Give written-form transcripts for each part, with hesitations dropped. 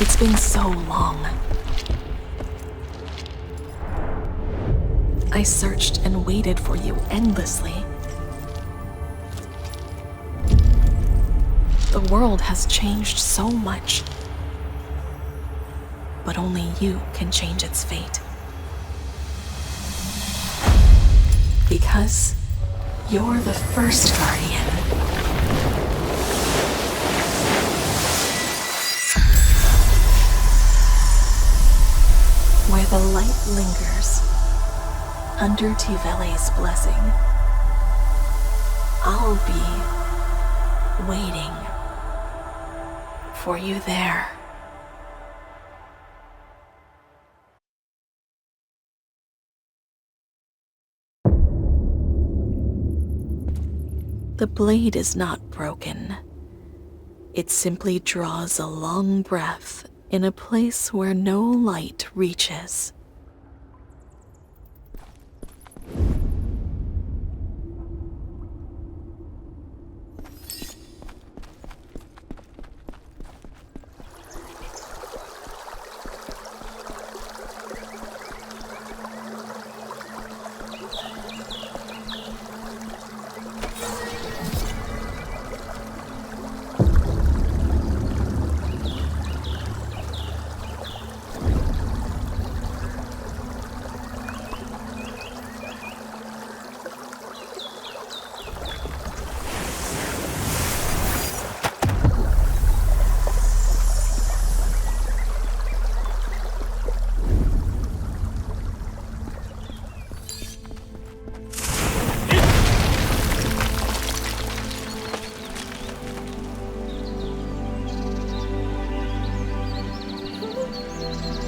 It's been so long. I searched and waited for you endlessly. The world has changed so much, but only you can change its fate. Because you're the first guardian. Where the light lingers, under Tivele's blessing, I'll be waiting for you there. The blade is not broken. It simply draws a long breath in a place where no light reaches.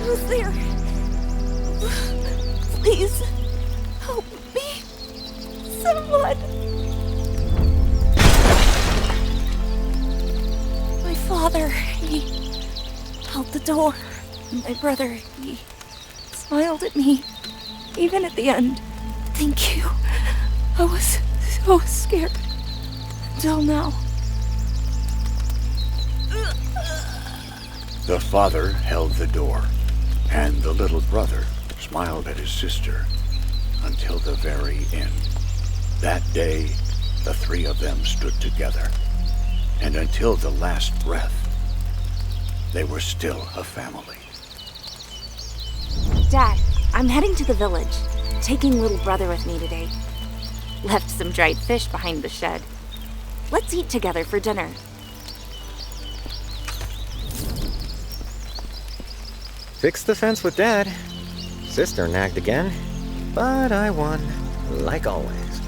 Who's there? Please, help me. Someone. My father, he held the door. And my brother, he smiled at me, even at the end. Thank you. I was so scared. Until now. The father held the door, and the little brother smiled at his sister until the very end. That day, the three of them stood together, and until the last breath, they were still a family. Dad, I'm heading to the village, taking little brother with me today. Left some dried fish behind the shed. Let's eat together for dinner. Fixed the fence with Dad. Sister nagged again, but I won, like always.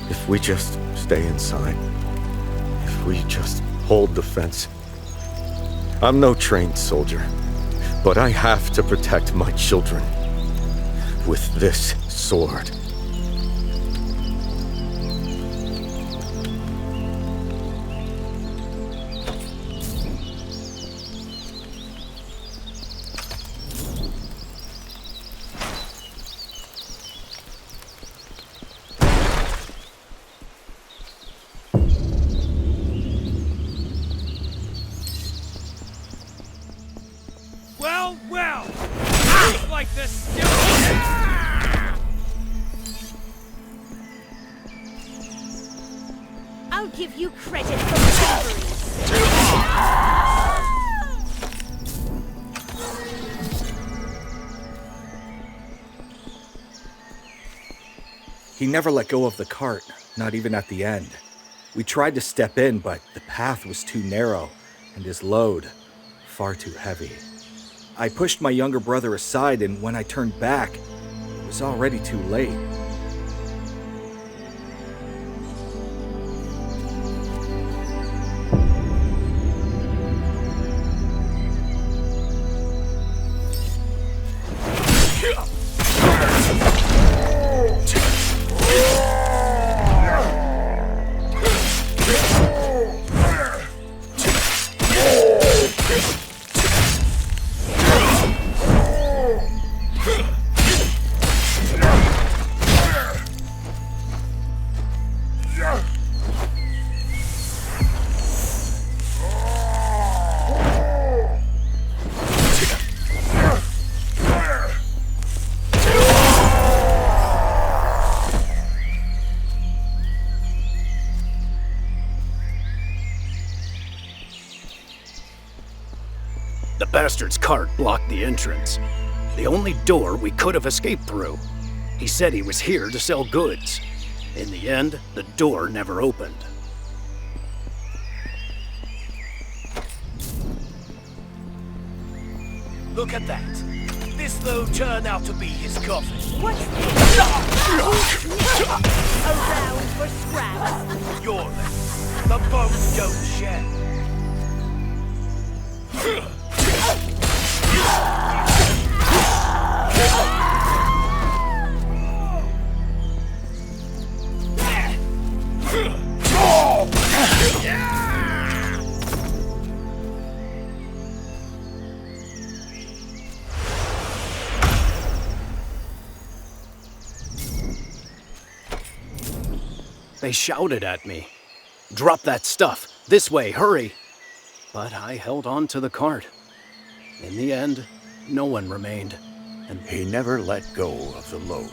If we just stay inside, if we just hold the fence. I'm no trained soldier, but I have to protect my children with this sword. Well! Looks like this still... I'll give you credit for bravery. He never let go of the cart, not even at the end. We tried to step in, but the path was too narrow, and his load far too heavy. I pushed my younger brother aside, and when I turned back, it was already too late. bastard's cart blocked the entrance. The only door we could have escaped through. He said he was here to sell goods. In the end, the door never opened. Look at that. This, though, turned out to be his coffin. What's this? Around for scraps. You're left. The bones don't share. They shouted at me. "Drop that stuff! This way, hurry!" But I held on to the cart. In the end, no one remained. And he never let go of the load.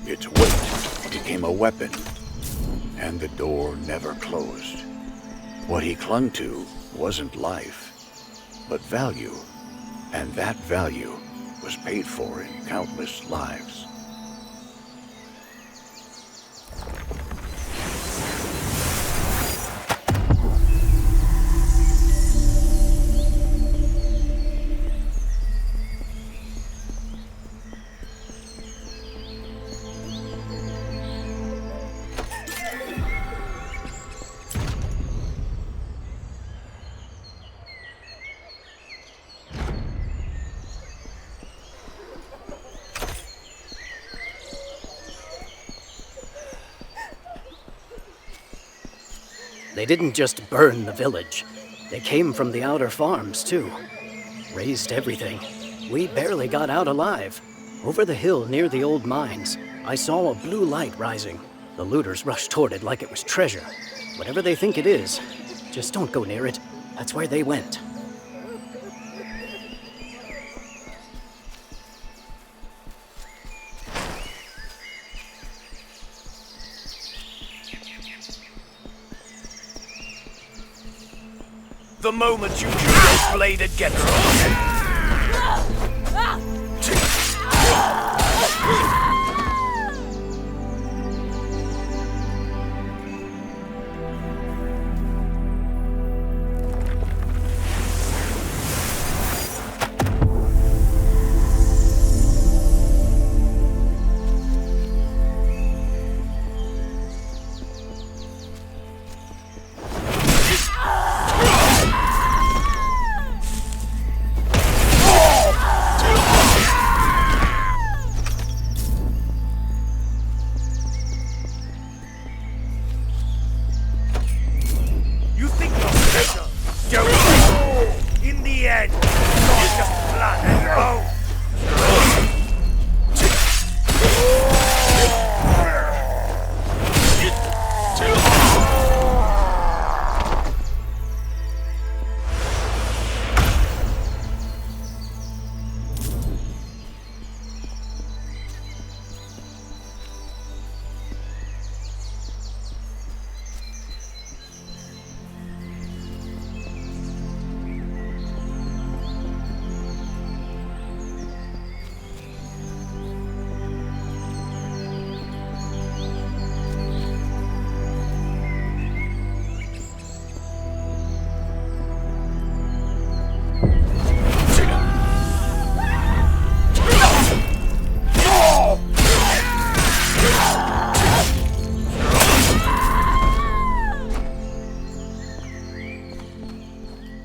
Its weight became a weapon, and the door never closed. What he clung to wasn't life, but value, and that value was paid for in countless lives. They didn't just burn the village. They came from the outer farms, too. Razed everything. We barely got out alive. Over the hill near the old mines, I saw a blue light rising. The looters rushed toward it like it was treasure. Whatever they think it is, just don't go near it. That's where they went. The moment you drew your blade against it. In the end, not just blood and bone.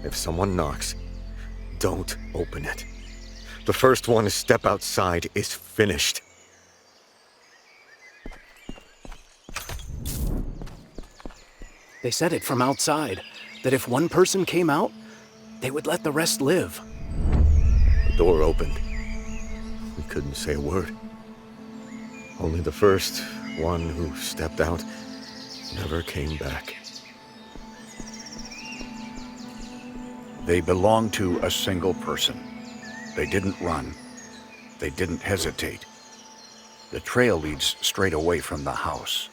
If someone knocks, don't open it. The first one to step outside is finished. They said it from outside, that if one person came out, they would let the rest live. The door opened. We couldn't say a word. Only the first one who stepped out never came back. They belonged to a single person. They didn't run. They didn't hesitate. The trail leads straight away from the house.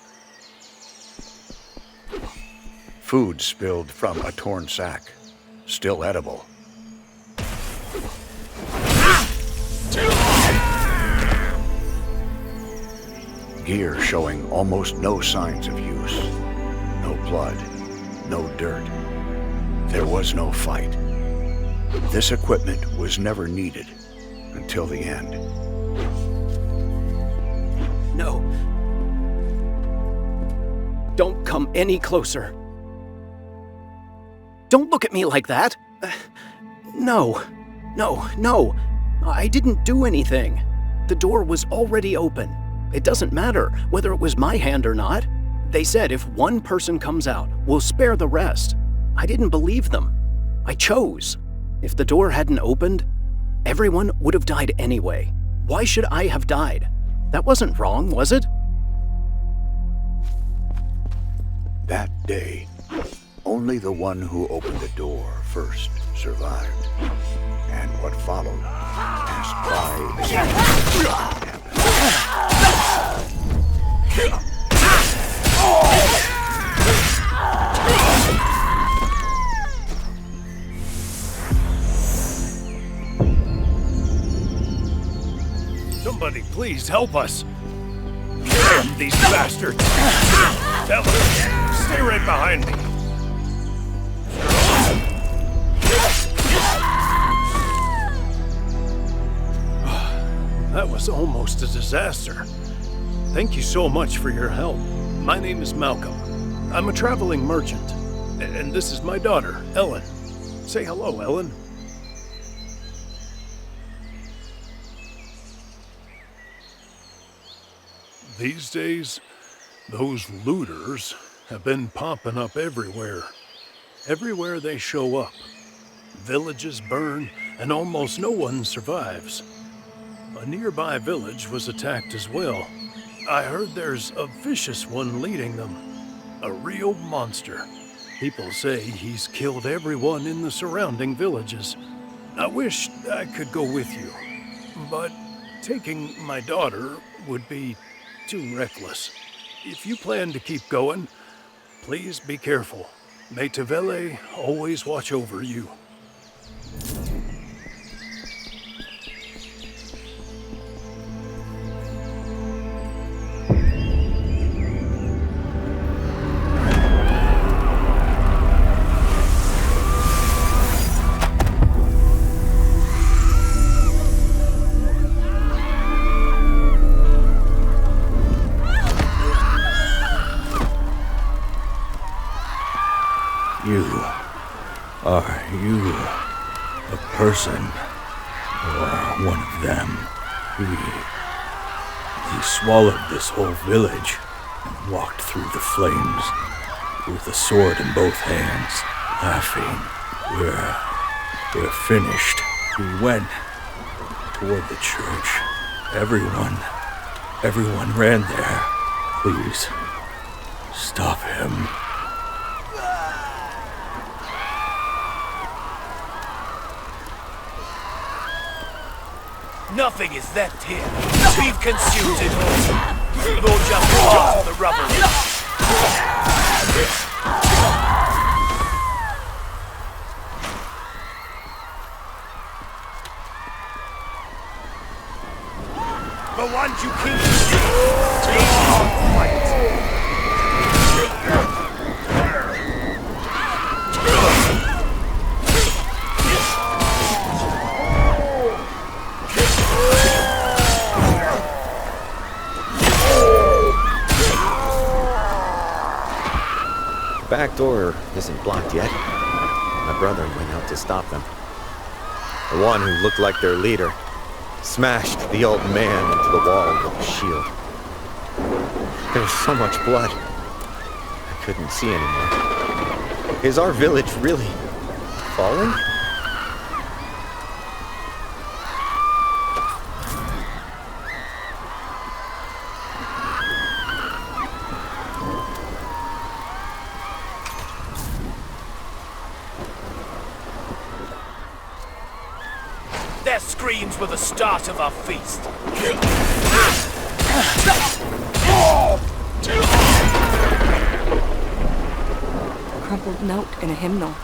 Food spilled from a torn sack, still edible. gear showing almost no signs of use. No blood, no dirt. There was no fight. This equipment was never needed until the end. No. Don't come any closer. Don't look at me like that. No. I didn't do anything. The door was already open. It doesn't matter whether it was my hand or not. They said if one person comes out, we'll spare the rest. I didn't believe them. I chose. If the door hadn't opened, everyone would have died anyway. Why should I have died? That wasn't wrong, was it? That day, only the one who opened the door first survived. And what followed passed by as Somebody please help us. Damn these bastards. Tell them. Stay right behind me. That was almost a disaster. Thank you so much for your help. My name is Malcolm. I'm a traveling merchant. And this is my daughter, Ellen. Say hello, Ellen. These days, those looters have been popping up everywhere. Everywhere they show up. Villages burn, and almost no one survives. A nearby village was attacked as well. I heard there's a vicious one leading them. A real monster. People say he's killed everyone in the surrounding villages. I wish I could go with you, but taking my daughter would be too reckless. If you plan to keep going, please be careful. May Tavele always watch over you. Are you a person or one of them? He swallowed this whole village and walked through the flames with a sword in both hands, laughing. We're finished. He went toward the church. Everyone ran there. Please, stop him. Nothing is left here. We've consumed it all. We'll just walk to the rubble. The ones you keep The back door isn't blocked yet. My brother went out to stop them. The one who looked like their leader smashed the old man into the wall with a shield. There was so much blood, I couldn't see anymore. Is our village really falling? Their screams were the start of our feast. A crumpled note in a hymnal.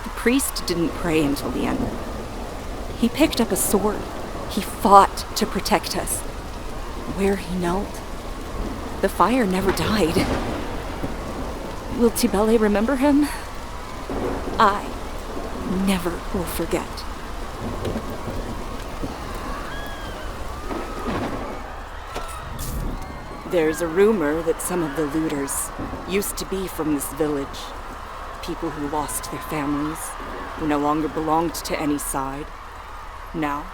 The priest didn't pray until the end. He picked up a sword. He fought to protect us. Where he knelt, The fire never died. Will Tibele remember him? I never will forget. There's a rumor that some of the looters used to be from this village. People who lost their families, who no longer belonged to any side. Now,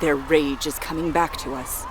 their rage is coming back to us.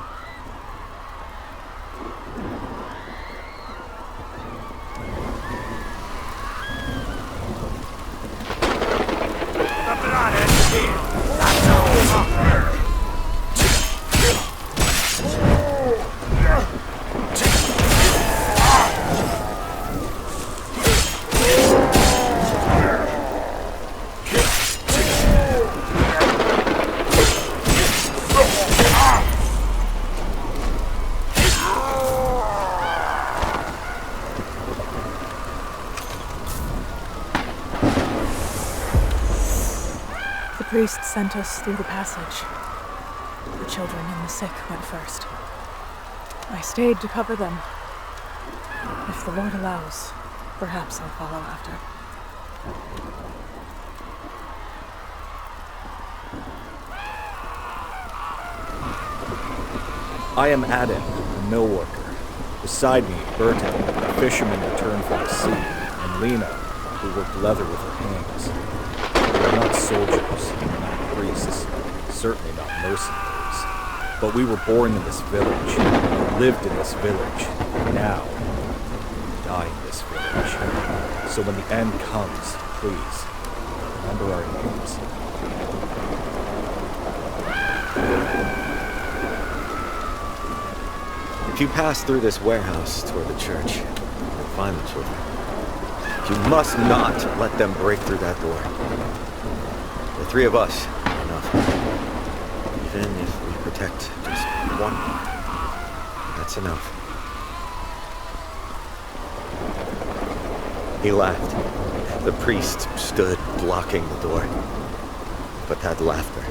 The priest sent us through the passage. The children and the sick went first. I stayed to cover them. If the Lord allows, perhaps I'll follow after. I am Adam, a mill worker. Beside me, Burton, a fisherman returned from the sea, and Lena, who worked leather with her hands. We are not soldiers, not priests, certainly not mercenaries. But we were born in this village, lived in this village, and now we die in this village. So when the end comes, please, remember our names. If you pass through this warehouse toward the church, you'll find the children. You must not let them break through that door. The three of us are enough. Even if we protect just one more, that's enough. He laughed. The priest stood blocking the door. But that laughter,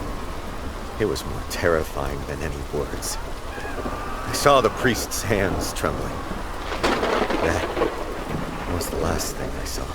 it was more terrifying than any words. I saw the priest's hands trembling. That was the last thing I saw.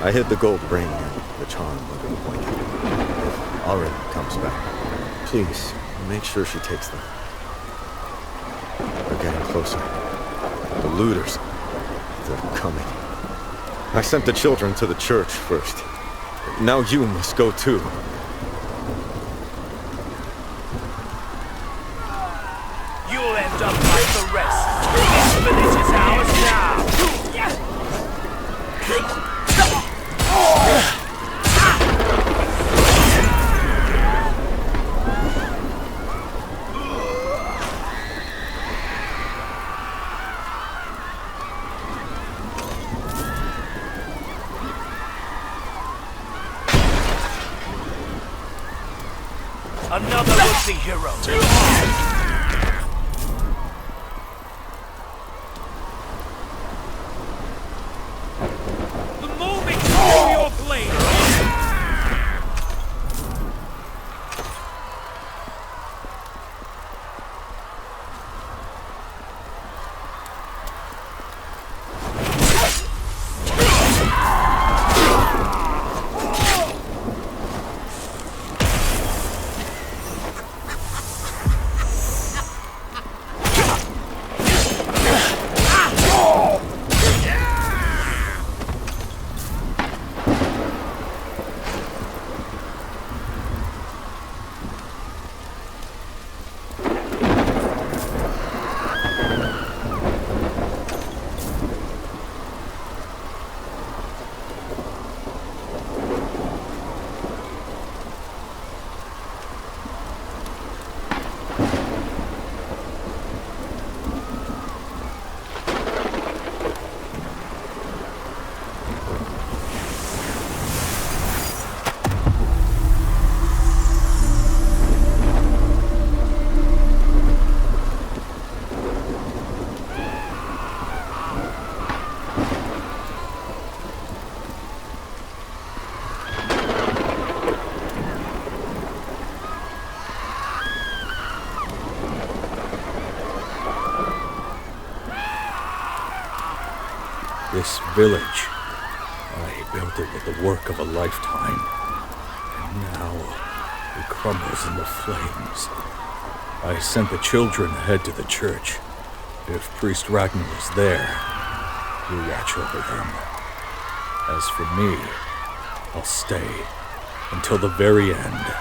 I hid the gold ring and the charm under the blanket. If Auren comes back, please make sure she takes them. They're getting closer. The looters, they're coming. I sent the children to the church first. Now you must go too. You'll end up like the rest. This village is ours now. Another would-be hero. The moment you throw your blade. This village, I built it with the work of a lifetime. And now, it crumbles in the flames. I sent the children ahead to the church. If Priest Ragnar is there, he'll watch over them. As for me, I'll stay until the very end.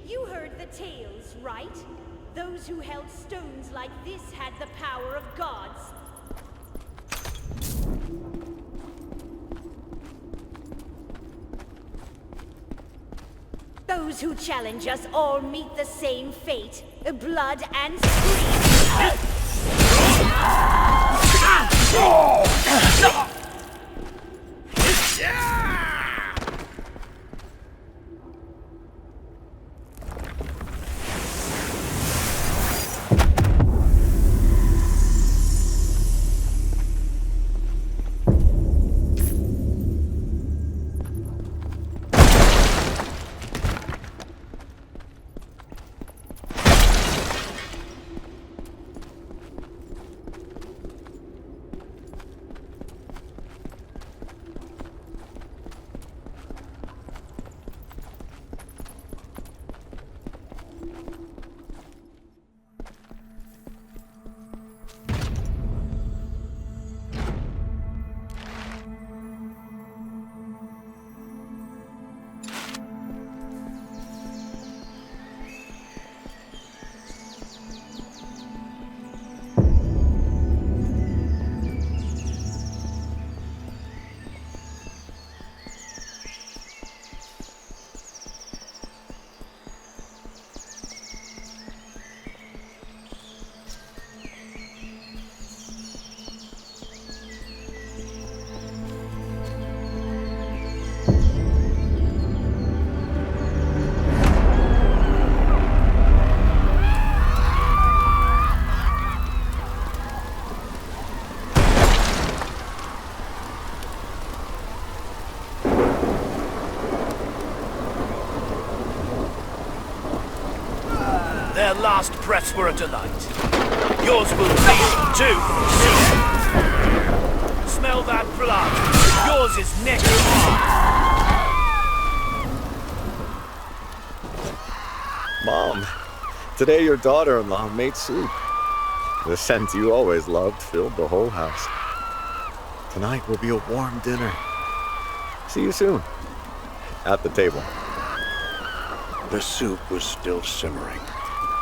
You heard the tales, right? Those who held stones like this had the power of gods. Those who challenge us all meet the same fate. Blood and scream. their last breaths were a delight. Yours will be too, soon. Smell that blood. Yours is next hard. Mom, today your daughter-in-law made soup. The scent you always loved filled the whole house. Tonight will be a warm dinner. See you soon. At the table. The soup was still simmering,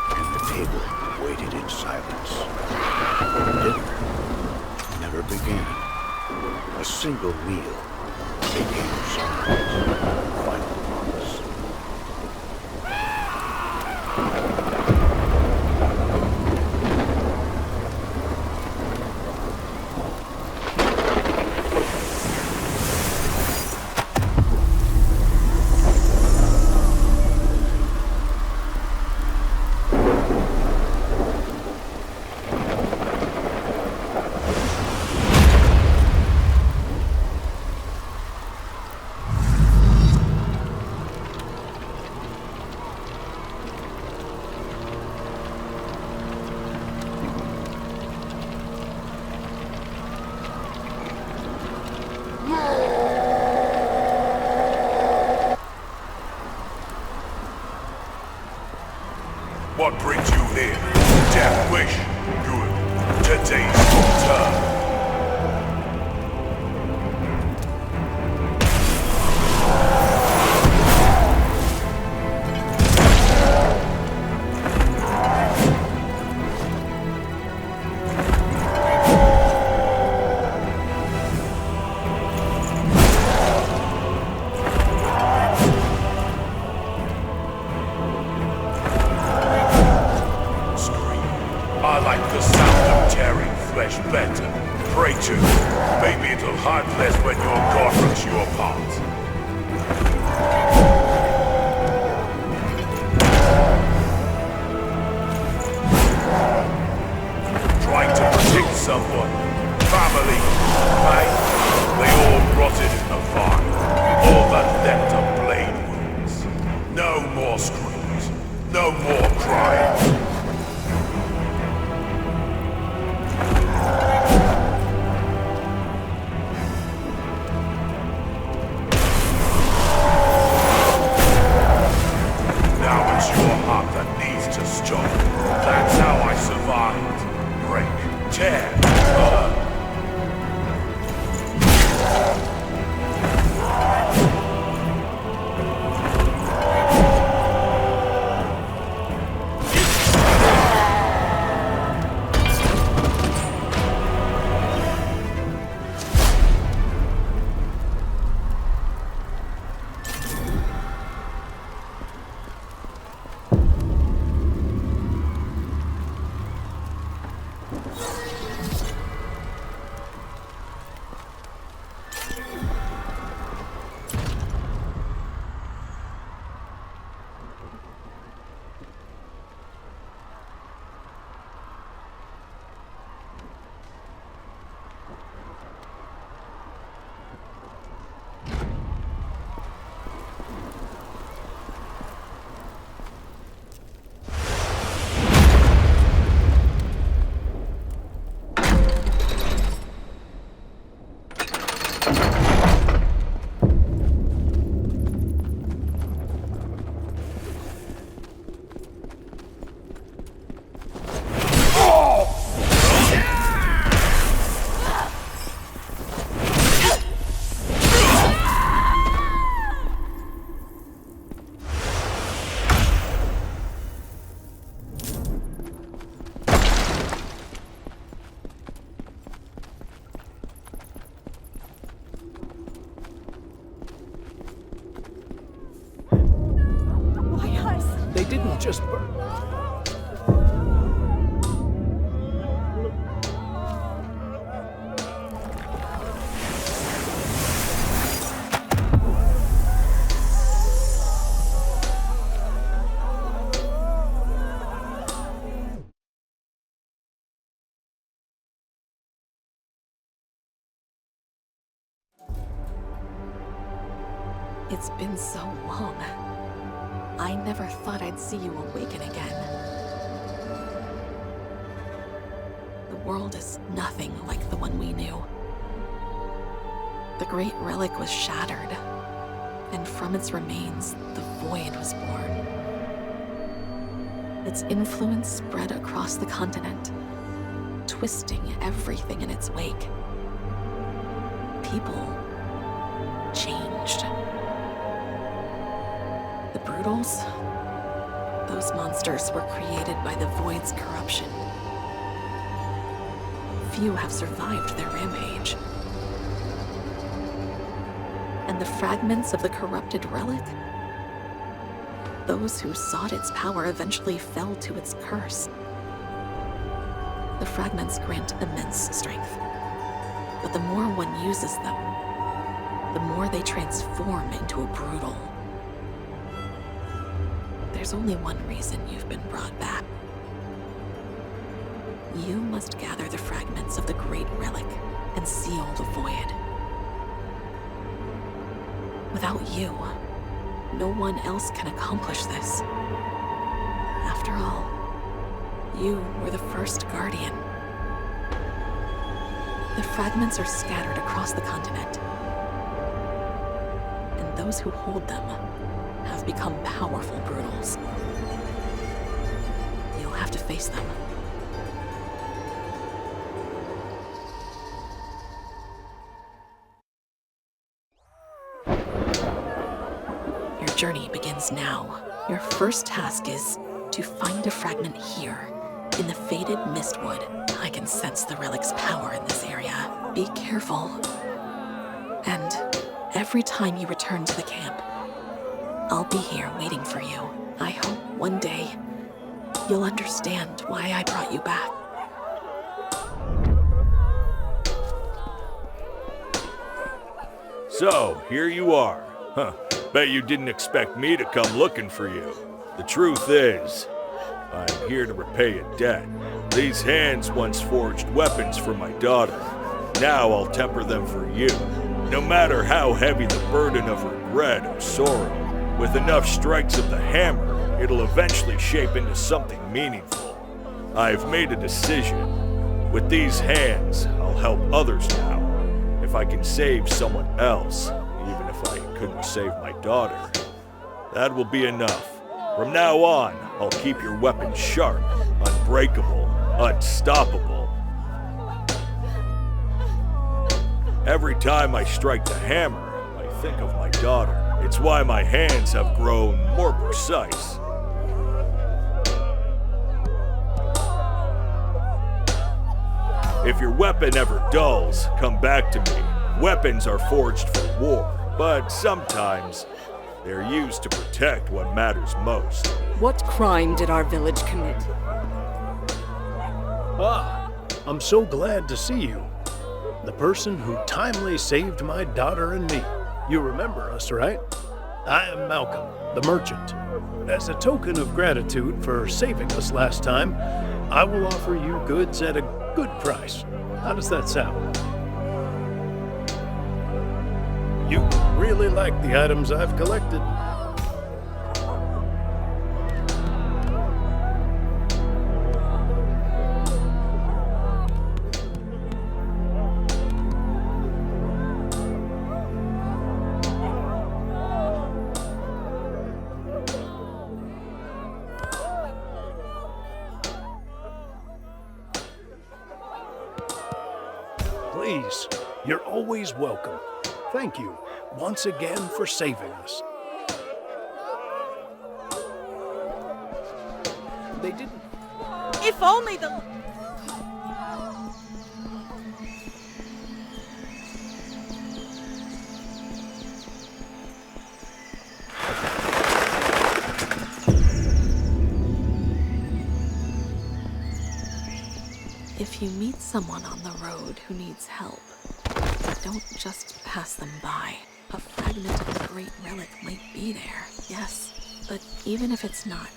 and the table waited in silence. Dinner never began. A single meal became someone's final promise. What brings you here? Death wish. Good. Today's your turn. I like the sound of tearing flesh better. Pray to. Maybe it'll hurt less when your god rips you apart. Trying to protect someone. Family. Mate. They all rotted in the fire. All that left are blade wounds. No more screams. No more crying. That's how I survived. Break, tear, burn. They didn't just burn. It's been so long. I never thought I'd see you awaken again. world is nothing like the one we knew. The great relic was shattered, and from its remains, the void was born. Its influence spread across the continent, twisting everything in its wake. People changed. The Brutals? Those monsters were created by the Void's corruption. Few have survived their rampage. And the fragments of the corrupted relic? Those who sought its power eventually fell to its curse. The fragments grant immense strength, but the more one uses them, the more they transform into a brutal. There's only one reason you've been brought back. You must gather the fragments of the great relic and seal the void. Without you, no one else can accomplish this. After all, you were the first guardian. The fragments are scattered across the continent, and those who hold them have become powerful brutals. You'll have to face them. Your journey begins now. Your first task is to find a fragment here, in the faded mistwood. I can sense the relic's power in this area. Be careful. And every time you return to the camp, I'll be here waiting for you. I hope one day you'll understand why I brought you back. So, here you are. Huh. Bet you didn't expect me to come looking for you. The truth is, I'm here to repay a debt. These hands once forged weapons for my daughter. Now I'll temper them for you. No matter how heavy the burden of regret or sorrow, with enough strikes of the hammer, it'll eventually shape into something meaningful. I've made a decision. With these hands, I'll help others now. If I can save someone else, even if I couldn't save my daughter, that will be enough. From now on, I'll keep your weapon sharp, unbreakable, unstoppable. Every time I strike the hammer, I think of my daughter. It's why my hands have grown more precise. If your weapon ever dulls, come back to me. Weapons are forged for war, but sometimes they're used to protect what matters most. What crime did our village commit? Ah, I'm so glad to see you. The person who timely saved my daughter and me. You remember us, right? I am Malcolm, the merchant. As a token of gratitude for saving us last time, I will offer you goods at a good price. How does that sound? You really like the items I've collected. Please, you're always welcome. Thank you once again for saving us. They didn't. If only the... If you meet someone on the road who needs help, don't just pass them by. A fragment of the great relic might be there, yes. But even if it's not,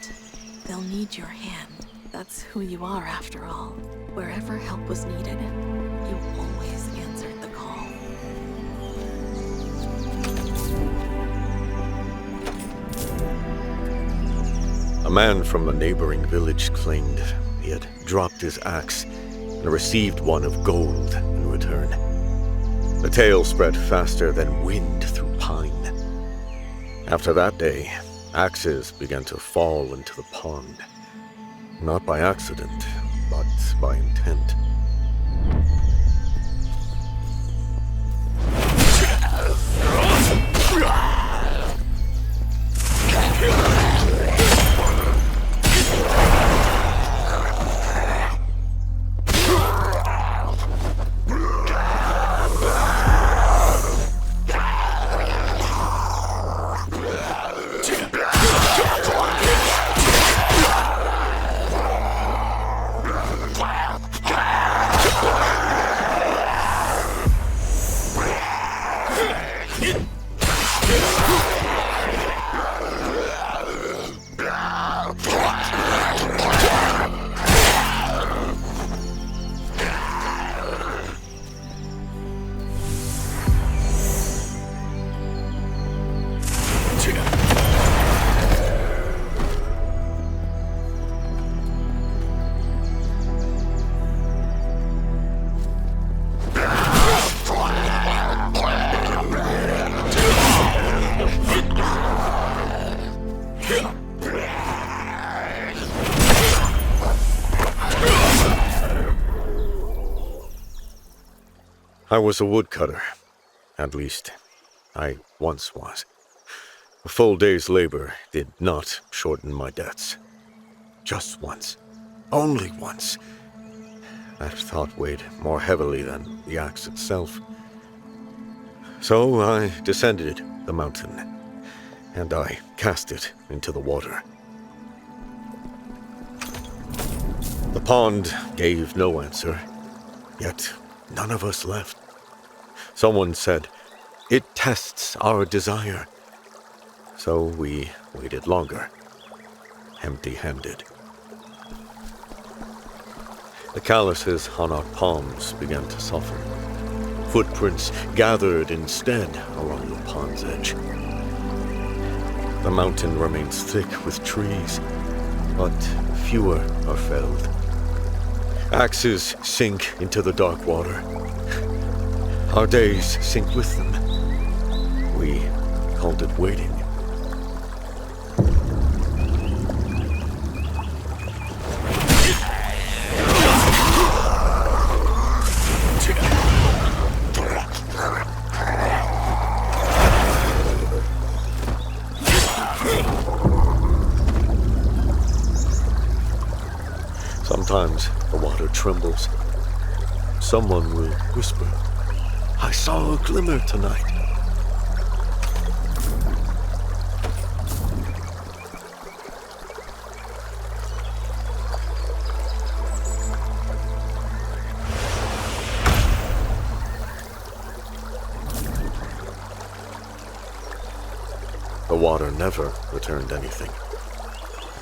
they'll need your hand. That's who you are after all. Wherever help was needed, you always answered the call. A man from a neighboring village claimed he had dropped his axe and received one of gold in return. The tale spread faster than wind through pine. After that day, axes began to fall into the pond. Not by accident, but by intent. I was a woodcutter. At least, I once was. A full day's labor did not shorten my debts. Just once. Only once. That thought weighed more heavily than the axe itself. So I descended the mountain, and I cast it into the water. The pond gave no answer, yet none of us left. Someone said, "It tests our desire." So we waited longer, empty-handed. The calluses on our palms began to soften. Footprints gathered instead along the pond's edge. The mountain remains thick with trees, but fewer are felled. Axes sink into the dark water. Our days sink with them. We called it waiting. Sometimes the water trembles. Someone will whisper, "I saw a glimmer tonight." The water never returned anything.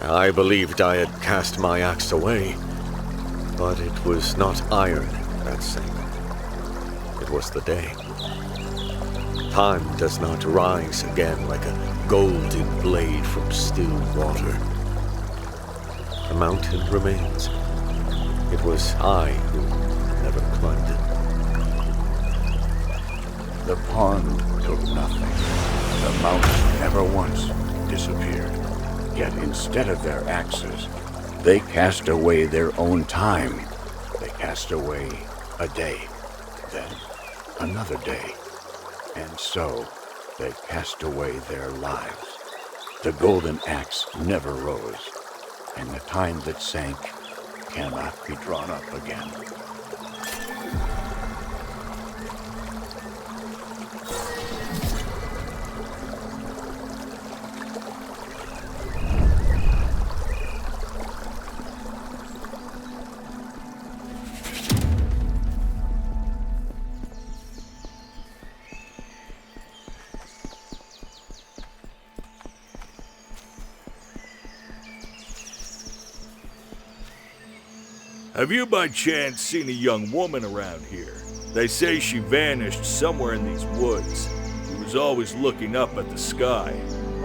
I believed I had cast my axe away, but it was not iron that sank. It was the day. Time does not rise again like a golden blade from still water. The mountain remains. It was I who never climbed it. The pond took nothing. The mountain never once disappeared. Yet instead of their axes, they cast away their own time. They cast away a day, then another day. And so they cast away their lives. The golden axe never rose, and the time that sank cannot be drawn up again. Have you by chance seen a young woman around here? They say she vanished somewhere in these woods. She was always looking up at the sky.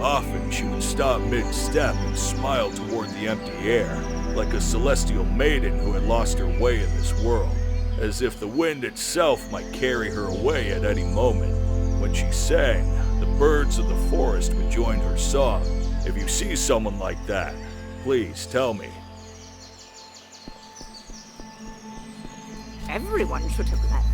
Often she would stop mid-step and smile toward the empty air, like a celestial maiden who had lost her way in this world, as if the wind itself might carry her away at any moment. When she sang, the birds of the forest would join her song. If you see someone like that, please tell me. Everyone should have left.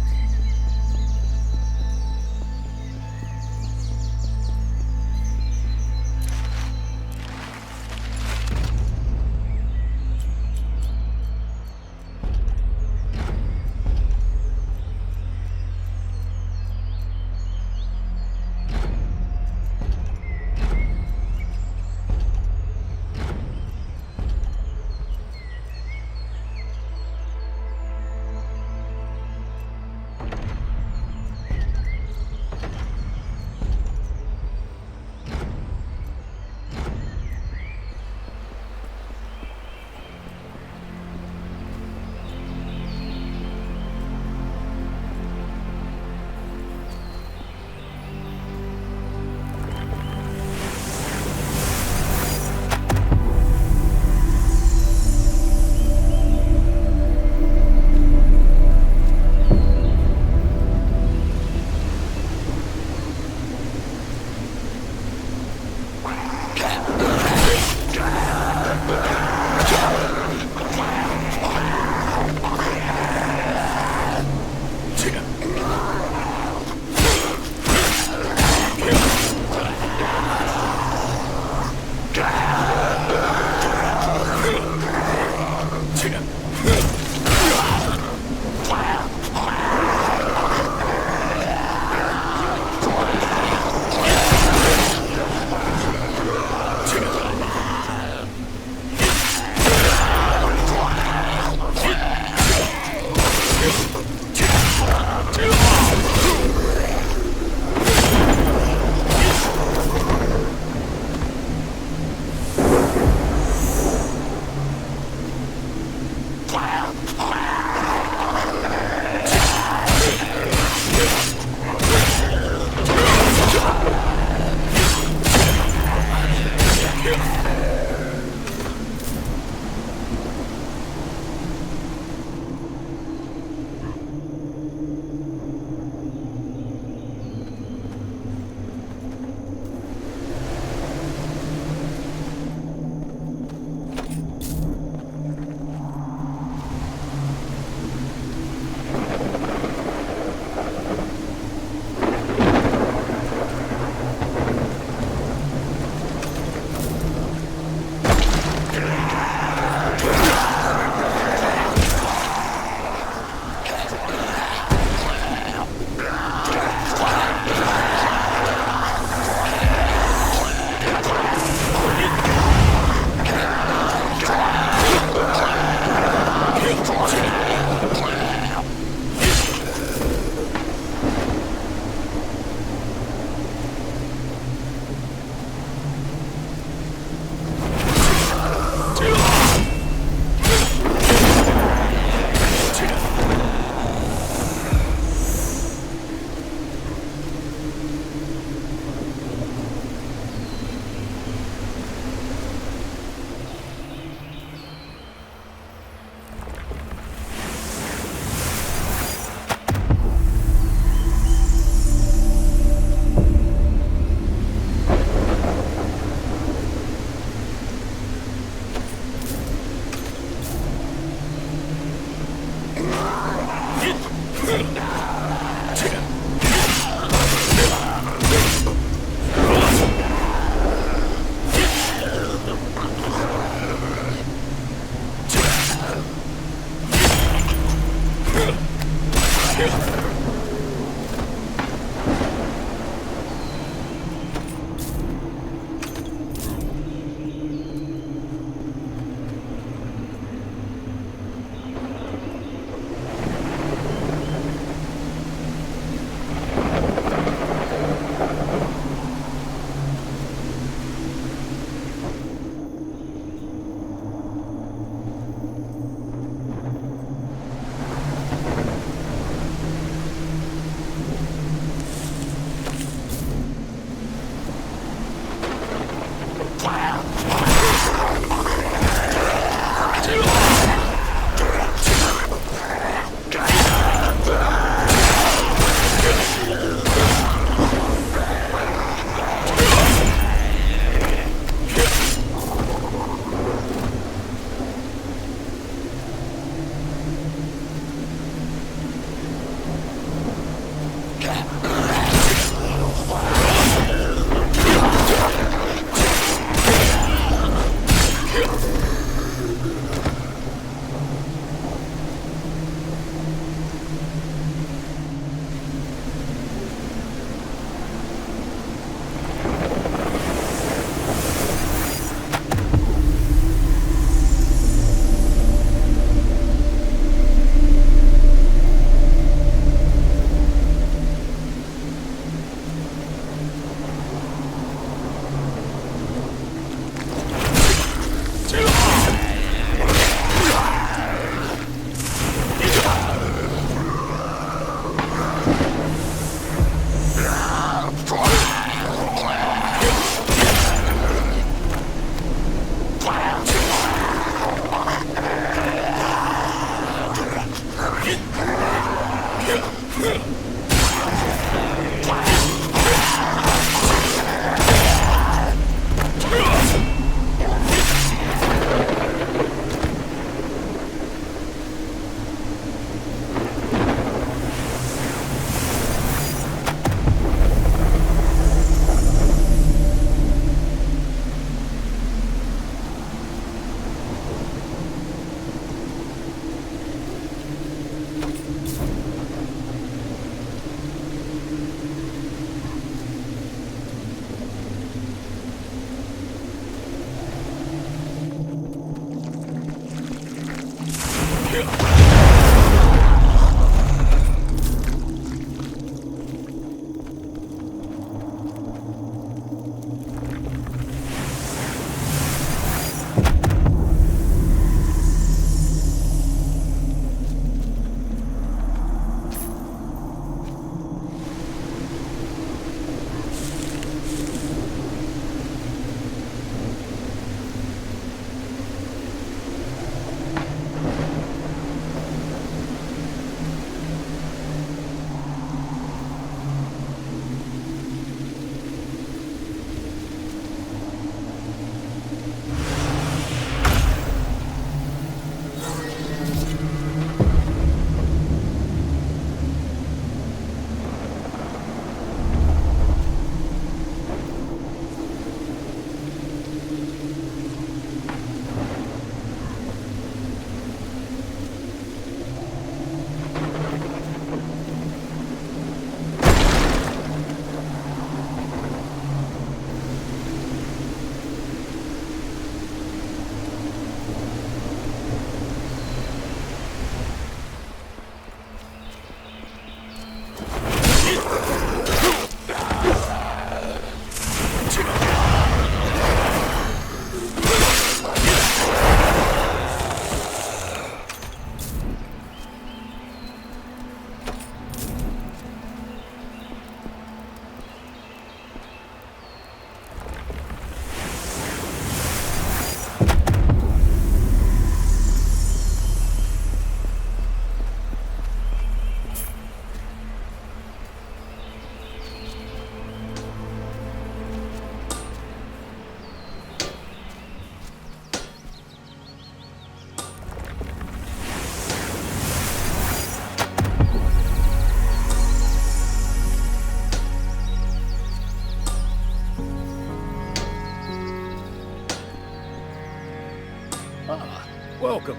Ah, welcome.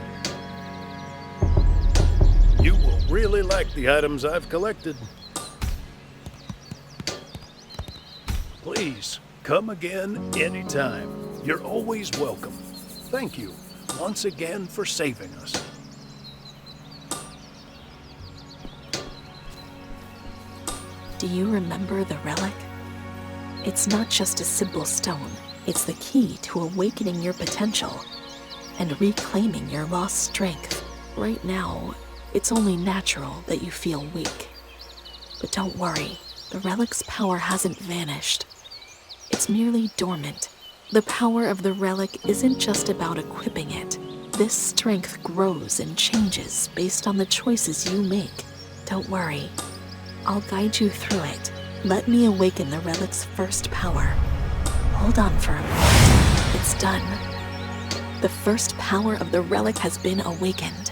You will really like the items I've collected. Please, come again anytime. You're always welcome. Thank you once again for saving us. Do you remember the relic? It's not just a simple stone. It's the key to awakening your potential and reclaiming your lost strength. Right now, it's only natural that you feel weak. But don't worry, the relic's power hasn't vanished. It's merely dormant. The power of the relic isn't just about equipping it. This strength grows and changes based on the choices you make. Don't worry, I'll guide you through it. Let me awaken the relic's first power. Hold on for a moment. It's done. The first power of the relic has been awakened.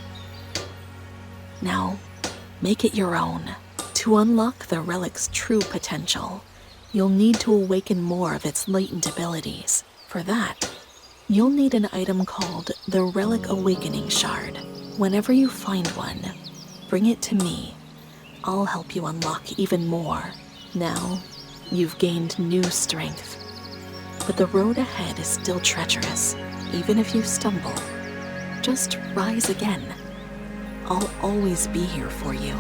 Now, make it your own. To unlock the relic's true potential, you'll need to awaken more of its latent abilities. For that, you'll need an item called the Relic Awakening Shard. Whenever you find one, bring it to me. I'll help you unlock even more. Now, you've gained new strength. But the road ahead is still treacherous. Even if you stumble, just rise again. I'll always be here for you.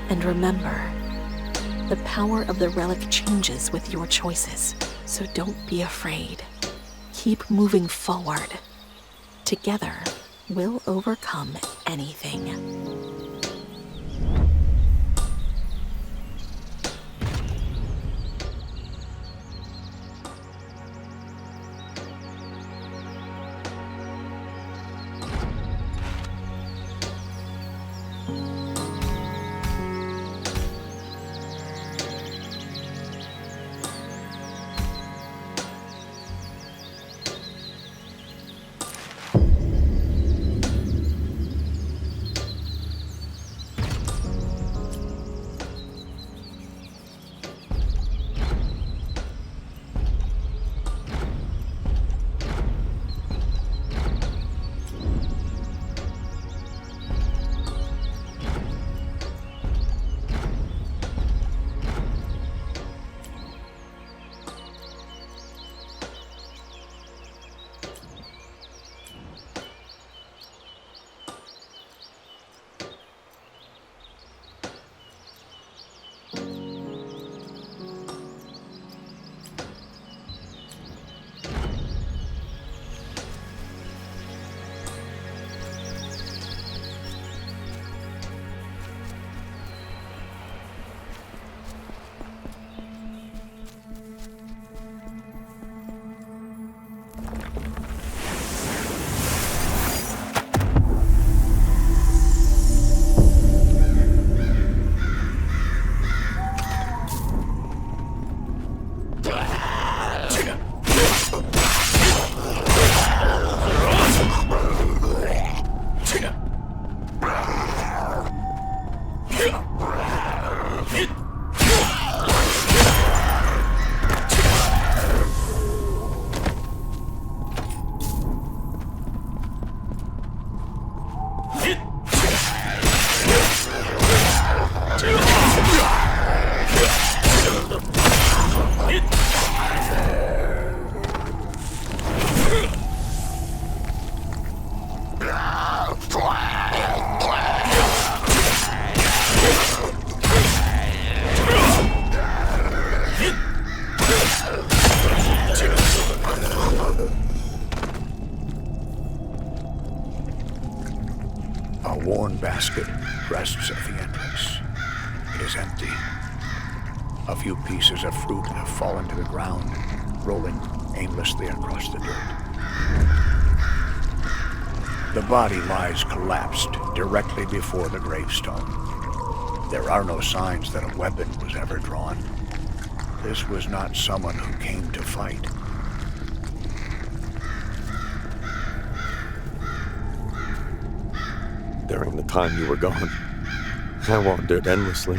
And remember, the power of the relic changes with your choices, so don't be afraid. Keep moving forward. Together, we'll overcome anything. A worn basket rests at the entrance. It is empty. A few pieces of fruit have fallen to the ground, rolling aimlessly across the dirt. The body lies collapsed directly before the gravestone. There are no signs that a weapon was ever drawn. This was not someone who came to fight. During the time you were gone, I wandered endlessly,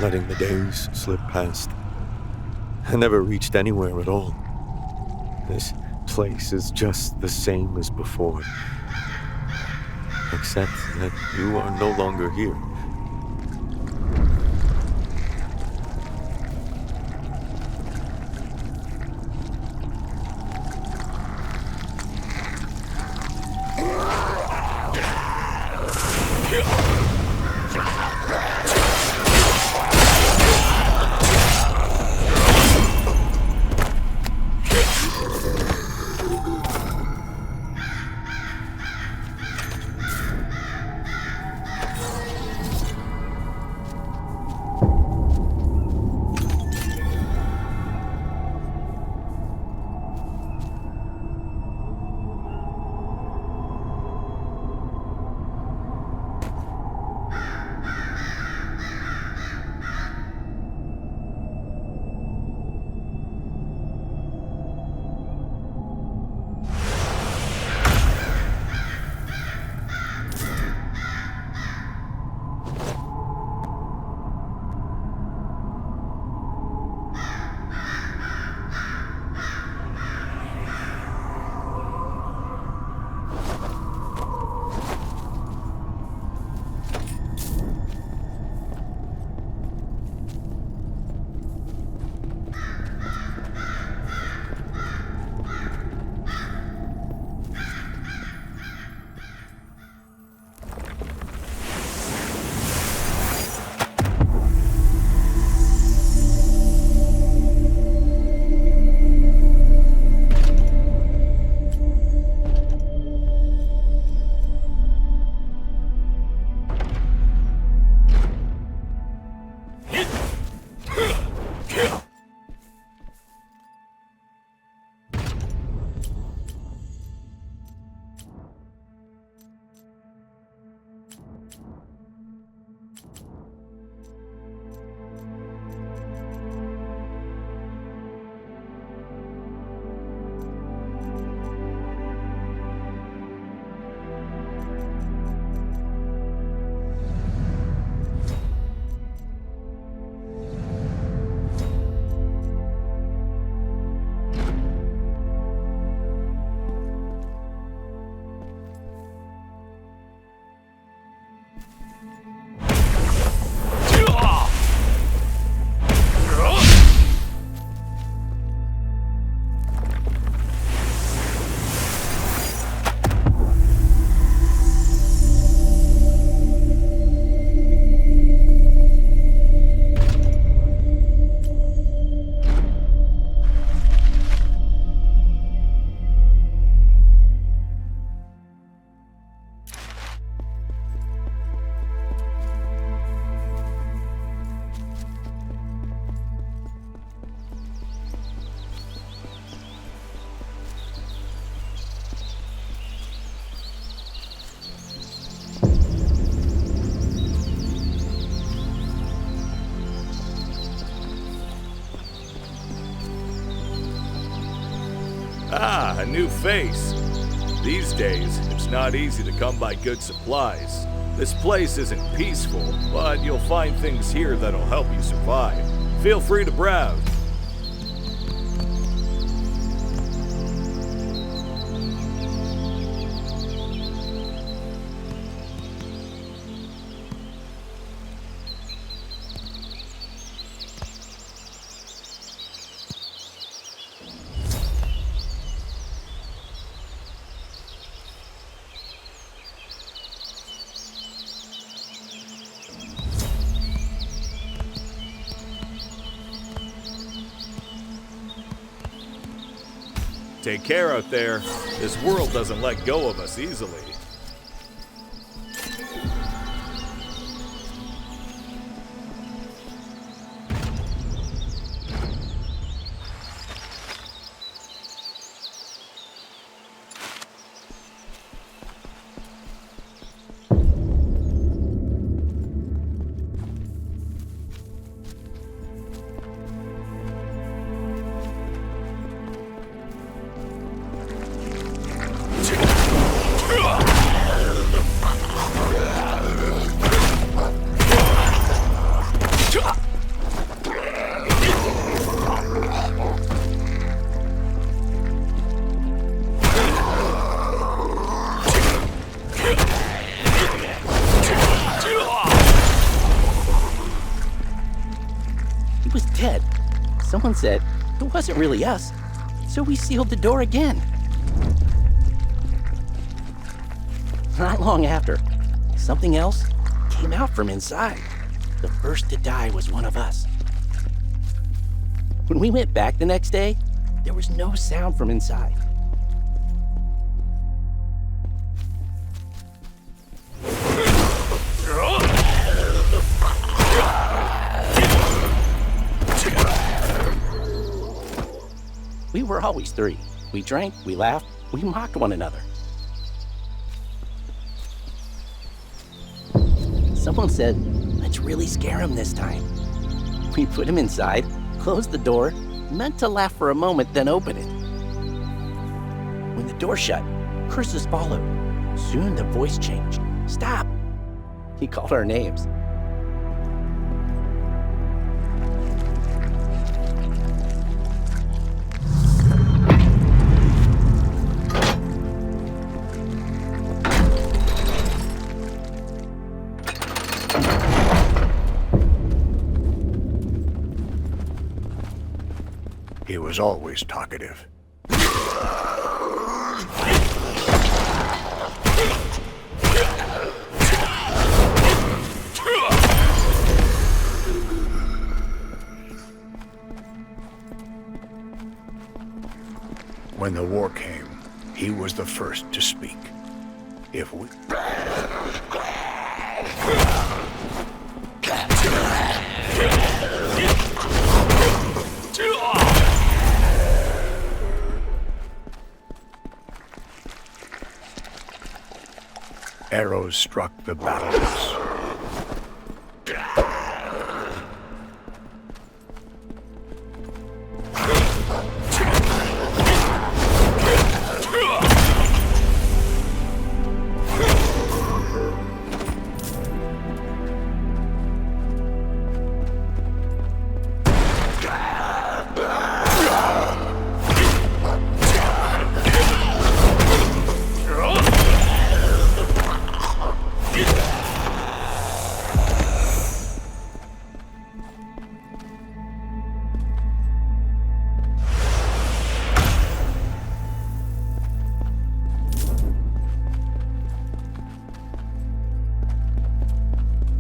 letting the days slip past. I never reached anywhere at all. This place is just the same as before. Except that you are no longer here. Ah, a new face. These days, it's not easy to come by good supplies. This place isn't peaceful, but you'll find things here that'll help you survive. Feel free to browse. Take care out there. This world doesn't let go of us easily. Someone said it wasn't really us, so we sealed the door again. Not long after, something else came out from inside. The first to die was one of us. When we went back the next day, there was no sound from inside. We were always three. We drank, we laughed, we mocked one another. Someone said, let's really scare him this time. We put him inside, closed the door, meant to laugh for a moment, then open it. When the door shut, curses followed. Soon the voice changed. Stop! He called our names. He was always talkative. When the war came, he was the first to speak. If we... Arrows struck the battlements.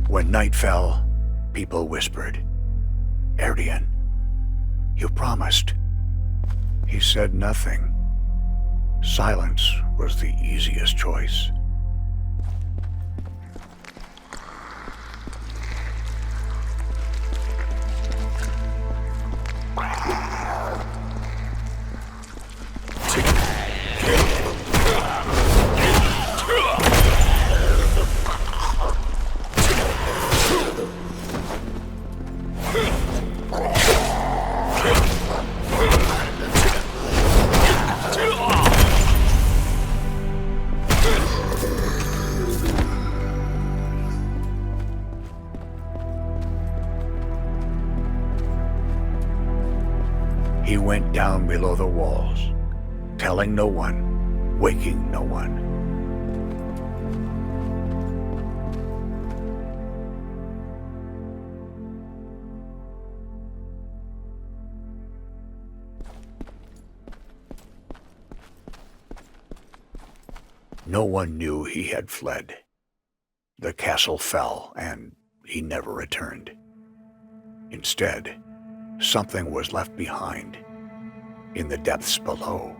When night fell, people whispered, "Erdian, you promised." He said nothing. Silence was the easiest choice. He went down below the walls, telling no one, waking no one. No one knew he had fled. The castle fell, and he never returned. Instead, something was left behind, in the depths below.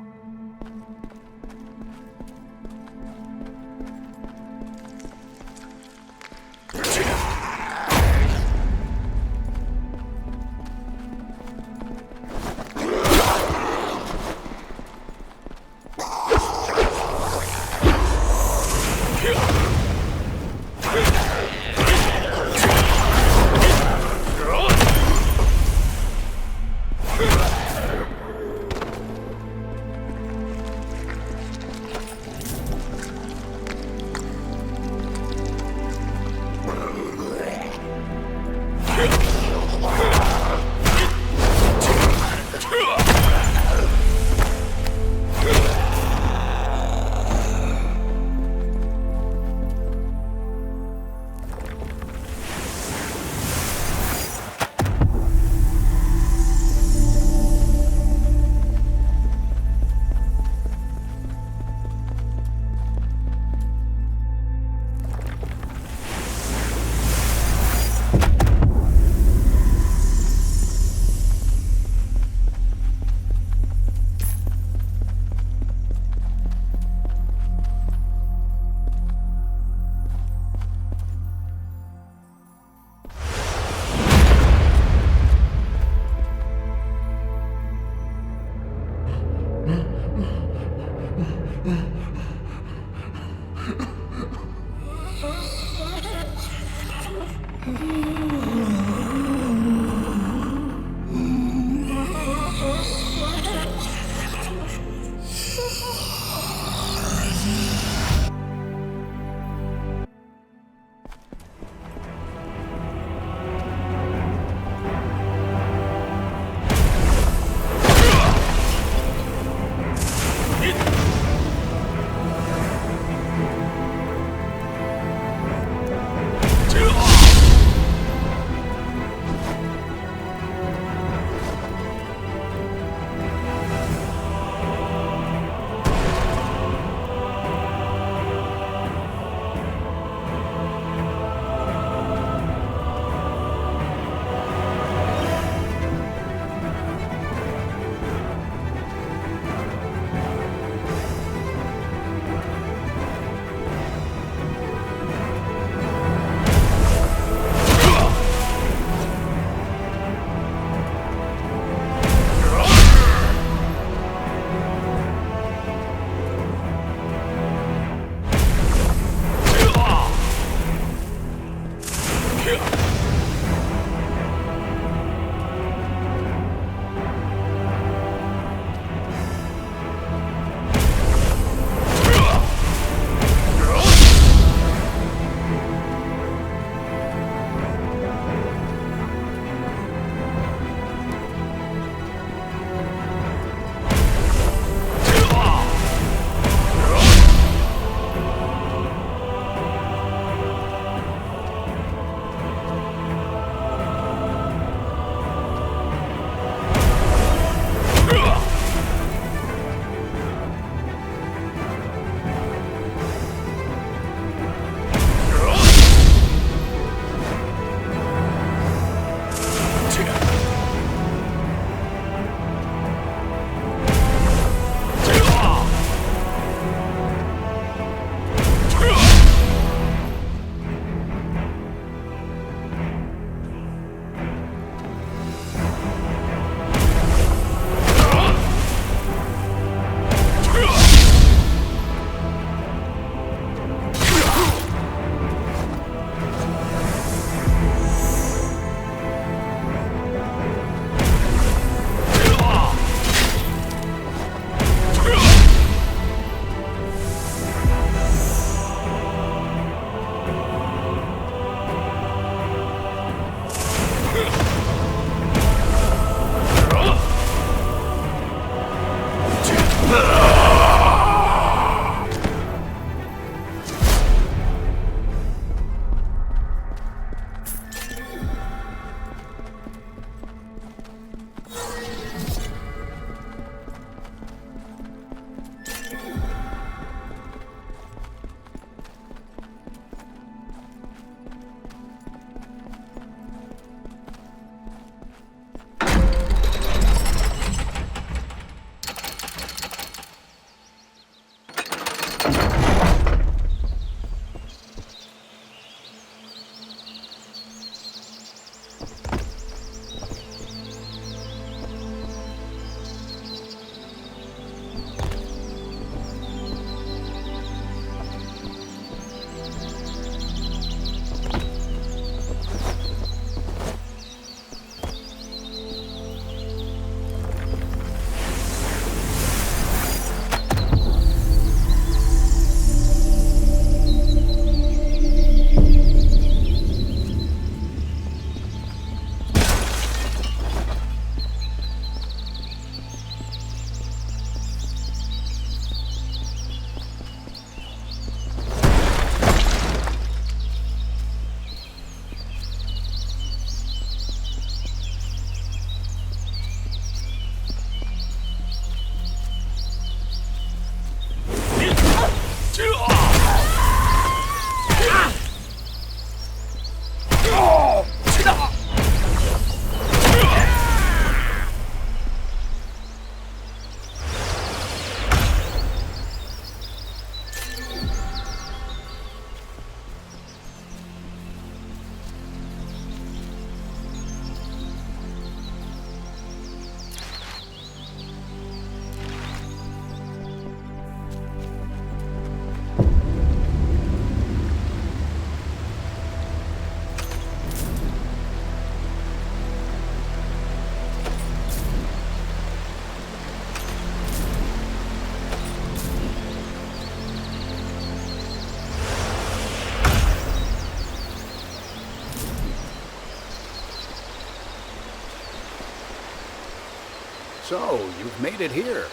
So, you've made it here.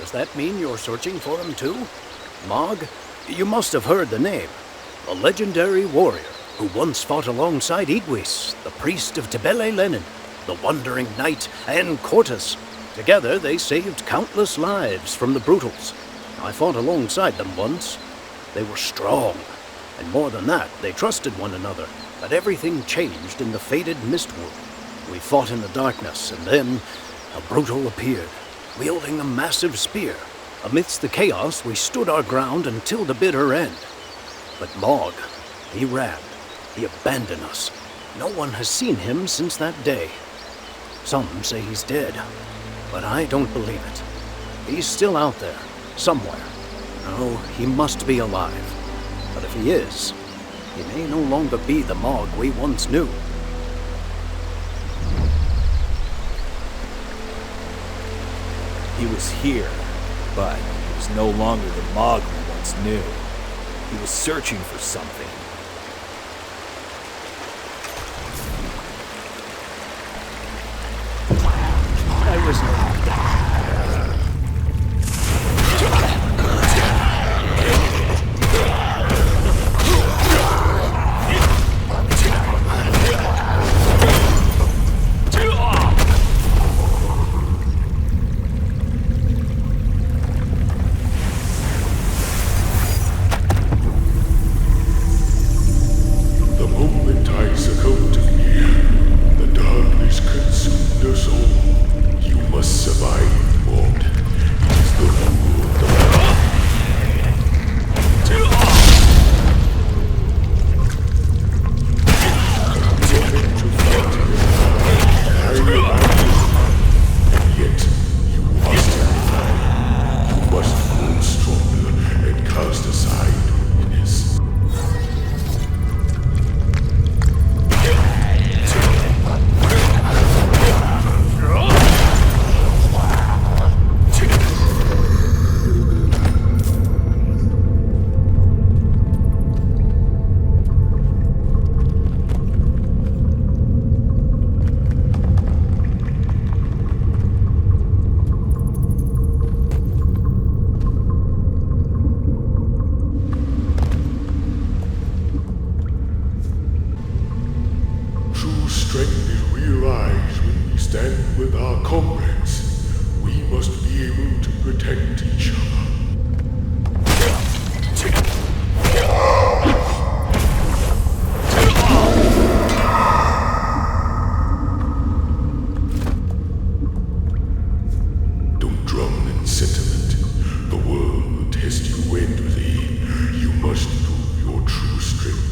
Does that mean you're searching for him too? Mog? You must have heard the name. A legendary warrior who once fought alongside Igwis, the priest of Tebele Lenin, the Wandering Knight, and Cortus. Together, they saved countless lives from the Brutals. I fought alongside them once. They were strong, and more than that, they trusted one another. But everything changed in the faded Mistwood. We fought in the darkness, and then a Brutal appeared, wielding a massive spear. Amidst the chaos, we stood our ground until the bitter end. But Mog, he ran. He abandoned us. No one has seen him since that day. Some say he's dead, but I don't believe it. He's still out there, somewhere. No, he must be alive. But if he is, he may no longer be the Mog we once knew. He was here, but he was no longer the Mog we once knew. He was searching for something. I was The moment I succumbed to fear, the darkness consumed us all. You must survive, Lord. It is the rule of the and yet you must have. You must grow stronger and cast aside weakness. True strength is realized when we stand with our comrades. We must be able to protect each other. Don't drown in sentiment. The world will test you endlessly. You must prove your true strength.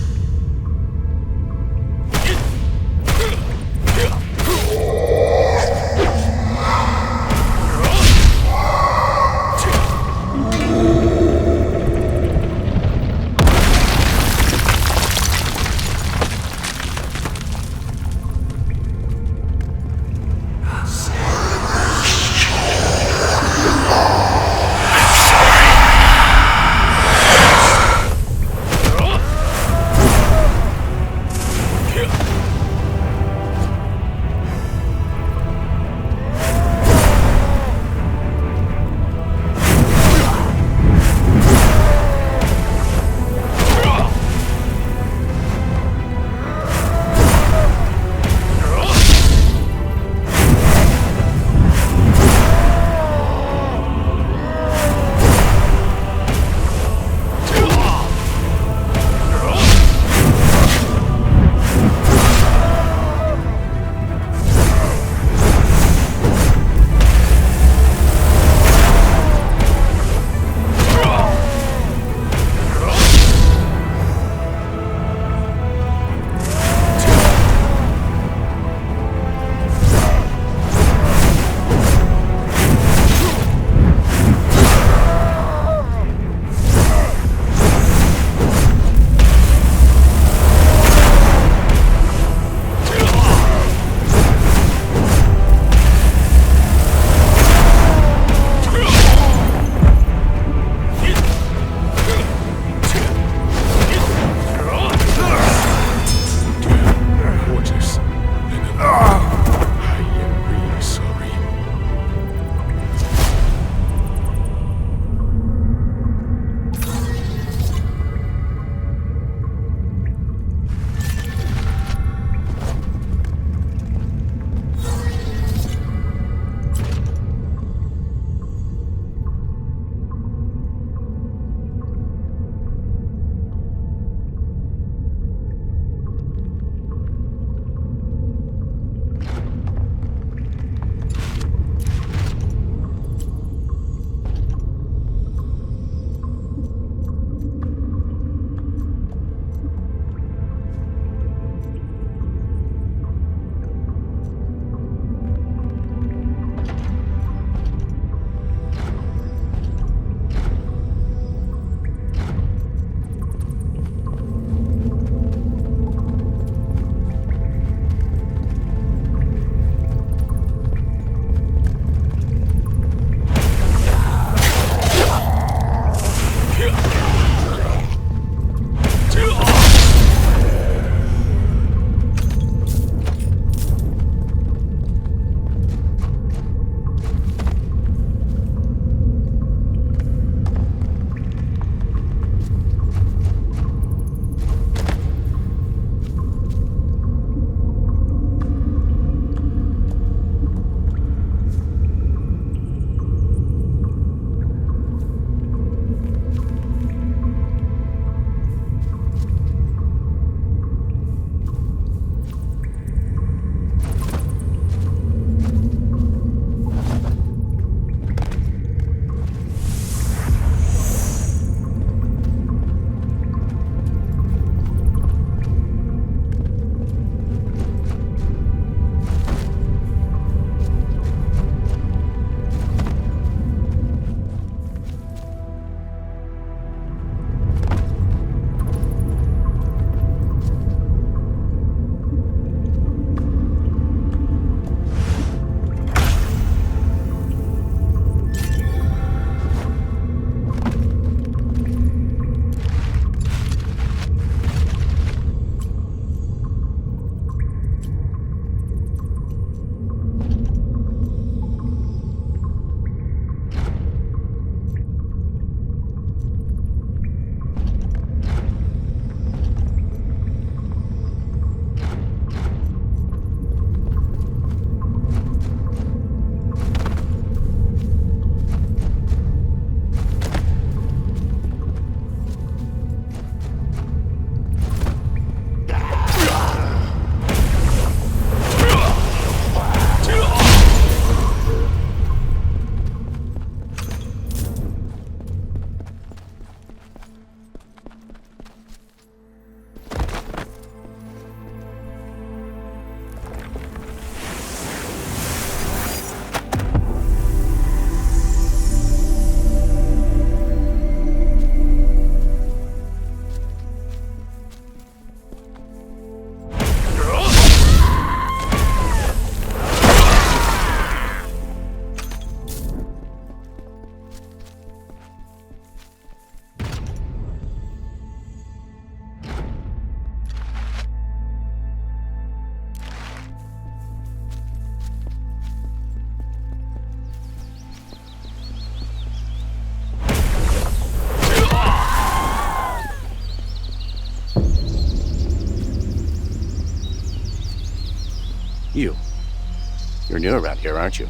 You're new around here, aren't you?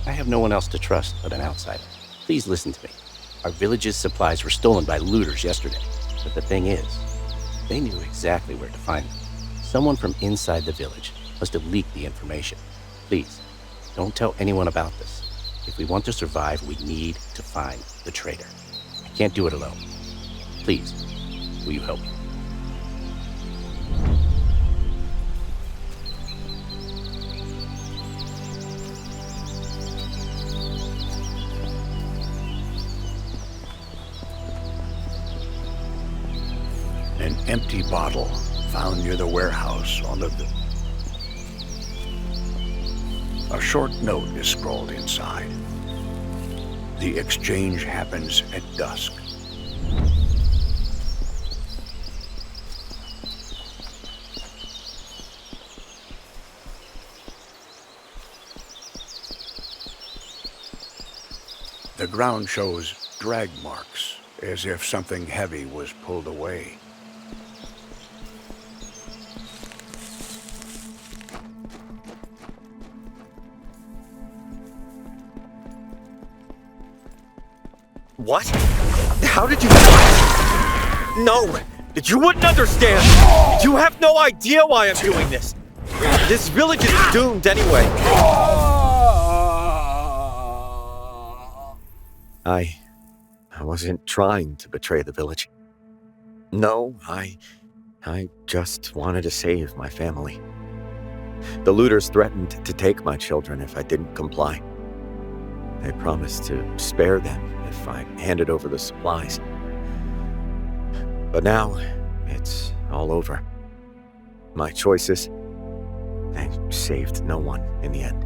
I have no one else to trust but an outsider. Please listen to me. Our village's supplies were stolen by looters yesterday. But the thing is, they knew exactly where to find them. Someone from inside the village must have leaked the information. Please, don't tell anyone about this. If we want to survive, we need to find the traitor. I can't do it alone. Please, will you help me? An empty bottle found near the warehouse on the... A short note is scrawled inside. The exchange happens at dusk. The ground shows drag marks, as if something heavy was pulled away. What? How did you... No! You wouldn't understand! You have no idea why I'm doing this! This village is doomed anyway! I wasn't trying to betray the village. No, I just wanted to save my family. The looters threatened to take my children if I didn't comply. They promised to spare them if I handed over the supplies. But now, it's all over. My choices, they saved no one in the end.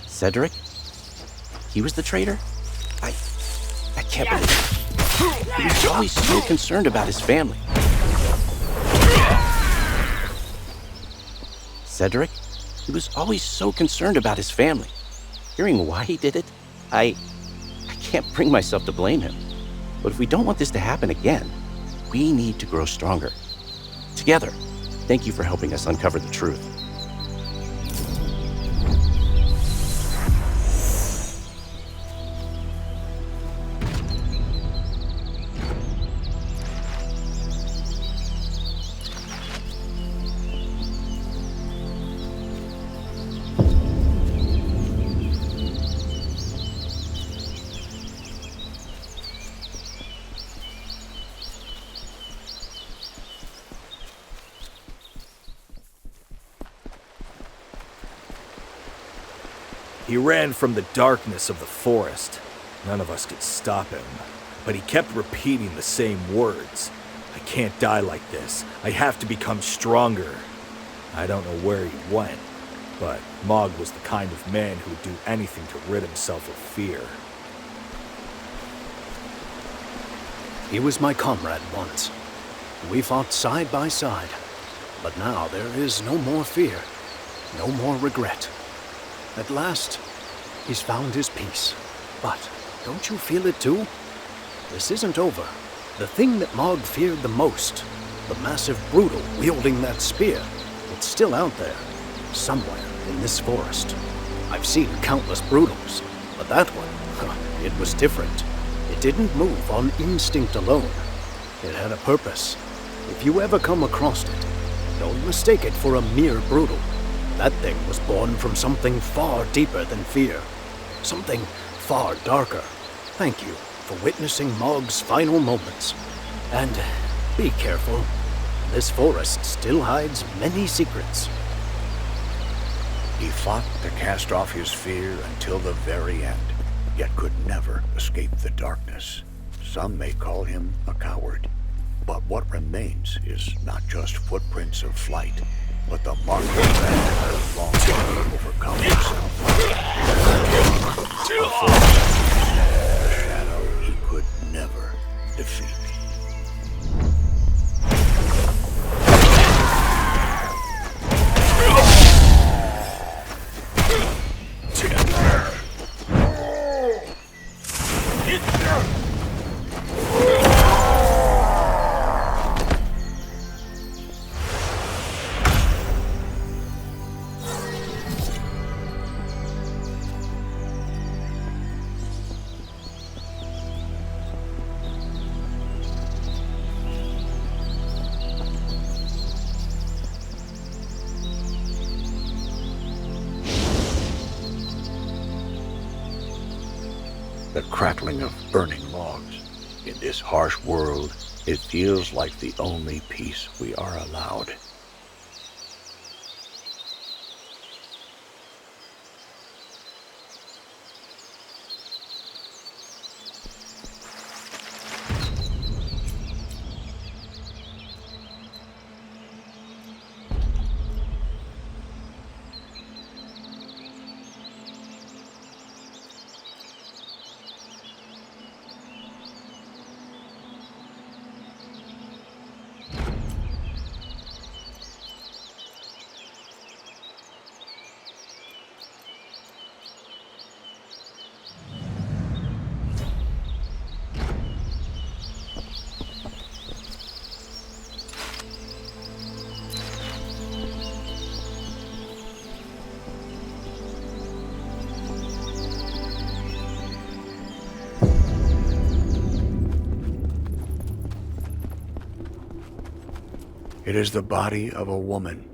Cedric? He was the traitor? I can't believe it. He was always so concerned about his family. Cedric? He was always so concerned about his family. Hearing why he did it, I can't bring myself to blame him. But if we don't want this to happen again, we need to grow stronger. Together. Thank you for helping us uncover the truth. He ran from the darkness of the forest. None of us could stop him. But he kept repeating the same words. I can't die like this. I have to become stronger. I don't know where he went, but Mog was the kind of man who would do anything to rid himself of fear. He was my comrade once. We fought side by side. But now there is no more fear, no more regret. At last, he's found his peace. But don't you feel it too? This isn't over. The thing that Mog feared the most, the massive brutal wielding that spear, it's still out there, somewhere in this forest. I've seen countless brutals, but that one, it was different. It didn't move on instinct alone. It had a purpose. If you ever come across it, don't mistake it for a mere brutal. That thing was born from something far deeper than fear. Something far darker. Thank you for witnessing Mog's final moments. And be careful. This forest still hides many secrets. He fought to cast off his fear until the very end, yet could never escape the darkness. Some may call him a coward, But what remains is not just footprints of flight, but the mark of man has long overcome himself. A shadow he could never defeat. The crackling of burning logs. In this harsh world, it feels like the only peace we are allowed. It is the body of a woman.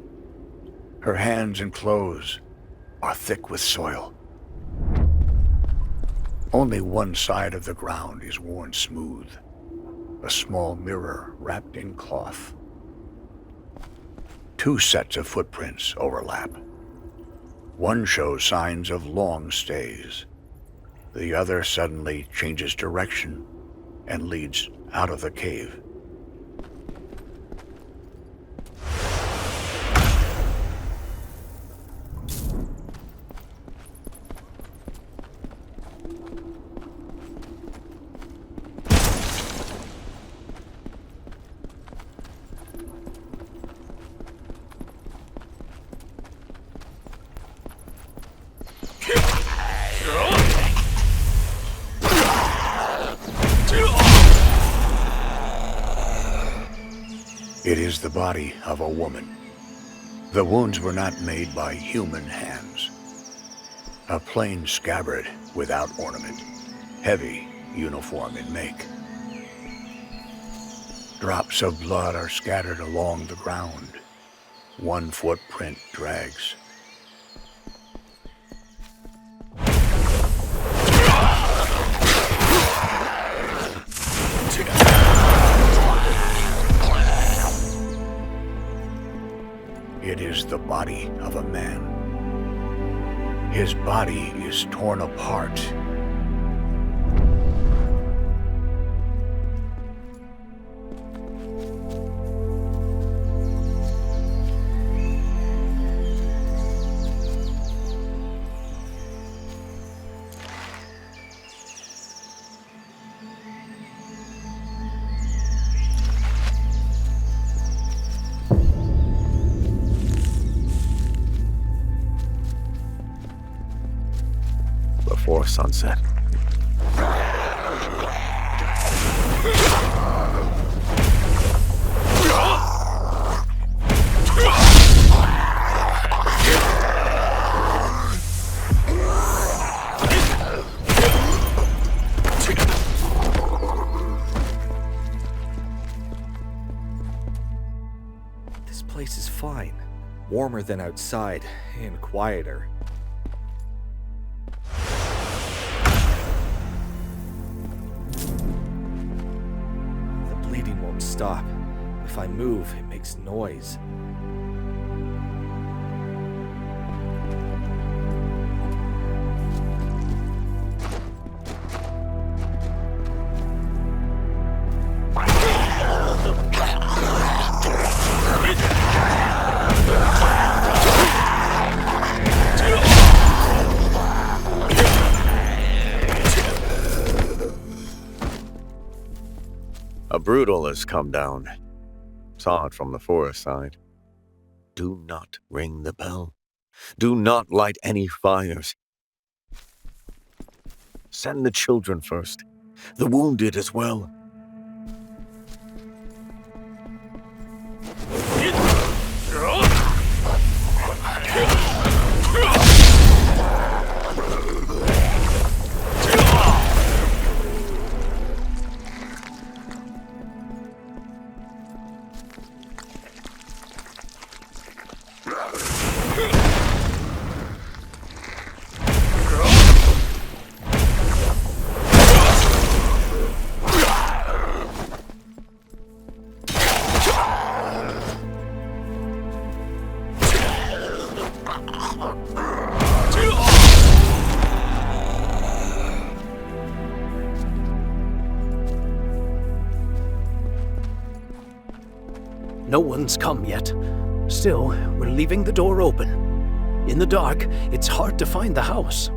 Her hands and clothes are thick with soil. Only one side of the ground is worn smooth, a small mirror wrapped in cloth. Two sets of footprints overlap. One shows signs of long stays. The other suddenly changes direction and leads out of the cave. It is the body of a woman. The wounds were not made by human hands. A plain scabbard without ornament, heavy, uniform in make. Drops of blood are scattered along the ground. One footprint drags. It is the body of a man. His body is torn apart. Before sunset. This place is fine. Warmer than outside, and quieter. The bleeding won't stop. If I move, it makes noise. brutal has come down. Saw it from the forest side. Do not ring the bell. Do not light any fires. Send the children first. The wounded as well. No one's come yet. Still, we're leaving the door open. In the dark, it's hard to find the house.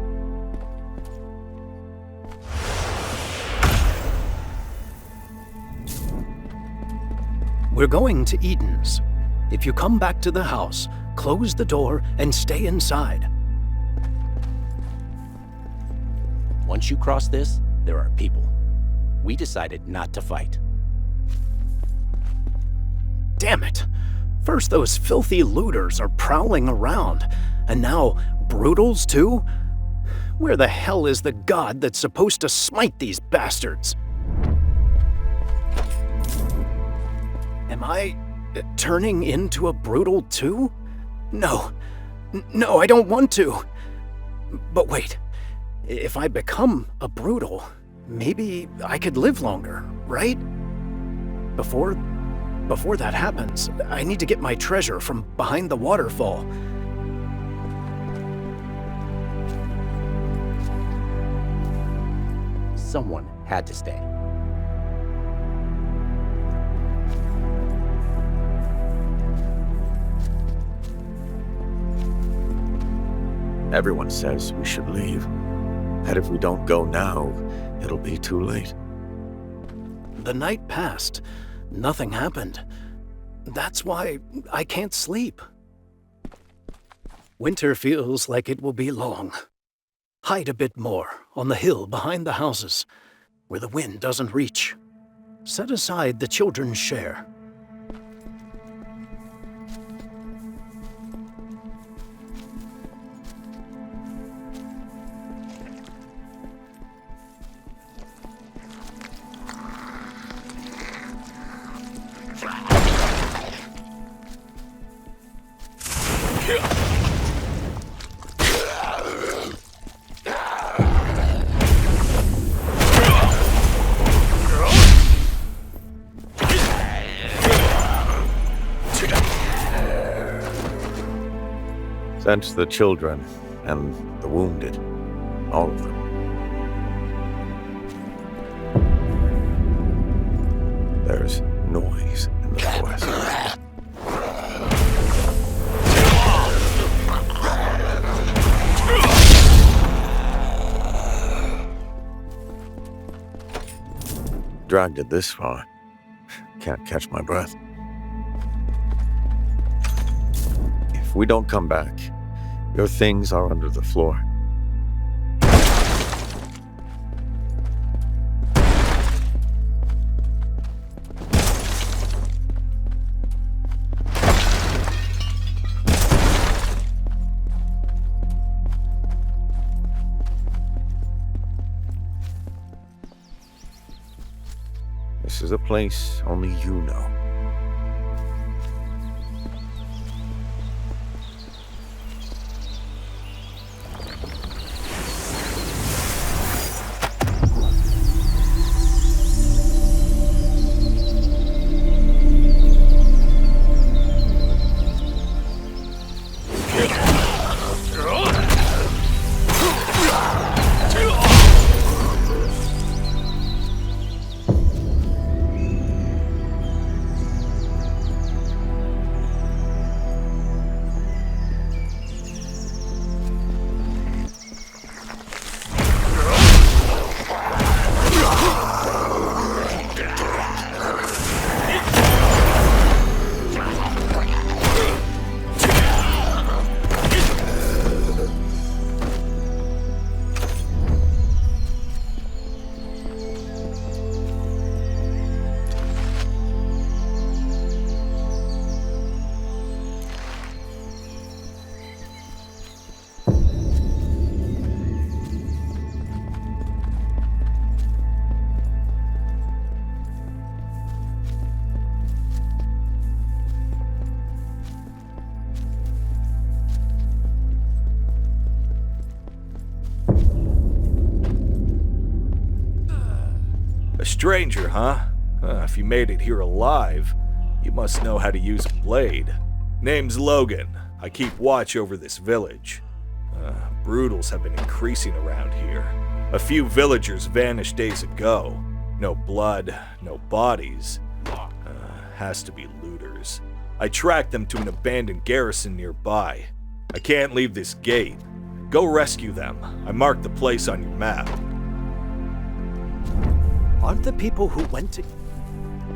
We're going to Eden's. If you come back to the house, close the door and stay inside. Once you cross this, there are people. We decided not to fight. Damn it! First those filthy looters are prowling around, and now brutals too? Where the hell is the god that's supposed to smite these bastards? Am I turning into a brutal too? No. No, I don't want to. But wait, if I become a brutal, maybe I could live longer, right? Before that happens, I need to get my treasure from behind the waterfall. Someone had to stay. Everyone says we should leave. That if we don't go now, it'll be too late. The night passed. Nothing happened. That's why I can't sleep. Winter feels like it will be long. Hide a bit more on the hill behind the houses, where the wind doesn't reach. Set aside the children's share. Sent the children and the wounded. All of them. There's noise in the forest. Dragged it this far. Can't catch my breath. If we don't come back, your things are under the floor. This is a place only you know. stranger, huh? If you made it here alive, you must know how to use a blade. Name's Logan. I keep watch over this village. Brutals have been increasing around here. A few villagers vanished days ago. No blood, no bodies. Has to be looters. I tracked them to an abandoned garrison nearby. I can't leave this gate. Go rescue them. I marked the place on your map. Aren't the people who went to...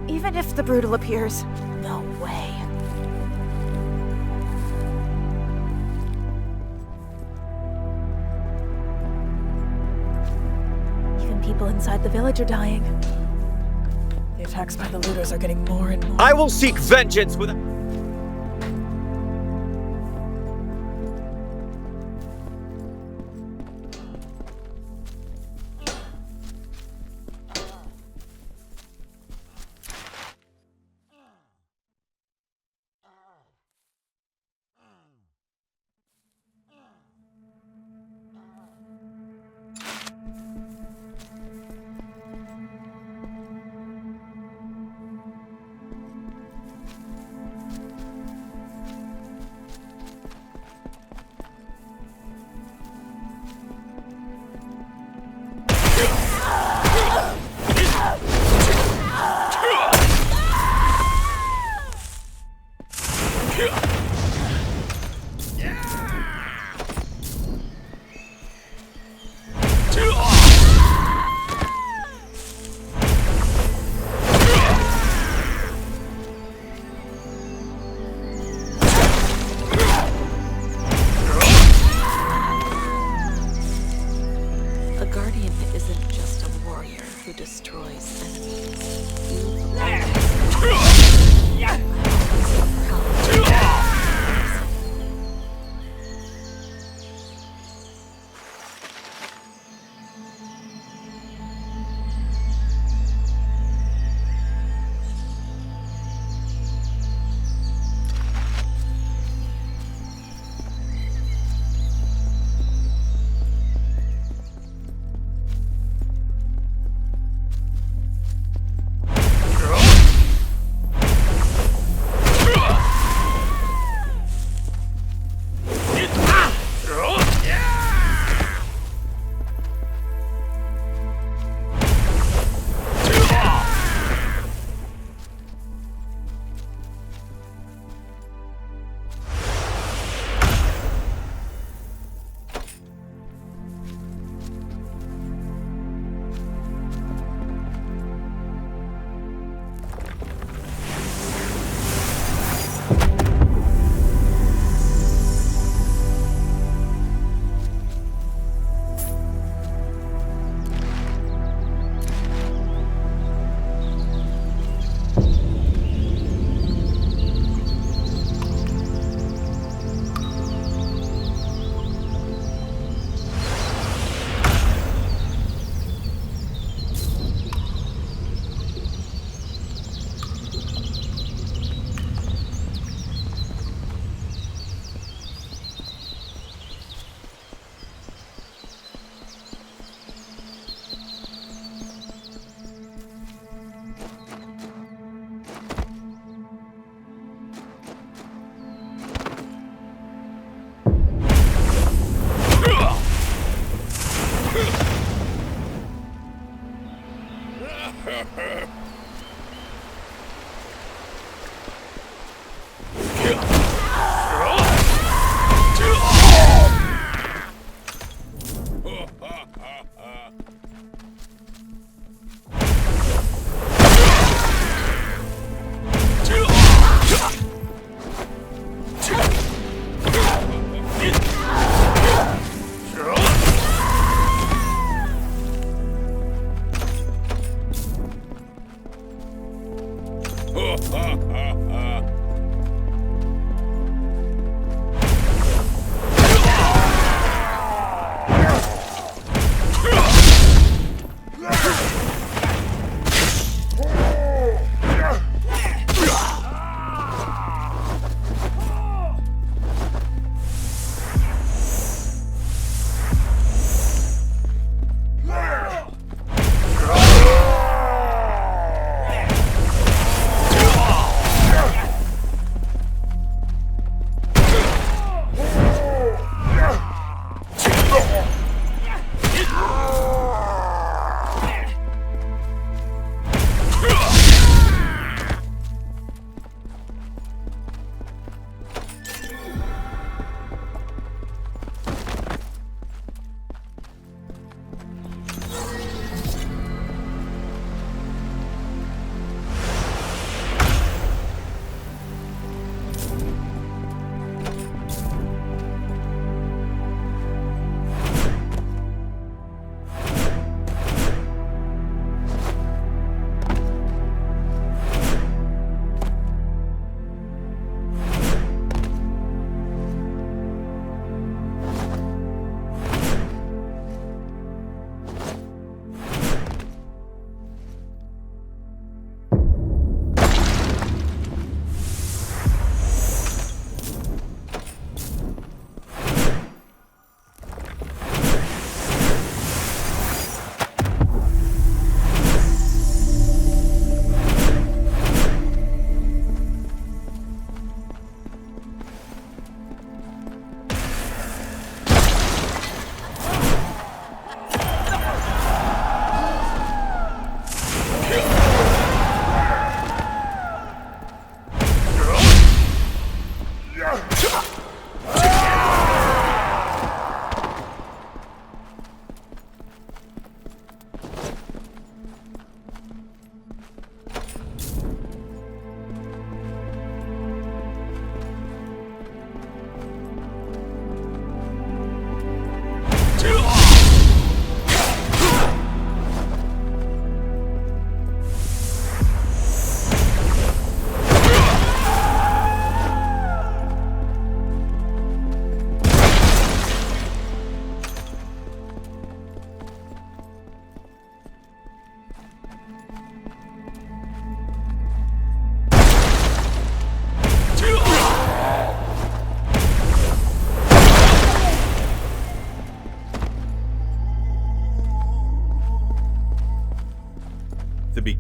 Even if the brutal appears, No way. Even people inside the village are dying. The attacks by the looters are getting more and more. I will seek vengeance with...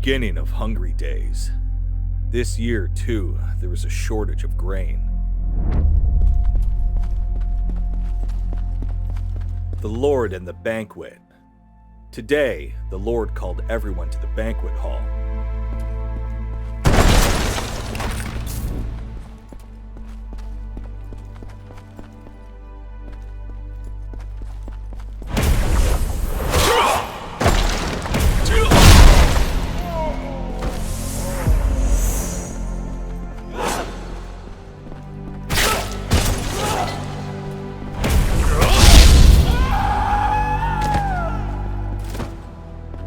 beginning of hungry days. This year, too, there was a shortage of grain. The Lord and the banquet. Today, the Lord called everyone to the banquet hall.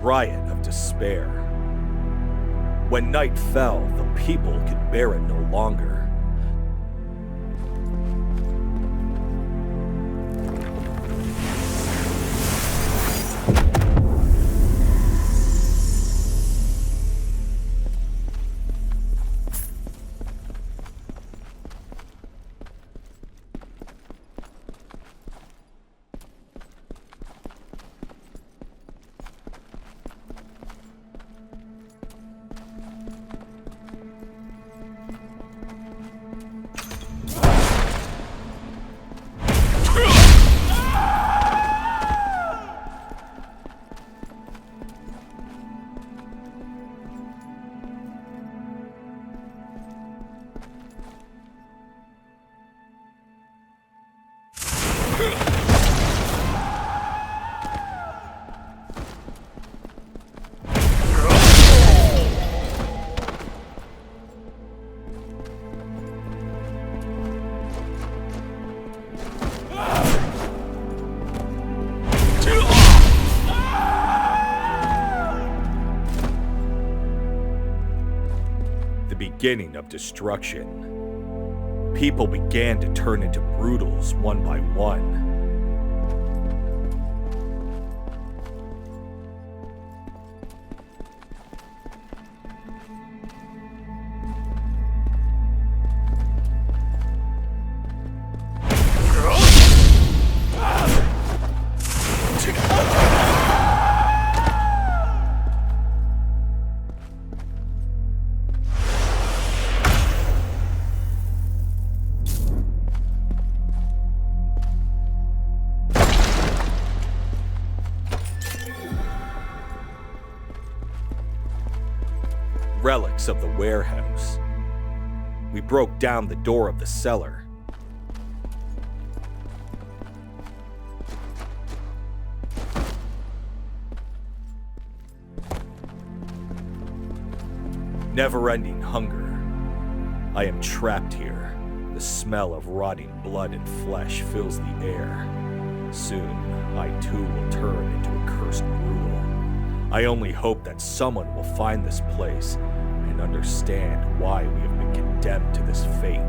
Riot of despair. When night fell, the people could bear it no longer. Beginning of destruction. People began to turn into brutals one by one. Relics of the warehouse. We broke down the door of the cellar. Never-ending hunger. I am trapped here. The smell of rotting blood and flesh fills the air. Soon, I too will turn into a cursed brute. I only hope that someone will find this place and understand why we have been condemned to this fate.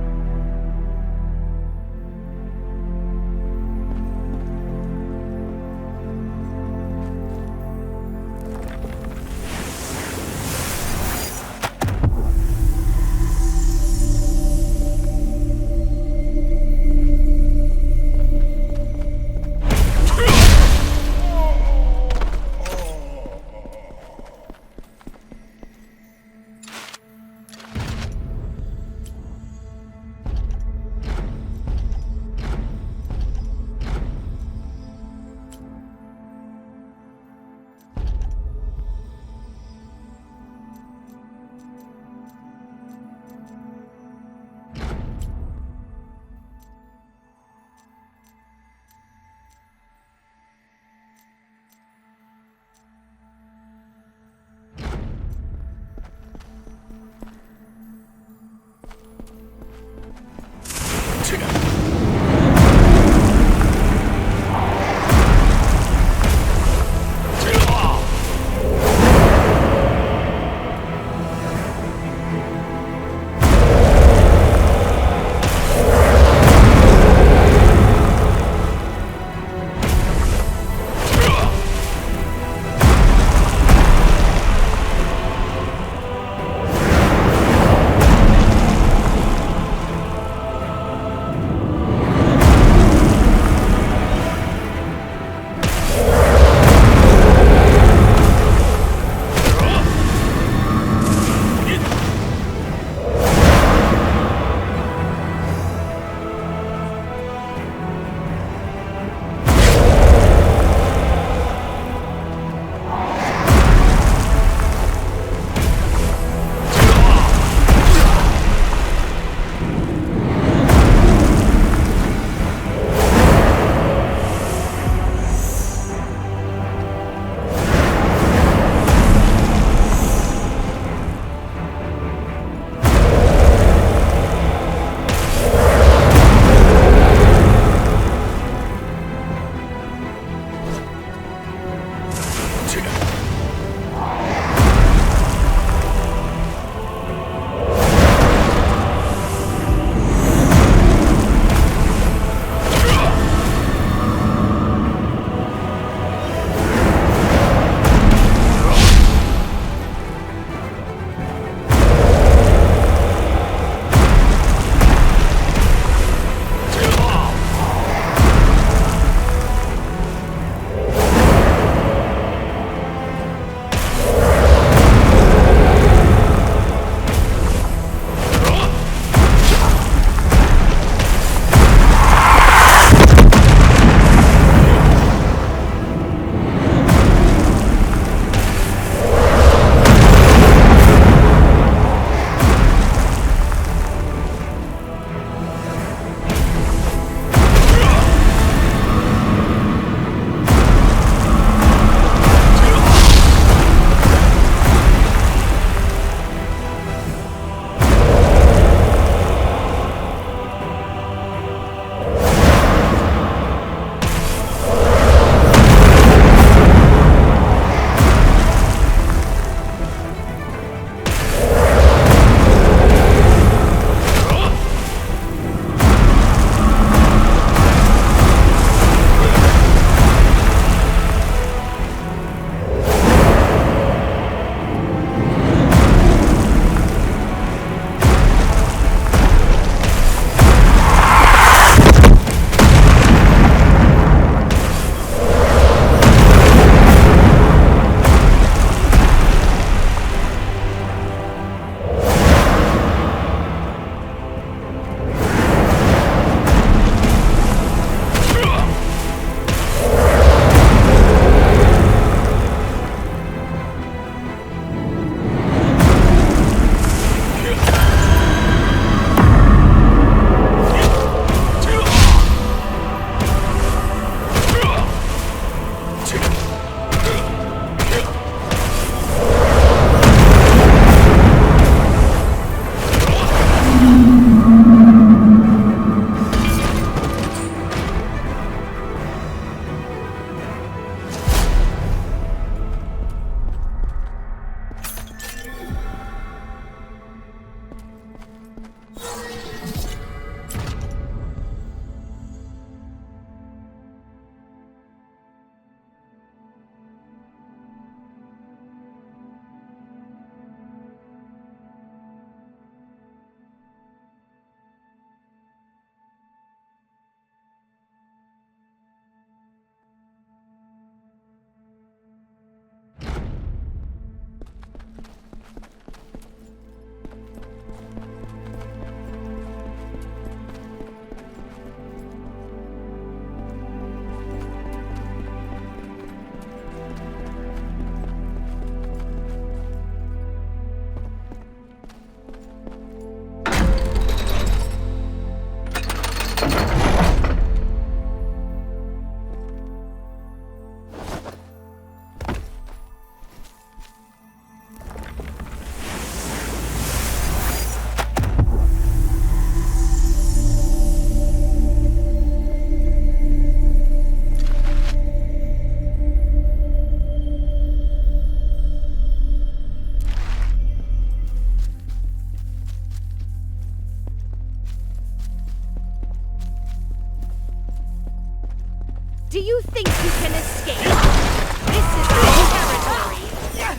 Do you think you can escape? This is our territory.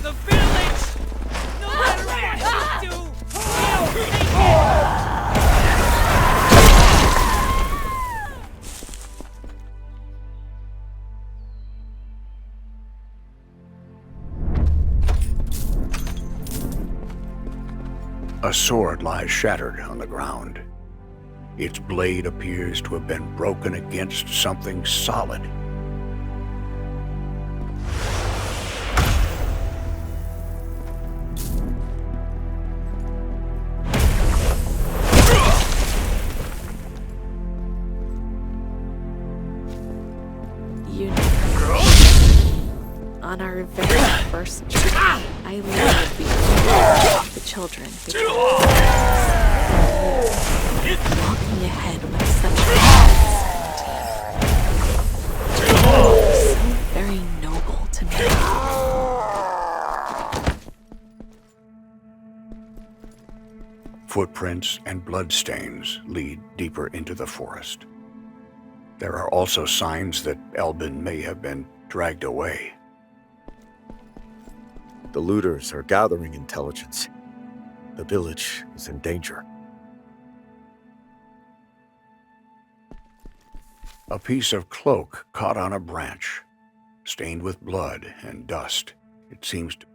The village! No matter what you do, we'll take it! A sword lies shattered on the ground. Its blade appears to have been broken against something solid. You know, on our very first journey, I lived behind the children. Walking ahead with such so very noble to me. Footprints and bloodstains lead deeper into the forest. There are also signs that Elbin may have been dragged away. The looters are gathering intelligence. The village is in danger. A piece of cloak caught on a branch, stained with blood and dust. It seems to...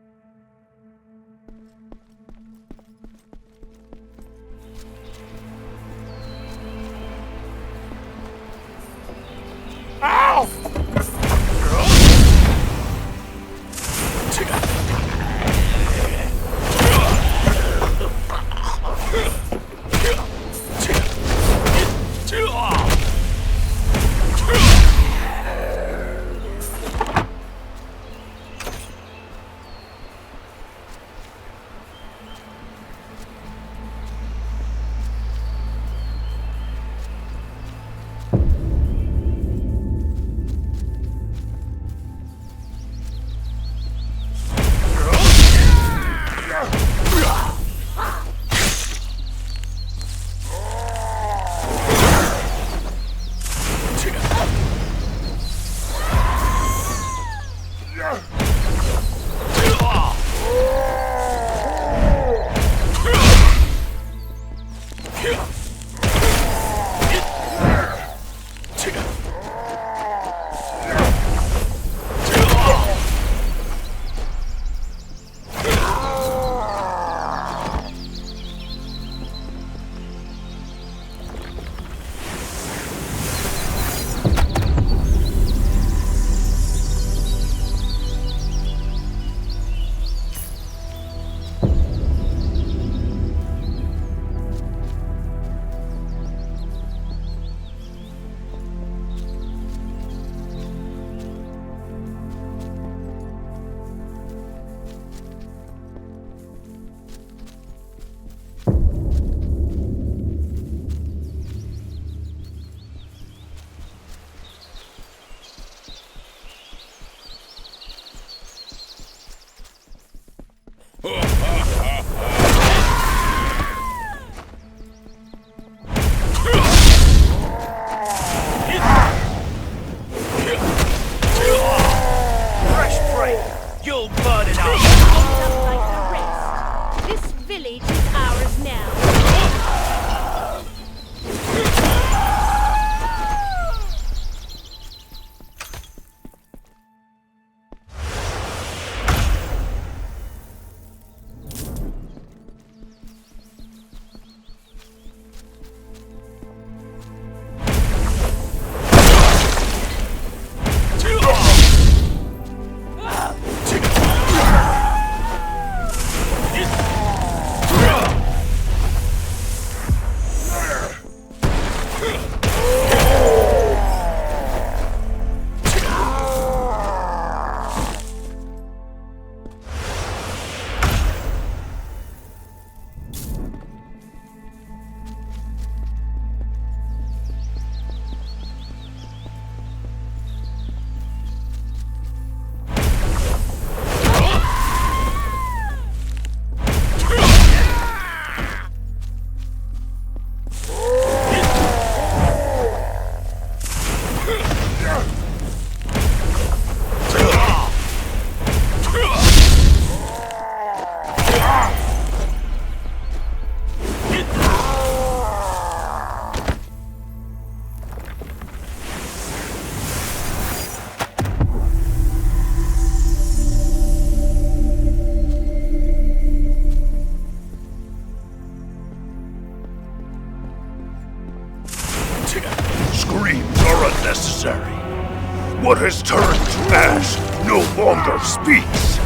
turned to ash, no longer speaks.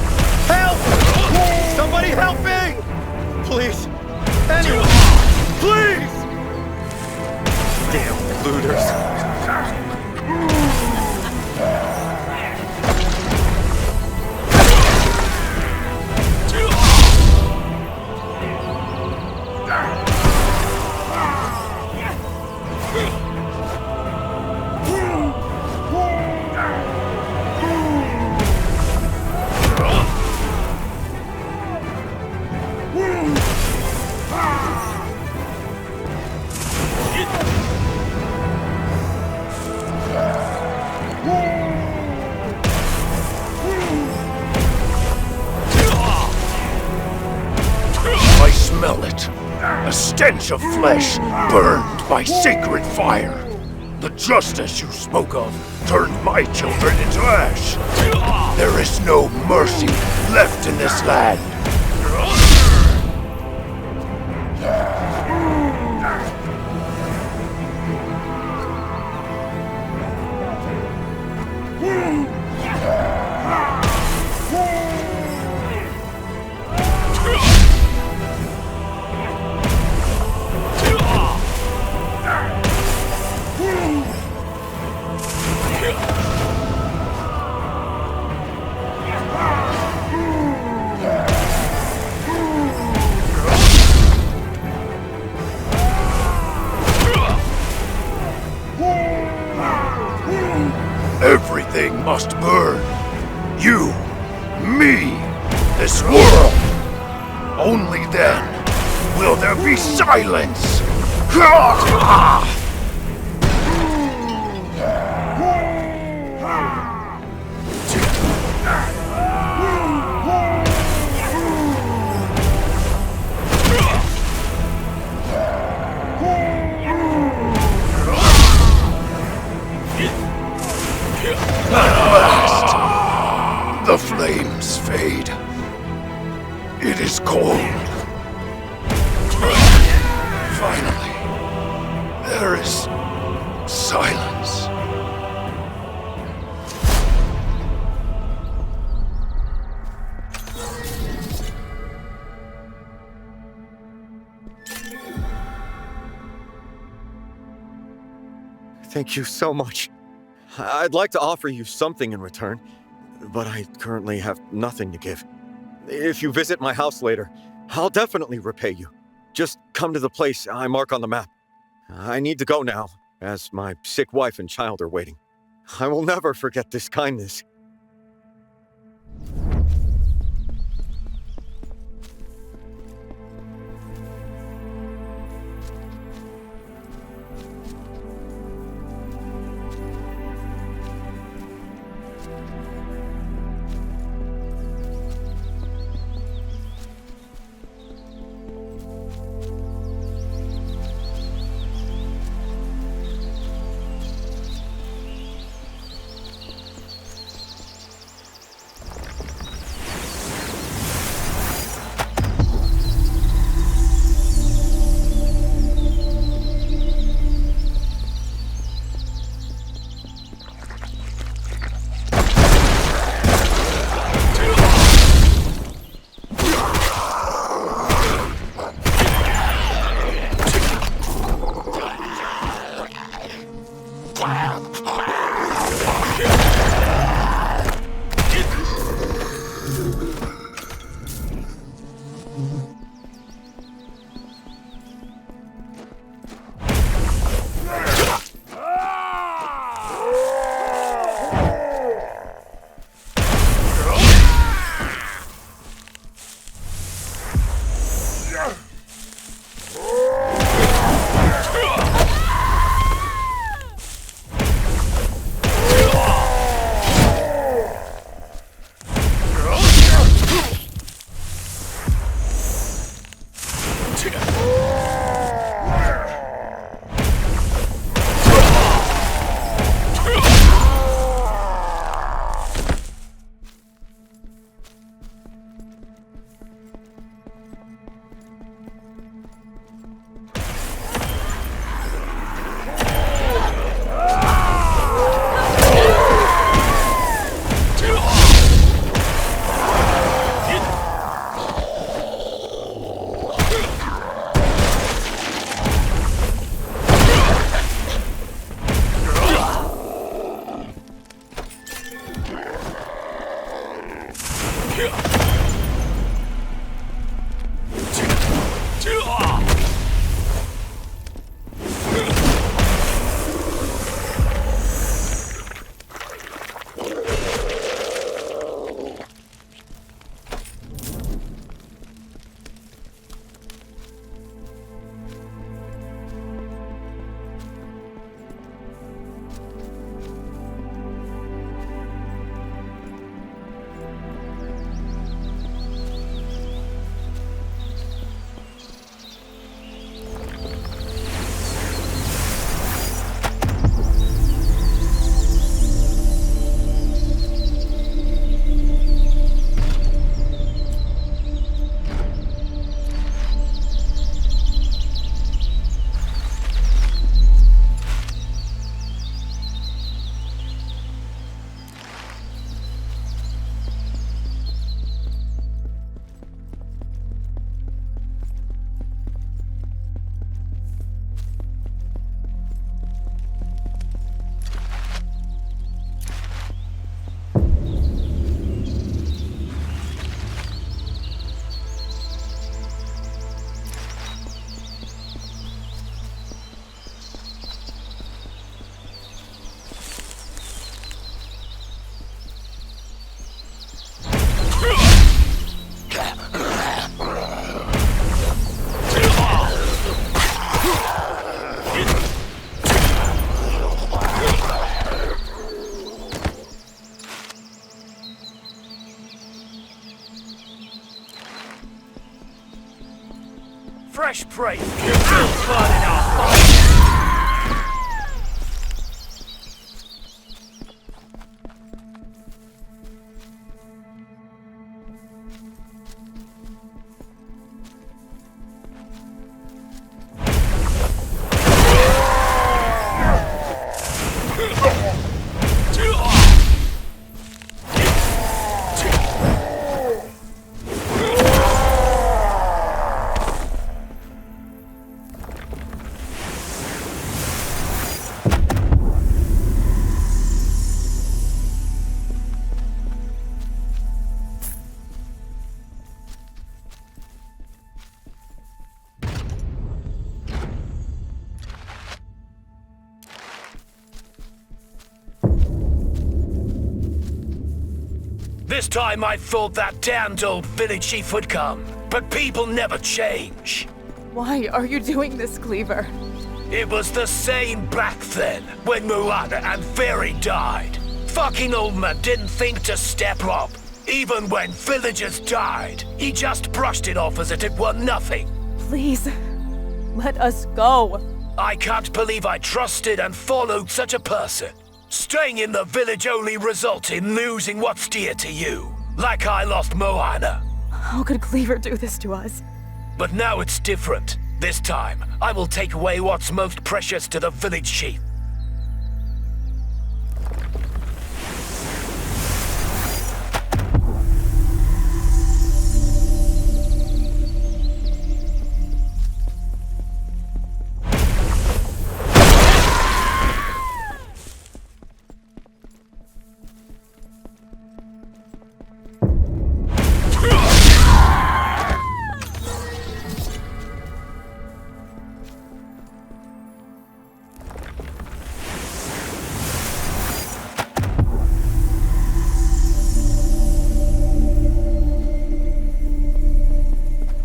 Help! Somebody help me! Please. Anyone! Please! Damn looters. I smell it. A stench of flesh burned by sacred fire. The justice you spoke of turned my children into ash. There is no mercy left in this land. Everything must burn. You, me, this world. Only then will there be silence. The flames fade. It is cold. Finally, there is silence. Thank you so much. I'd like to offer you something in return, but I currently have nothing to give. If you visit my house later, I'll definitely repay you. Just come to the place I mark on the map. I need to go now, as my sick wife and child are waiting. I will never forget this kindness. Fresh prey. I'll burn it up. This time I thought that damned old village chief would come, but people never change. Why are you doing this, Cleaver? It was the same back then, when Moana and Fairy died. Fucking old man didn't think to step up. Even when villagers died, he just brushed it off as if it were nothing. Please, let us go. I can't believe I trusted and followed such a person. Staying in the village only results in losing what's dear to you. Like I lost Moana. How could Cleaver do this to us? But now it's different. This time, I will take away what's most precious to the village chief.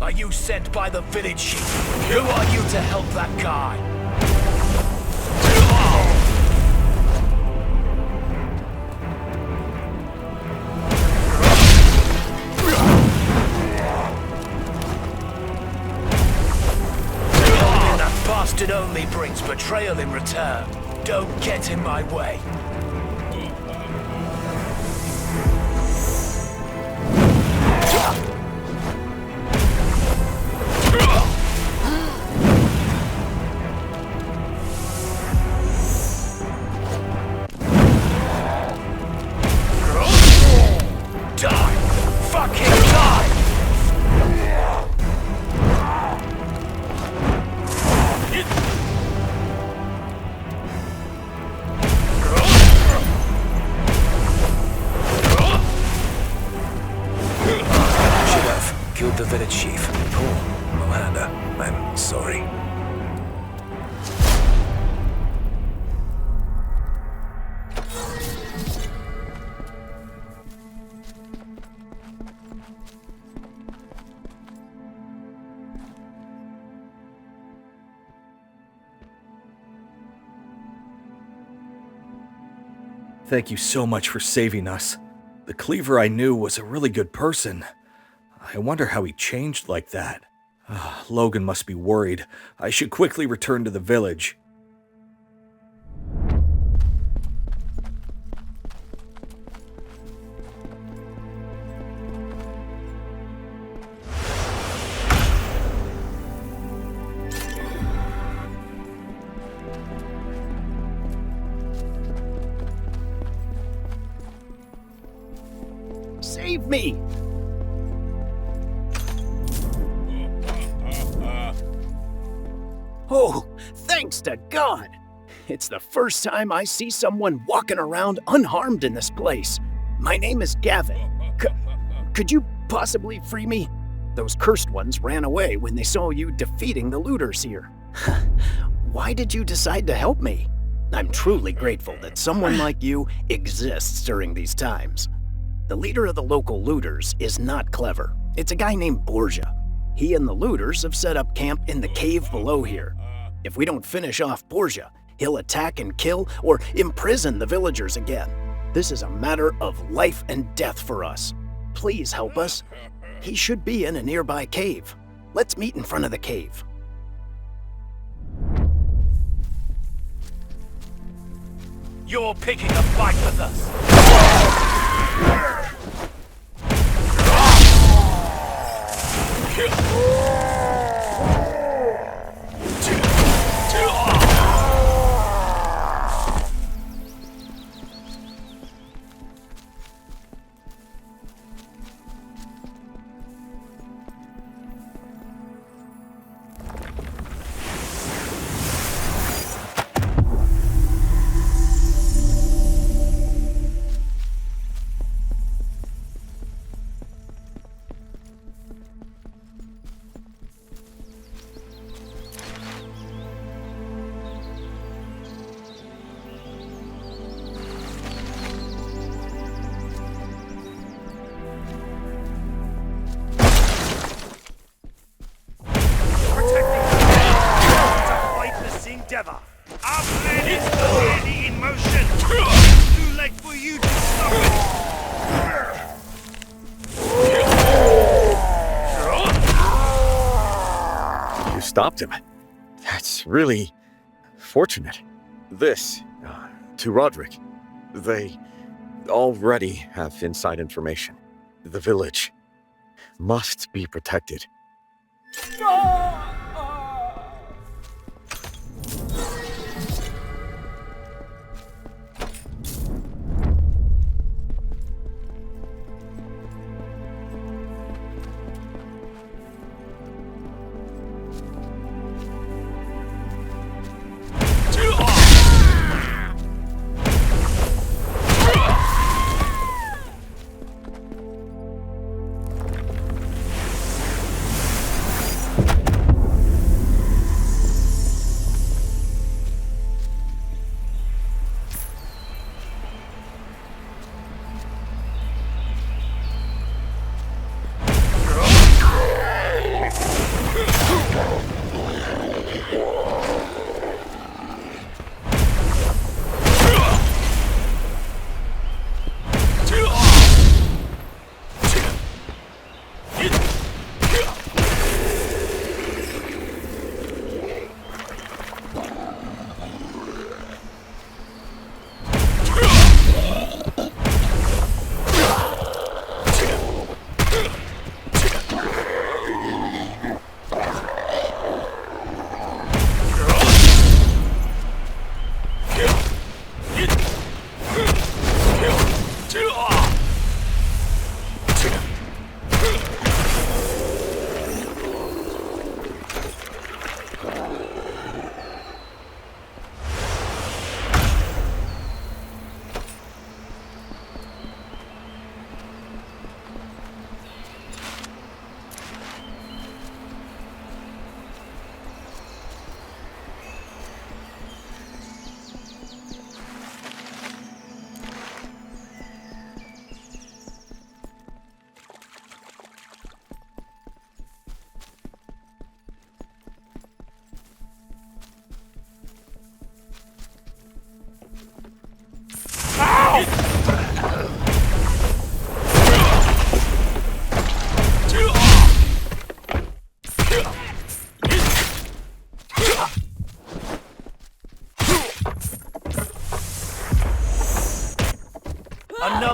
Are you sent by the village chief? Who are you to help that guy? That bastard only brings betrayal in return. Don't get in my way. Die! the village chief. Poor Mohanna. I'm sorry. Thank you so much for saving us. The Cleaver I knew was a really good person. I wonder how he changed like that. Logan must be worried. I should quickly return to the village. Save me! Oh, thanks to God! It's the first time I see someone walking around unharmed in this place. My name is Gavin. Could you possibly free me? Those cursed ones ran away when they saw you defeating the looters here. Why did you decide to help me? I'm truly grateful that someone like you exists during these times. The leader of the local looters is not clever. It's a guy named Borgia. He and the looters have set up camp in the cave below here. If we don't finish off Borgia, he'll attack and kill or imprison the villagers again. This is a matter of life and death for us. Please help us. He should be in a nearby cave. Let's meet in front of the cave. You're picking a fight with us! Our plan is already in motion. Too late for you to stop it. You stopped him. That's really fortunate. This, to Roderick. They already have inside information. The village must be protected.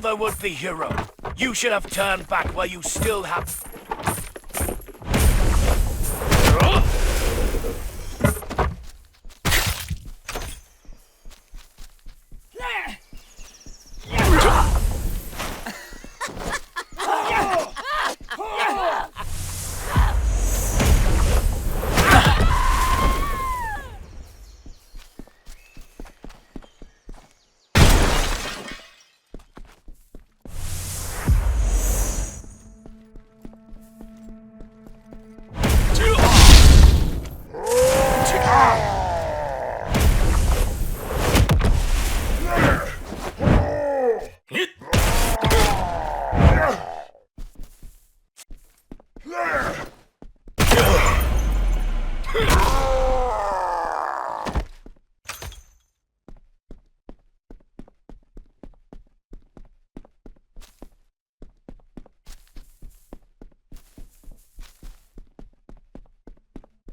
another would-be hero. You should have turned back while you still have...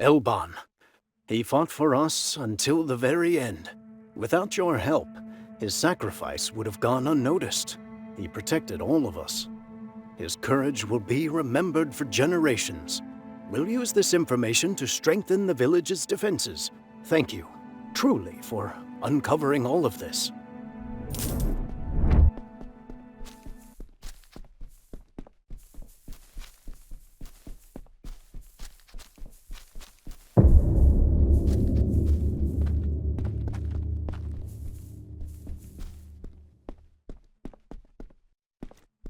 Elban. He fought for us until the very end. Without your help, his sacrifice would have gone unnoticed. He protected all of us. His courage will be remembered for generations. We'll use this information to strengthen the village's defenses. Thank you, truly, for uncovering all of this.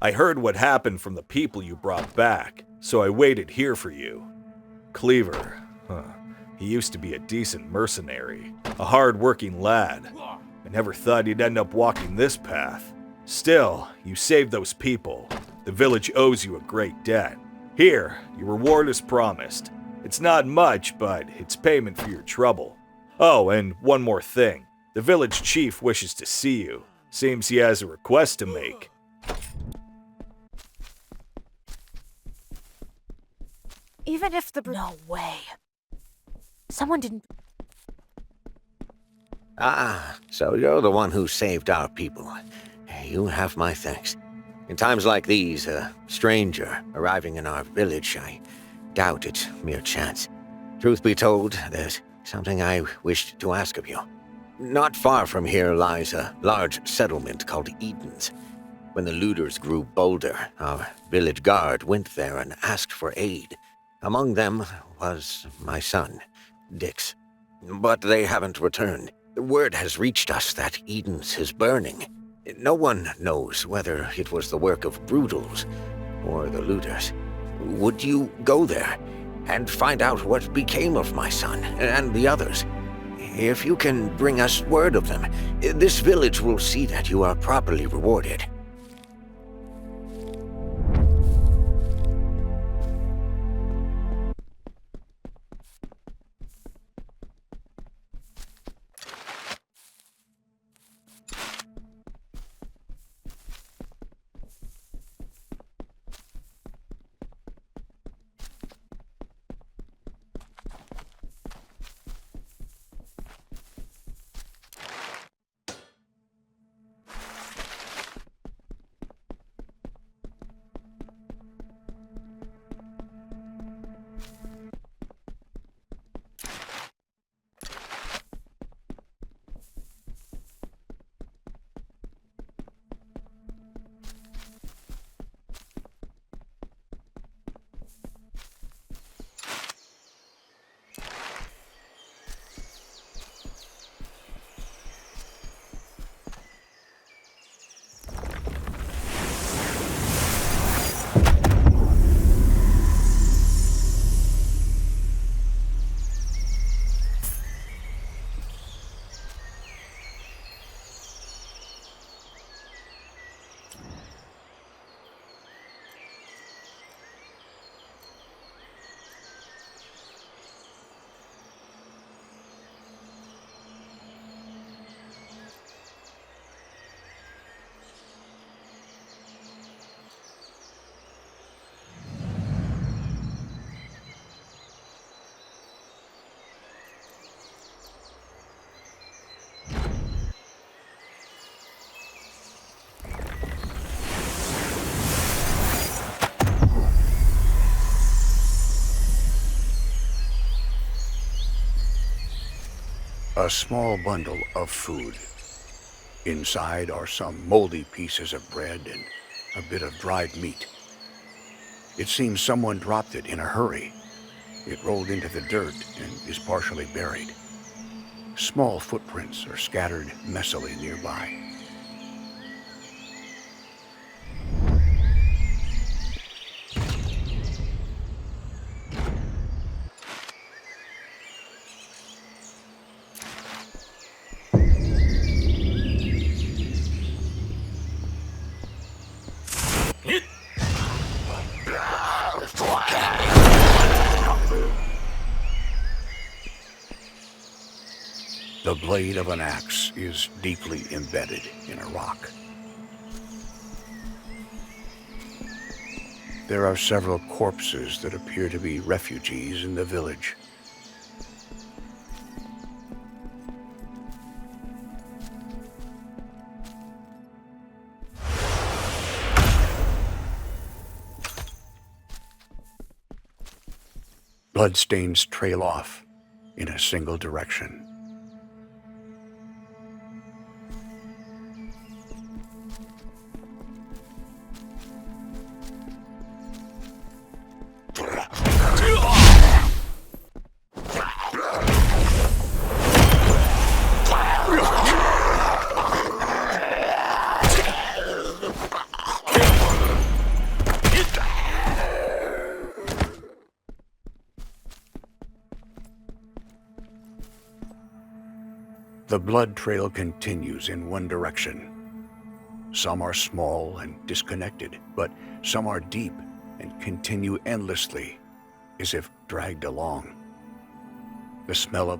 I heard what happened from the people you brought back, so I waited here for you. Cleaver, he used to be a decent mercenary, a hard-working lad. I never thought he'd end up walking this path. Still, you saved those people. The village owes you a great debt. Here, your reward is promised. It's not much, but it's payment for your trouble. Oh, and one more thing. The village chief wishes to see you. Seems he has a request to make. Even if the... No way. Someone didn't... Ah, so you're the one who saved our people. You have my thanks. In times like these, a stranger arriving in our village, I doubt it's mere chance. Truth be told, there's something I wished to ask of you. Not far from here lies a large settlement called Eden's. When the looters grew bolder, our village guard went there and asked for aid. Among them was my son, Dix. But they haven't returned. Word has reached us that Eden's is burning. No one knows whether it was the work of Brutals or the looters. Would you go there and find out what became of my son and the others? If you can bring us word of them, this village will see that you are properly rewarded. A small bundle of food. Inside are some moldy pieces of bread and a bit of dried meat. It seems someone dropped it in a hurry. It rolled into the dirt and is partially buried. Small footprints are scattered messily nearby. The blade of an axe is deeply embedded in a rock. There are several corpses that appear to be refugees in the village. Bloodstains trail off in a single direction. The blood trail continues in one direction. Some are small and disconnected, but some are deep and continue endlessly, as if dragged along. The smell of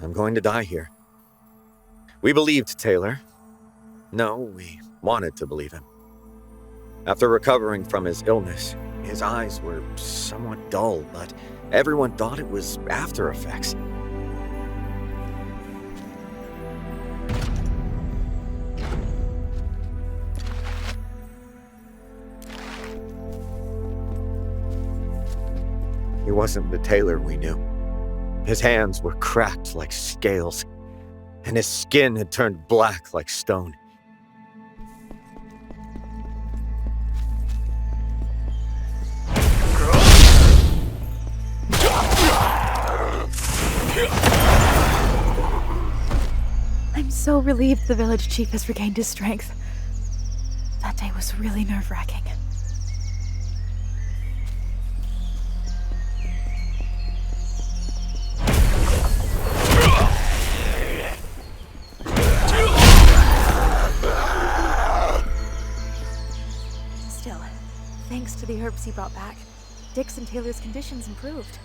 I'm going to die here. We believed Taylor. No, we wanted to believe him. After recovering from his illness, his eyes were somewhat dull, but everyone thought it was after effects. He wasn't the Taylor we knew. His hands were cracked like scales, and his skin had turned black like stone. I'm so relieved the village chief has regained his strength. That day was really nerve-wracking. Still, thanks to the herbs he brought back, Dick's and Taylor's conditions improved.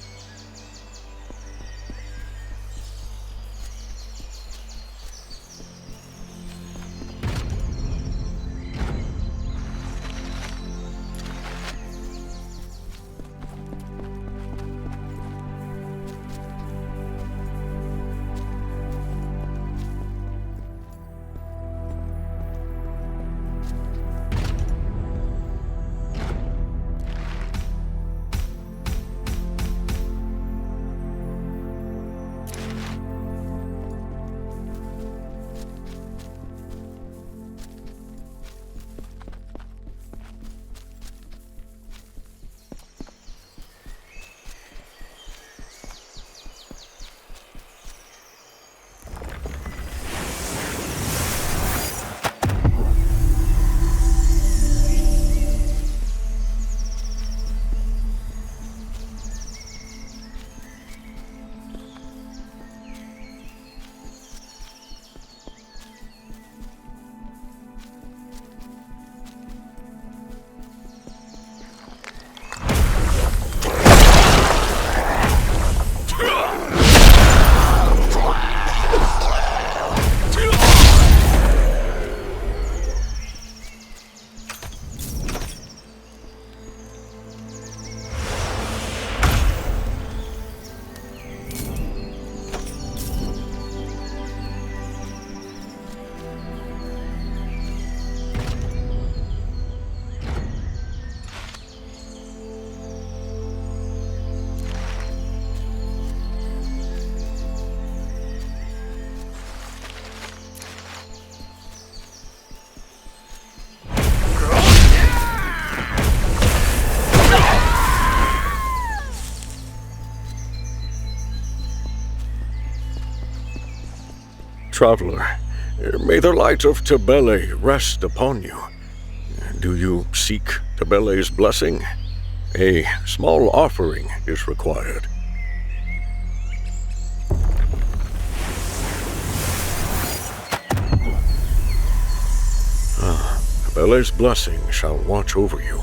Traveler, may the light of Tabele rest upon you. Do you seek Tabele's blessing? A small offering is required. Tabele's blessing shall watch over you.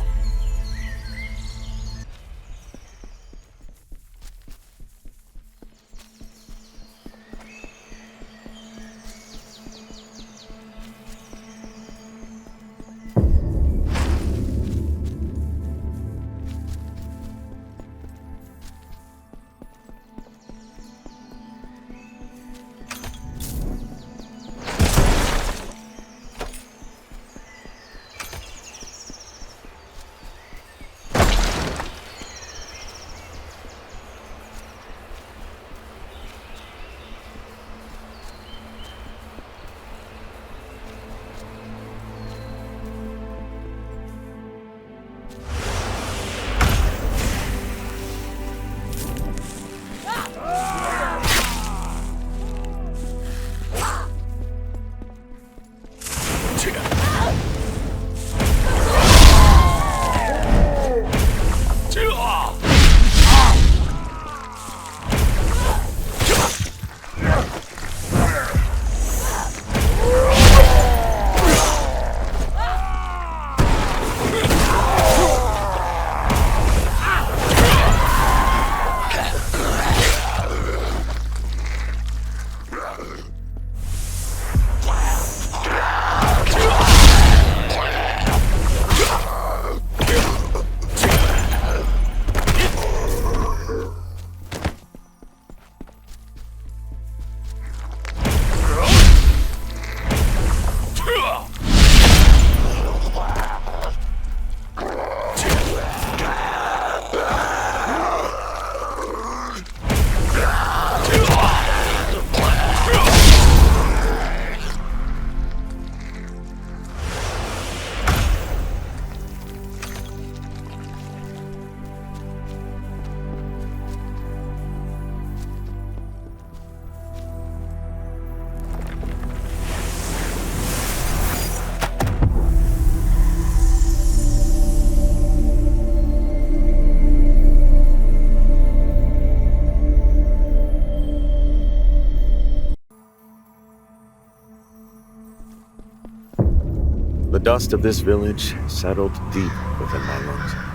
dust of this village settled deep within my lungs.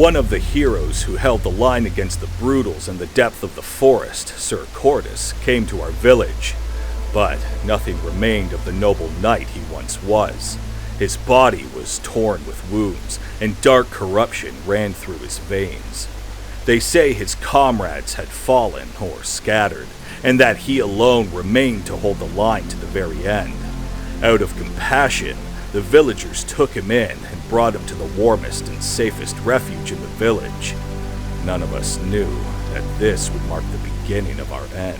One of the heroes who held the line against the Brutals in the depth of the forest, Sir Cordus, came to our village. But nothing remained of the noble knight he once was. His body was torn with wounds, and dark corruption ran through his veins. They say his comrades had fallen or scattered, and that he alone remained to hold the line to the very end. Out of compassion, the villagers took him in and brought him to the warmest and safest refuge in the village. None of us knew that this would mark the beginning of our end.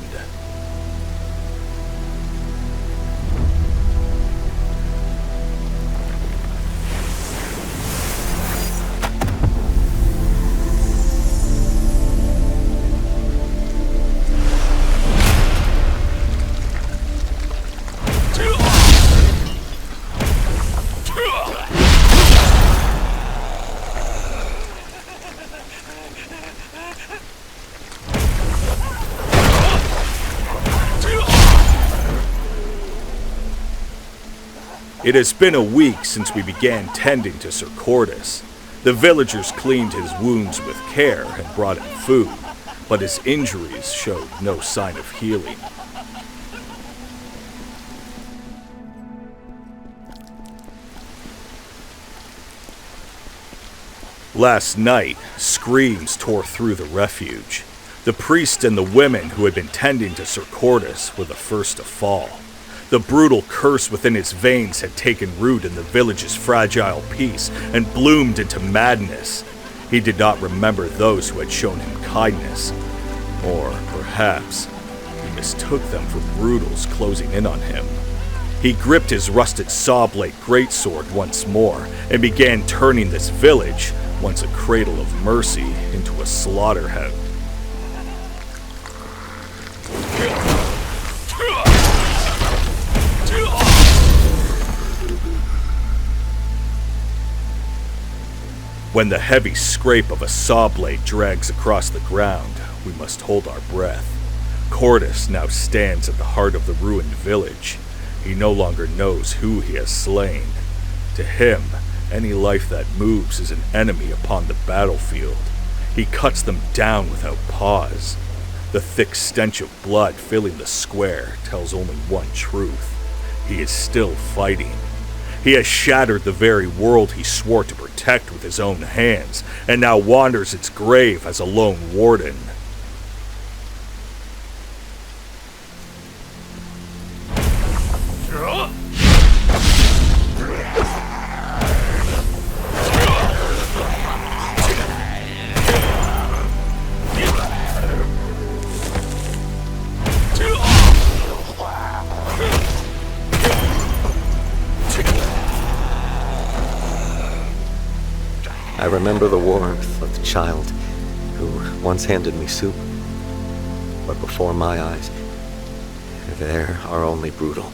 It has been a week since we began tending to Sir Cordus. The villagers cleaned his wounds with care and brought him food, but his injuries showed no sign of healing. Last night, screams tore through the refuge. The priest and the women who had been tending to Sir Cordus were the first to fall. The brutal curse within his veins had taken root in the village's fragile peace and bloomed into madness. He did not remember those who had shown him kindness. Or perhaps he mistook them for brutals closing in on him. He gripped his rusted saw-blade greatsword once more and began turning this village, once a cradle of mercy, into a slaughterhouse. When the heavy scrape of a saw blade drags across the ground, we must hold our breath. Cordus now stands at the heart of the ruined village. He no longer knows who he has slain. To him, any life that moves is an enemy upon the battlefield. He cuts them down without pause. The thick stench of blood filling the square tells only one truth. He is still fighting. He has shattered the very world he swore to protect with his own hands, and now wanders its grave as a lone warden. I remember the warmth of the child who once handed me soup, but before my eyes, there are only brutal.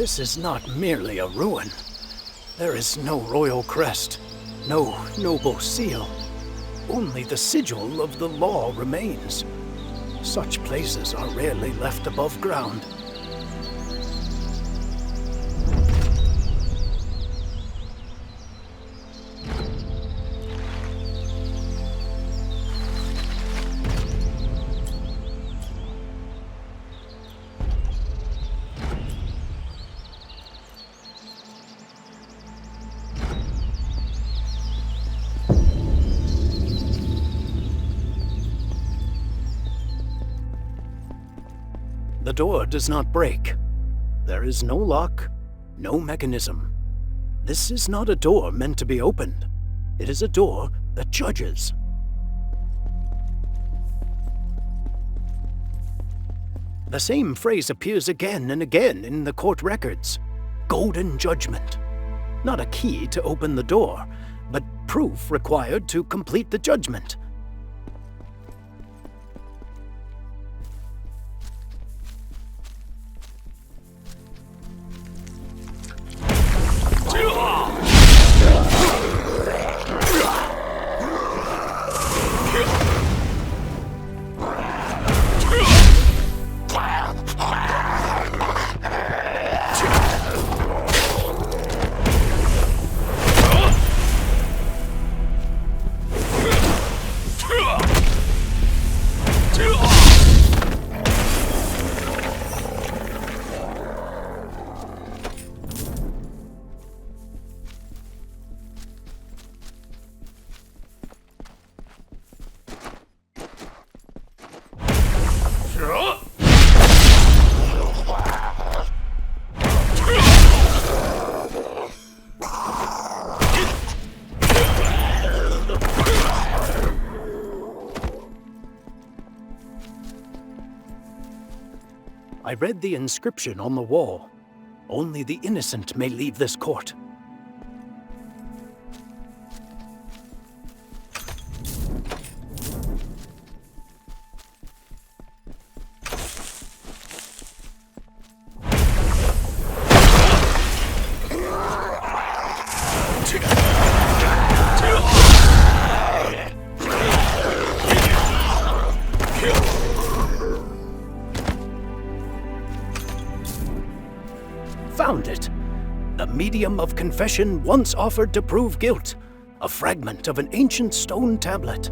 This is not merely a ruin. There is no royal crest, no noble seal. Only the sigil of the law remains. Such places are rarely left above ground. The door does not break. There is no lock, no mechanism. This is not a door meant to be opened. It is a door that judges. The same phrase appears again and again in the court records. Golden judgment. Not a key to open the door, but proof required to complete the judgment. I read the inscription on the wall. Only the innocent may leave this court. Found it. The medium of confession once offered to prove guilt. A fragment of an ancient stone tablet.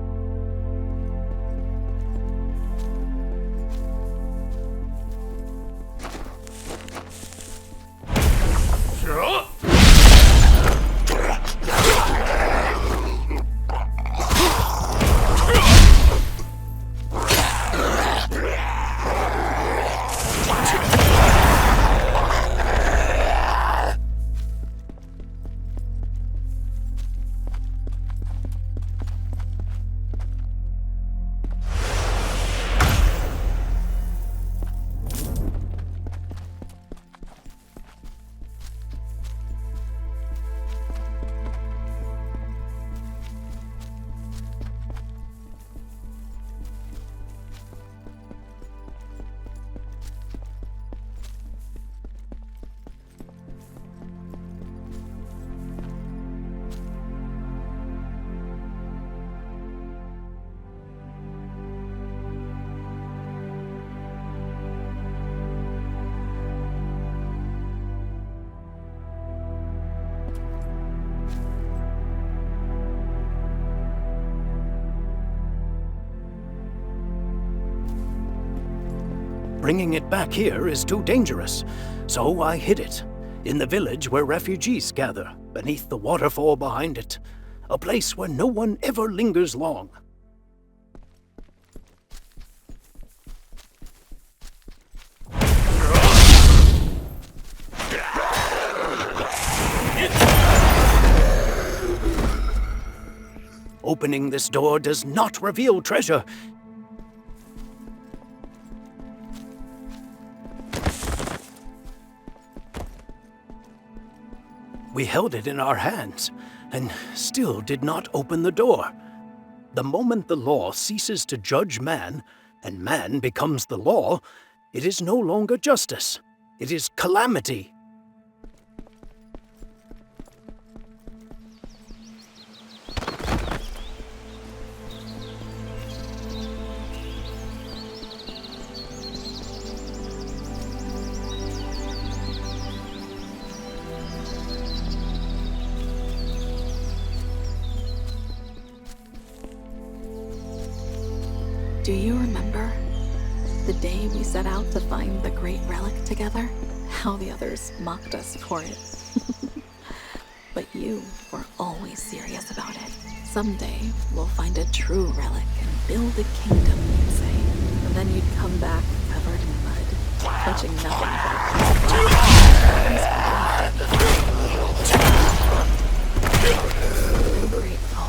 Bringing it back here is too dangerous, so I hid it, in the village where refugees gather, beneath the waterfall behind it, a place where no one ever lingers long. Opening this door does not reveal treasure. We held it in our hands, and still did not open the door. The moment the law ceases to judge man, and man becomes the law, it is no longer justice. It is calamity. Do you remember the day we set out to find the great relic together? How the others mocked us for it. But you were always serious about it. Someday we'll find a true relic and build a kingdom, you'd say. And then you'd come back covered in mud, touching nothing but a piece of I'm grateful.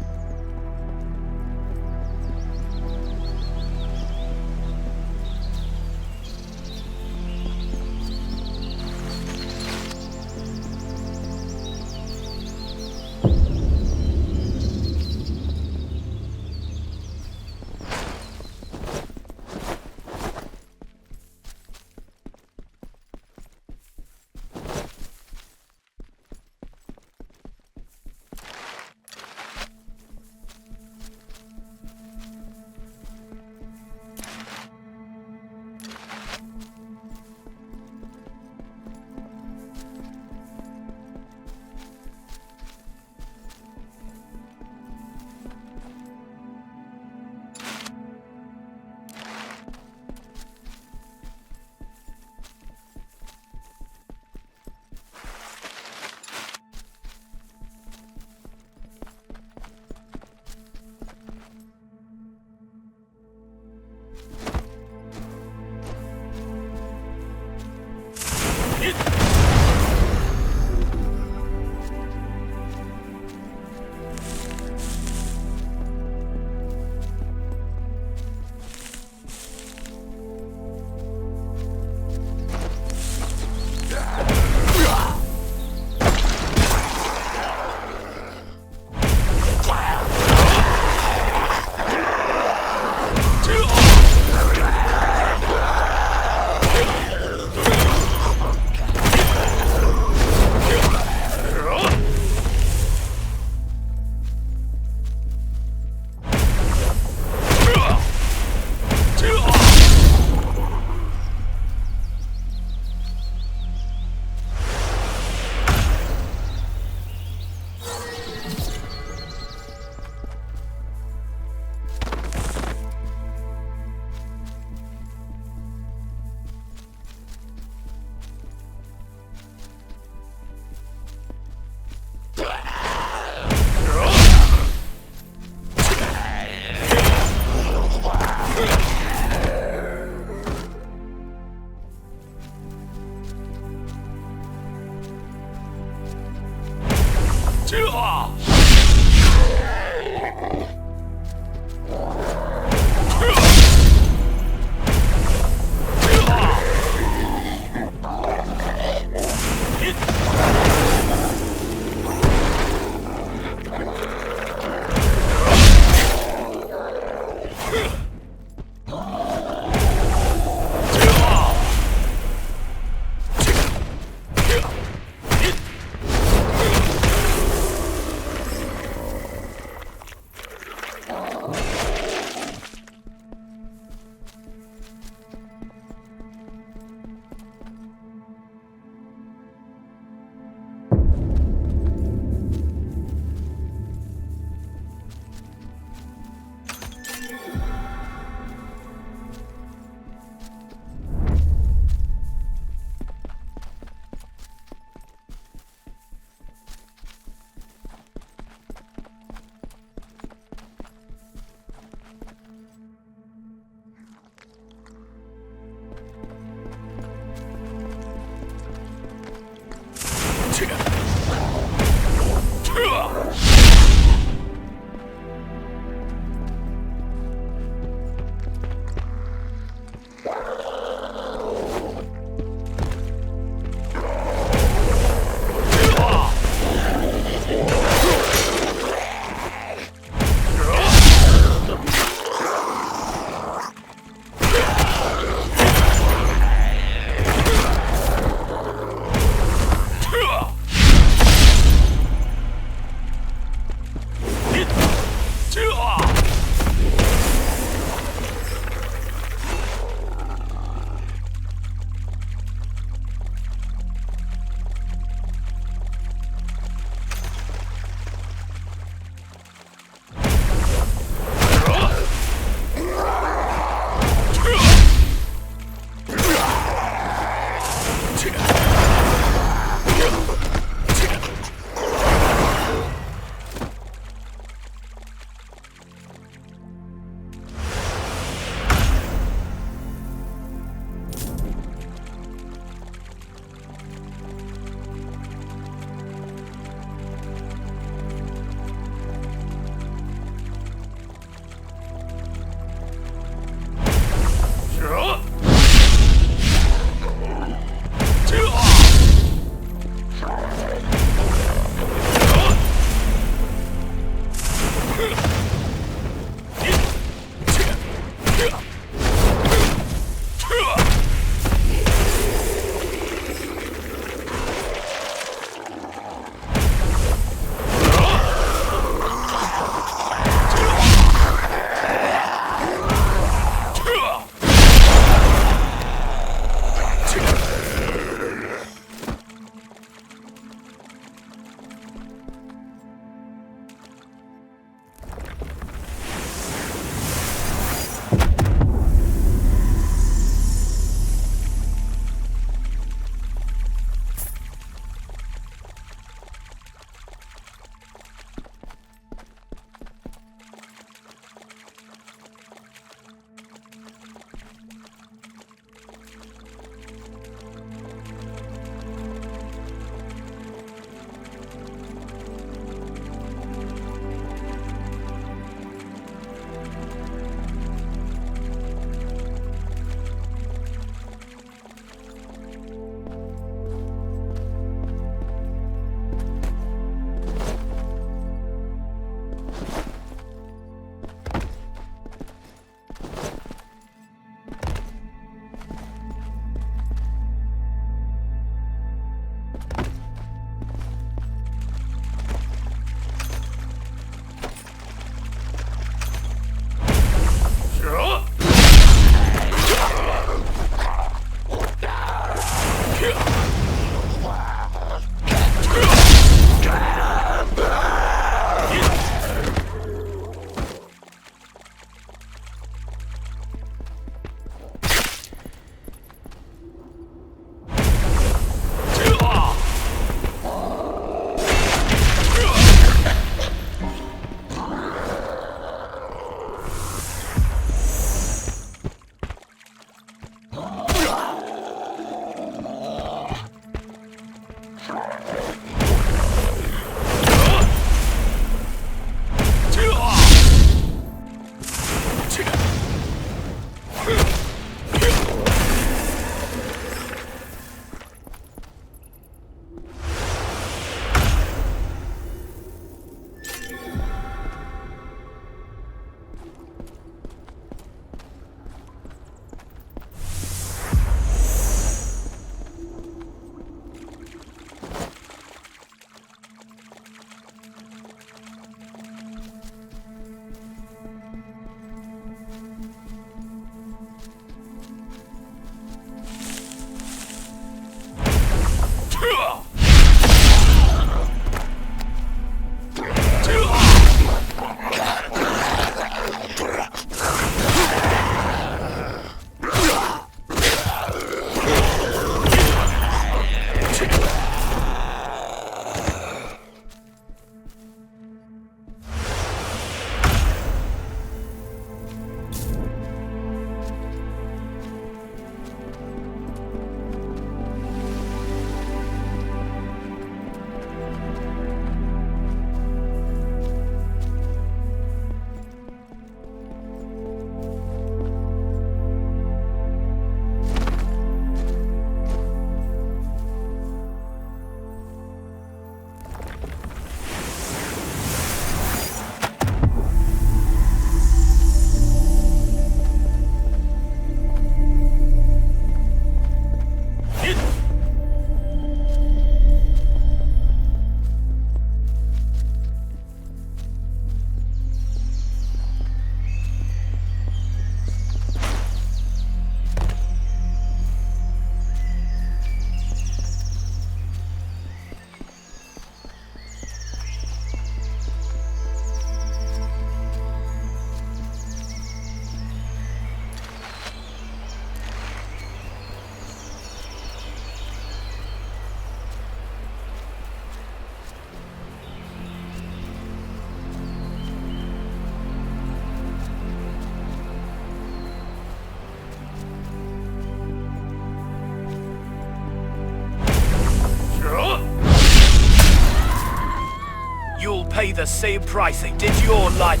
pay the same price they did your life.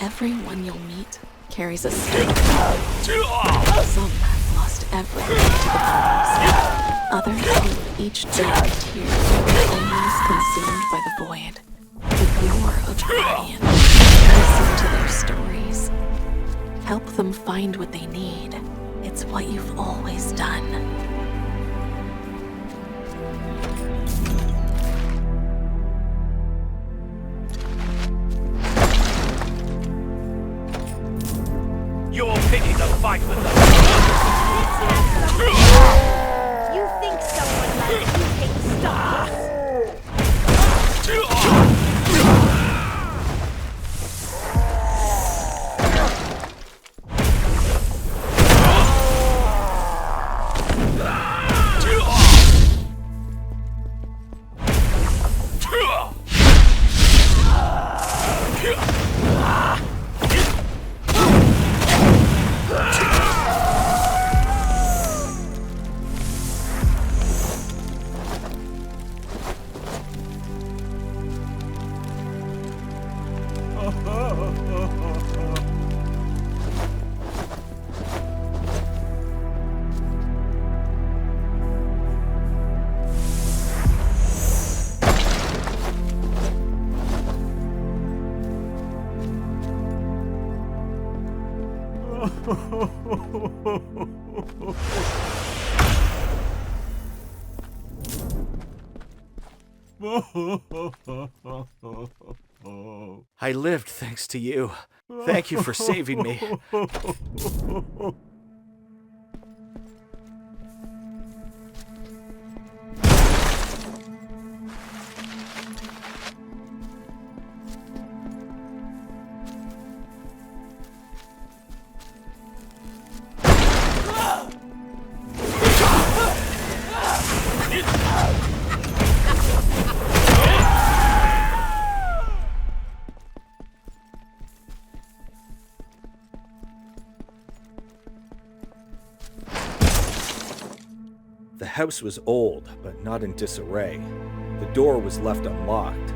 Everyone you'll meet carries a story. Some have lost everything to the fires. Others who each day of tears, always consumed by the void. But you're a guardian. Listen to their stories. Help them find what they need. It's what you've always done. You're picking a fight with them. You think someone like you can stop us? I lived thanks to you. Thank you for saving me. The house was old, but not in disarray. The door was left unlocked.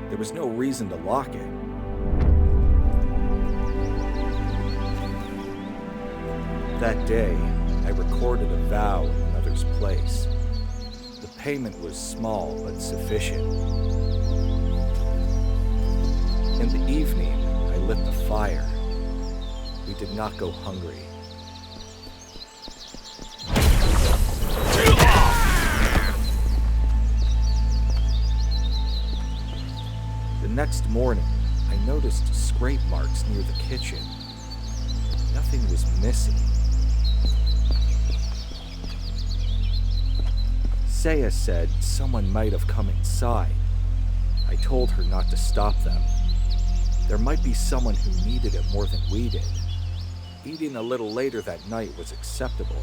There was no reason to lock it. That day, I recorded a vow in another's place. The payment was small, but sufficient. In the evening, I lit the fire. We did not go hungry. The next morning, I noticed scrape marks near the kitchen. Nothing was missing. Saya said someone might have come inside. I told her not to stop them. There might be someone who needed it more than we did. Eating a little later that night was acceptable.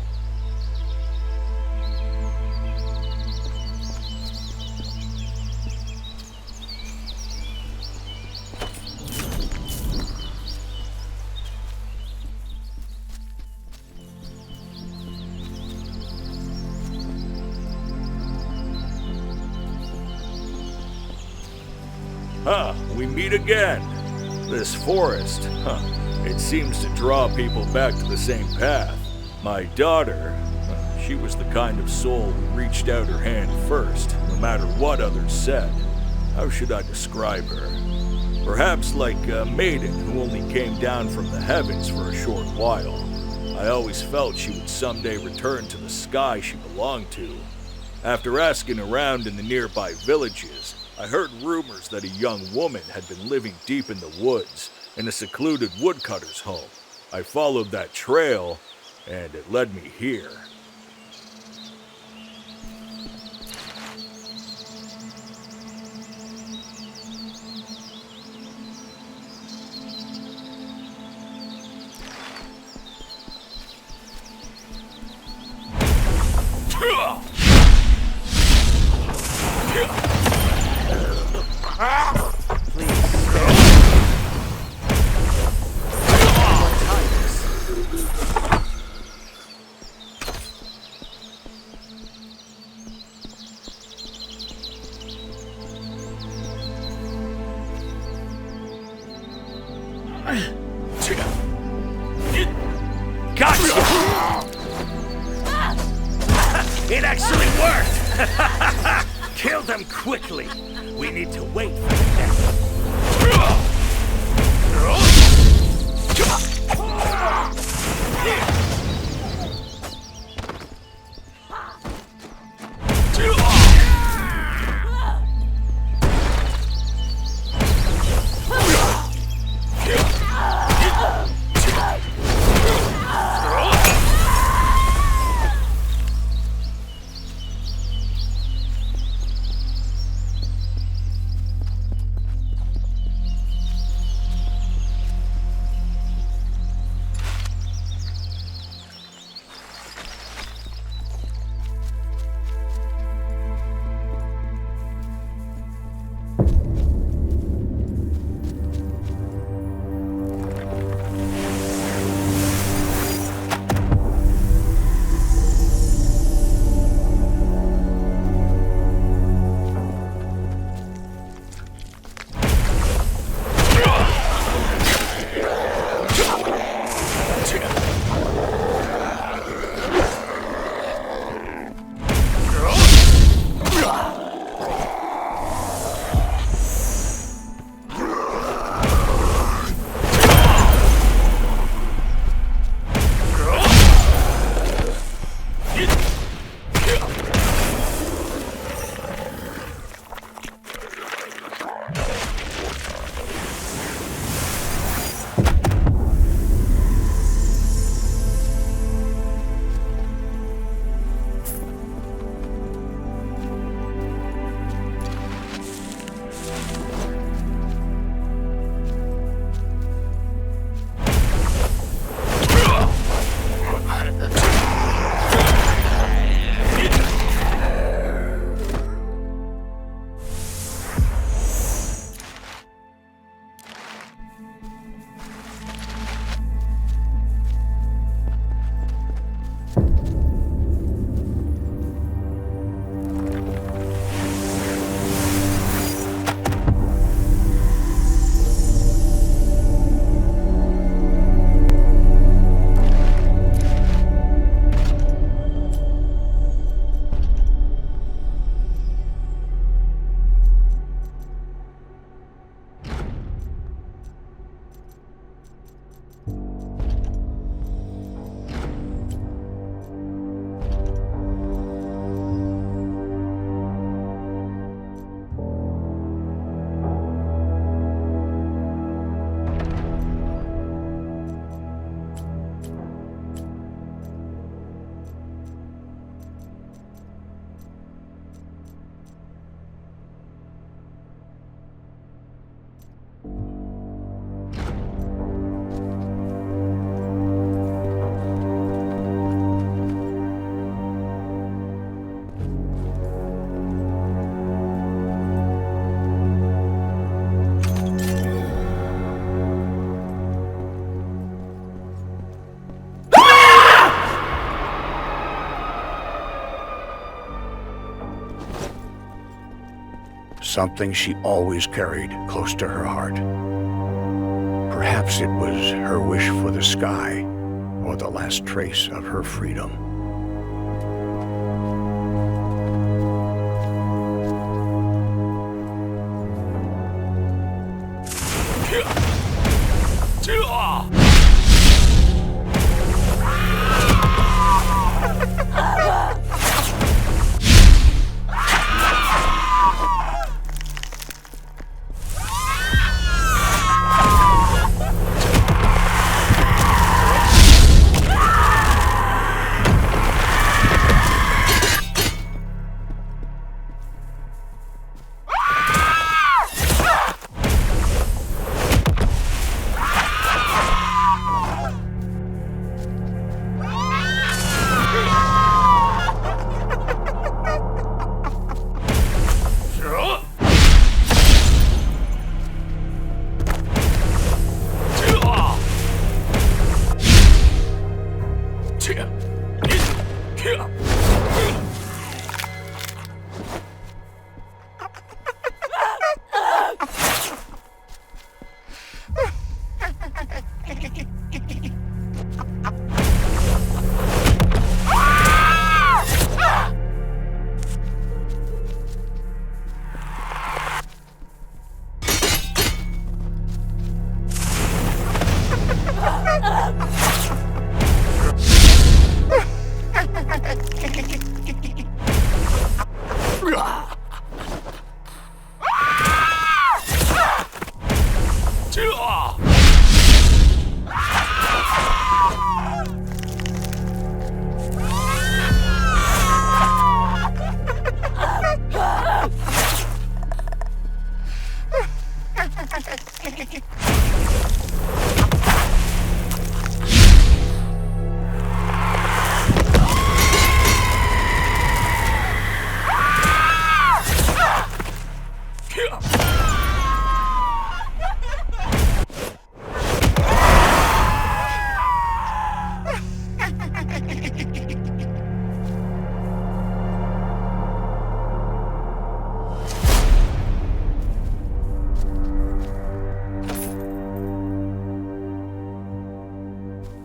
We meet again. This forest, it seems to draw people back to the same path. My daughter, she was the kind of soul who reached out her hand first, no matter what others said. How should I describe her? Perhaps like a maiden who only came down from the heavens for a short while. I always felt she would someday return to the sky she belonged to. After asking around in the nearby villages, I heard rumors that a young woman had been living deep in the woods, in a secluded woodcutter's home. I followed that trail, and it led me here. It actually worked! Kill them quickly. We need to wait for them. something she always carried close to her heart. Perhaps it was her wish for the sky, or the last trace of her freedom.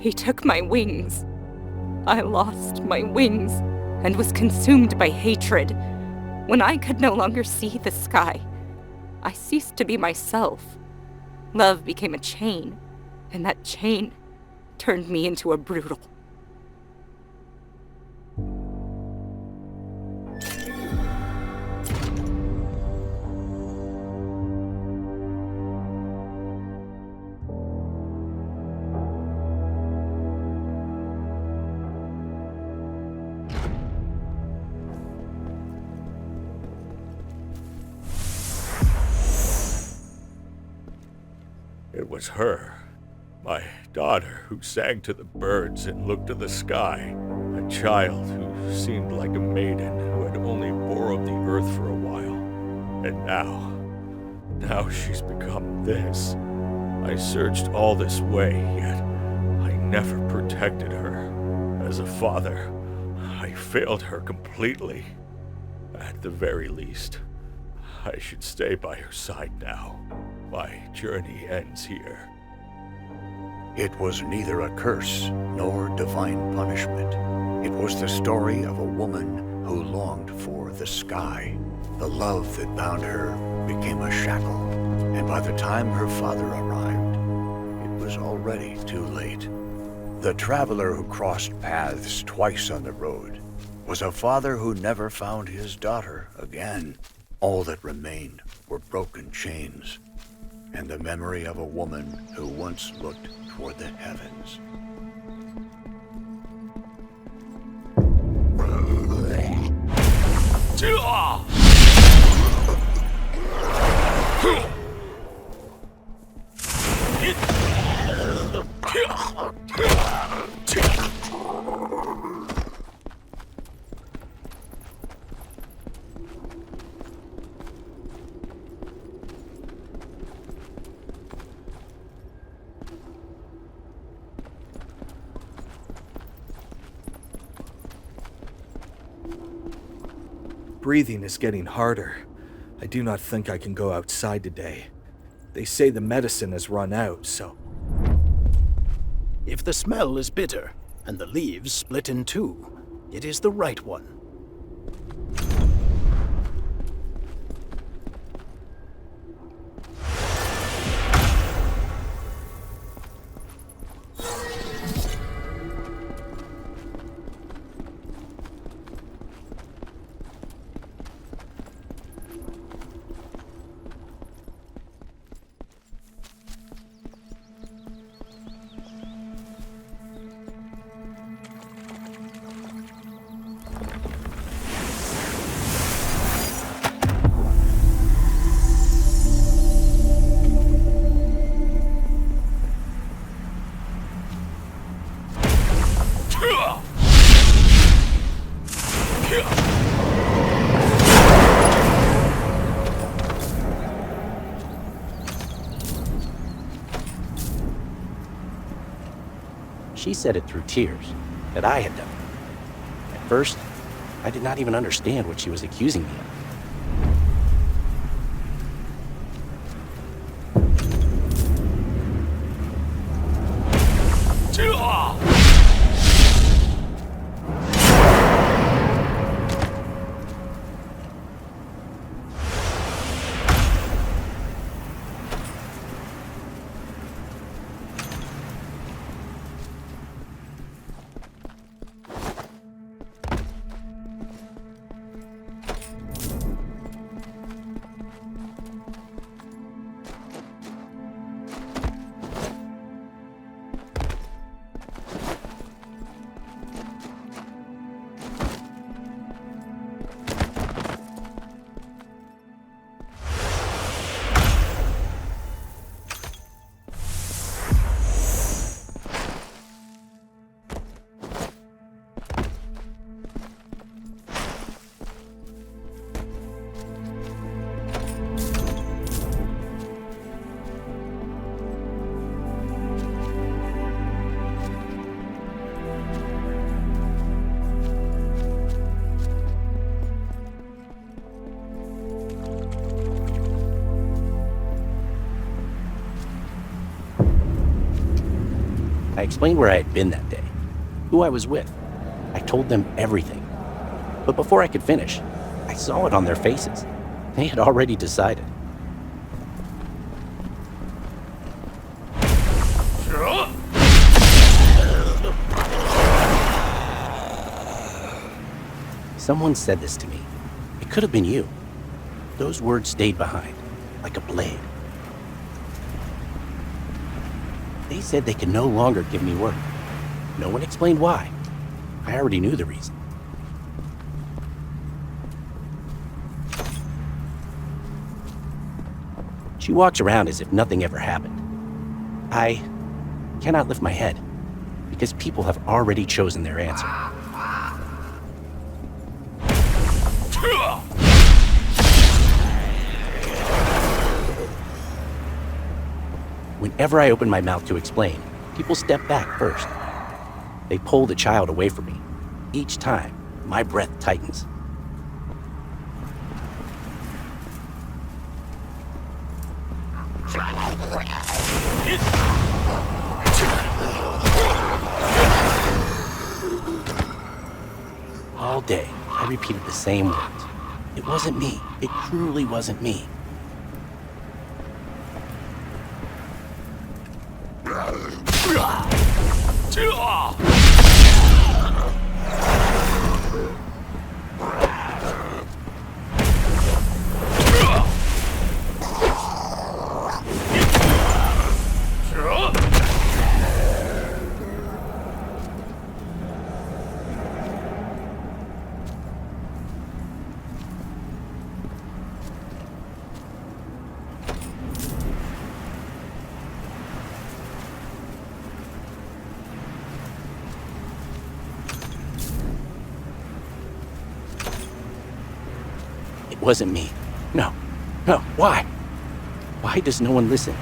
He took my wings. I lost my wings and was consumed by hatred. When I could no longer see the sky, I ceased to be myself. Love became a chain, and that chain turned me into a brutal. It was her, my daughter, who sang to the birds and looked to the sky. A child who seemed like a maiden who had only borrowed the earth for a while. And now she's become this. I searched all this way, yet I never protected her. As a father, I failed her completely. At the very least, I should stay by her side now. My journey ends here. It was neither a curse nor divine punishment. It was the story of a woman who longed for the sky. The love that bound her became a shackle, and by the time her father arrived, it was already too late. The traveler who crossed paths twice on the road was a father who never found his daughter again. All that remained were broken chains, and the memory of a woman who once looked toward the heavens. Breathing is getting harder. I do not think I can go outside today. They say the medicine has run out, so... If the smell is bitter, and the leaves split in two, it is the right one. She said it through tears, that I had done it. At first, I did not even understand what she was accusing me of. I explained where I had been that day, who I was with. I told them everything. But before I could finish, I saw it on their faces. They had already decided. Someone said this to me. It could have been you. Those words stayed behind, like a blade. They said they could no longer give me work. No one explained why. I already knew the reason. She walks around as if nothing ever happened. I cannot lift my head, because people have already chosen their answer. Whenever I open my mouth to explain, people step back first. They pull the child away from me. Each time, my breath tightens. All day, I repeated the same words. It wasn't me. It truly wasn't me. It wasn't me. No. Why? Why does no one listen?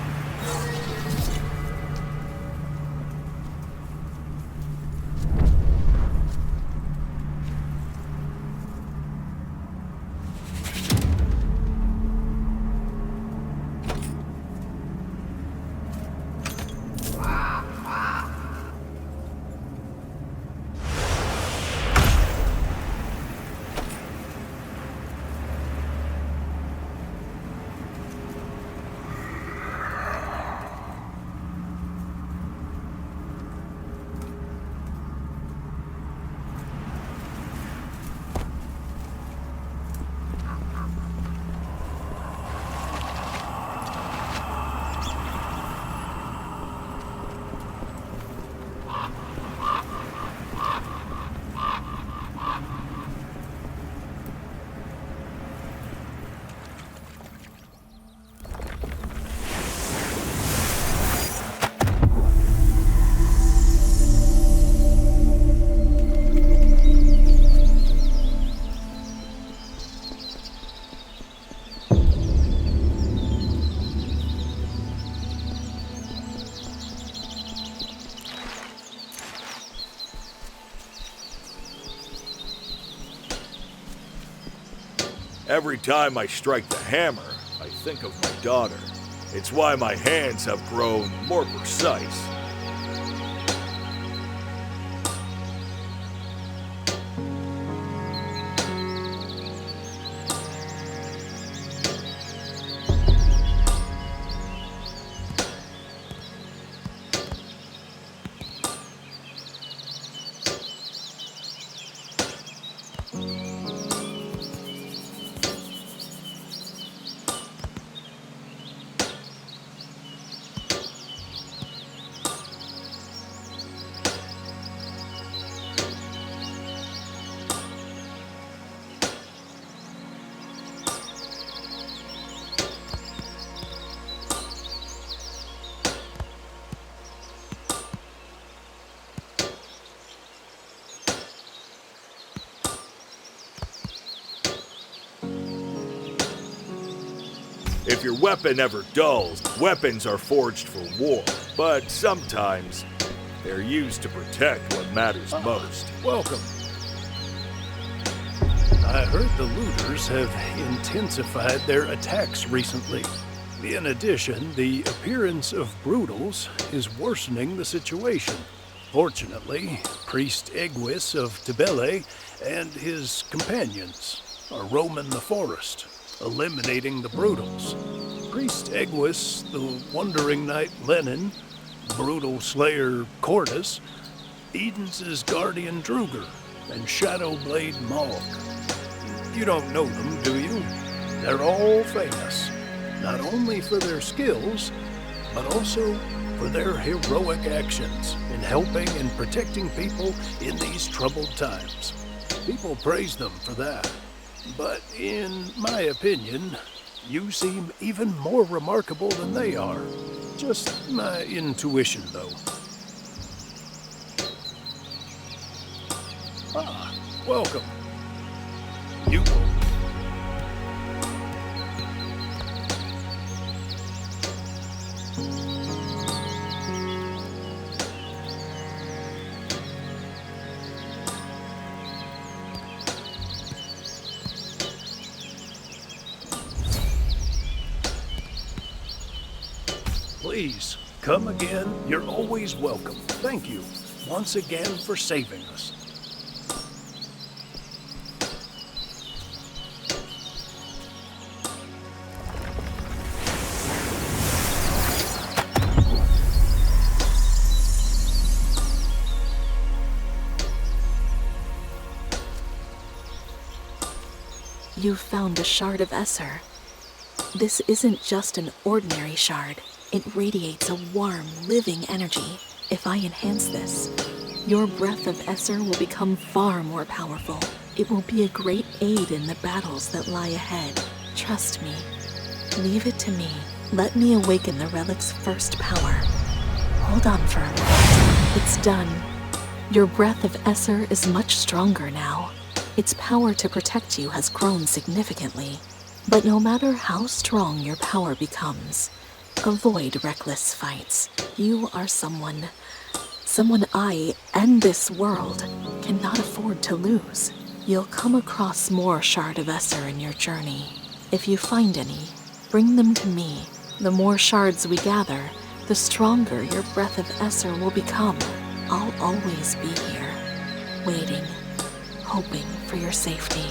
Every time I strike the hammer, I think of my daughter. It's why my hands have grown more precise. If your weapon ever dulls, weapons are forged for war, but sometimes they're used to protect what matters most. Welcome. I heard the looters have intensified their attacks recently. In addition, the appearance of Brutals is worsening the situation. Fortunately, Priest Egwis of Tibele and his companions are roaming the forest, eliminating the Brutals. Priest Egwis, the Wandering Knight Lenin, Brutal Slayer Cordus, Eden's Guardian Druger, and Shadowblade Maul. You don't know them, do you? They're all famous, not only for their skills, but also for their heroic actions in helping and protecting people in these troubled times. People praise them for that. But in my opinion, you seem even more remarkable than they are. Just my intuition, though. Ah, welcome. You will. Please, come again. You're always welcome. Thank you, once again, for saving us. You've found a shard of Esser. This isn't just an ordinary shard. It radiates a warm, living energy. If I enhance this, your breath of Esser will become far more powerful. It will be a great aid in the battles that lie ahead. Trust me. Leave it to me. Let me awaken the Relic's first power. Hold on for a minute. It's done. Your breath of Esser is much stronger now. Its power to protect you has grown significantly. But no matter how strong your power becomes, avoid reckless fights. You are someone I and this world cannot afford to lose. You'll come across more Shard of Esser in your journey. If you find any, bring them to me. The more shards we gather, the stronger your breath of Esser will become. I'll always be here, waiting, hoping for your safety.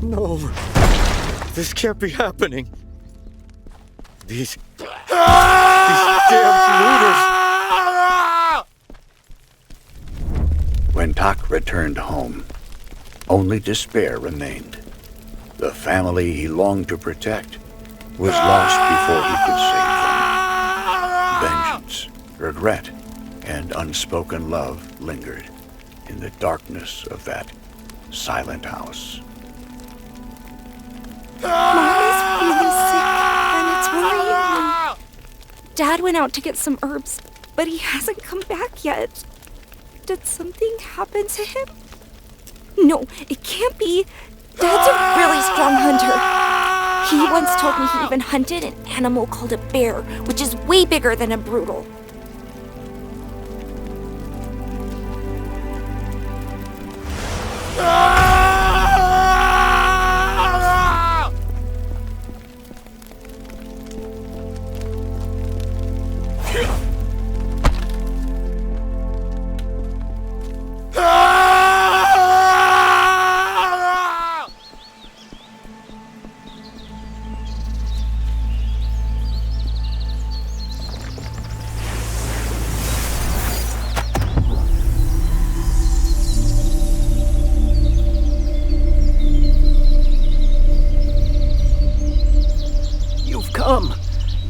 No. This can't be happening. These damn looters. When Tak returned home, only despair remained. The family he longed to protect was lost before he could save them. Vengeance, regret, and unspoken love lingered in the darkness of that silent house. Mom is really sick, and it's worrying me. Dad went out to get some herbs, but he hasn't come back yet. Did something happen to him? No, it can't be. Dad's a really strong hunter. He once told me he even hunted an animal called a bear, which is way bigger than a brutal.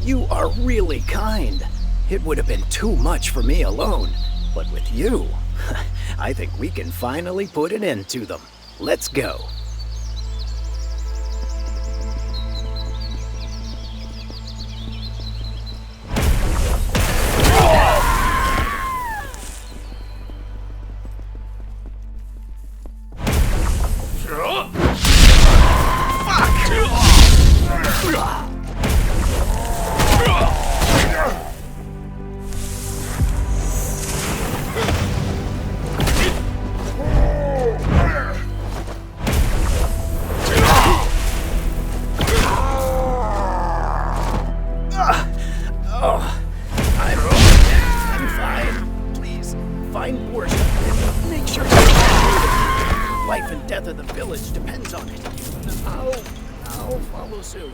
You are really kind. It would have been too much for me alone. But with you, I think we can finally put an end to them. Let's go. Life and death of the village depends on it. I'll follow soon.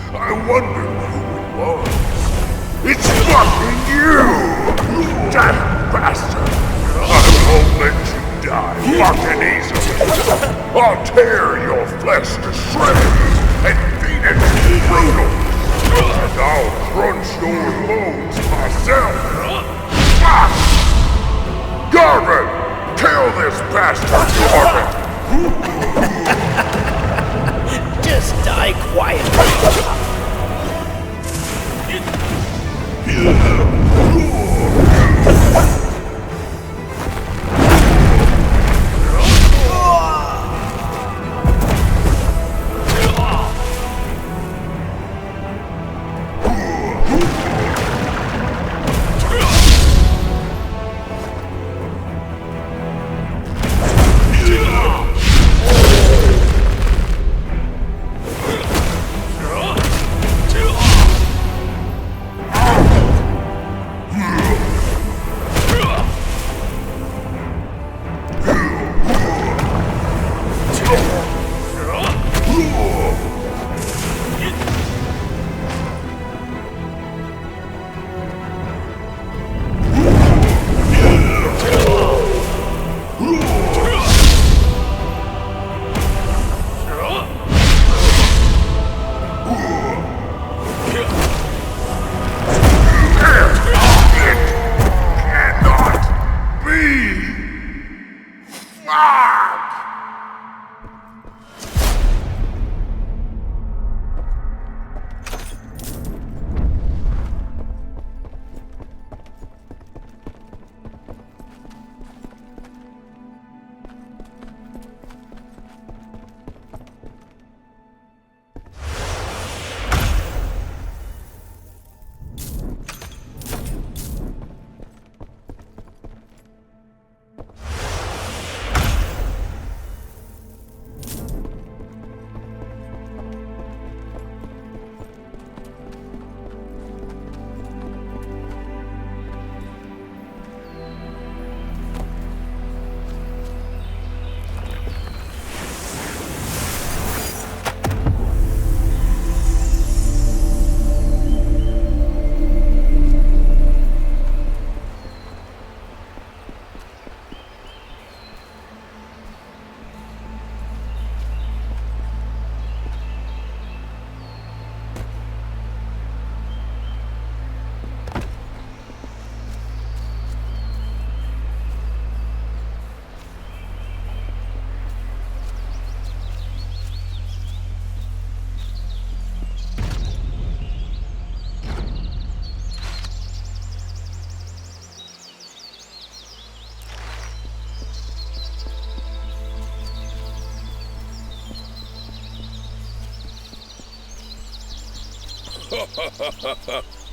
I wonder who it was. It's fucking you! That bastard! I won't let you die fucking easily. I'll tear your flesh to shreds and feed it to Brutal. And I'll crunch your bones myself. Fuck! Garvin! Kill this bastard, Garvin! Just die quietly.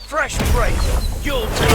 Fresh break. You'll do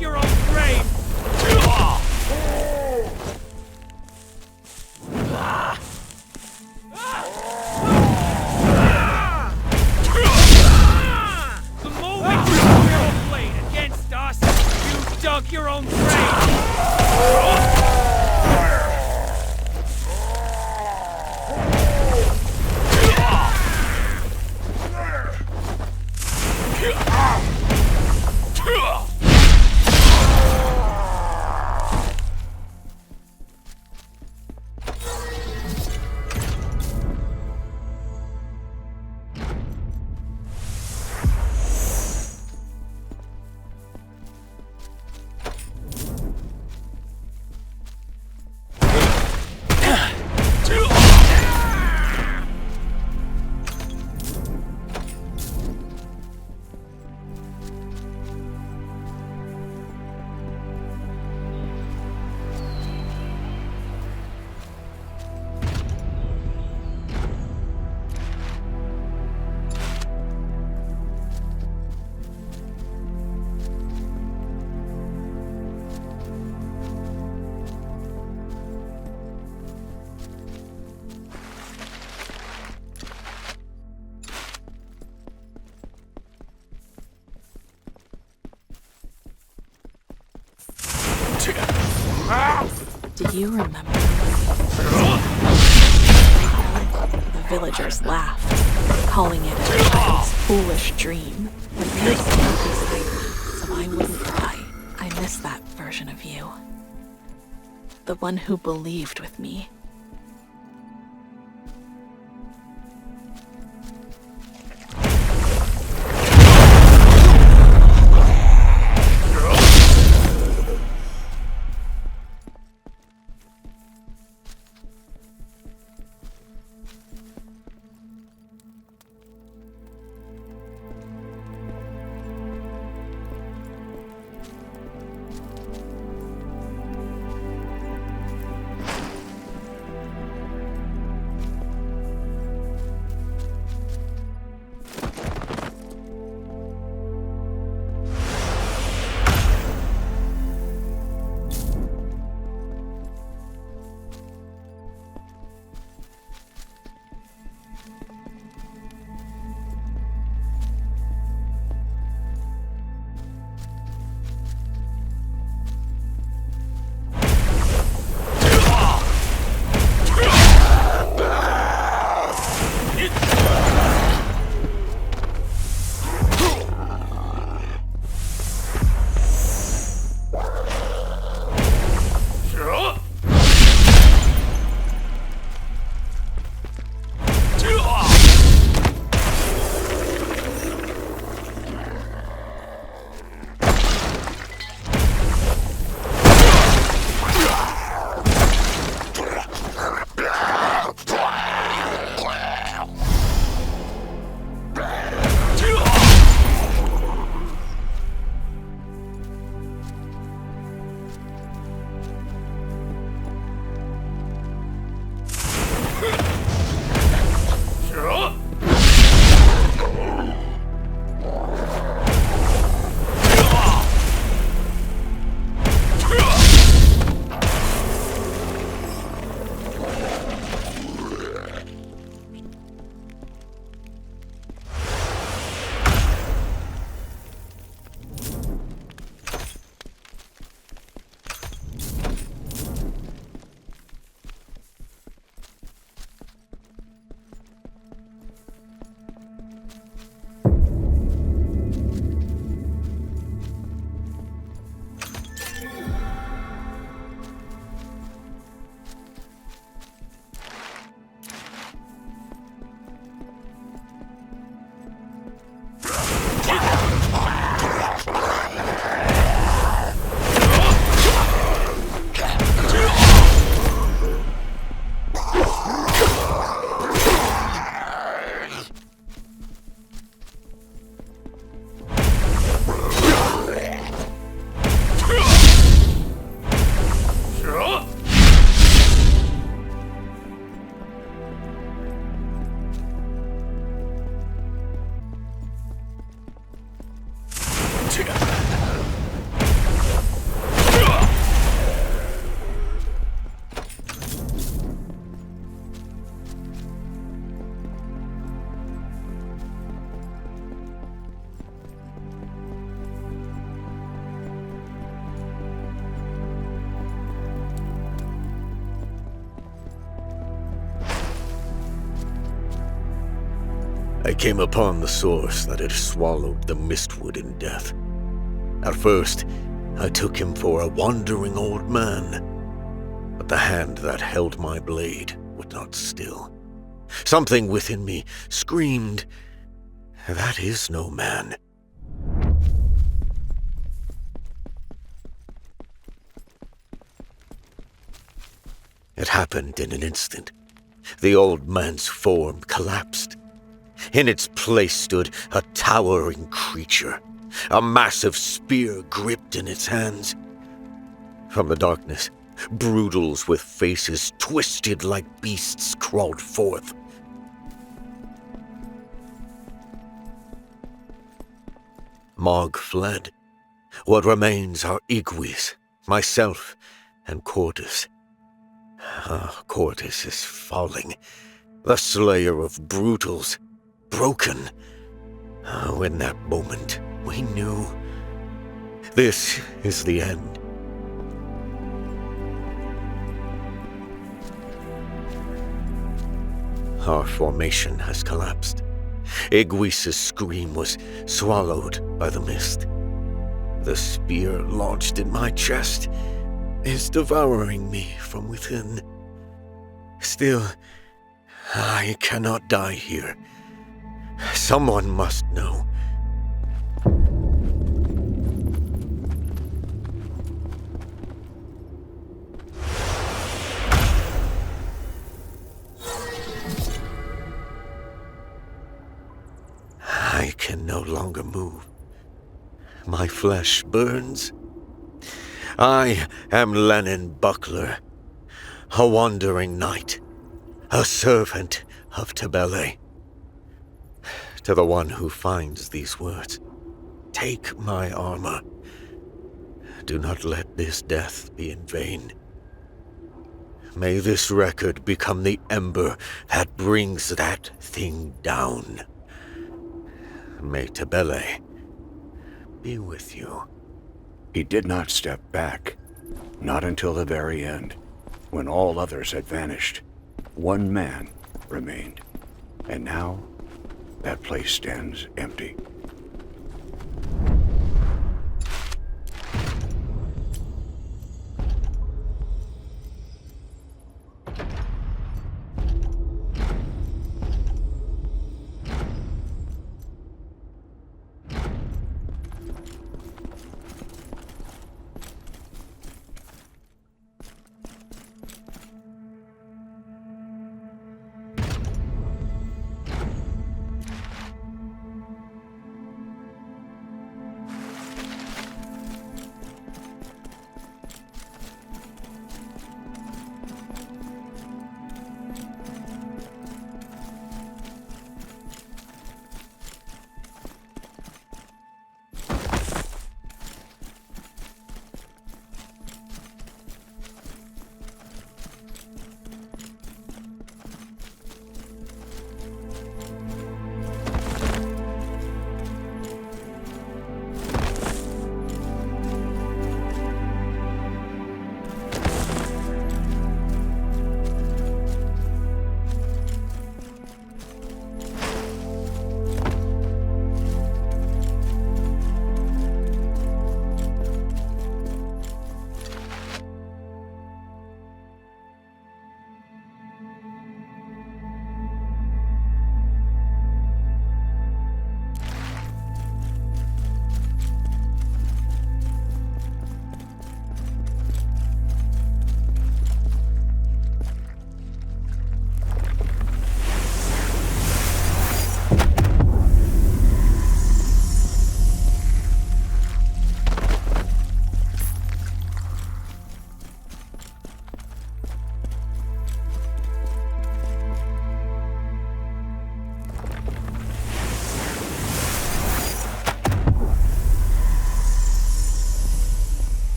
your own grave! The moment you threw your blade against us, you dug your own grave! Do you remember? The villagers laughed, calling it a child's foolish dream, when you stayed beside me so I wouldn't cry. I miss that version of you. The one who believed with me. I came upon the source that had swallowed the Mistwood in death. At first, I took him for a wandering old man, but the hand that held my blade would not still. Something within me screamed, "That is no man." It happened in an instant. The old man's form collapsed. In its place stood a towering creature, a massive spear gripped in its hands. From the darkness, brutals with faces twisted like beasts crawled forth. Mog fled. What remains are Igwis, myself, and Cordis. Cordis is falling, the slayer of brutals, broken. In that moment, we knew this is the end. Our formation has collapsed. Igwis's scream was swallowed by the mist. The spear launched in my chest is devouring me from within. Still, I cannot die here. Someone must know. I can no longer move. My flesh burns. I am Lennon Buckler, a wandering knight, a servant of Tebele. To the one who finds these words, take my armor. Do not let this death be in vain. May this record become the ember that brings that thing down. May Tebele be with you. He did not step back, not until the very end, when all others had vanished. One man remained, and now that place stands empty.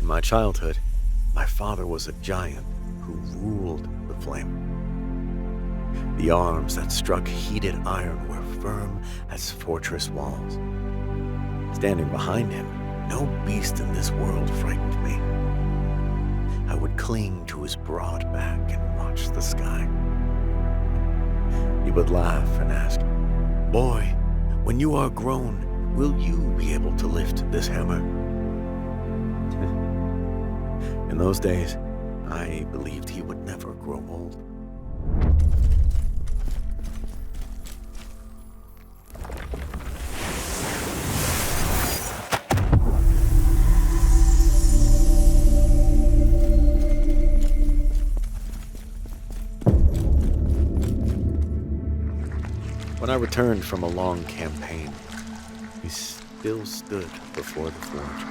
In my childhood, my father was a giant who ruled the flame. The arms that struck heated iron were firm as fortress walls. Standing behind him, no beast in this world frightened me. I would cling to his broad back and watch the sky. He would laugh and ask, Boy, when you are grown, will you be able to lift this hammer? In those days, I believed he would never grow old. When I returned from a long campaign, he still stood before the forge.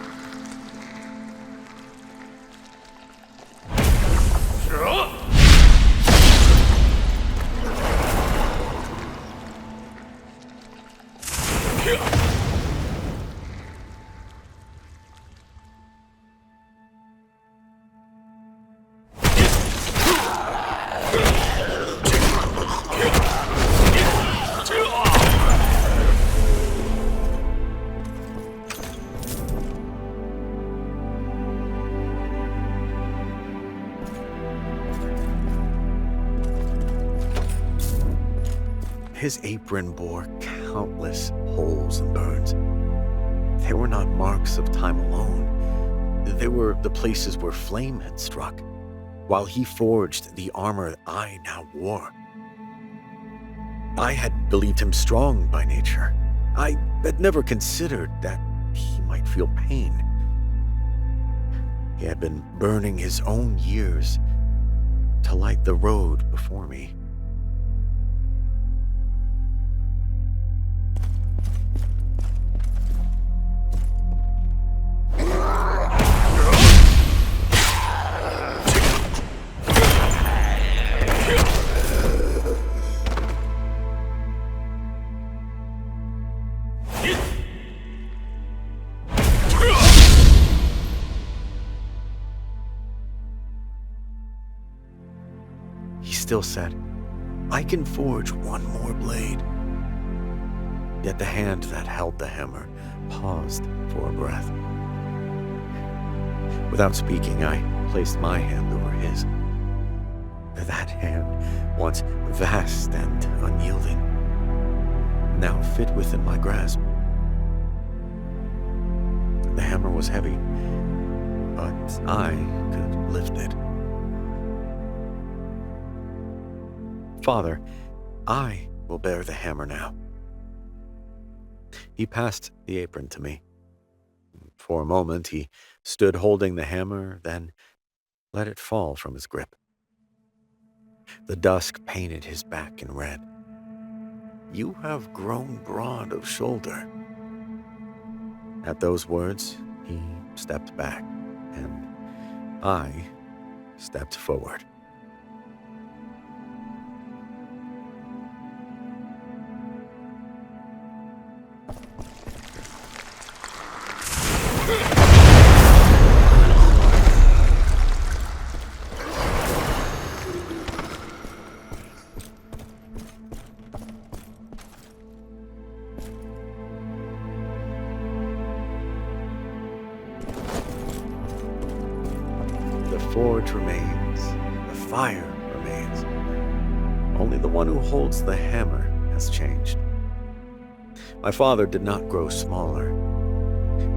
His apron bore countless holes and burns. They were not marks of time alone. They were the places where flame had struck, while he forged the armor I now wore. I had believed him strong by nature. I had never considered that he might feel pain. He had been burning his own years to light the road before me. He still said, "I can forge one more blade." Yet the hand that held the hammer paused for a breath. Without speaking, I placed my hand over his. That hand, once vast and unyielding, now fit within my grasp. The hammer was heavy, but I could lift it. Father, I will bear the hammer now. He passed the apron to me. For a moment, he stood holding the hammer, then let it fall from his grip. The dusk painted his back in red. "You have grown broad of shoulder." At those words, he stepped back, and I stepped forward. The forge remains, the fire remains. Only the one who holds the hammer has changed. My father did not grow smaller.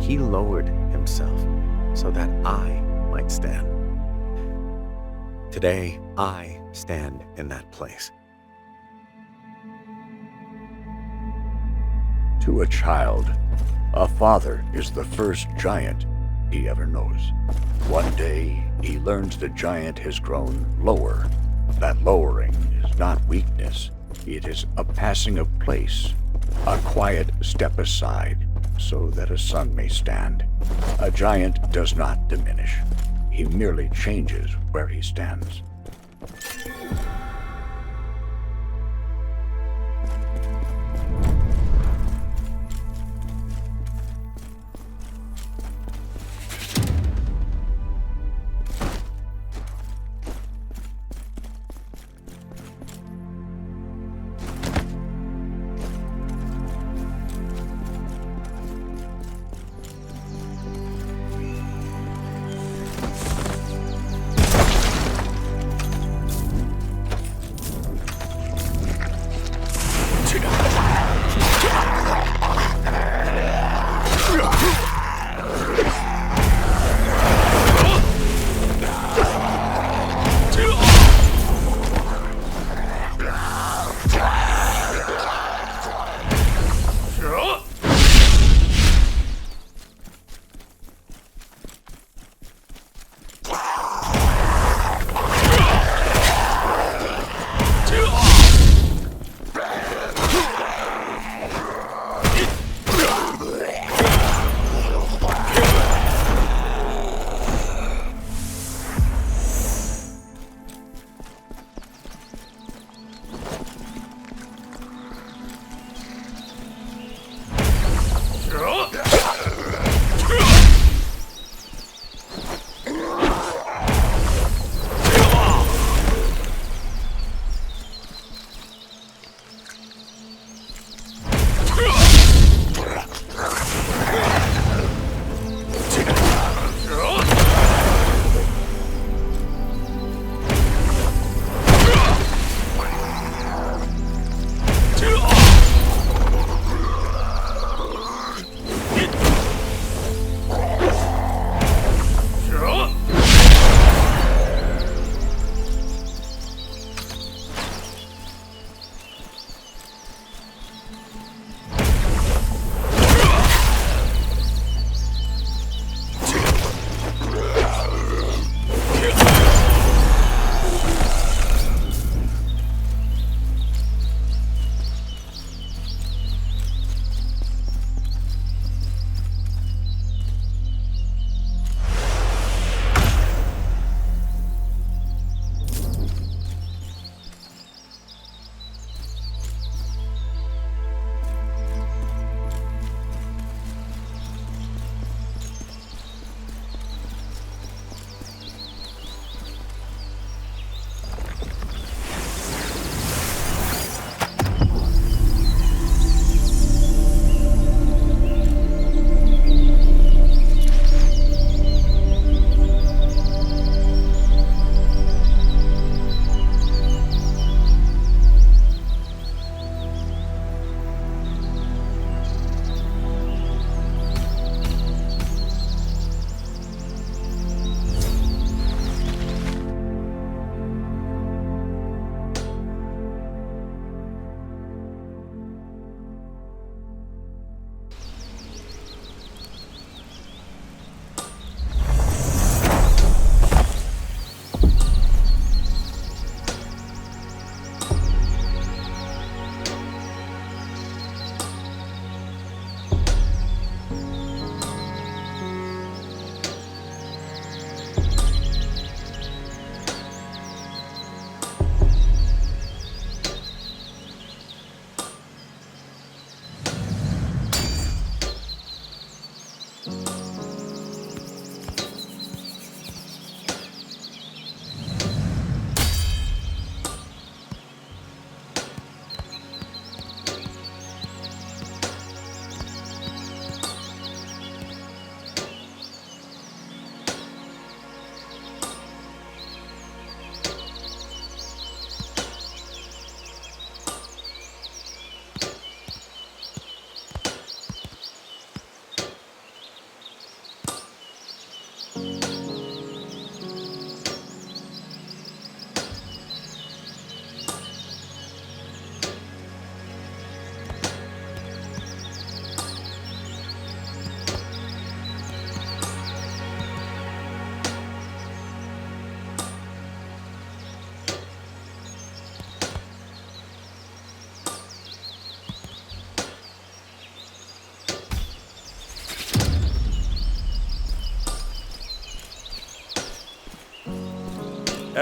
He lowered himself so that I might stand. Today, I stand in that place. To a child, a father is the first giant he ever knows. One day, he learns the giant has grown lower. That lowering is not weakness. It is a passing of place, a quiet step aside so that a son may stand. A giant does not diminish. He merely changes where he stands.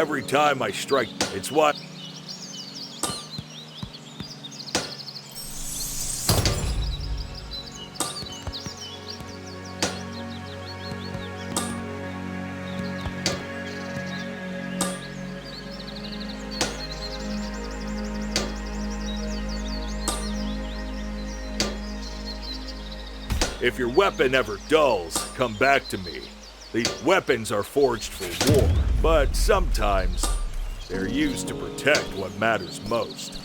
Every time I strike, it's what... If your weapon ever dulls, come back to me. The weapons are forged for war, but sometimes they're used to protect what matters most.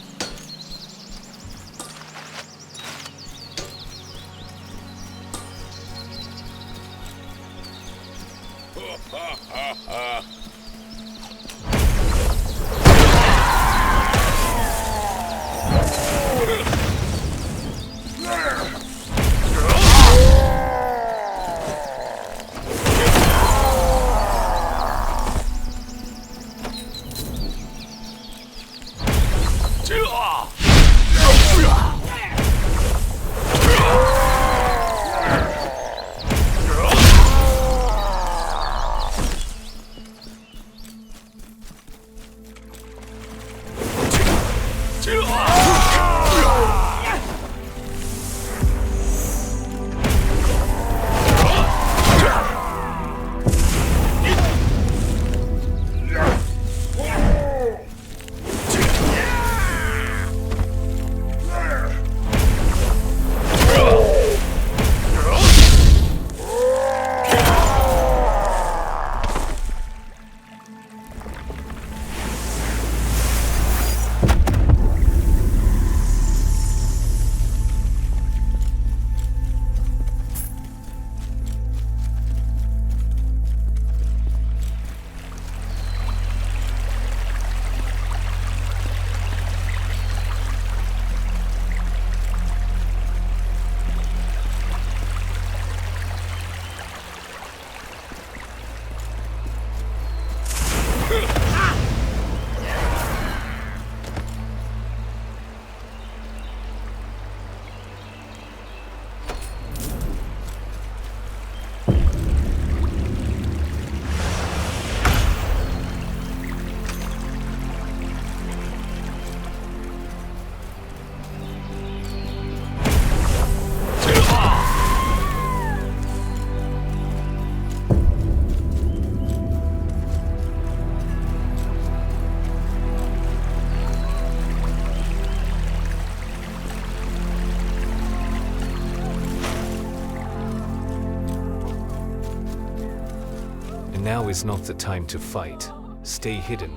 Now is not the time to fight. Stay hidden.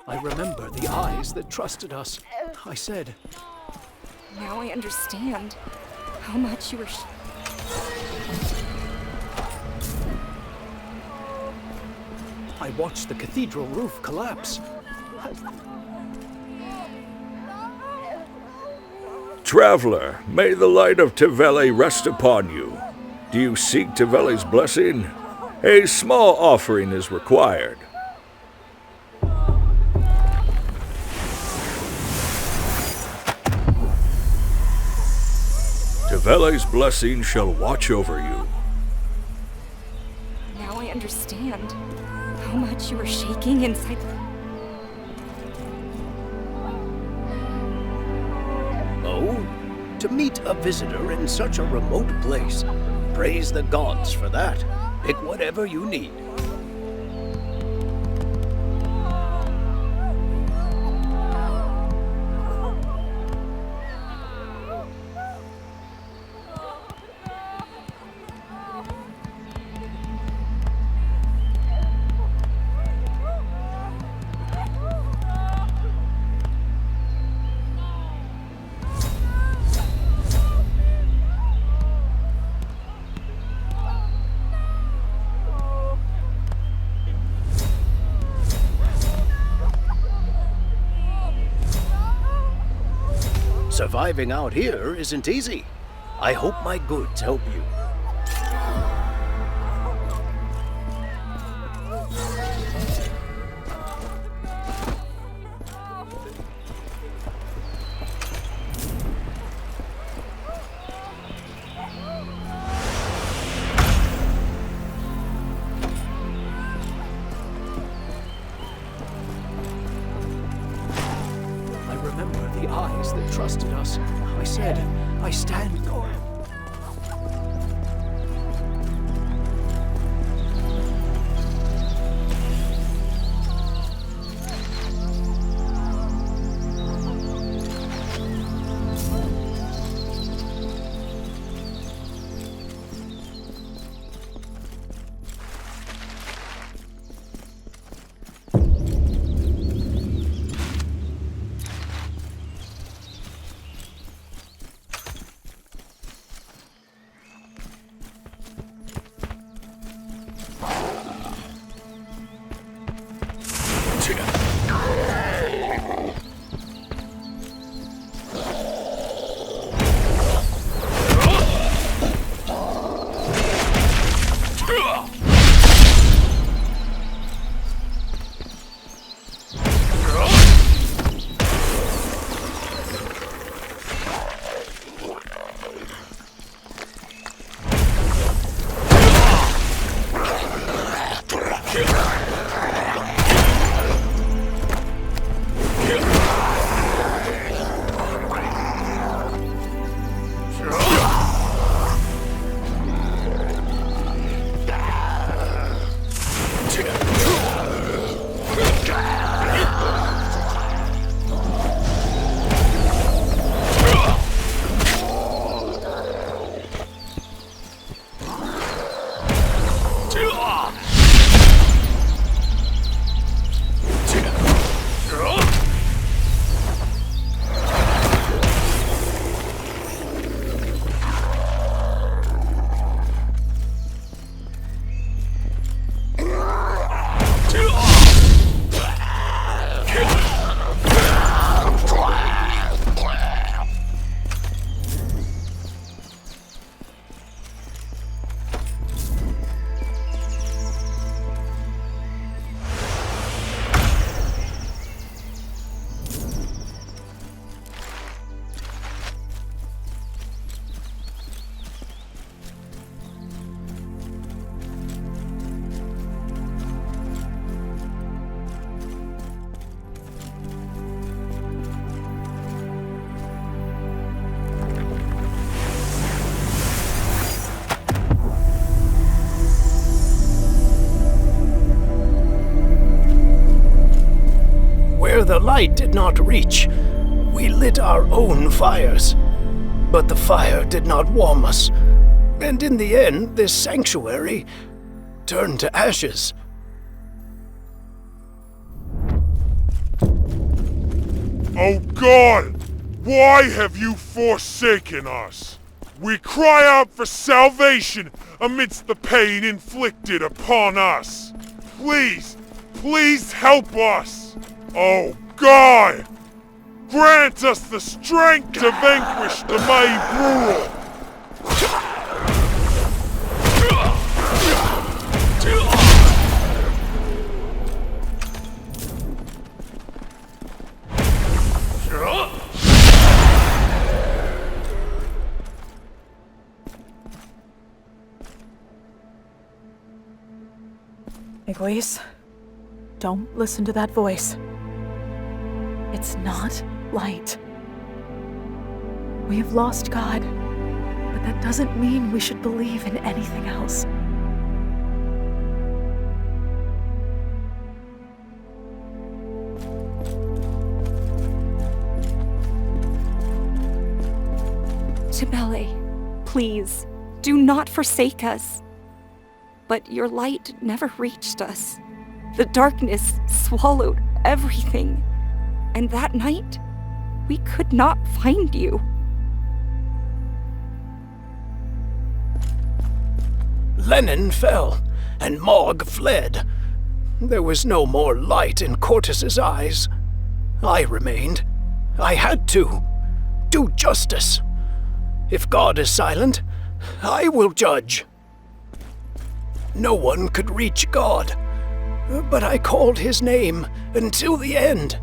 I remember the eyes that trusted us. I said... Now I understand how much you were... I watched the cathedral roof collapse. Traveler, may the light of Tevele rest upon you. Do you seek Tevele's blessing? A small offering is required. Tevele's blessing shall watch over you. Now I understand how much you were shaking inside... To meet a visitor in such a remote place. Praise the gods for that. Pick whatever you need. Surviving out here isn't easy. I hope my goods help you. trusted us. I said, I stand. Where the light did not reach, we lit our own fires. But the fire did not warm us, and in the end, this sanctuary turned to ashes. Oh God! Why have you forsaken us? We cry out for salvation amidst the pain inflicted upon us. Please, please help us! Oh God! Grant us the strength to vanquish the May Brutal! Egoise, don't listen to that voice. It's not light. We have lost God, but that doesn't mean we should believe in anything else. Tibele, please, do not forsake us. But your light never reached us. The darkness swallowed everything. And that night, we could not find you. Lenin fell, and Morg fled. There was no more light in Cortus's eyes. I remained. I had to. Do justice. If God is silent, I will judge. No one could reach God, but I called his name until the end.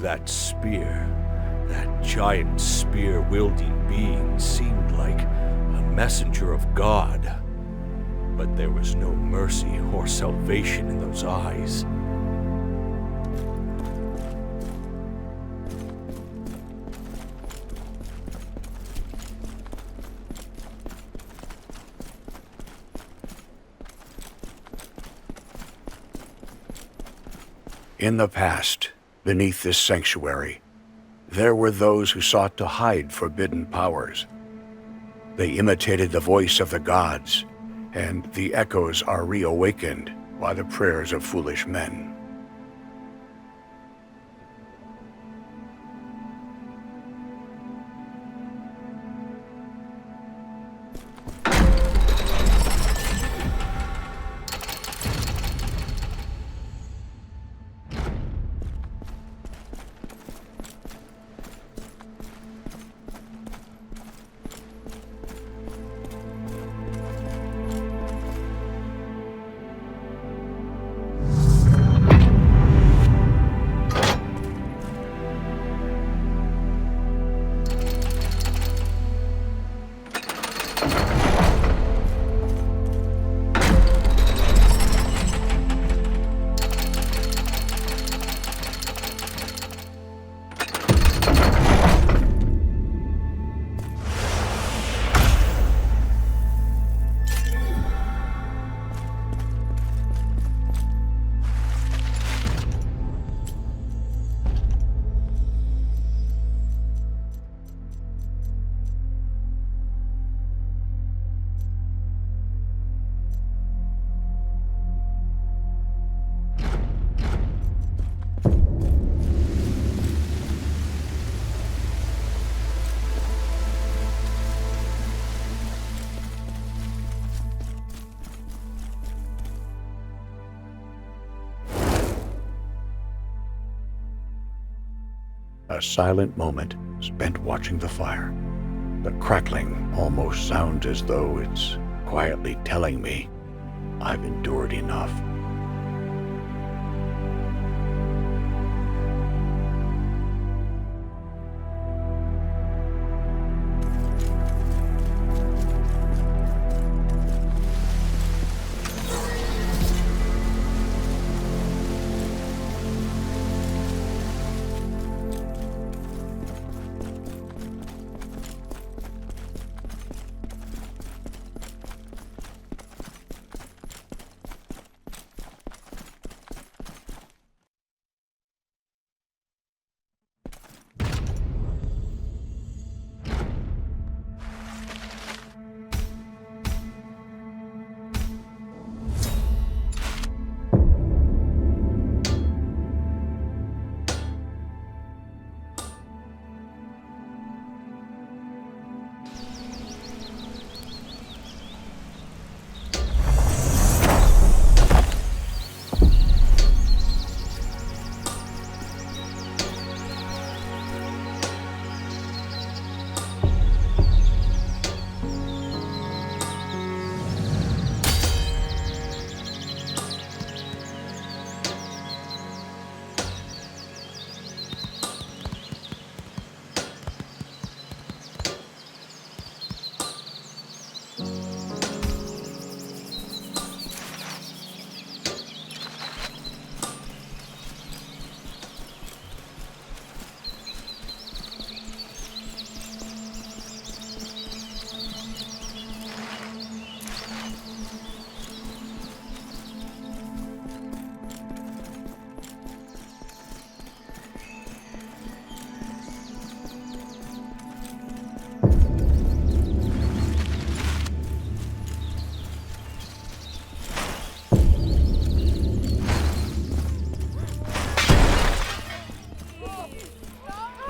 That spear, that giant spear-wielding being seemed like a messenger of God. But there was no mercy or salvation in those eyes. In the past, beneath this sanctuary, there were those who sought to hide forbidden powers. They imitated the voice of the gods, and the echoes are reawakened by the prayers of foolish men. A silent moment spent watching the fire. The crackling almost sounds as though it's quietly telling me I've endured enough.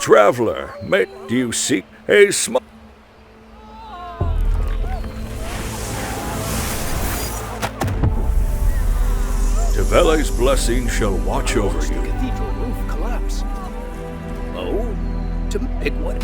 Traveler, do you seek a small... Devele's blessing shall watch over you. The cathedral roof collapse. Oh, to make what?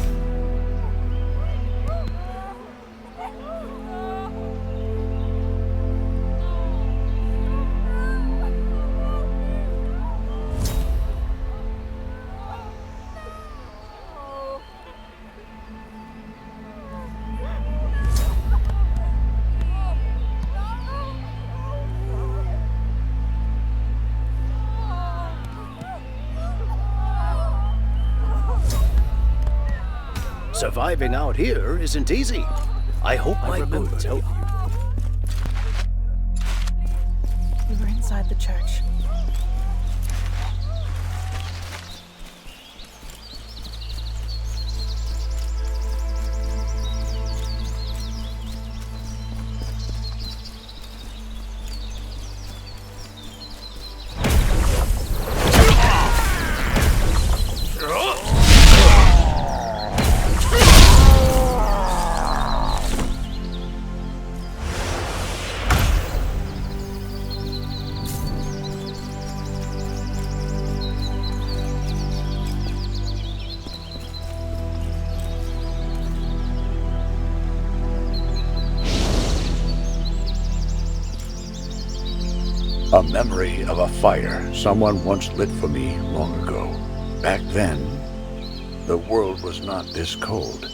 Surviving out here isn't easy. I hope my boots help you. We were inside the church. A memory of a fire someone once lit for me long ago. Back then, the world was not this cold.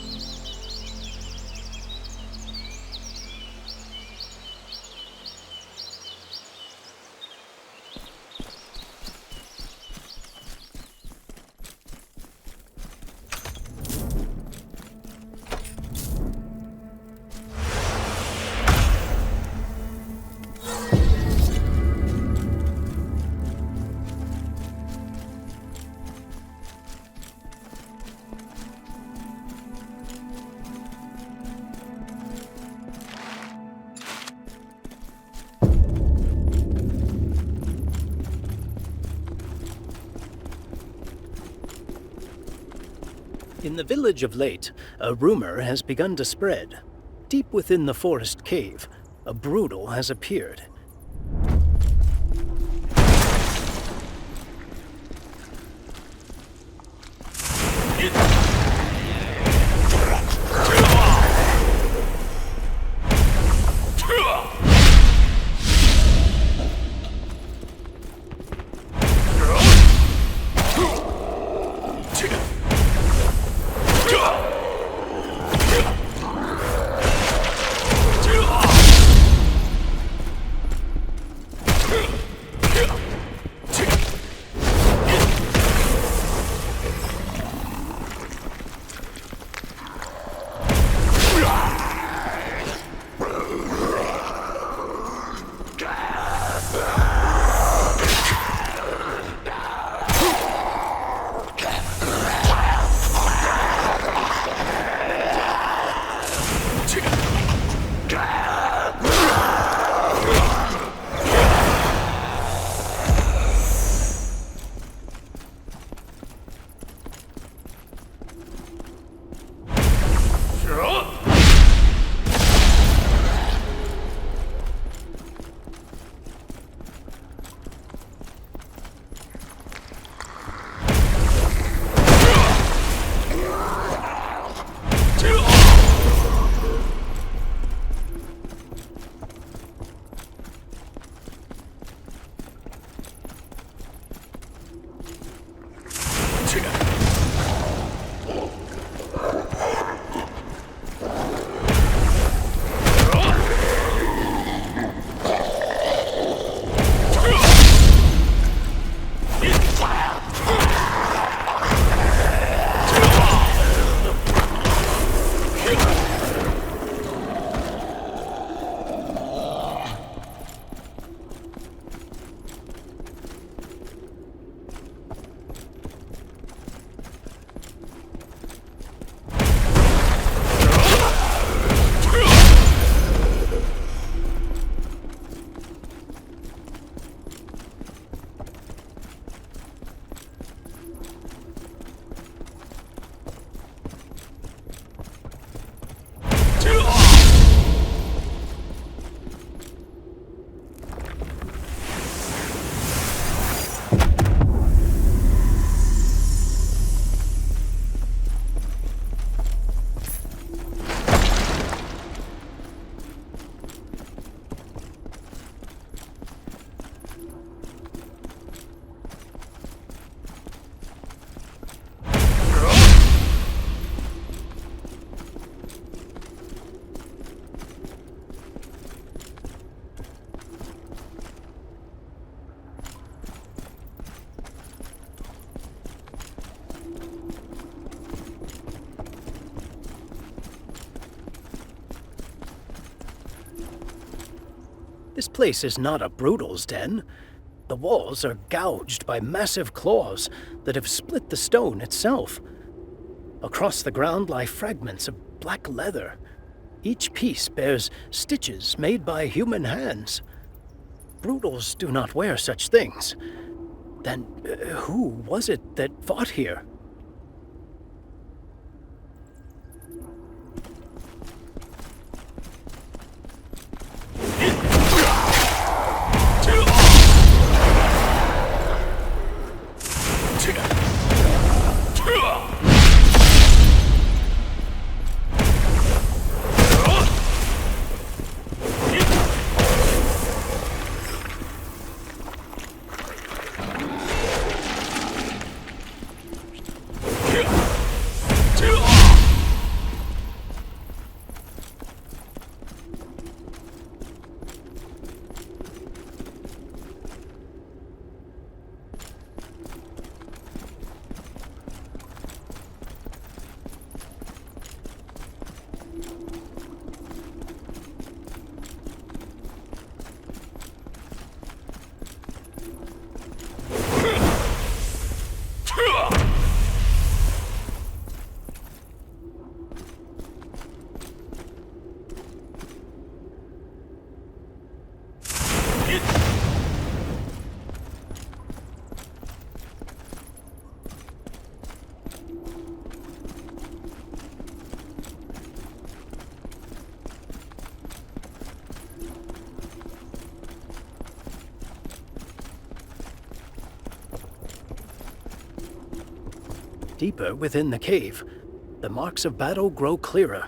In the village of Late, a rumor has begun to spread. Deep within the forest cave, a Brutal has appeared. This place is not a brutal's den. The walls are gouged by massive claws that have split the stone itself. Across the ground lie fragments of black leather. Each piece bears stitches made by human hands. Brutals do not wear such things. Then who was it that fought here? Deeper within the cave, the marks of battle grow clearer.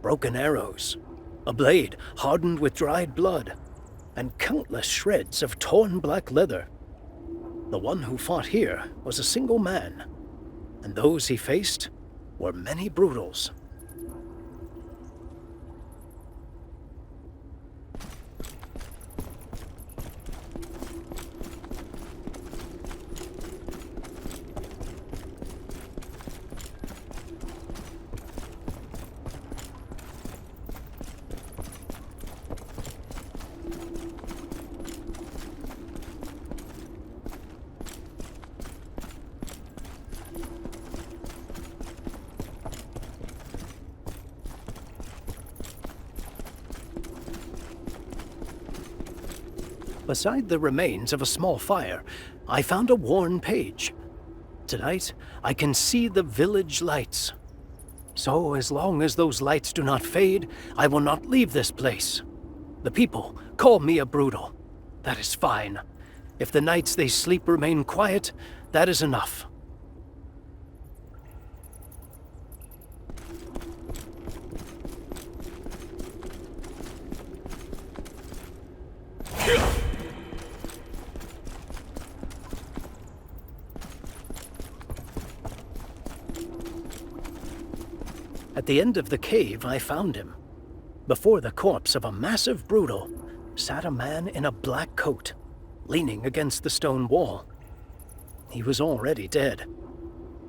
Broken arrows, a blade hardened with dried blood, and countless shreds of torn black leather. The one who fought here was a single man, and those he faced were many brutals. Beside the remains of a small fire, I found a worn page. Tonight, I can see the village lights. So as long as those lights do not fade, I will not leave this place. The people call me a brutal. That is fine. If the nights they sleep remain quiet, that is enough. At the end of the cave, I found him. Before the corpse of a massive brutal sat a man in a black coat, leaning against the stone wall. He was already dead.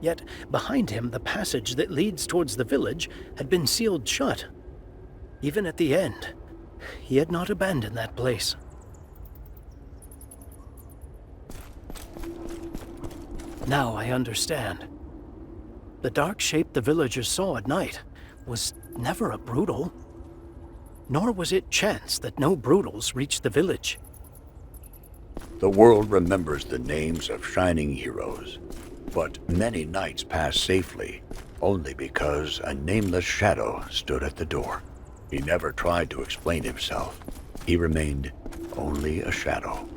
Yet behind him, the passage that leads towards the village had been sealed shut. Even at the end, he had not abandoned that place. Now I understand. The dark shape the villagers saw at night was never a brutal. Nor was it chance that no brutals reached the village. The world remembers the names of shining heroes, but many nights pass safely only because a nameless shadow stood at the door. He never tried to explain himself. He remained only a shadow.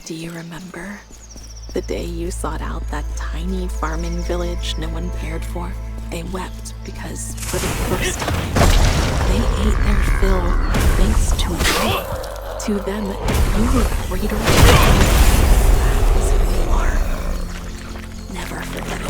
Do you remember the day you sought out that tiny farming village no one cared for? They wept because, for the first time, they ate their fill thanks to you. To them, you were greater than that is who you are. Never forget it.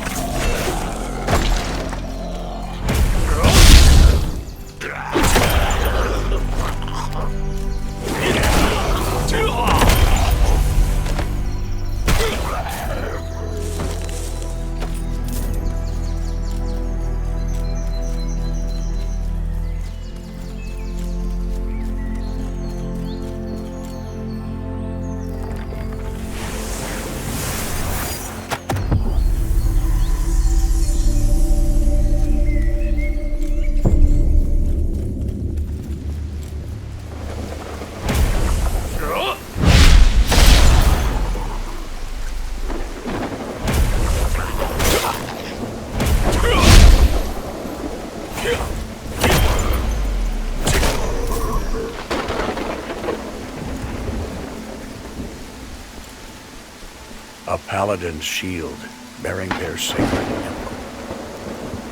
A paladin's shield bearing their sacred emblem.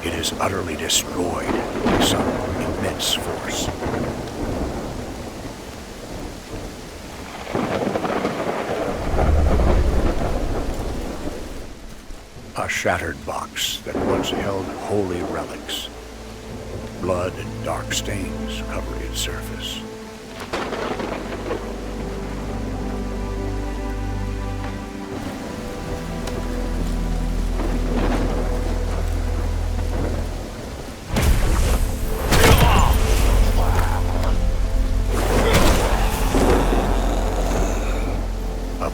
It is utterly destroyed by some immense force. A shattered box that once held holy relics. Blood and dark stains cover its surface.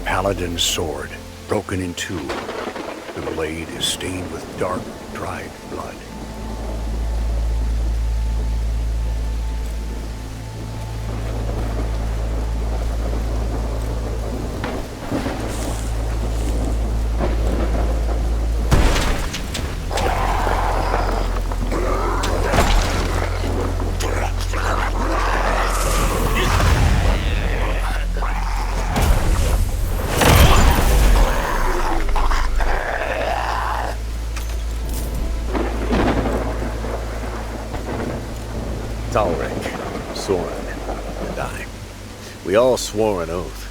Paladin's sword, broken in two. The blade is stained with dark, dried blood. Talric, Soren, and I. We all swore an oath.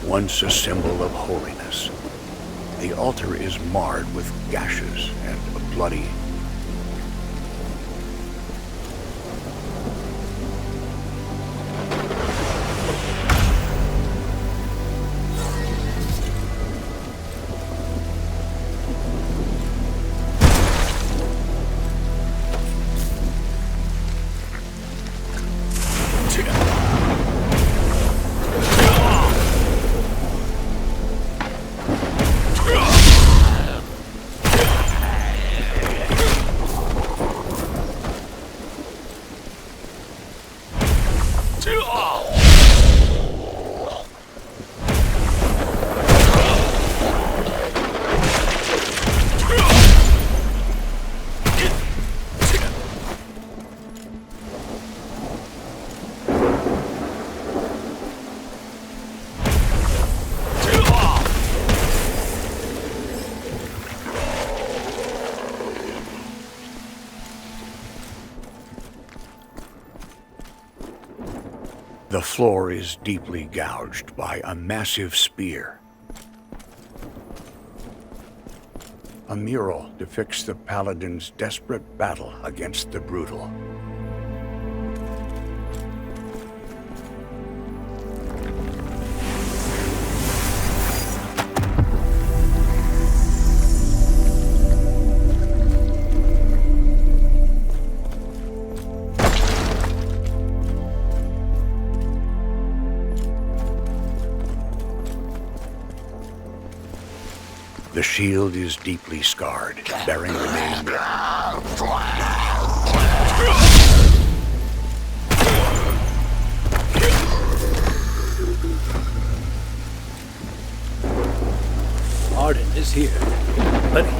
Once a symbol of holiness, the altar is marred with gashes and a bloody. The floor is deeply gouged by a massive spear. A mural depicts the paladin's desperate battle against the brutal. The shield is deeply scarred, bearing the name. Arden is here. Buddy.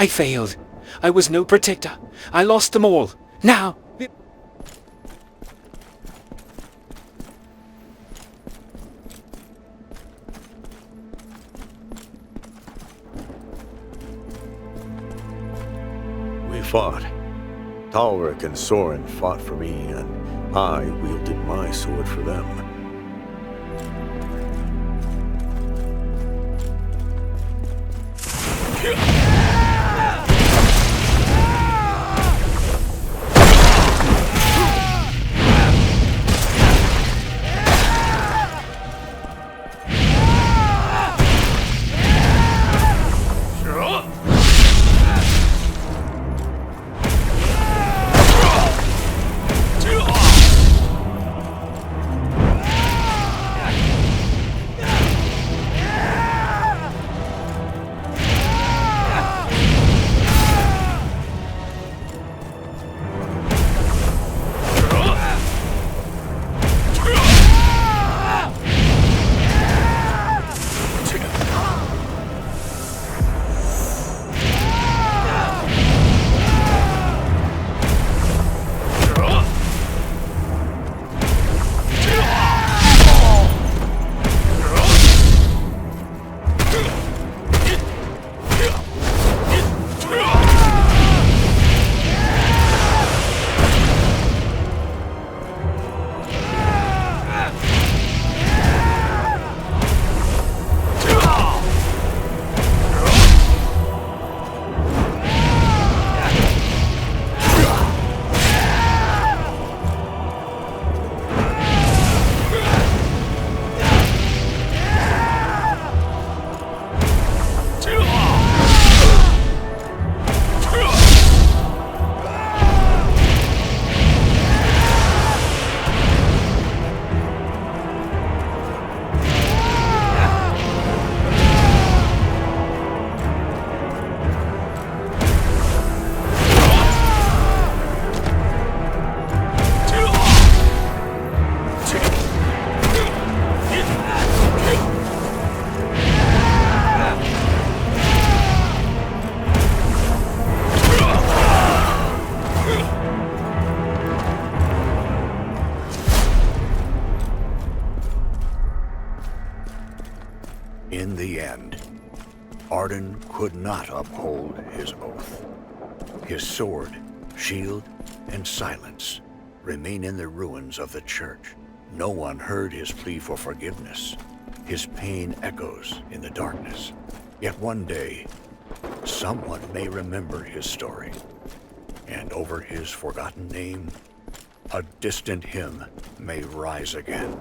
I failed. I was no protector. I lost them all. Now... We fought. Talric and Soren fought for me, and I wielded my sword for them. In the end, Arden could not uphold his oath. His sword, shield, and silence remain in the ruins of the church. No one heard his plea for forgiveness. His pain echoes in the darkness. Yet one day, someone may remember his story, and over his forgotten name, a distant hymn may rise again.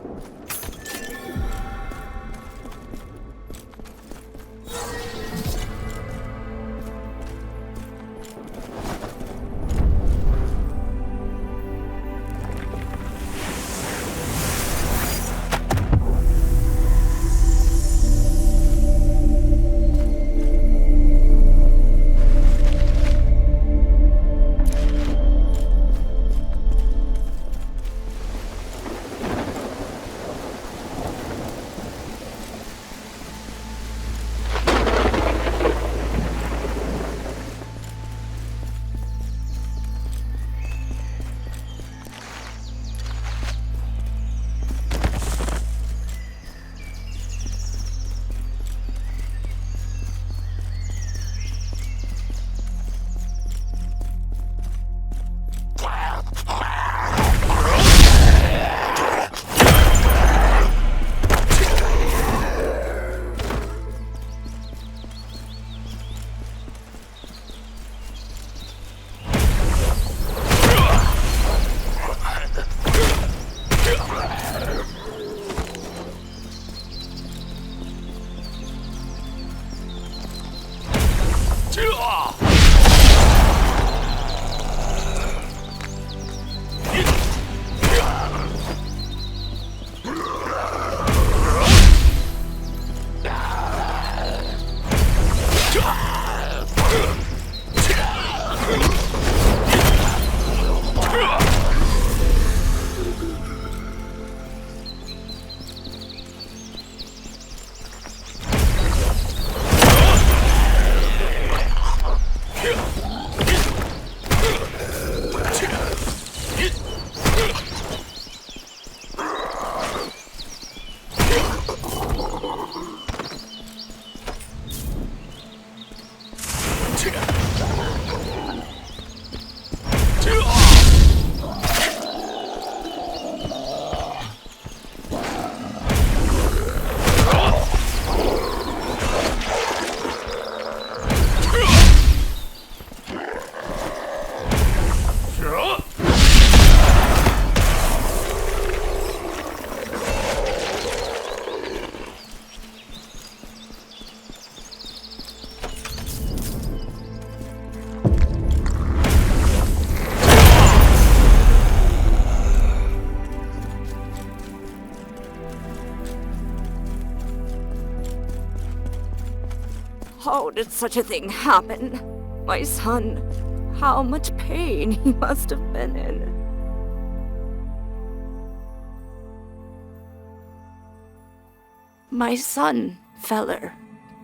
did such a thing happen? My son, how much pain he must have been in. My son, Feller,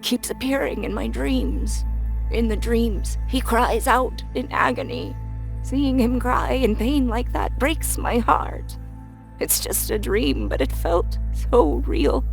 keeps appearing in my dreams. In the dreams, he cries out in agony. Seeing him cry in pain like that breaks my heart. It's just a dream, but it felt so real.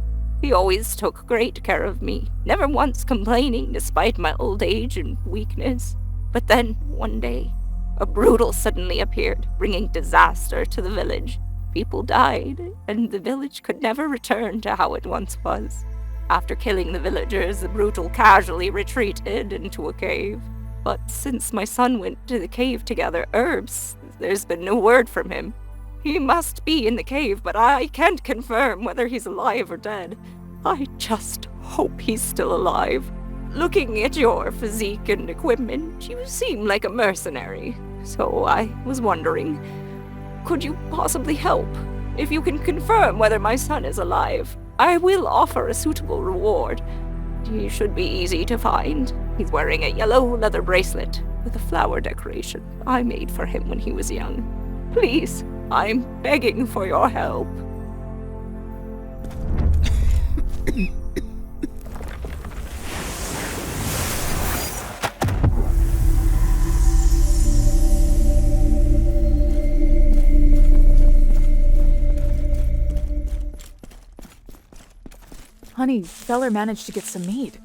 He always took great care of me, never once complaining despite my old age and weakness. But then, one day, a brutal suddenly appeared, bringing disaster to the village. People died, and the village could never return to how it once was. After killing the villagers, the brutal casually retreated into a cave. But since my son went to the cave to gather herbs, there's been no word from him. He must be in the cave, but I can't confirm whether he's alive or dead. I just hope he's still alive. Looking at your physique and equipment, you seem like a mercenary. So I was wondering, could you possibly help? If you can confirm whether my son is alive, I will offer a suitable reward. He should be easy to find. He's wearing a yellow leather bracelet with a flower decoration I made for him when he was young. Please, I'm begging for your help. Honey, Feller managed to get some meat.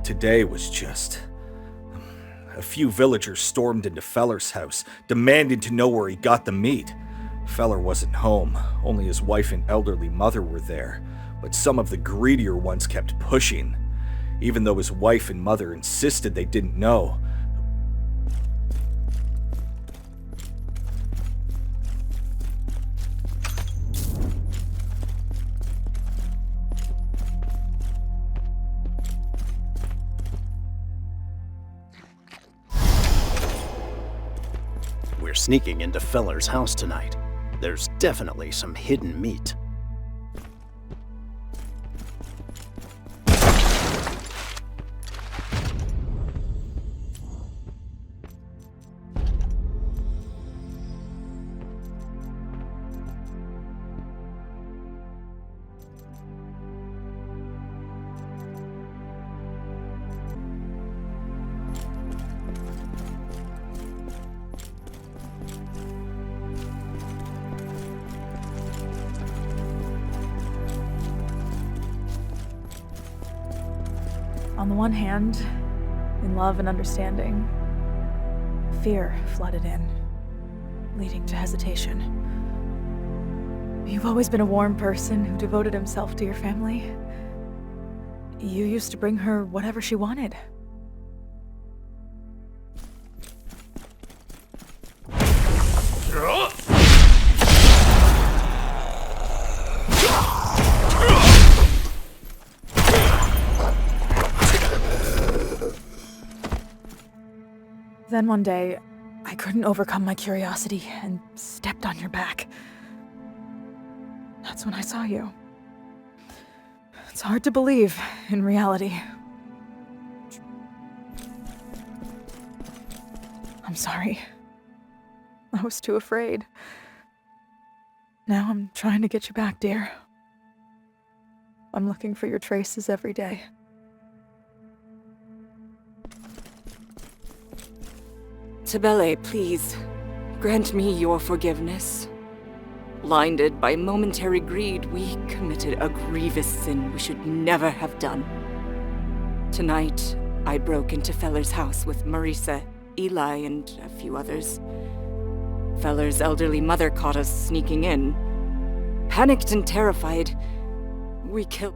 Today was just... A few villagers stormed into Feller's house, demanding to know where he got the meat. Feller wasn't home, only his wife and elderly mother were there, but some of the greedier ones kept pushing. Even though his wife and mother insisted they didn't know. We're sneaking into Feller's house tonight. There's definitely some hidden meat. On the one hand, in love and understanding, fear flooded in, leading to hesitation. You've always been a warm person who devoted himself to your family. You used to bring her whatever she wanted. Then one day, I couldn't overcome my curiosity and stepped on your back. That's when I saw you. It's hard to believe in reality. I'm sorry. I was too afraid. Now I'm trying to get you back, dear. I'm looking for your traces every day. Tabele, please. grant me your forgiveness. Blinded by momentary greed, we committed a grievous sin we should never have done. Tonight, I broke into Feller's house with Marisa, Eli, and a few others. Feller's elderly mother caught us sneaking in. Panicked and terrified, we killed...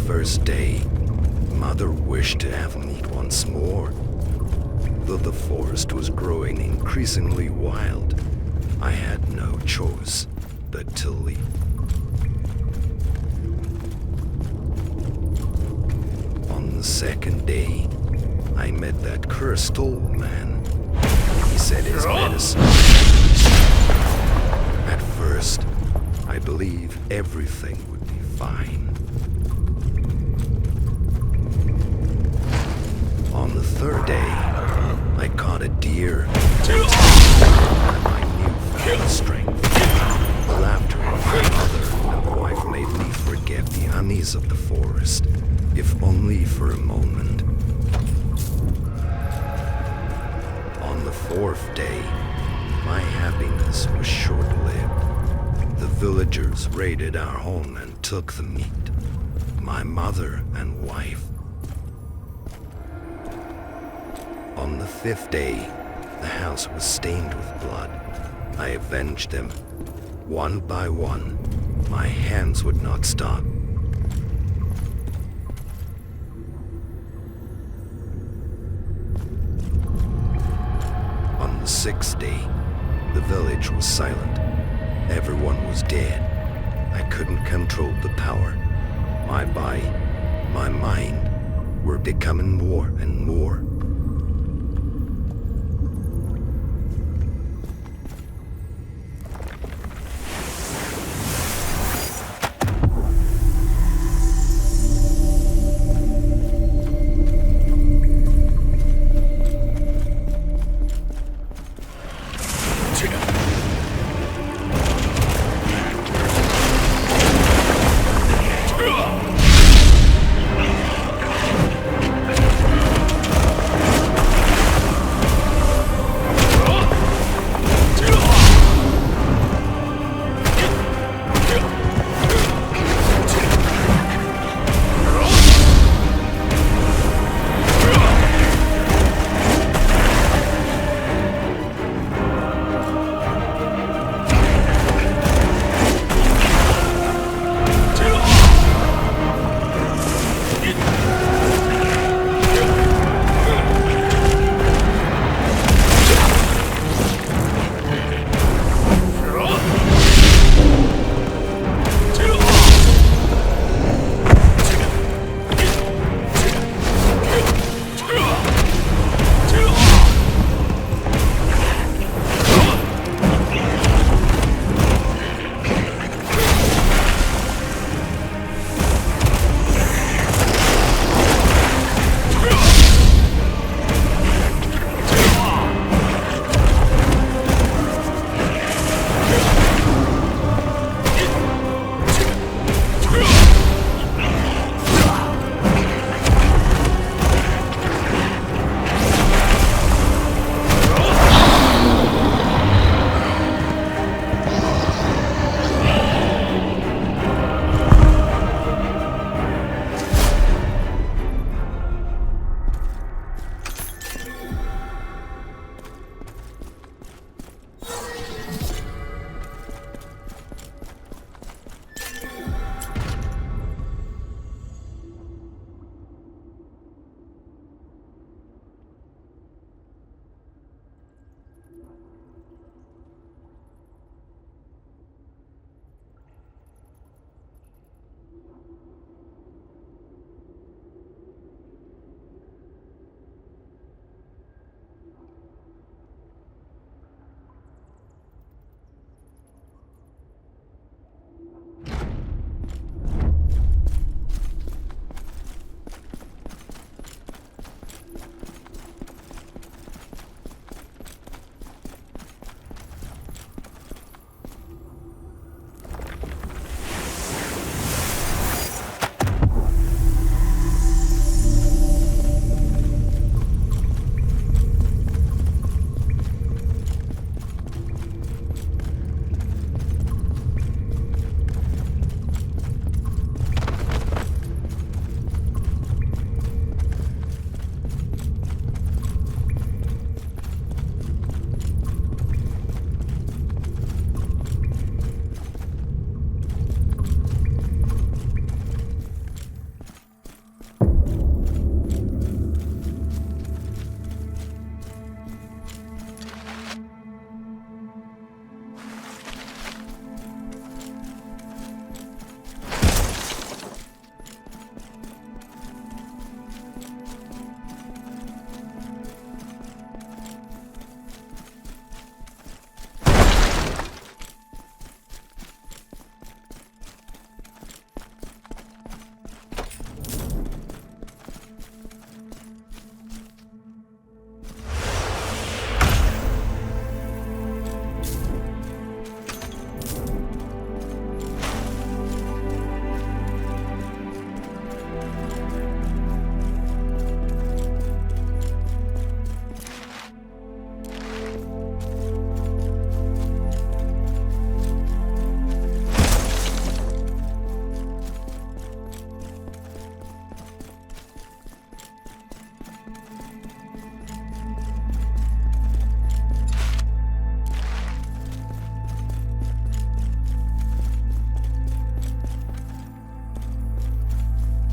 First day, Mother wished to have meat once more. Though the forest was growing increasingly wild, I had no choice but to leave. On the second day, I met that cursed old man. He said his medicine. At first, I believed everything would be fine. On the third day, I caught a deer. My newfound strength. The laughter of my mother and wife made me forget the unease of the forest, if only for a moment. On the fourth day, my happiness was short-lived. The villagers raided our home and took the meat. My mother and wife. On the fifth day, the house was stained with blood. I avenged them. One by one, my hands would not stop. On the sixth day, the village was silent. Everyone was dead. I couldn't control the power. My body, my mind were becoming more and more.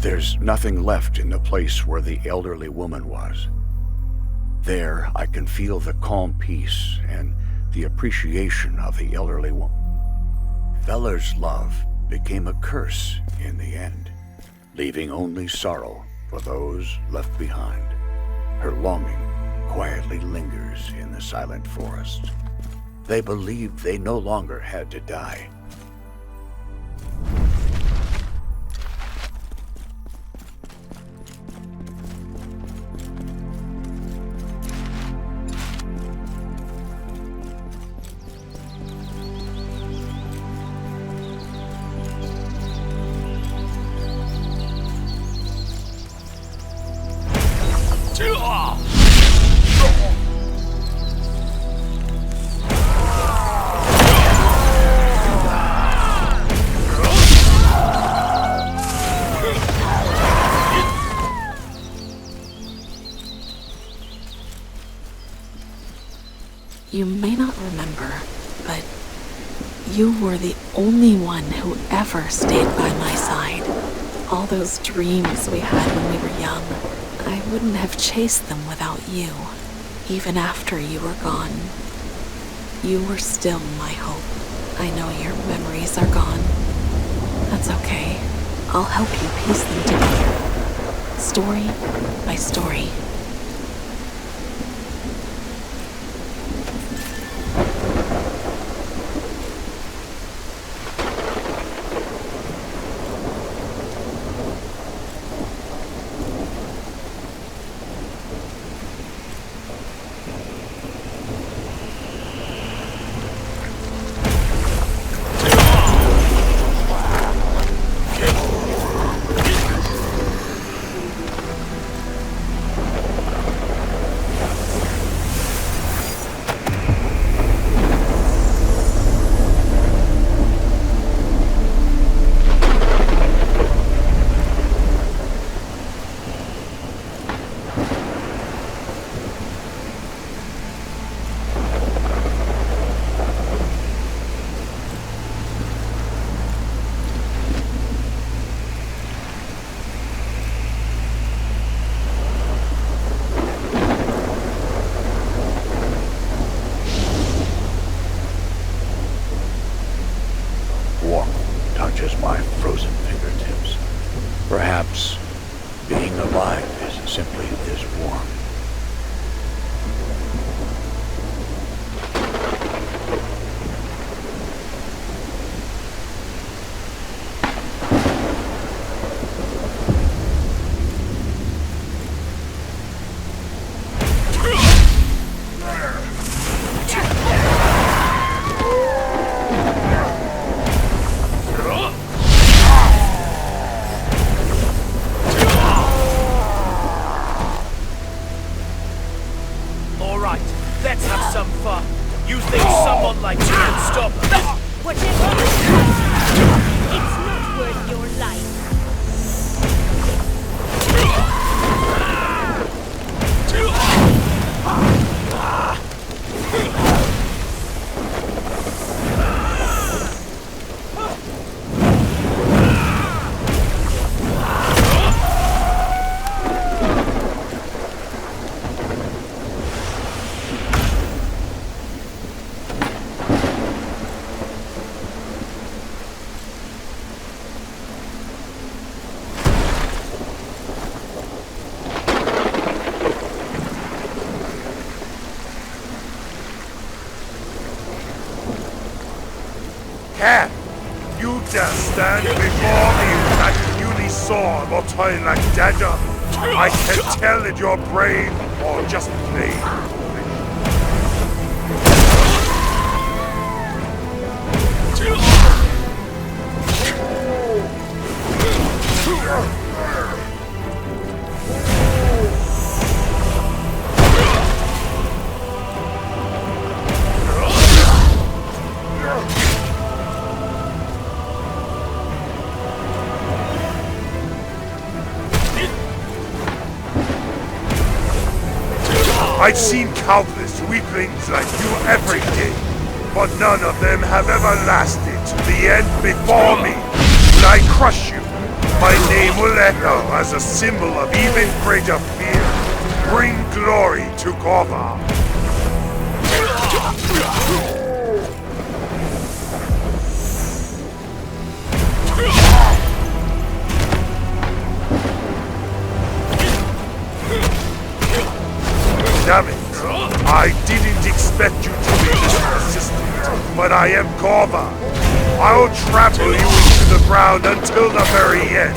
There's nothing left in the place where the elderly woman was. There, I can feel the calm peace and the appreciation of the elderly woman. Feller's love became a curse in the end, leaving only sorrow for those left behind. Her longing quietly lingers in the silent forest. They believed they no longer had to die. You may not remember, but you were the only one who ever stayed by my side. All those dreams we had when we were young, I wouldn't have chased them without you. Even after you were gone, you were still my hope. I know your memories are gone. That's okay. I'll help you piece them together, story by story. Touches my frozen fingertips. Perhaps being alive is simply this warm. Let's have some fun. You think someone like you can stop us? Whatever it costs, it's not worth your life. Cat, you just stand before me with that newly sword or toy like dagger. I can tell that you're brave or just plain. I've seen countless weaklings like you every day, but none of them have ever lasted to the end before me. When I crush you, My name will echo as a symbol of even greater fear. Bring glory to Kova. Damn it! I didn't expect you to be this persistent, but I am Kova. I'll trample you into the ground until the very end.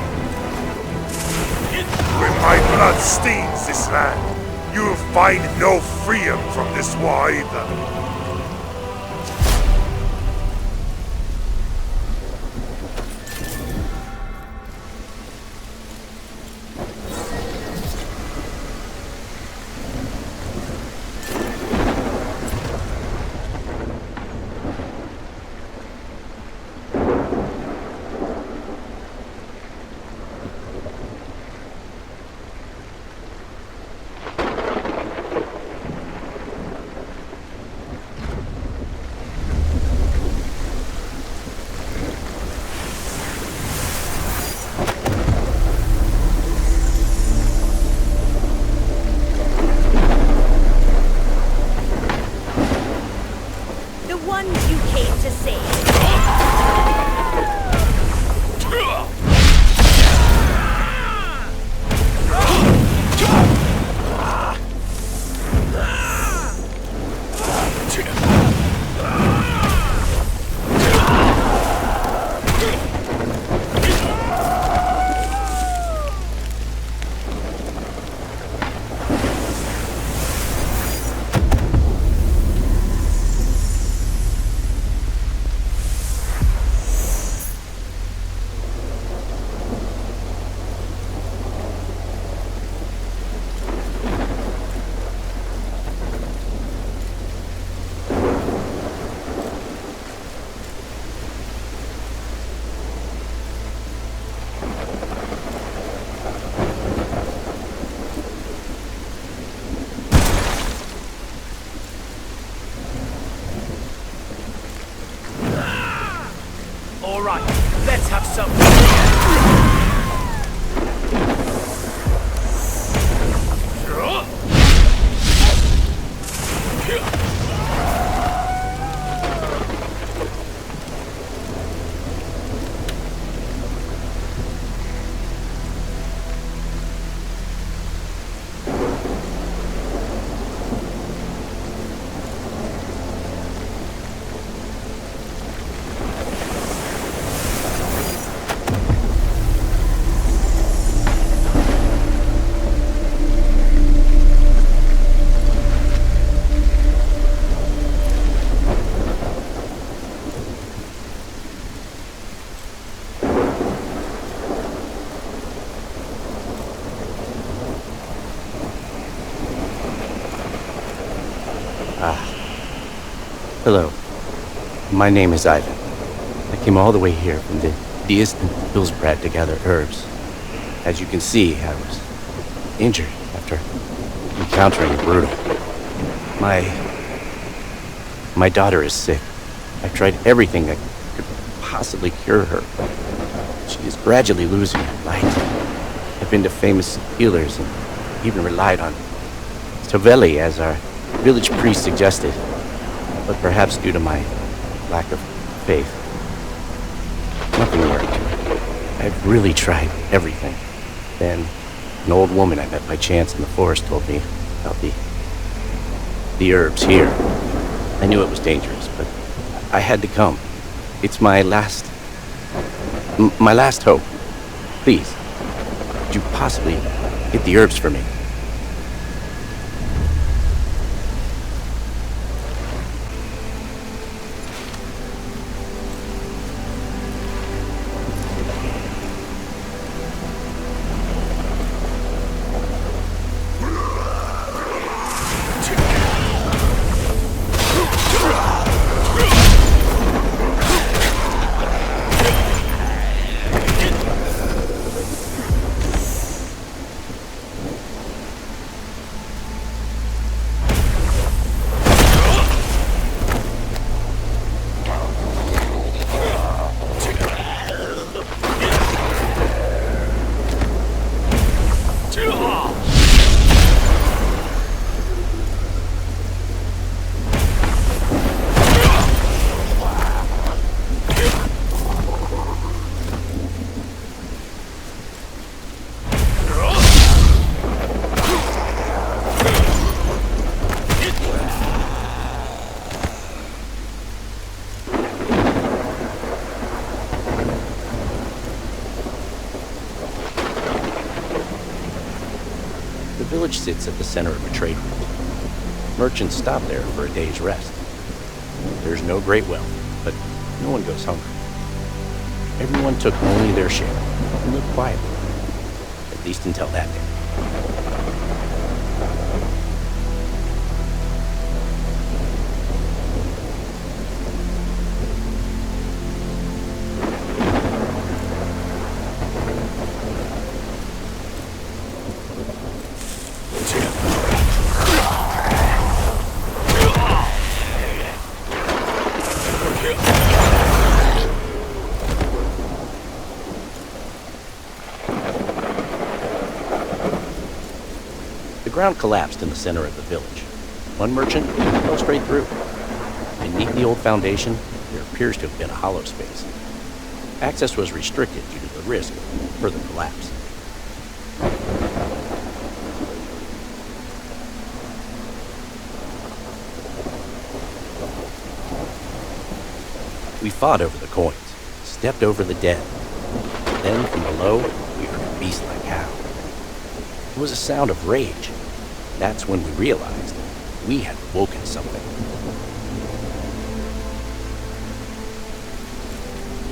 When my blood stains this land, you'll find no freedom from this war either. All right, let's have some. Hello. My name is Ivan. I came all the way here from the distant Hillsbrad to gather herbs. As you can see, I was injured after encountering Brutal. My daughter is sick. I've tried everything that could possibly cure her, but she is gradually losing her light. I've been to famous healers and even relied on Toveli, as our village priest suggested. But perhaps due to my lack of faith, nothing worked. I've really tried everything. Then, an old woman I met by chance in the forest told me about the herbs here. I knew it was dangerous, but I had to come. It's my last hope. Please, could you possibly get the herbs for me? village sits at the center of a trade route. Merchants stop there for a day's rest. There's no great wealth, but no one goes hungry. Everyone took only their share and lived quietly, at least until that day. The ground collapsed in the center of the village. One merchant fell straight through. Beneath the old foundation, there appears to have been a hollow space. Access was restricted due to the risk of further collapse. We fought over the coins, stepped over the dead. Then, from below, we heard a beast-like howl. It was a sound of rage. That's when we realized we had woken something.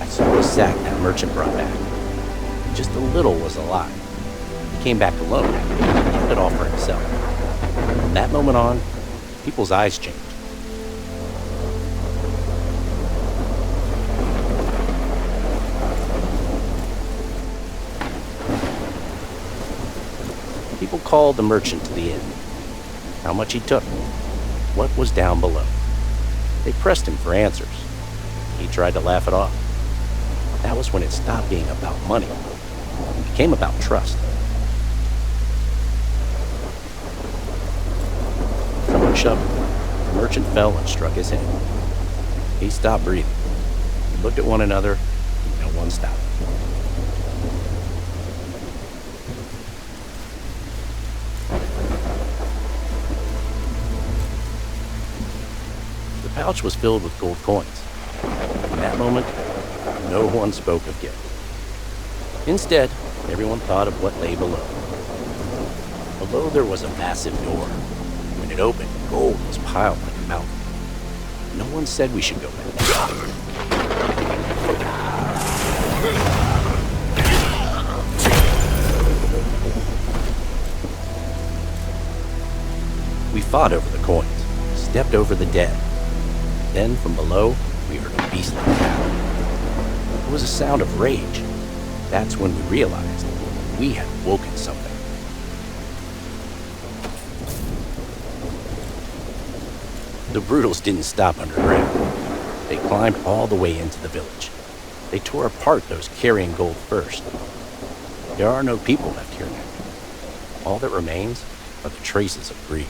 I saw the sack that merchant brought back. Just a little was alive. He came back alone, kept it all for himself. From that moment on, people's eyes changed. People called the merchant to the inn. How much he took, what was down below. They pressed him for answers. He tried to laugh it off. That was when it stopped being about money. It became about trust. Someone shoved him. The merchant fell and struck his head. He stopped breathing. We looked at one another, and no one stopped. The pouch was filled with gold coins. In that moment, no one spoke of gift. Instead, everyone thought of what lay below. Below there was a massive door. When it opened, gold was piled like a mountain. No one said we should go back. We fought over the coins, stepped over the dead. Then, from below, we heard a beast-like howl. It was a sound of rage. That's when we realized we had woken something. The Brutals didn't stop underground. They climbed all the way into the village. They tore apart those carrying gold first. There are no people left here now. All that remains are the traces of greed.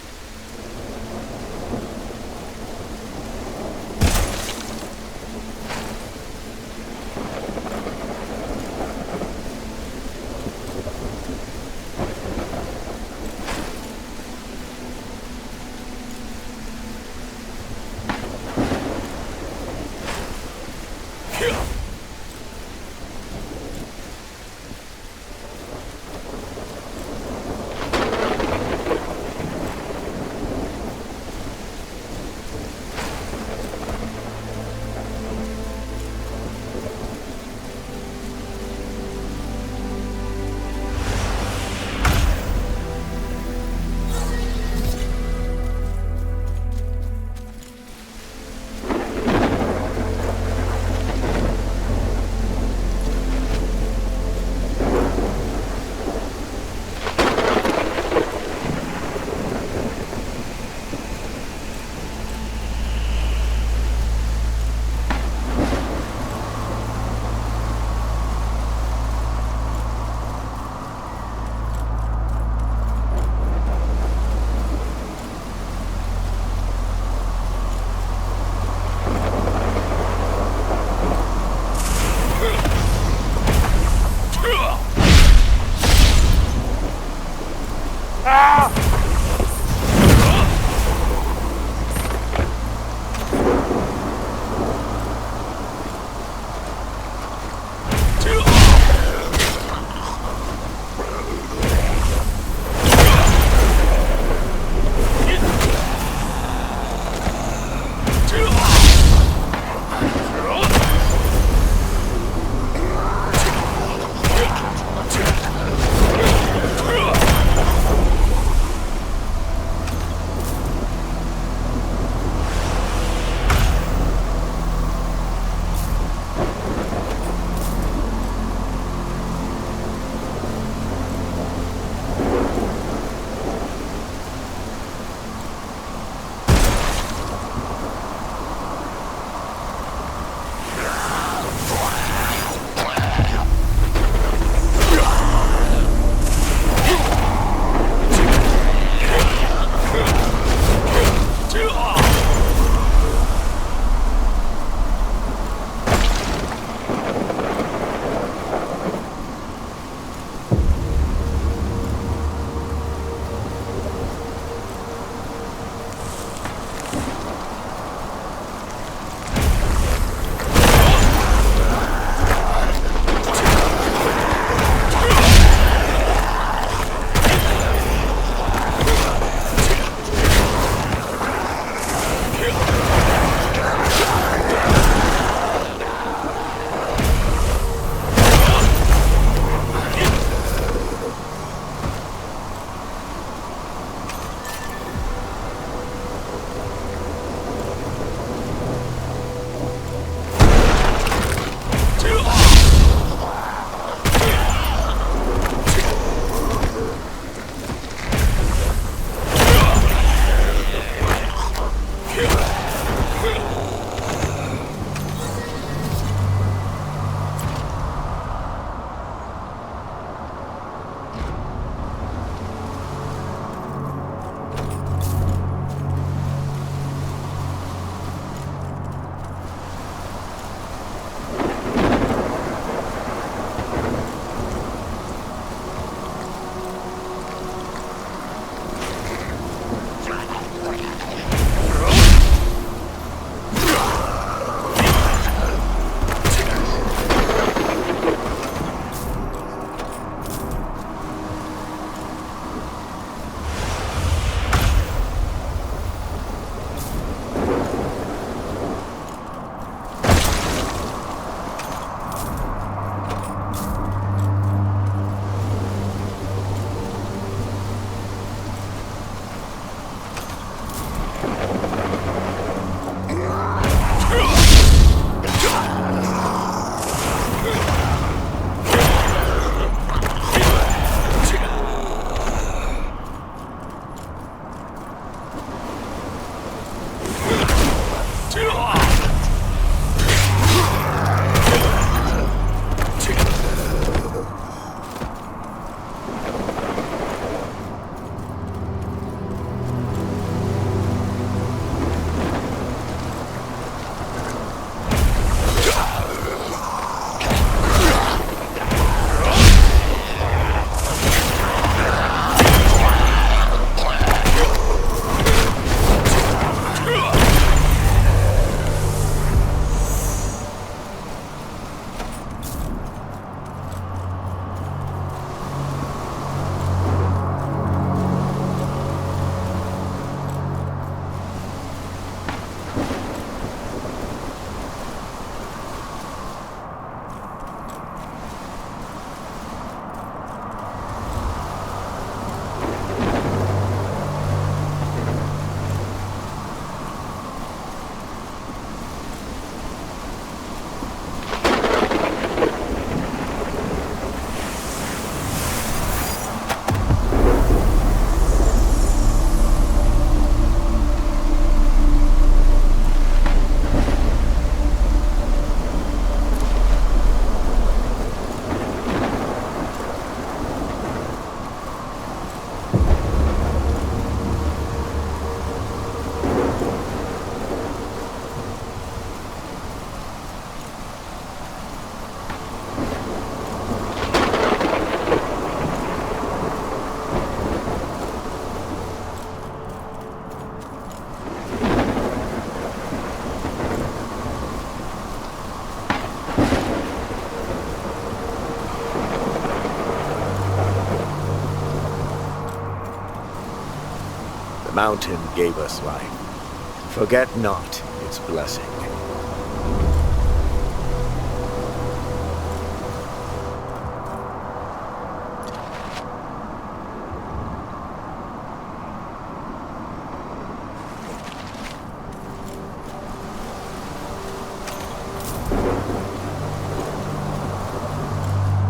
mountain gave us life. Forget not its blessing.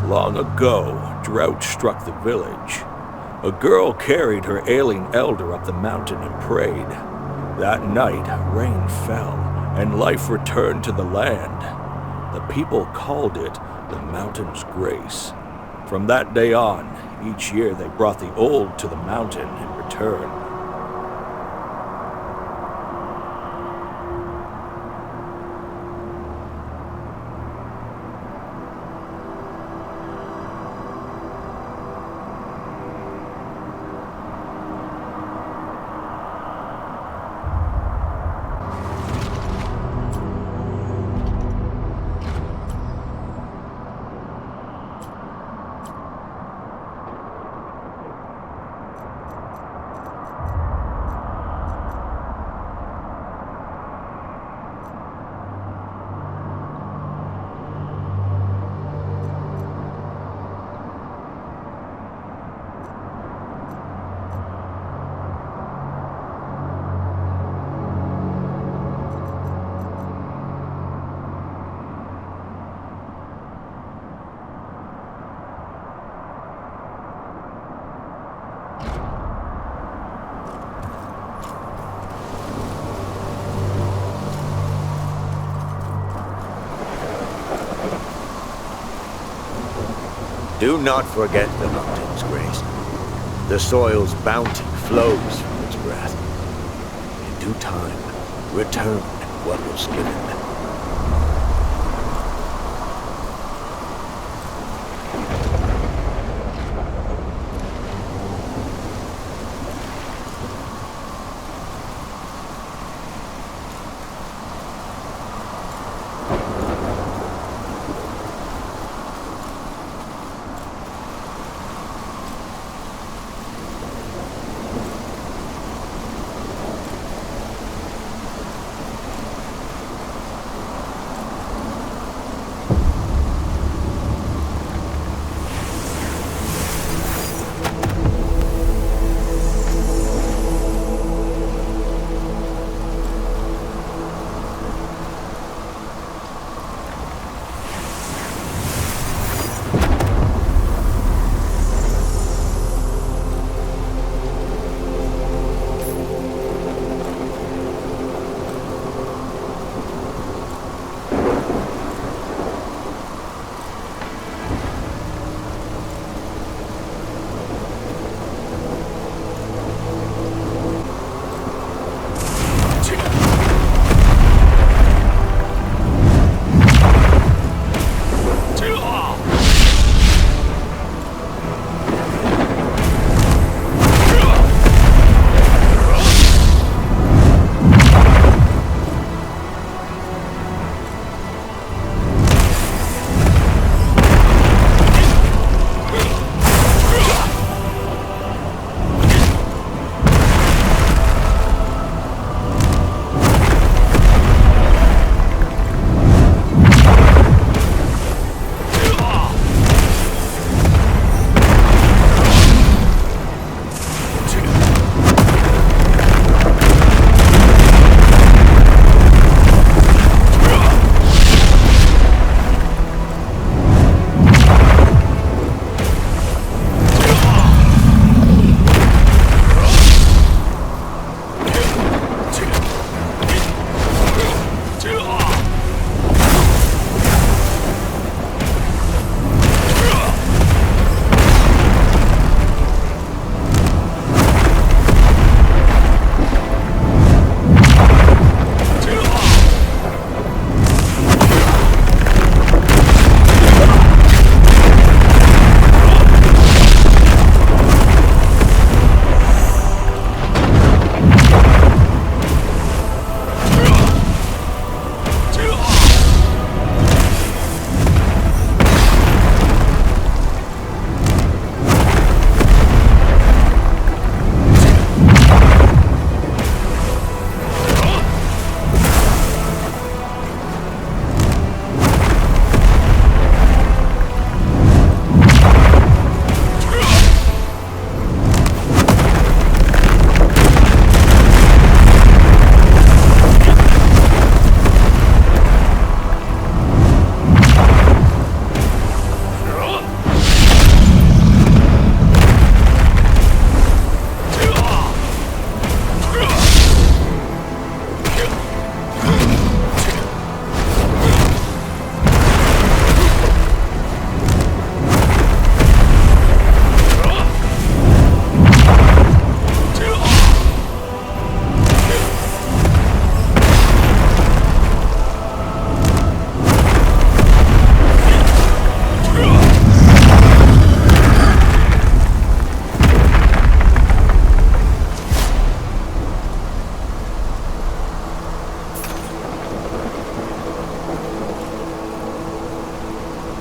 Long ago, drought struck the village. A girl carried her ailing elder up the mountain and prayed. That night, rain fell, and life returned to the land. The people called it the mountain's grace. From that day on, each year they brought the old to the mountain in return. Do not forget the mountain's grace. The soil's bounty flows from its breath. In due time, return what was given.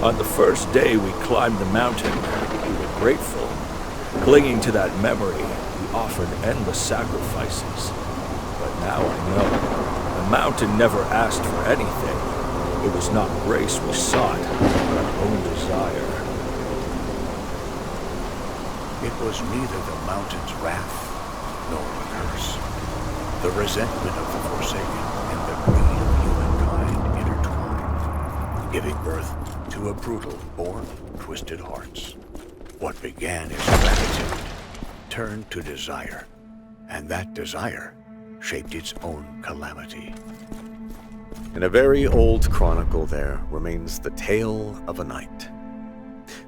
On the first day we climbed the mountain, we were grateful. Clinging to that memory, we offered endless sacrifices. But now I know, the mountain never asked for anything. It was not grace we sought, but our own desire. It was neither the mountain's wrath nor the curse. The resentment of the Forsaken and the greed of humankind intertwined, giving birth to a brutal, born, twisted hearts. What began as gratitude turned to desire, and that desire shaped its own calamity. In a very old chronicle there remains the tale of a knight.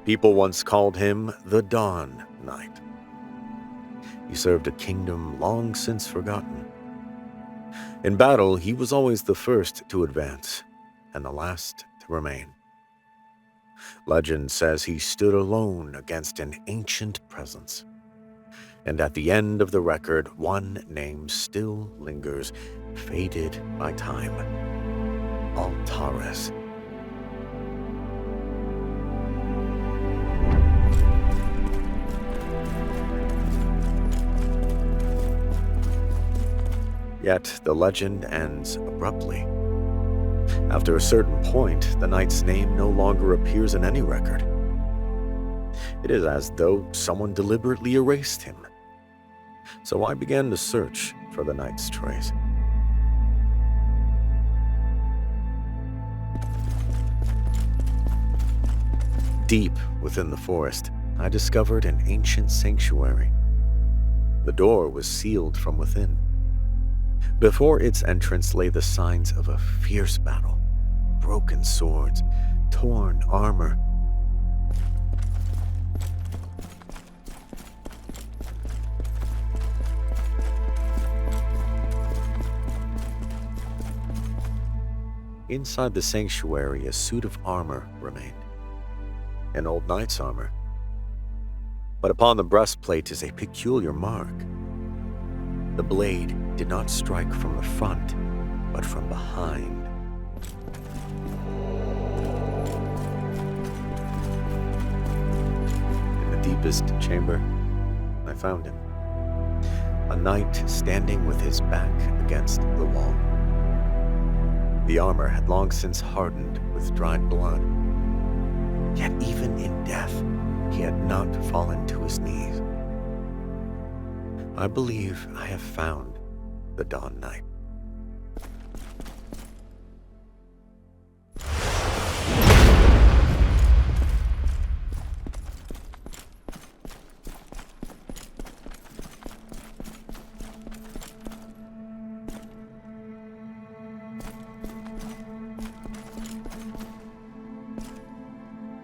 People once called him the Dawn Knight. He served a kingdom long since forgotten. In battle, he was always the first to advance, and the last to remain. Legend says he stood alone against an ancient presence. And at the end of the record, one name still lingers, faded by time. Altares. Yet the legend ends abruptly. After a certain point, the knight's name no longer appears in any record. It is as though someone deliberately erased him. So I began to search for the knight's trace. Deep within the forest, I discovered an ancient sanctuary. The door was sealed from within. Before its entrance lay the signs of a fierce battle, broken swords, torn armor. Inside the sanctuary, a suit of armor remained. An old knight's armor. But upon the breastplate is a peculiar mark. The blade did not strike from the front, but from behind. In the deepest chamber, I found him. A knight standing with his back against the wall. The armor had long since hardened with dried blood. Yet even in death, he had not fallen to his knees. I believe I have found the Dawn Knight.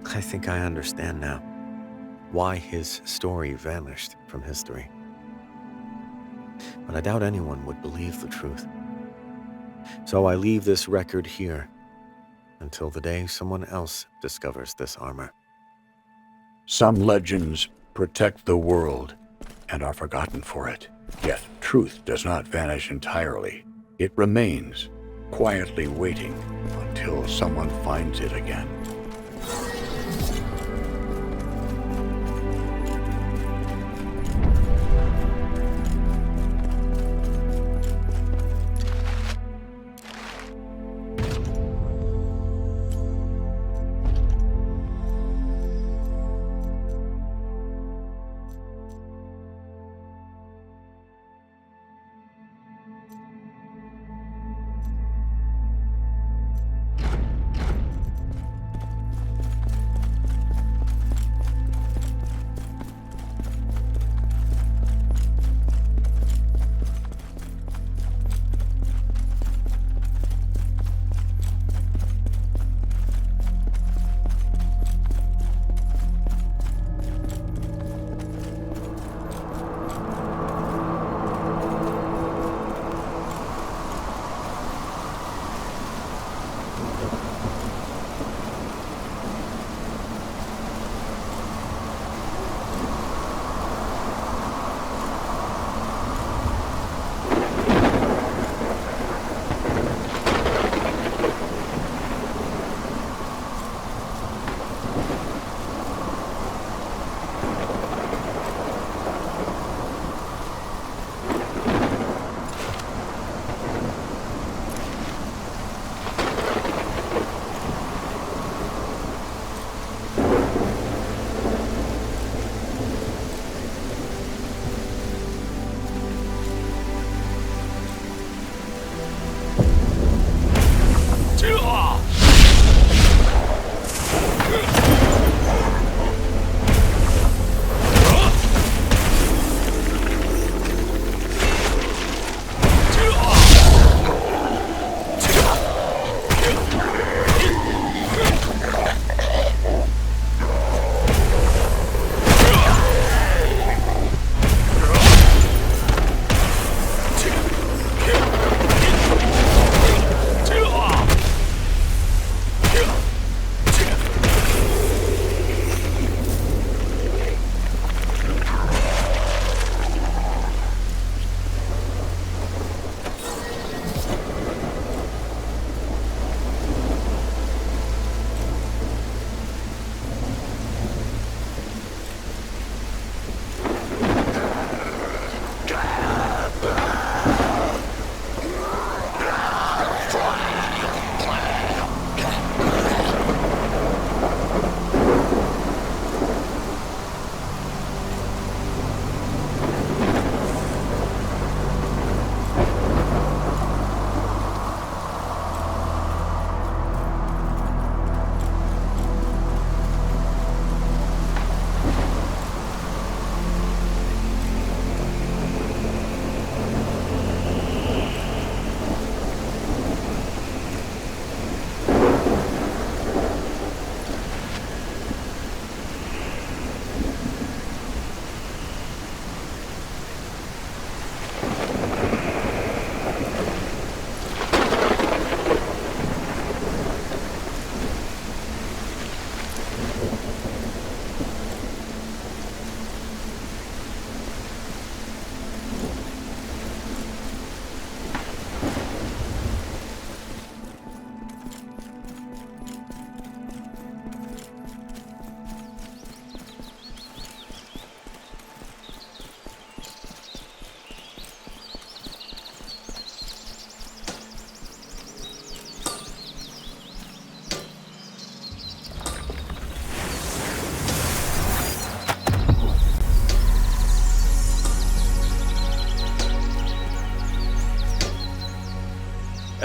I think I understand now why his story vanished from history. But I doubt anyone would believe the truth. So I leave this record here until the day someone else discovers this armor. Some legends protect the world and are forgotten for it. Yet truth does not vanish entirely. It remains, quietly waiting until someone finds it again.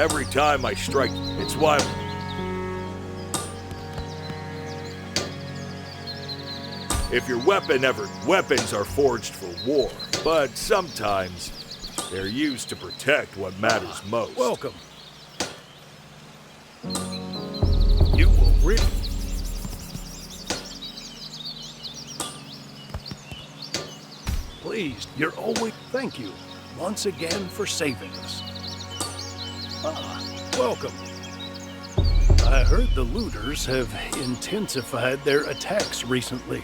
Every time I strike, it's why... If your weapons are forged for war, but sometimes they're used to protect what matters most. Welcome. You will really... Please, you're always... Thank you once again for saving us. Welcome. I heard the looters have intensified their attacks recently.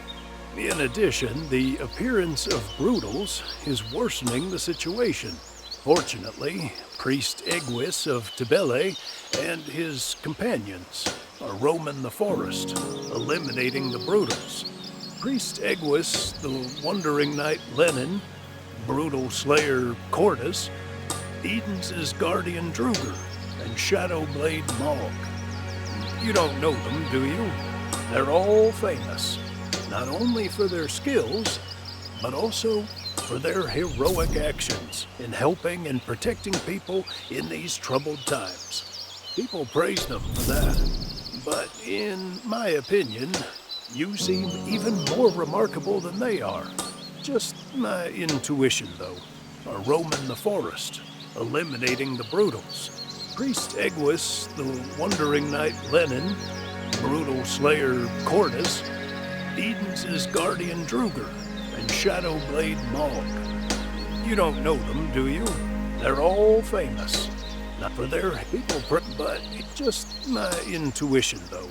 In addition, the appearance of Brutals is worsening the situation. Fortunately, Priest Egwis of Tibele and his companions are roaming the forest, eliminating the Brutals. Priest Egwis, the Wandering Knight Lenin, Brutal Slayer Cordus, Eden's guardian Druger, and Shadowblade Mog. You don't know them, do you? They're all famous, not only for their skills, but also for their heroic actions in helping and protecting people in these troubled times. People praise them for that. But in my opinion, you seem even more remarkable than they are. Just my intuition, though, are roaming the forest, eliminating the Brutals. Priest Egwis, the Wandering Knight Lenin, Brutal Slayer Cordus, Eden's guardian Druger, and Shadowblade Mog. You don't know them, do you? They're all famous. Not for their people, but just my intuition, though.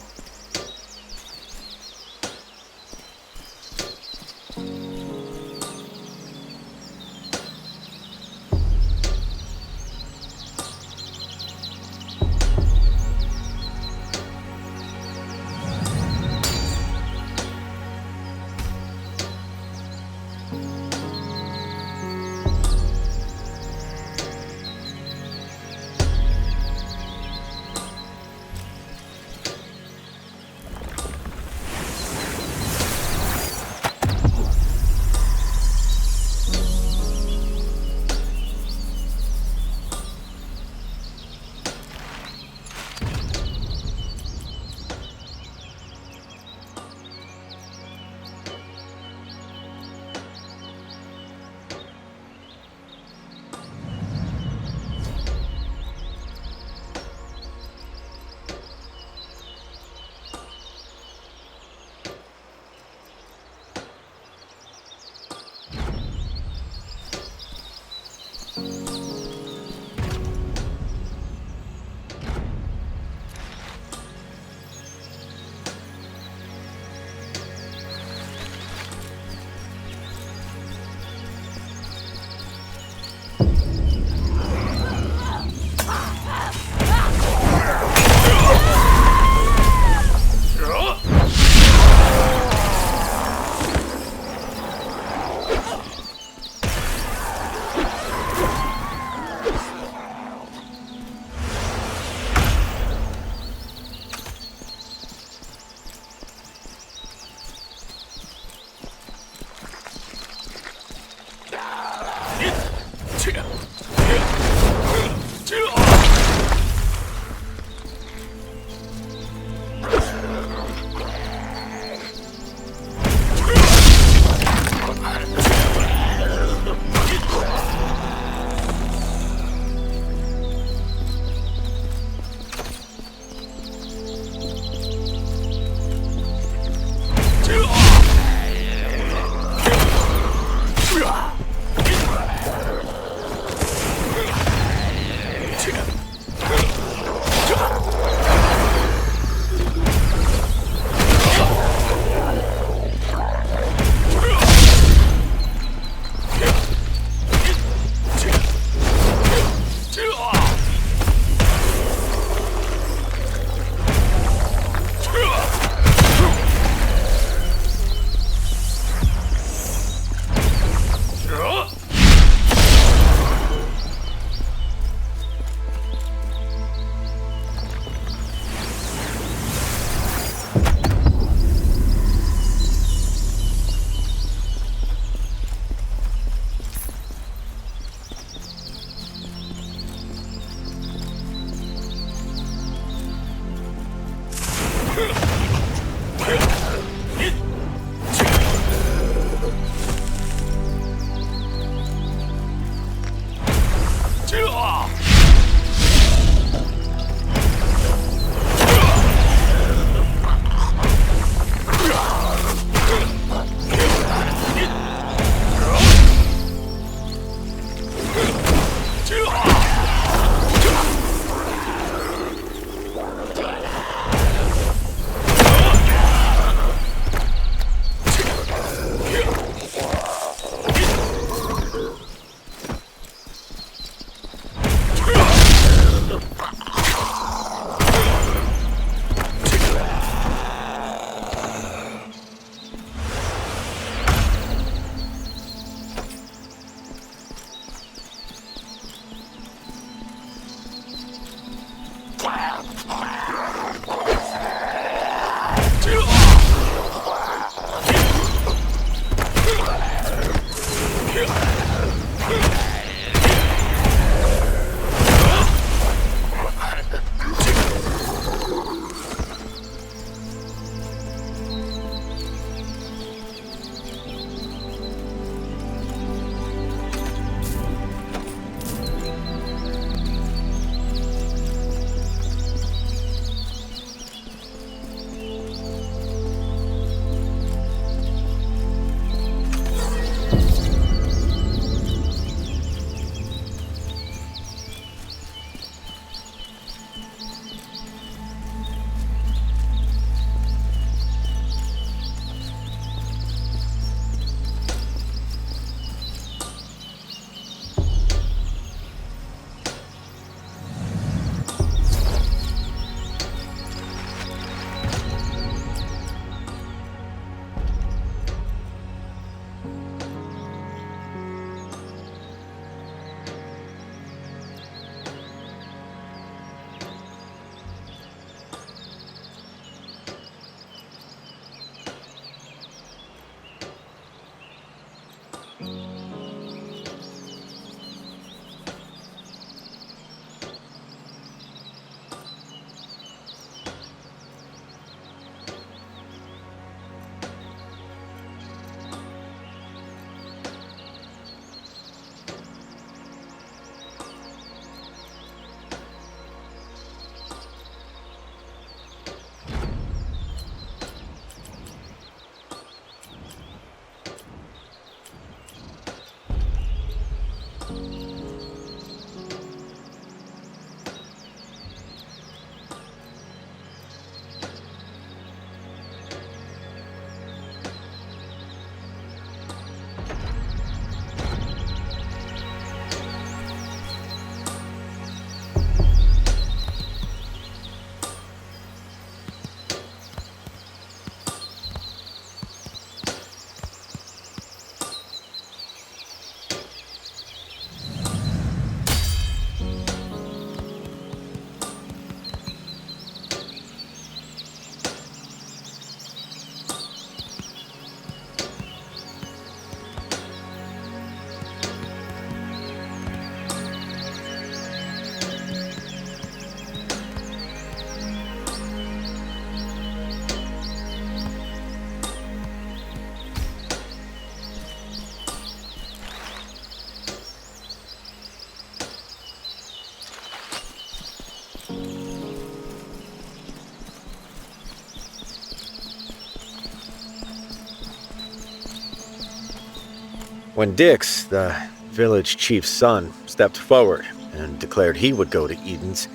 When Dix, the village chief's son, stepped forward and declared he would go to Eden's,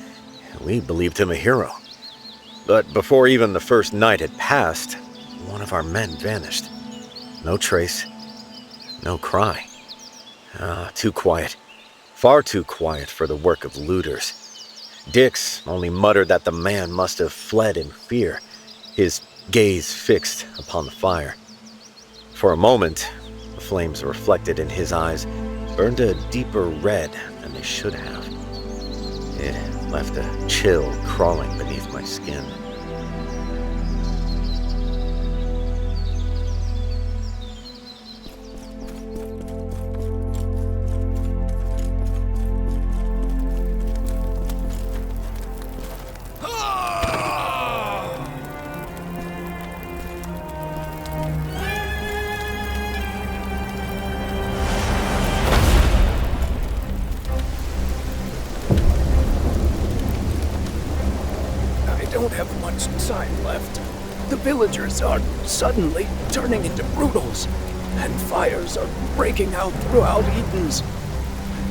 we believed him a hero. But before even the first night had passed, one of our men vanished. No trace, no cry. Too quiet. Far too quiet for the work of looters. Dix only muttered that the man must have fled in fear, his gaze fixed upon the fire. For a moment, the flames reflected in his eyes burned a deeper red than they should have. It left a chill crawling beneath my skin. Time left. The villagers are suddenly turning into brutals, and fires are breaking out throughout Edens.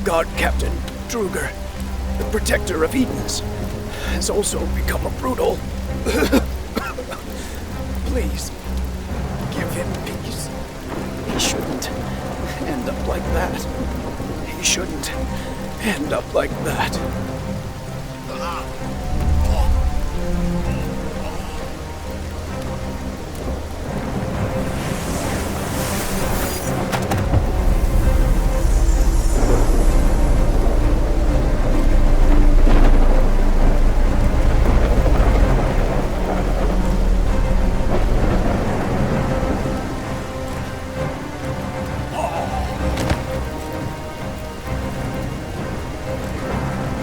Guard Captain Druger, the protector of Edens, has also become a brutal. Please, give him peace. He shouldn't end up like that. He shouldn't end up like that.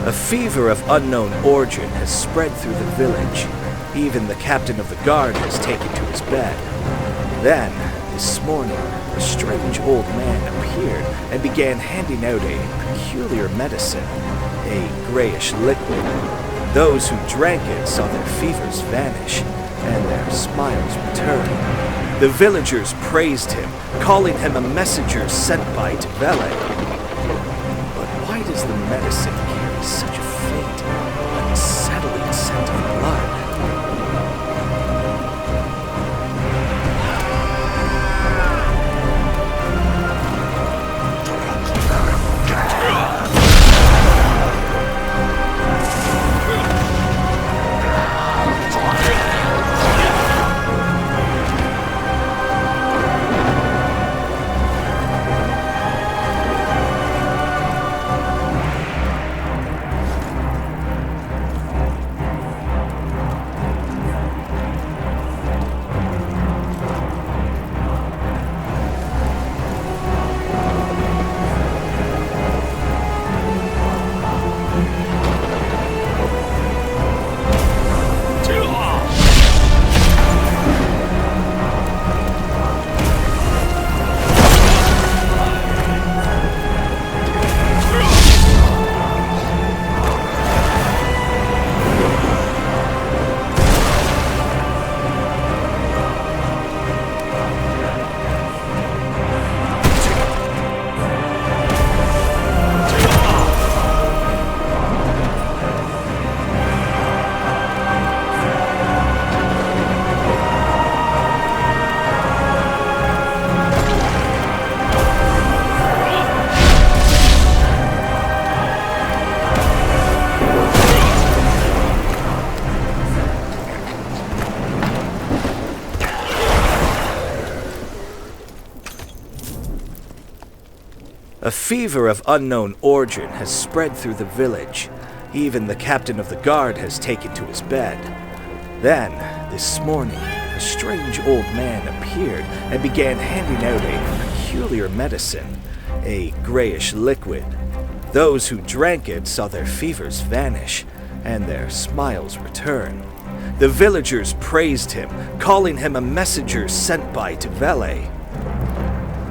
A fever of unknown origin has spread through the village. Even the captain of the guard has taken to his bed. Then, this morning, a strange old man appeared and began handing out a peculiar medicine, a grayish liquid. Those who drank it saw their fevers vanish and their smiles return. The villagers praised him, calling him a messenger sent by Relic. But why does the medicine carry such a faint, unsettling scent of blood? A fever of unknown origin has spread through the village. Even the captain of the guard has taken to his bed. Then, this morning, a strange old man appeared and began handing out a peculiar medicine, a grayish liquid. Those who drank it saw their fevers vanish and their smiles return. The villagers praised him, calling him a messenger sent by Vele.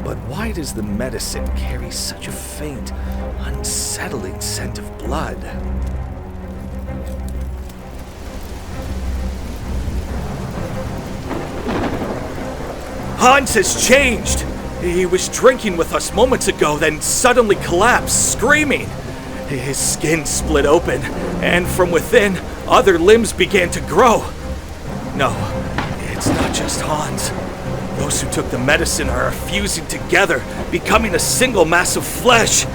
But why does the medicine carry such a faint, unsettling scent of blood? Hans has changed! He was drinking with us moments ago, then suddenly collapsed, screaming. His skin split open, and from within, other limbs began to grow. No, it's not just Hans. Those who took the medicine are fusing together, becoming a single mass of flesh.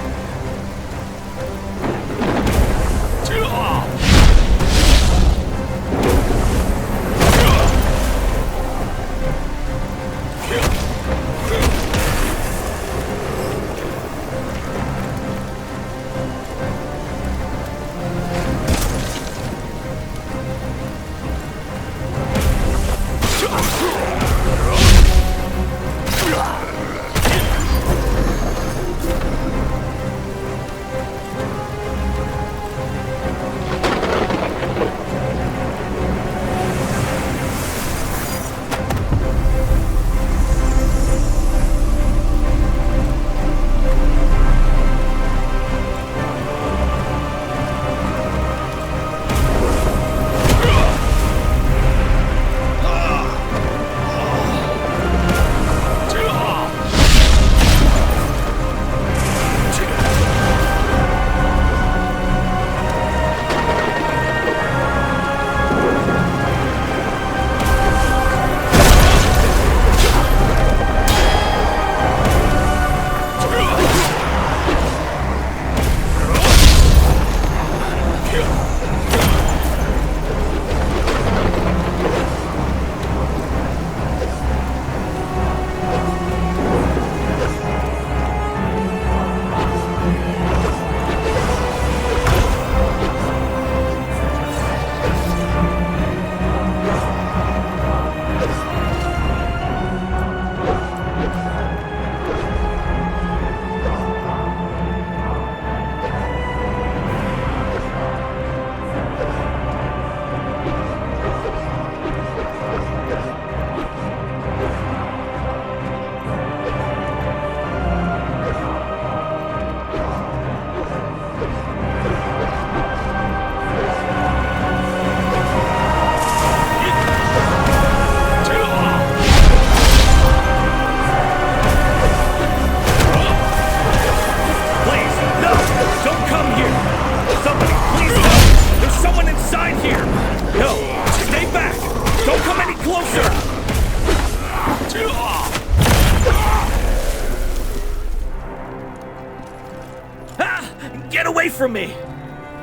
Get away from me!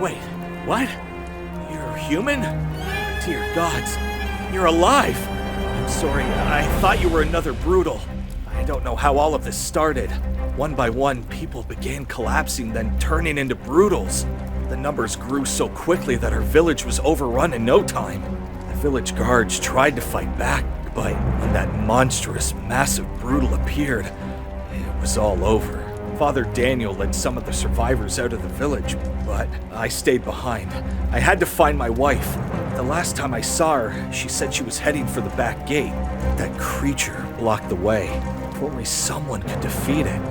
Wait, what? You're human? Dear gods, you're alive! I'm sorry, I thought you were another brutal. I don't know how all of this started. One by one, people began collapsing, then turning into brutals. The numbers grew so quickly that our village was overrun in no time. The village guards tried to fight back, but when that monstrous, massive brutal appeared, it was all over. Father Daniel led some of the survivors out of the village, but I stayed behind. I had to find my wife. The last time I saw her, she said she was heading for the back gate. That creature blocked the way. If only someone could defeat it.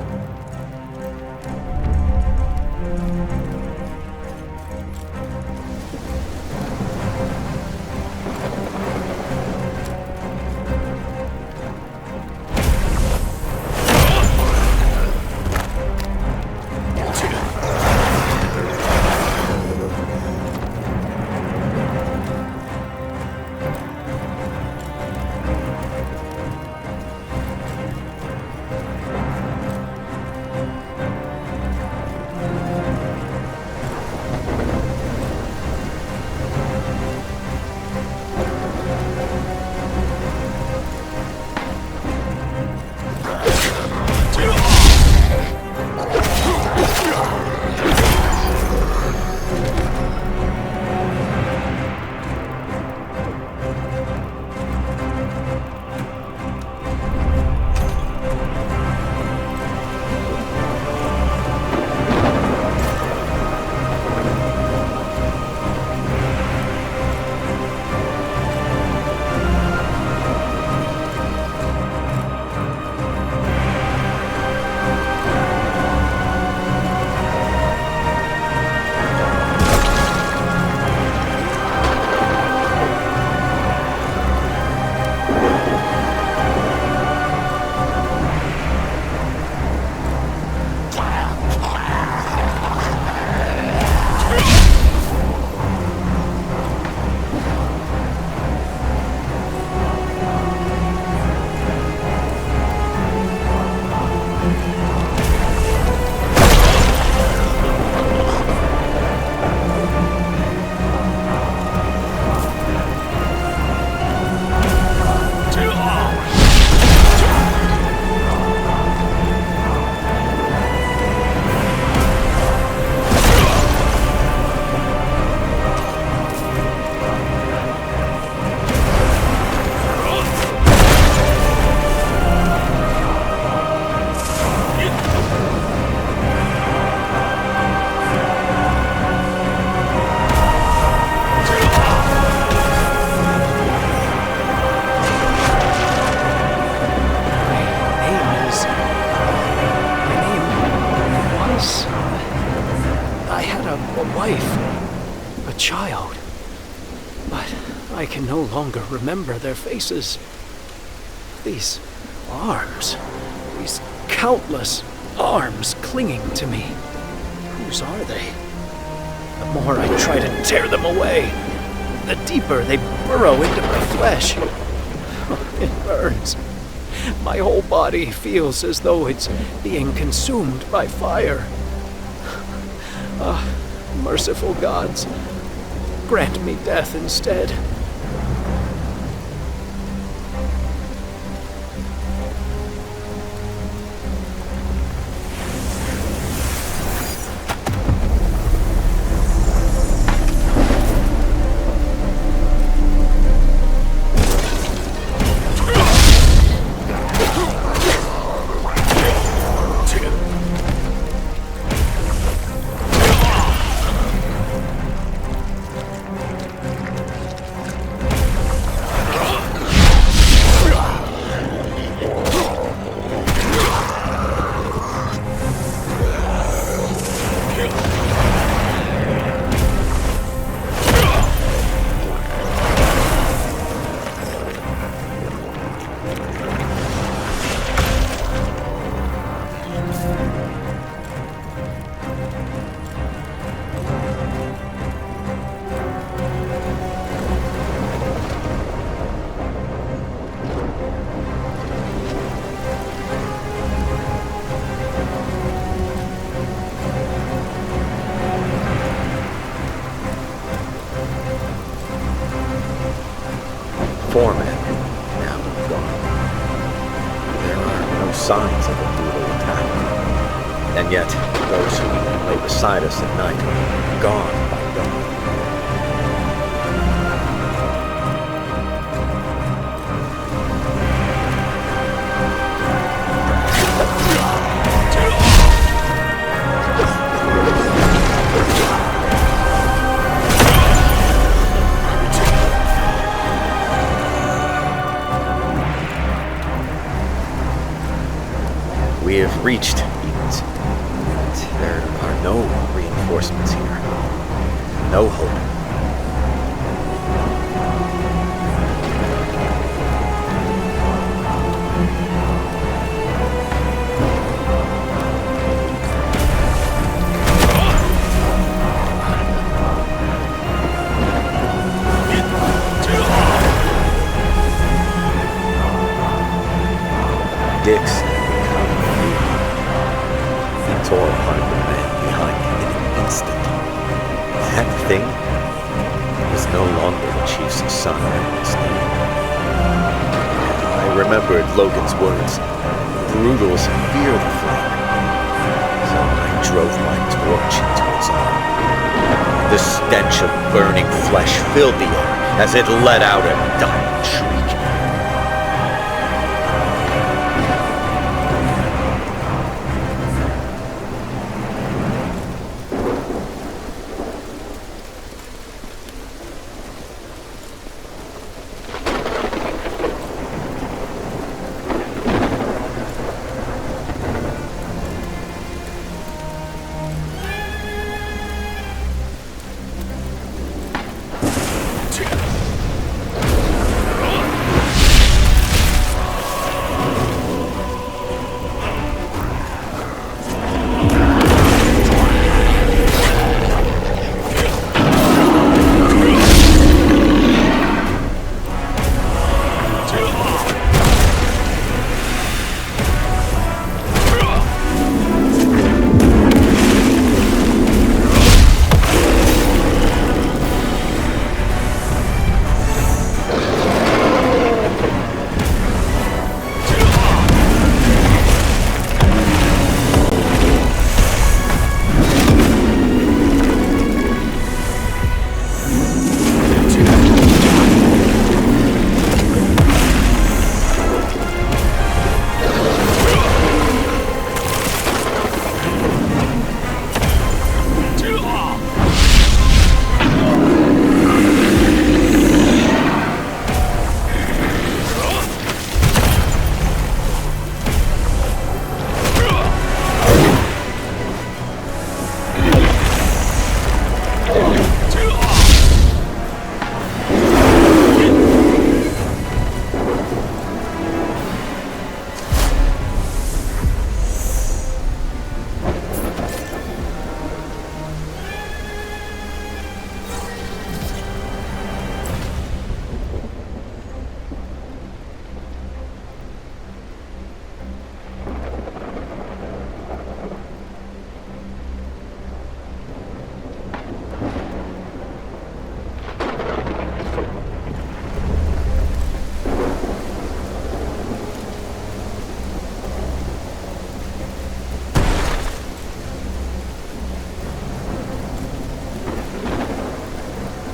can no longer remember their faces. These arms, these countless arms clinging to me. Whose are they? The more I try to tear them away, the deeper they burrow into my flesh. It burns. My whole body feels as though it's being consumed by fire. Ah, merciful gods, grant me death instead. Foreman, now gone. There are no signs of a brutal attack. And yet, those who lay beside us at night are gone by dawn. We have reached Eden's, but there are no reinforcements here. No hope. Dix tore apart the man behind him in an instant. That thing was no longer the chief's son or his name. I remembered Logan's words, "Brutals fear the flame." So I drove my torch into its arm. The stench of burning flesh filled the air as it let out a dying shriek.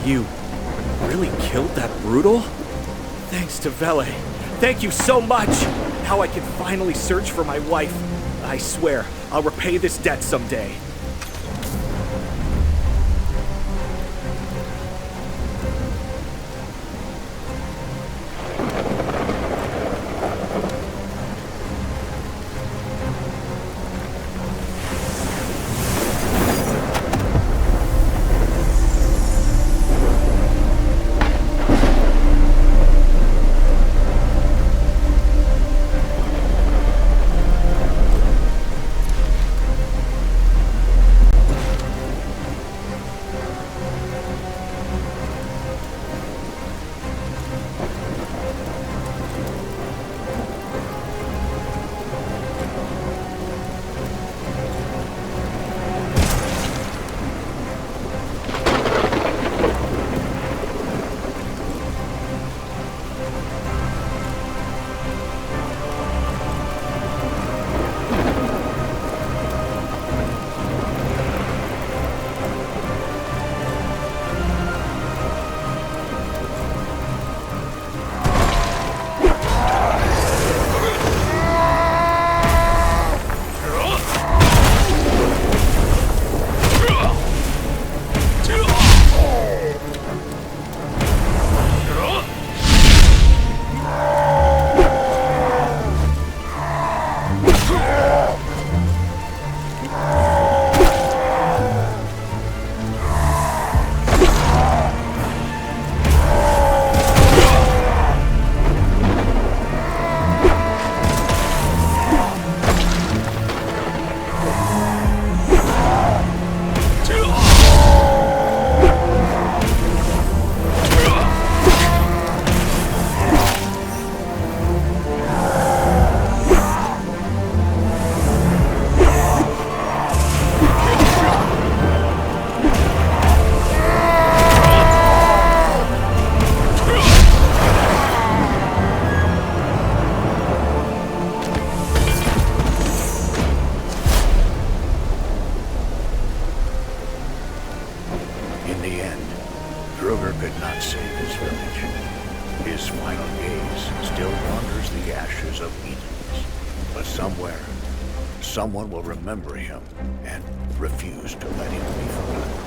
You really killed that Brutal? Thanks to Vele. Thank you so much! Now I can finally search for my wife. I swear, I'll repay this debt someday. Someone will remember him and refuse to let him be forgotten.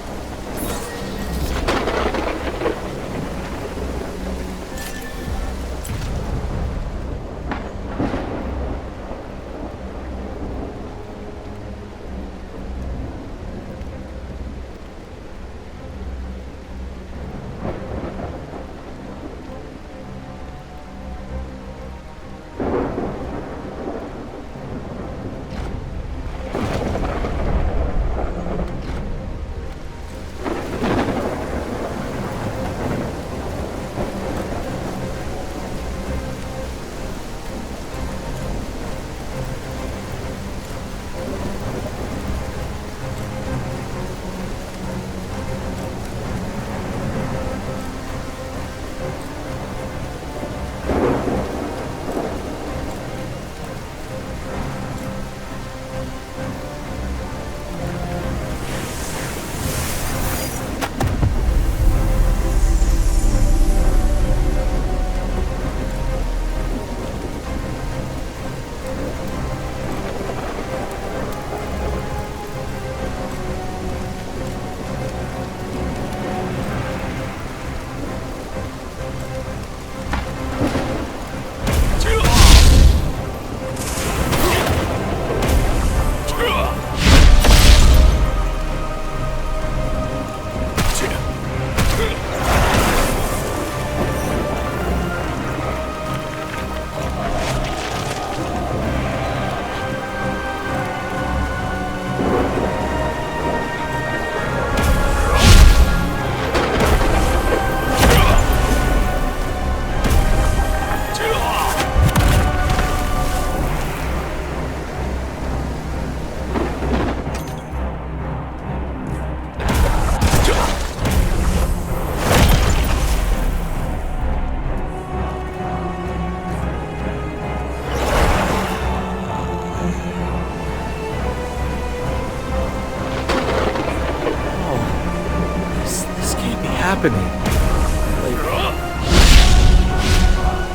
happening?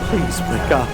Please wake up.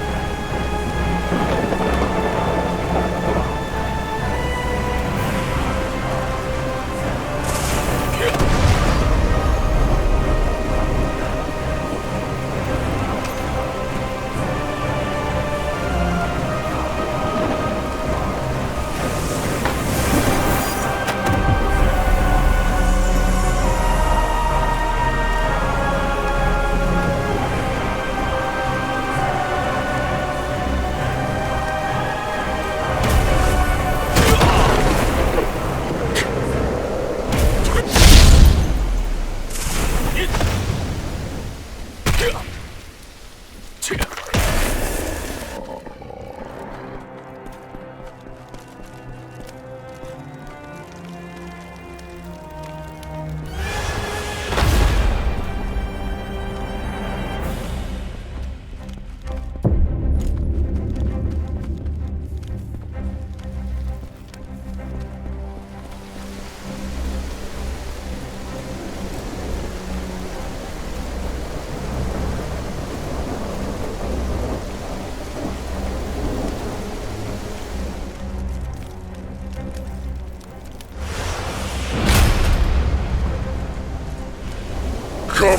Come on,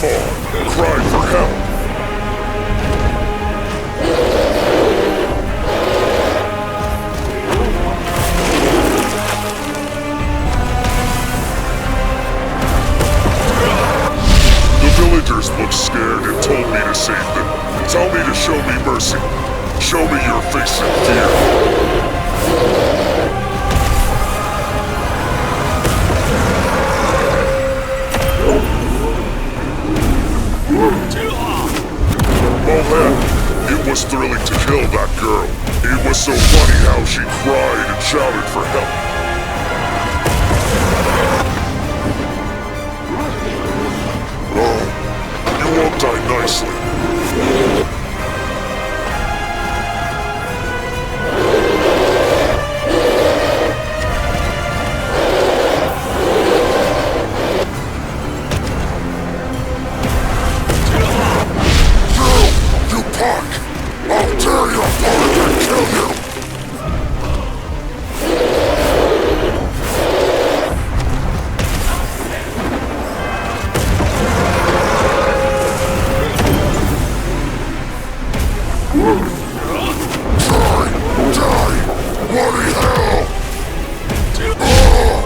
cry for help! The villagers looked scared and told me to save them. Tell me to show me mercy. Show me your face in fear. Oh man, it was thrilling to kill that girl. It was so funny how she cried and shouted for help. Oh, you won't die nicely. I'll tear you apart and kill you! Die! Bloody hell! Oh,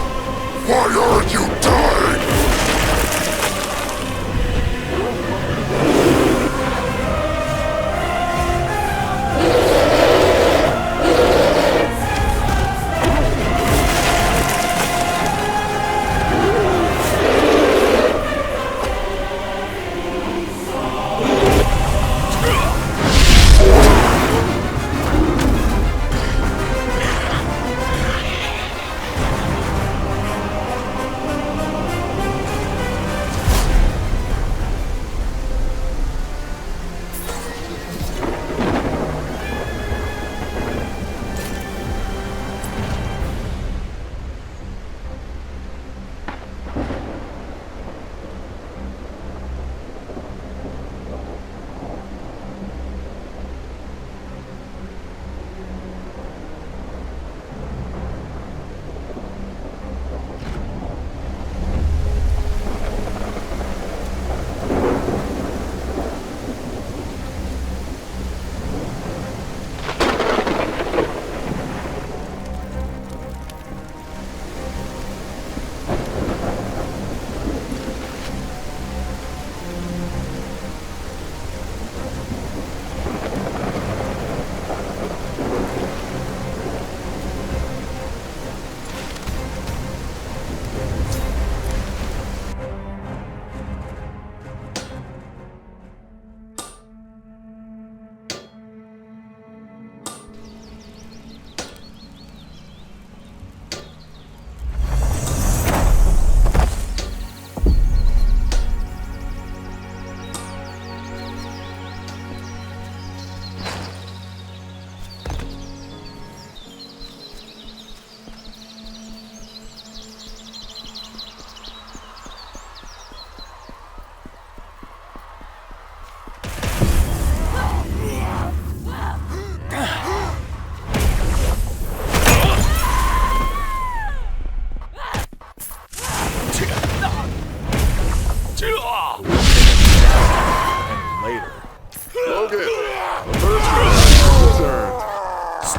why aren't you dying?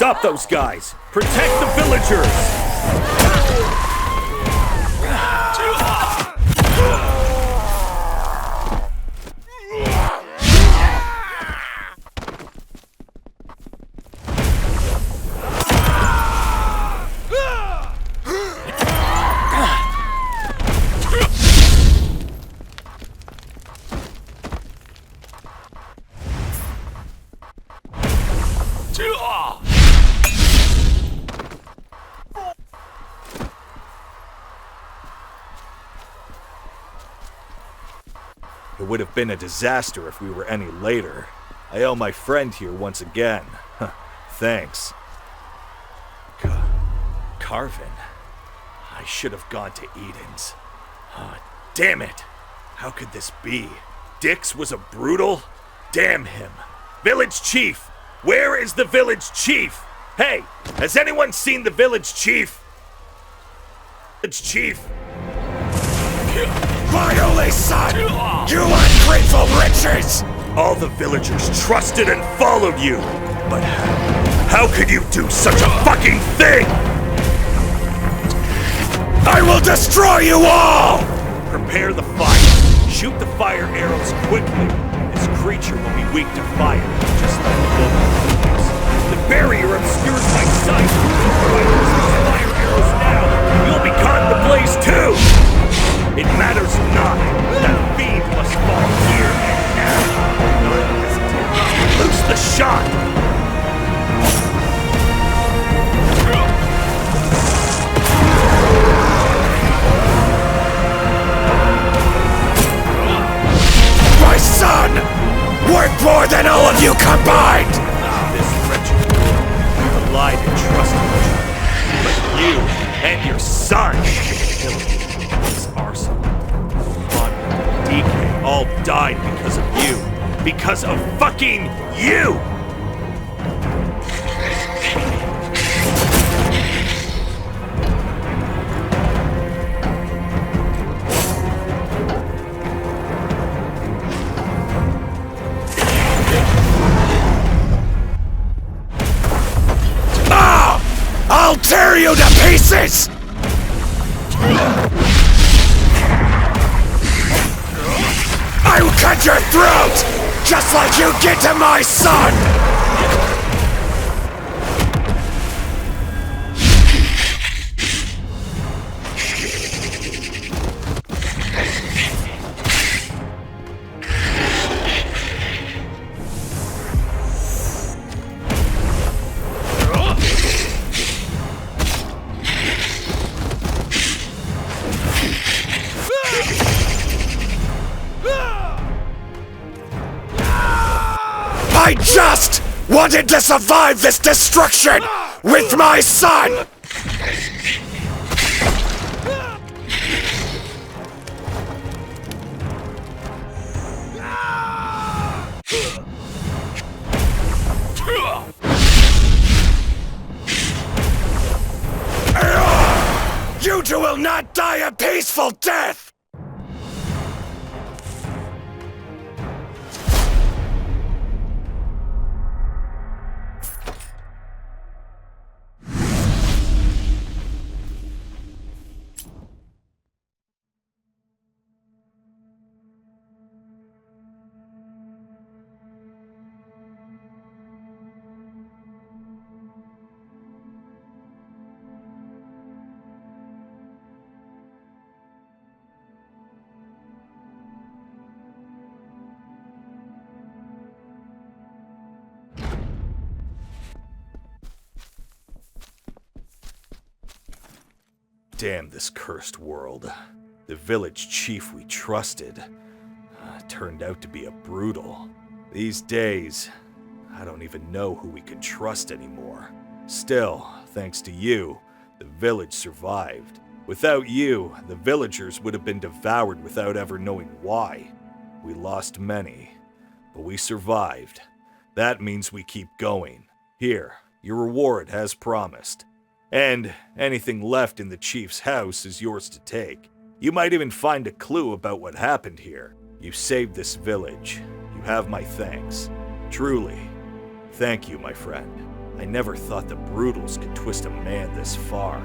Stop those guys! Protect the villagers! It would have been a disaster if we were any later. I owe my friend here once again. Thanks. Carvin. I should have gone to Eden's. Damn it! How could this be? Dix was a brutal? Damn him. Village chief! Where is the village chief? Hey, has anyone seen the village chief? Village chief? My only son! You ungrateful riches! All the villagers trusted and followed you! But how could you do such a fucking thing? I will destroy you all! Prepare the fire. Shoot the fire arrows quickly. This creature will be weak to fire, just like the villagers. The barrier obscures my sight. If I use these fire arrows now, you'll be caught in the blaze too! It matters not. That fiend must fall here and now. Not hesitate. Loose the shot! My son! Worth more than all of you combined! This wretched you've lied and trusted me. But you and your son, this arsenal, DK, all died because of you. Because of fucking you! I'll tear you to pieces! I will cut your throat! Just like you did to my son! I just wanted to survive this destruction with my son! You two will not die a peaceful death! Damn this cursed world. The village chief we trusted turned out to be a brutal. These days, I don't even know who we can trust anymore. Still, thanks to you, the village survived. Without you, the villagers would have been devoured without ever knowing why. We lost many, but we survived. That means we keep going. Here, your reward as promised. And anything left in the chief's house is yours to take. You might even find a clue about what happened here. You saved this village. You have my thanks. Truly, thank you, my friend. I never thought the Brutals could twist a man this far.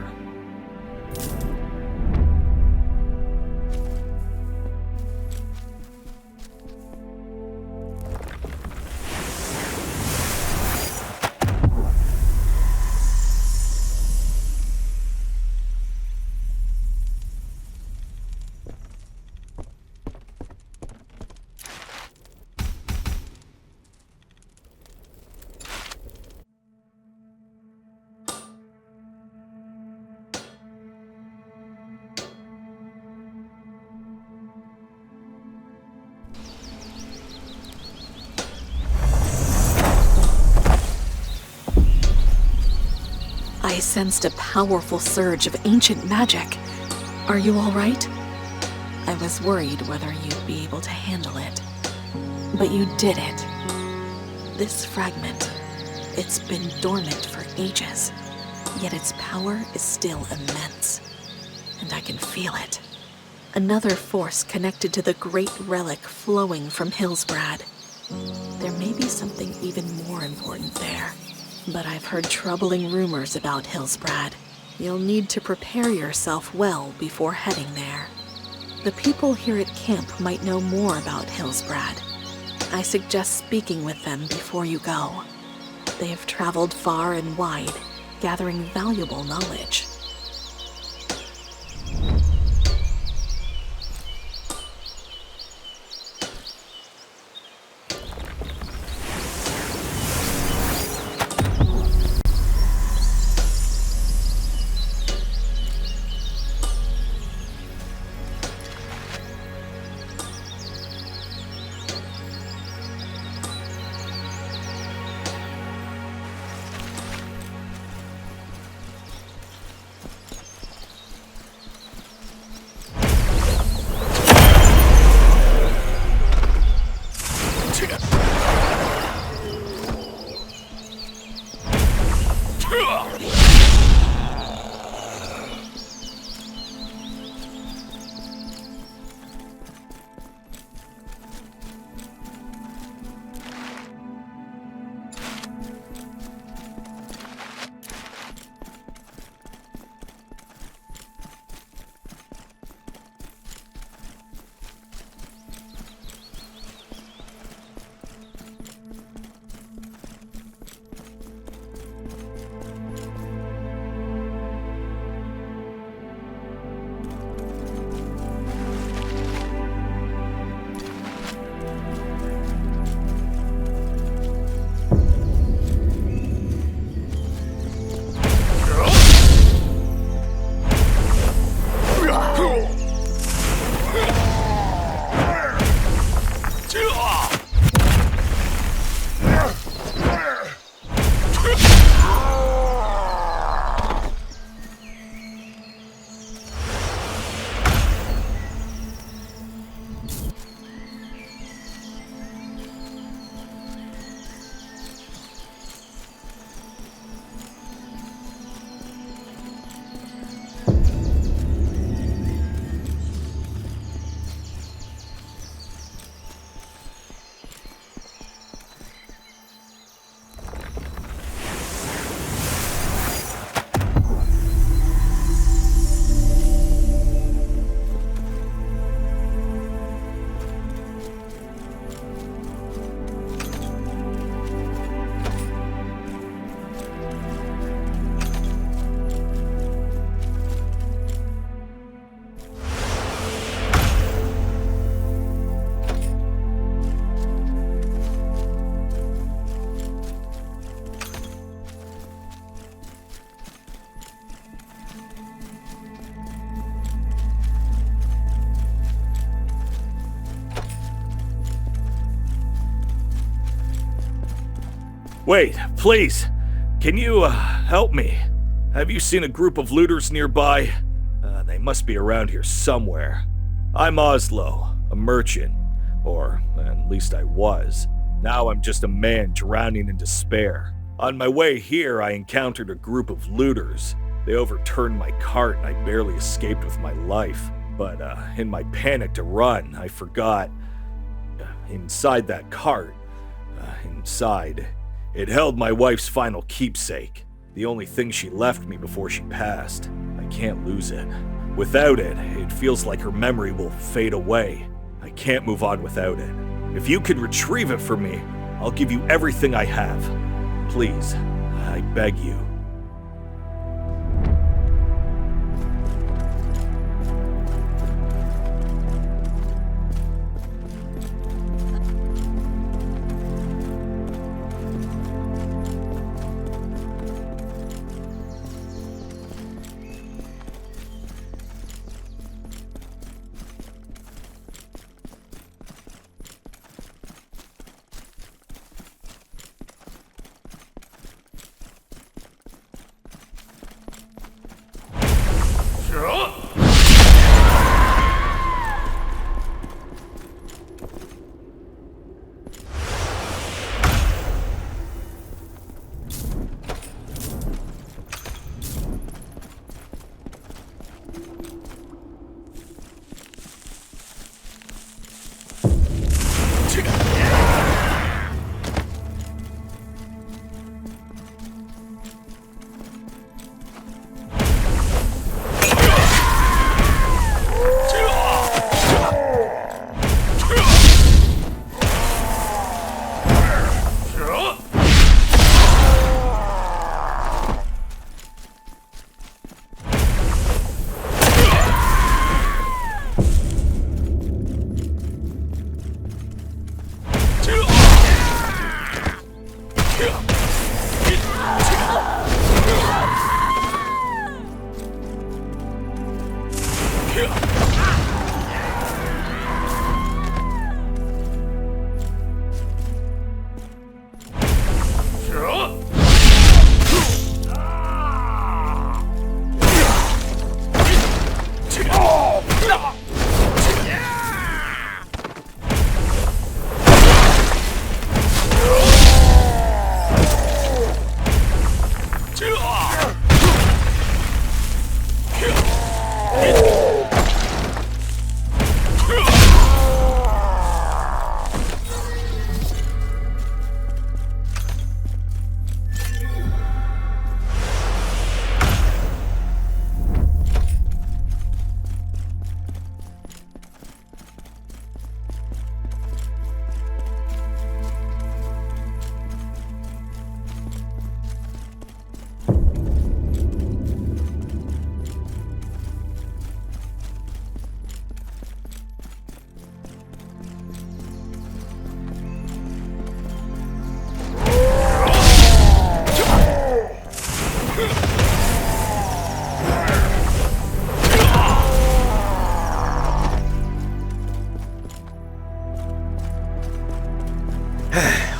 I sensed a powerful surge of ancient magic. Are you all right? I was worried whether you'd be able to handle it. But you did it. This fragment, it's been dormant for ages, yet its power is still immense. And I can feel it. Another force connected to the great relic flowing from Hillsbrad. There may be something even more important there. But I've heard troubling rumors about Hillsbrad. You'll need to prepare yourself well before heading there. The people here at camp might know more about Hillsbrad. I suggest speaking with them before you go. They have traveled far and wide, gathering valuable knowledge. Wait, please! Can you, help me? Have you seen a group of looters nearby? They must be around here somewhere. I'm Oslo, a merchant. Or, at least I was. Now I'm just a man drowning in despair. On my way here, I encountered a group of looters. They overturned my cart and I barely escaped with my life. But, in my panic to run, I forgot. Inside that cart, inside It held my wife's final keepsake, the only thing she left me before she passed. I can't lose it. Without it, it feels like her memory will fade away. I can't move on without it. If you can retrieve it for me, I'll give you everything I have. Please, I beg you.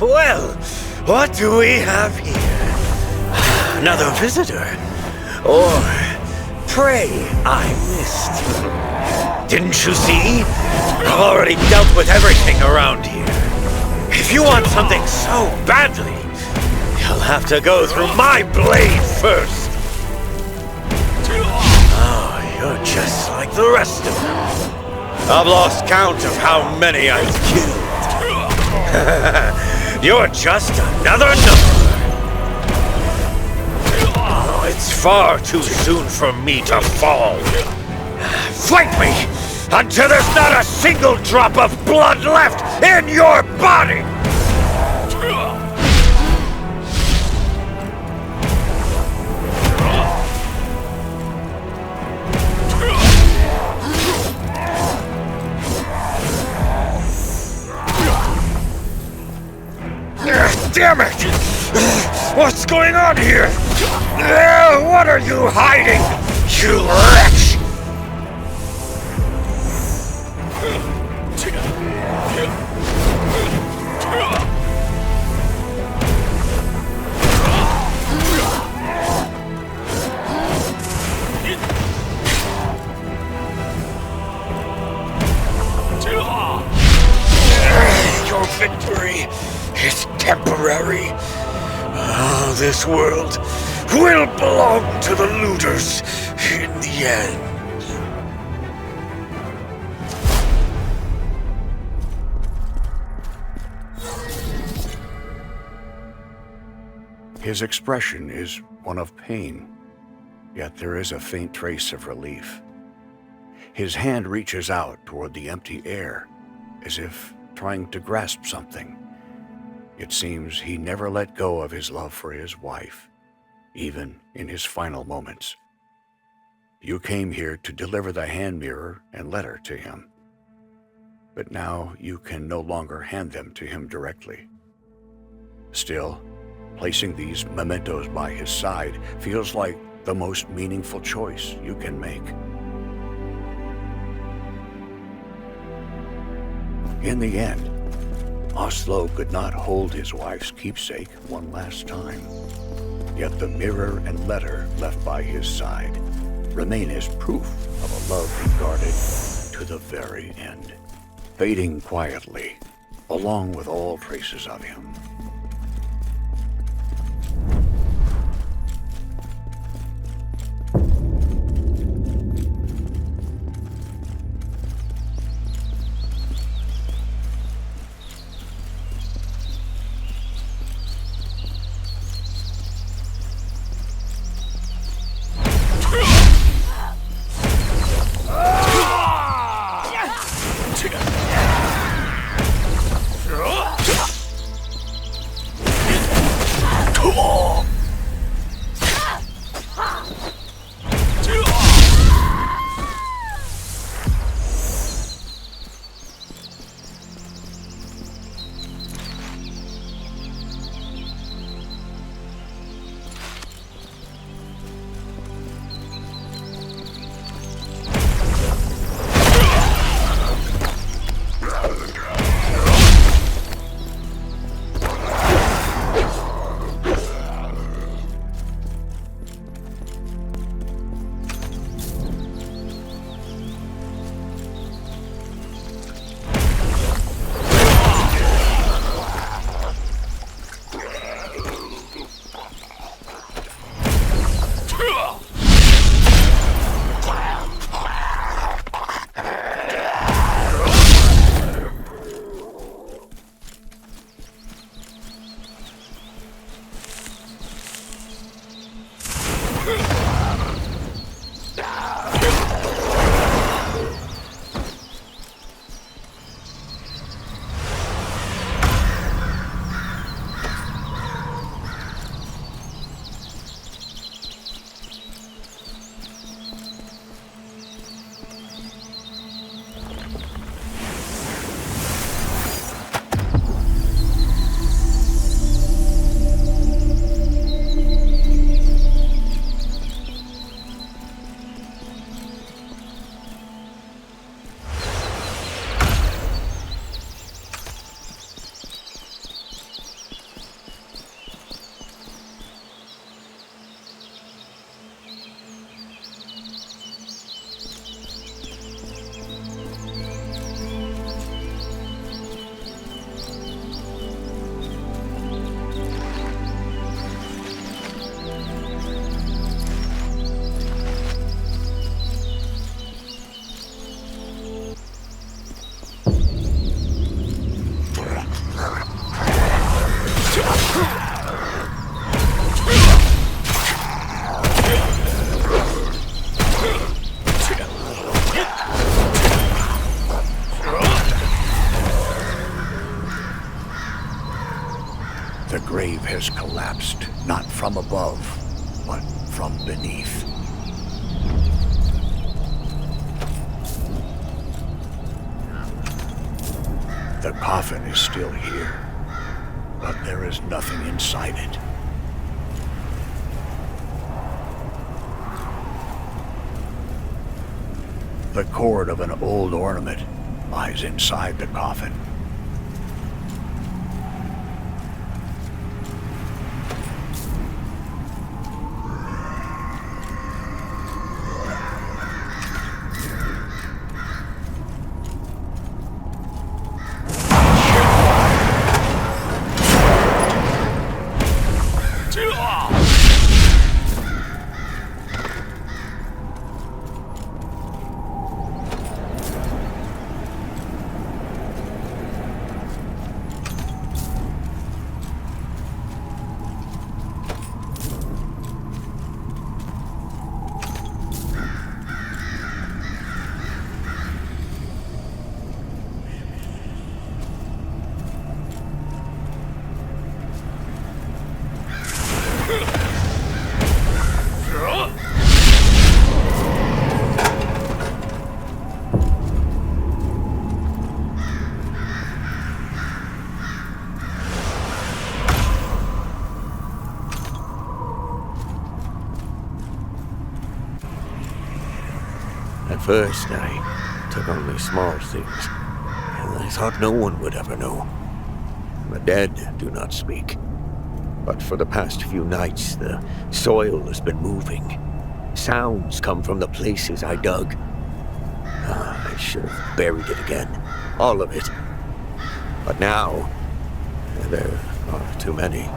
Well, what do we have here? Another visitor? Or prey I missed? Didn't you see? I've already dealt with everything around here. If you want something so badly, you'll have to go through my blade first. Oh, you're just like the rest of them. I've lost count of how many I've killed. You're just another number. Oh, it's far too soon for me to fall. Fight me until there's not a single drop of blood left in your body! Damn it! What's going on here? What are you hiding, you wretch? Your victory is temporary. Oh, this world will belong to the looters in the end. His expression is one of pain, yet there is a faint trace of relief. His hand reaches out toward the empty air, as if trying to grasp something. It seems he never let go of his love for his wife, even in his final moments. You came here to deliver the hand mirror and letter to him, but now you can no longer hand them to him directly. Still, placing these mementos by his side feels like the most meaningful choice you can make. In the end, Oslo could not hold his wife's keepsake one last time. Yet the mirror and letter left by his side remain as proof of a love he guarded to the very end, fading quietly, along with all traces of him. The grave has collapsed, not from above, but from beneath. The coffin is still here, but there is nothing inside it. The cord of an old ornament lies inside the coffin. At first, I took only small things, and I thought no one would ever know. The dead do not speak. But for the past few nights, the soil has been moving. Sounds come from the places I dug. I should have buried it again. All of it. But now, there are too many.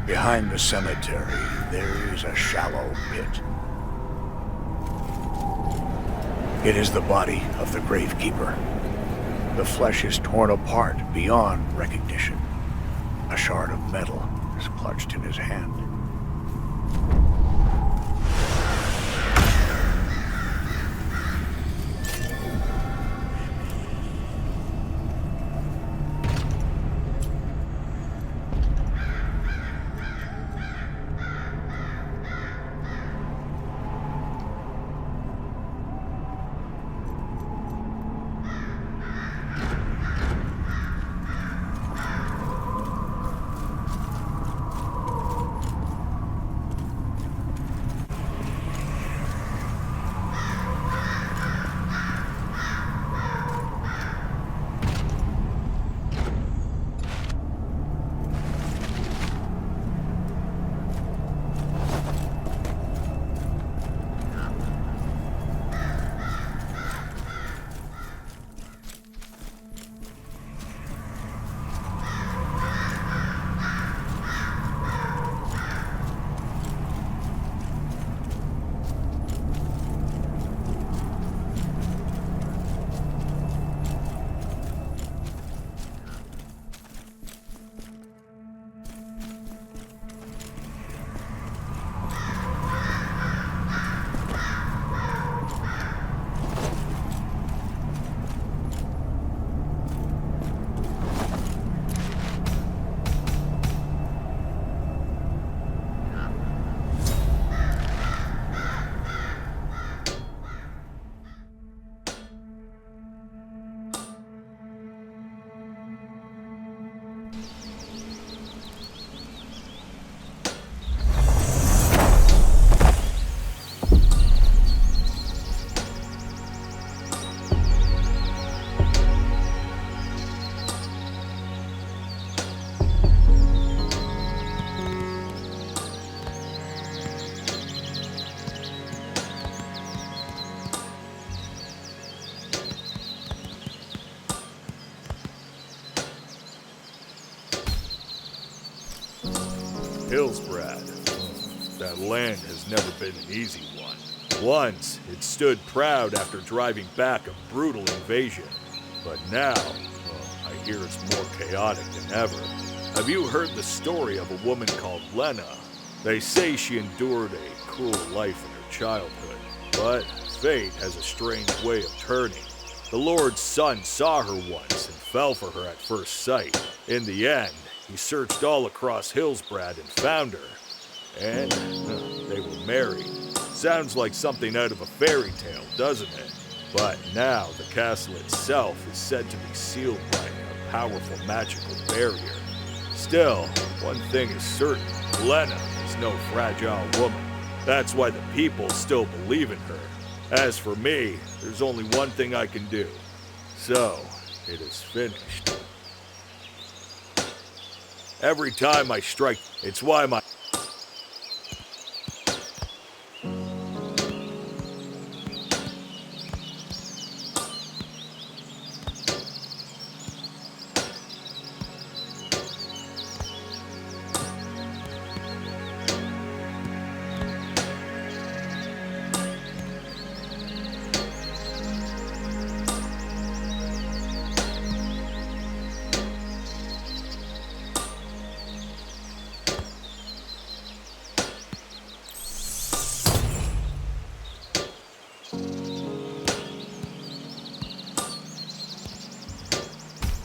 Behind the cemetery, there is a shallow pit. It is the body of the gravekeeper. The flesh is torn apart beyond recognition. A shard of metal is clutched in his hand. Hillsbrad. That land has never been an easy one. Once, it stood proud after driving back a brutal invasion. But now, I hear it's more chaotic than ever. Have you heard the story of a woman called Lena? They say she endured a cruel life in her childhood, but fate has a strange way of turning. The Lord's Son saw her once and fell for her at first sight. In the end, he searched all across Hillsbrad and found her. And they were married. Sounds like something out of a fairy tale, doesn't it? But now the castle itself is said to be sealed by a powerful magical barrier. Still, one thing is certain. Lena is no fragile woman. That's why the people still believe in her. As for me, there's only one thing I can do. So, it is finished. Every time I strike, it's why my...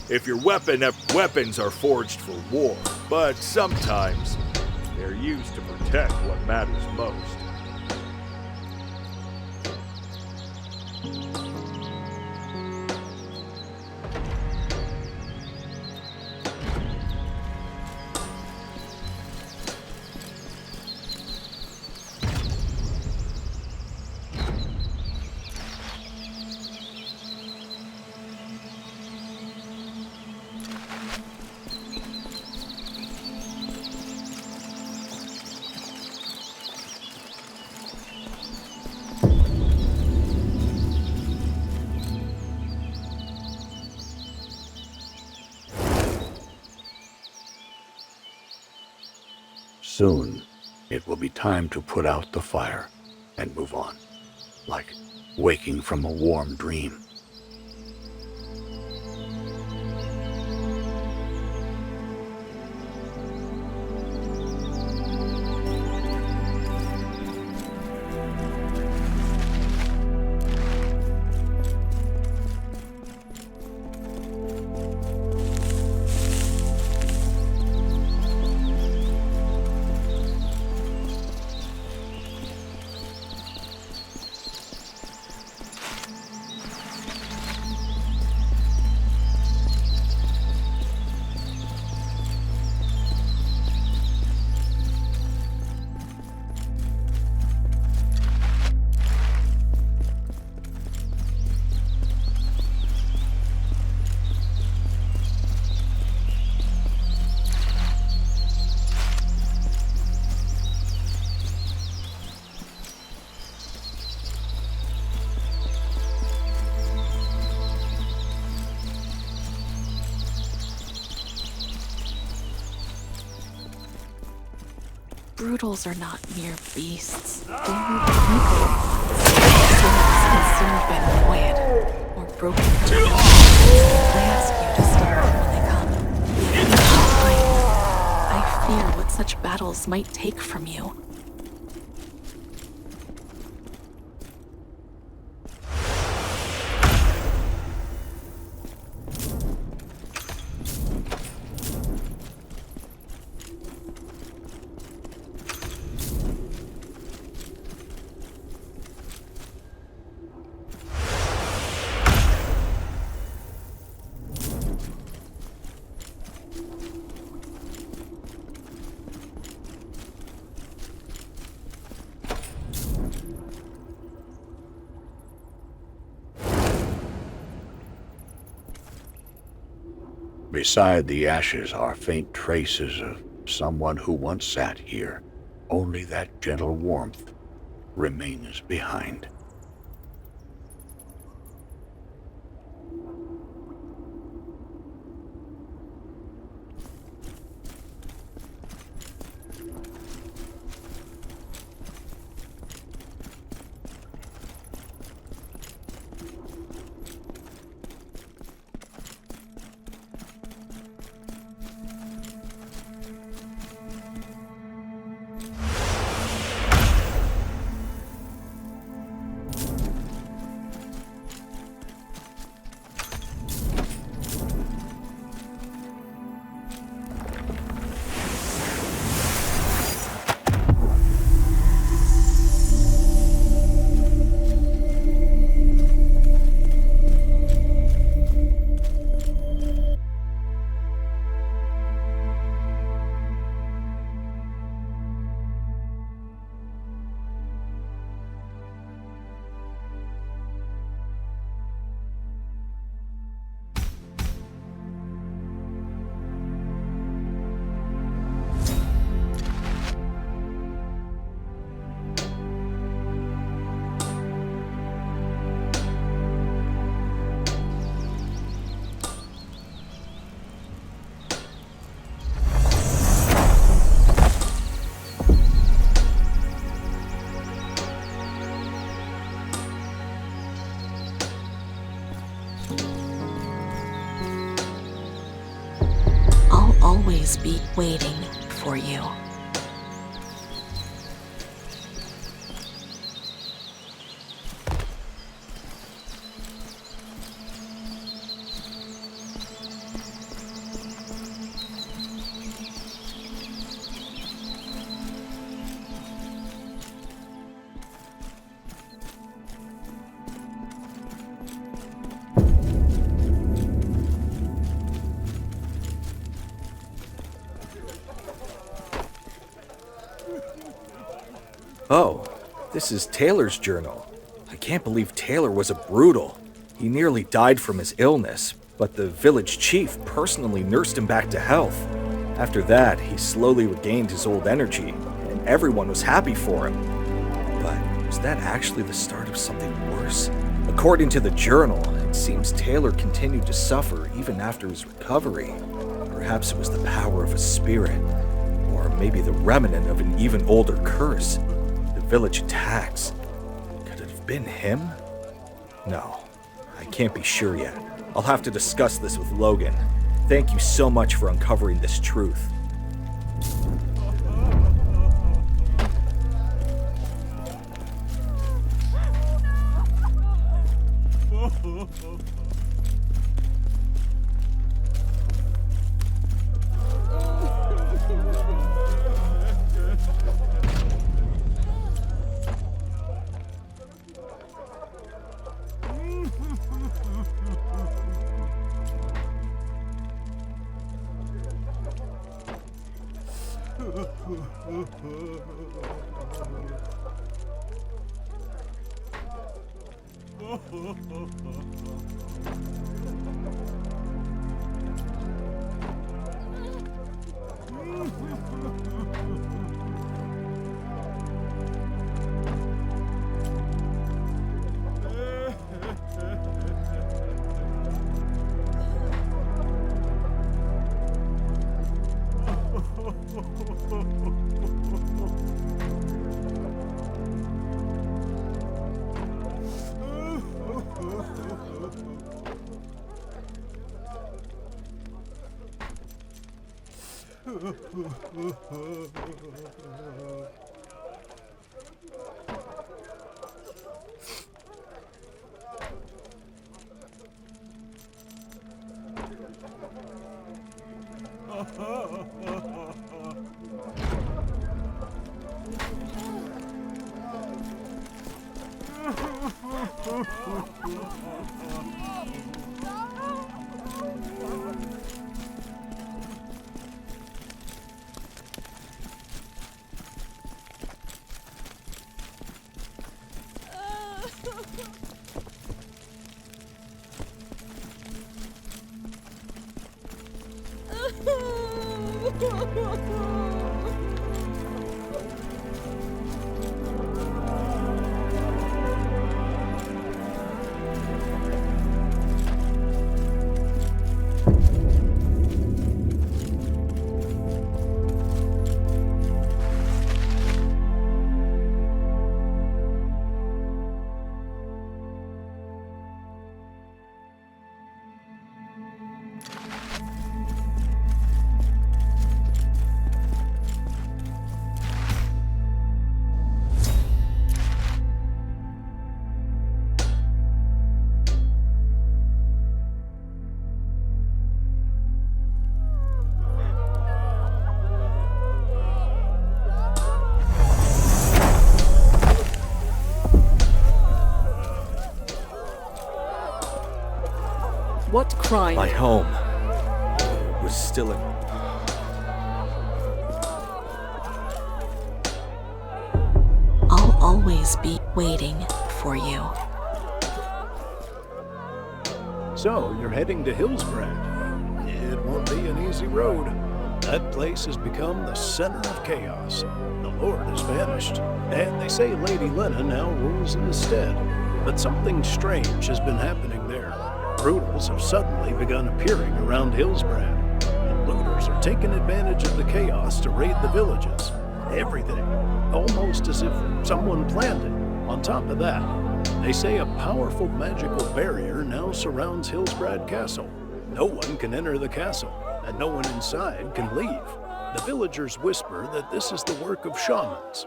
If your weapons are forged for war, but sometimes they're used to protect what matters most. Soon, it will be time to put out the fire and move on, like waking from a warm dream. Brutals are not mere beasts. They were people. Souls consumed by the void, or broken from the I ask you to stop them when they come. I fear what such battles might take from you. Beside the ashes are faint traces of someone who once sat here. Only that gentle warmth remains behind. Always be waiting for you. Oh, this is Taylor's journal. I can't believe Taylor was a brutal. He nearly died from his illness, but the village chief personally nursed him back to health. After that, he slowly regained his old energy, and everyone was happy for him. But was that actually the start of something worse? According to the journal, it seems Taylor continued to suffer even after his recovery. Perhaps it was the power of a spirit, or maybe the remnant of an even older curse. The village attacks. Could it have been him? No, I can't be sure yet. I'll have to discuss this with Logan. Thank you so much for uncovering this truth. What crime? My home was still in... I'll always be waiting for you. So, you're heading to Hillsbrad. It won't be an easy road. That place has become the center of chaos. The Lord has vanished, and they say Lady Lena now rules in his stead. But something strange has been happening there. Brutals have suddenly begun appearing around Hillsbrad, and looters are taking advantage of the chaos to raid the villages. Everything, almost as if someone planned it. On top of that, they say a powerful magical barrier now surrounds Hillsbrad Castle. No one can enter the castle, and no one inside can leave. The villagers whisper that this is the work of shamans.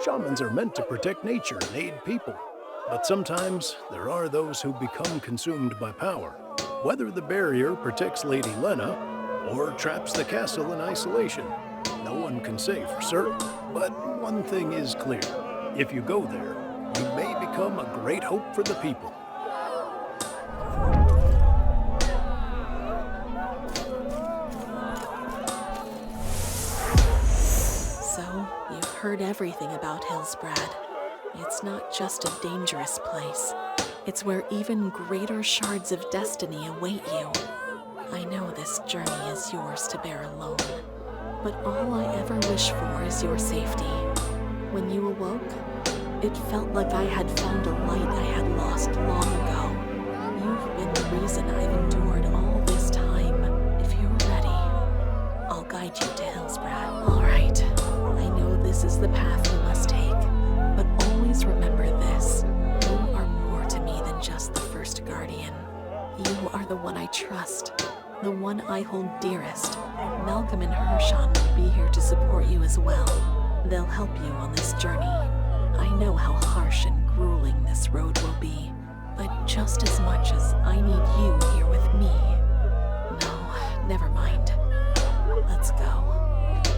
Shamans are meant to protect nature and aid people. But sometimes there are those who become consumed by power. Whether the barrier protects Lady Lena or traps the castle in isolation, no one can say for certain. But one thing is clear. If you go there, you may become a great hope for the people. So, you've heard everything about Hillsbrad. It's not just a dangerous place. It's where even greater shards of destiny await you. I know this journey is yours to bear alone, but all I ever wish for is your safety. When you awoke, it felt like I had found a light I had lost long ago. You've been the reason I've endured all this time. If you're ready, I'll guide you to Hillsbrad. All right, I know this is the path you must take, but always remember this. You are more to me than just the first guardian. You are the one I trust, the one I hold dearest. Malcolm and Hershon will be here to support you as well. They'll help you on this journey. I know how harsh and grueling this road will be, but just as much as I need you here with me. No, never mind. Let's go.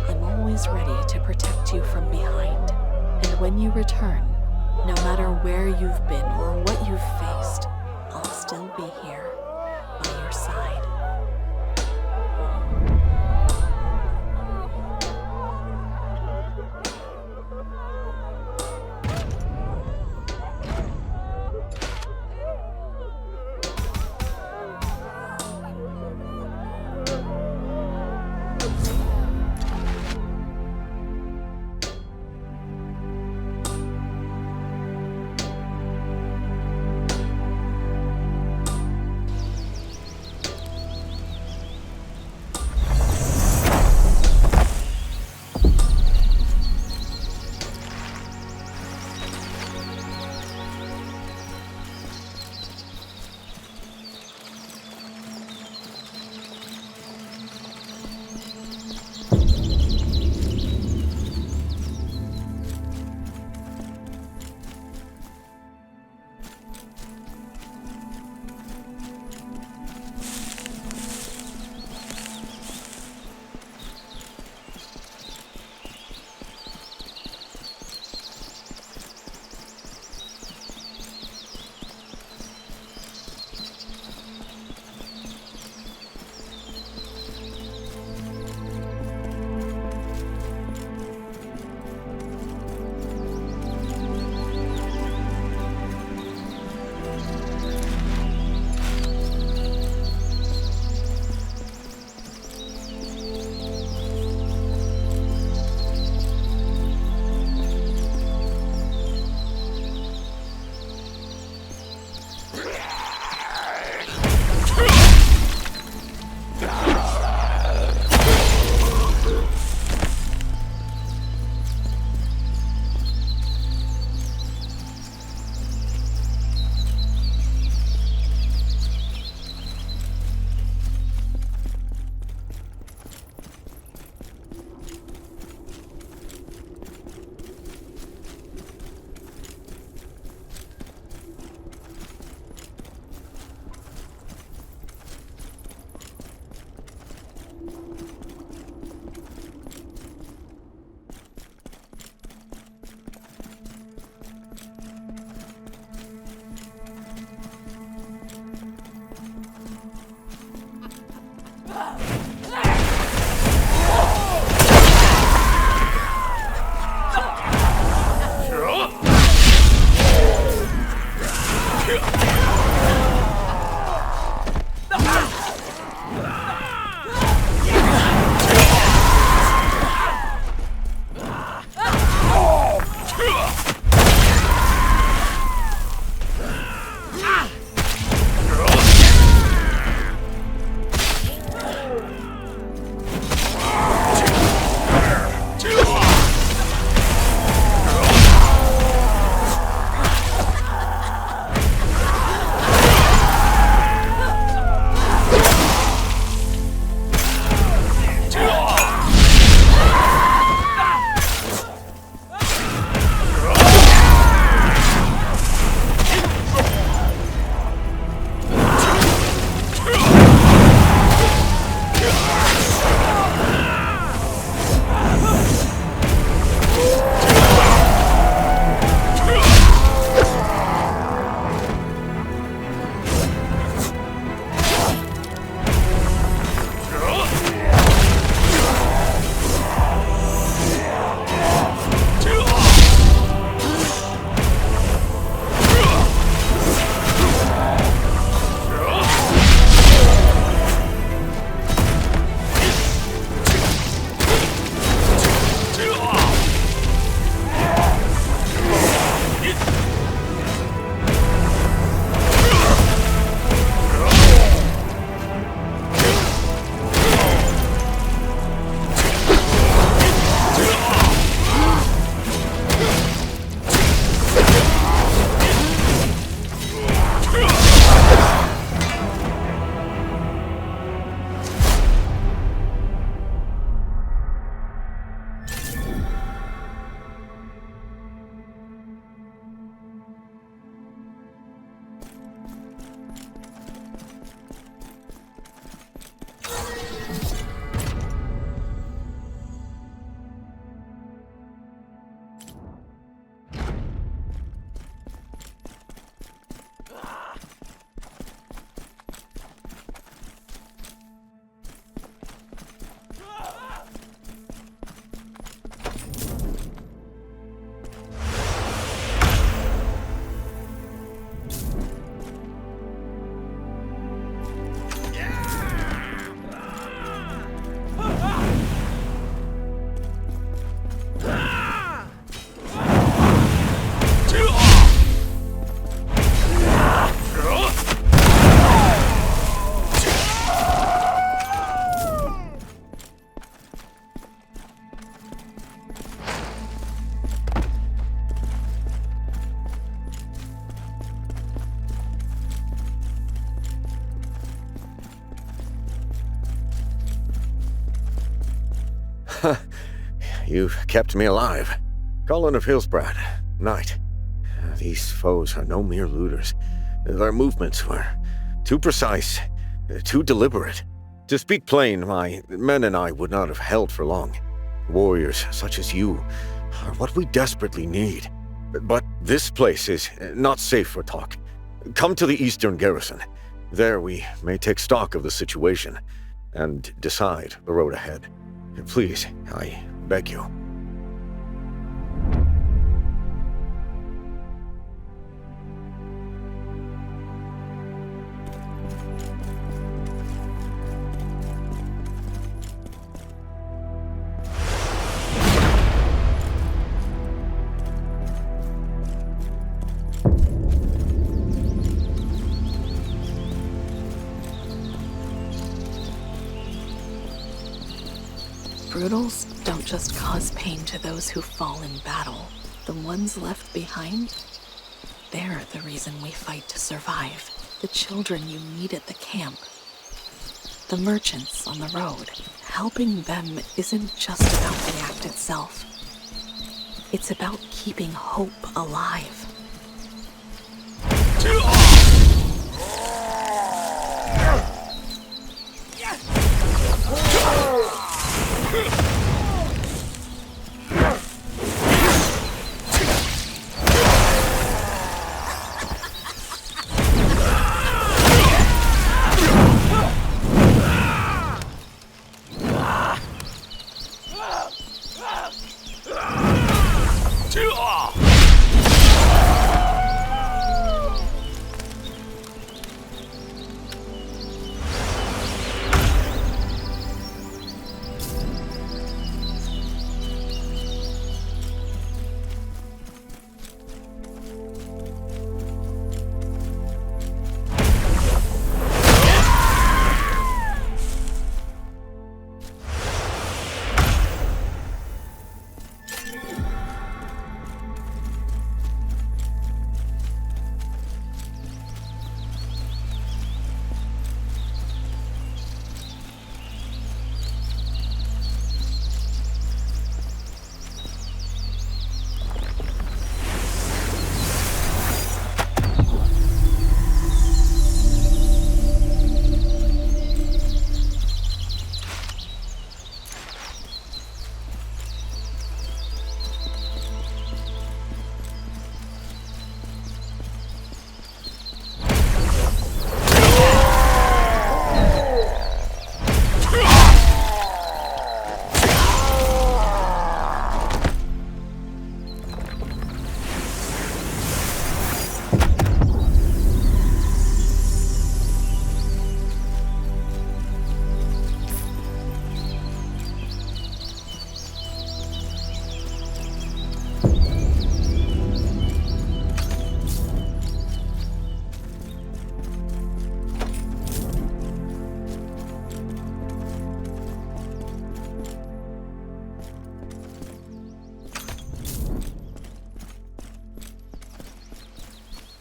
I'm always ready to protect you from behind. And when you return, no matter where you've been or what you've faced, I'll still be here by your side. you've kept me alive. Colin of Hillsbrad, Knight. These foes are no mere looters. Their movements were too precise, too deliberate. To speak plain, my men and I would not have held for long. Warriors such as you are what we desperately need. But this place is not safe for talk. Come to the eastern garrison. There we may take stock of the situation and decide the road ahead. Please, I beg you. Brutals don't just cause pain to those who fall in battle. The ones left behind, they're the reason we fight to survive. The children you meet at the camp, the merchants on the road. Helping them isn't just about the act itself. It's about keeping hope alive.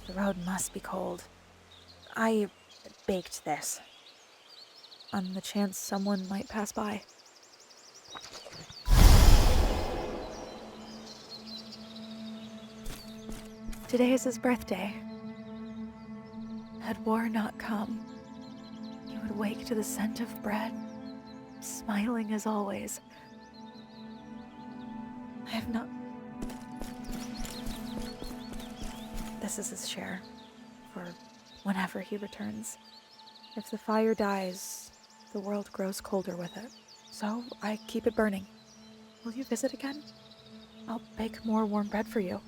The road must be cold. I baked this, on the chance someone might pass by. Today is his birthday. Had war not come, he would wake to the scent of bread, smiling as always. I have not... This is his share, for whenever he returns. If the fire dies, the world grows colder with it. So I keep it burning. Will you visit again? I'll bake more warm bread for you.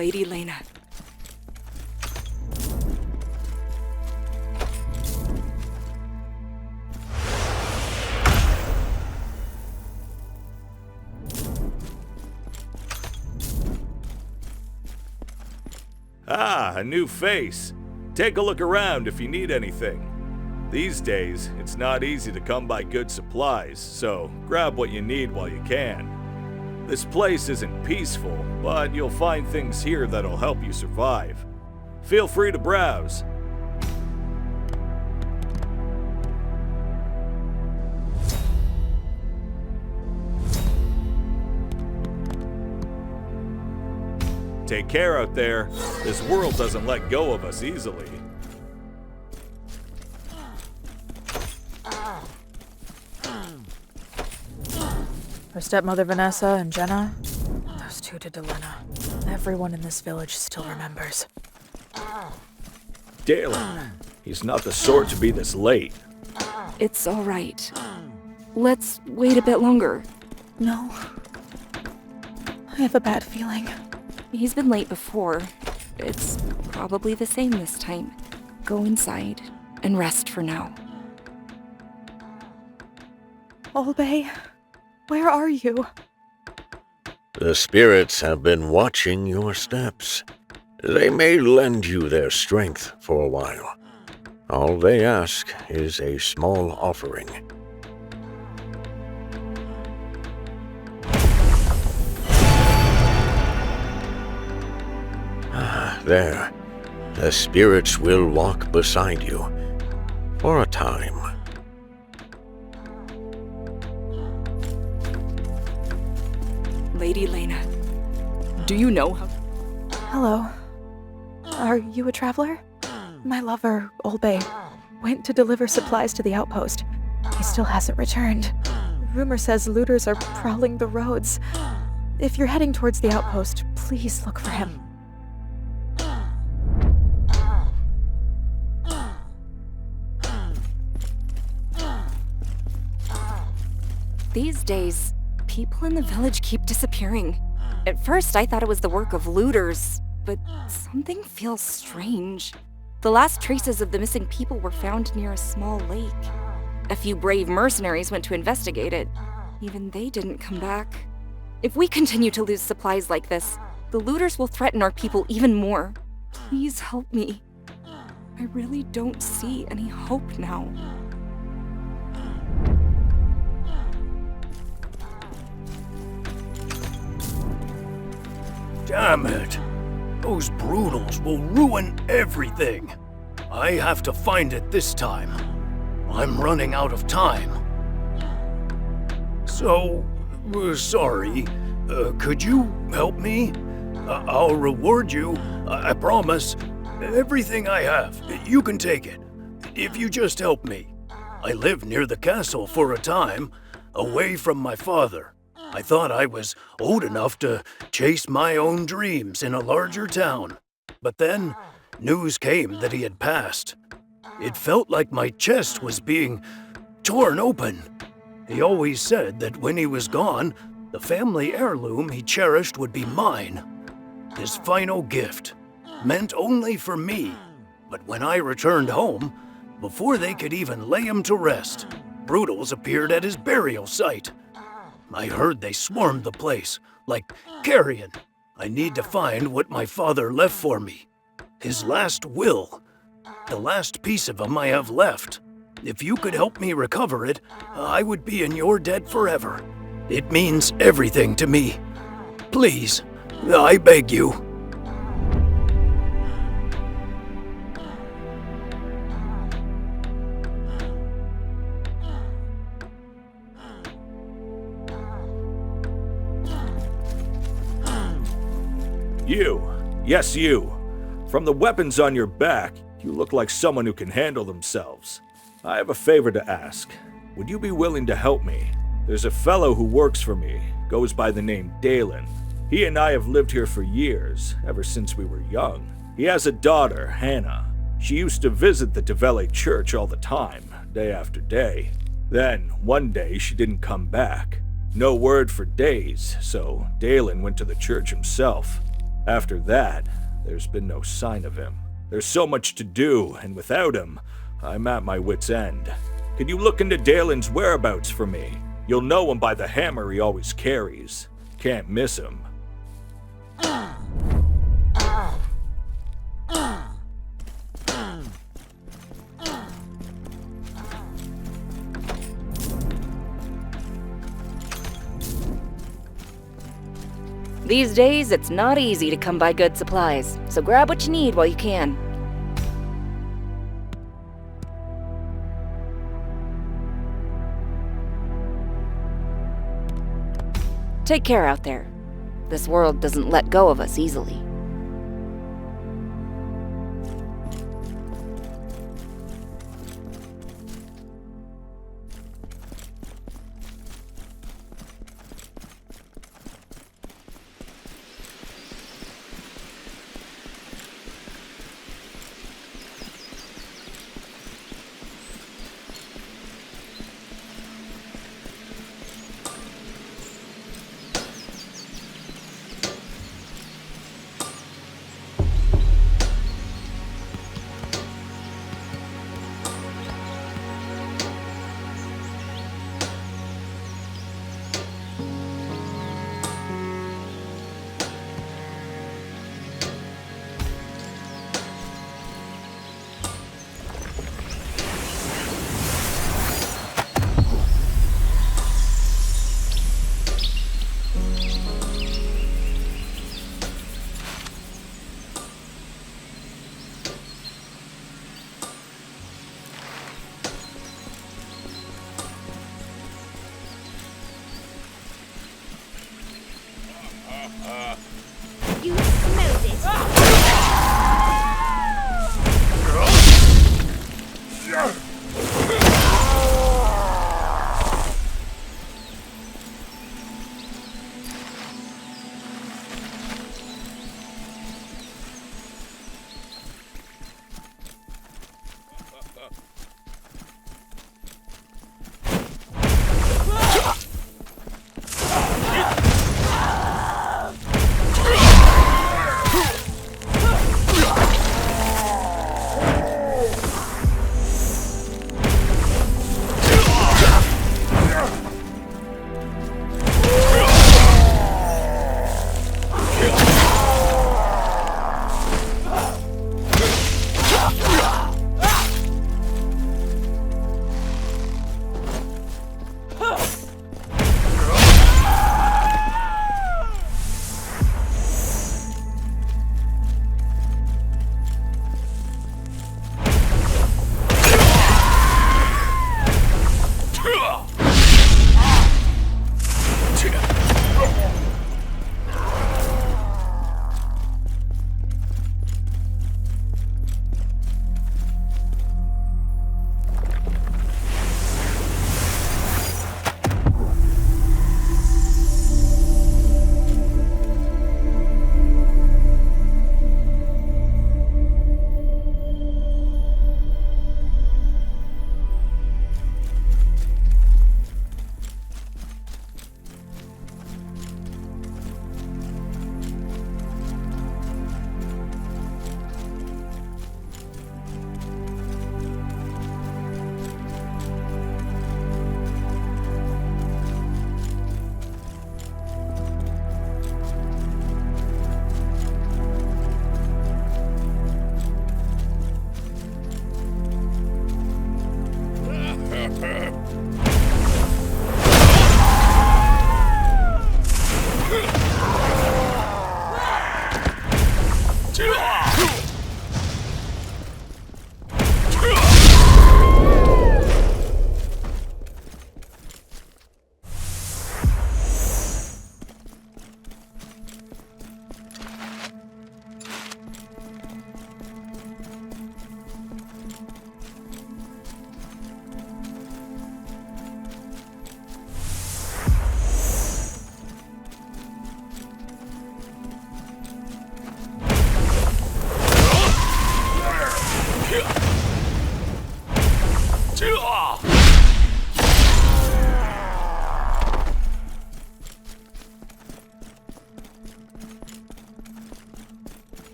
Lady Lena. Ah, a new face. Take a look around if you need anything. These days, it's not easy to come by good supplies, so grab what you need while you can. This place isn't peaceful, but you'll find things here that'll help you survive. Feel free to browse. Take care out there. This world doesn't let go of us easily. Her stepmother Vanessa and Jenna, those two to Delena. Everyone in this village still remembers. Dalen, he's not the sort to be this late. It's all right. Let's wait a bit longer. No. I have a bad feeling. He's been late before. It's probably the same this time. Go inside and rest for now. Olbay, where are you? The spirits have been watching your steps. They may lend you their strength for a while. All they ask is a small offering. There. The spirits will walk beside you. For a time. Lady Lena, do you know how... Hello. Are you a traveler? My lover, Olbay, went to deliver supplies to the outpost. He still hasn't returned. Rumor says looters are prowling the roads. If you're heading towards the outpost, please look for him. These days, people in the village keep disappearing. At first, I thought it was the work of looters, but something feels strange. The last traces of the missing people were found near a small lake. A few brave mercenaries went to investigate it. Even they didn't come back. If we continue to lose supplies like this, the looters will threaten our people even more. Please help me. I really don't see any hope now. Damn it! Those Brutals will ruin everything. I have to find it this time. I'm running out of time. So, sorry. Could you help me? I'll reward you, I promise. Everything I have, you can take it. If you just help me. I lived near the castle for a time, away from my father. I thought I was old enough to chase my own dreams in a larger town. But then, news came that he had passed. It felt like my chest was being torn open. He always said that when he was gone, the family heirloom he cherished would be mine. His final gift, meant only for me. But when I returned home, before they could even lay him to rest, Brutals appeared at his burial site. I heard they swarmed the place, like carrion. I need to find what my father left for me. His last will. The last piece of him I have left. If you could help me recover it, I would be in your debt forever. It means everything to me. Please, I beg you. You. Yes, you. From the weapons on your back, you look like someone who can handle themselves. I have a favor to ask. Would you be willing to help me? There's a fellow who works for me, goes by the name Dalen. He and I have lived here for years, ever since we were young. He has a daughter, Hannah. She used to visit the Devele church all the time, day after day. Then, one day, she didn't come back. No word for days, so Dalen went to the church himself. After that, there's been no sign of him. There's so much to do, and without him, I'm at my wit's end. Could you look into Dalen's whereabouts for me? You'll know him by the hammer he always carries. Can't miss him. These days, it's not easy to come by good supplies, so grab what you need while you can. Take care out there. This world doesn't let go of us easily.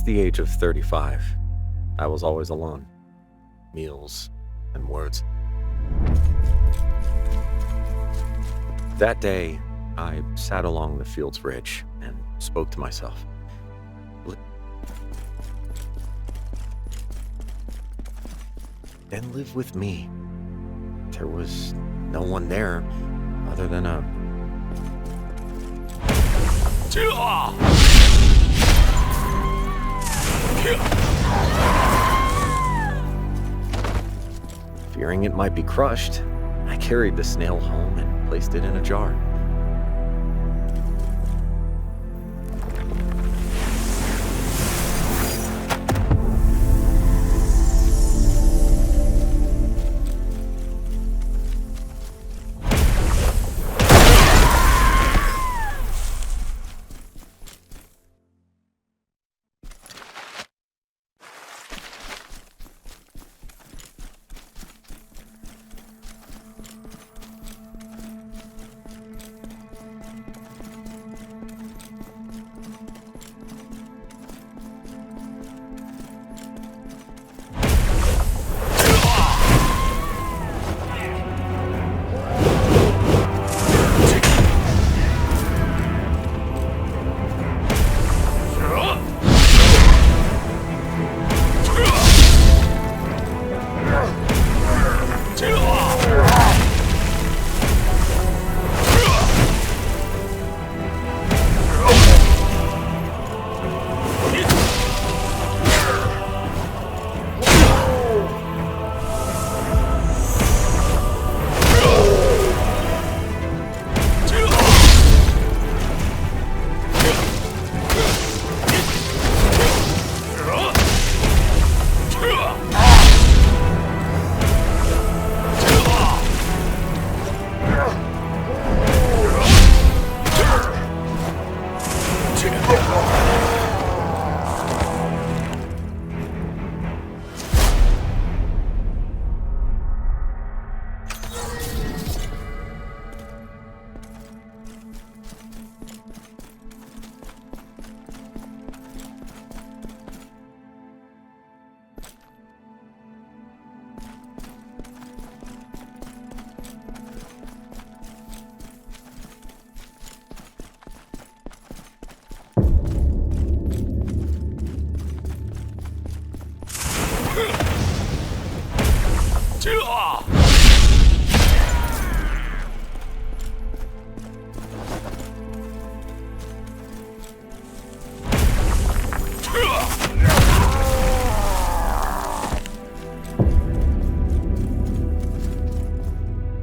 the age of 35, I was always alone. Meals and words. That day, I sat along the field's ridge and spoke to myself. Then live with me. There was no one there other than a... Fearing it might be crushed, I carried the snail home and placed it in a jar.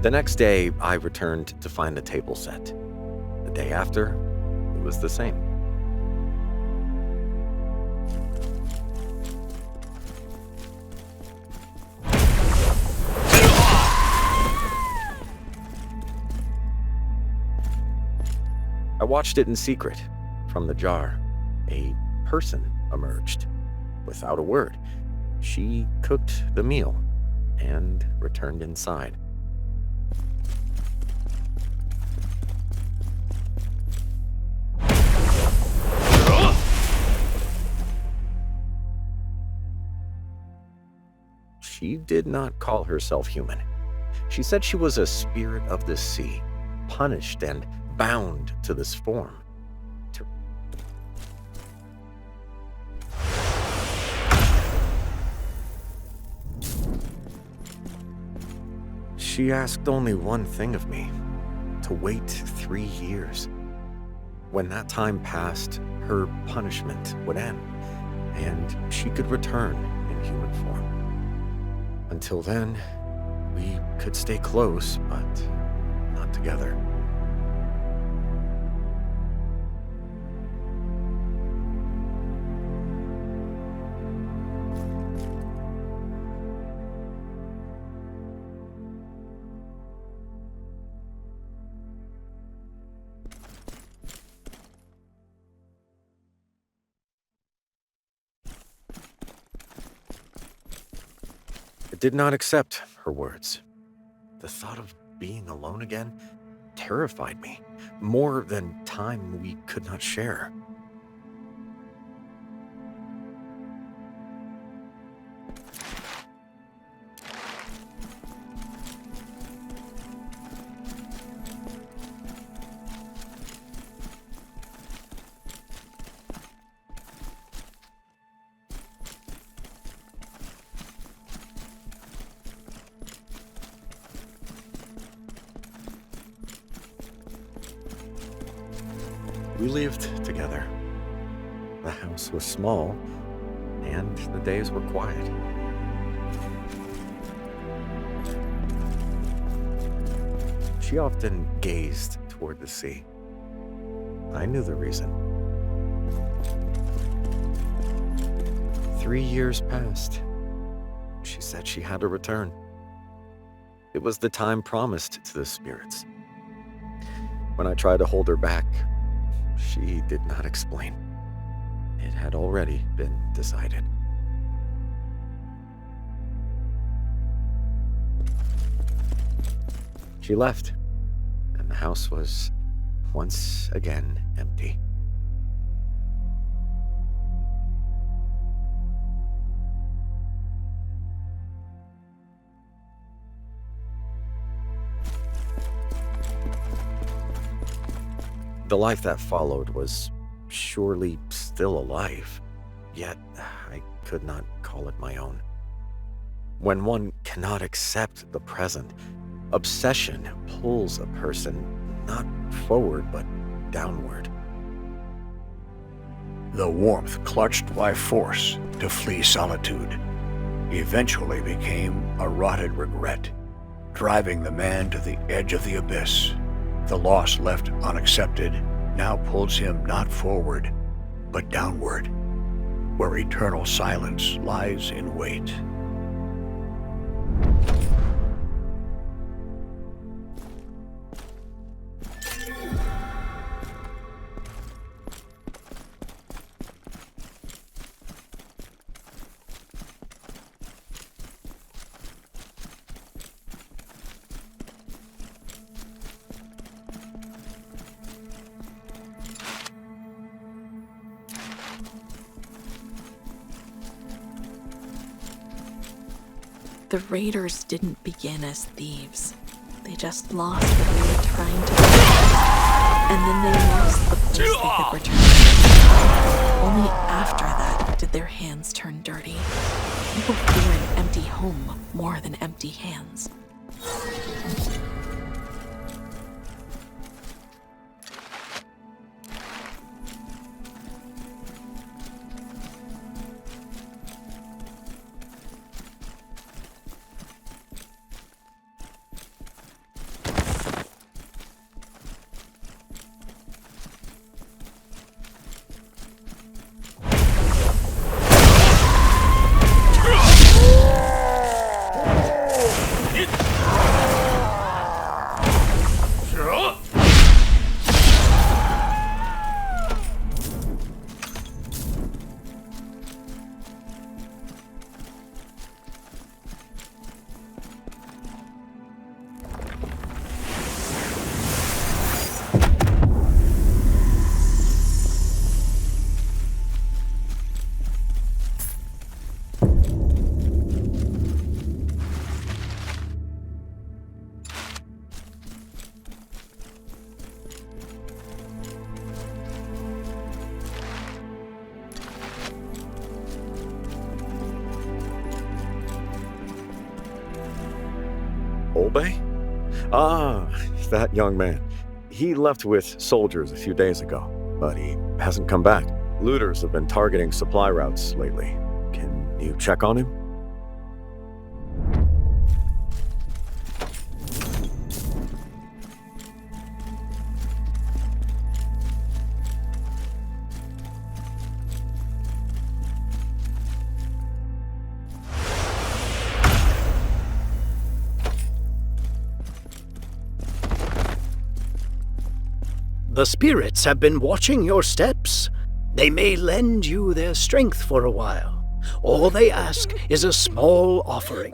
The next day, I returned to find the table set. The day after, it was the same. I watched it in secret. From the jar, a person emerged. Without a word, she cooked the meal and returned inside. She did not call herself human. She said she was a spirit of the sea, punished and bound to this form. She asked only one thing of me, to wait 3 years. When that time passed, her punishment would end, and she could return in human form. Until then, we could stay close, but not together. I did not accept her words. The thought of being alone again terrified me, more than time we could not share. We lived together. The house was small, and the days were quiet. She often gazed toward the sea. I knew the reason. 3 years passed. She said she had to return. It was the time promised to the spirits. When I tried to hold her back, she did not explain. It had already been decided. She left, and the house was once again empty. The life that followed was surely still alive, yet I could not call it my own. When one cannot accept the present, obsession pulls a person not forward but downward. The warmth clutched by force to flee solitude eventually became a rotted regret, driving the man to the edge of the abyss. The loss left unaccepted now pulls him not forward, but downward, where eternal silence lies in wait. The raiders didn't begin as thieves. They just lost what they were trying to do. And then they lost the place they could return to. Only after that did their hands turn dirty. People fear an empty home more than empty hands. Olbay? Ah, that young man. He left with soldiers a few days ago, but he hasn't come back. Looters have been targeting supply routes lately. Can you check on him? The spirits have been watching your steps. They may lend you their strength for a while. All they ask is a small offering.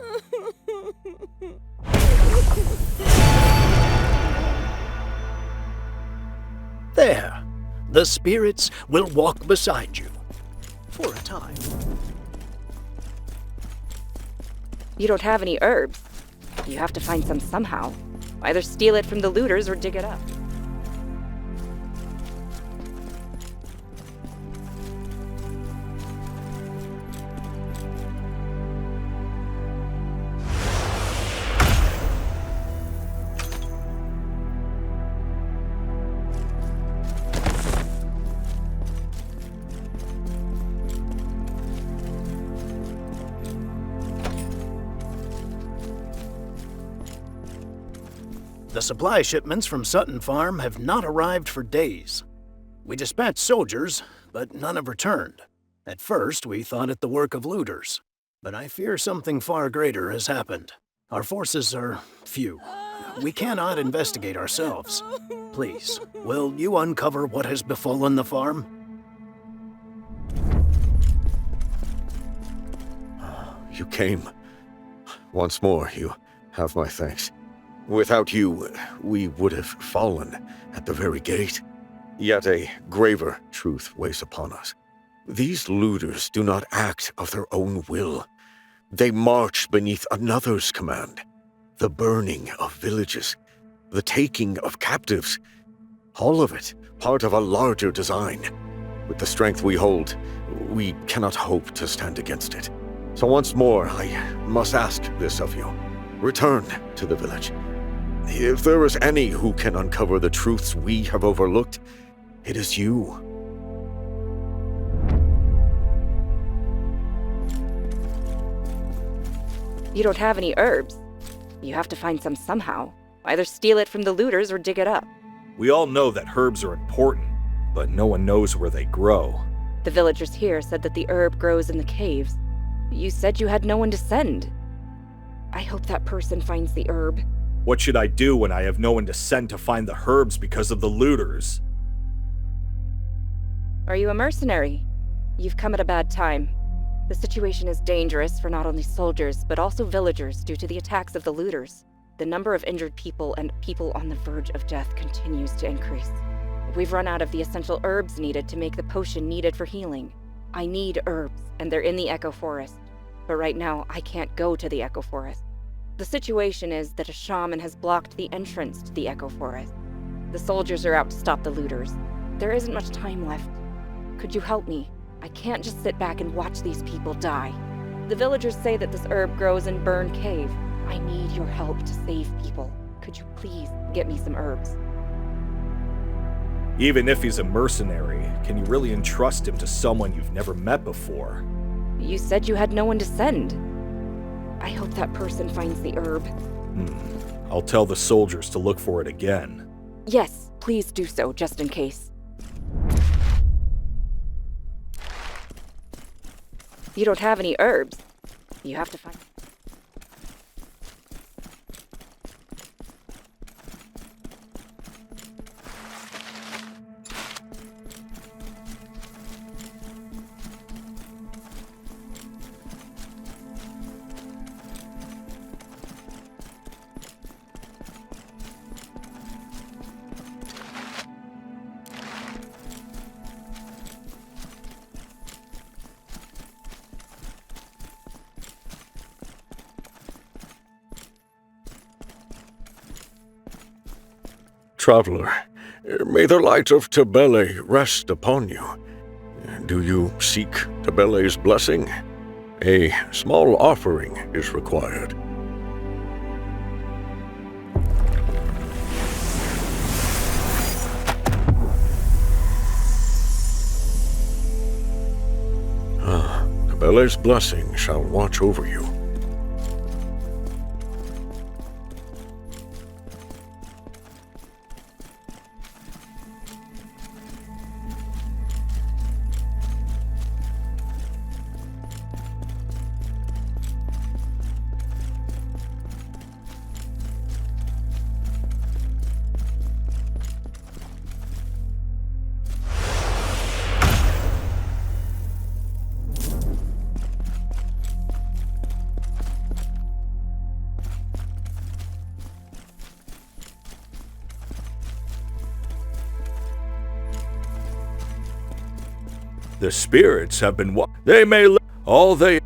There. The spirits will walk beside you. For a time. You don't have any herbs. You have to find some somehow. Either steal it from the looters or dig it up. The supply shipments from Sutton Farm have not arrived for days. We dispatched soldiers, but none have returned. At first, we thought it the work of looters, but I fear something far greater has happened. Our forces are few. We cannot investigate ourselves. Please, will you uncover what has befallen the farm? You came. Once more, you have my thanks. Without you, we would have fallen at the very gate. Yet a graver truth weighs upon us. These looters do not act of their own will. They march beneath another's command. The burning of villages, the taking of captives, all of it part of a larger design. With the strength we hold, we cannot hope to stand against it. So once more, I must ask this of you. Return to the village. If there is any who can uncover the truths we have overlooked, it is you. You don't have any herbs. You have to find some somehow. Either steal it from the looters or dig it up. We all know that herbs are important, but no one knows where they grow. The villagers here said that the herb grows in the caves. You said you had no one to send. I hope that person finds the herb. What should I do when I have no one to send to find the herbs because of the looters? Are you a mercenary? You've come at a bad time. The situation is dangerous for not only soldiers, but also villagers due to the attacks of the looters. The number of injured people and people on the verge of death continues to increase. We've run out of the essential herbs needed to make the potion needed for healing. I need herbs, and they're in the Echo Forest. But right now, I can't go to the Echo Forest. The situation is that a shaman has blocked the entrance to the Echo Forest. The soldiers are out to stop the looters. There isn't much time left. Could you help me? I can't just sit back and watch these people die. The villagers say that this herb grows in Burn Cave. I need your help to save people. Could you please get me some herbs? Even if he's a mercenary, can you really entrust him to someone you've never met before? You said you had no one to send. I hope that person finds the herb. I'll tell the soldiers to look for it again. Yes, please do so, just in case. You don't have any herbs. You have to find... Traveler, may the light of Tabele rest upon you. Do you seek Tabele's blessing? A small offering is required. Tabele's blessing shall watch over you. The spirits have been they may all they...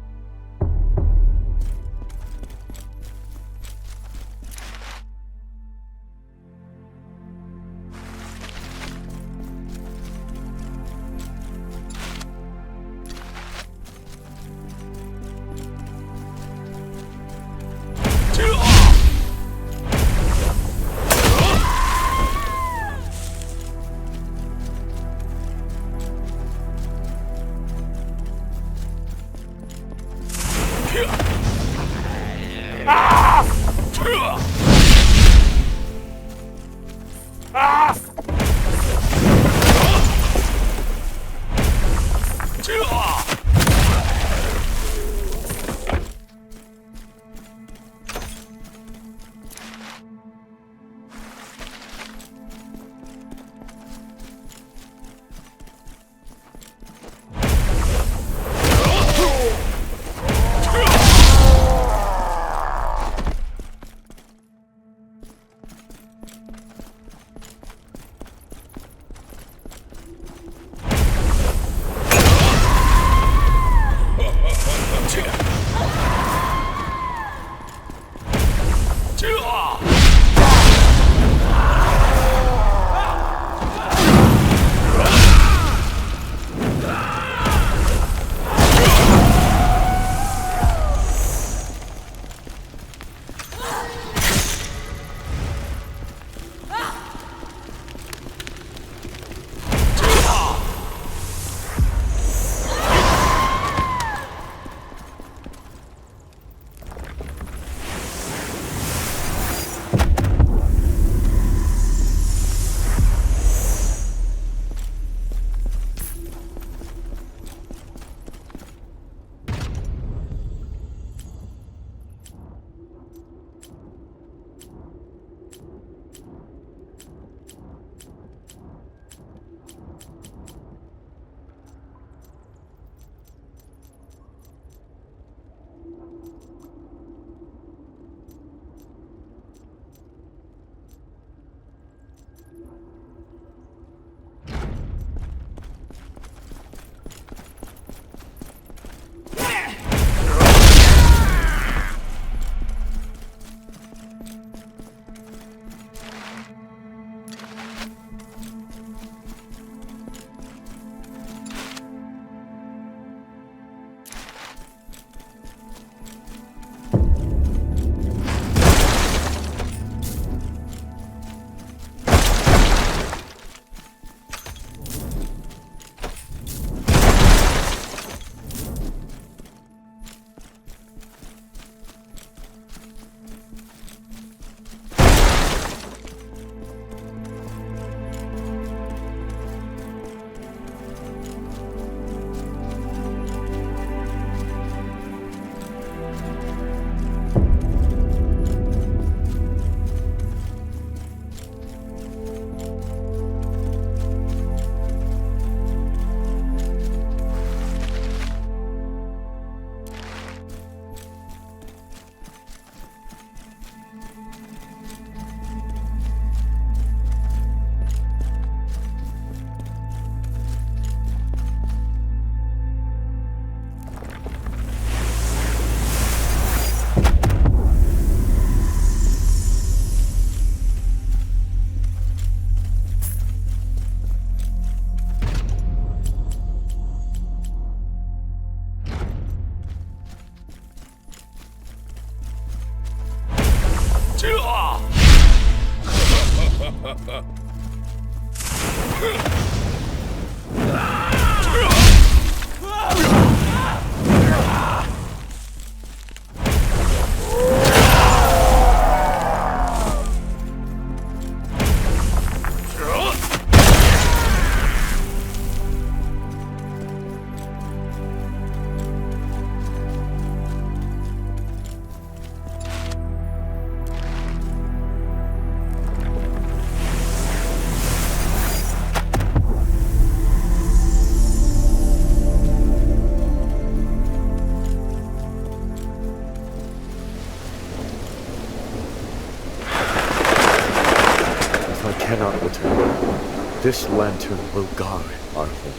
cannot return. This lantern will guard our home.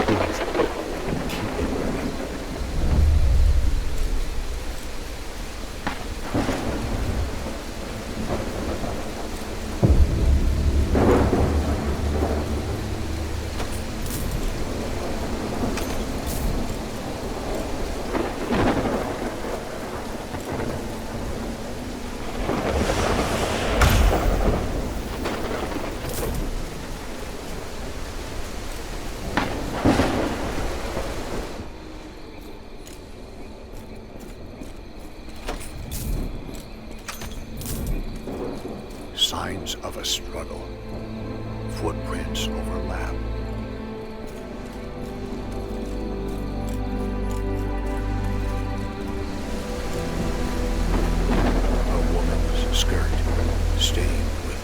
Please, keep it with me. signs of a struggle. Footprints overlap. A woman's skirt stained with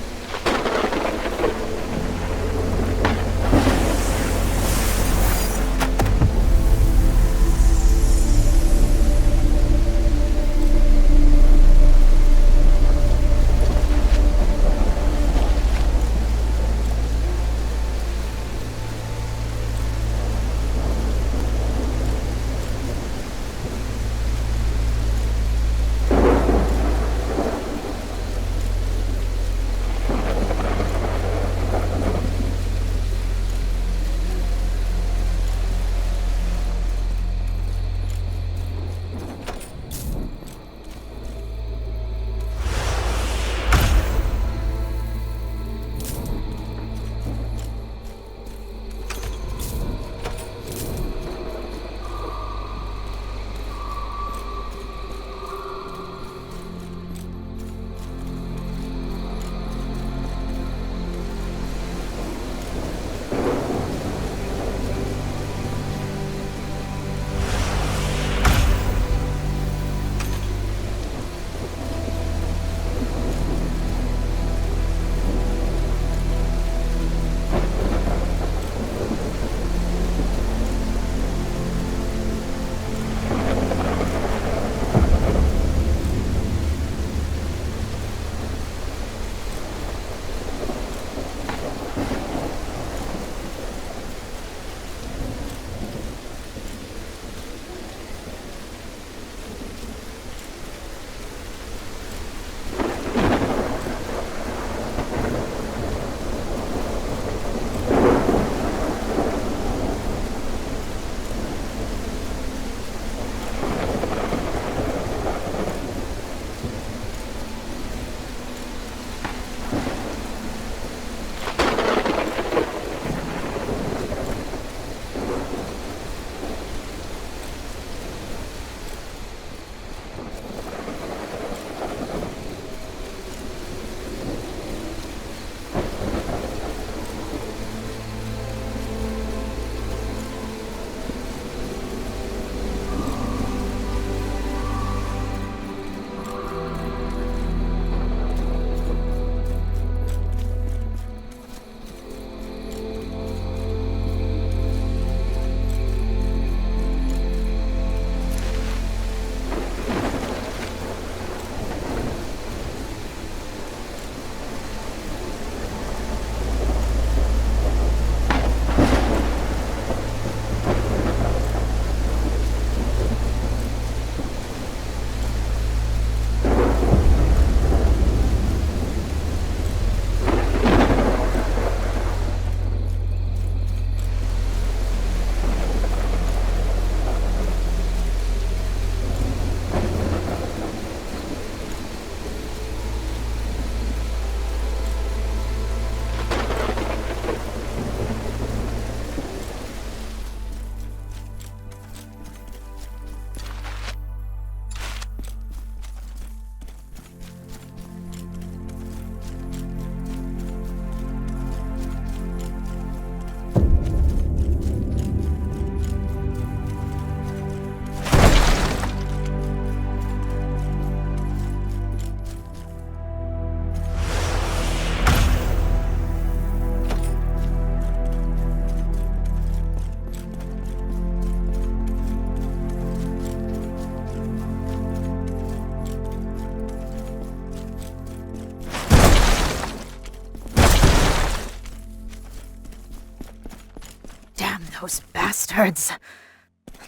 Those bastards.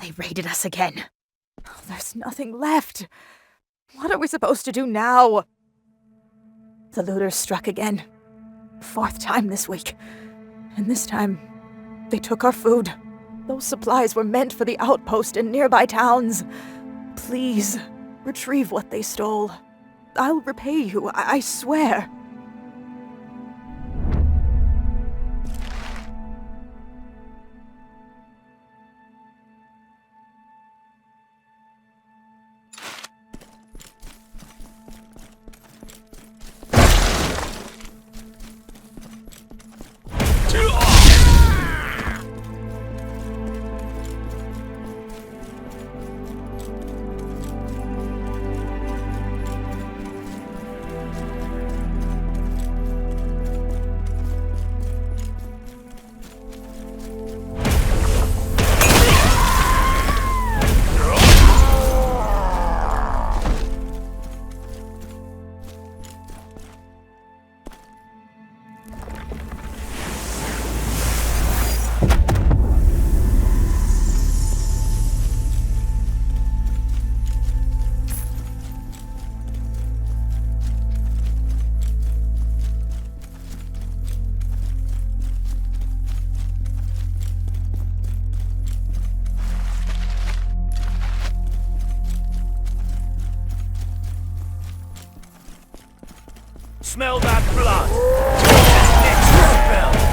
They raided us again. There's nothing left. What are we supposed to do now? The looters struck again. 4th time this week. And this time, they took our food. Those supplies were meant for the outpost and nearby towns. Please, retrieve what they stole. I'll repay you, I swear. Smell that blood! Next spell!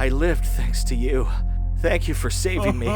I lived thanks to you. Thank you for saving me.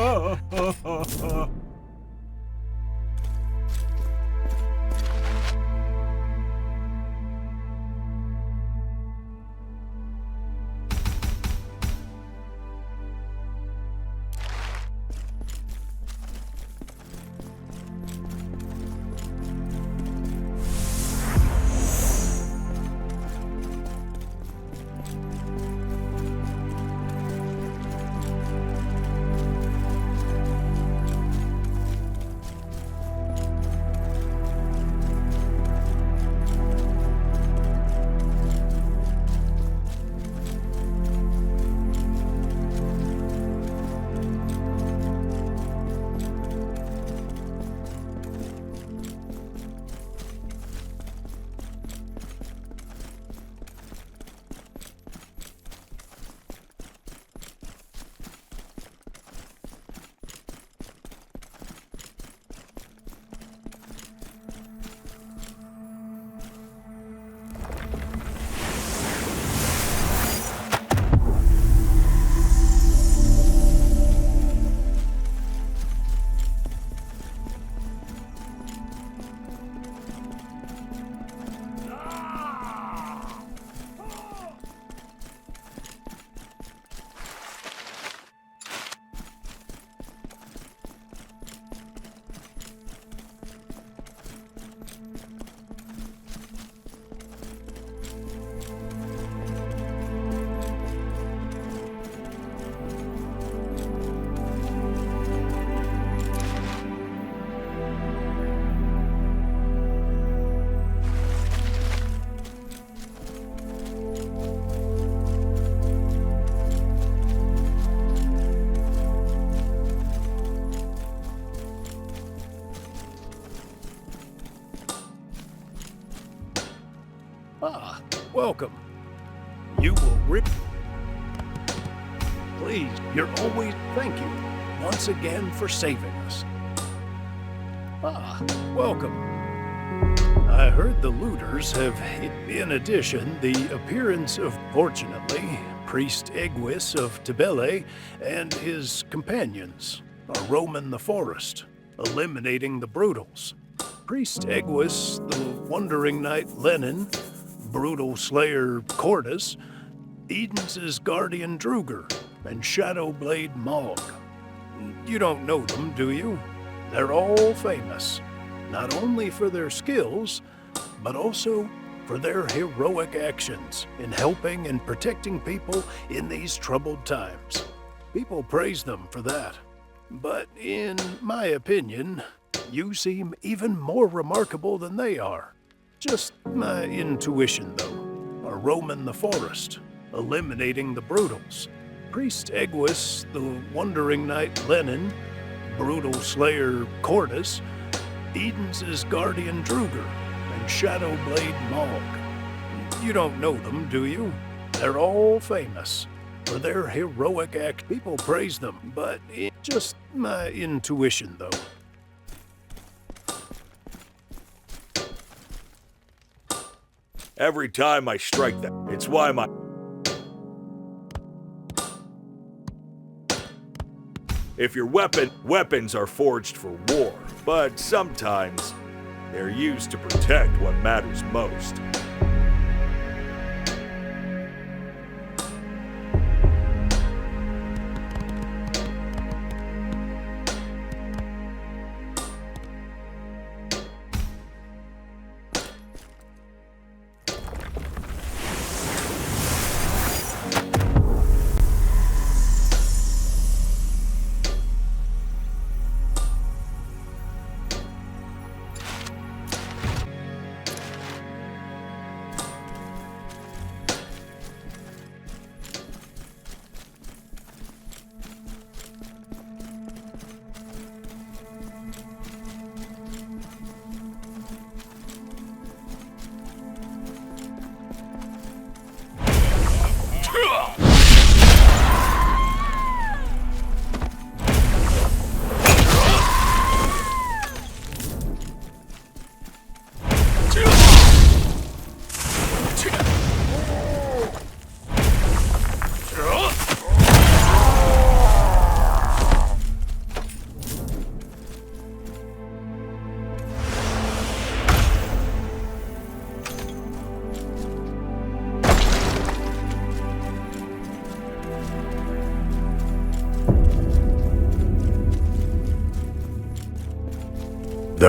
Ah, welcome. You will rip. Please, you're always. Thank you once again for saving us. Ah, welcome. I heard the looters have, in addition, the appearance of, fortunately, Priest Egwis of Tibele and his companions are roaming the forest, eliminating the Brutals. Priest Egwis, the Wandering Knight Lenin, Brutal Slayer Cordus, Eden's Guardian Druger, and Shadowblade Mog. You don't know them, do you? They're all famous, not only for their skills, but also for their heroic actions in helping and protecting people in these troubled times. People praise them for that. But in my opinion, you seem even more remarkable than they are. Just my intuition, though, are roaming the forest, eliminating the Brutals. Priest Egwis, the Wandering Knight Lenin, Brutal Slayer Cordus, Eden's Guardian Druger, and Shadowblade Mog. You don't know them, do you? They're all famous for their heroic act. People praise them, but it's just my intuition, though. Every time I strike that, it's why my... If your weapons are forged for war, but sometimes they're used to protect what matters most.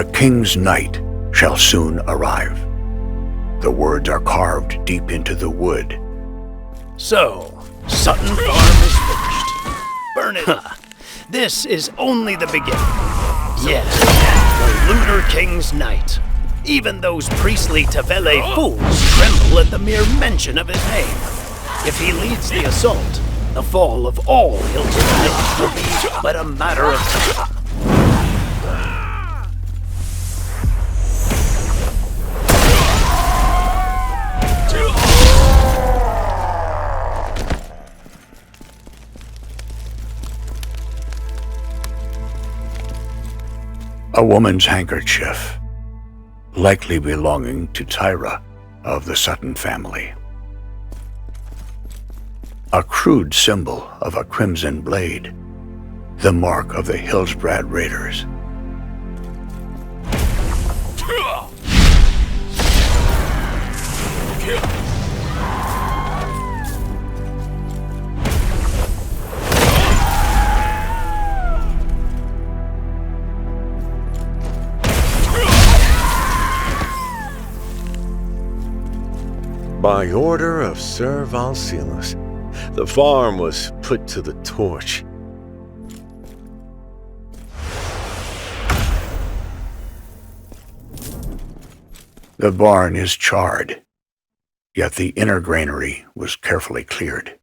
The king's night shall soon arrive. The words are carved deep into the wood. So, Sutton Farm is finished. Burn it up. This is only the beginning. Yes, the Looter King's night. Even those priestly Tavele fools tremble at the mere mention of his name. If he leads the assault, the fall of all Hilton will be but a matter of time. A woman's handkerchief, likely belonging to Tyra of the Sutton family. A crude symbol of a crimson blade, the mark of the Hillsbrad Raiders. By order of Sir Valsilas, the farm was put to the torch. The barn is charred, yet the inner granary was carefully cleared.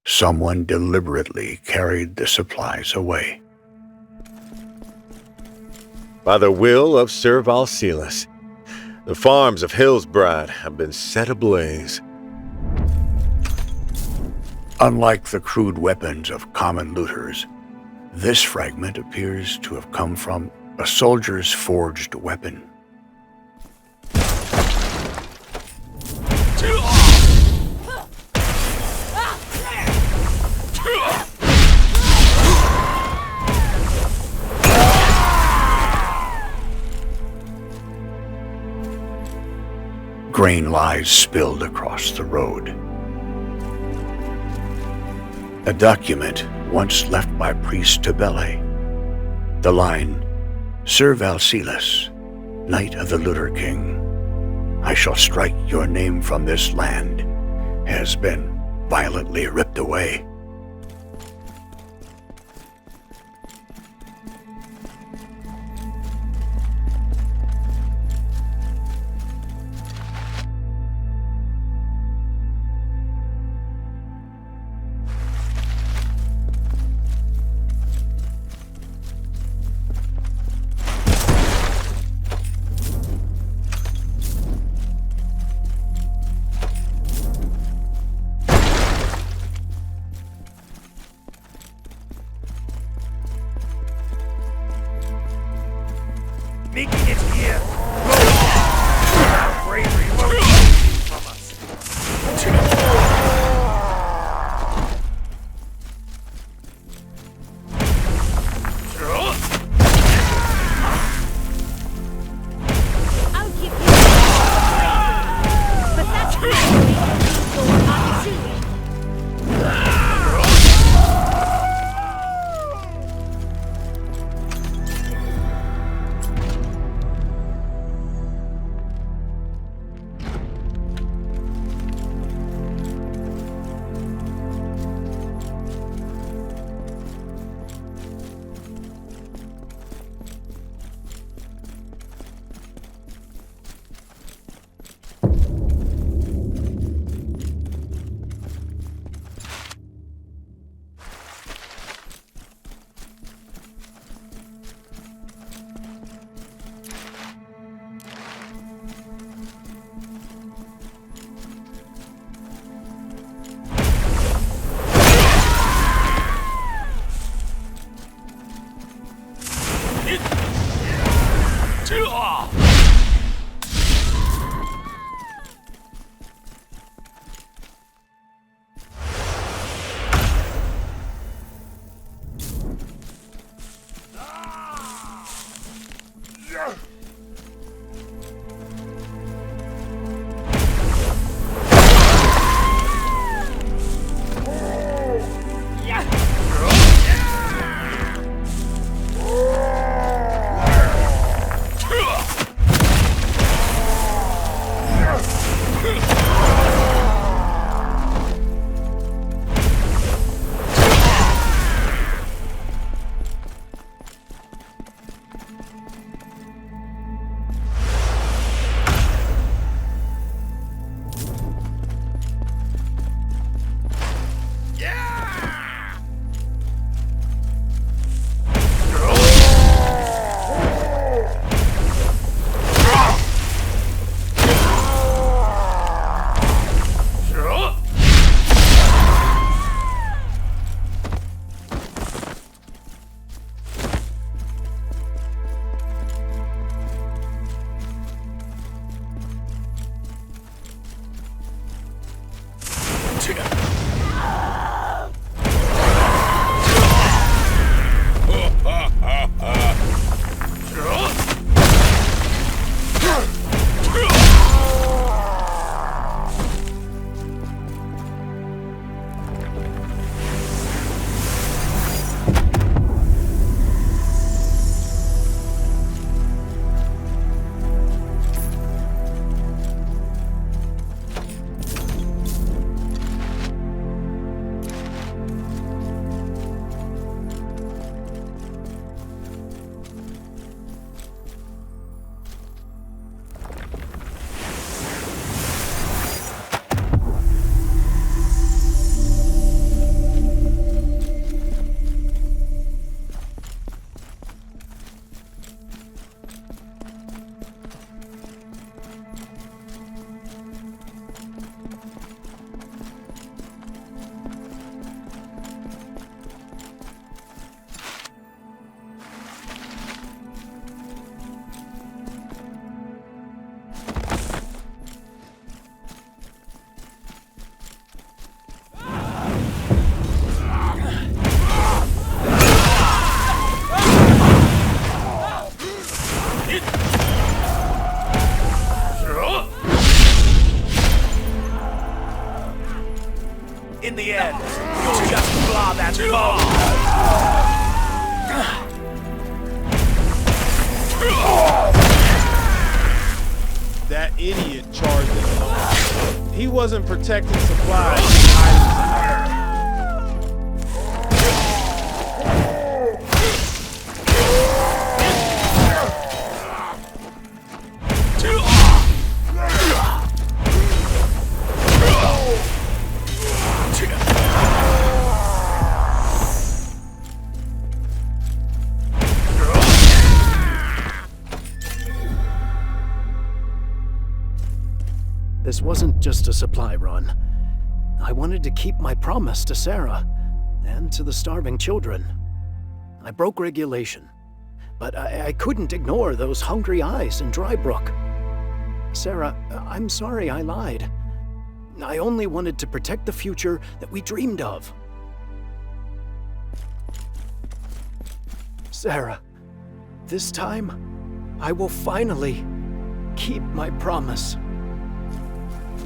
Someone deliberately carried the supplies away. By the will of Sir Valsilas, the farms of Hillsbrad have been set ablaze. Unlike the crude weapons of common looters, this fragment appears to have come from a soldier's forged weapon. Grain lies spilled across the road. A document once left by priest Tabele. The line, Sir Valsilas, Knight of the Looter King, I shall strike your name from this land, has been violently ripped away. Making it here. Our bravery won't be taken from us. I'll give you but that's In the end, you'll just blah that bomb. That idiot charged him. He wasn't protecting supplies. This wasn't just a supply run. I wanted to keep my promise to Sarah and to the starving children. I broke regulation, but I couldn't ignore those hungry eyes in Drybrook. Sarah, I'm sorry I lied. I only wanted to protect the future that we dreamed of. Sarah, this time, I will finally keep my promise.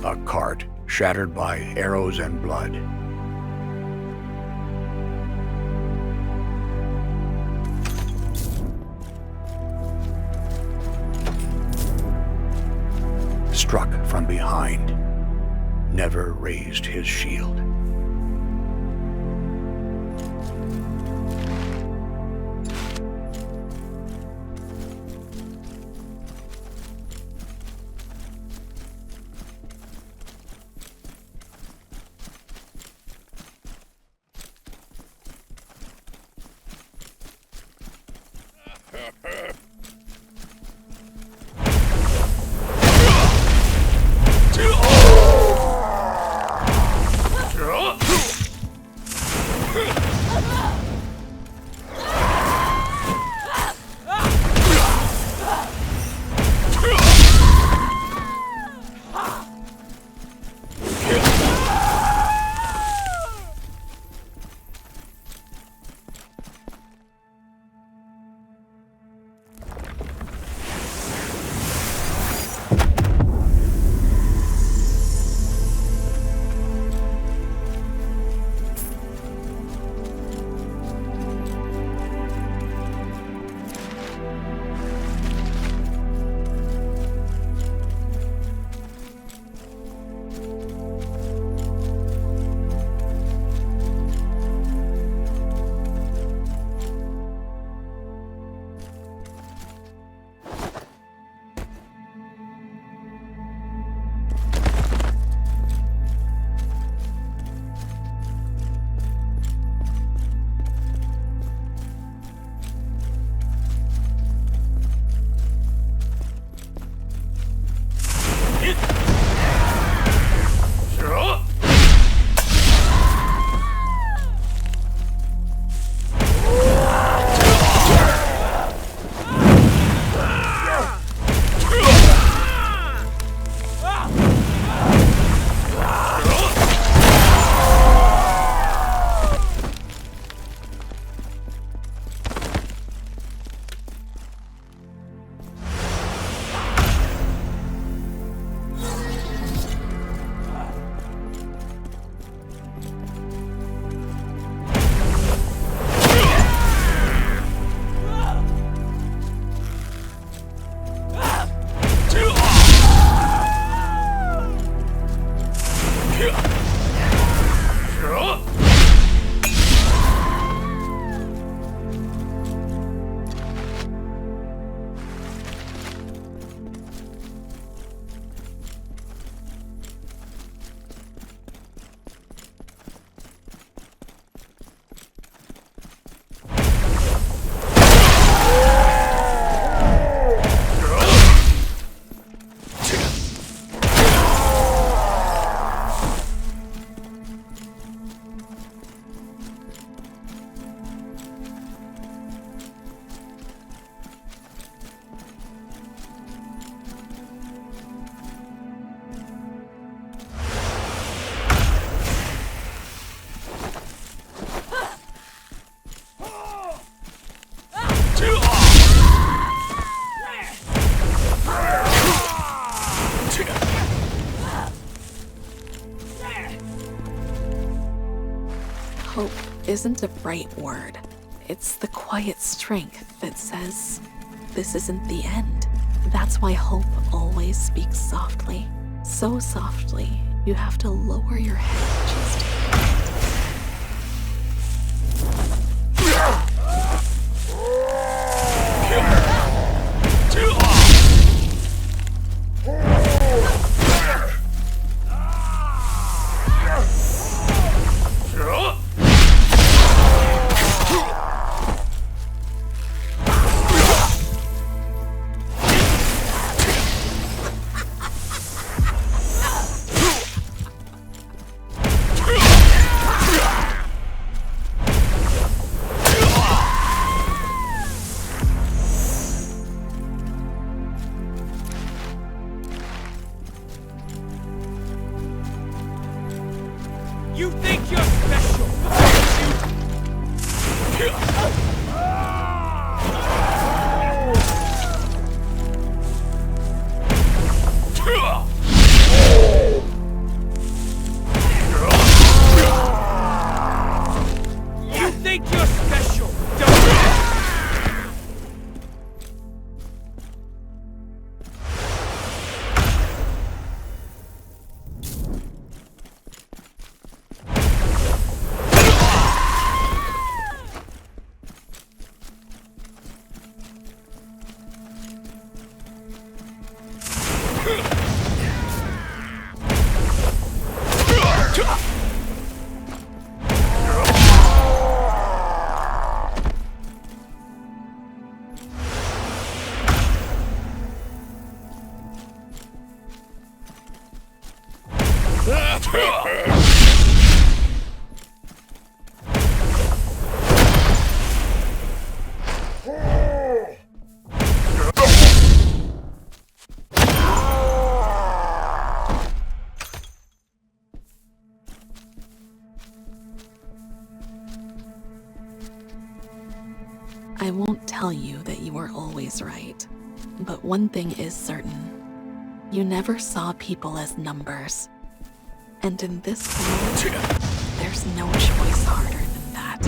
A cart shattered by arrows and blood. Struck from behind, never raised his shield. Hope isn't a bright word. It's the quiet strength that says, this isn't the end. That's why hope always speaks softly. So softly, you have to lower your head just You think you're special, You think you're special, don't you? I won't tell you that you were always right, but one thing is certain. You never saw people as numbers. And in this world, there's no choice harder than that.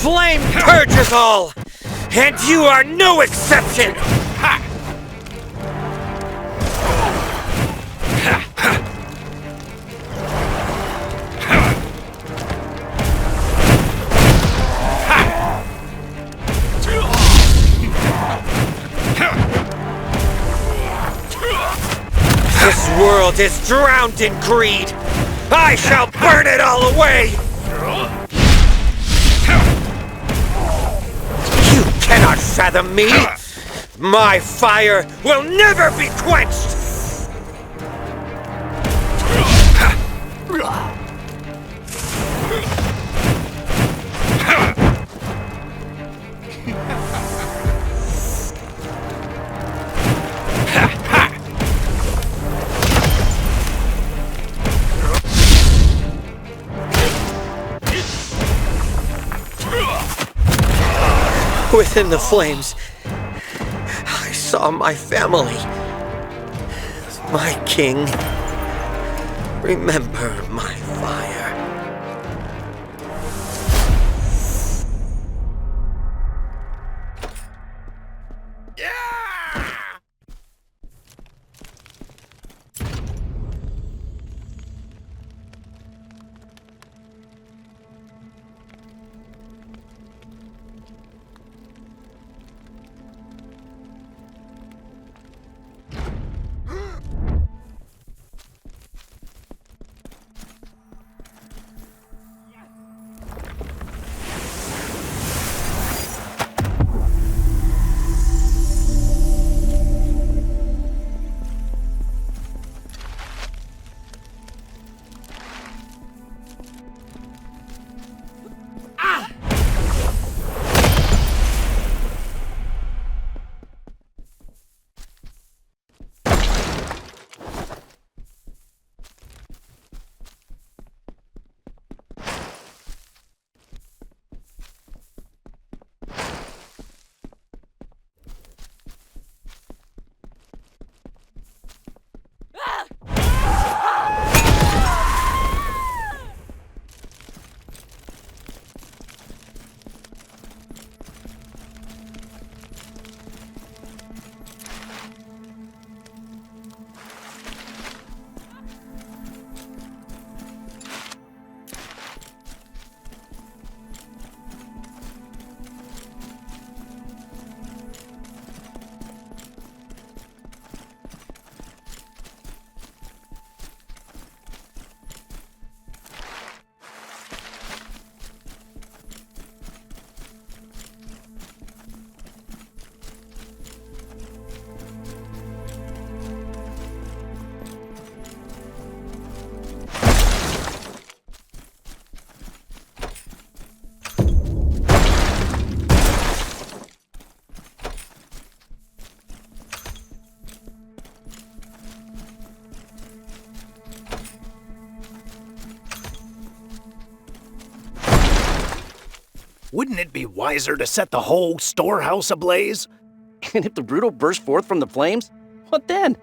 flame purges all, and you are no exception! This world is drowned in greed! I shall burn it all away! You cannot fathom me! My fire will never be quenched! Within the flames, I saw my family, my king. Remember my fire. Wouldn't it be wiser to set the whole storehouse ablaze? And if the Brutal burst forth from the flames, what then?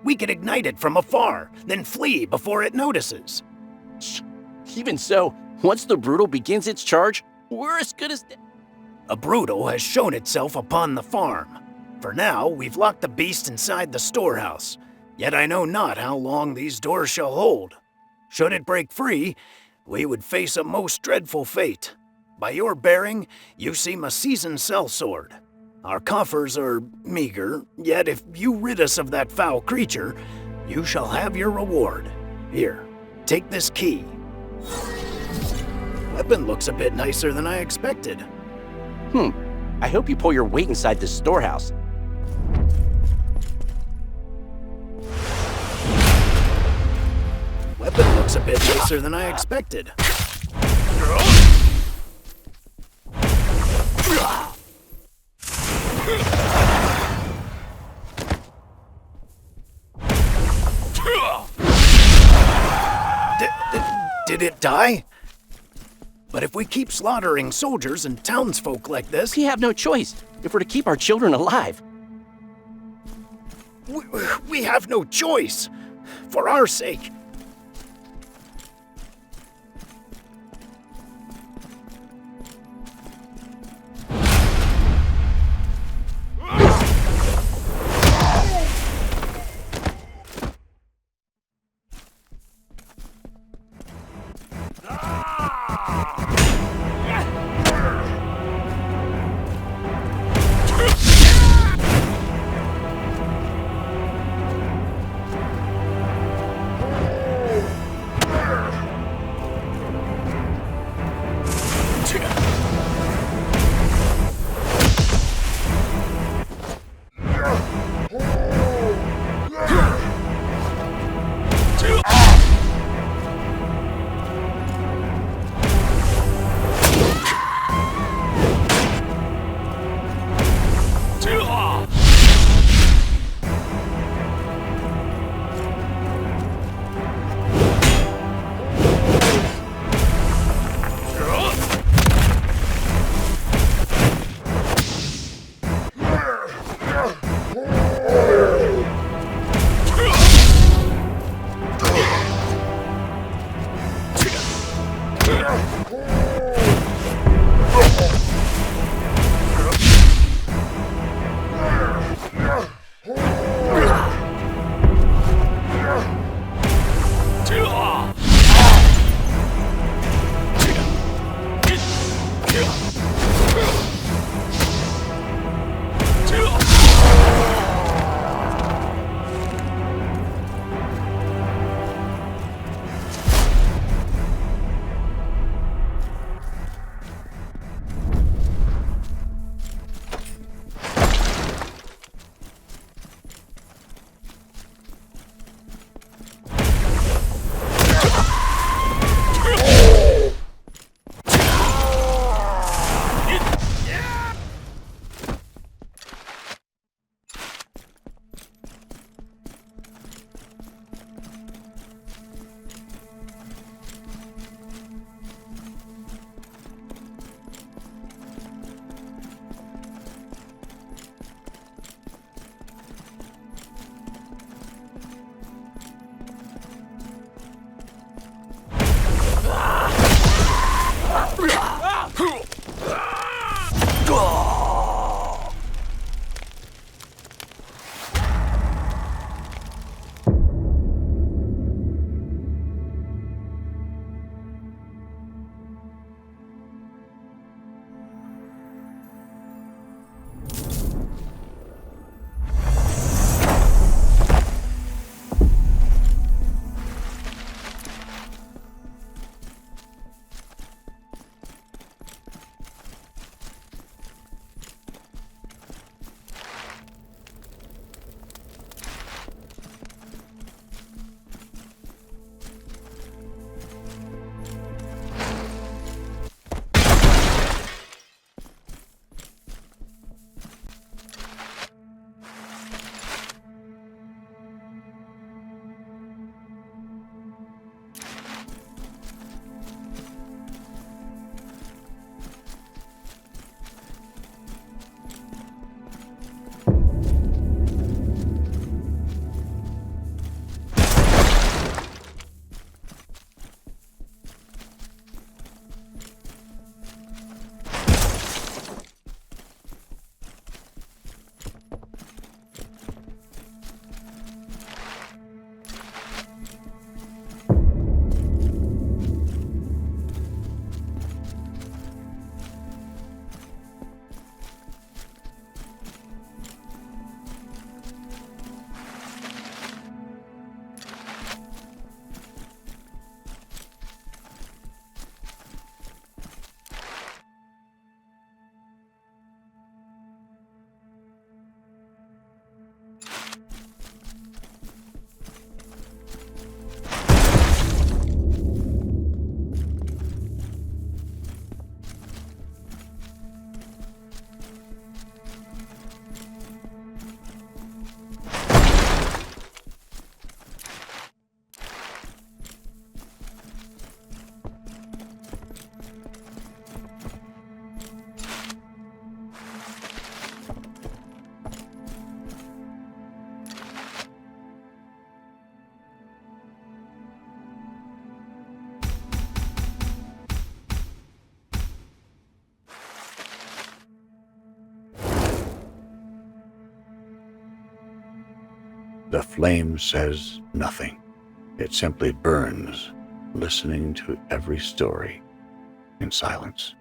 We could ignite it from afar, then flee before it notices. Even so, once the Brutal begins its charge, we're as good as dead. A Brutal has shown itself upon the farm. For now, we've locked the beast inside the storehouse. Yet I know not how long these doors shall hold. Should it break free, we would face a most dreadful fate. By your bearing, you seem a seasoned sellsword. Our coffers are meager, yet if you rid us of that foul creature, you shall have your reward. Here, take this key. Weapon looks a bit nicer than I expected. I hope you pull your weight inside this storehouse. Weapon looks a bit nicer than I expected. Did it die? But if we keep slaughtering soldiers and townsfolk like this... We have no choice if we're to keep our children alive. We have no choice. For our sake. The flame says nothing. It simply burns, listening to every story in silence.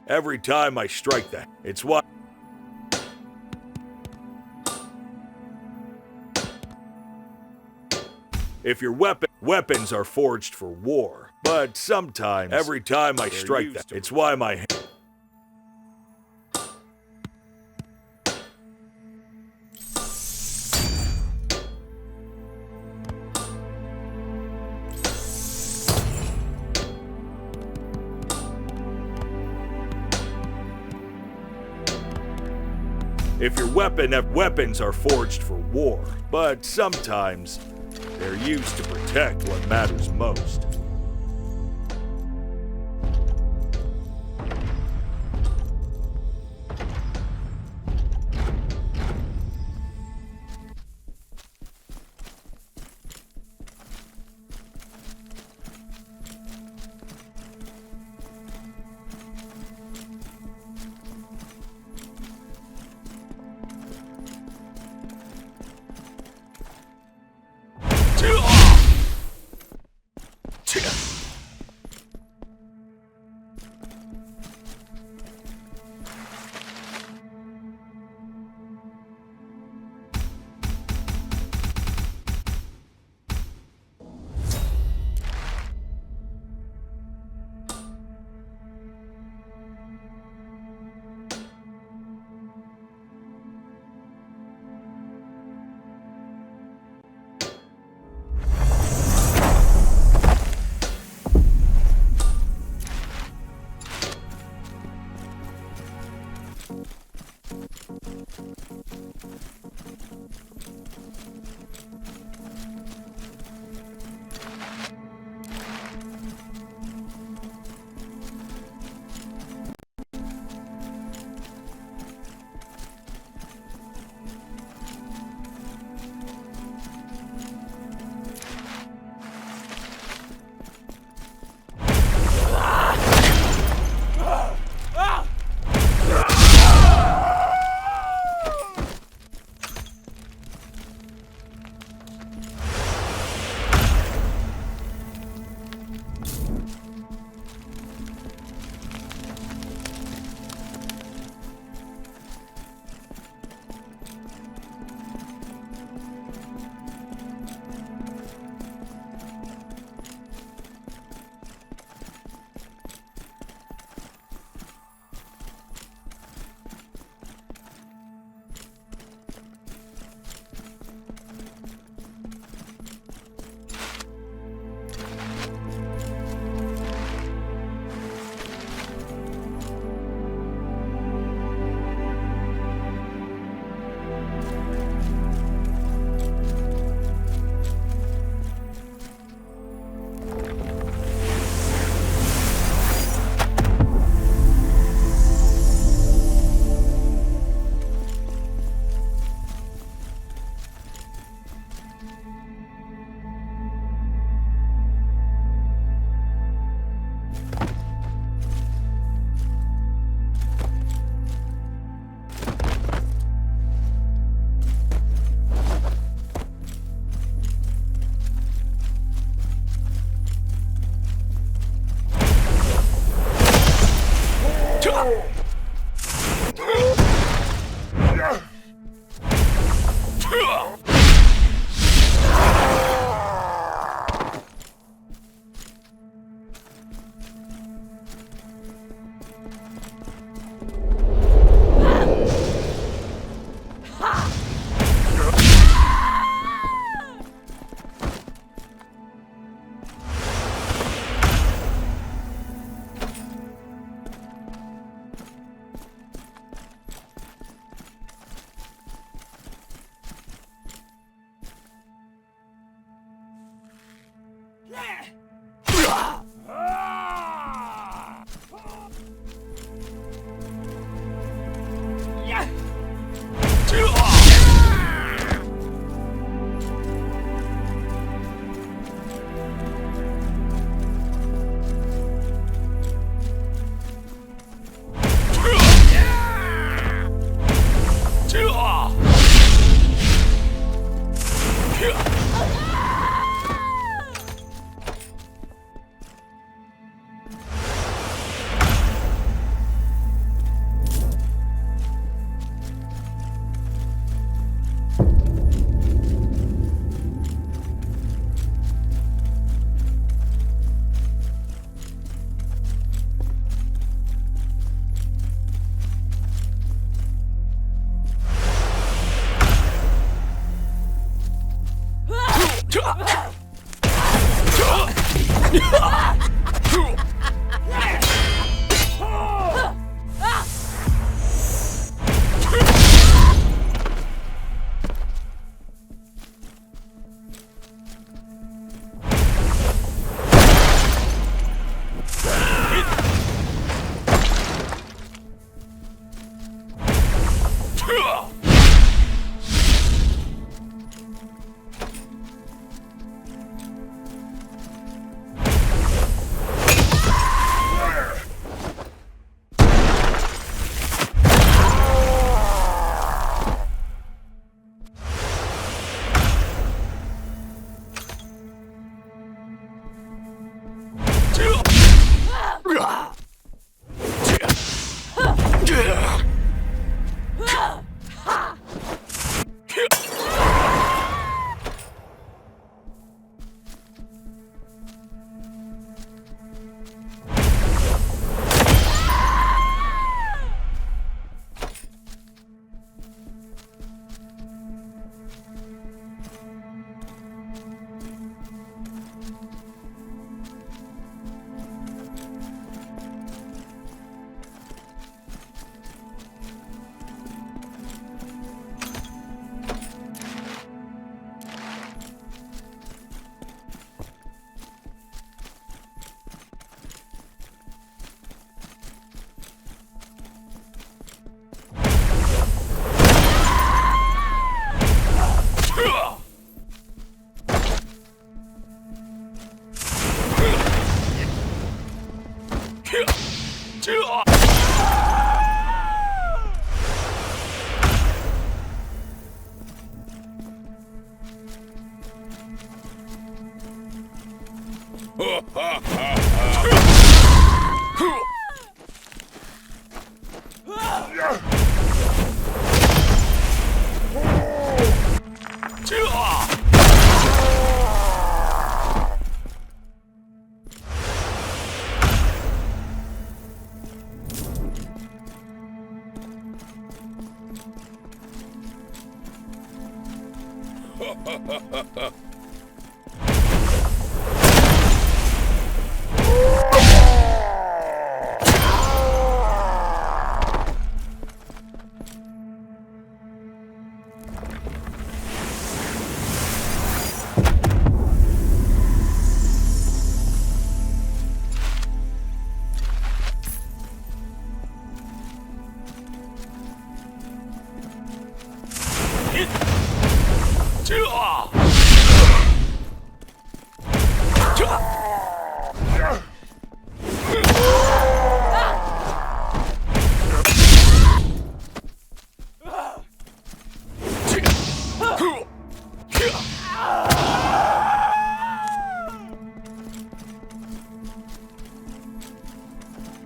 Every time I strike that, it's why... If your weapons are forged for war, but sometimes, every time I strike that, it's why my... If your weapons are forged for war, but sometimes they're used to protect what matters most.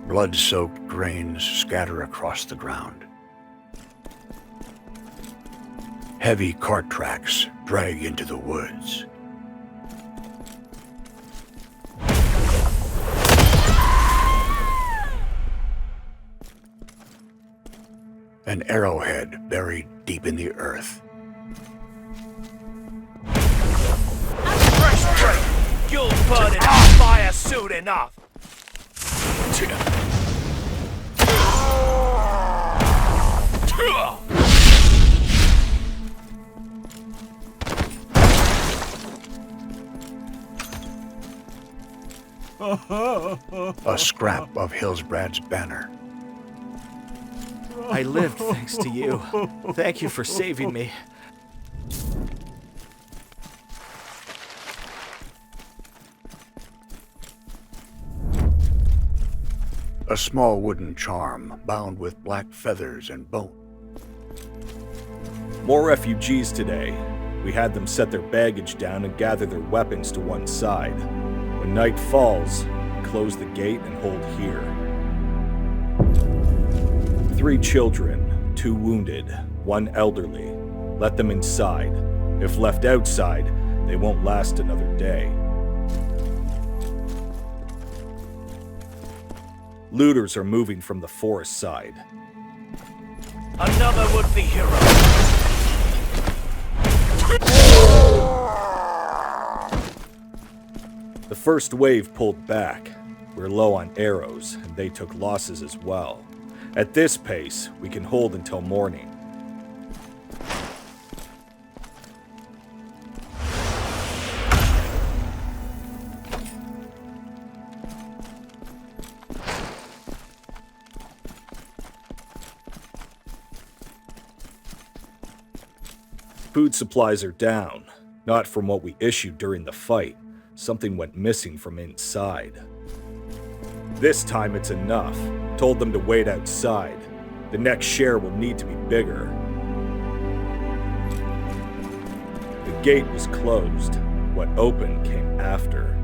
Blood-soaked grains scatter across the ground. Heavy cart tracks drag into the woods. An arrowhead buried deep in the earth. Fresh drink! You'll burn it out fire soon enough! A scrap of Hillsbrad's banner. I lived thanks to you. Thank you for saving me. A small wooden charm bound with black feathers and bone. More refugees today. We had them set their baggage down and gather their weapons to one side. When night falls, close the gate and hold here. 3 children, 2 wounded, 1 elderly. Let them inside. If left outside, they won't last another day. Looters are moving from the forest side. Another would-be hero. The first wave pulled back. We're low on arrows, and they took losses as well. At this pace, we can hold until morning. Food supplies are down, not from what we issued during the fight. Something went missing from inside. This time it's enough. Told them to wait outside. The next share will need to be bigger. The gate was closed. What opened came after.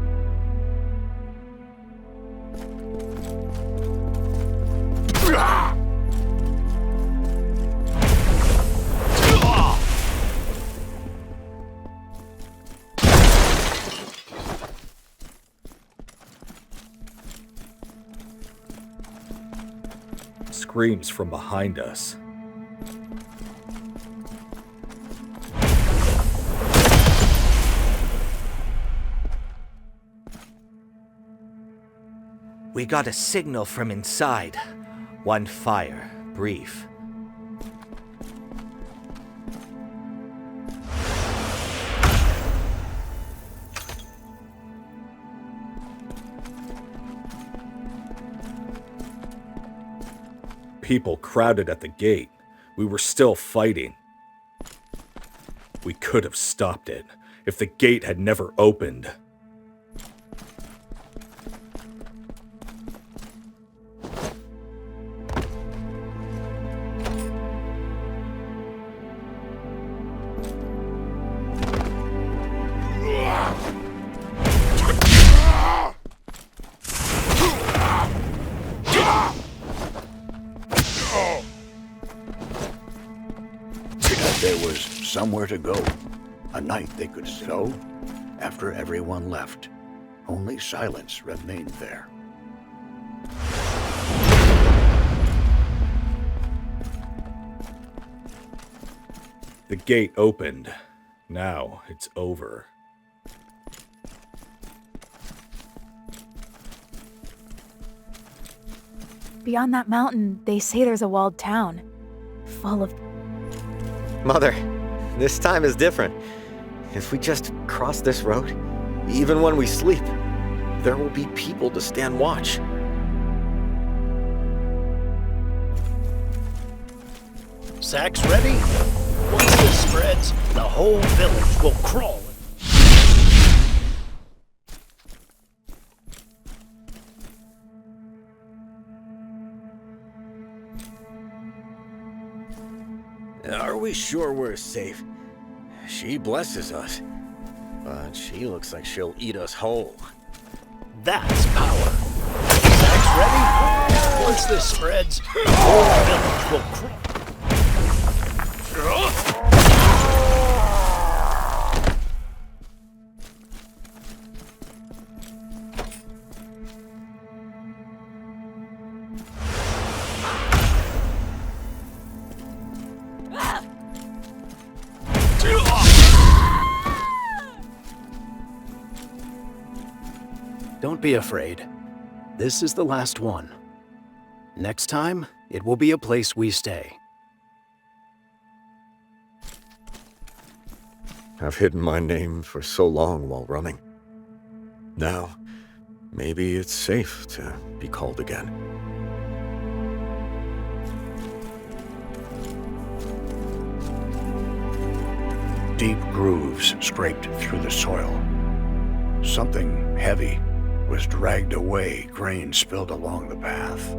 screams from behind us. We got a signal from inside. One fire, brief. People crowded at the gate. We were still fighting. We could have stopped it if the gate had never opened. There was somewhere to go, a night they could go. After everyone left, only silence remained there. The gate opened. Now it's over. Beyond that mountain, they say there's a walled town. Full of... Mother, this time is different. If we just cross this road, even when we sleep, there will be people to stand watch. Sacks ready? Once this spreads, the whole village will crawl. Are we sure we're safe? She blesses us, but she looks like she'll eat us whole. That's power. Sacks ready? Once this spreads, the whole village will crawl. Don't be afraid. This is the last one. Next time, it will be a place we stay. I've hidden my name for so long while running. Now, maybe it's safe to be called again. Deep grooves scraped through the soil. Something heavy was dragged away, grain spilled along the path.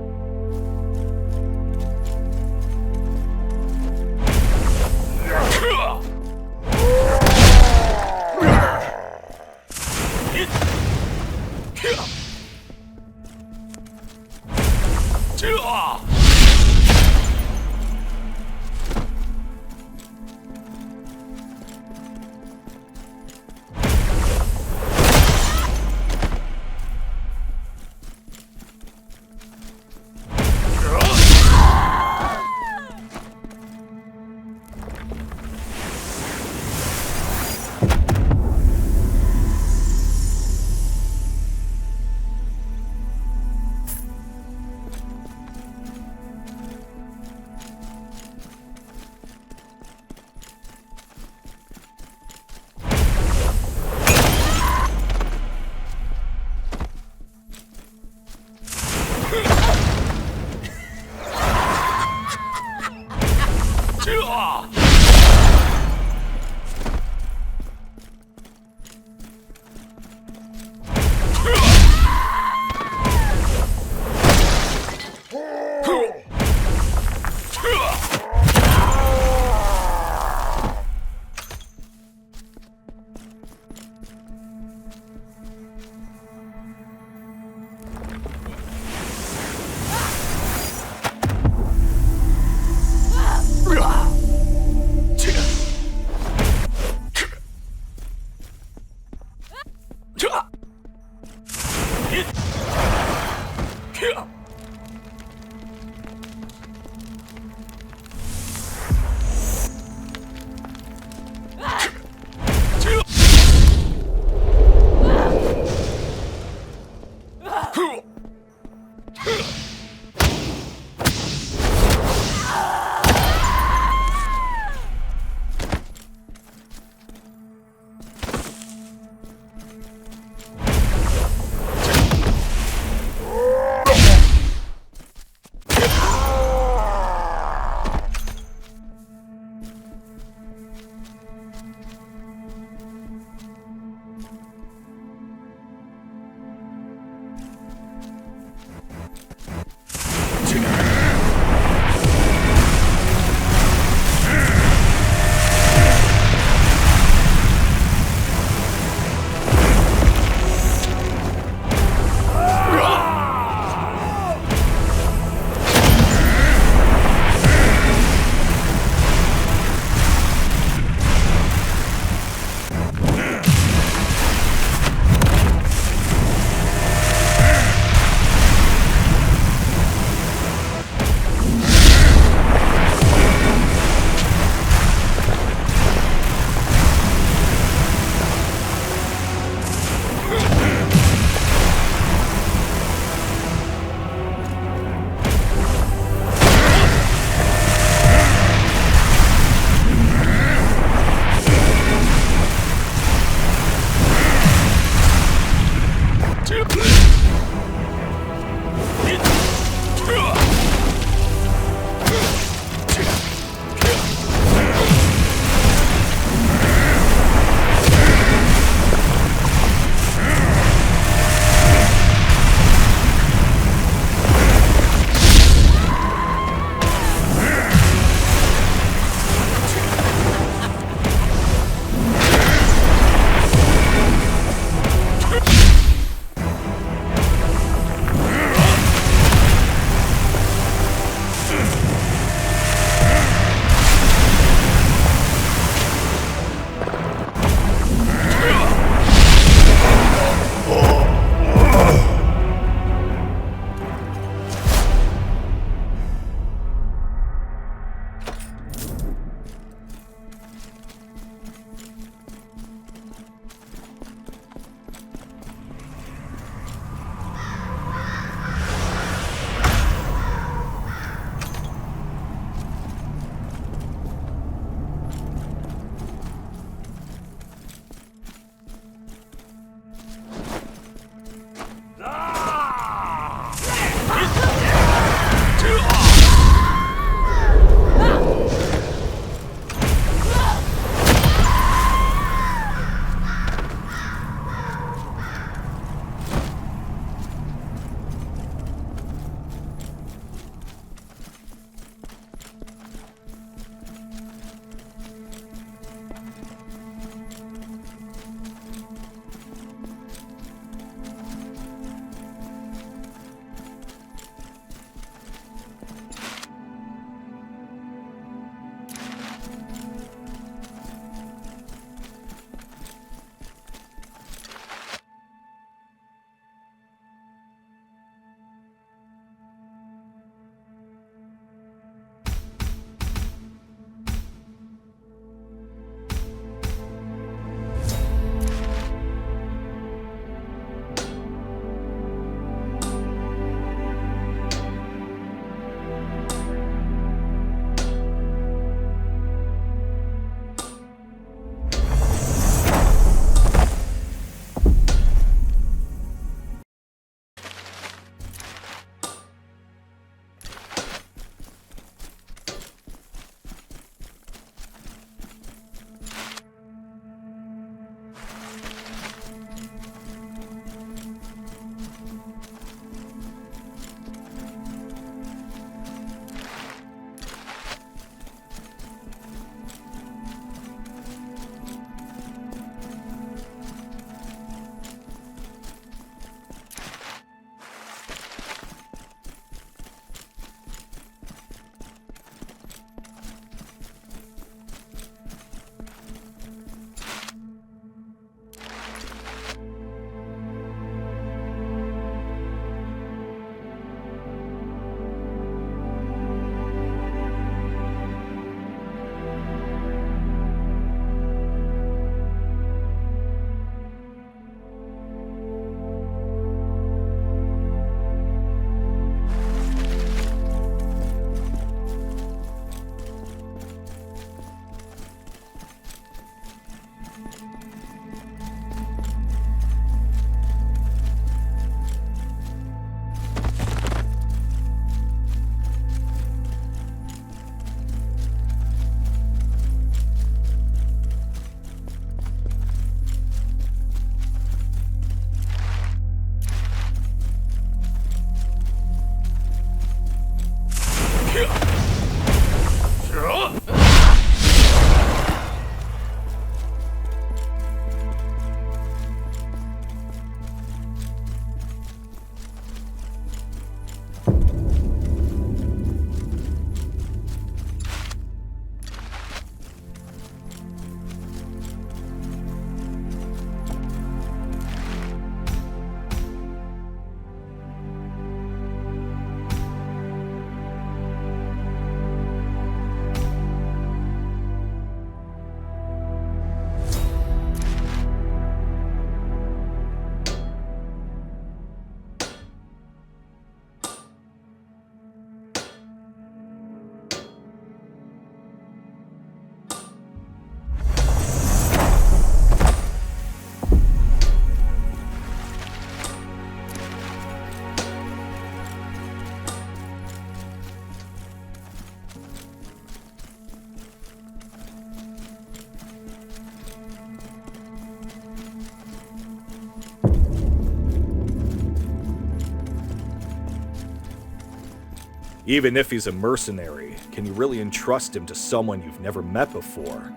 Even if he's a mercenary, can you really entrust him to someone you've never met before?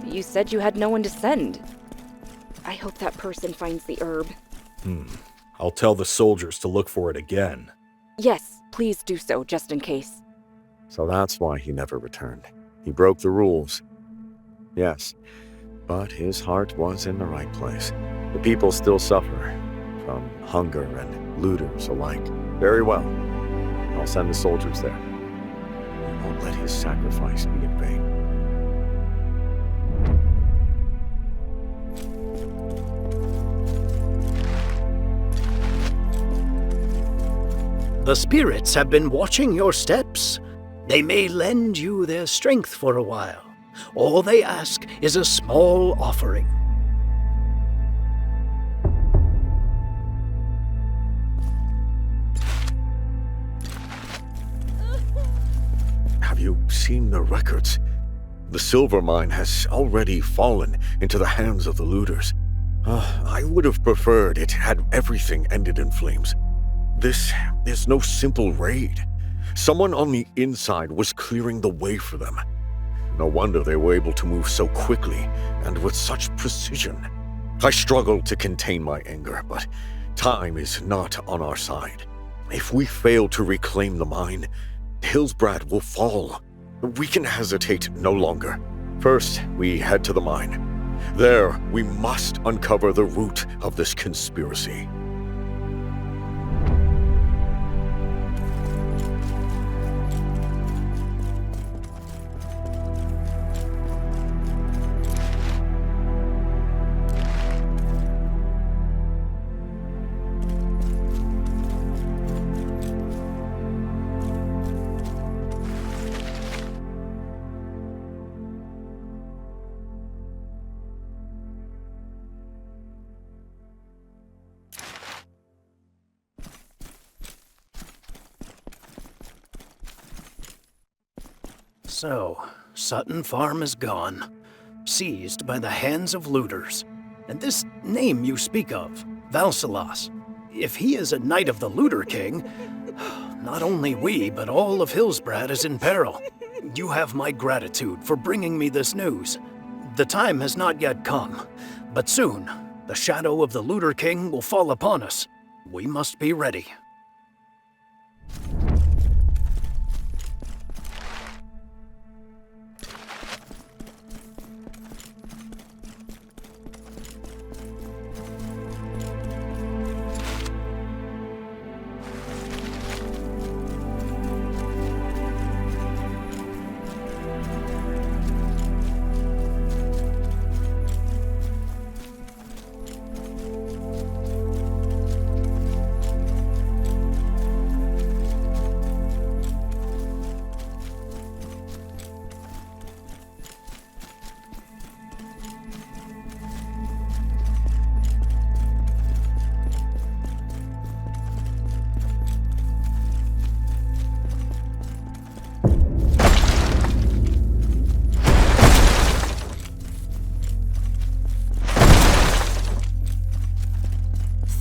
You said you had no one to send. I hope that person finds the herb. I'll tell the soldiers to look for it again. Yes, please do so, just in case. So that's why he never returned. He broke the rules. Yes, but his heart was in the right place. The people still suffer from hunger and looters alike. Very well. I'll send the soldiers there. We won't let his sacrifice be in vain. The spirits have been watching your steps. They may lend you their strength for a while. All they ask is a small offering. Have you seen the records? The silver mine has already fallen into the hands of the looters. I would have preferred it had everything ended in flames. This is no simple raid. Someone on the inside was clearing the way for them. No wonder they were able to move so quickly and with such precision. I struggle to contain my anger, but time is not on our side. If we fail to reclaim the mine, Hillsbrad will fall. We can hesitate no longer. First, we head to the mine. There, we must uncover the root of this conspiracy. So, Sutton Farm is gone, seized by the hands of looters. And this name you speak of, Valsilas, if he is a knight of the Looter King, not only we, but all of Hillsbrad is in peril. You have my gratitude for bringing me this news. The time has not yet come, but soon, the shadow of the Looter King will fall upon us. We must be ready.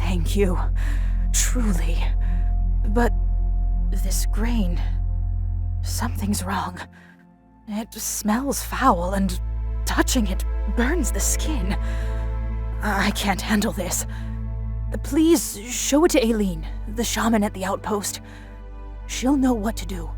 Thank you. Truly. But this grain... Something's wrong. It smells foul, and touching it burns the skin. I can't handle this. Please show it to Aileen, the shaman at the outpost. She'll know what to do.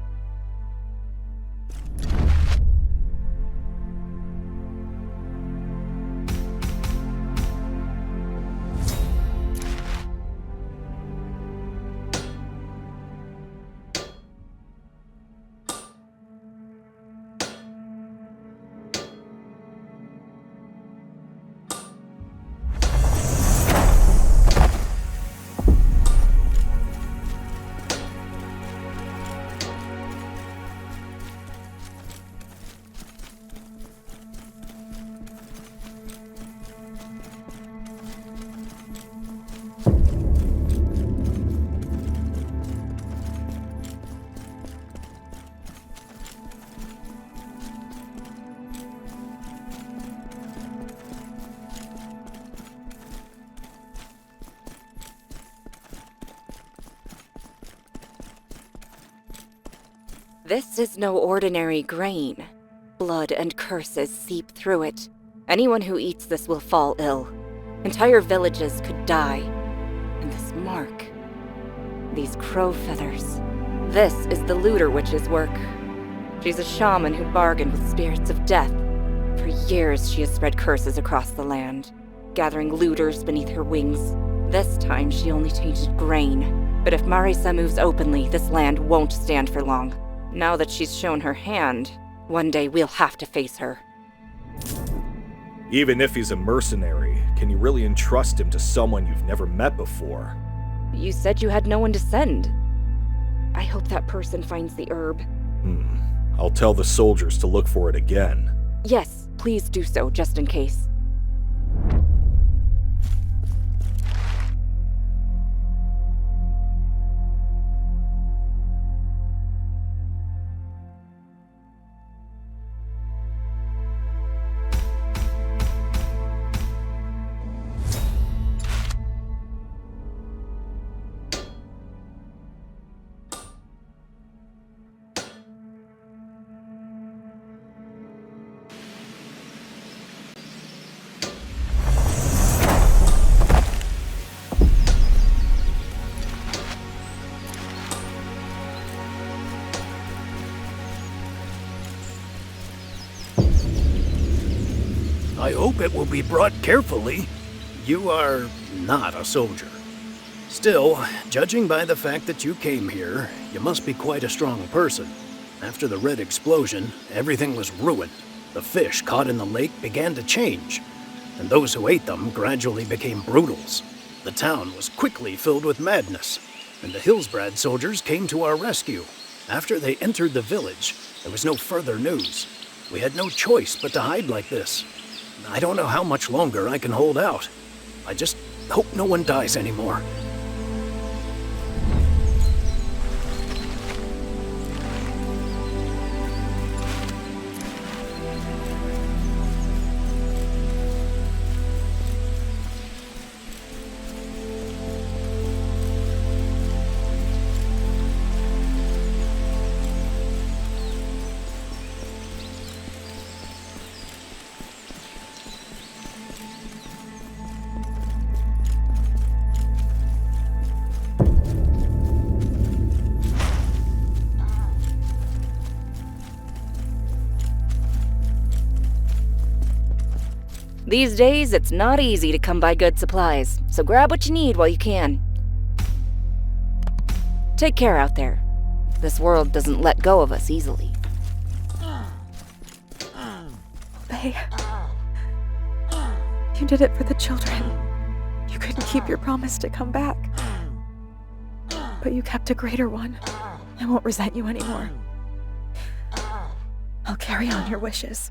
This is no ordinary grain. Blood and curses seep through it. Anyone who eats this will fall ill. Entire villages could die. And this mark, these crow feathers. This is the looter witch's work. She's a shaman who bargained with spirits of death. For years she has spread curses across the land, gathering looters beneath her wings. This time she only tainted grain. But if Marisa moves openly, this land won't stand for long. Now that she's shown her hand, one day we'll have to face her. Even if he's a mercenary, can you really entrust him to someone you've never met before? You said you had no one to send. I hope that person finds the herb. I'll tell the soldiers to look for it again. Yes, please do so, just in case. I hope it will be brought carefully. You are not a soldier. Still, judging by the fact that you came here, you must be quite a strong person. After the red explosion, everything was ruined. The fish caught in the lake began to change, and those who ate them gradually became brutals. The town was quickly filled with madness, and the Hillsbrad soldiers came to our rescue. After they entered the village, there was no further news. We had no choice but to hide like this. I don't know how much longer I can hold out. I just hope no one dies anymore. These days, it's not easy to come by good supplies, so grab what you need while you can. Take care out there. This world doesn't let go of us easily. Bay, you did it for the children. You couldn't keep your promise to come back. But you kept a greater one. I won't resent you anymore. I'll carry on your wishes.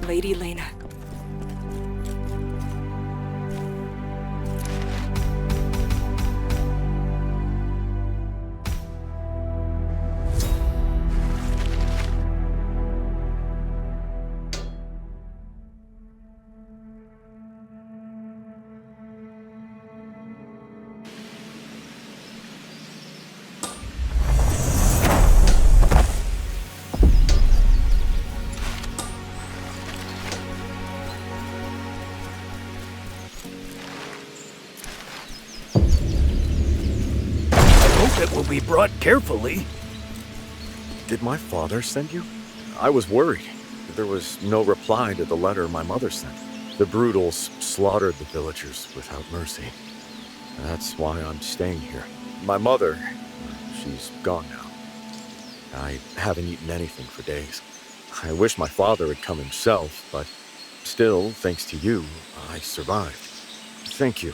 Lady Lena. that will be brought carefully. Did my father send you? I was worried. There was no reply to the letter my mother sent. The brutals slaughtered the villagers without mercy. That's why I'm staying here. My mother, she's gone now. I haven't eaten anything for days. I wish my father had come himself, but still, thanks to you, I survived. Thank you.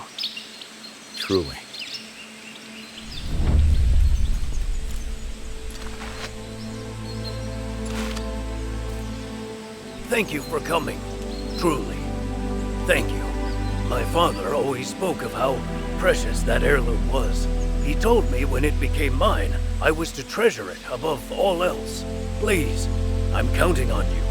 Truly. Thank you for coming. Truly. Thank you. My father always spoke of how precious that heirloom was. He told me when it became mine, I was to treasure it above all else. Please, I'm counting on you.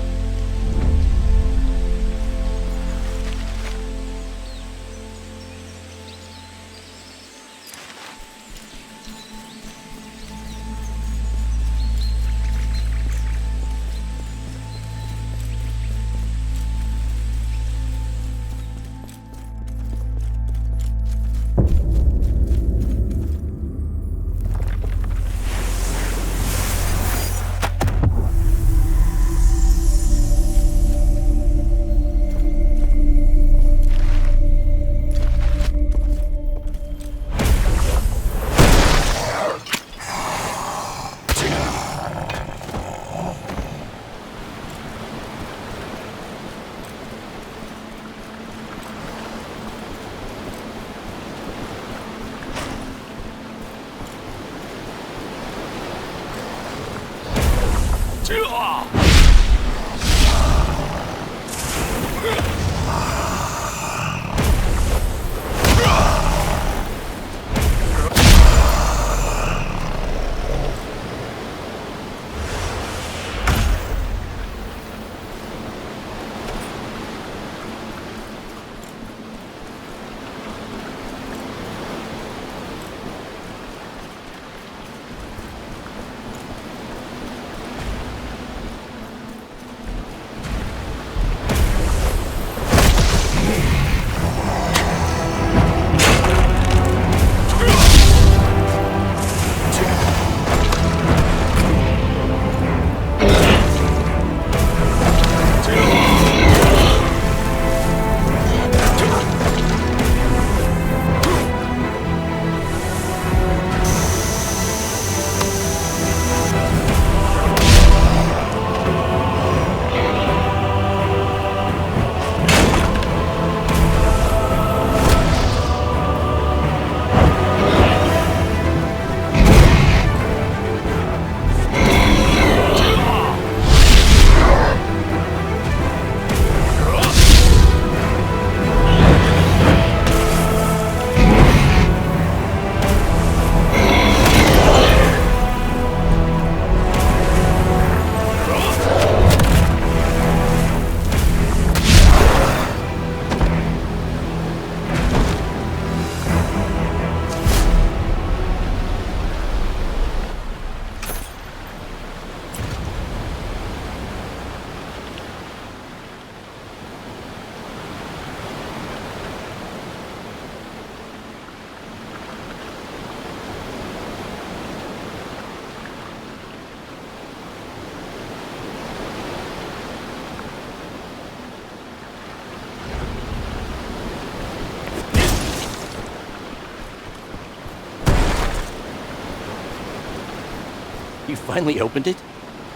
You finally opened it?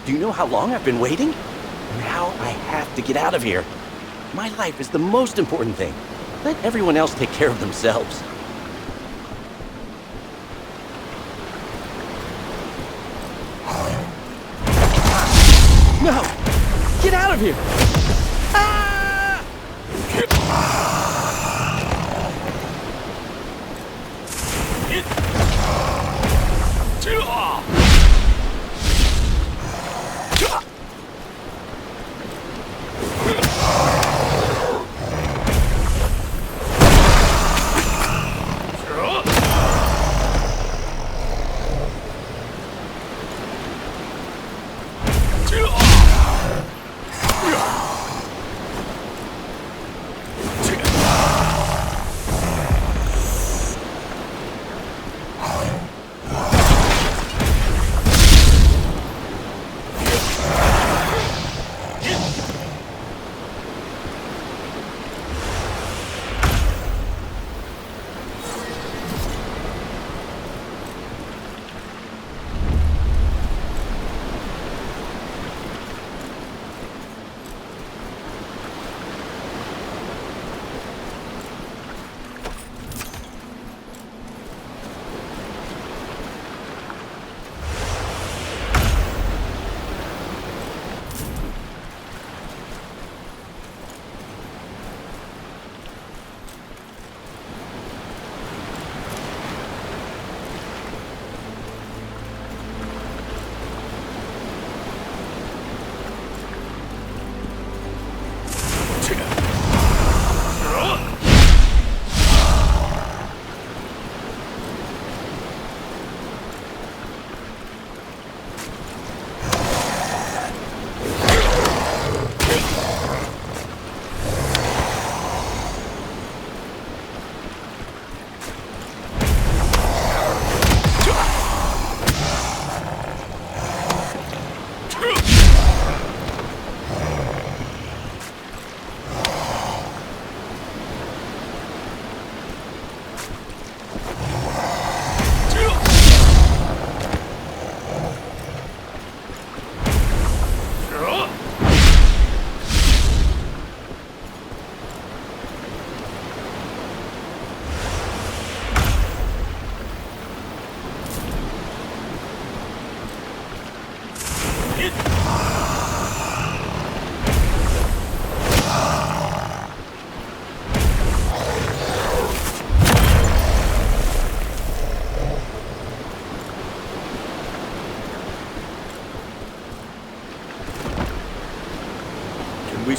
Do you know how long I've been waiting? Now I have to get out of here. My life is the most important thing. Let everyone else take care of themselves. No! Get out of here!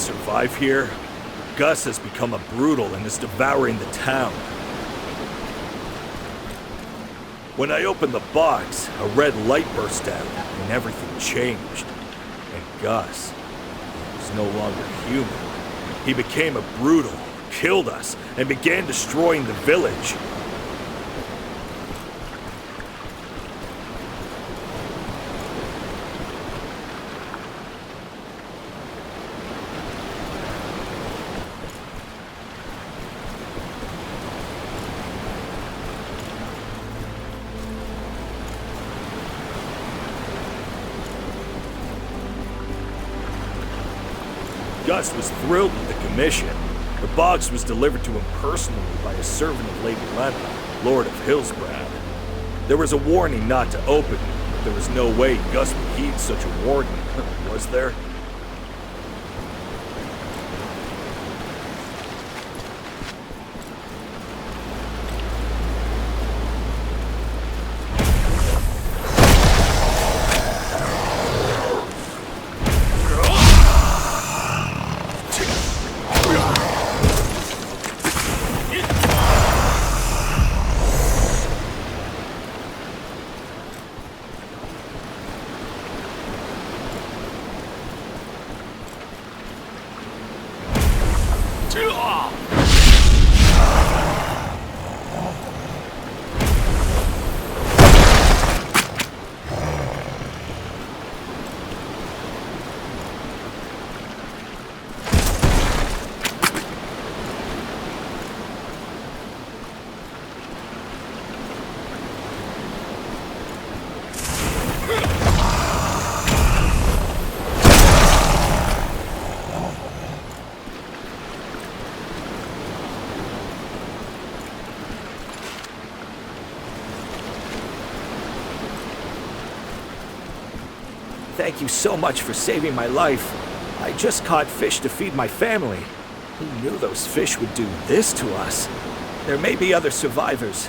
survive here? Gus has become a brutal and is devouring the town. When I opened the box, a red light burst out and everything changed. And Gus was no longer human. He became a brutal, killed us, and began destroying the village. Gus was thrilled with the commission. The box was delivered to him personally by a servant of Lady Lena, Lord of Hillsbrad. There was a warning not to open, but there was no way Gus would heed such a warning, was there? Thank you so much for saving my life. I just caught fish to feed my family. Who knew those fish would do this to us? There may be other survivors.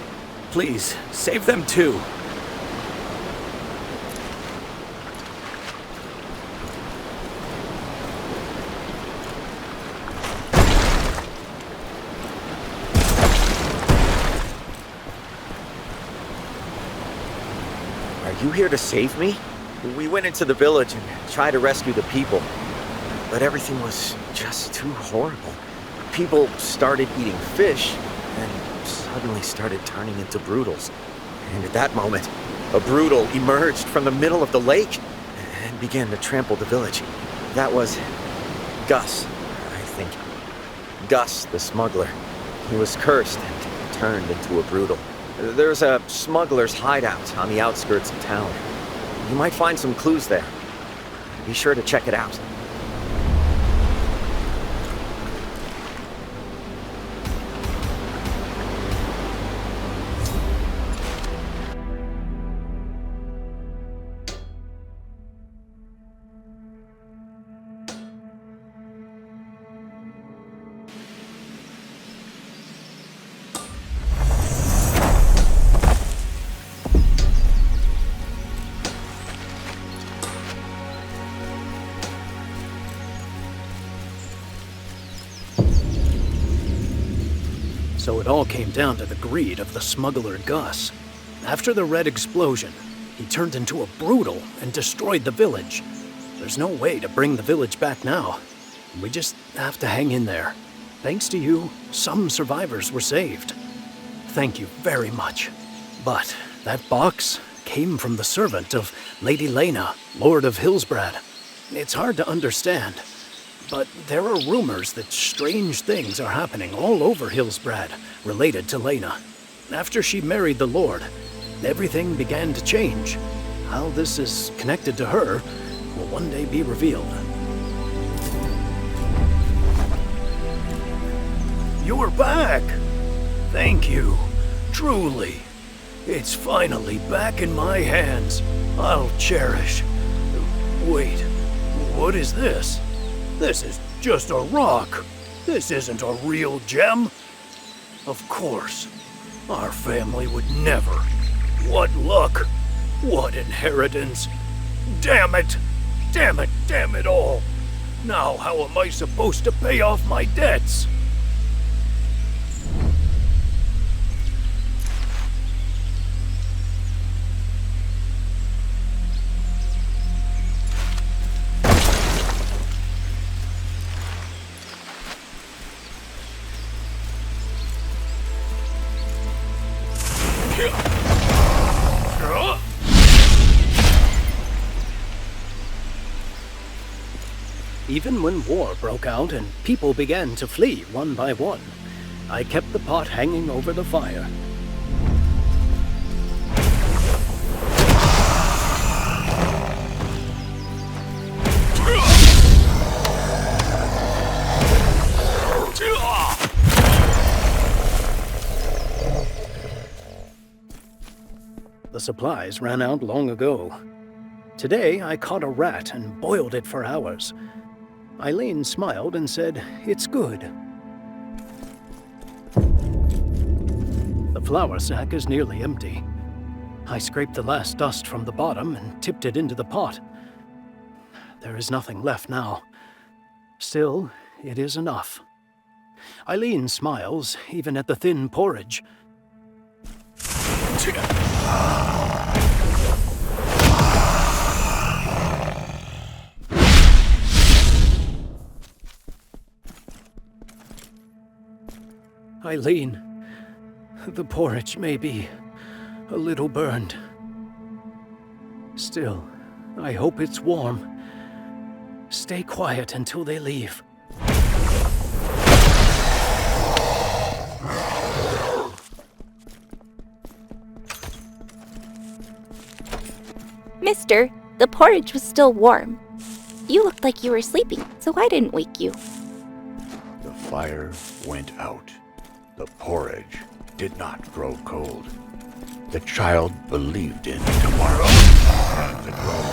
Please, save them too. Are you here to save me? We went into the village and tried to rescue the people, but everything was just too horrible. People started eating fish and suddenly started turning into brutals. And at that moment, a brutal emerged from the middle of the lake and began to trample the village. That was Gus, I think. Gus, the smuggler. He was cursed and turned into a brutal. There's a smuggler's hideout on the outskirts of town. You might find some clues there. Be sure to check it out. So it all came down to the greed of the smuggler Gus. After the red explosion, he turned into a brutal and destroyed the village. There's no way to bring the village back now. We just have to hang in there. Thanks to you, some survivors were saved. Thank you very much. But that box came from the servant of Lady Lena, Lord of Hillsbrad. It's hard to understand, but there are rumors that strange things are happening all over Hillsbrad related to Lena. After she married the Lord, everything began to change. How this is connected to her will one day be revealed. You're back! Thank you. Truly. It's finally back in my hands. I'll cherish. Wait, what is this? This is just a rock. This isn't a real gem. Of course. Our family would never. What luck. What inheritance. Damn it. Damn it. Damn it all. Now how am I supposed to pay off my debts? Even when war broke out and people began to flee one by one, I kept the pot hanging over the fire. The supplies ran out long ago. Today, I caught a rat and boiled it for hours. Eileen smiled and said, "It's good." The flour sack is nearly empty. I scraped the last dust from the bottom and tipped it into the pot. There is nothing left now. Still, it is enough. Eileen smiles, even at the thin porridge. Eileen, the porridge may be a little burned. Still, I hope it's warm. Stay quiet until they leave. Mister, the porridge was still warm. You looked like you were sleeping, so I didn't wake you. The fire went out. The porridge did not grow cold. The child believed in tomorrow. And the grown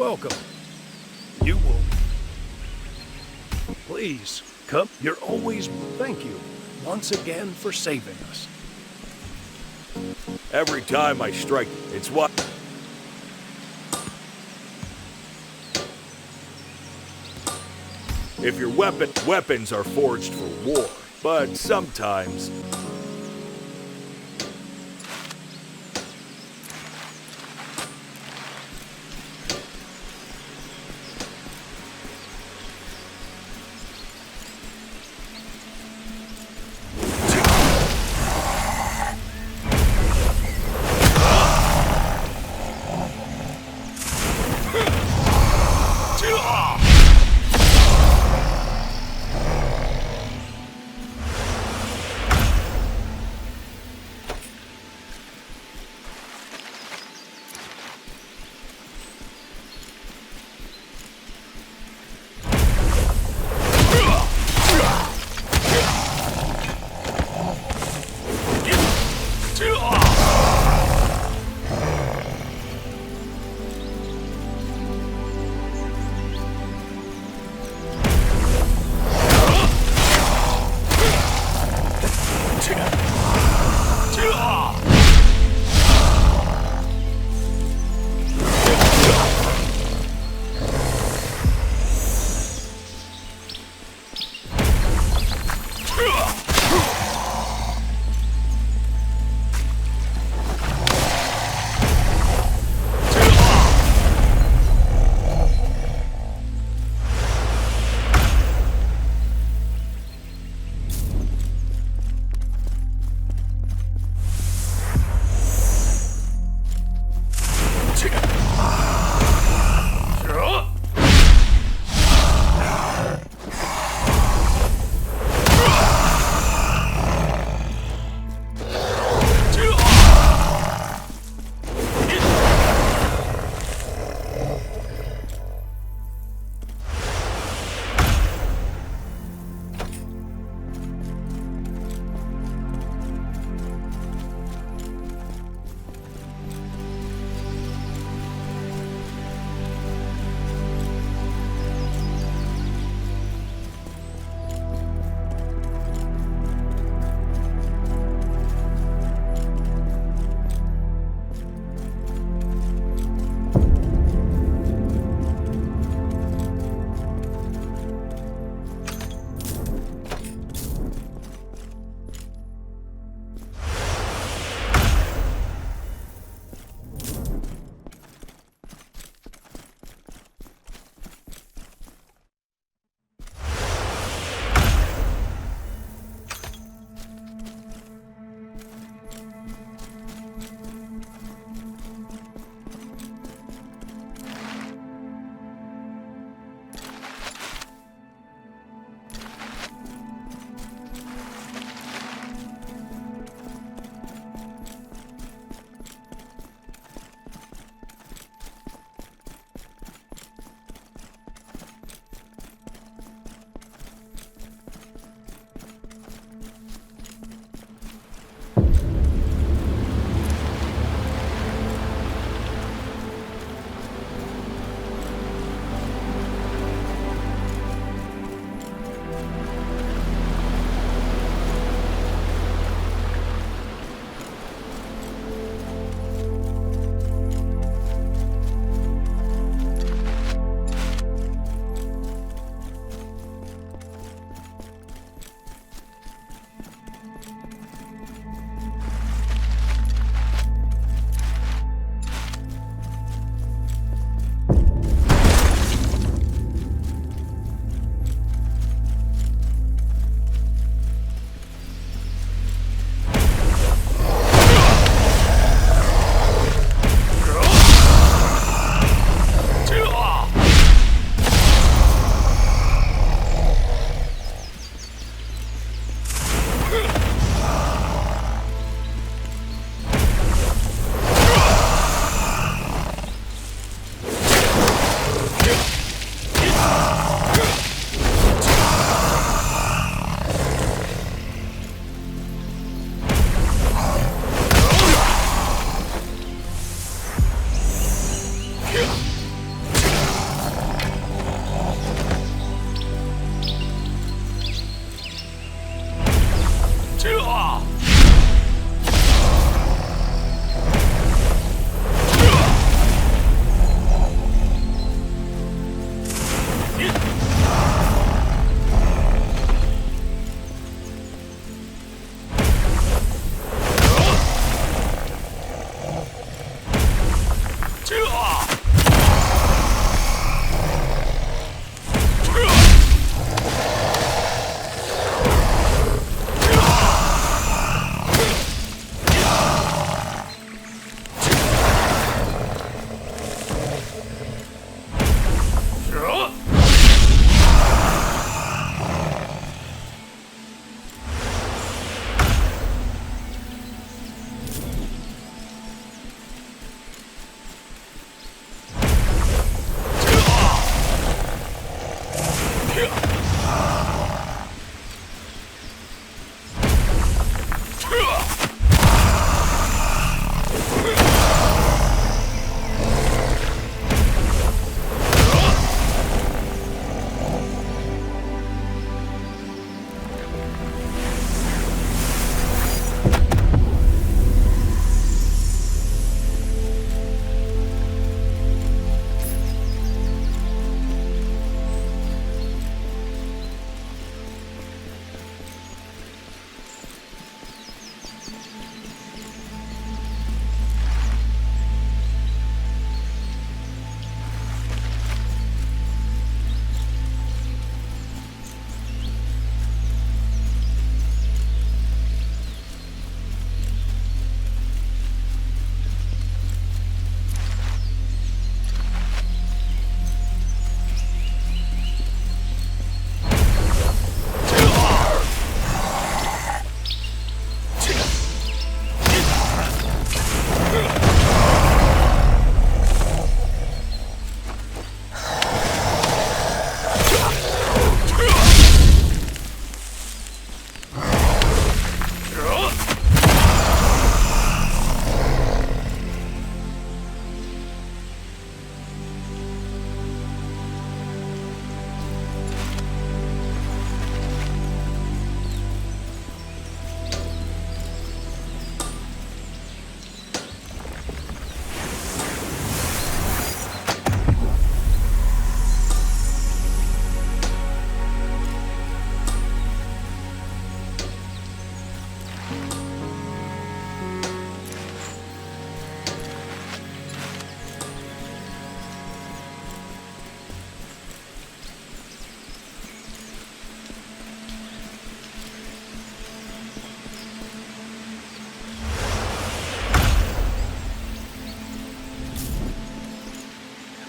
Welcome. You will... Please, come. You're always... Thank you. once again for saving us. Every time I strike, it's what... If your weapons are forged for war, but sometimes...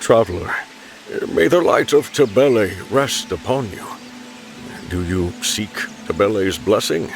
Traveler, may the light of Tabele rest upon you. Do you seek Tabele's blessing?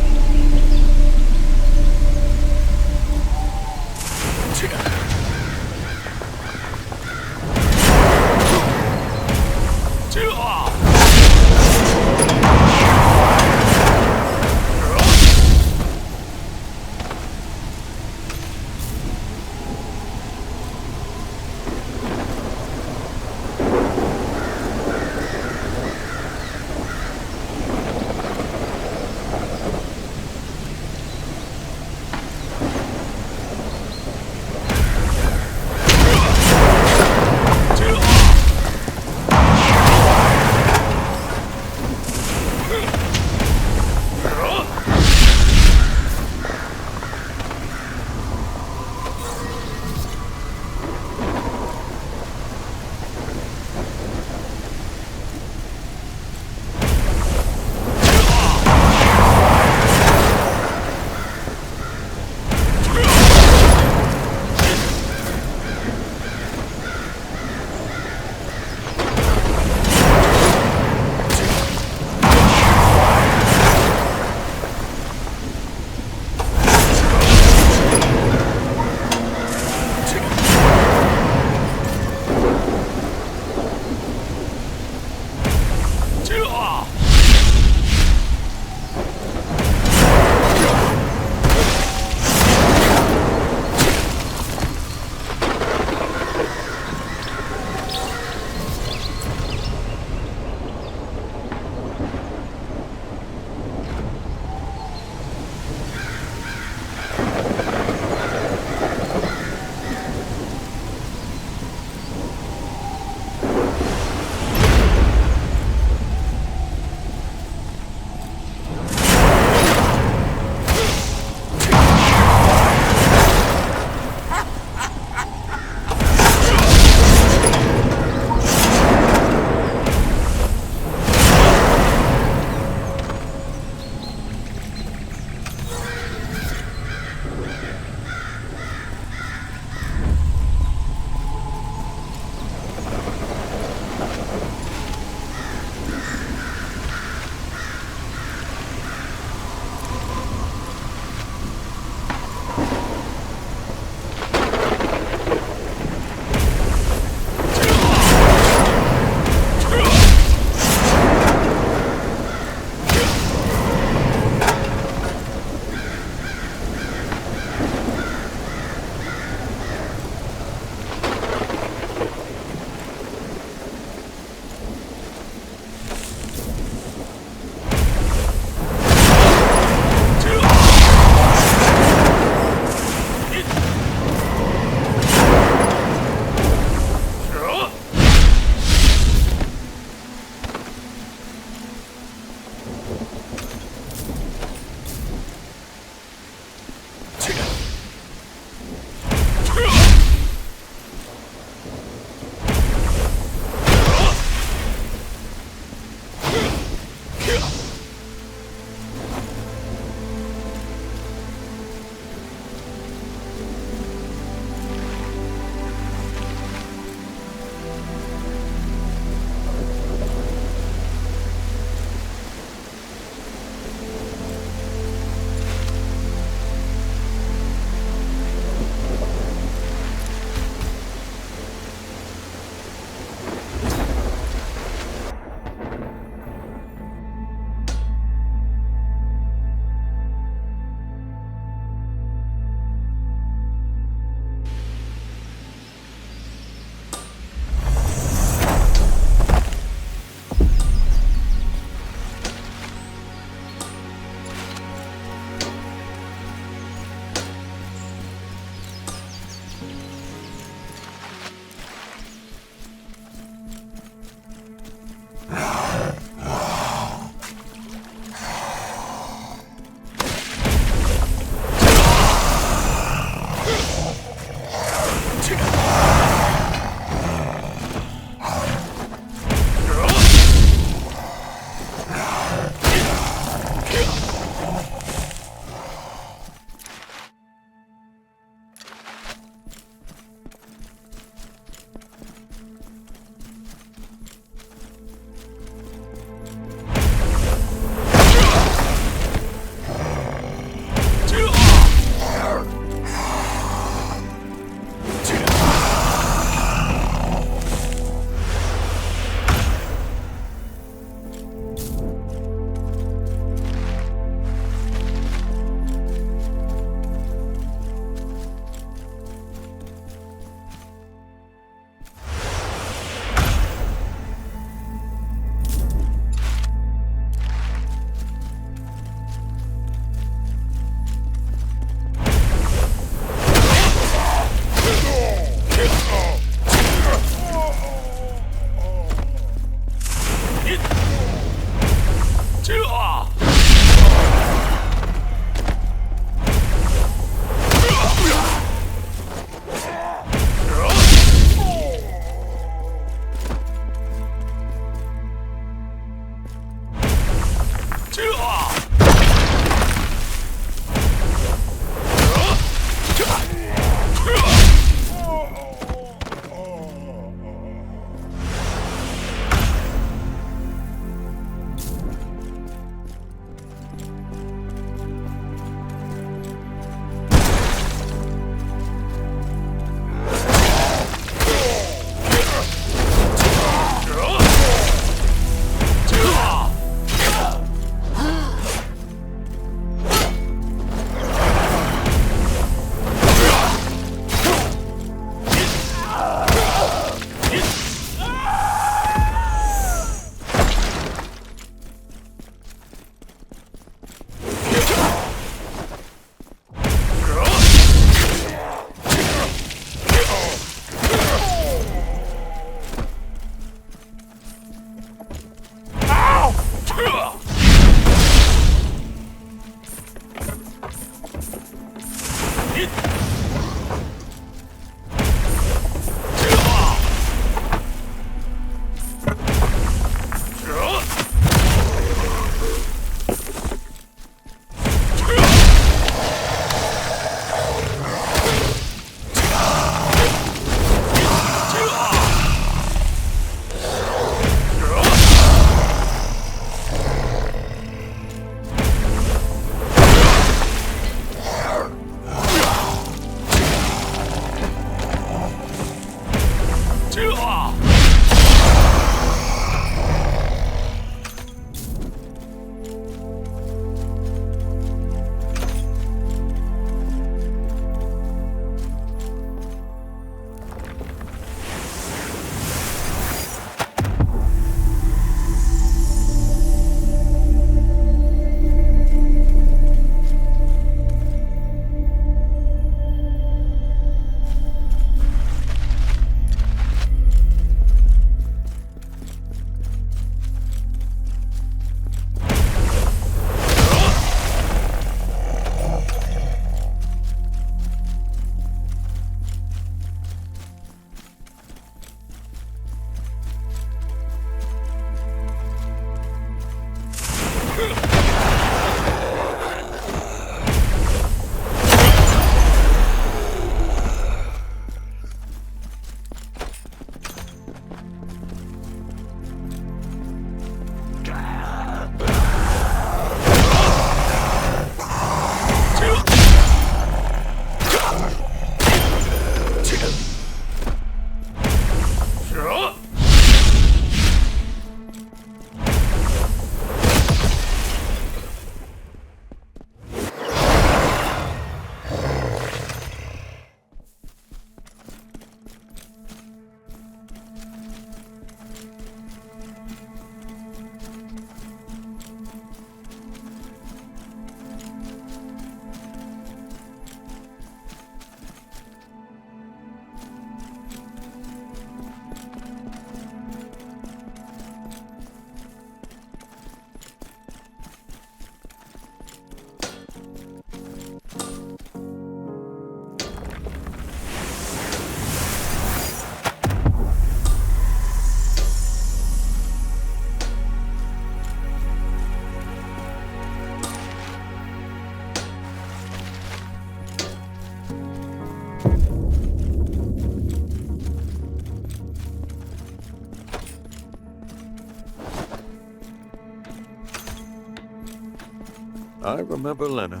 I remember Lena.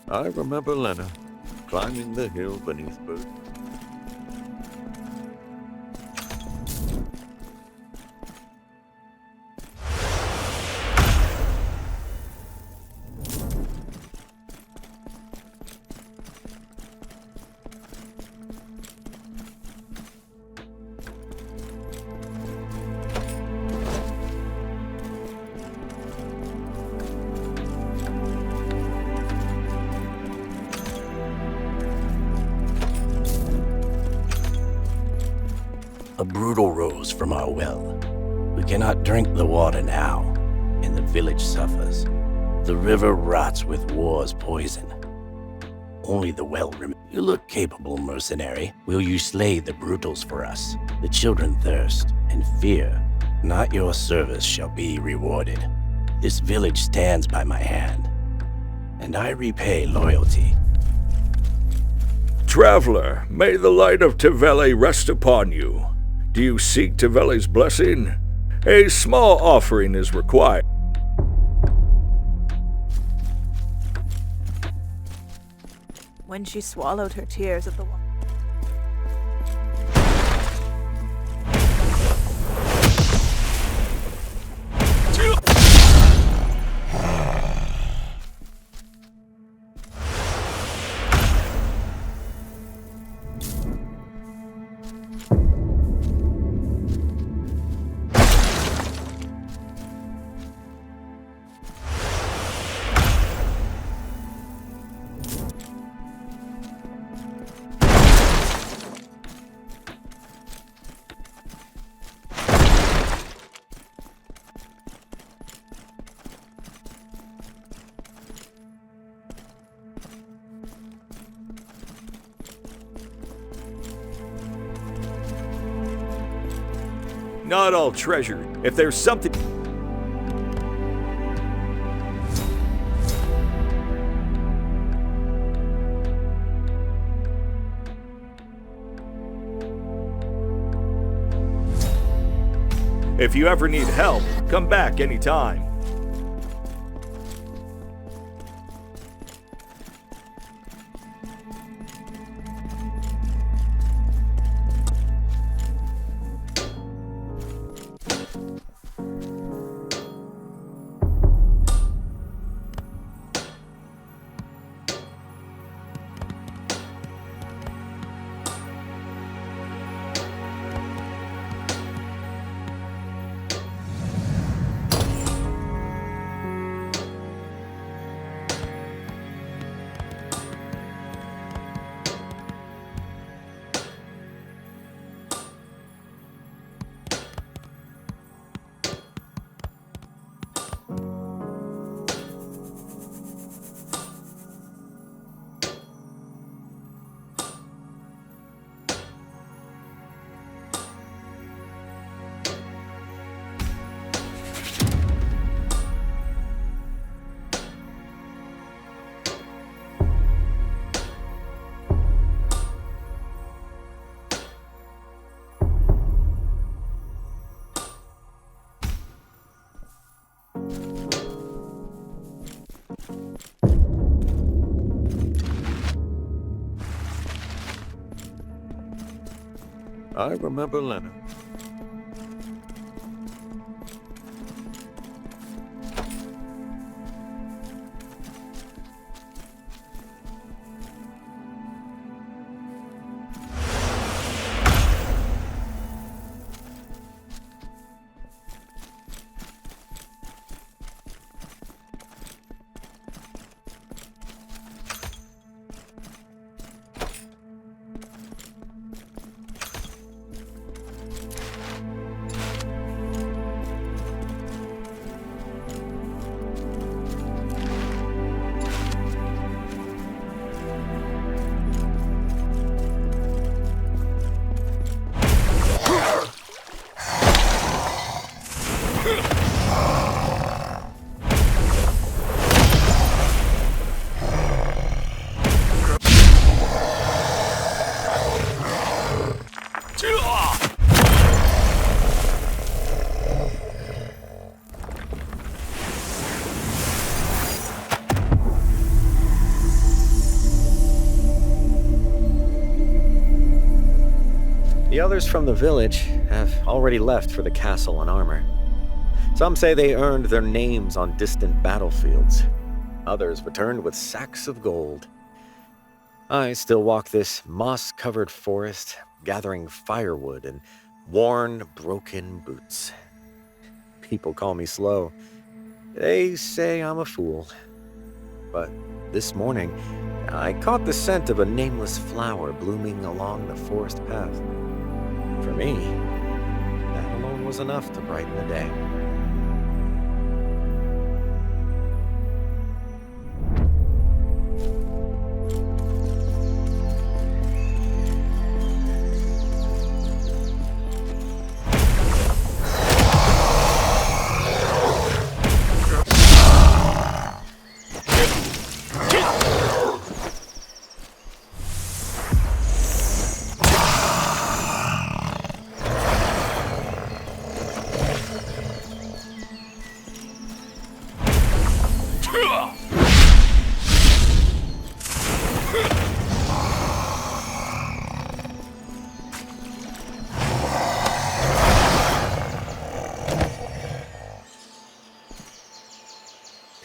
I remember Lena, climbing the hill beneath bird. A brutal rose from our well. We cannot drink the water now, and the village suffers. The river rots with war's poison. Only the well remains. You look capable, mercenary. Will you slay the brutals for us? The children thirst, and fear. Not your service shall be rewarded. This village stands by my hand, and I repay loyalty. Traveler, may the light of Tivele rest upon you. Do you seek Tivele's blessing? A small offering is required. When she swallowed her tears at the water. Not all treasure. If there's something... If you ever need help, come back anytime. I remember Leonard. The others from the village have already left for the castle and armor. Some say they earned their names on distant battlefields. Others returned with sacks of gold. I still walk this moss-covered forest, gathering firewood and worn, broken boots. People call me slow. They say I'm a fool. But this morning, I caught the scent of a nameless flower blooming along the forest path. For me, that alone was enough to brighten the day.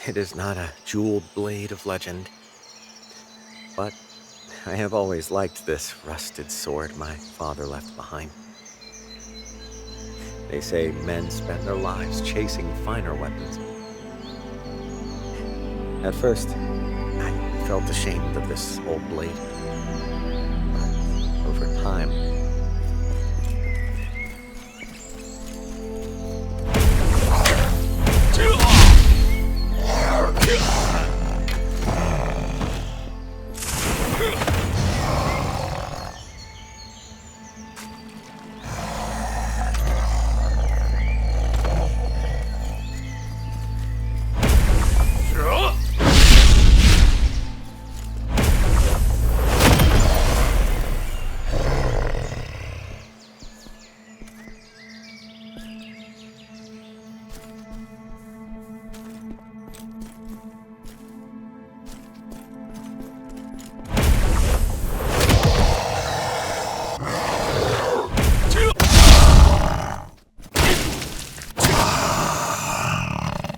It is not a jeweled blade of legend, but I have always liked this rusted sword my father left behind. They say men spend their lives chasing finer weapons. At first, I felt ashamed of this old blade. But over time,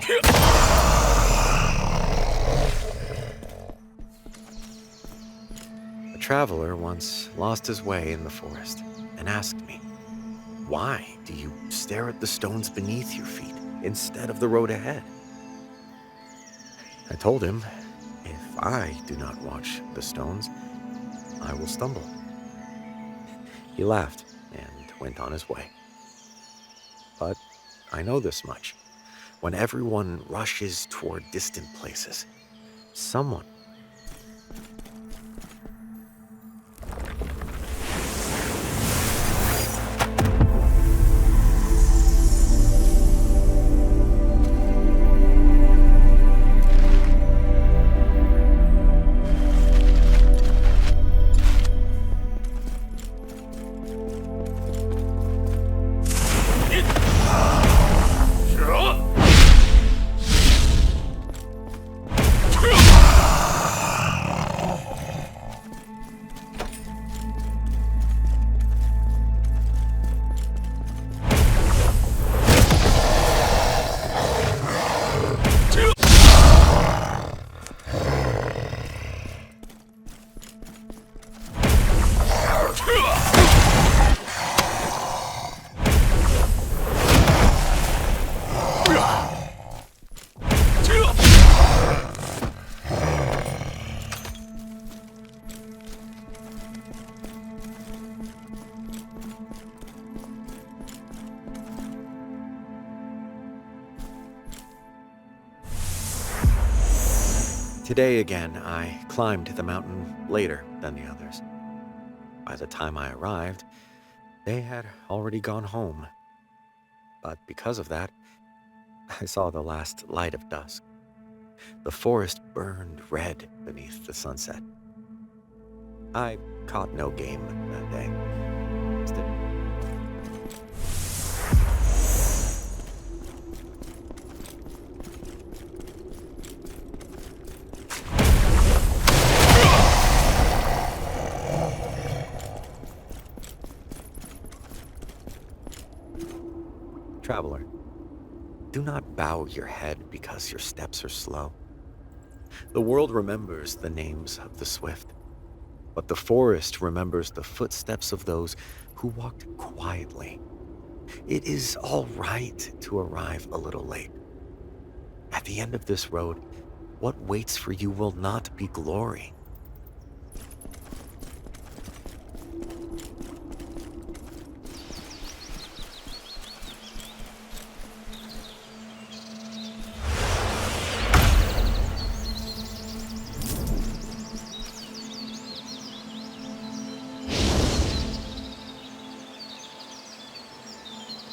A traveler once lost his way in the forest and asked me, "Why do you stare at the stones beneath your feet instead of the road ahead?" I told him, if I do not watch the stones, I will stumble. He laughed and went on his way. But I know this much. When everyone rushes toward distant places, someone Today again, I climbed the mountain later than the others. By the time I arrived, they had already gone home. But because of that, I saw the last light of dusk. The forest burned red beneath the sunset. I caught no game that day. Instead, Traveler, do not bow your head because your steps are slow. The world remembers the names of the swift, but the forest remembers the footsteps of those who walked quietly. It is all right to arrive a little late. At the end of this road, what waits for you will not be glory.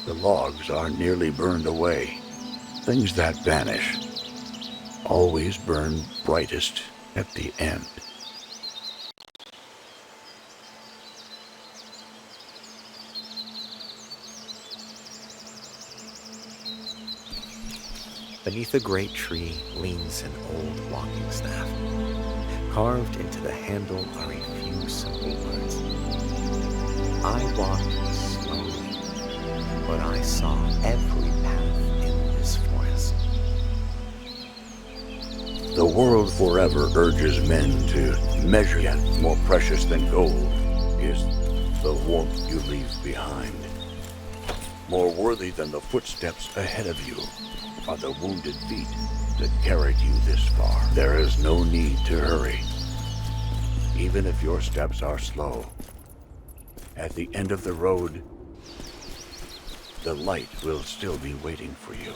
The logs are nearly burned away. Things that vanish always burn brightest at the end. Beneath a great tree leans an old walking staff. Carved into the handle are a few simple words. I walked slowly, but I saw every path in this forest. The world forever urges men to measure, yet more precious than gold is the warmth you leave behind. More worthy than the footsteps ahead of you are the wounded feet that carried you this far. There is no need to hurry, even if your steps are slow. At the end of the road, the light will still be waiting for you.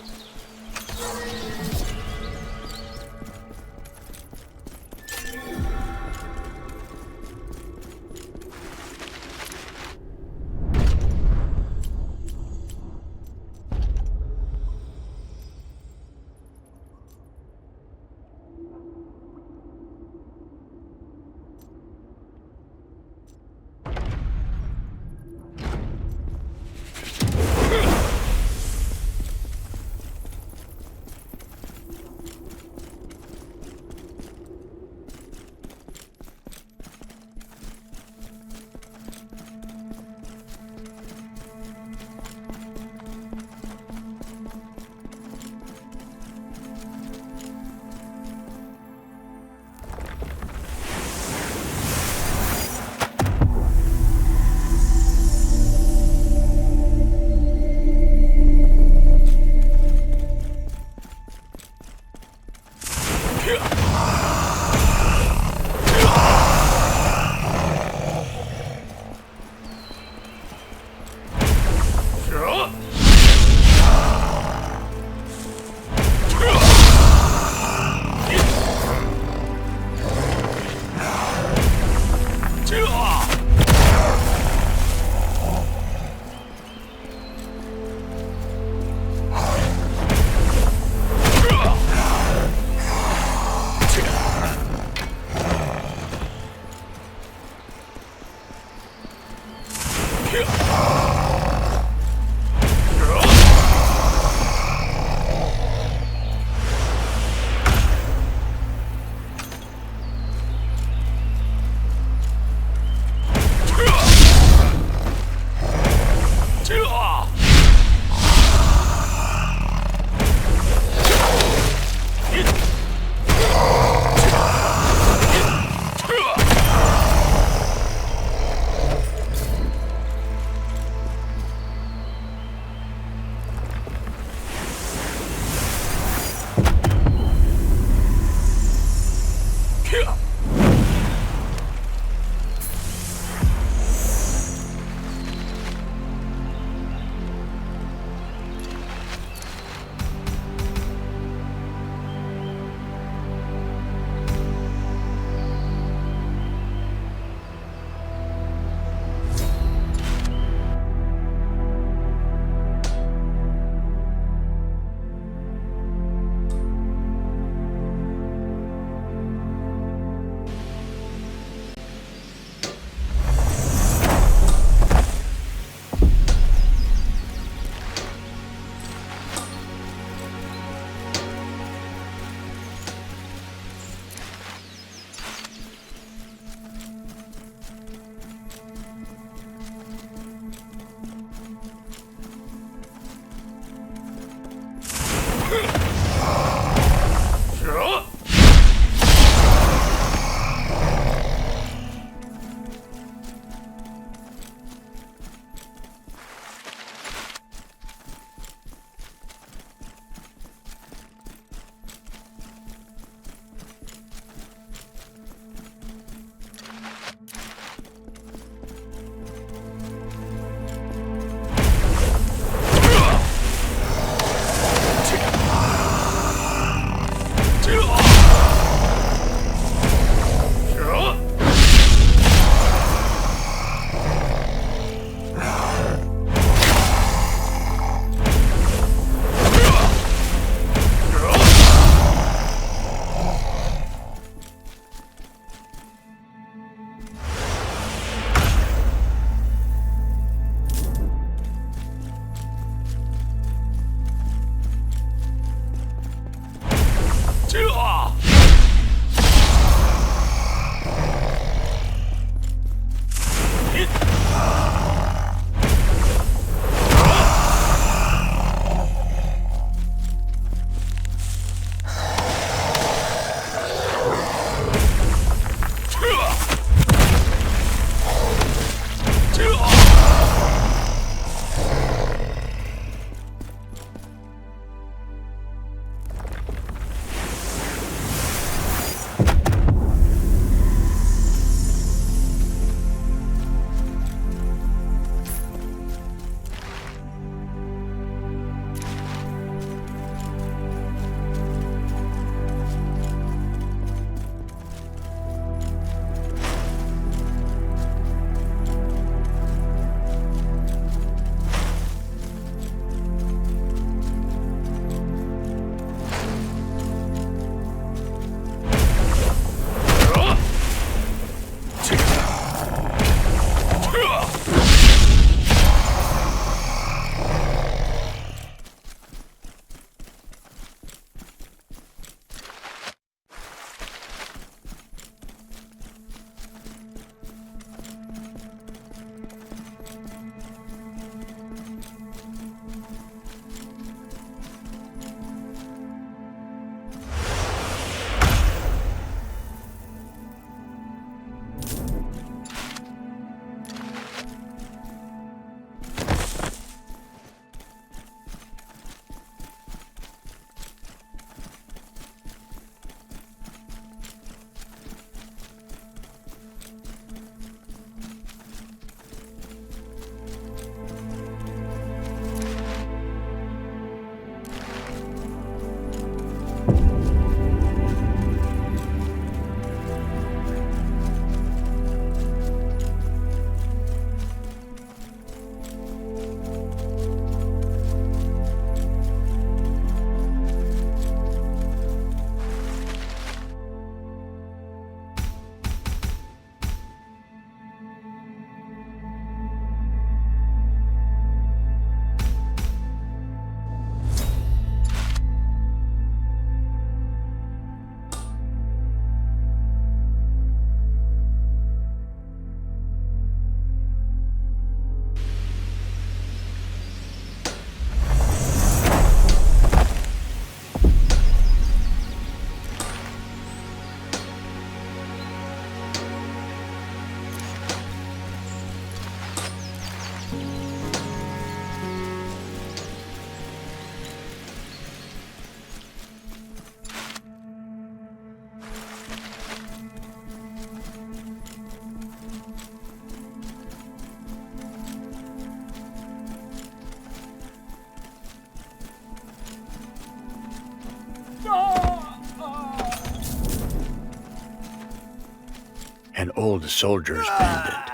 An old soldier's pendant.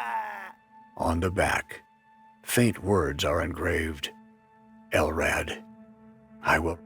On the back, faint words are engraved. Elrad, I will...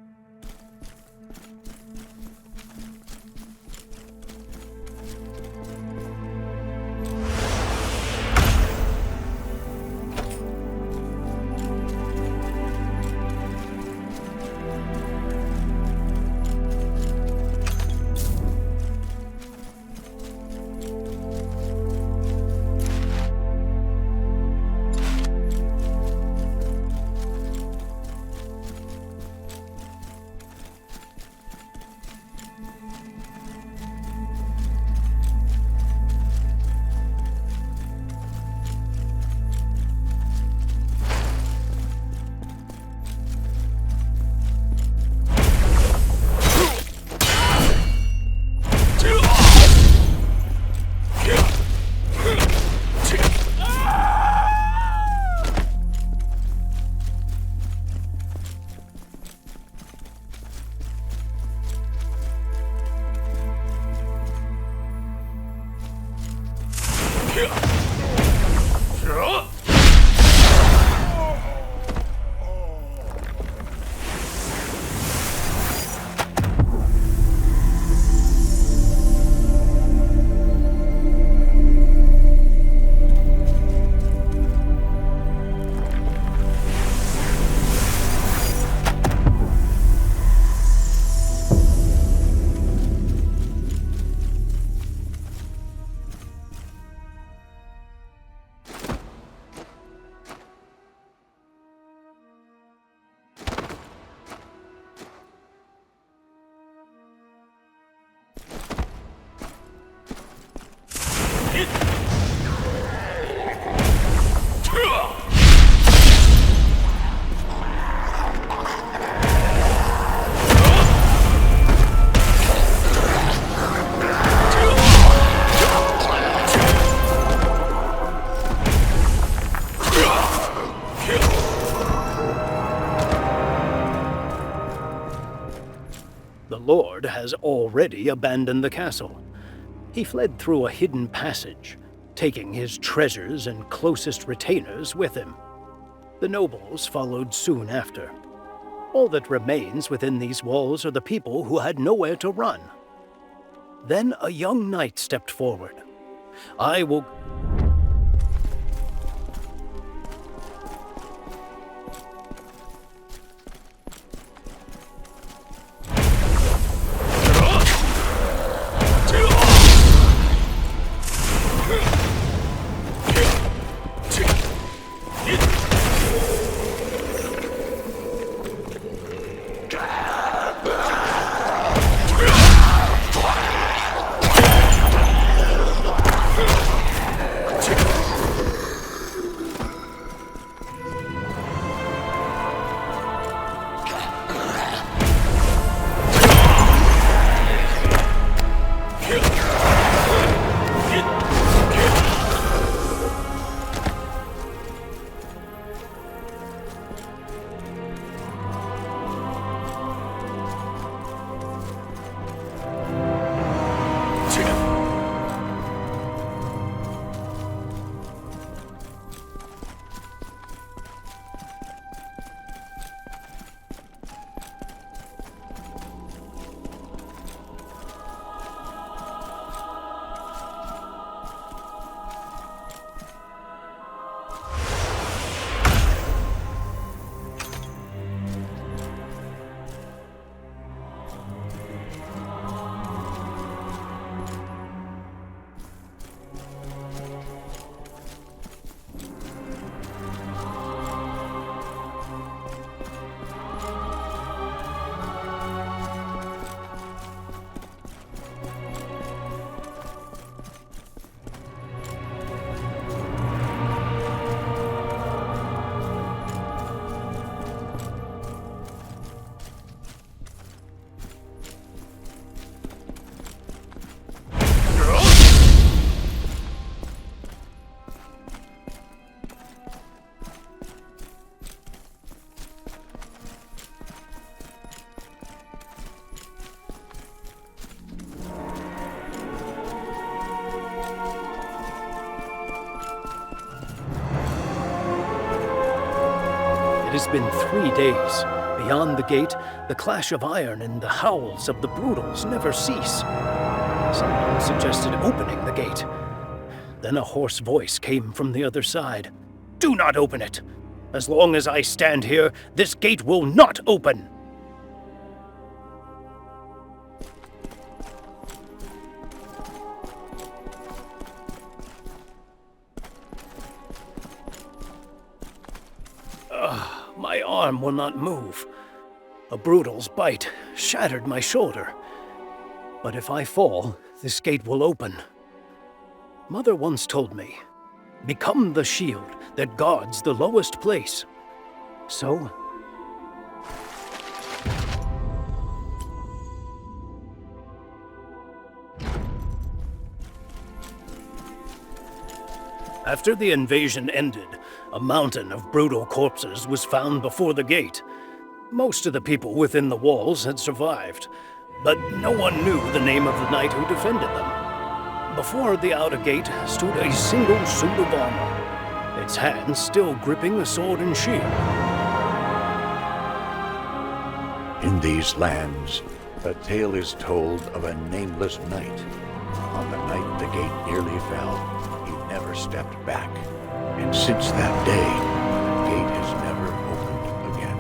The Lord has already abandoned the castle. He fled through a hidden passage, taking his treasures and closest retainers with him. The nobles followed soon after. All that remains within these walls are the people who had nowhere to run. Then a young knight stepped forward. I will... It has been 3 days. Beyond the gate, the clash of iron and the howls of the Brutals never cease. Someone suggested opening the gate. Then a hoarse voice came from the other side. "Do not open it! As long as I stand here, this gate will not open!" My arm will not move. A Brutal's bite shattered my shoulder. But if I fall, this gate will open. Mother once told me, become the shield that guards the lowest place. So, after the invasion ended, a mountain of brutal corpses was found before the gate. Most of the people within the walls had survived, but no one knew the name of the knight who defended them. Before the outer gate stood a single suit of armor, its hands still gripping a sword and shield. In these lands, a tale is told of a nameless knight. On the night the gate nearly fell, he never stepped back. And since that day, the gate has never opened again.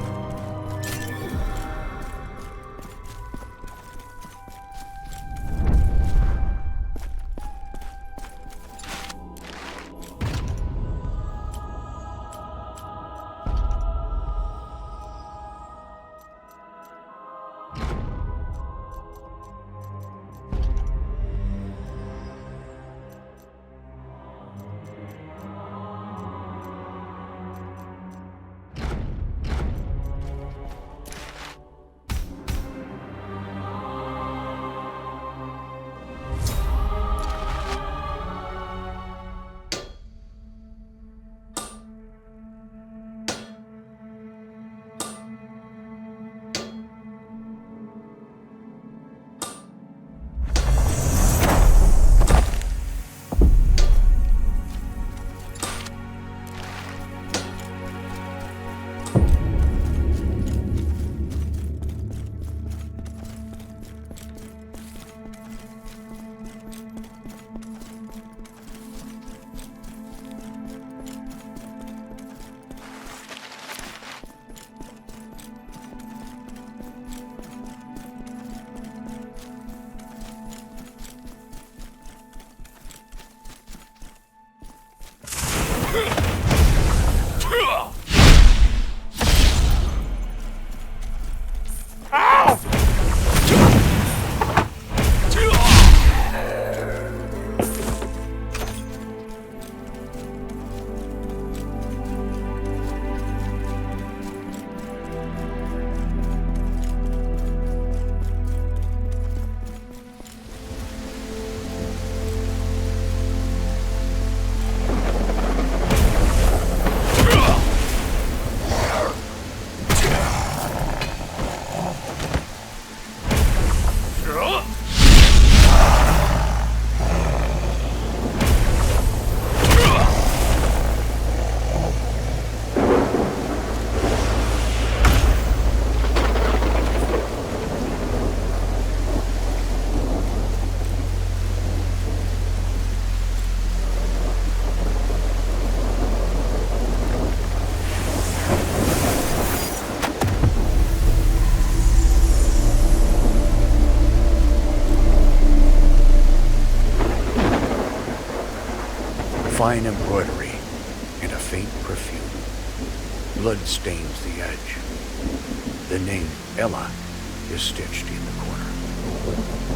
Fine embroidery and a faint perfume. Blood stains the edge. The name Ella is stitched in the corner.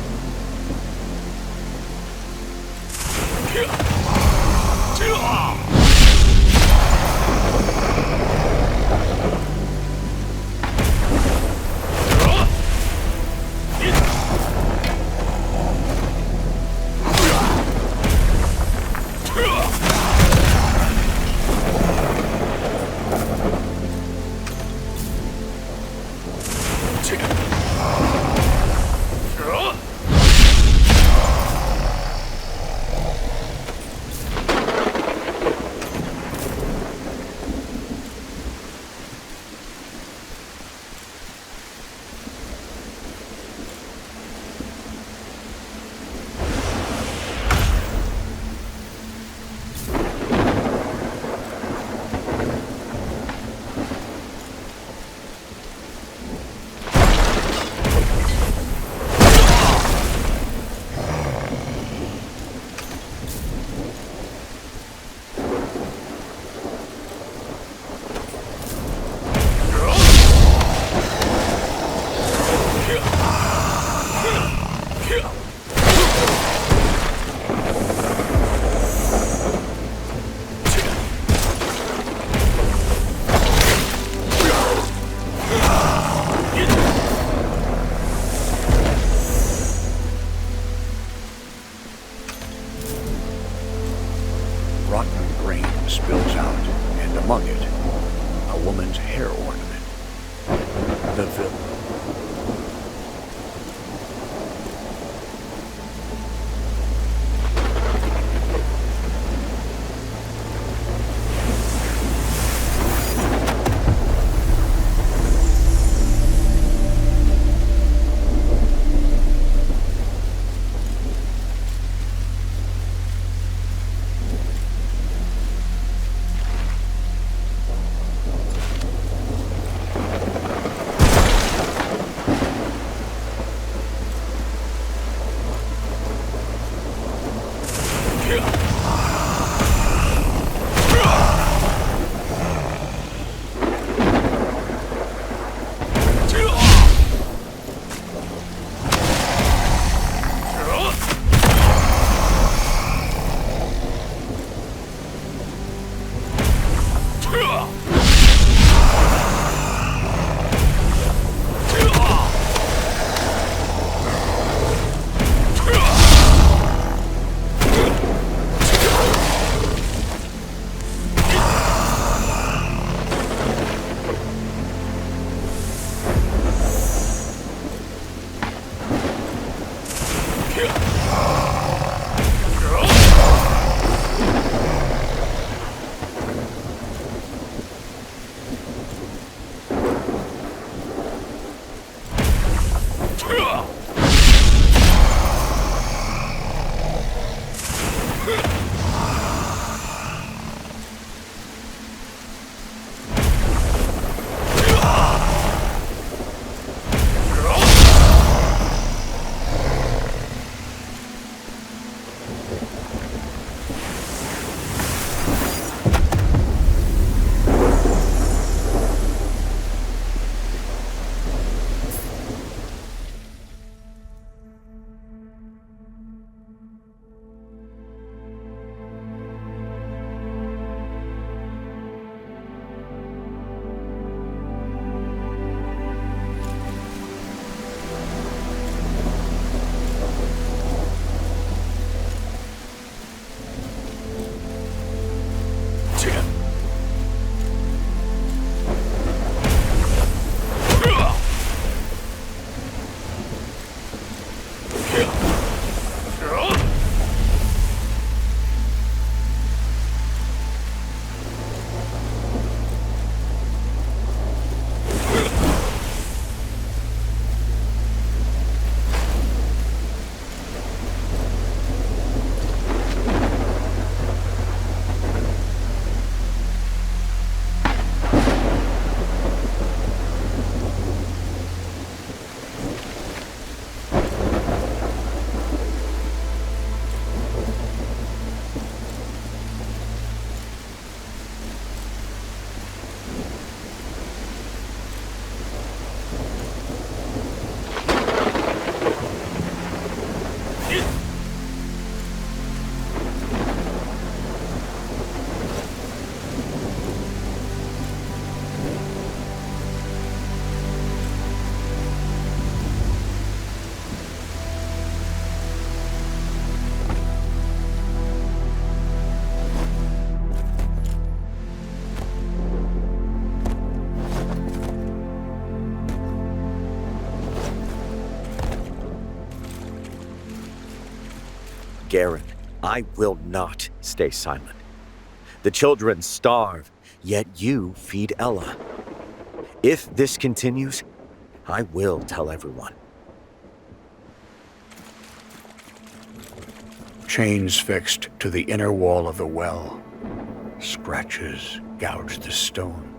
spills out, and among it, a woman's hair ornament. The villain. Garen, I will not stay silent. The children starve, yet you feed Ella. If this continues, I will tell everyone. Chains fixed to the inner wall of the well. Scratches gouge the stone.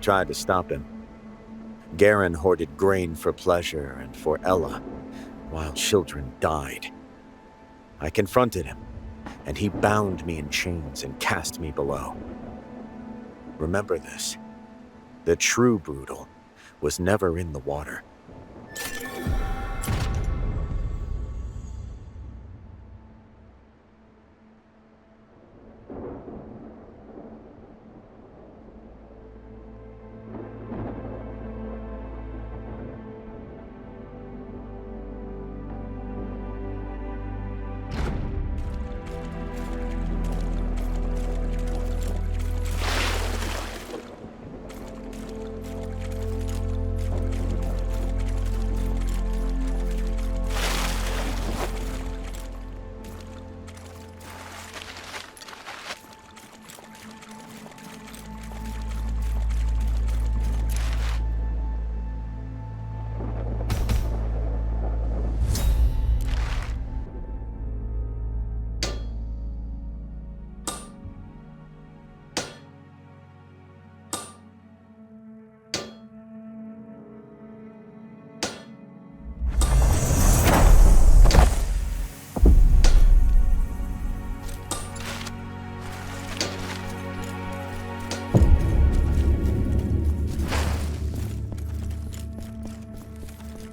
tried to stop him. Garen hoarded grain for pleasure and for Ella, while children died. I confronted him, and he bound me in chains and cast me below. Remember this. The true Brutal was never in the water.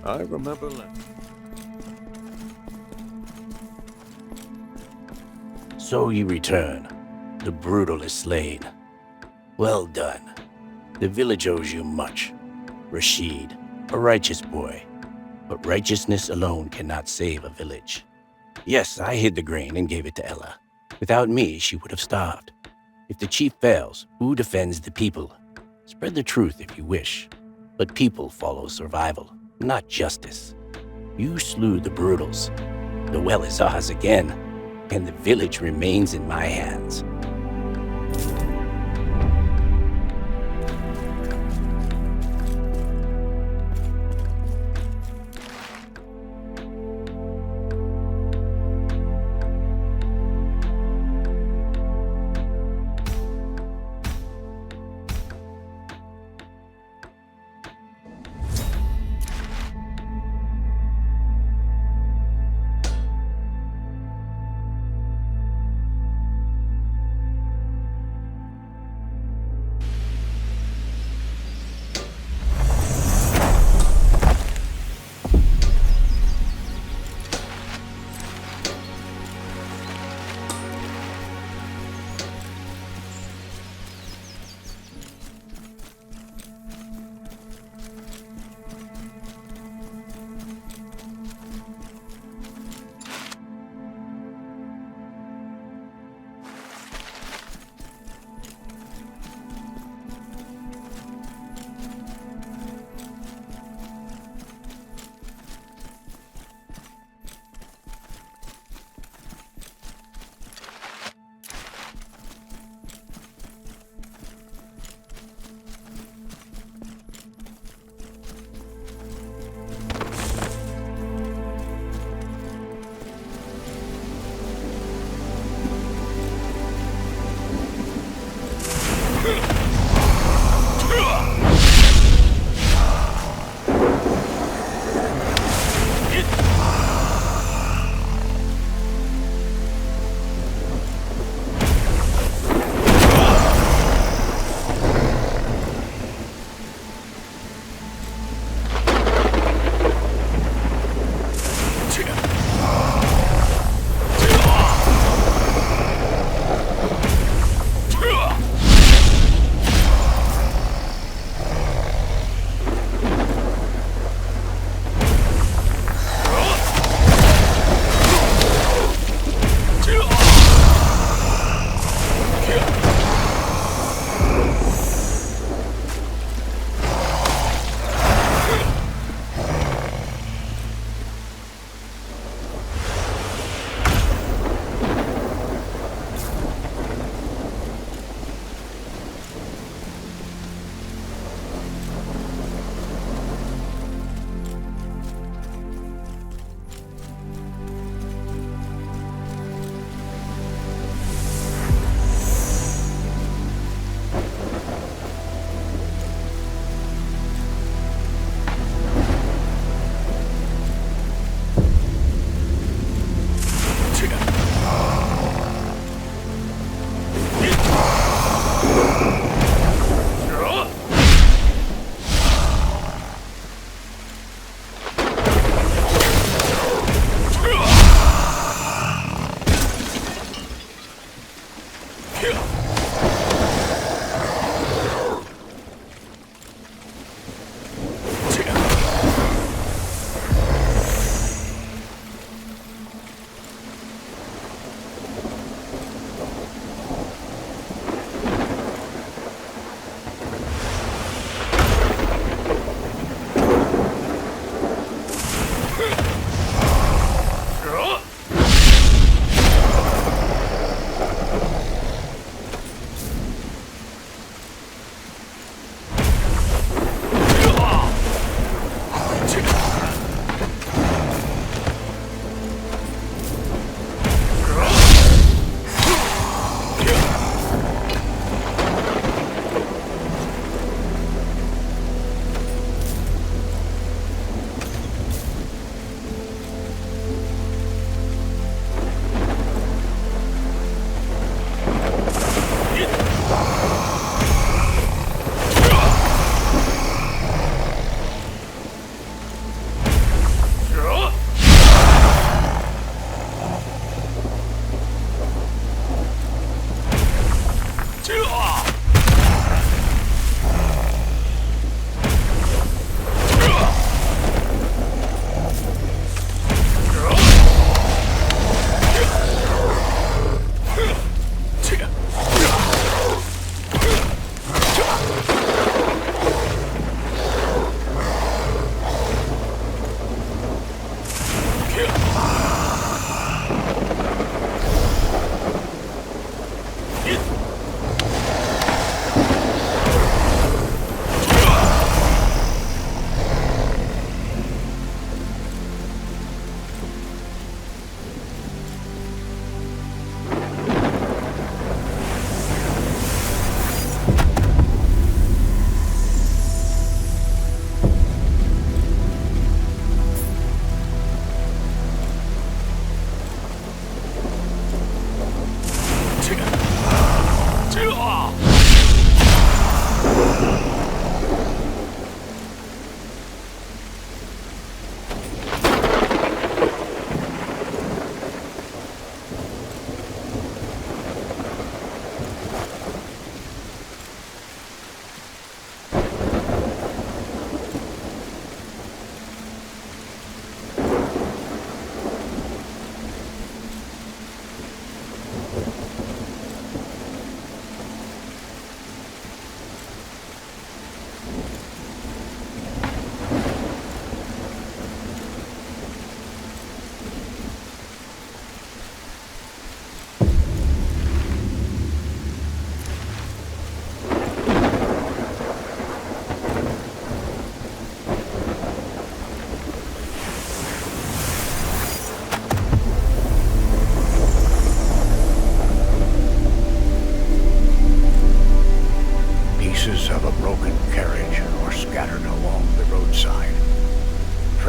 I remember So you return. The Brutal is slain. Well done. The village owes you much. Rashid, a righteous boy. But righteousness alone cannot save a village. Yes, I hid the grain and gave it to Ella. Without me, she would have starved. If the chief fails, who defends the people? Spread the truth if you wish. But people follow survival, not justice. You slew the Brutals. The well is ours again, and the village remains in my hands.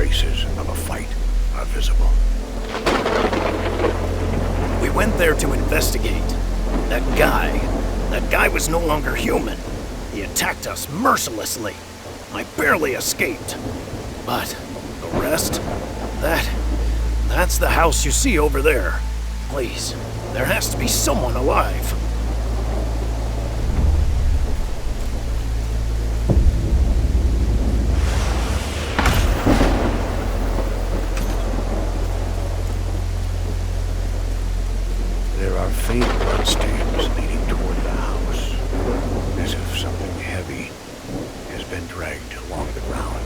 traces of a fight are visible. We went there to investigate. That guy was no longer human. He attacked us mercilessly. I barely escaped. But the rest, that's the house you see over there. Please, there has to be someone alive. There are faint bloodstains leading toward the house, as if something heavy has been dragged along the ground.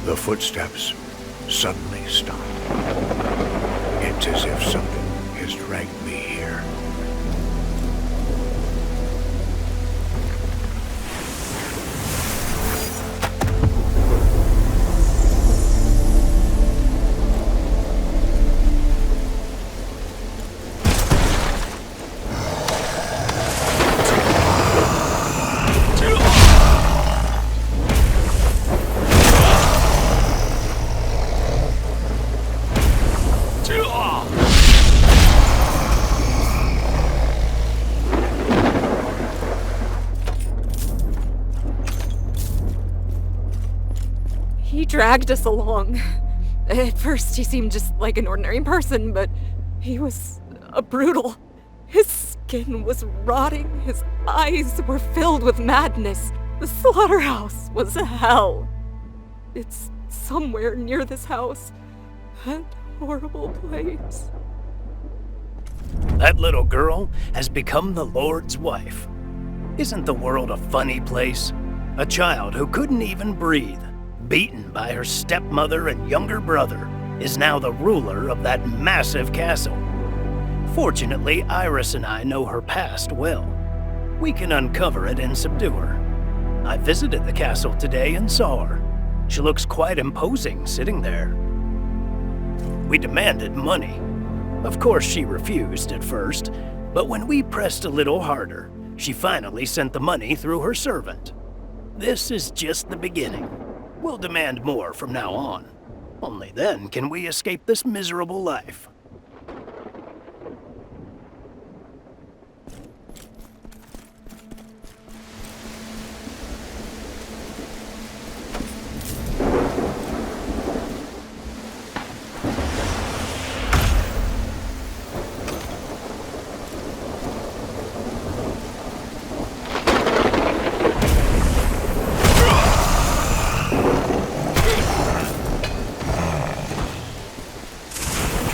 The footsteps suddenly stop. It's as if something has dragged me here. He dragged us along. At first, he seemed just like an ordinary person, but he was a brutal. His skin was rotting, his eyes were filled with madness. The slaughterhouse was hell. It's somewhere near this house. That horrible place. That little girl has become the Lord's wife. Isn't the world a funny place? A child who couldn't even breathe, beaten by her stepmother and younger brother, is now the ruler of that massive castle. Fortunately, Iris and I know her past well. We can uncover it and subdue her. I visited the castle today and saw her. She looks quite imposing sitting there. We demanded money. Of course, she refused at first, but when we pressed a little harder, she finally sent the money through her servant. This is just the beginning. We'll demand more from now on. Only then can we escape this miserable life.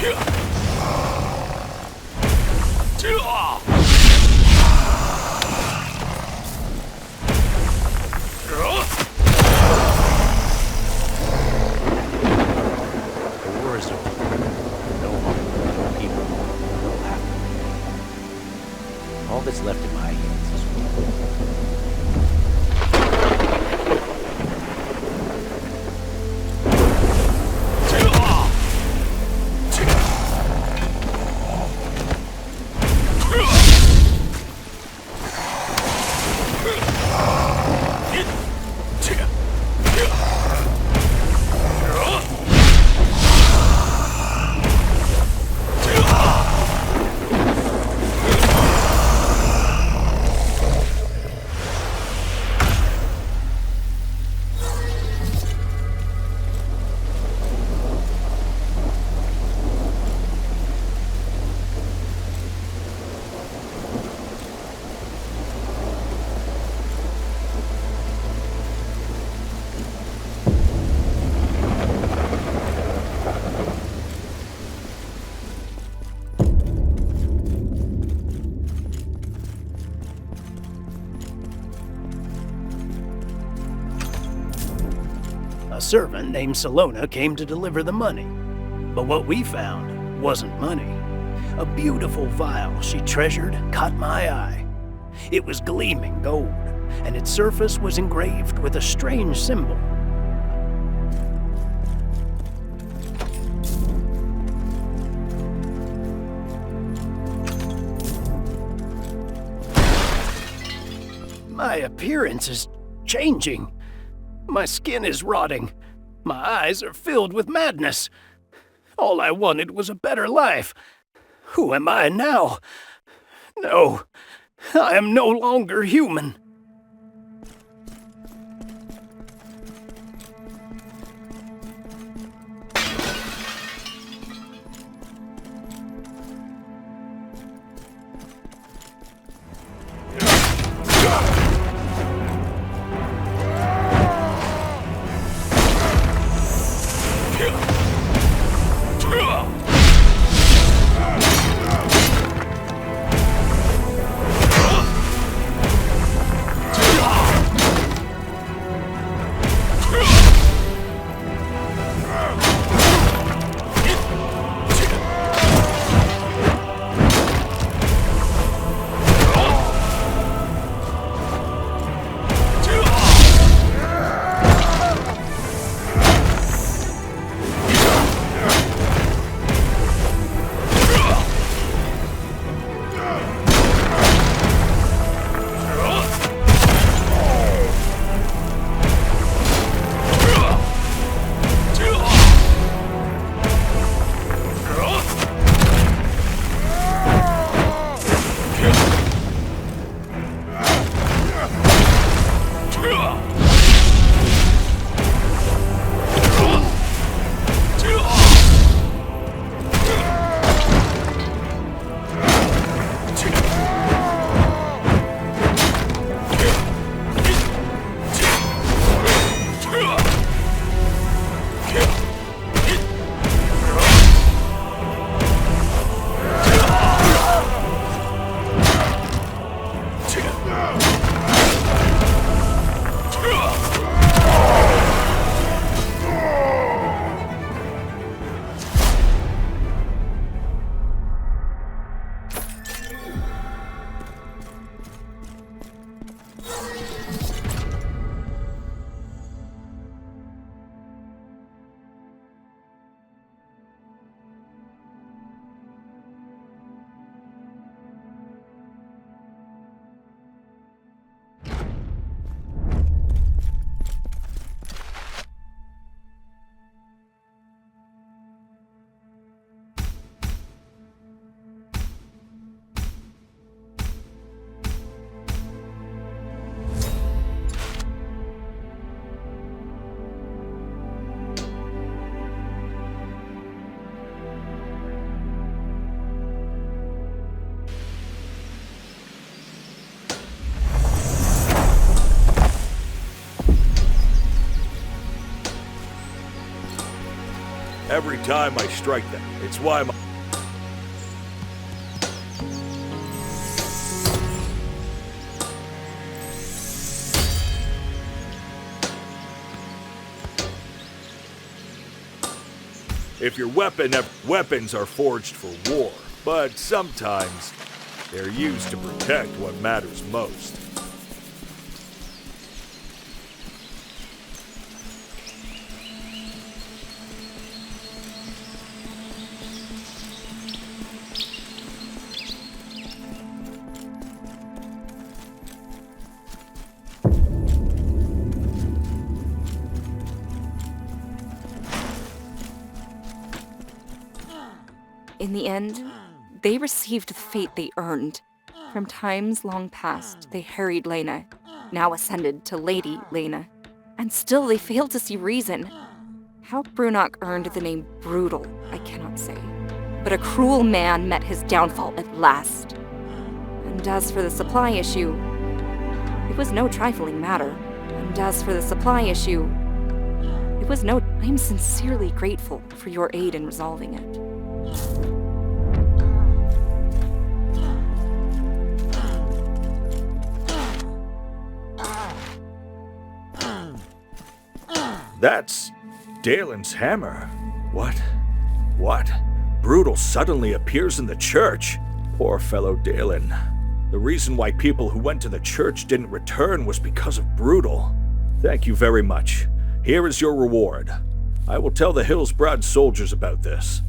Yeah. that's left in my hands is A servant named Salona came to deliver the money. But what we found wasn't money. A beautiful vial she treasured caught my eye. It was gleaming gold, and its surface was engraved with a strange symbol. My appearance is changing. My skin is rotting. My eyes are filled with madness. All I wanted was a better life. Who am I now? No, I am no longer human. Every time I strike them, it's why my... If your weapons are forged for war, but sometimes They're used to protect what matters most. In the end, they received the fate they earned. From times long past, they harried Lena, now ascended to Lady Lena, and still they failed to see reason. How Brunok earned the name Brutal, I cannot say, but a cruel man met his downfall at last. And as for the supply issue, it was no trifling matter. I am sincerely grateful for your aid in resolving it. That's Dalen's hammer. What? Brutal suddenly appears in the church. Poor fellow Dalen. The reason why people who went to the church didn't return was because of Brutal. Thank you very much. Here is your reward. I will tell the Hillsbrad soldiers about this.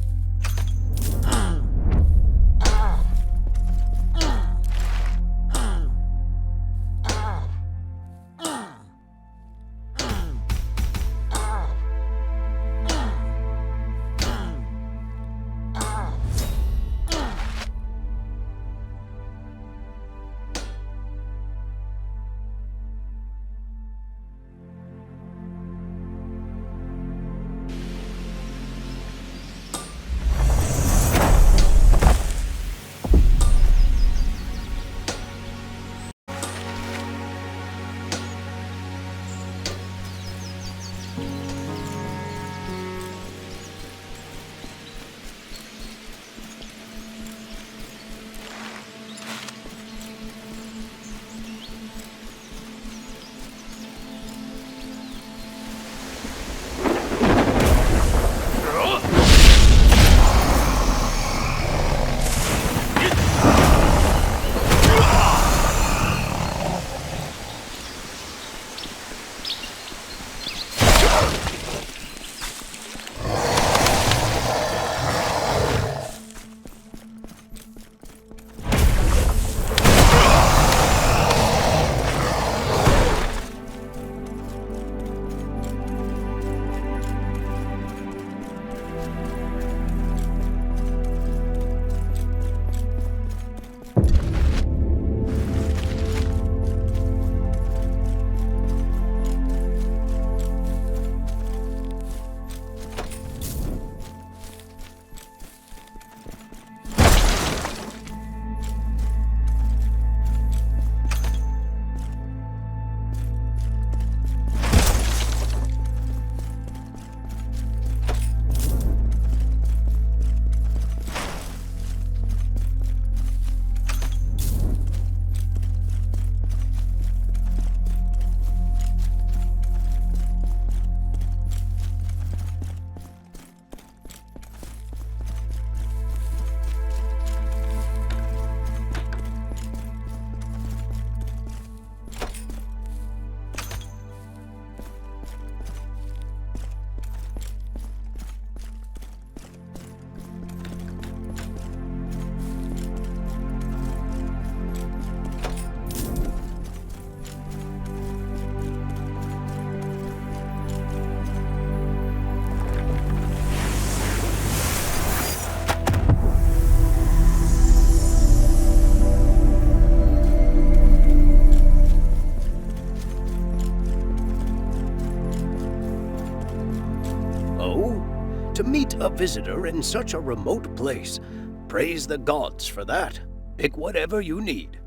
To meet a visitor in such a remote place. Praise the gods for that. Pick whatever you need.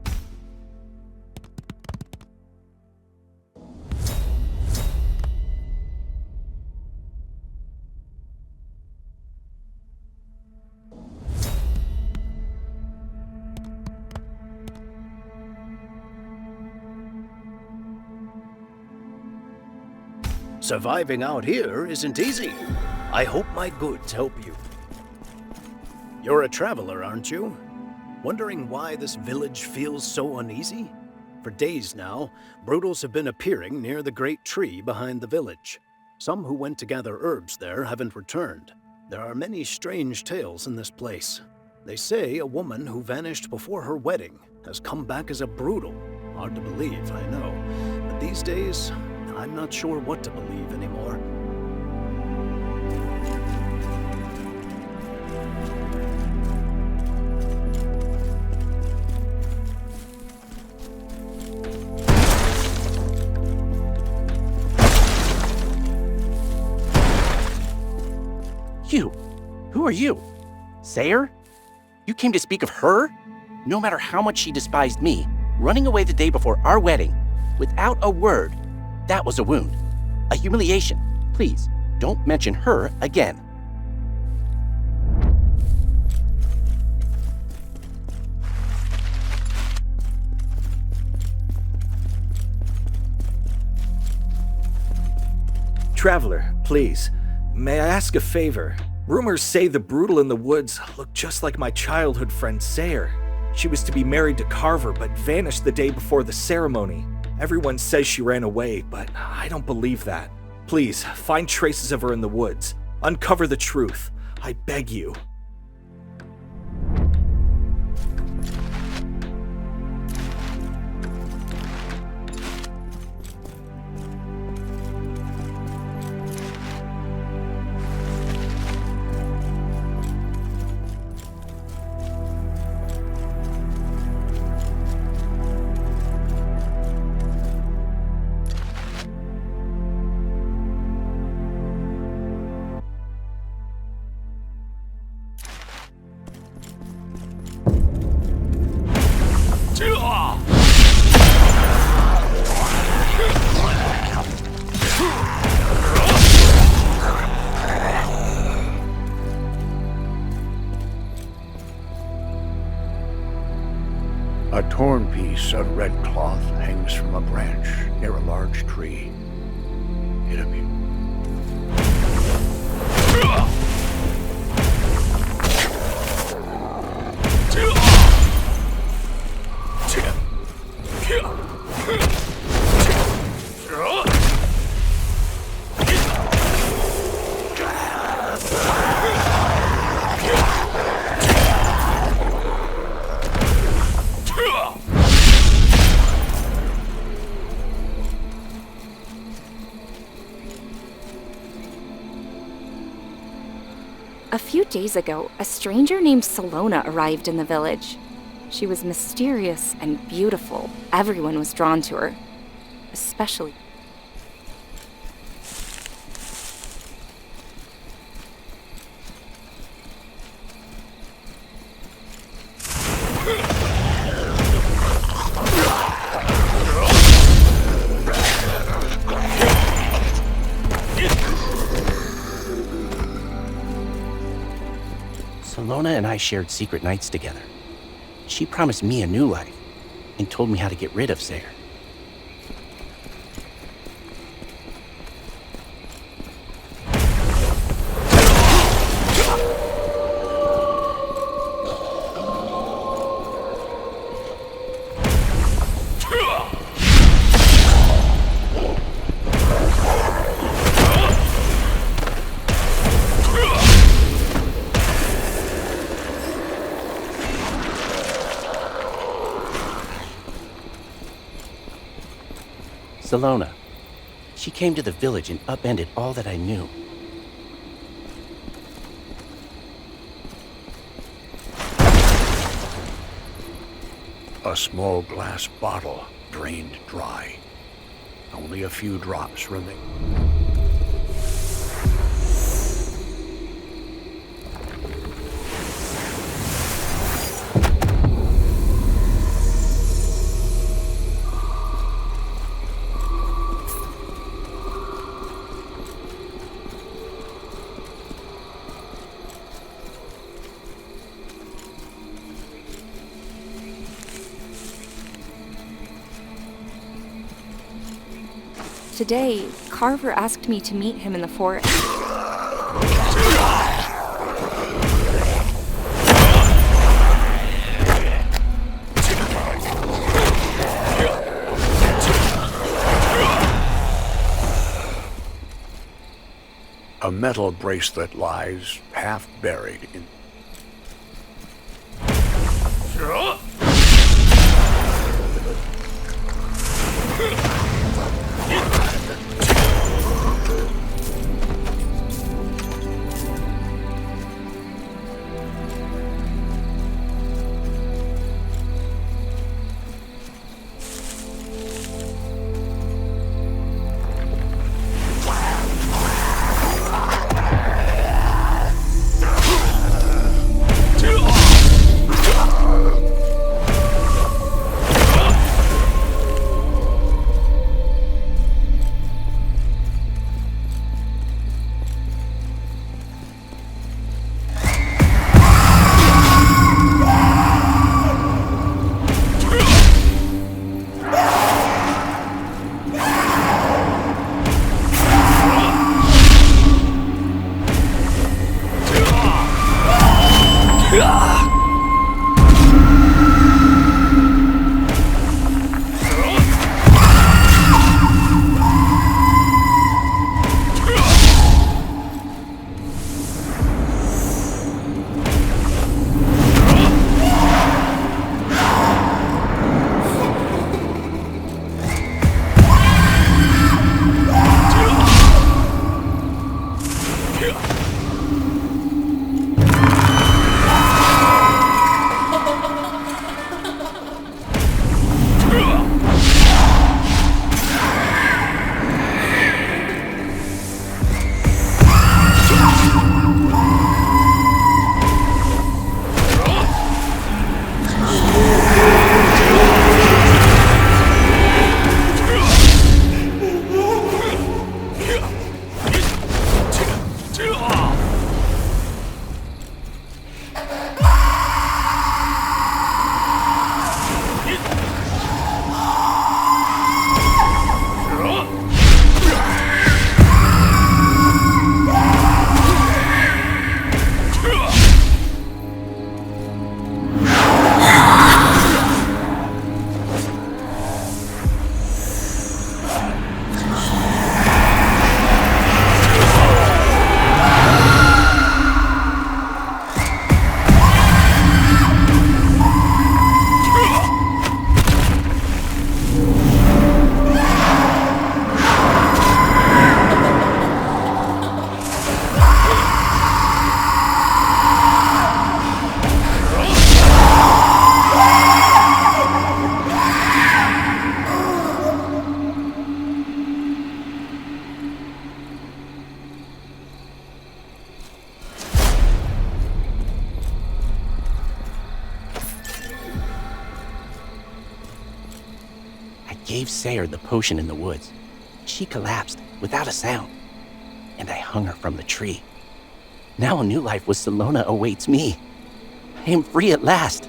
Surviving out here isn't easy. I hope my goods help you. You're a traveler, aren't you? Wondering why this village feels so uneasy? For days now, Brutals have been appearing near the great tree behind the village. Some who went to gather herbs there haven't returned. There are many strange tales in this place. They say a woman who vanished before her wedding has come back as a Brutal. Hard to believe, I know. But these days, I'm not sure what to believe anymore. You? Who are you? Sayer? You came to speak of her? No matter how much she despised me, running away the day before our wedding, without a word, that was a wound. A humiliation. Please, don't mention her again. Traveler, please. May I ask a favor? Rumors say the Brutal in the woods looked just like my childhood friend Sayer. She was to be married to Carver, but vanished the day before the ceremony. Everyone says she ran away, but I don't believe that. Please, find traces of her in the woods. Uncover the truth. I beg you. A torn piece of red cloth hangs from a branch near a large tree. It appears. A few days ago, a stranger named Salona arrived in the village. She was mysterious and beautiful. Everyone was drawn to her, especially. Salona and I shared secret nights together. She promised me a new life and told me how to get rid of Sayer. Salona. She came to the village and upended all that I knew. A small glass bottle drained dry. Only a few drops remain. Today, Carver asked me to meet him in the forest. metal bracelet lies half buried in... Gave Sayre the potion in the woods. She collapsed without a sound, and I hung her from the tree. Now a new life with Salona awaits me. I am free at last.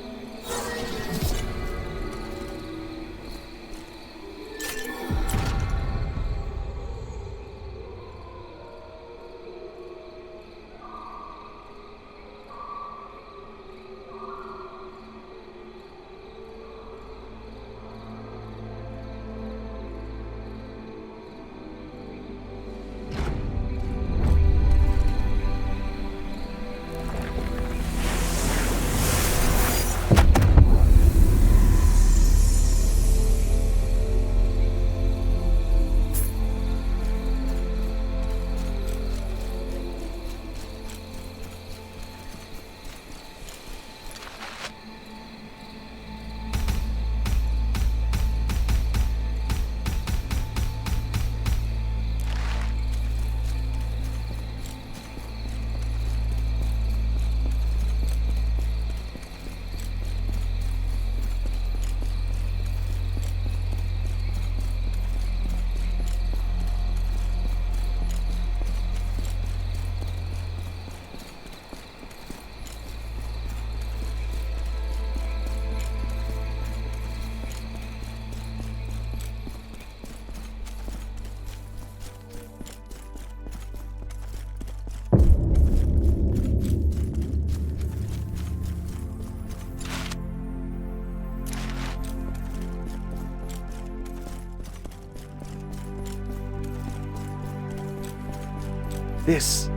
This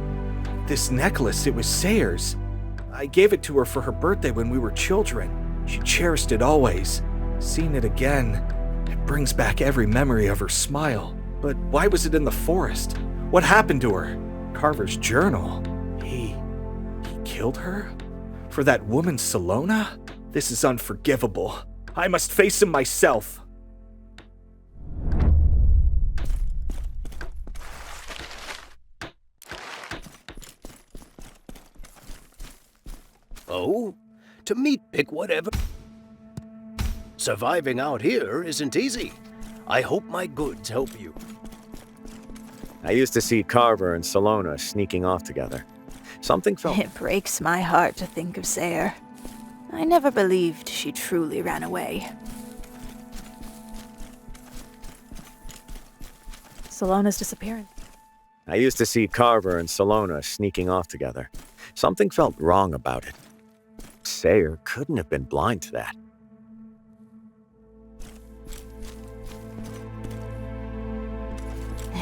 This necklace, it was Sayre's. I gave it to her for her birthday when we were children. She cherished it always. Seeing it again, it brings back every memory of her smile. But why was it in the forest? What happened to her? Carver's journal. He killed her? For that woman Salona? This is unforgivable. I must face him myself. Oh? To meet pick whatever. Surviving out here isn't easy. I hope my goods help you. I used to see Carver and Salona sneaking off together. Something felt... It breaks my heart to think of Sayre. I never believed she truly ran away. Salona's disappearance. I used to see Carver and Salona sneaking off together. Something felt wrong about it. Sayre couldn't have been blind to that.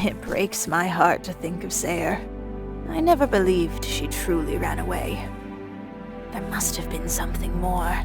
It breaks my heart to think of Sayre. I never believed she truly ran away. There must have been something more.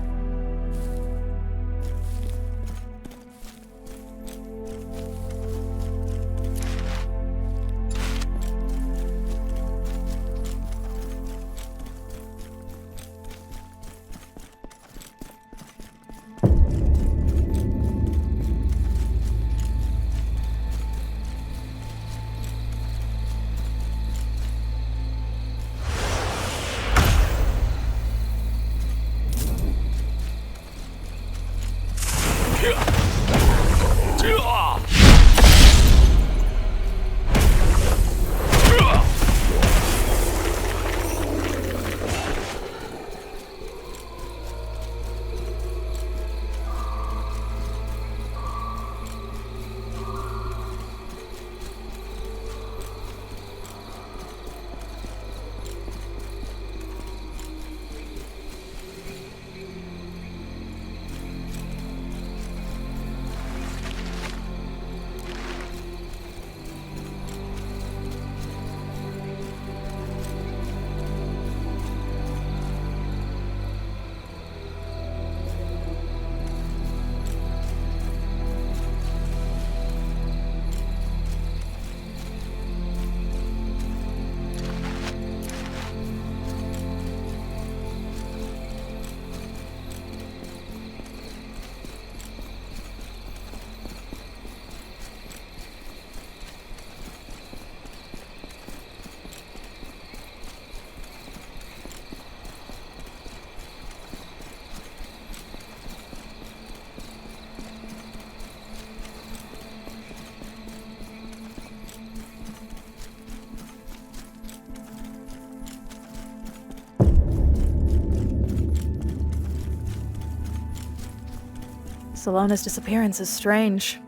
Salona's disappearance is strange.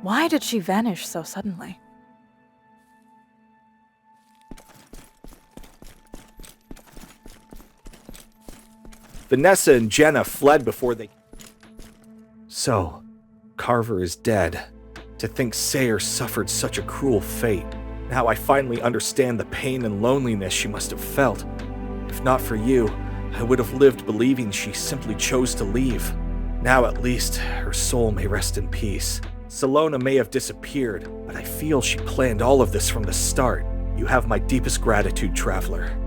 Why did she vanish so suddenly? Vanessa and Jenna fled before they... So, Carver is dead. To think Sayre suffered such a cruel fate. Now I finally understand the pain and loneliness she must have felt. If not for you, I would have lived believing she simply chose to leave. Now at least, her soul may rest in peace. Salona may have disappeared, but I feel she planned all of this from the start. You have my deepest gratitude, Traveler.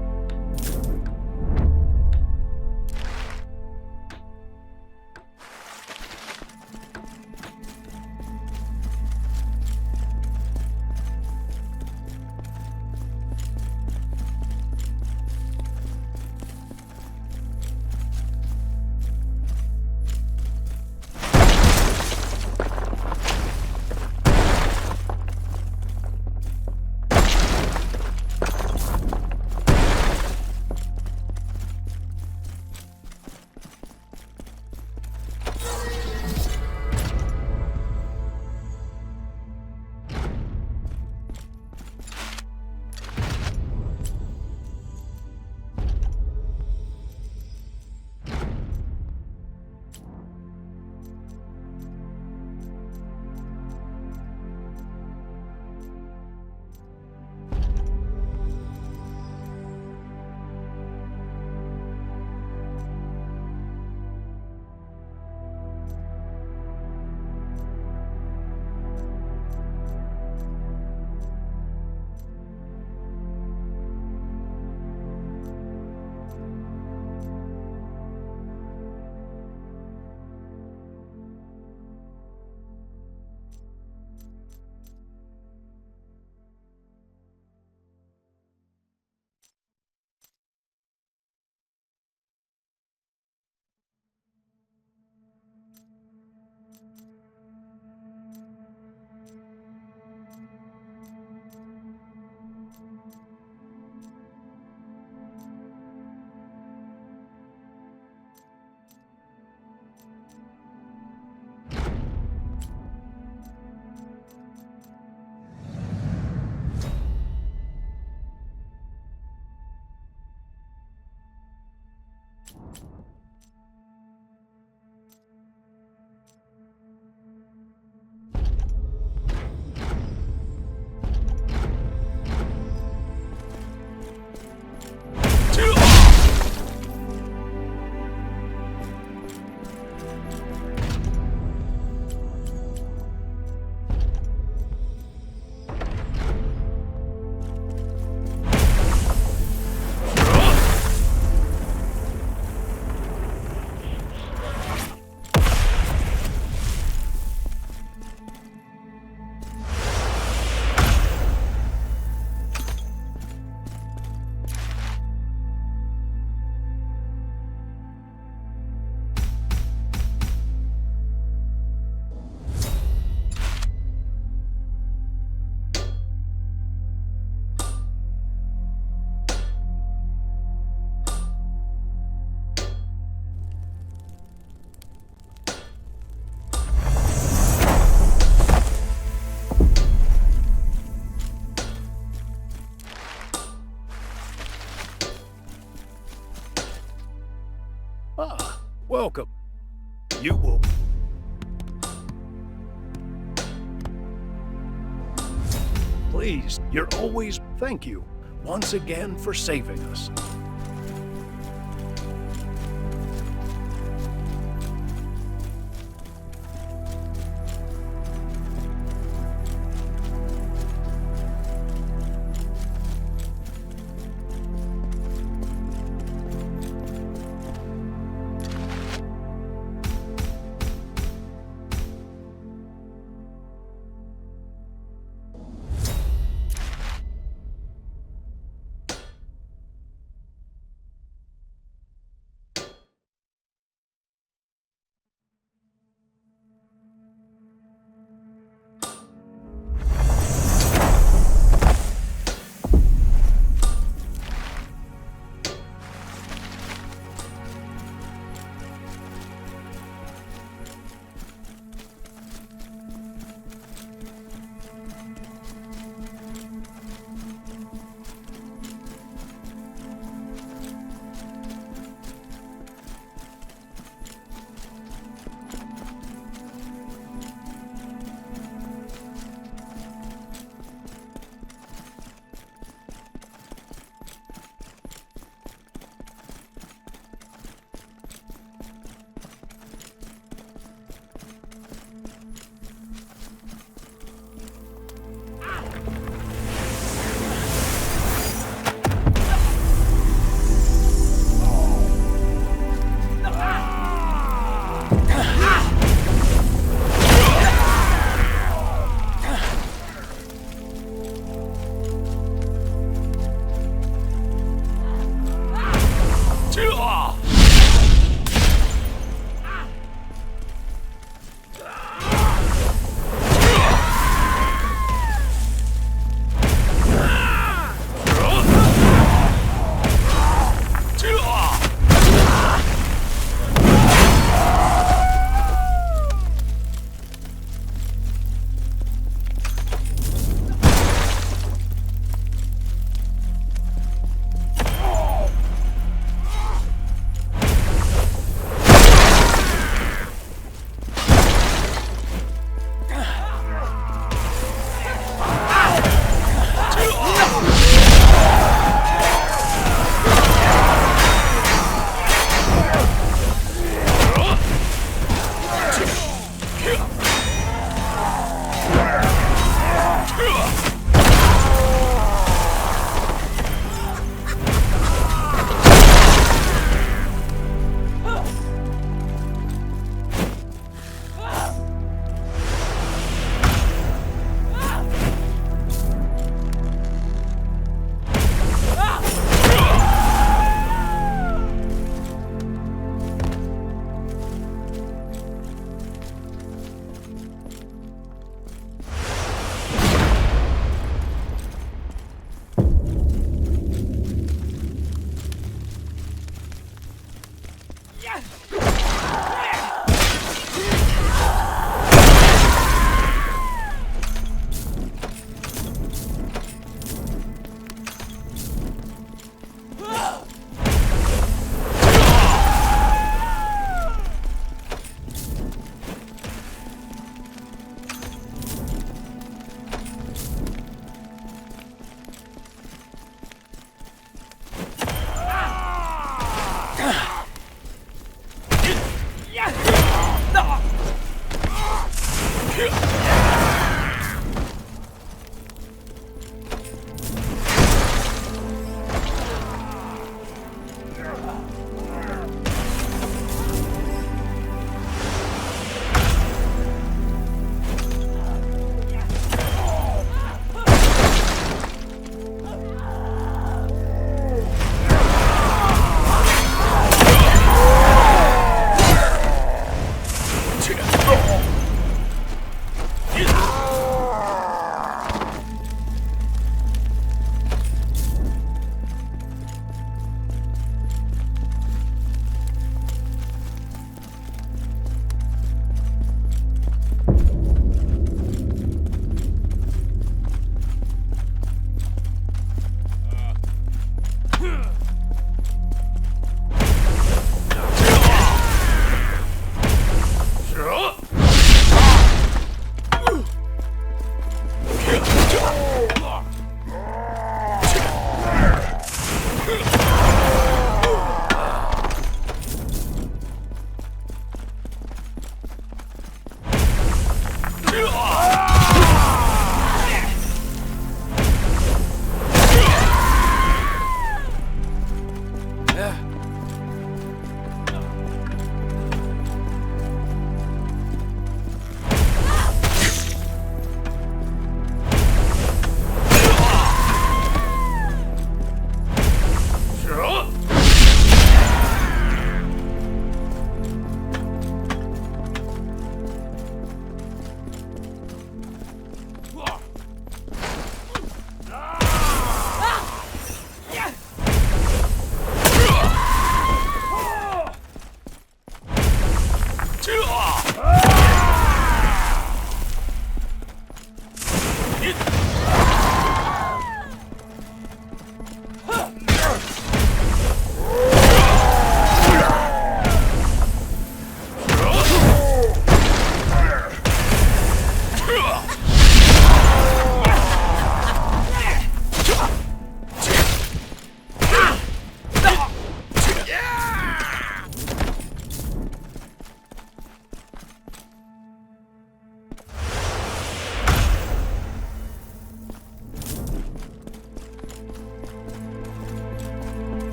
Welcome. You will... Please, you're always... Thank you, once again, for saving us.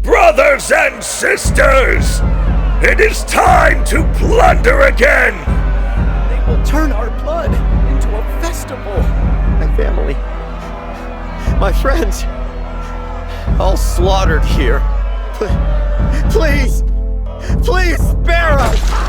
Brothers and sisters, it is time to plunder again! They will turn our blood into a festival. My family, my friends, all slaughtered here. Please, please spare us!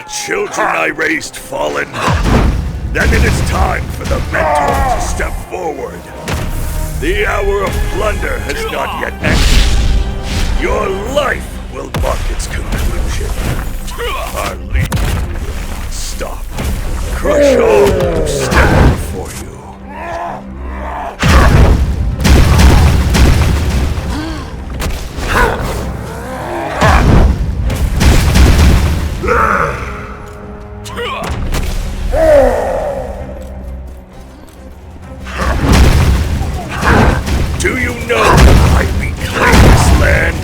children I raised fallen, then it is time for the mentor to step forward. The hour of plunder has not yet ended. Your life will mark its conclusion. Our lead will not stop. Crush all who stand before you. Do you know why we claim this land?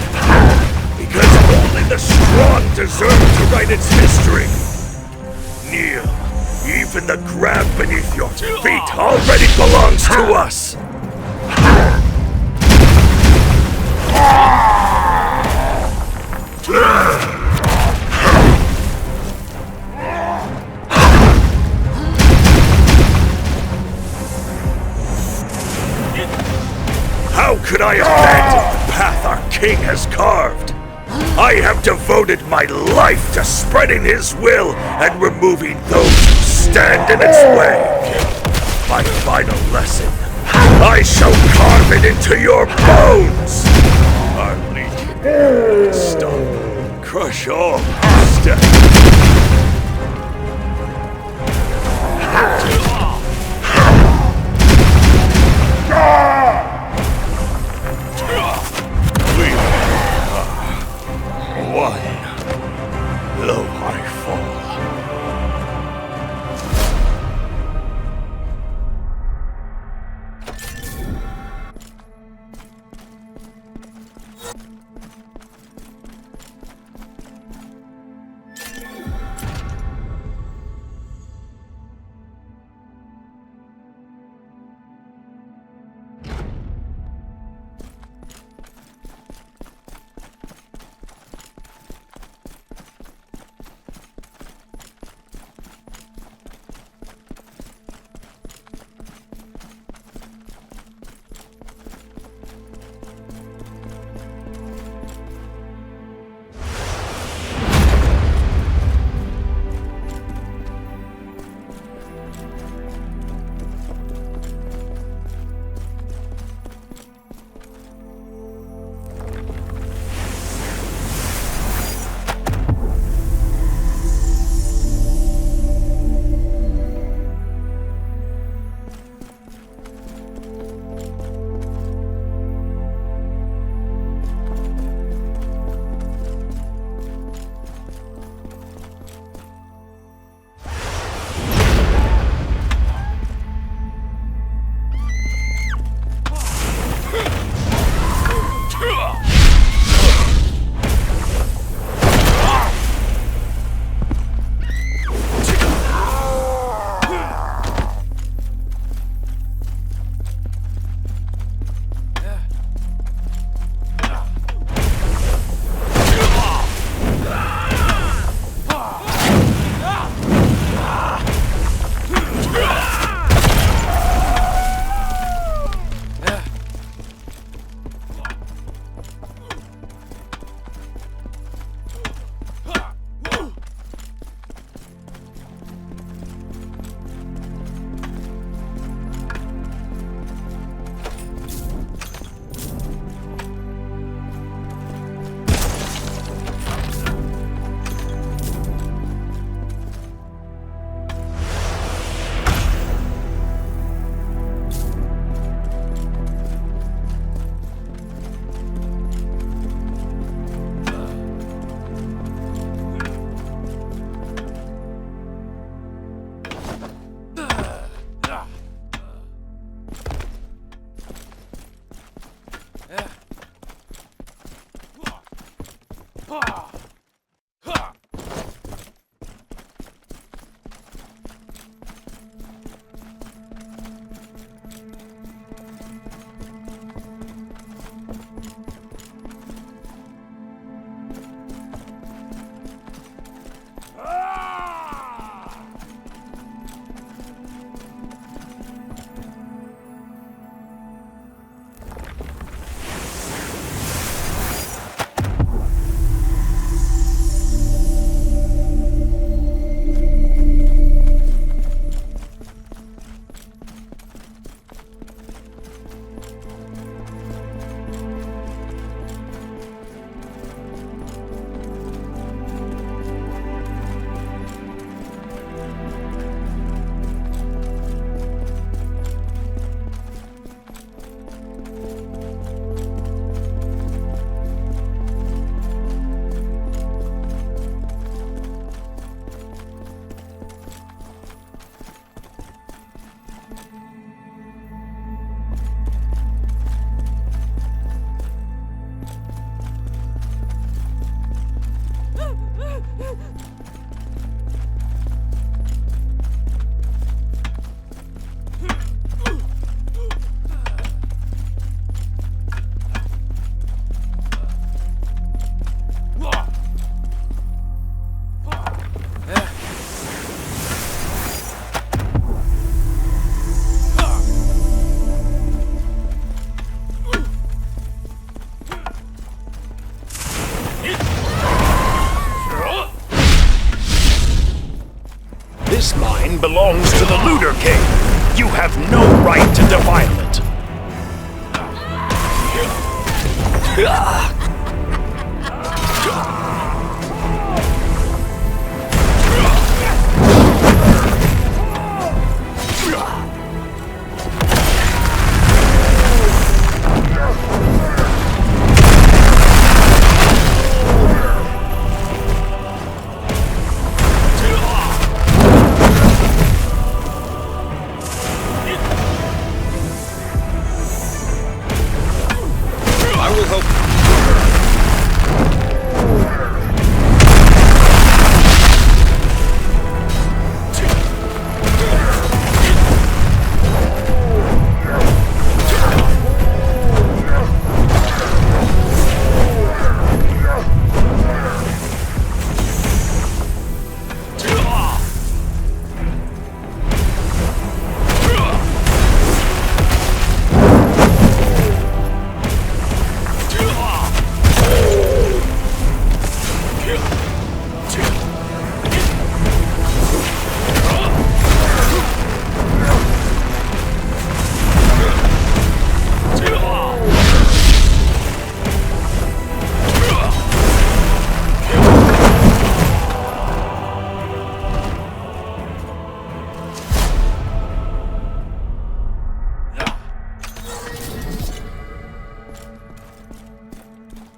Because only the strong deserve to write its history. Kneel. Even the ground beneath your feet already belongs to us. How could I abandon the path our king has carved? I have devoted my life to spreading his will and removing those who stand in its way. My final lesson, I shall carve it into your bones. Our legion will stop. Crush all who stand. One, lo I fall. This mine belongs to the Looter King. You have no right to defile it.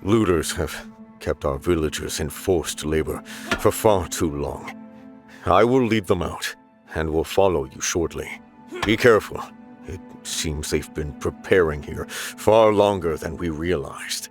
Looters have kept our villagers in forced labor for far too long. I will lead them out, and will follow you shortly. Be careful. It seems they've been preparing here far longer than we realized.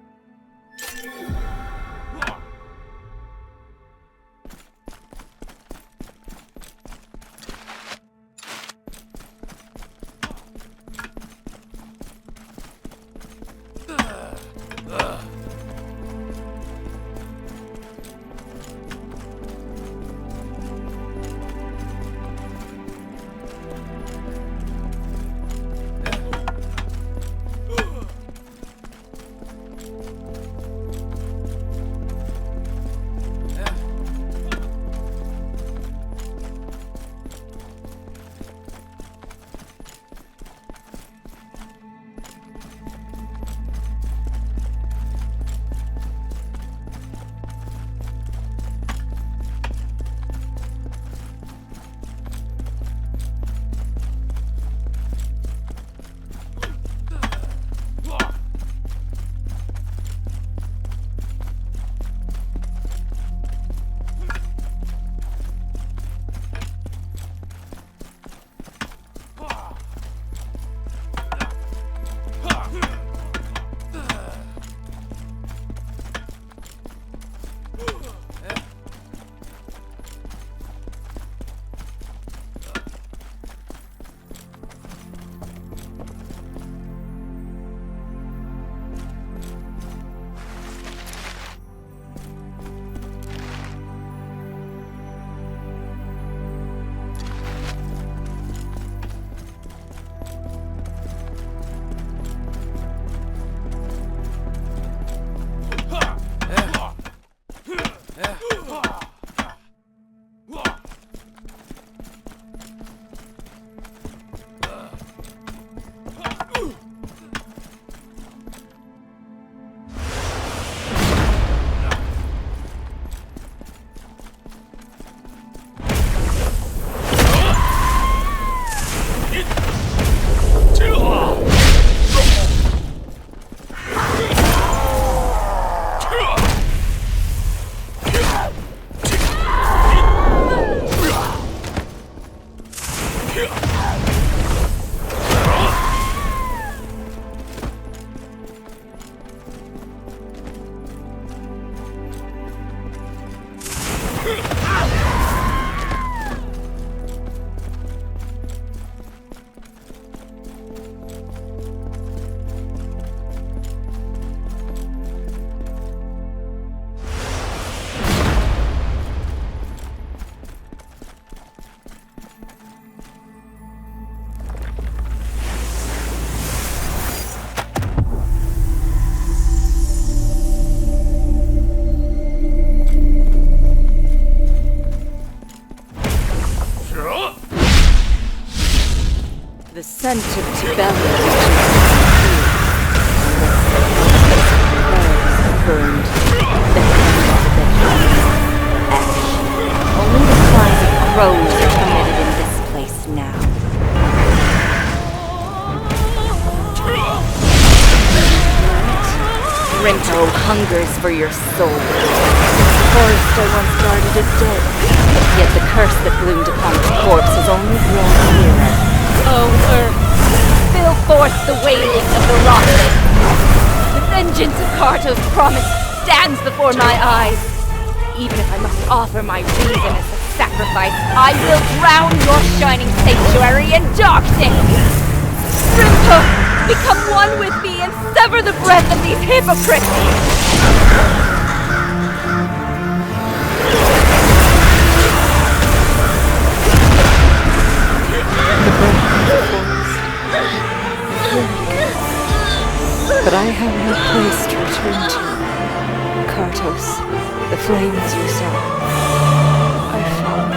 The scent of Tibella burned the ash. Only the cries of crows are permitted in this place now. Rinto hungers for your soul. The forest I once guarded is dead, yet the curse that bloomed upon its corpse has only grown nearer. Oh, Earth, fill forth the wailing of the rotten. The vengeance of Karto's promise stands before my eyes. Even if I must offer my reason as a sacrifice, I will drown your shining sanctuary in darkness! Rinto, become one with me and sever the breath of these hypocrites! But I have no place to return to. Kartos, the flames you saw. I follow.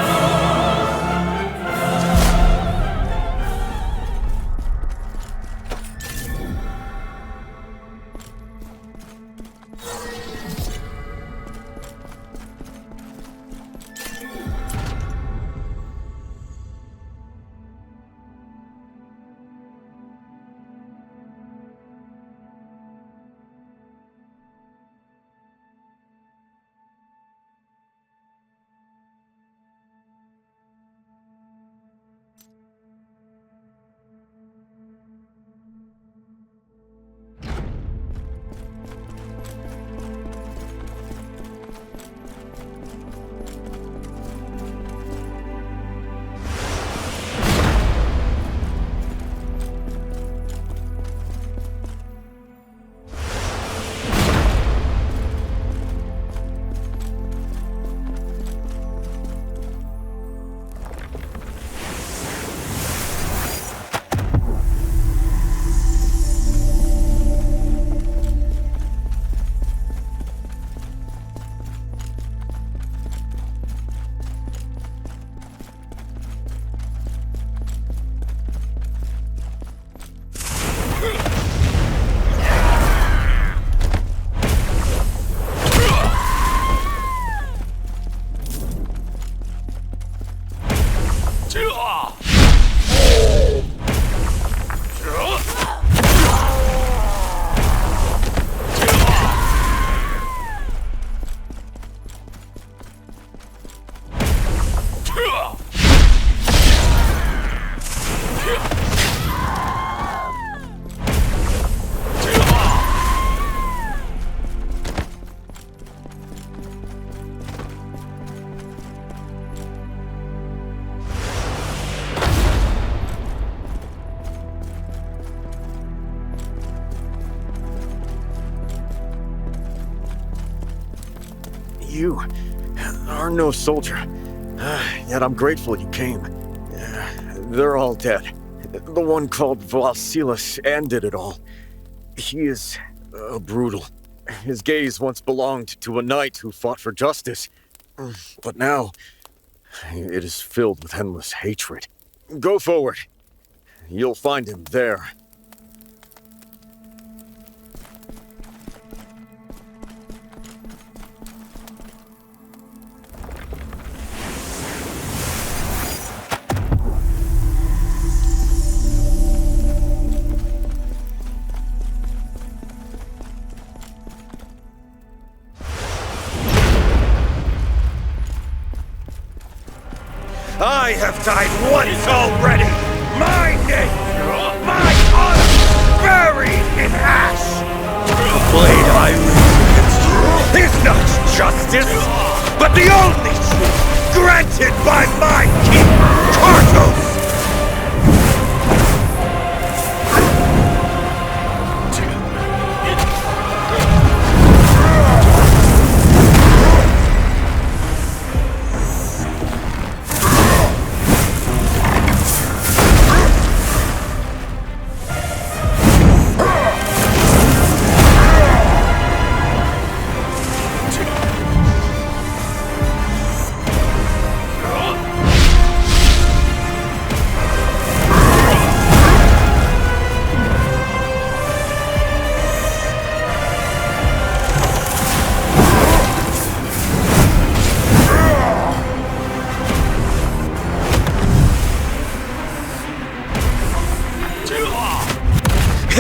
You are no soldier, yet I'm grateful you came. They're all dead. The one called Valsilas ended it all. He is brutal. His gaze once belonged to a knight who fought for justice, but now it is filled with endless hatred. Go forward. You'll find him there. I have died once already! My name, my honor, buried in ash! The blade I wield is not justice, but the only truth granted by my king, Kartos!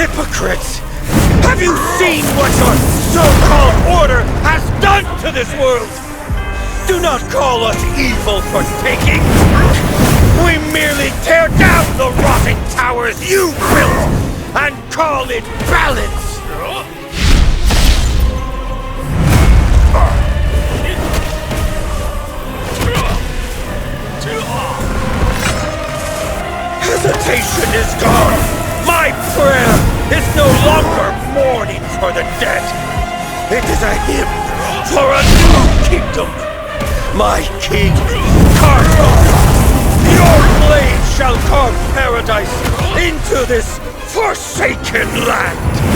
Hypocrites! Have you seen what your so-called order has done to this world? Do not call us evil for taking! We merely tear down the rotting towers you built and call it balance! Hesitation is gone! My prayer is no longer mourning for the dead. It is a hymn for a new kingdom. My king, Carlos, your blade shall carve paradise into this forsaken land.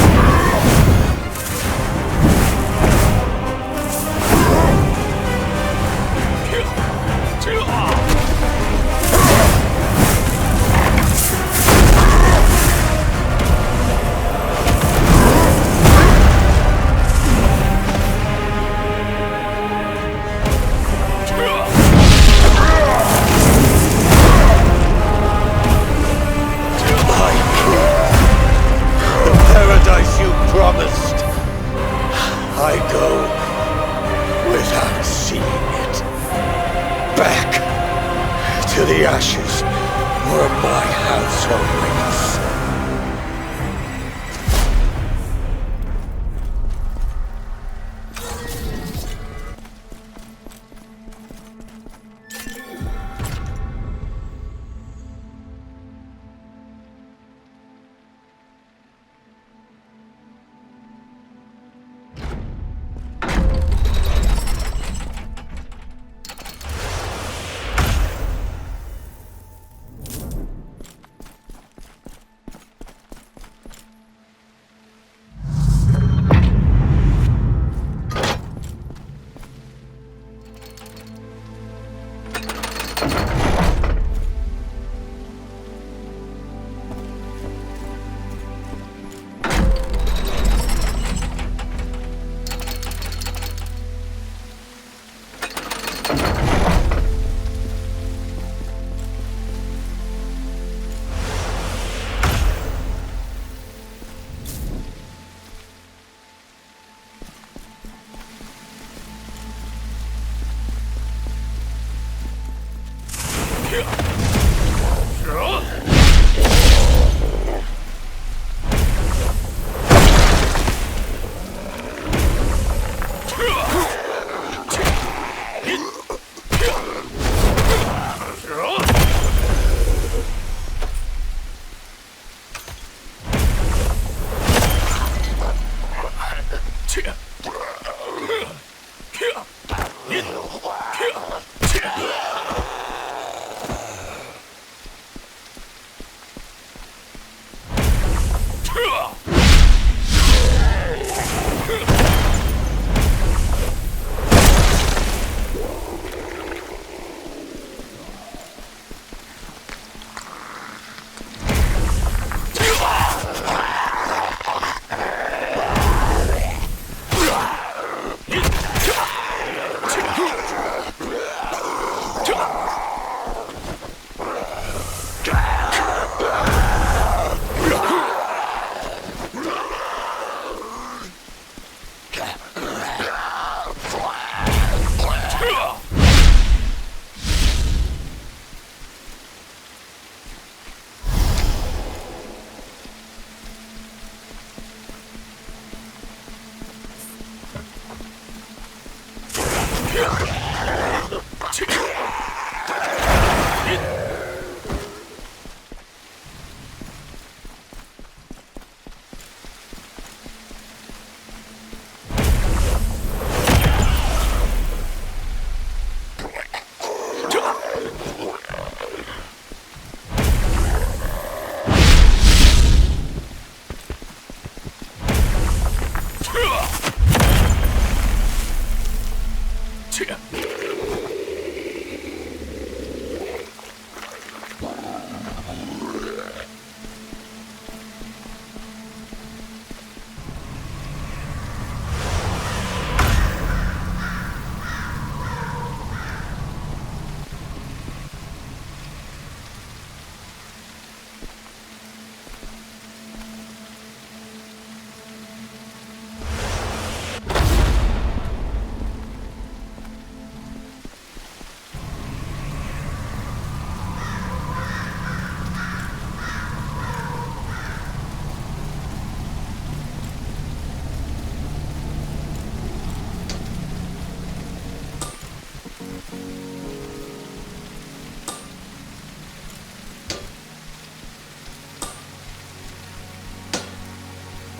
I go without seeing it. Back to the ashes where my house awaits.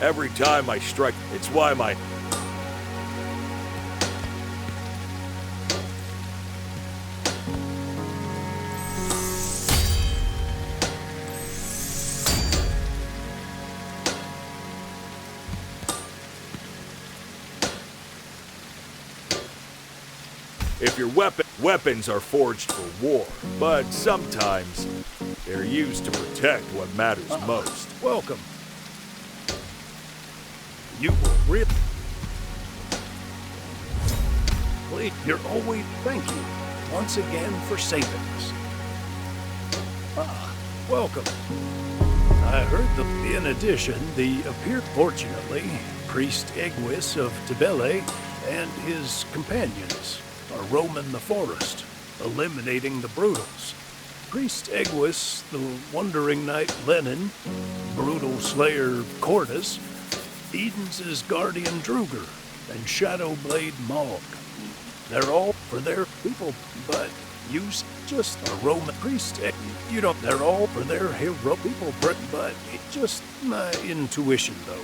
Every time I strike, it's why my... If your weapons are forged for war, but sometimes they're used to protect what matters most. Welcome. You will really... Please, you're always... Thank you once again for saving us. Welcome. I heard in addition, fortunately, Priest Egwis of Tibele and his companions are roaming the forest, eliminating the Brutals. Priest Egwis, the Wandering Knight Lenin, Brutal Slayer Cordus, Eden's guardian Druger, and Shadowblade Mog. They're all for their people, but use just a Roman priest. You don't, they're all for their hero people, but it's just my intuition, though.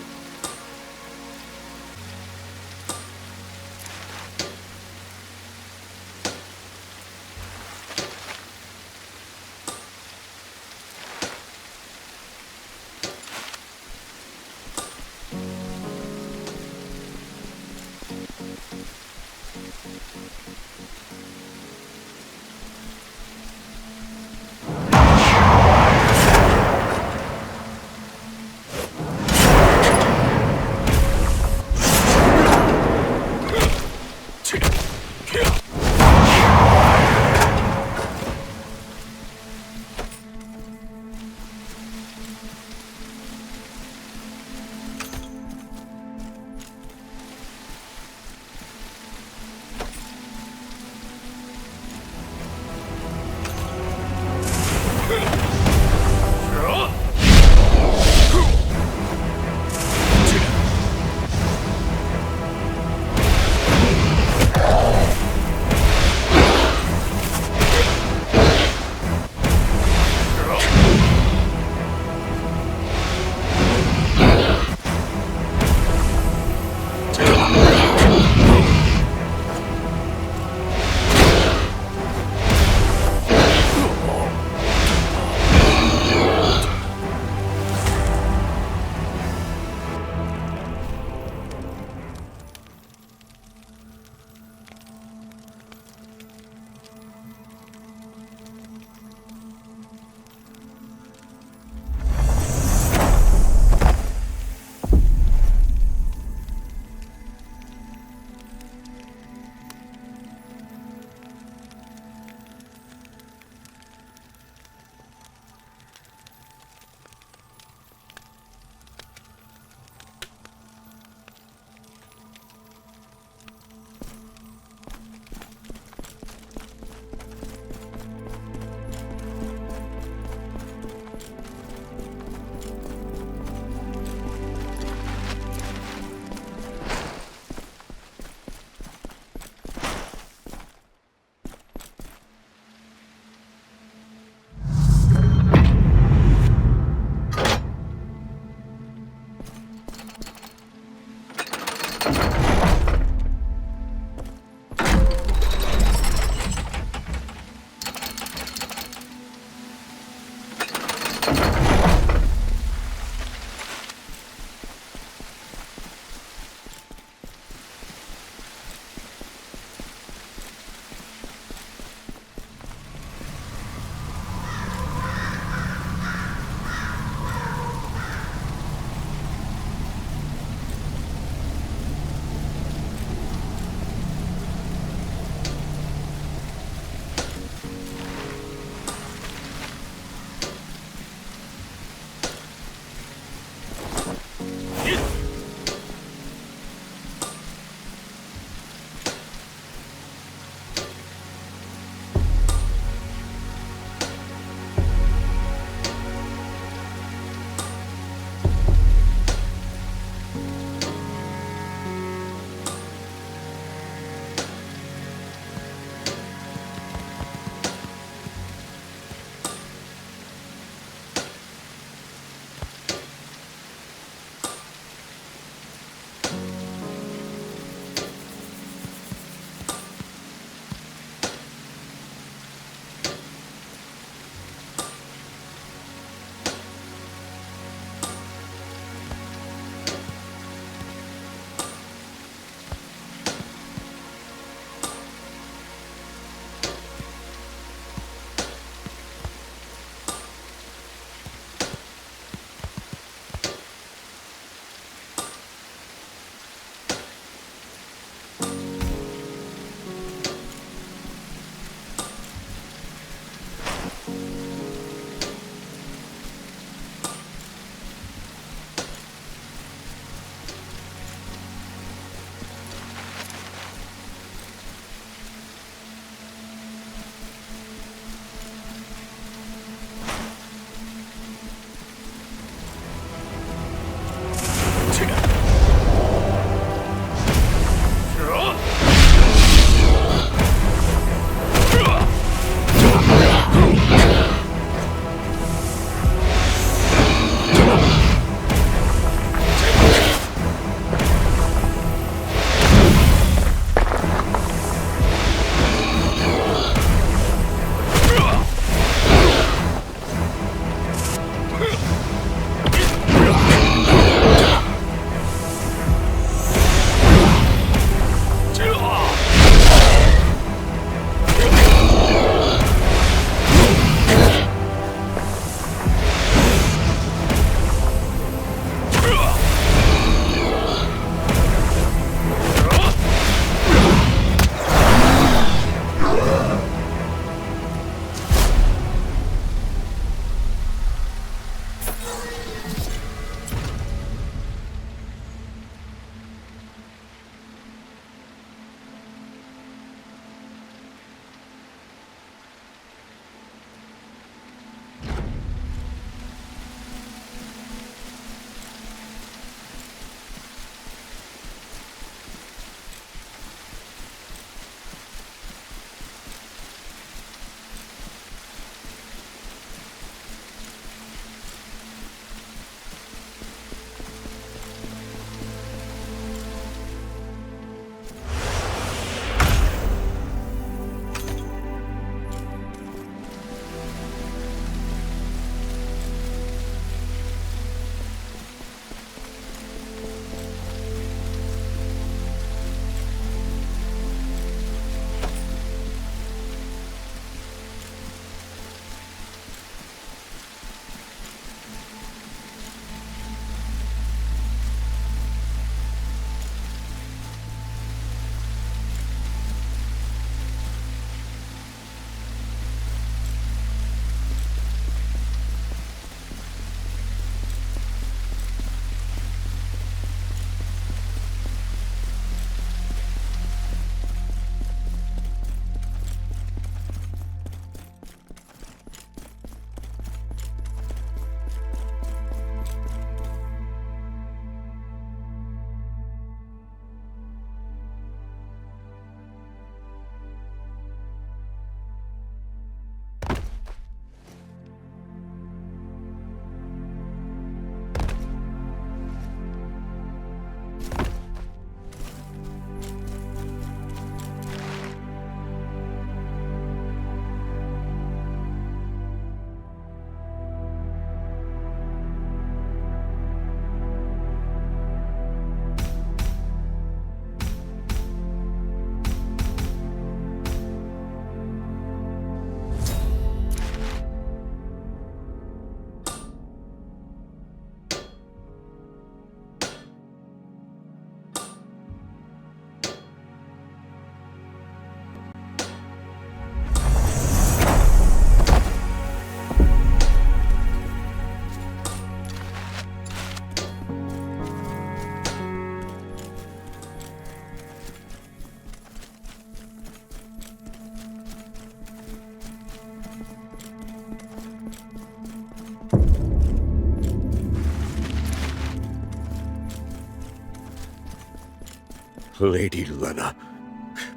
Lady Lena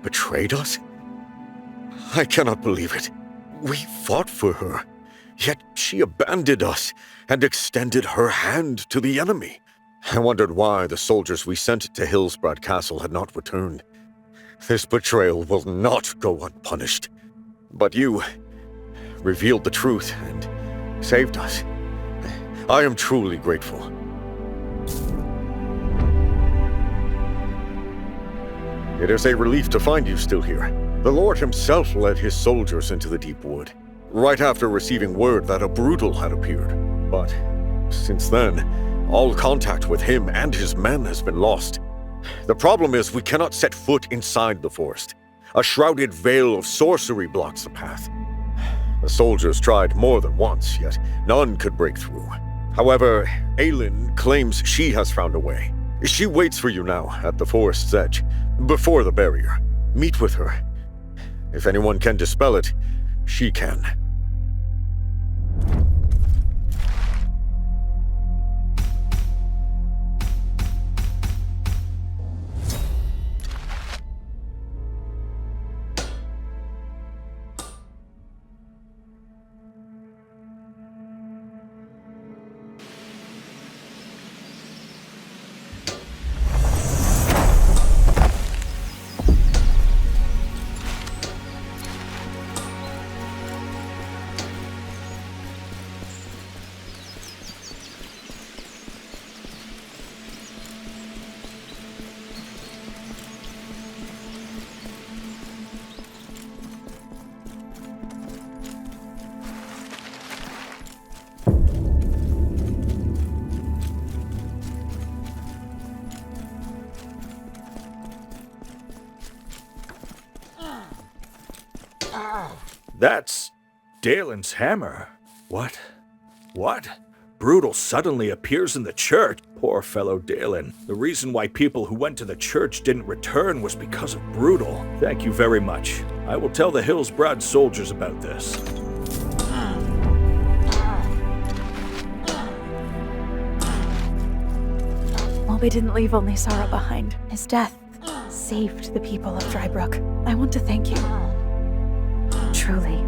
betrayed us? I cannot believe it. We fought for her, yet she abandoned us and extended her hand to the enemy. I wondered why the soldiers we sent to Hillsbrad Castle had not returned. This betrayal will not go unpunished. But you revealed the truth and saved us. I am truly grateful. It is a relief to find you still here. The Lord himself led his soldiers into the deep wood, right after receiving word that a brutal had appeared. But since then, all contact with him and his men has been lost. The problem is we cannot set foot inside the forest. A shrouded veil of sorcery blocks the path. The soldiers tried more than once, yet none could break through. However, Aylin claims she has found a way. She waits for you now at the forest's edge, before the barrier. Meet with her. If anyone can dispel it, she can. That's Dalen's hammer. What? What? Brutal suddenly appears in the church. Poor fellow Dalen. The reason why people who went to the church didn't return was because of Brutal. Thank you very much. I will tell the Hillsbrad soldiers about this. Molby didn't leave only sorrow behind. His death saved the people of Drybrook. I want to thank you. Truly.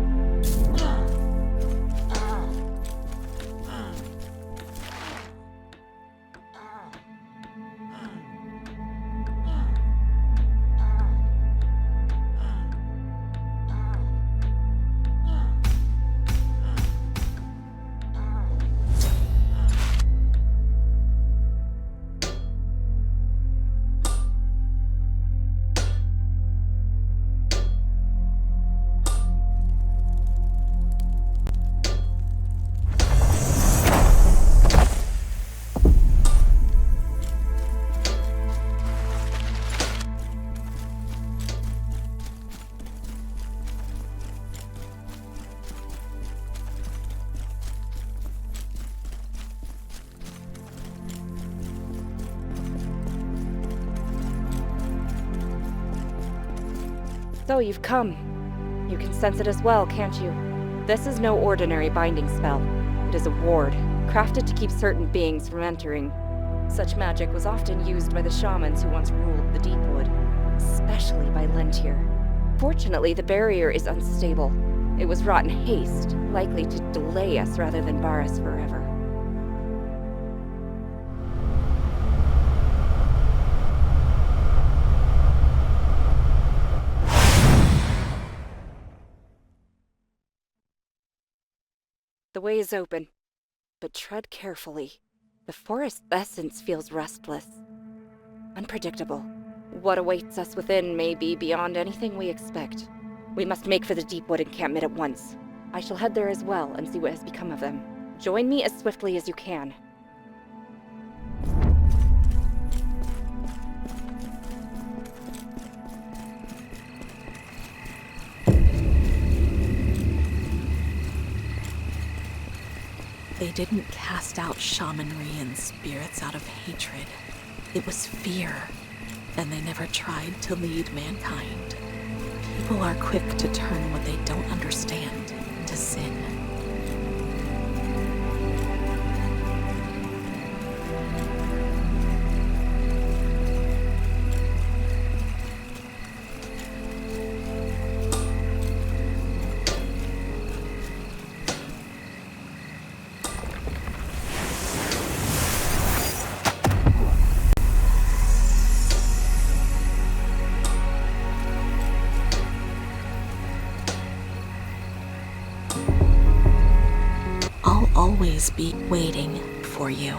So you've come. You can sense it as well, can't you? This is no ordinary binding spell. It is a ward, crafted to keep certain beings from entering. Such magic was often used by the shamans who once ruled the Deepwood, especially by Lentir. Fortunately, the barrier is unstable. It was wrought in haste, likely to delay us rather than bar us forever. The way is open, but tread carefully. The forest's essence feels restless, unpredictable. What awaits us within may be beyond anything we expect. We must make for the Deepwood encampment at once. I shall head there as well and see what has become of them. Join me as swiftly as you can. They didn't cast out shamanry and spirits out of hatred. It was fear, and they never tried to lead mankind. People are quick to turn what they don't understand to sin. always be waiting for you.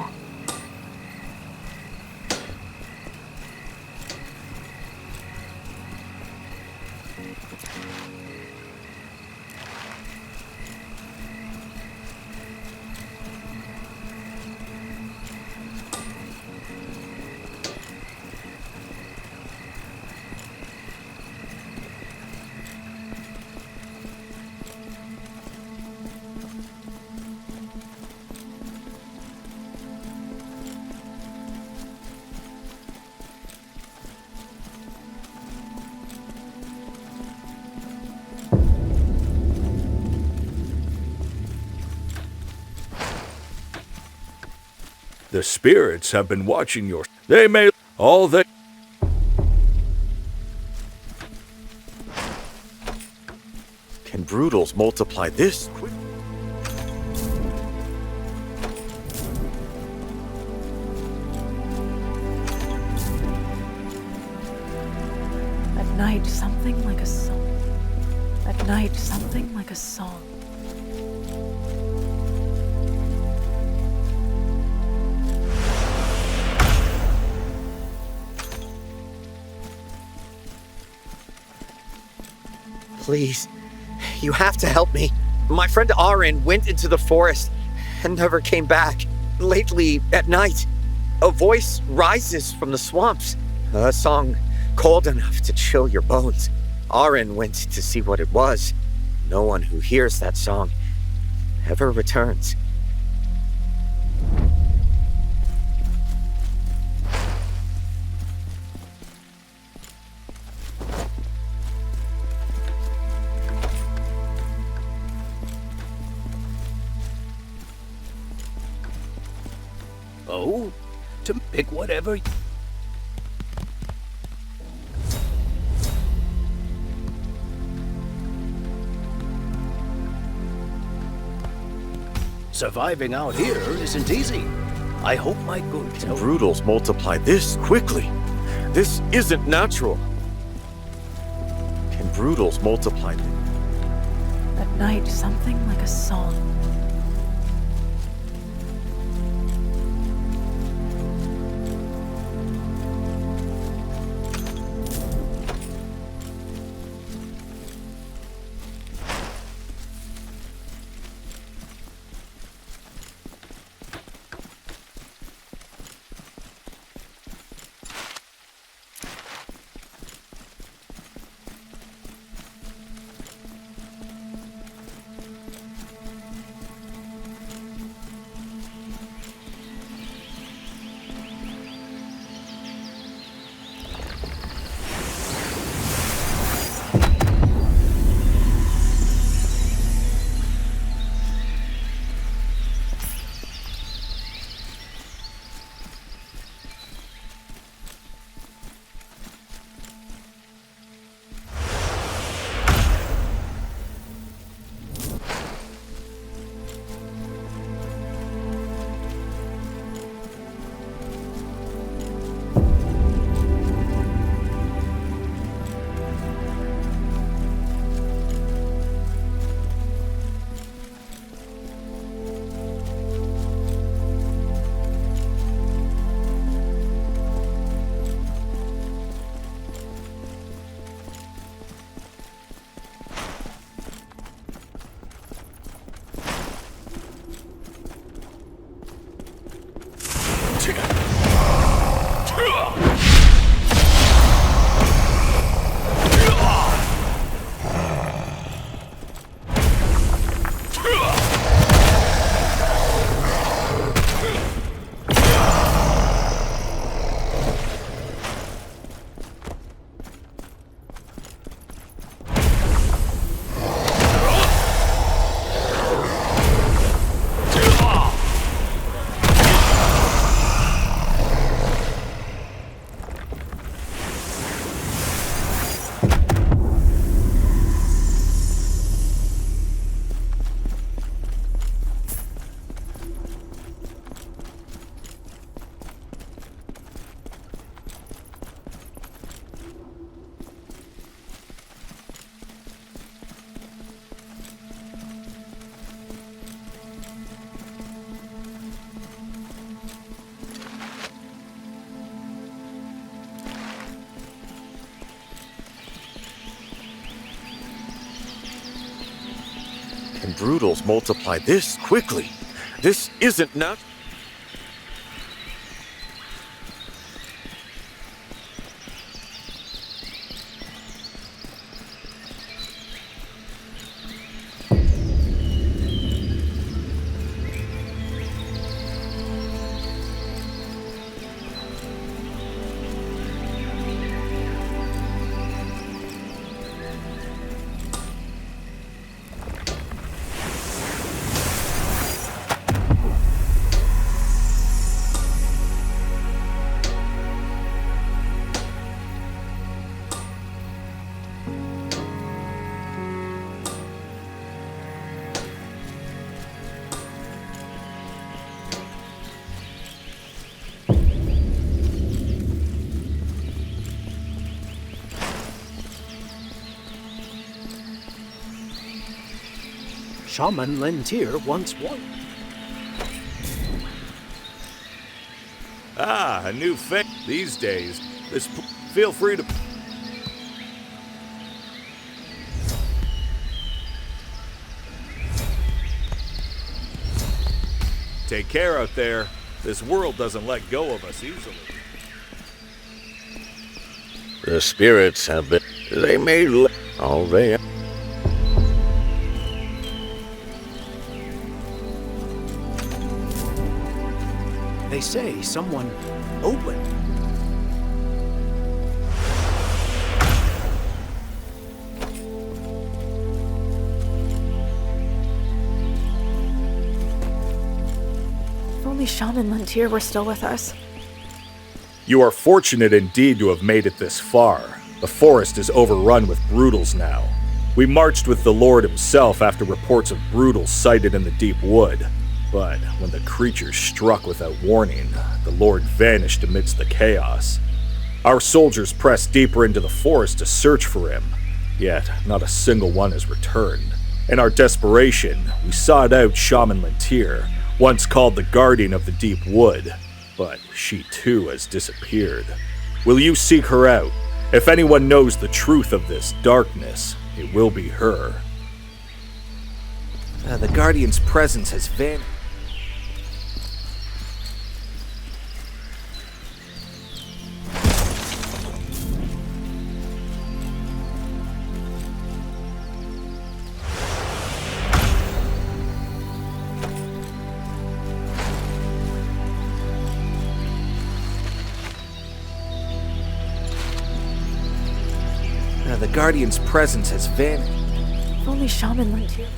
The spirits have been watching your... They may... All they... Can Brutals multiply this quick? At night, something like a song. At night, something like a song. Please, you have to help me. My friend Arin went into the forest and never came back. Lately, at night, a voice rises from the swamps. A song cold enough to chill your bones. Arin went to see what it was. No one who hears that song ever returns. Oh, to pick whatever. Surviving out here isn't easy. I hope my good Can Brutals multiply this quickly? This isn't natural. Can Brutals multiply this? At night, something like a song. Broodals multiply this quickly. This isn't natural. Shaman Lentir once won. Ah, a new thing these days. Feel free to... Take care out there. This world doesn't let go of us easily. The spirits have been... They may... All they... They say someone opened. If only Shaman Lentir were still with us. You are fortunate indeed to have made it this far. The forest is overrun with Broodals now. We marched with the Lord himself after reports of Broodals sighted in the deep wood. But when the creature struck without warning, the Lord vanished amidst the chaos. Our soldiers pressed deeper into the forest to search for him, yet not a single one has returned. In our desperation, we sought out Shaman Lentir, once called the Guardian of the Deep Wood, but she too has disappeared. Will you seek her out? If anyone knows the truth of this darkness, it will be her. The Guardian's presence has vanished. The Guardian's presence has vanished. If only Shaman Lentir.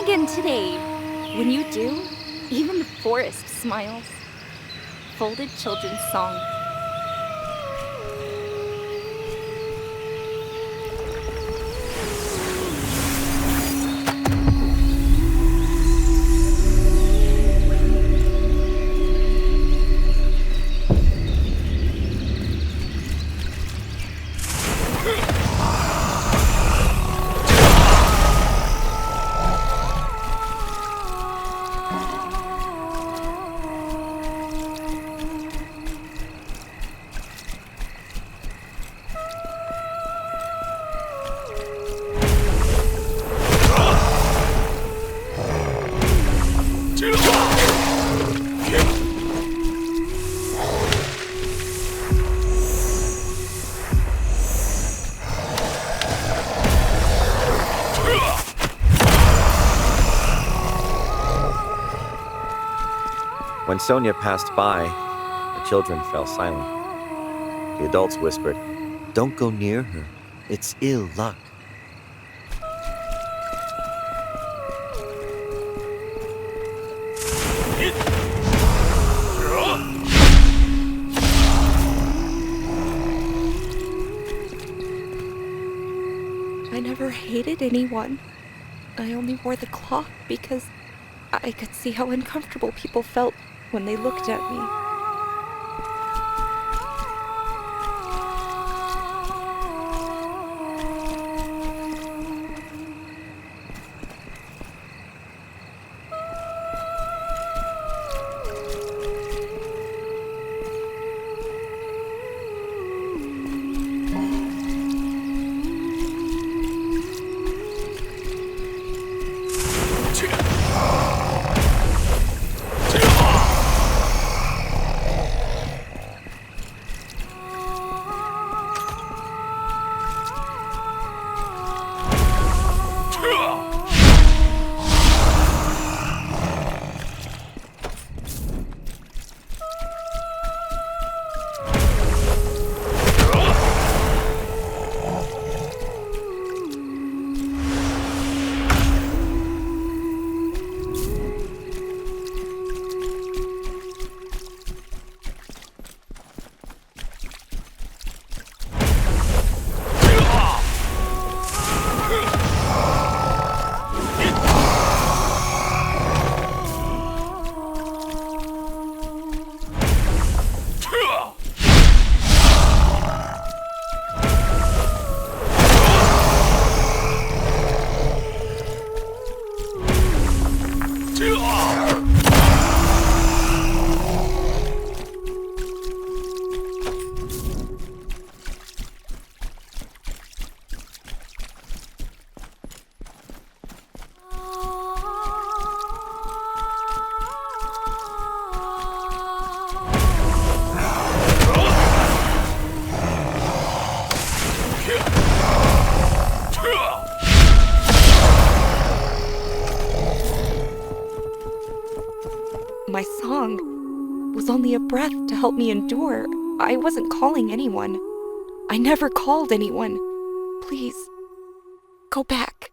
again today. When you do, even the forest smiles. Folded Children's Song. When Sonia passed by, the children fell silent. The adults whispered, "Don't go near her. It's ill luck." I never hated anyone. I only wore the cloth because I could see how uncomfortable people felt when they looked at me. My song was only a breath to help me endure. I wasn't calling anyone. I never called anyone. Please, go back.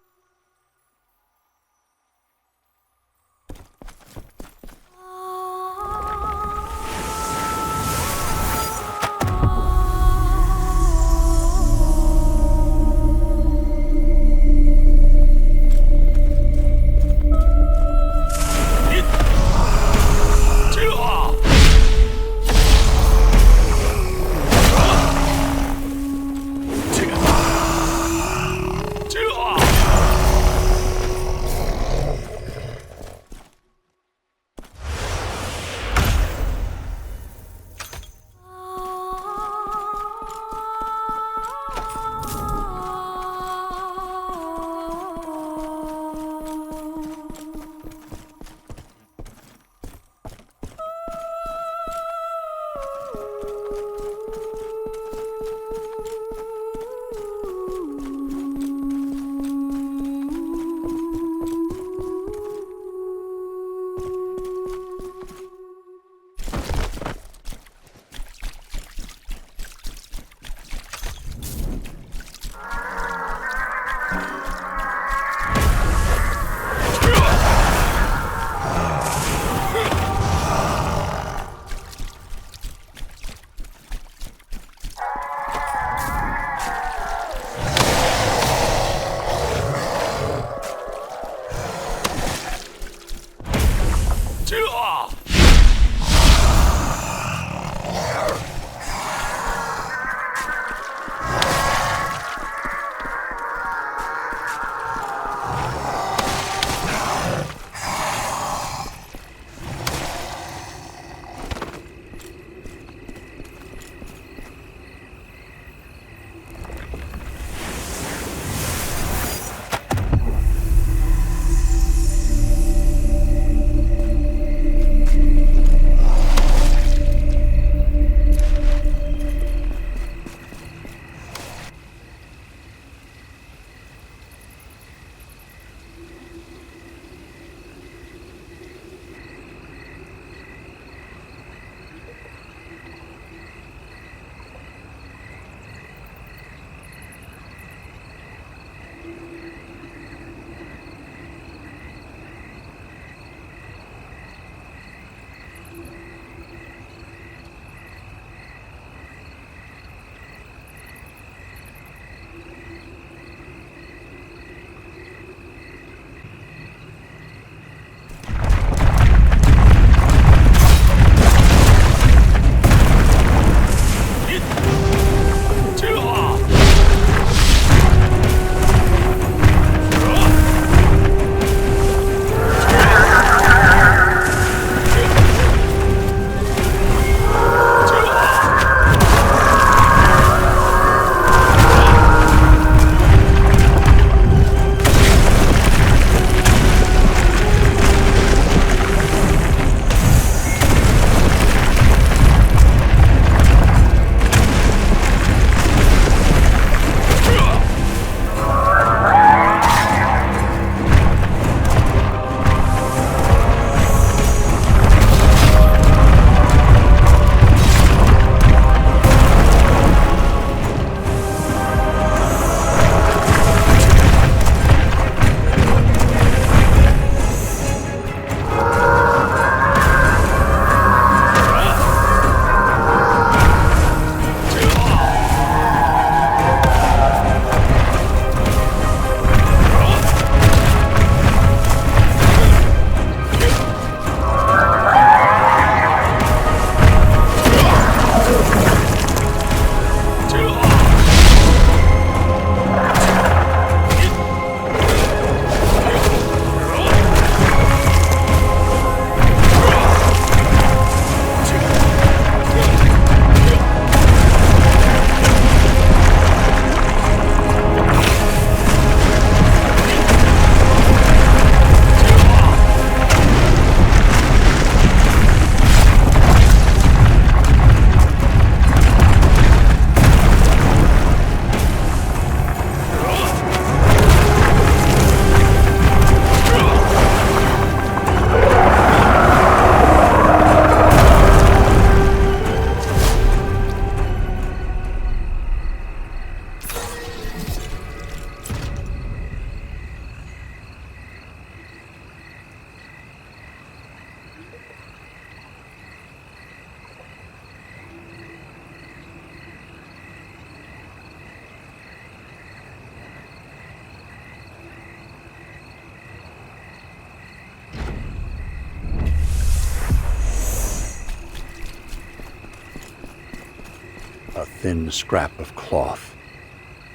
a thin scrap of cloth,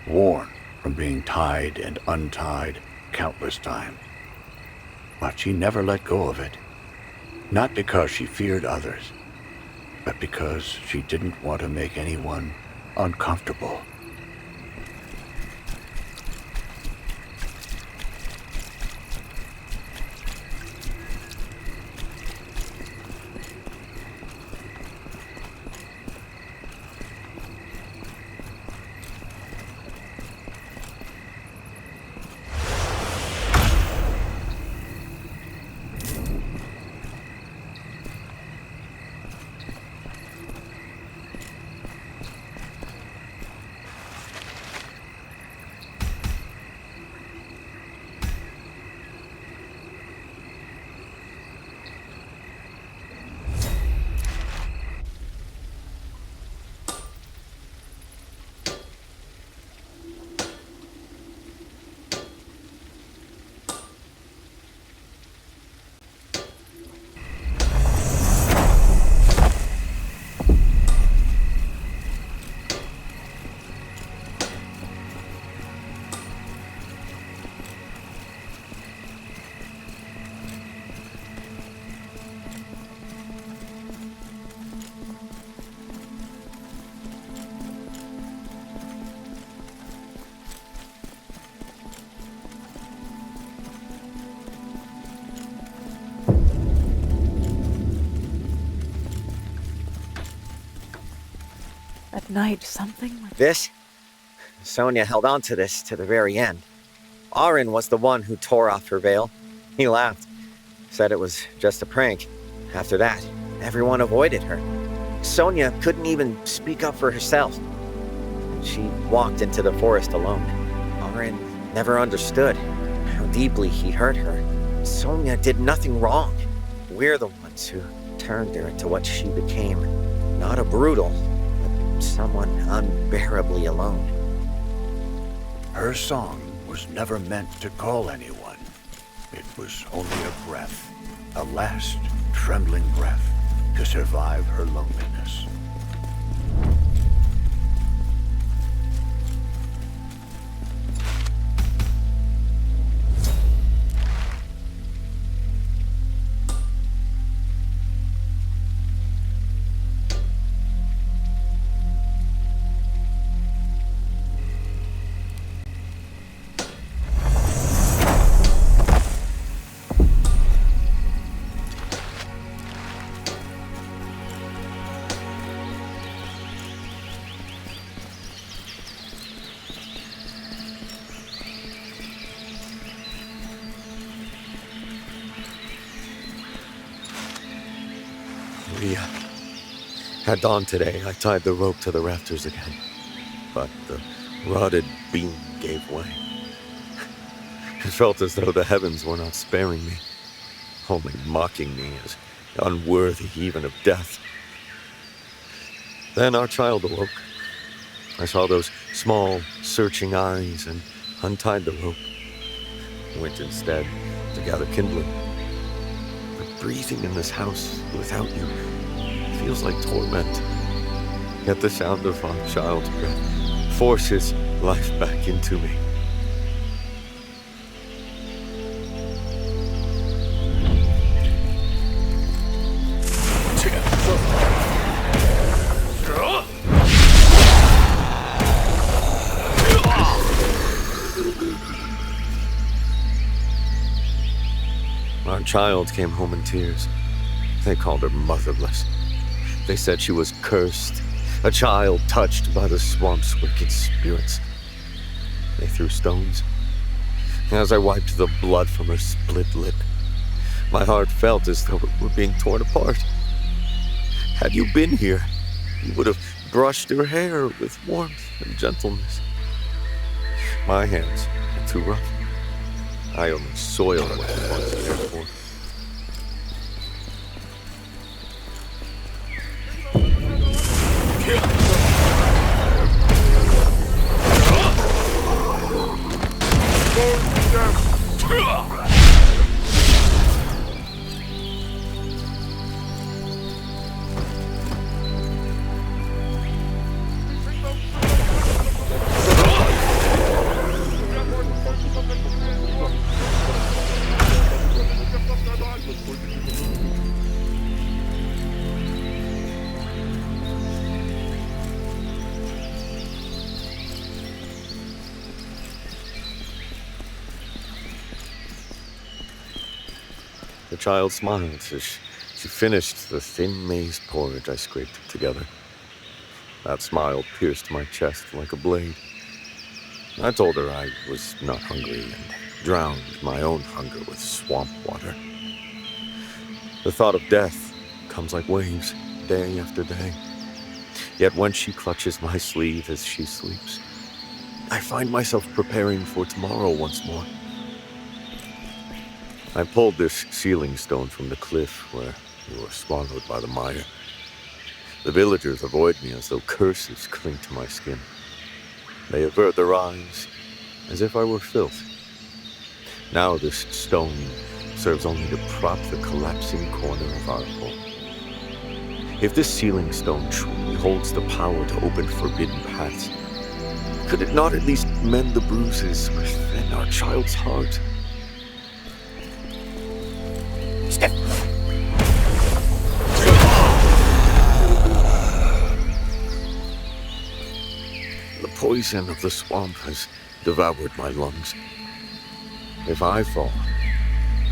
worn from being tied and untied countless times. But she never let go of it, not because she feared others, but because she didn't want to make anyone uncomfortable. At night, something went... This? Sonia held on to this to the very end. Arin was the one who tore off her veil. He laughed, said it was just a prank. After that, everyone avoided her. Sonia couldn't even speak up for herself. She walked into the forest alone. Arin never understood how deeply he hurt her. Sonia did nothing wrong. We're the ones who turned her into what she became. Not a brutal, but someone unbearably alone. Her song was never meant to call anyone. It was only a breath, a last trembling breath to survive her loneliness. At dawn today, I tied the rope to the rafters again, but the rotted beam gave way. It felt as though the heavens were not sparing me, only mocking me as unworthy even of death. Then our child awoke. I saw those small, searching eyes and untied the rope. Went instead to gather kindling. But breathing in this house without you feels like torment. Yet the sound of our child's breath forces life back into me. Our child came home in tears. They called her motherless. They said she was cursed, a child touched by the swamp's wicked spirits. They threw stones. As I wiped the blood from her split lip, my heart felt as though it were being torn apart. Had you been here, you would have brushed her hair with warmth and gentleness. My hands were too rough. I only soiled what I once cared for. child smiled as she finished the thin maize porridge I scraped together. That smile pierced my chest like a blade. I told her I was not hungry and drowned my own hunger with swamp water. The thought of death comes like waves, day after day. Yet when she clutches my sleeve as she sleeps, I find myself preparing for tomorrow once more. I pulled this sealing stone from the cliff where we were swallowed by the mire. The villagers avoid me as though curses cling to my skin. They avert their eyes as if I were filth. Now this stone serves only to prop the collapsing corner of our home. If this sealing stone truly holds the power to open forbidden paths, could it not at least mend the bruises within our child's heart? Step. The poison of the swamp has devoured my lungs. If I fall,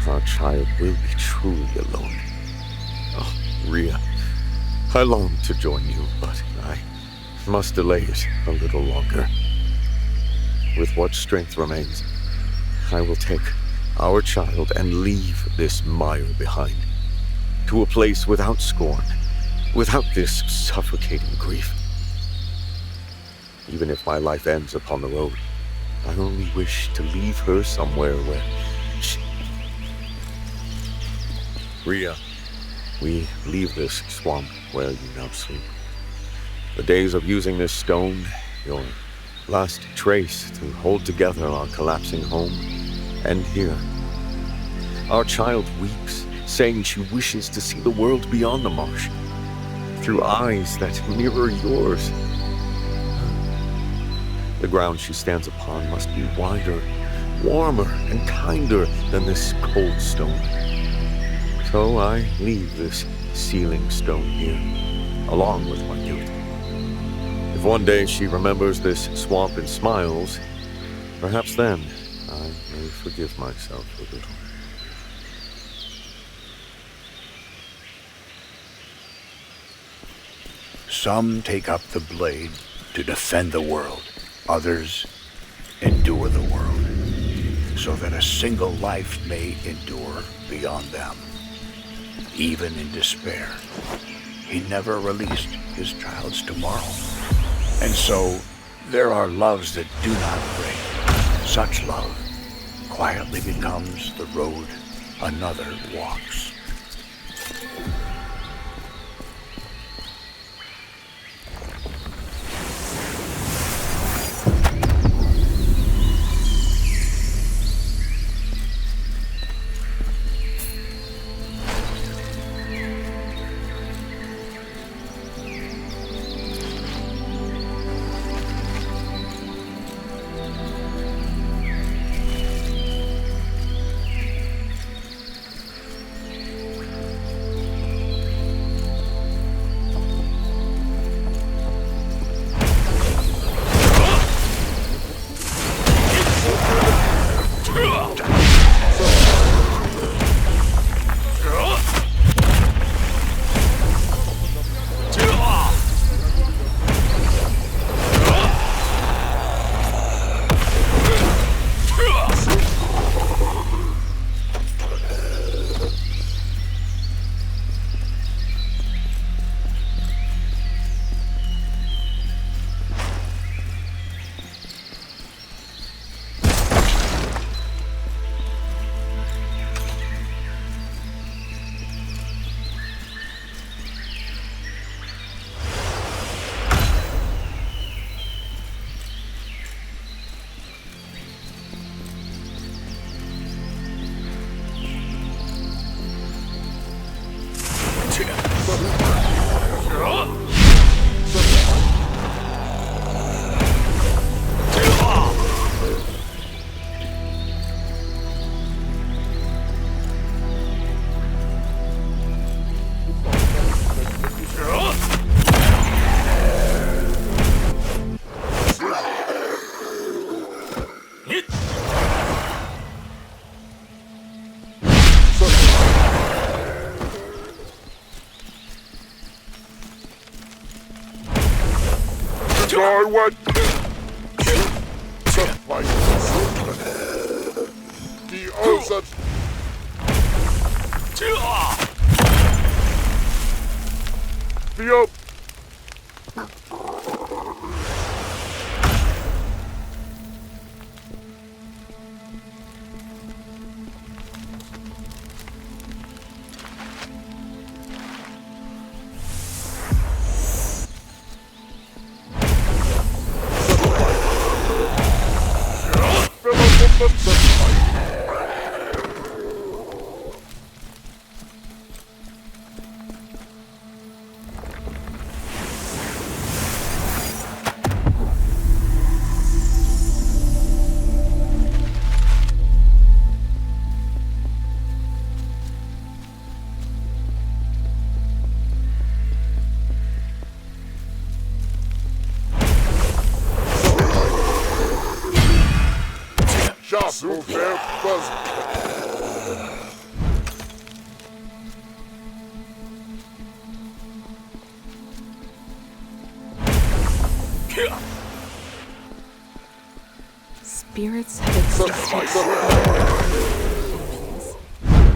our child will be truly alone. Oh, Rhea, I long to join you, but I must delay it a little longer. With what strength remains, I will take our child and leave this mire behind, to a place without scorn, without this suffocating grief. Even if my life ends upon the road, I only wish to leave her somewhere where she... Rhea, we leave this swamp where you now sleep. The days of using this stone, your last trace to hold together our collapsing home, end here. Our child weeps, saying she wishes to see the world beyond the marsh, through eyes that mirror yours. The ground she stands upon must be wider, warmer, and kinder than this cold stone. So I leave this sealing stone here, along with my guilt. If one day she remembers this swamp and smiles, perhaps then I may forgive myself a little. Some take up the blade to defend the world. Others endure the world, so that a single life may endure beyond them. Even in despair, he never released his child's tomorrow. And so, there are loves that do not break. Such love quietly becomes the road another walks. die when the fight is over. The others. Spirits have existed humans.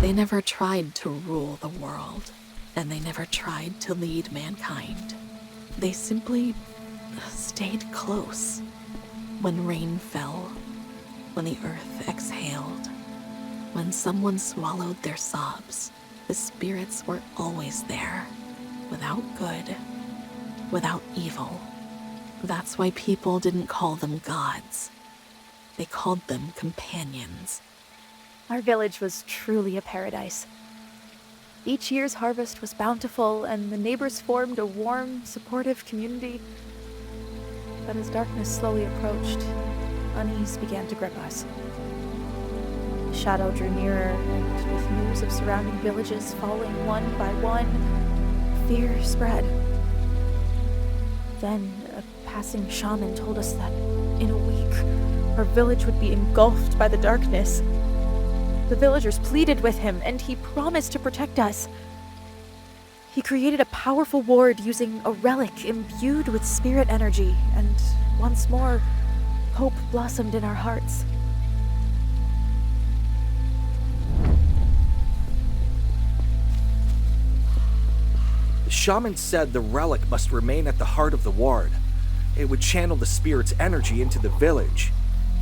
They never tried to rule the world, and they never tried to lead mankind. They simply stayed close. When rain fell, when the earth exhaled, when someone swallowed their sobs, the spirits were always there, without good, without evil. That's why people didn't call them gods. They called them companions. Our village was truly a paradise. Each year's harvest was bountiful, and the neighbors formed a warm, supportive community. But as darkness slowly approached, unease began to grip us. The shadow drew nearer, and with news of surrounding villages falling one by one, fear spread. Then a passing shaman told us that in a week, our village would be engulfed by the darkness. The villagers pleaded with him, and he promised to protect us. He created a powerful ward using a relic imbued with spirit energy, and once more, hope blossomed in our hearts. The shaman said the relic must remain at the heart of the ward. It would channel the spirit's energy into the village.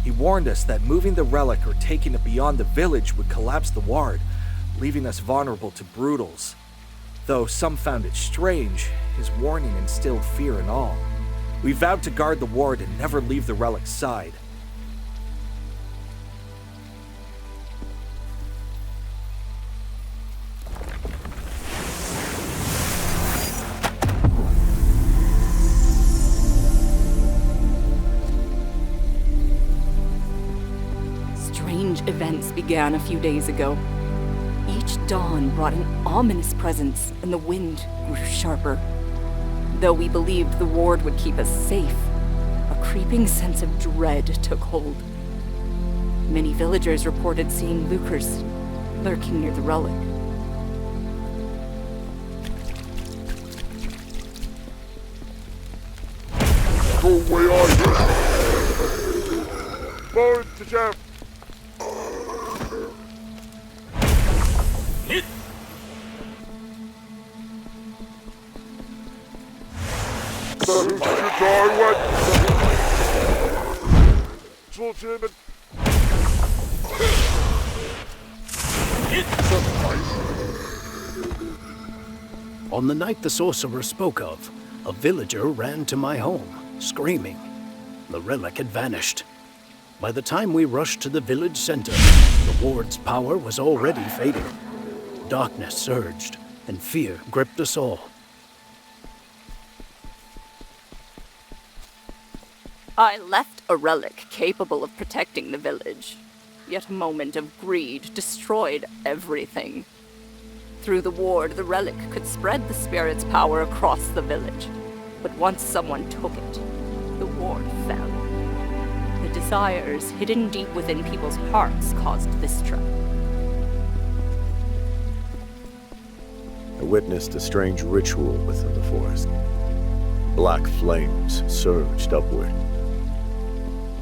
He warned us that moving the relic or taking it beyond the village would collapse the ward, leaving us vulnerable to brutals. Though some found it strange, his warning instilled fear in all. We vowed to guard the ward and never leave the relic's side. Events began a few days ago. Each dawn brought an ominous presence, and the wind grew sharper. Though we believed the ward would keep us safe, a creeping sense of dread took hold. Many villagers reported seeing lucres lurking near the relic. Go away, are you? Forward to Jeff. On the night the sorcerer spoke of, a villager ran to my home, screaming. The relic had vanished. By the time we rushed to the village center, the ward's power was already fading. Darkness surged, and fear gripped us all. I left a relic capable of protecting the village. Yet a moment of greed destroyed everything. Through the ward, the relic could spread the spirit's power across the village. But once someone took it, the ward fell. The desires hidden deep within people's hearts caused this trap. I witnessed a strange ritual within the forest. Black flames surged upward.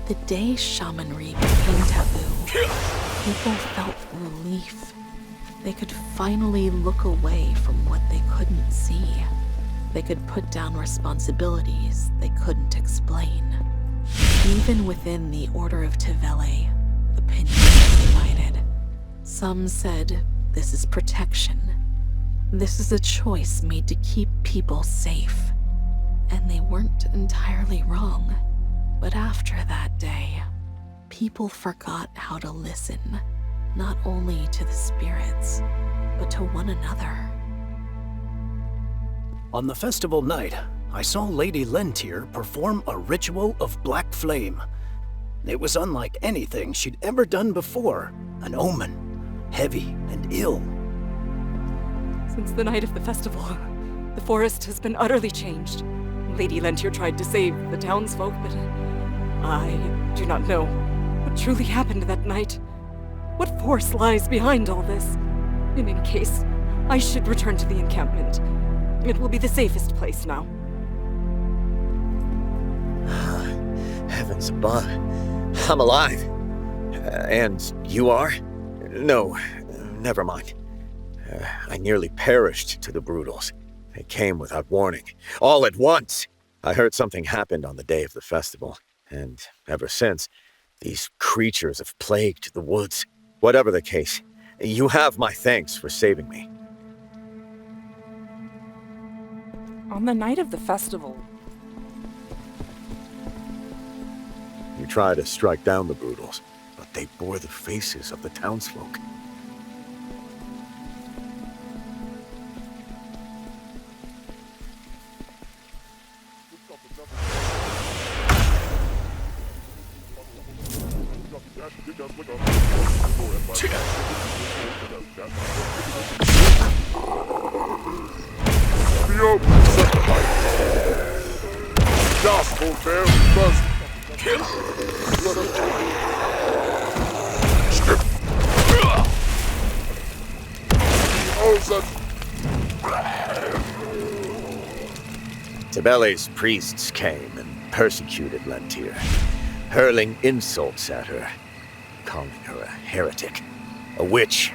The day shamanry became taboo, people felt relief. They could finally look away from what they couldn't see. They could put down responsibilities they couldn't explain. Even within the Order of Tivele, opinions were divided. Some said this is protection. This is a choice made to keep people safe. And they weren't entirely wrong. But after that day, people forgot how to listen, not only to the spirits, but to one another. On the festival night, I saw Lady Lentir perform a ritual of black flame. It was unlike anything she'd ever done before. An omen, heavy and ill. Since the night of the festival, the forest has been utterly changed. Lady Lentir tried to save the townsfolk, but I do not know what truly happened that night. What force lies behind all this? And in case I should return to the encampment, it will be the safest place now. Heavens above. I'm alive. And you are? No, never mind. I nearly perished to the Brutals. They came without warning, all at once. I heard something happened on the day of the festival, and ever since, these creatures have plagued the woods. Whatever the case, you have my thanks for saving me. On the night of the festival, You tried to strike down the Brutals, but they bore the faces of the townsfolk. Gospel bear must kill. Tivele's priests came and persecuted Lentir, hurling insults at her, calling her a heretic, a witch,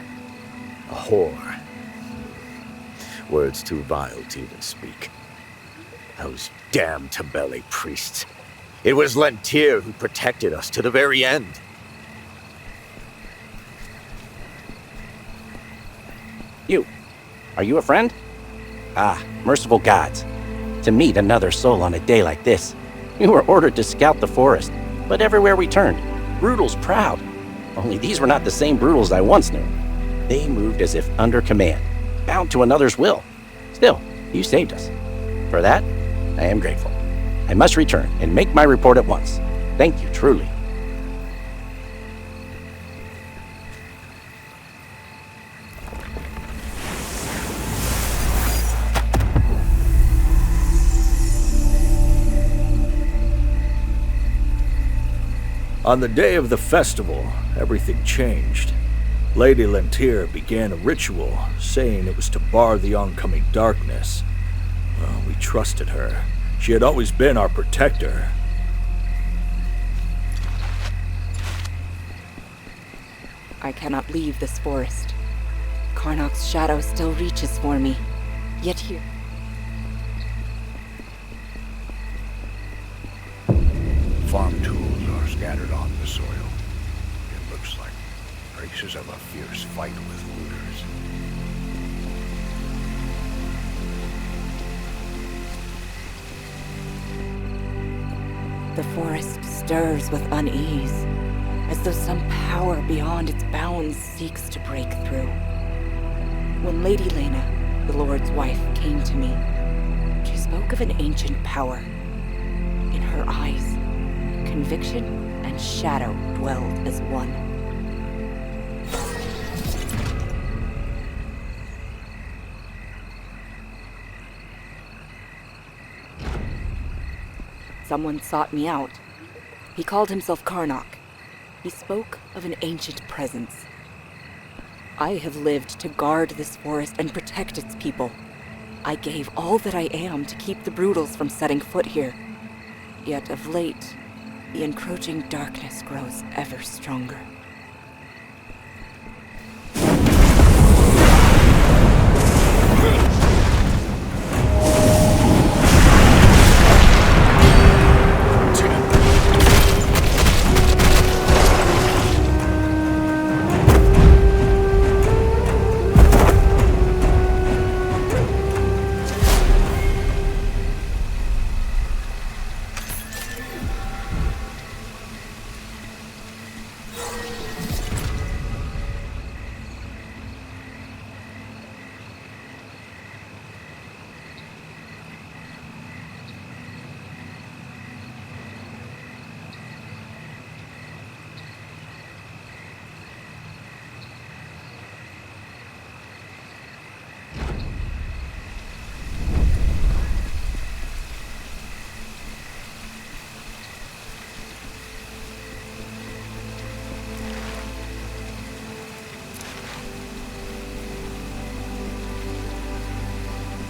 a whore. Words too vile to even speak. Those damn Tivele priests. It was Lentir who protected us to the very end. You. Are you a friend? Ah, merciful gods. To meet another soul on a day like this. We were ordered to scout the forest, but everywhere we turned, Brutals proud. Only these were not the same Brutals I once knew. They moved as if under command, bound to another's will. Still, you saved us. For that, I am grateful. I must return and make my report at once. Thank you, truly. On the day of the festival, everything changed. Lady Lentir began a ritual, saying it was to bar the oncoming darkness. Well, we trusted her. She had always been our protector. I cannot leave this forest. Karnok's shadow still reaches for me. Yet here... Farm tools are scattered on the soil. It looks like traces of a fierce fight with looters. The forest stirs with unease, as though some power beyond its bounds seeks to break through. When Lady Lena, the Lord's wife, came to me, she spoke of an ancient power. In her eyes, conviction and shadow dwelled as one. Someone sought me out. He called himself Karnok. He spoke of an ancient presence. I have lived to guard this forest and protect its people. I gave all that I am to keep the Brutals from setting foot here. Yet of late, the encroaching darkness grows ever stronger.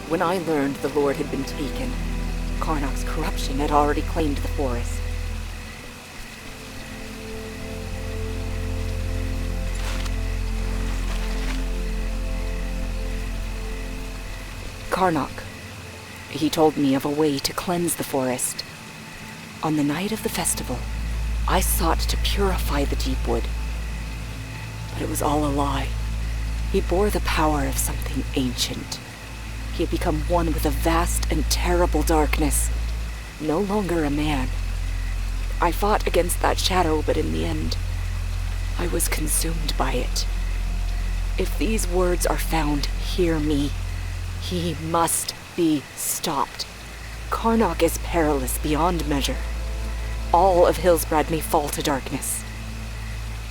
When I learned the Lord had been taken, Karnak's corruption had already claimed the forest. Karnak, he told me of a way to cleanse the forest. On the night of the festival, I sought to purify the deep wood. But it was all a lie. He bore the power of something ancient. He had become one with a vast and terrible darkness. No longer a man. I fought against that shadow, but in the end, I was consumed by it. If these words are found, hear me. He must be stopped. Karnak is perilous beyond measure. All of Hillsbrad may fall to darkness.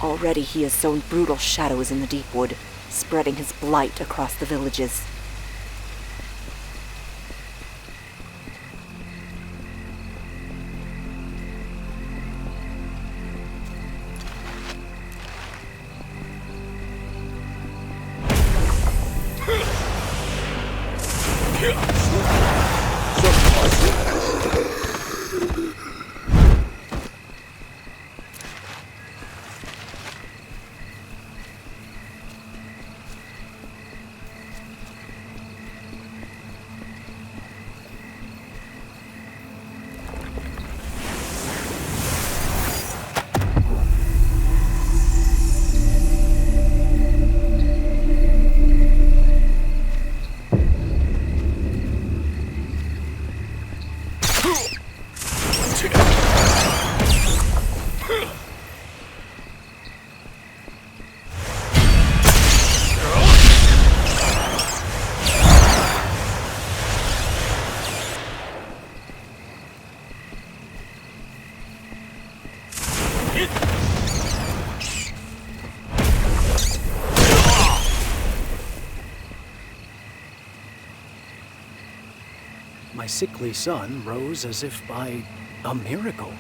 Already he has sown brutal shadows in the deep wood, spreading his blight across the villages. My sickly son rose as if by a miracle.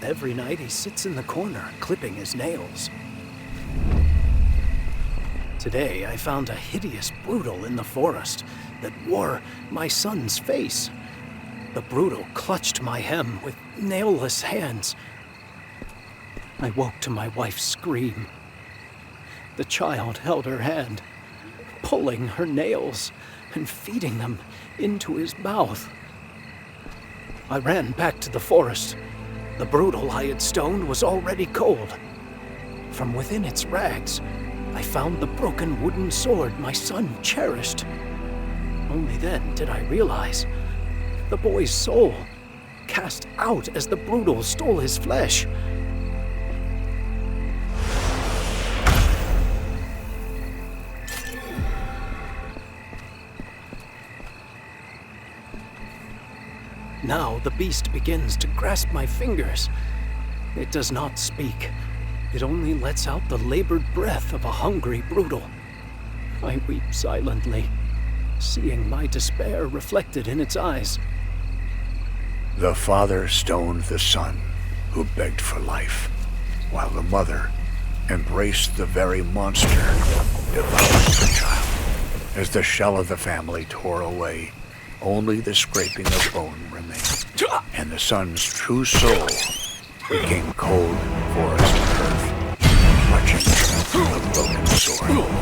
Every night he sits in the corner, clipping his nails. Today I found a hideous brutal in the forest that wore my son's face. The brutal clutched my hem with nailless hands. I woke to my wife's scream. The child held her hand, pulling her nails and feeding them into his mouth. I ran back to the forest. The brutal I had stoned was already cold. From within its rags, I found the broken wooden sword my son cherished. Only then did I realize the boy's soul, cast out as the brutal stole his flesh. Now the beast begins to grasp my fingers. It does not speak. It only lets out the labored breath of a hungry brutal. I weep silently, seeing my despair reflected in its eyes. The father stoned the son, who begged for life, while the mother embraced the very monster, devouring the child. As the shell of the family tore away, only the scraping of bone remained, and the son's true soul became cold forest earth, clutching a broken sword.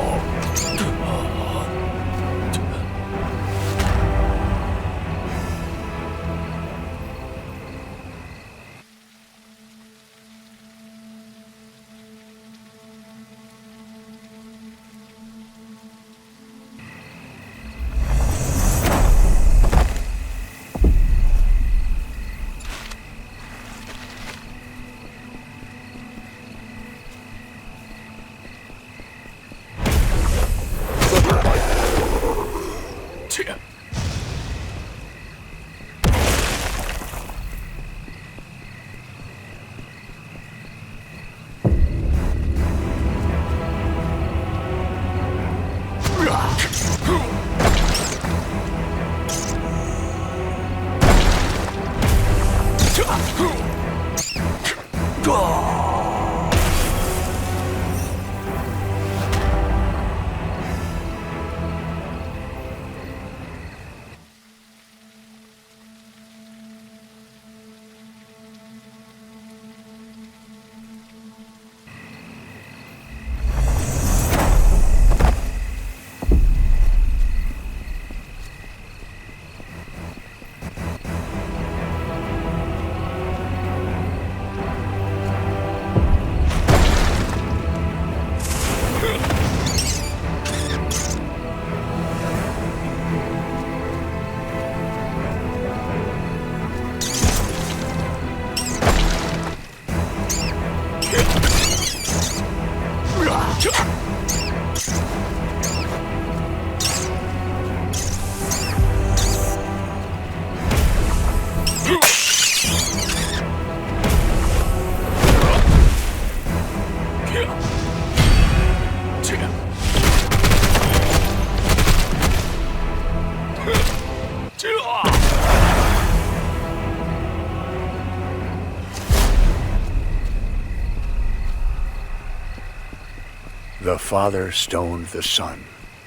The father stoned the son,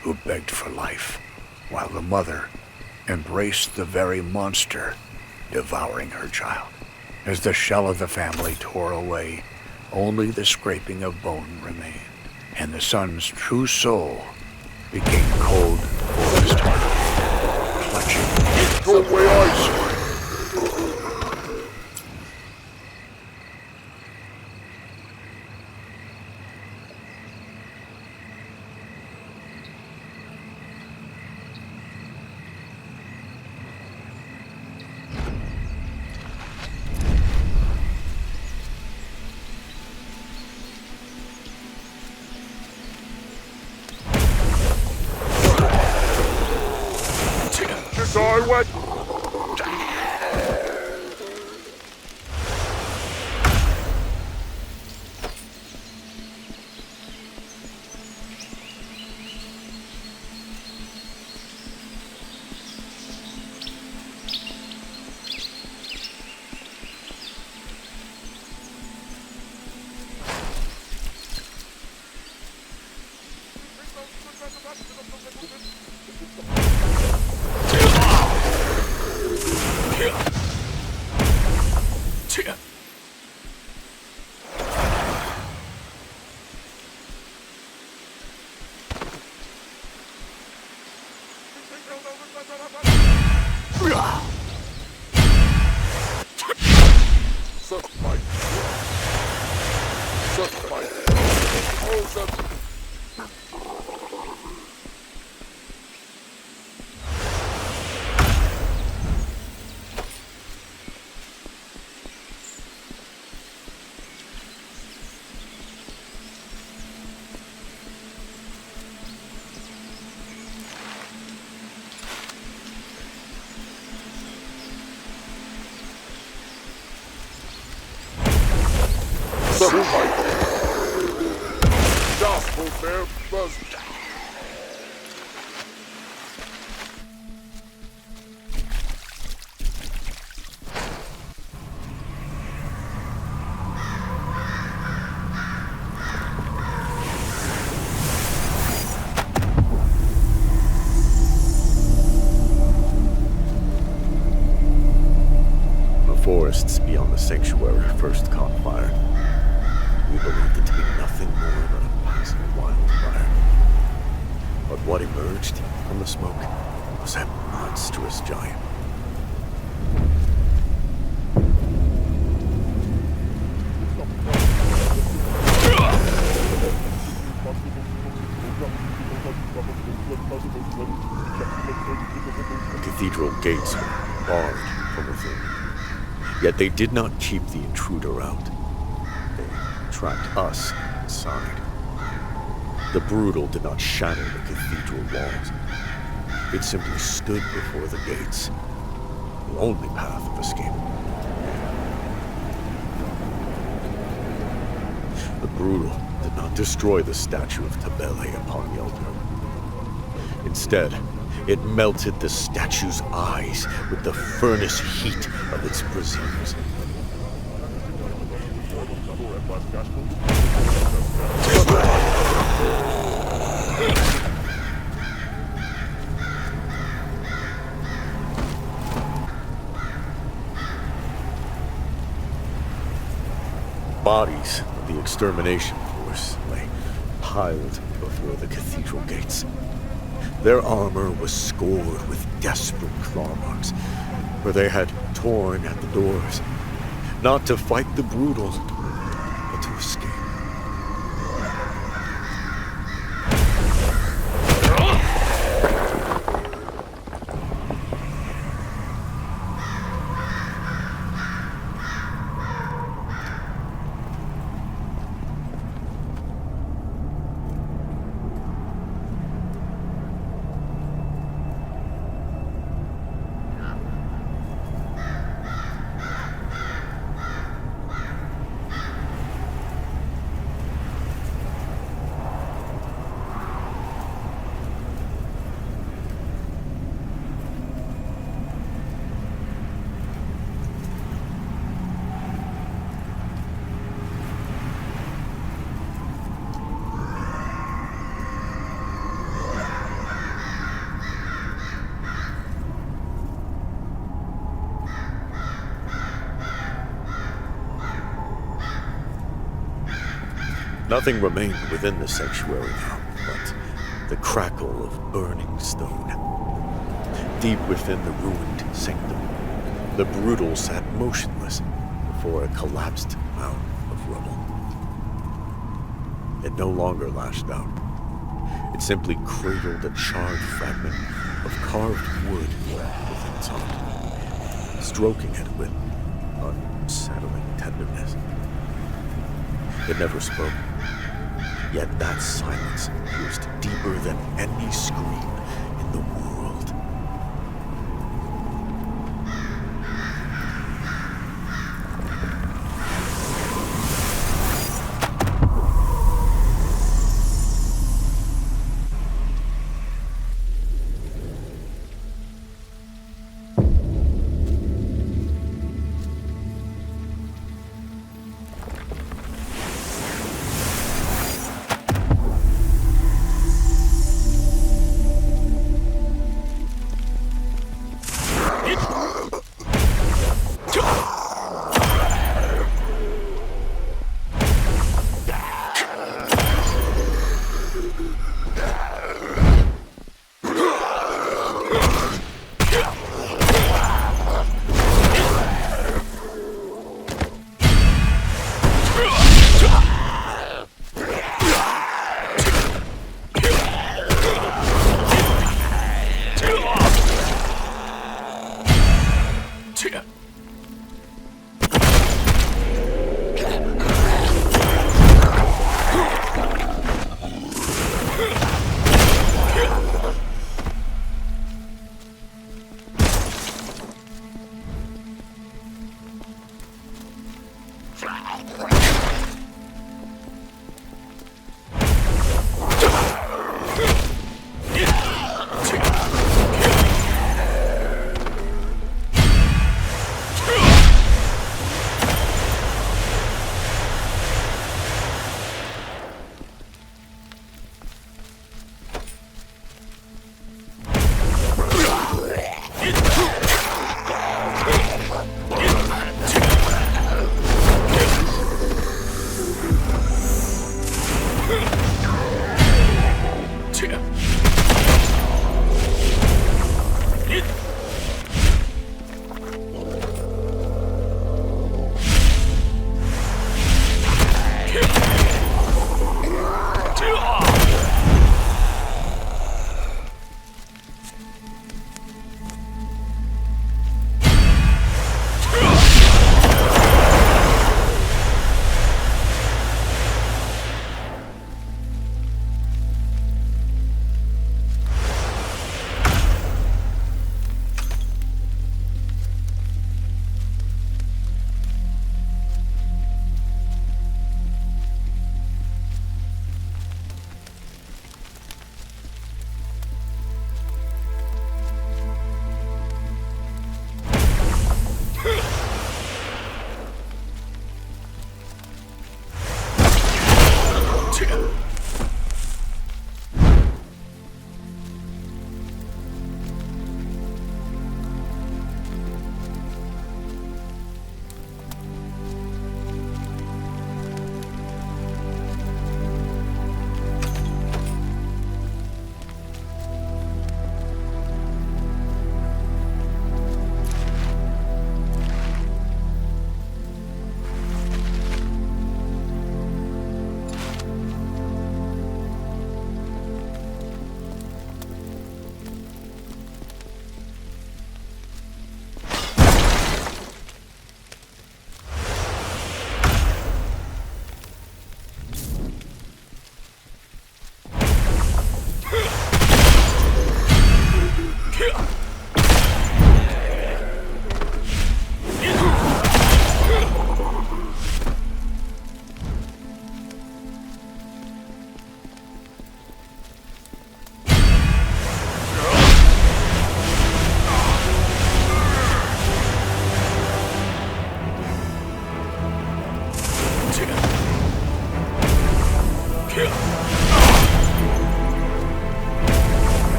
who begged for life, while the mother embraced the very monster devouring her child. As the shell of the family tore away, only the scraping of bone remained, and the son's true soul became cold forest earth, clutching the way I saw it. I went. Gospel bear buzz. forests beyond the sanctuary first caught fire, we believed it to be nothing more than a passing wildfire. But what emerged from the smoke was a monstrous giant. The cathedral gates were barred from within, yet they did not keep the intruder out. They trapped us inside. The brutal did not shatter the cathedral walls. It simply stood before the gates, the only path of escape. The brutal did not destroy the statue of Tabele upon the altar. Instead, it melted the statue's eyes with the furnace heat of its braziers. Bodies of the extermination force lay piled before the cathedral gates. Their armor was scored with desperate claw marks, where they had torn at the doors, not to fight the brutal, but to escape. Nothing remained within the sanctuary now but the crackle of burning stone. Deep within the ruined sanctum, the brutal sat motionless before a collapsed mound of rubble. It no longer lashed out. It simply cradled a charred fragment of carved wood within its arm, stroking it with unsettling tenderness. It never spoke. Yet that silence pierced deeper than any scream in the world.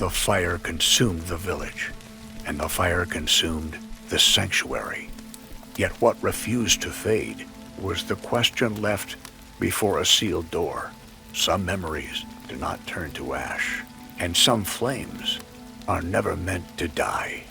The fire consumed the village, and the fire consumed the sanctuary. Yet what refused to fade was the question left before a sealed door. Some memories do not turn to ash, and some flames are never meant to die.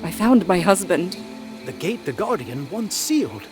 I found my husband. The gate the Guardian once sealed.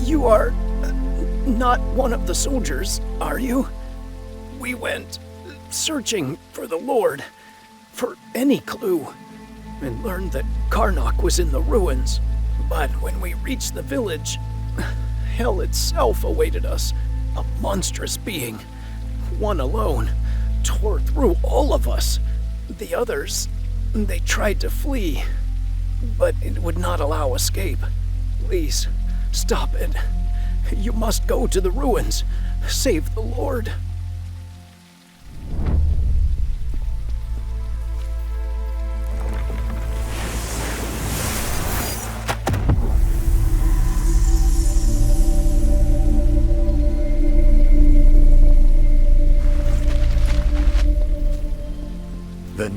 You are not one of the soldiers, are you? We went searching for the Lord, for any clue, and learned that Karnak was in the ruins. But when we reached the village, hell itself awaited us. A monstrous being, one alone, tore through all of us. The others, they tried to flee, but it would not allow escape. Please, stop it. You must go to the ruins. Save the Lord.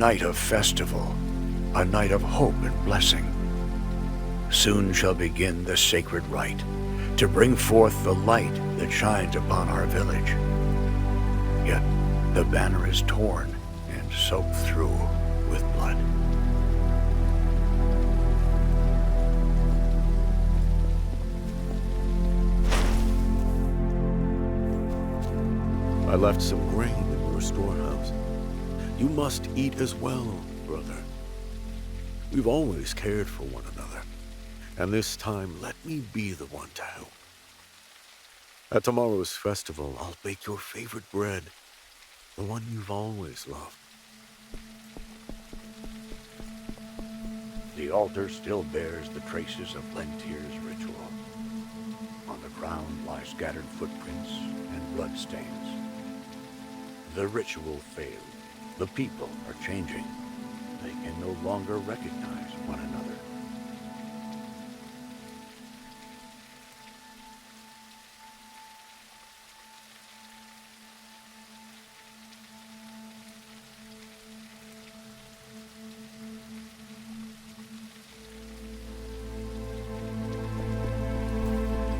night of festival, a night of hope and blessing. Soon shall begin the sacred rite, to bring forth the light that shines upon our village. Yet the banner is torn and soaked through with blood. I left some grain in your storehouse. You must eat as well, brother. We've always cared for one another, and this time let me be the one to help. At tomorrow's festival, I'll bake your favorite bread, the one you've always loved. The altar still bears the traces of Lentier's ritual. On the ground lie scattered footprints and bloodstains. The ritual failed. The people are changing. They can no longer recognize one another.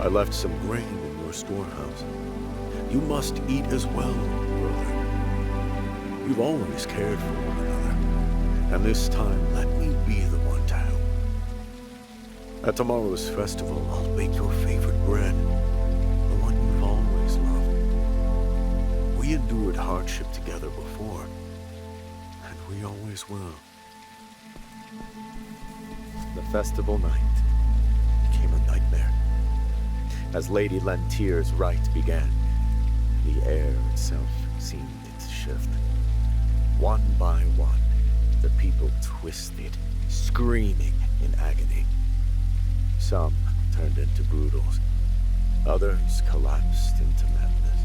I left some grain in your storehouse. You must eat as well, brother. We've always cared for one another, and this time let me be the one to help. At tomorrow's festival, I'll bake your favorite bread, the one you've always loved. We endured hardship together before, and we always will. The festival night became a nightmare. As Lady Lentier's rite began, the air itself seemed to shift. One by one, the people twisted, screaming in agony. Some turned into Broodals. Others collapsed into madness.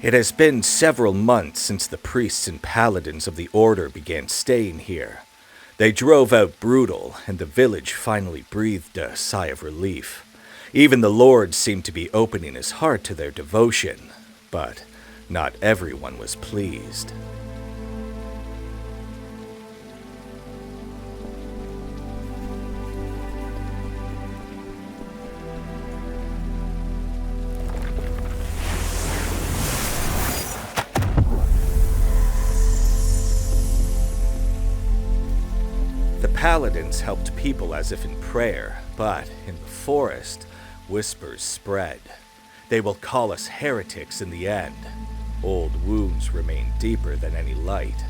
It has been several months since the priests and paladins of the Order began staying here. They drove out Brutal, and the village finally breathed a sigh of relief. Even the Lord seemed to be opening his heart to their devotion, but not everyone was pleased. Paladins helped people as if in prayer, but in the forest, whispers spread. They will call us heretics in the end. Old wounds remain deeper than any light.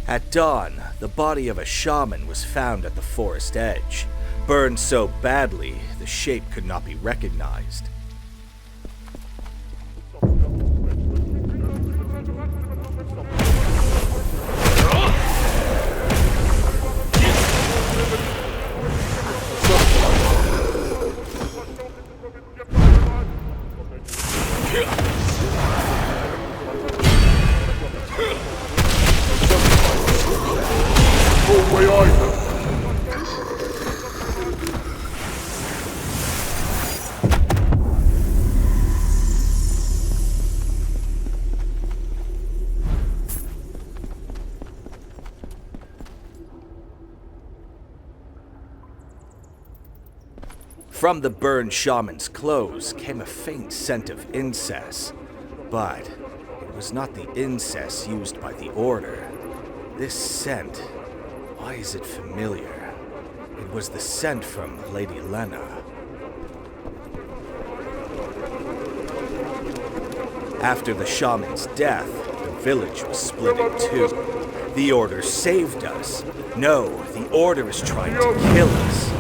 At dawn, the body of a shaman was found at the forest edge. Burned so badly, the shape could not be recognized. From the burned shaman's clothes came a faint scent of incest, but it was not the incest used by the Order. This scent, why is it familiar? It was the scent from Lady Lena. After the shaman's death, the village was split in two. The Order saved us. No, the Order is trying to kill us.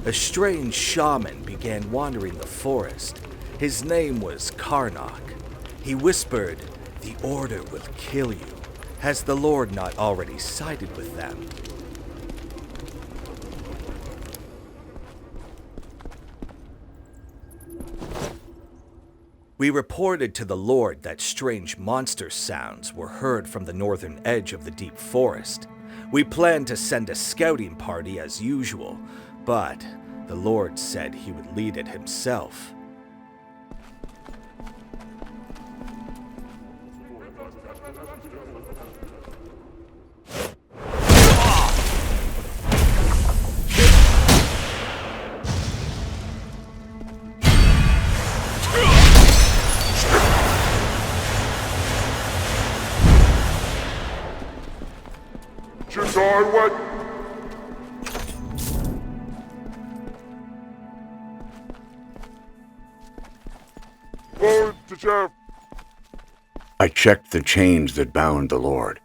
A strange shaman began wandering the forest. His name was Karnak. He whispered, "The Order will kill you. Has the Lord not already sided with them?" We reported to the Lord that strange monster sounds were heard from the northern edge of the deep forest. We planned to send a scouting party as usual, but the Lord said he would lead it himself. I checked the chains that bound the Lord.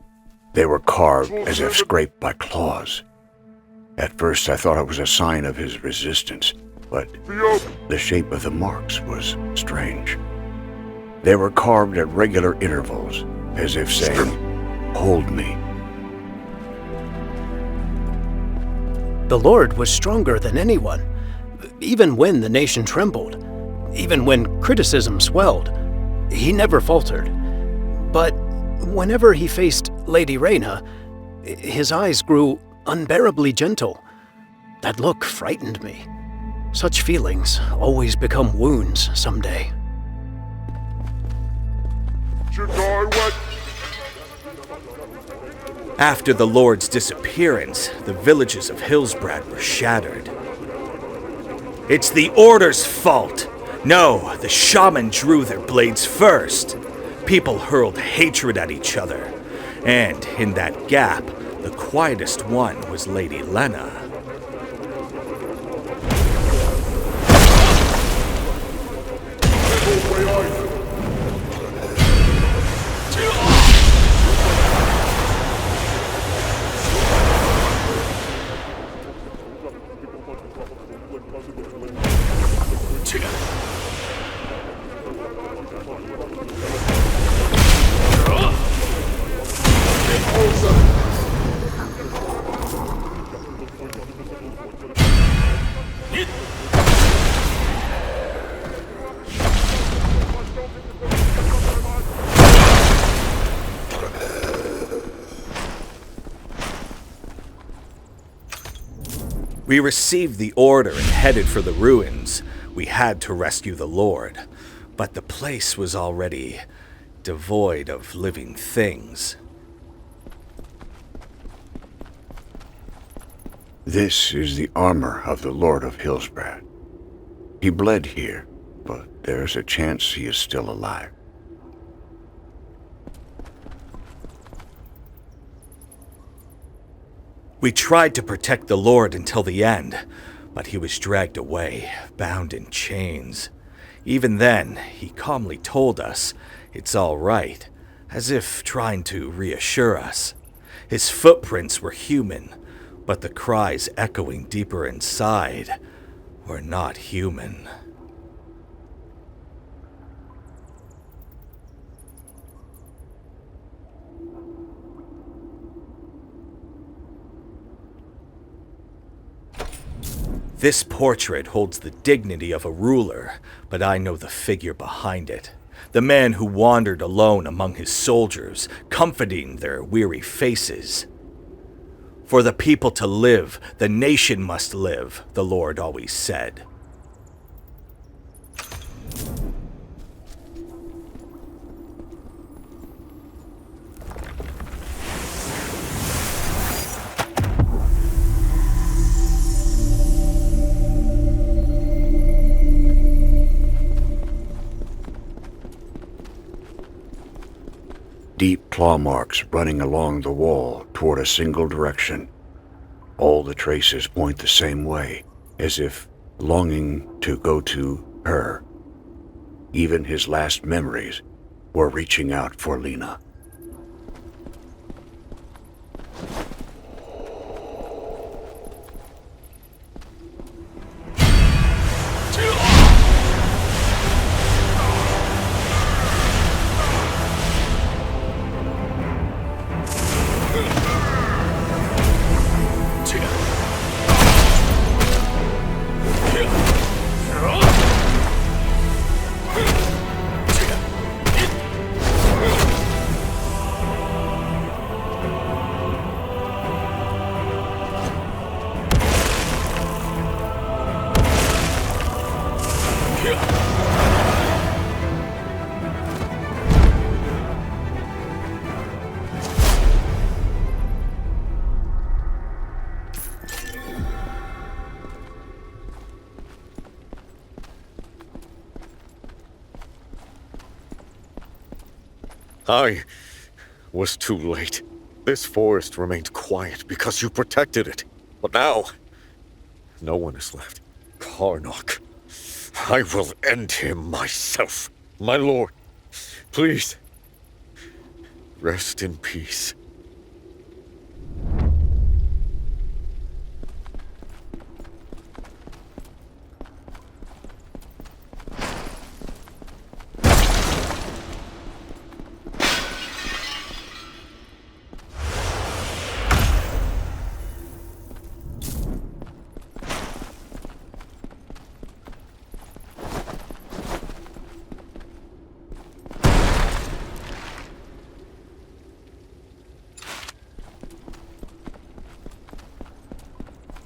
They were carved as if scraped by claws. At first I thought it was a sign of his resistance, but the shape of the marks was strange. They were carved at regular intervals, as if saying, "Hold me." The Lord was stronger than anyone, even when the nation trembled, even when criticism swelled. He never faltered. But whenever he faced Lady Reyna, his eyes grew unbearably gentle. That look frightened me. Such feelings always become wounds someday. After the Lord's disappearance, the villages of Hillsbrad were shattered. It's the Order's fault! No, the shaman drew their blades first. People hurled hatred at each other. And in that gap, the quietest one was Lady Lena. We received the order and headed for the ruins. We had to rescue the Lord, but the place was already devoid of living things. This is the armor of the Lord of Hillsbrad. He bled here, but there's a chance he is still alive. We tried to protect the Lord until the end, but he was dragged away, bound in chains. Even then, he calmly told us it's all right, as if trying to reassure us. His footprints were human, but the cries echoing deeper inside were not human. This portrait holds the dignity of a ruler, but I know the figure behind it. The man who wandered alone among his soldiers, comforting their weary faces. For the people to live, the nation must live, the Lord always said. deep claw marks running along the wall toward a single direction. All the traces point the same way, as if longing to go to her. Even his last memories were reaching out for Lena. I was too late. This forest remained quiet because you protected it. But now, no one is left. Karnak. I will end him myself. My lord, please, rest in peace.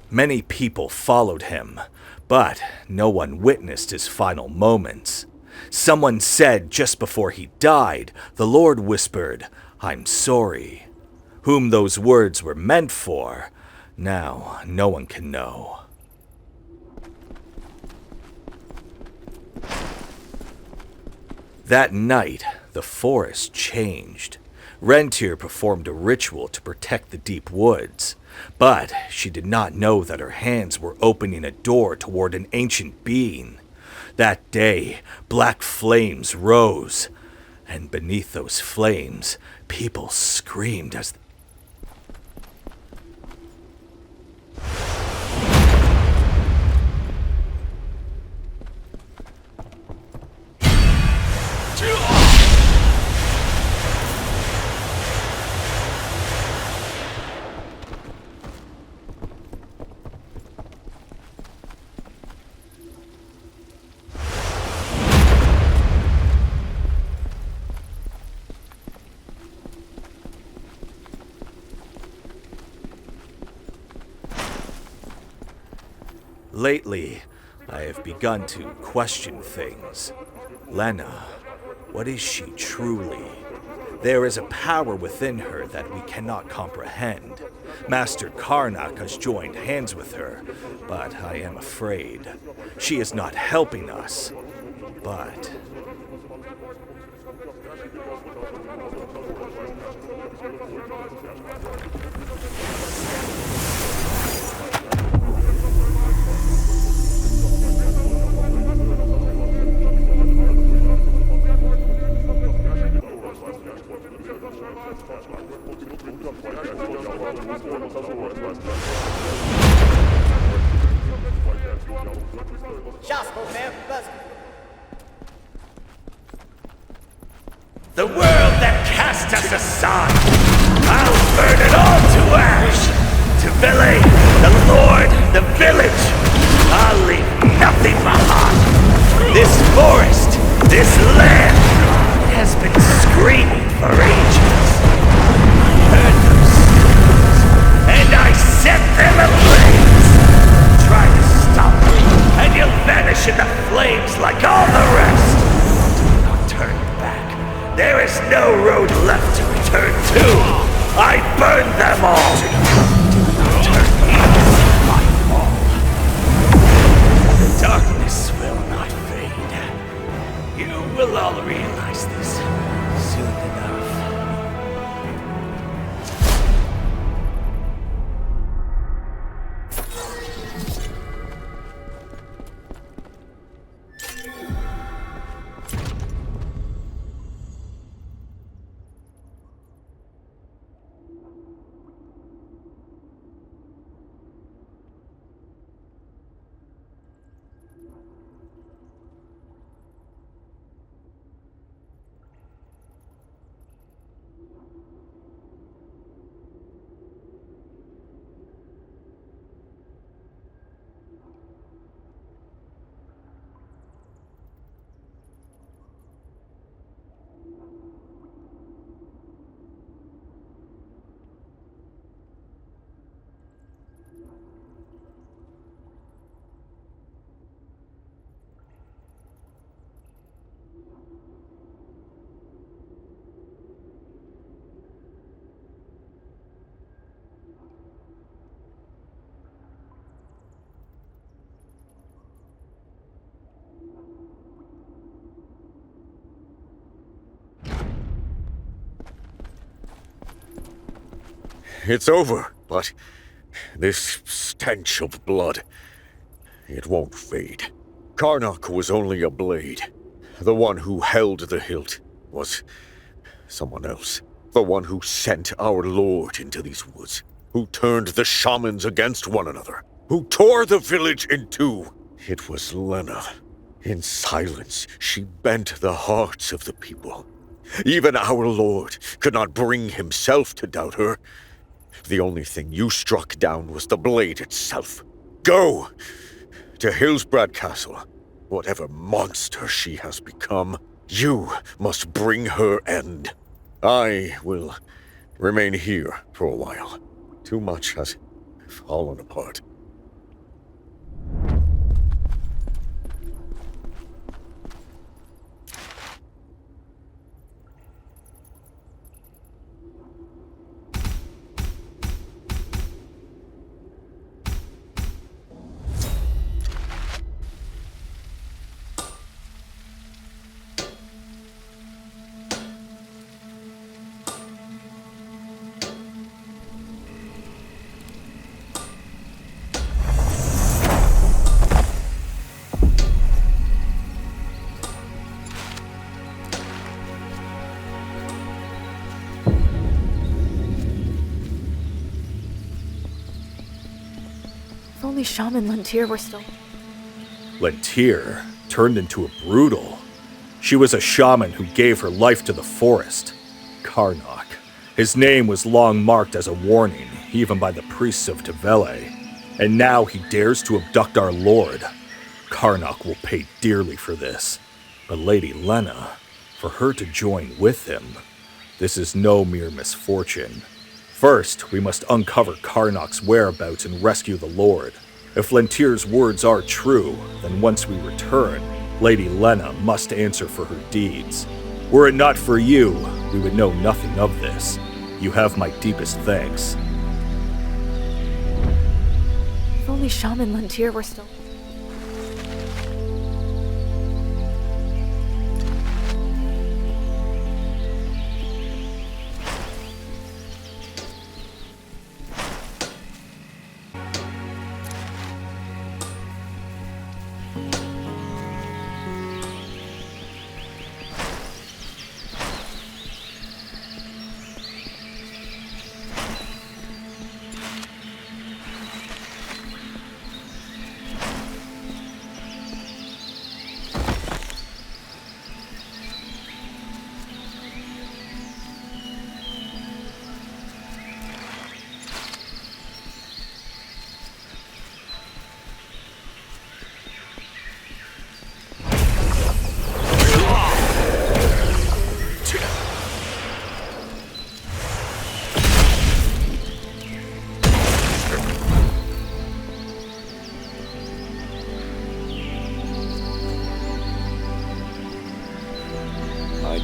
Many people followed him, but no one witnessed his final moments. Someone said just before he died, the Lord whispered, "I'm sorry." Whom those words were meant for, now no one can know. That night, the forest changed. Rentir performed a ritual to protect the deep woods, but she did not know that her hands were opening a door toward an ancient being. That day, black flames rose, and beneath those flames, people screamed as Lately, I have begun to question things. Lena, what is she truly? There is a power within her that we cannot comprehend. Master Karnak has joined hands with her, but I am afraid. She is not helping us, but... The world that cast us aside, I'll burn it all to ash. To Vele, the Lord, the village, I'll leave nothing behind. This forest, this land, has been screaming for ages. I heard those screams, and I set them ablaze. Try to stop me, and you'll vanish in the flames like all the rest. Do not turn back. There is no road left to return to. I burned them all. Do not turn east, my fall. The darkness will not fade. You will all realize this soon enough. it's over, but this stench of blood, it won't fade. Karnak was only a blade. The one who held the hilt was someone else. The one who sent our lord into these woods. Who turned the shamans against one another. Who tore the village in two. It was Lena. In silence, she bent the hearts of the people. Even our lord could not bring himself to doubt her. The only thing you struck down was the blade itself. Go to Hillsbrad Castle. Whatever monster she has become, you must bring her end. I will remain here for a while. Too much has fallen apart. If only Shaman Lentir were still... Lentir turned into a brutal. She was a shaman who gave her life to the forest. Karnak. His name was long marked as a warning, even by the priests of Tevele. And now he dares to abduct our lord. Karnak will pay dearly for this. But Lady Lena, for her to join with him, this is no mere misfortune. First, we must uncover Karnak's whereabouts and rescue the Lord. If Lentir's words are true, then once we return, Lady Lena must answer for her deeds. Were it not for you, we would know nothing of this. You have my deepest thanks. If only Shaman Lentir were still...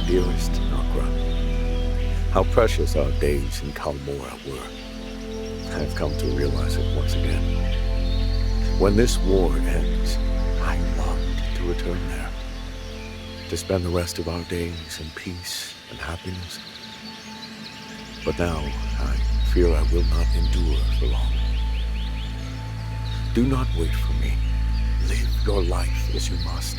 Dearest Nakra, how precious our days in Kalmora were. I have come to realize it once again. When this war ends, I longed to return there, to spend the rest of our days in peace and happiness. But now, I fear I will not endure for long. Do not wait for me. Live your life as you must.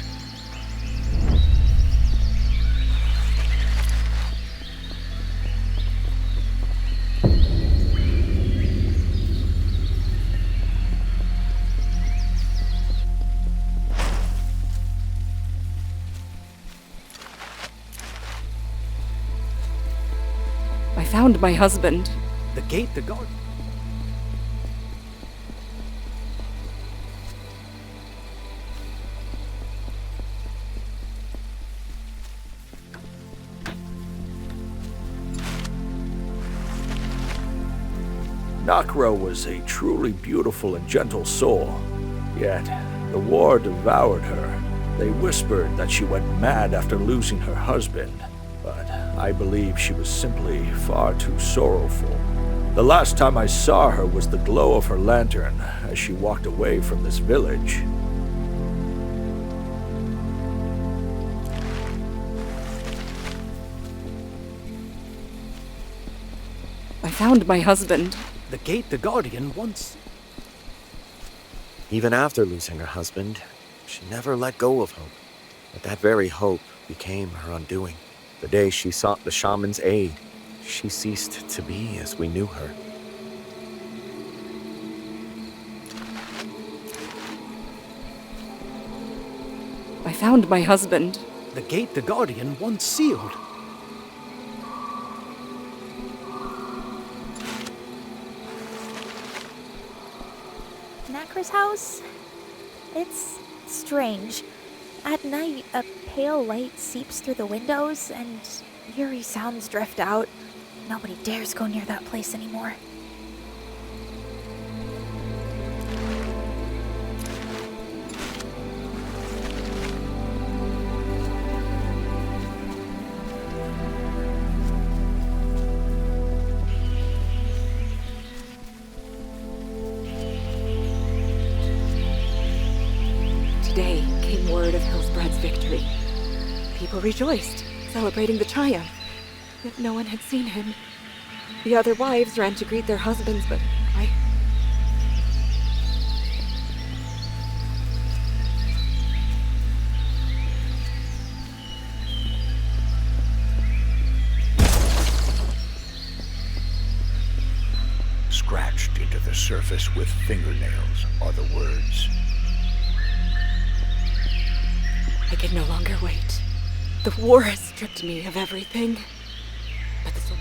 I found my husband. The gate to guard. Nakra was a truly beautiful and gentle soul, yet the war devoured her. They whispered that she went mad after losing her husband, but I believe she was simply far too sorrowful. The last time I saw her was the glow of her lantern as she walked away from this village. I found my husband. The gate the Guardian once... Even after losing her husband, she never let go of hope. But that very hope became her undoing. The day she sought the shaman's aid, she ceased to be as we knew her. I found my husband. The gate the Guardian once sealed. Nakra's house? It's strange. At night, a pale light seeps through the windows, and eerie sounds drift out. Nobody dares go near that place anymore. Today came word of Hillsbred's victory. People rejoiced, celebrating the triumph. Yet no one had seen him. The other wives ran to greet their husbands, but I... Scratched into the surface with fingernails are the words. I can no longer wait. The war has stripped me of everything. But this will...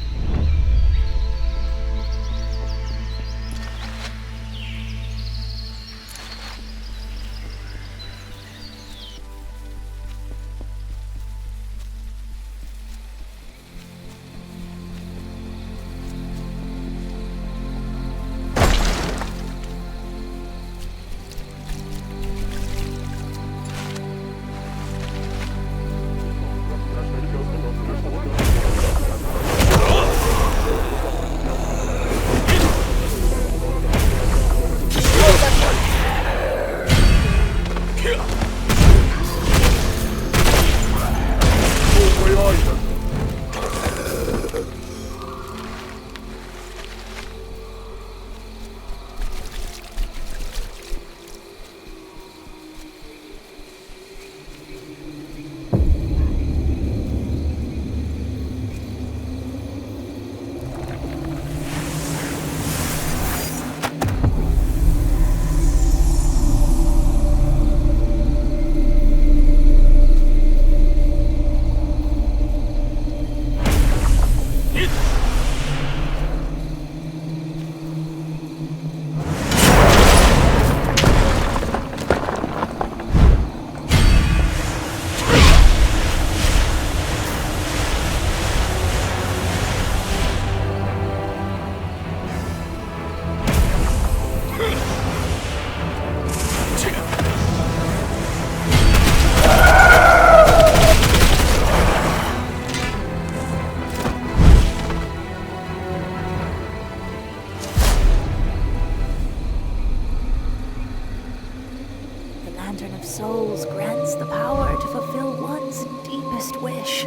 Lantern of Souls grants the power to fulfill one's deepest wish.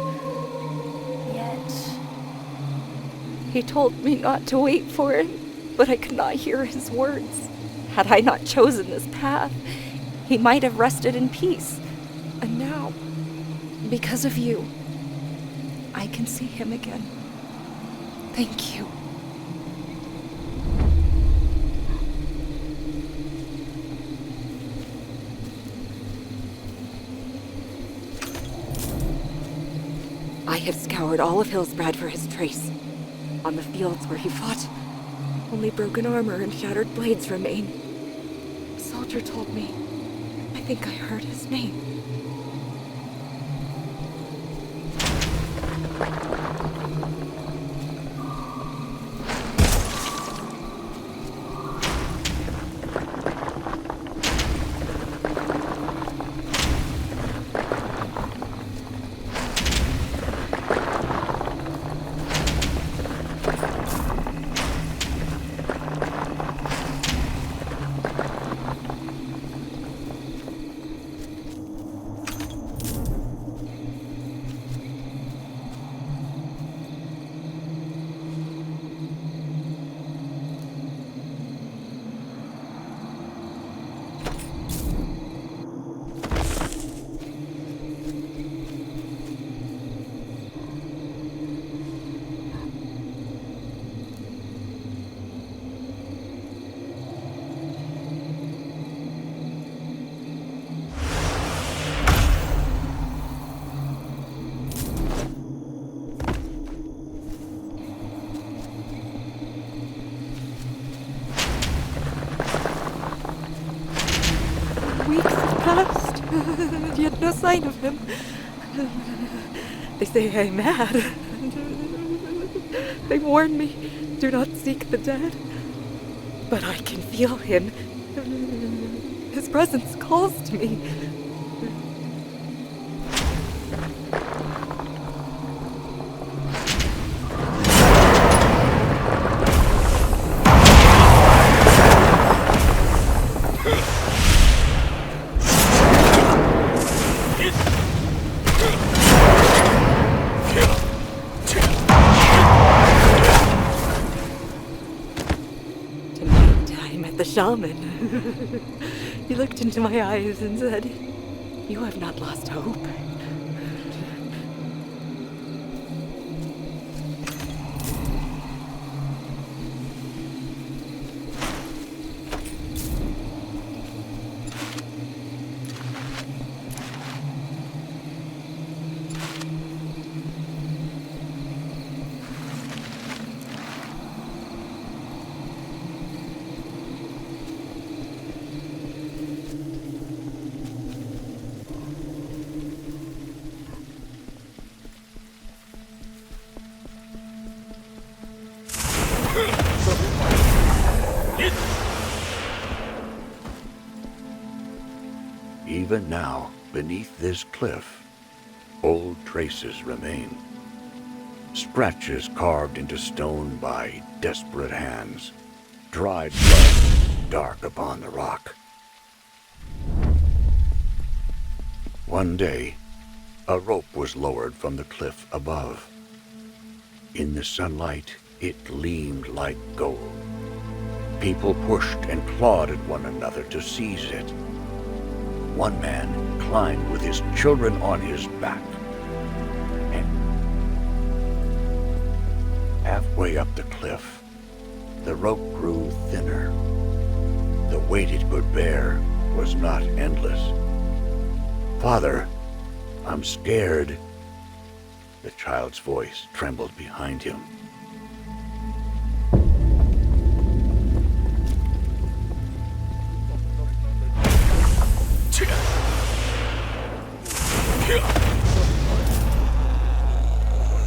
Yet... He told me not to wait for it, but I could not hear his words. Had I not chosen this path, he might have rested in peace. And now, because of you, I can see him again. Thank you. I have scoured all of Hillsbrad for his trace. On the fields where he fought, only broken armor and shattered blades remain. A soldier told me. I think I heard his name. sign of him. They say I'm mad. They warn me, do not seek the dead. But I can feel him. His presence calls to me. The shaman. He looked into my eyes and said, "You have not lost hope." Even now, beneath this cliff, old traces remain. Scratches carved into stone by desperate hands. Dried blood dark upon the rock. One day, a rope was lowered from the cliff above. In the sunlight, it gleamed like gold. People pushed and clawed at one another to seize it. One man climbed with his children on his back. And halfway up the cliff, the rope grew thinner. The weight it could bear was not endless. "Father, I'm scared." The child's voice trembled behind him.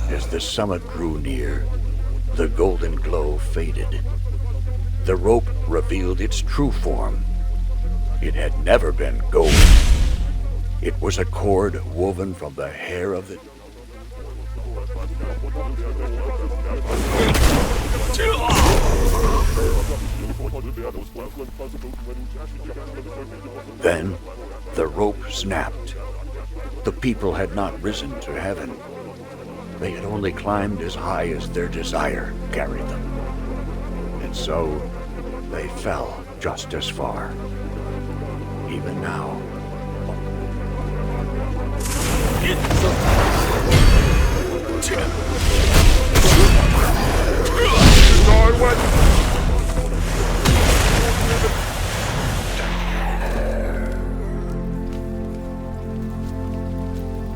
As the summit drew near, the golden glow faded. The rope revealed its true form. It had never been gold. It was a cord woven from the hair of the... Then, the rope snapped. The people had not risen to heaven. They had only climbed as high as their desire carried them. And so, they fell just as far. Even now.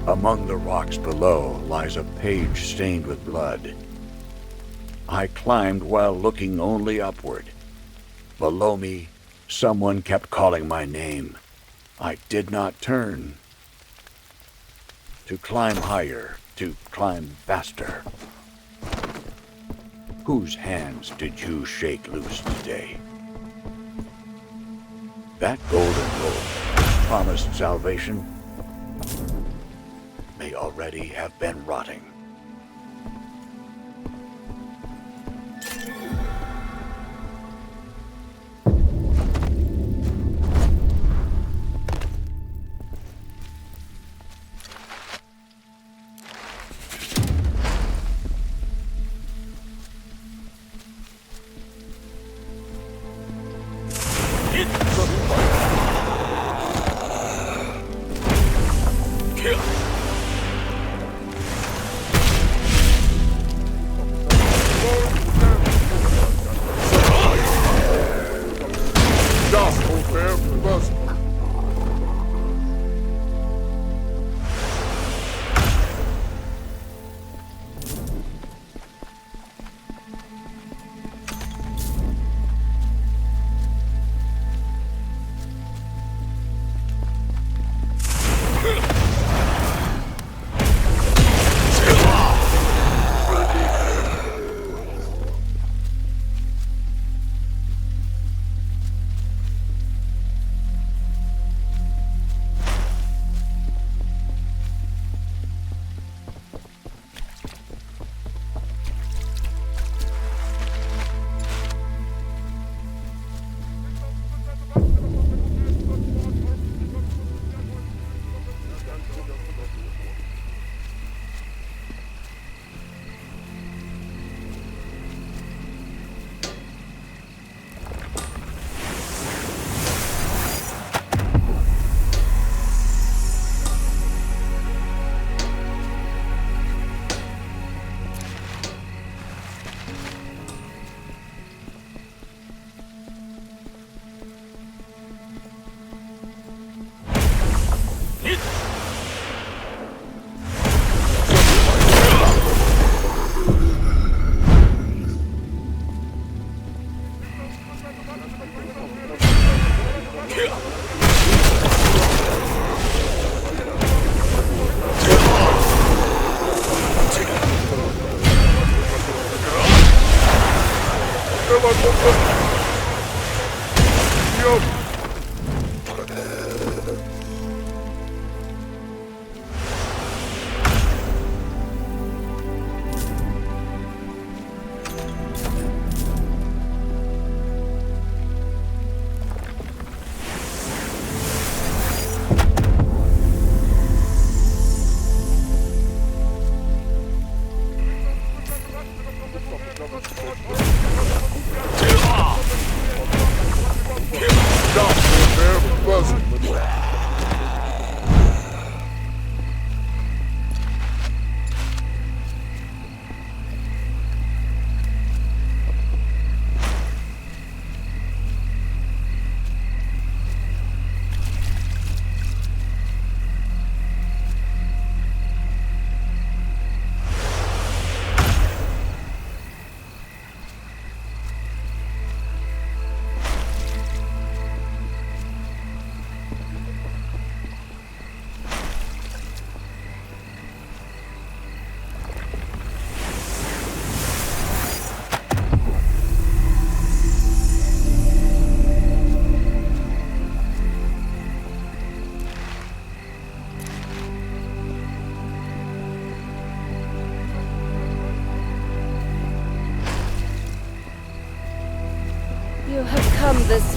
Among the rocks below lies a page stained with blood. I climbed while looking only upward. Below me, someone kept calling my name. I did not turn. To climb higher, to climb faster. Whose hands did you shake loose today? That golden rope, promised salvation, may already have been rotting.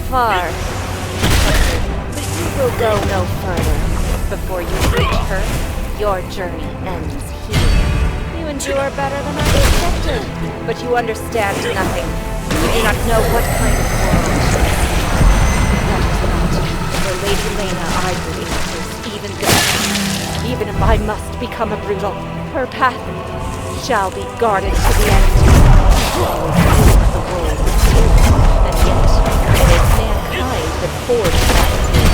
far. But you will go no further. Before you reach her, your journey ends here. You endure better than I expected, but you understand nothing. You do not know what kind of world. That is not the Lady Lena I believe is even this. Even if I must become a brutal, her path shall be guarded to the end. Always dealing with the world with you, and yet it is mankind that forged that fear.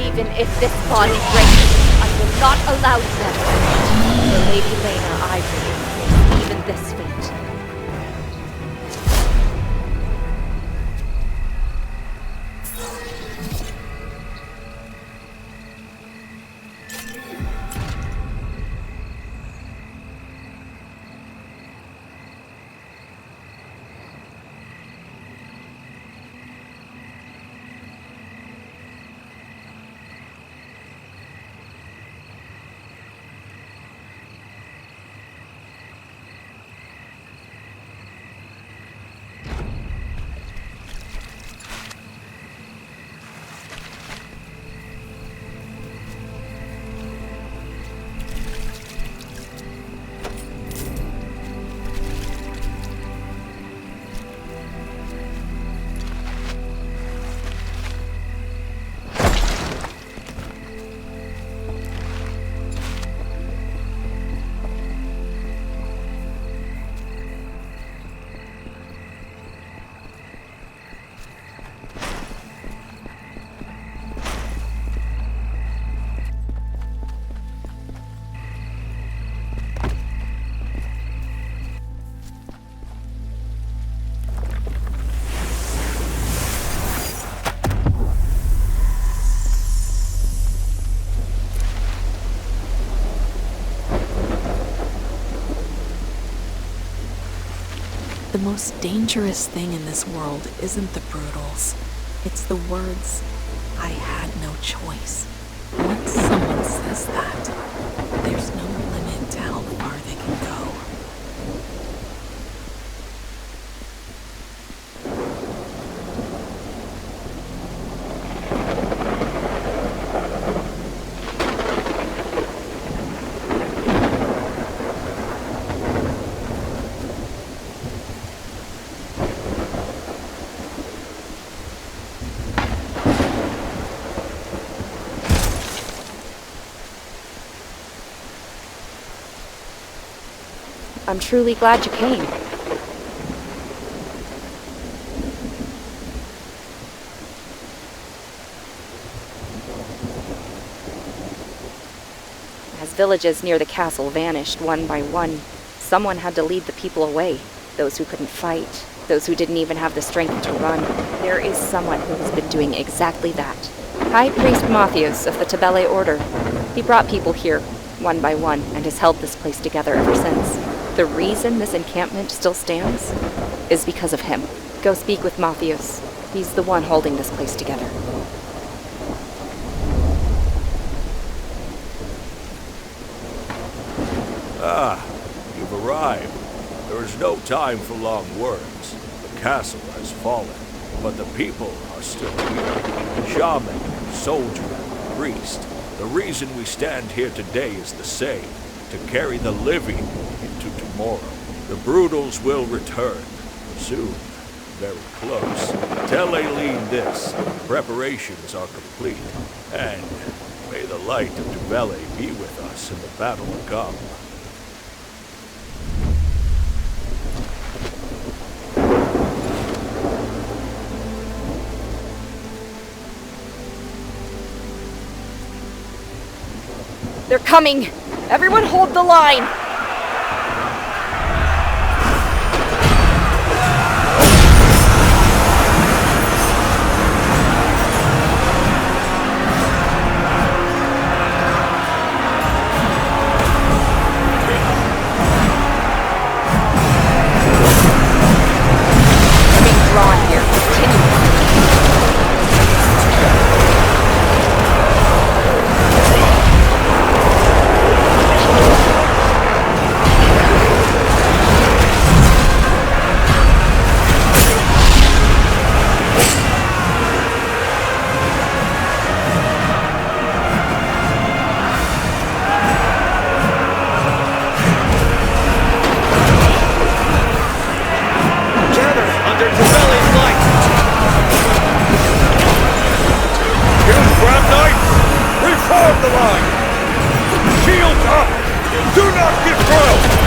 Even if this body breaks, I will not allow them. The Lady Lena I believe is even this fate. The most dangerous thing in this world isn't the brutals. It's the words, "I had no choice." Once someone says that, there's no limit to how far they can go. I'm truly glad you came. As villages near the castle vanished one by one, someone had to lead the people away. Those who couldn't fight, those who didn't even have the strength to run. There is someone who has been doing exactly that. High Priest Mathios of the Tabele Order. He brought people here, one by one, and has held this place together ever since. The reason this encampment still stands is because of him. Go speak with Mathios. He's the one holding this place together. Ah, you've arrived. There is no time for long words. The castle has fallen, but the people are still here. Shaman, soldier, priest. The reason we stand here today is the same, to carry the living into tomorrow. The Brutals will return, soon, very close. Tell Aileen this, preparations are complete, and may the light of Tabele be with us in the battle to come. They're coming! Everyone hold the line! They're being drawn here. Continue. Stop! Do not get through!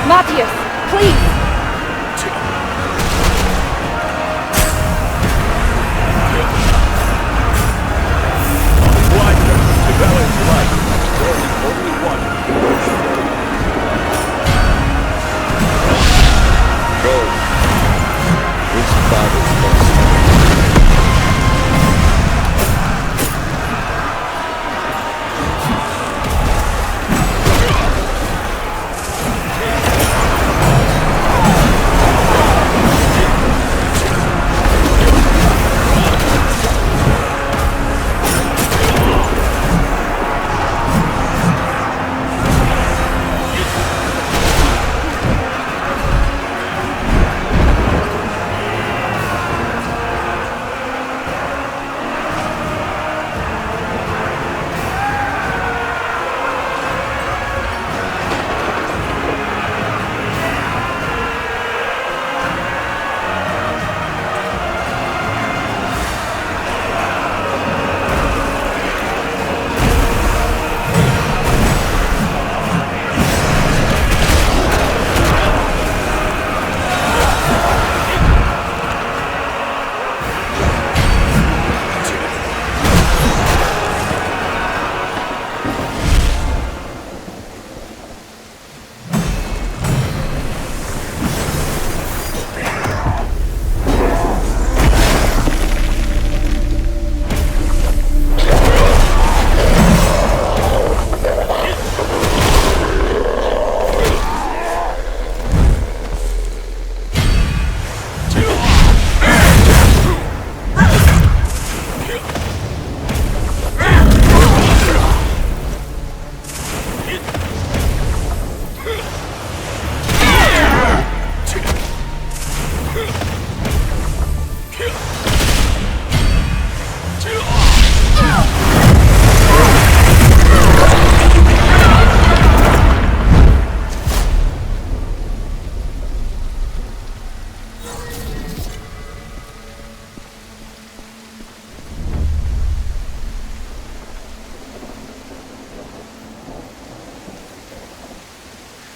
Matthias, please! Go. This battle must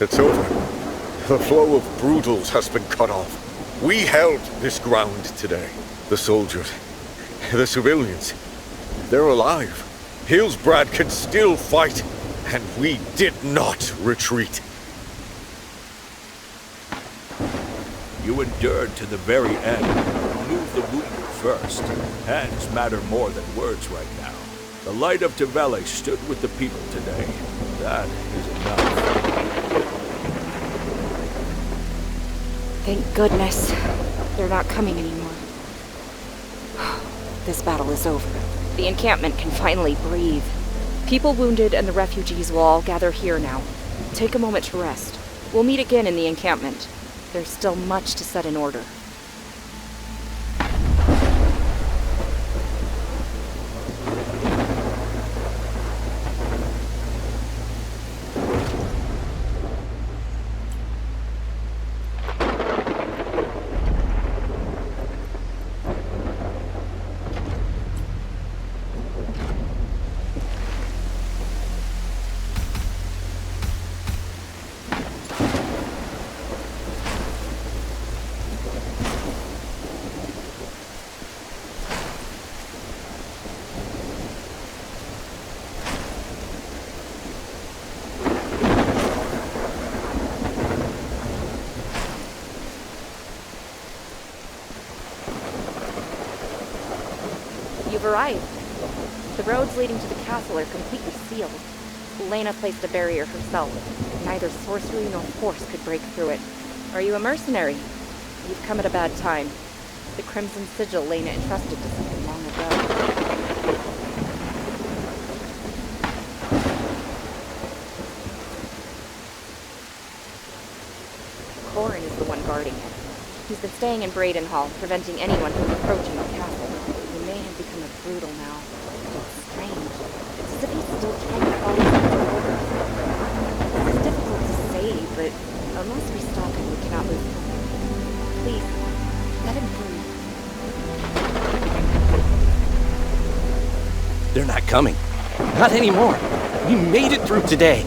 It's over. The flow of brutals has been cut off. We held this ground today. The soldiers, the civilians, they're alive. Hillsbrad can still fight, and we did not retreat. You endured to the very end. Move the wounded first. Hands matter more than words right now. The light of Tevele stood with the people today. That is enough. Thank goodness. They're not coming anymore. This battle is over. The encampment can finally breathe. People wounded and the refugees will all gather here now. Take a moment to rest. We'll meet again in the encampment. There's still much to set in order. You've arrived. The roads leading to the castle are completely sealed. Lena placed a barrier herself. Neither sorcery nor force could break through it. Are you a mercenary? You've come at a bad time. The Crimson Sigil Lena entrusted to something long ago. Corin is the one guarding it. He's been staying in Braden Hall, preventing anyone from approaching the castle. He may have become a brutal now. It's strange. It's as if he's still trying to follow some order. It's difficult to say, but unless we stop him, we cannot move forward. Please, let him through. They're not coming. Not anymore. We made it through today.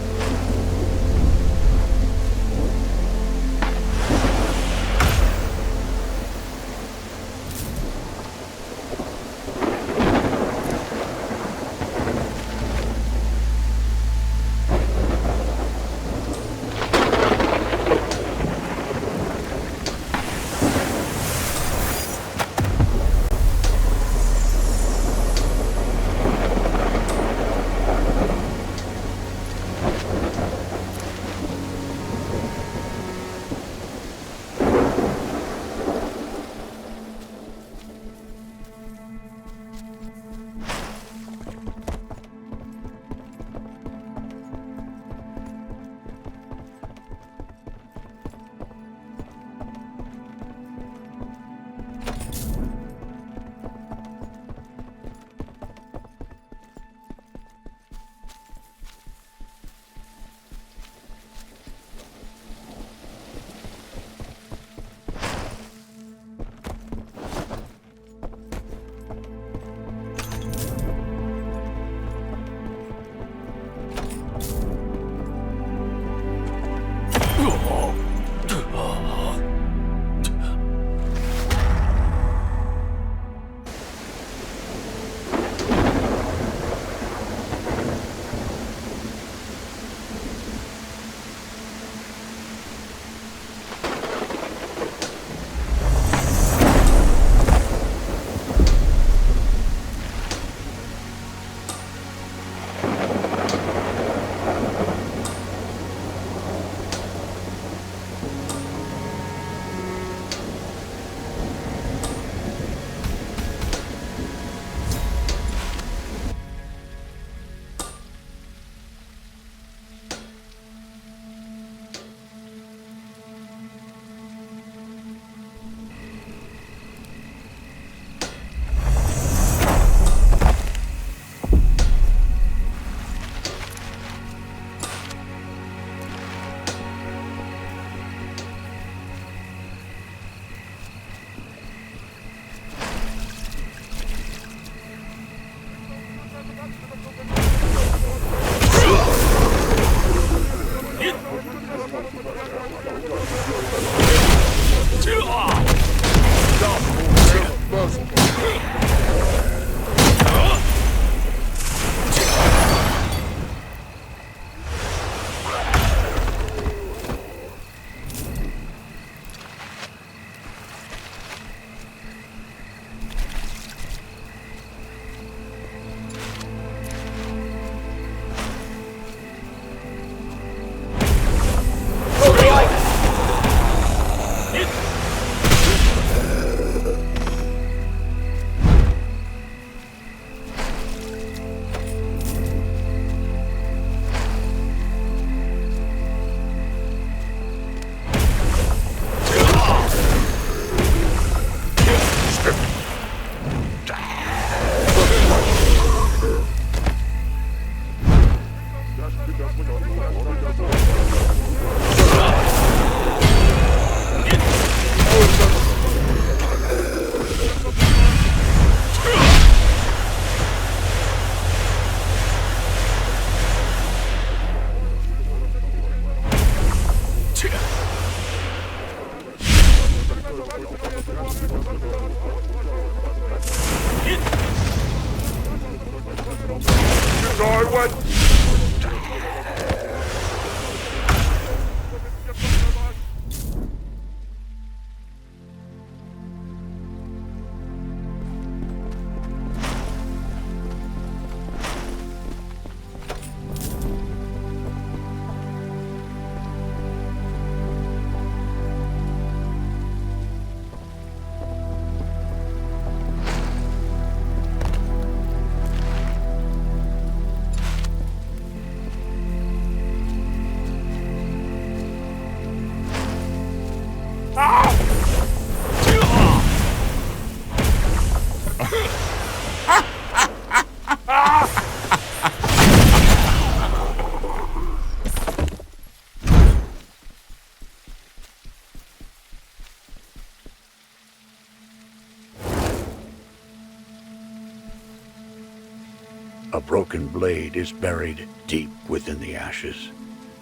A broken blade is buried deep within the ashes.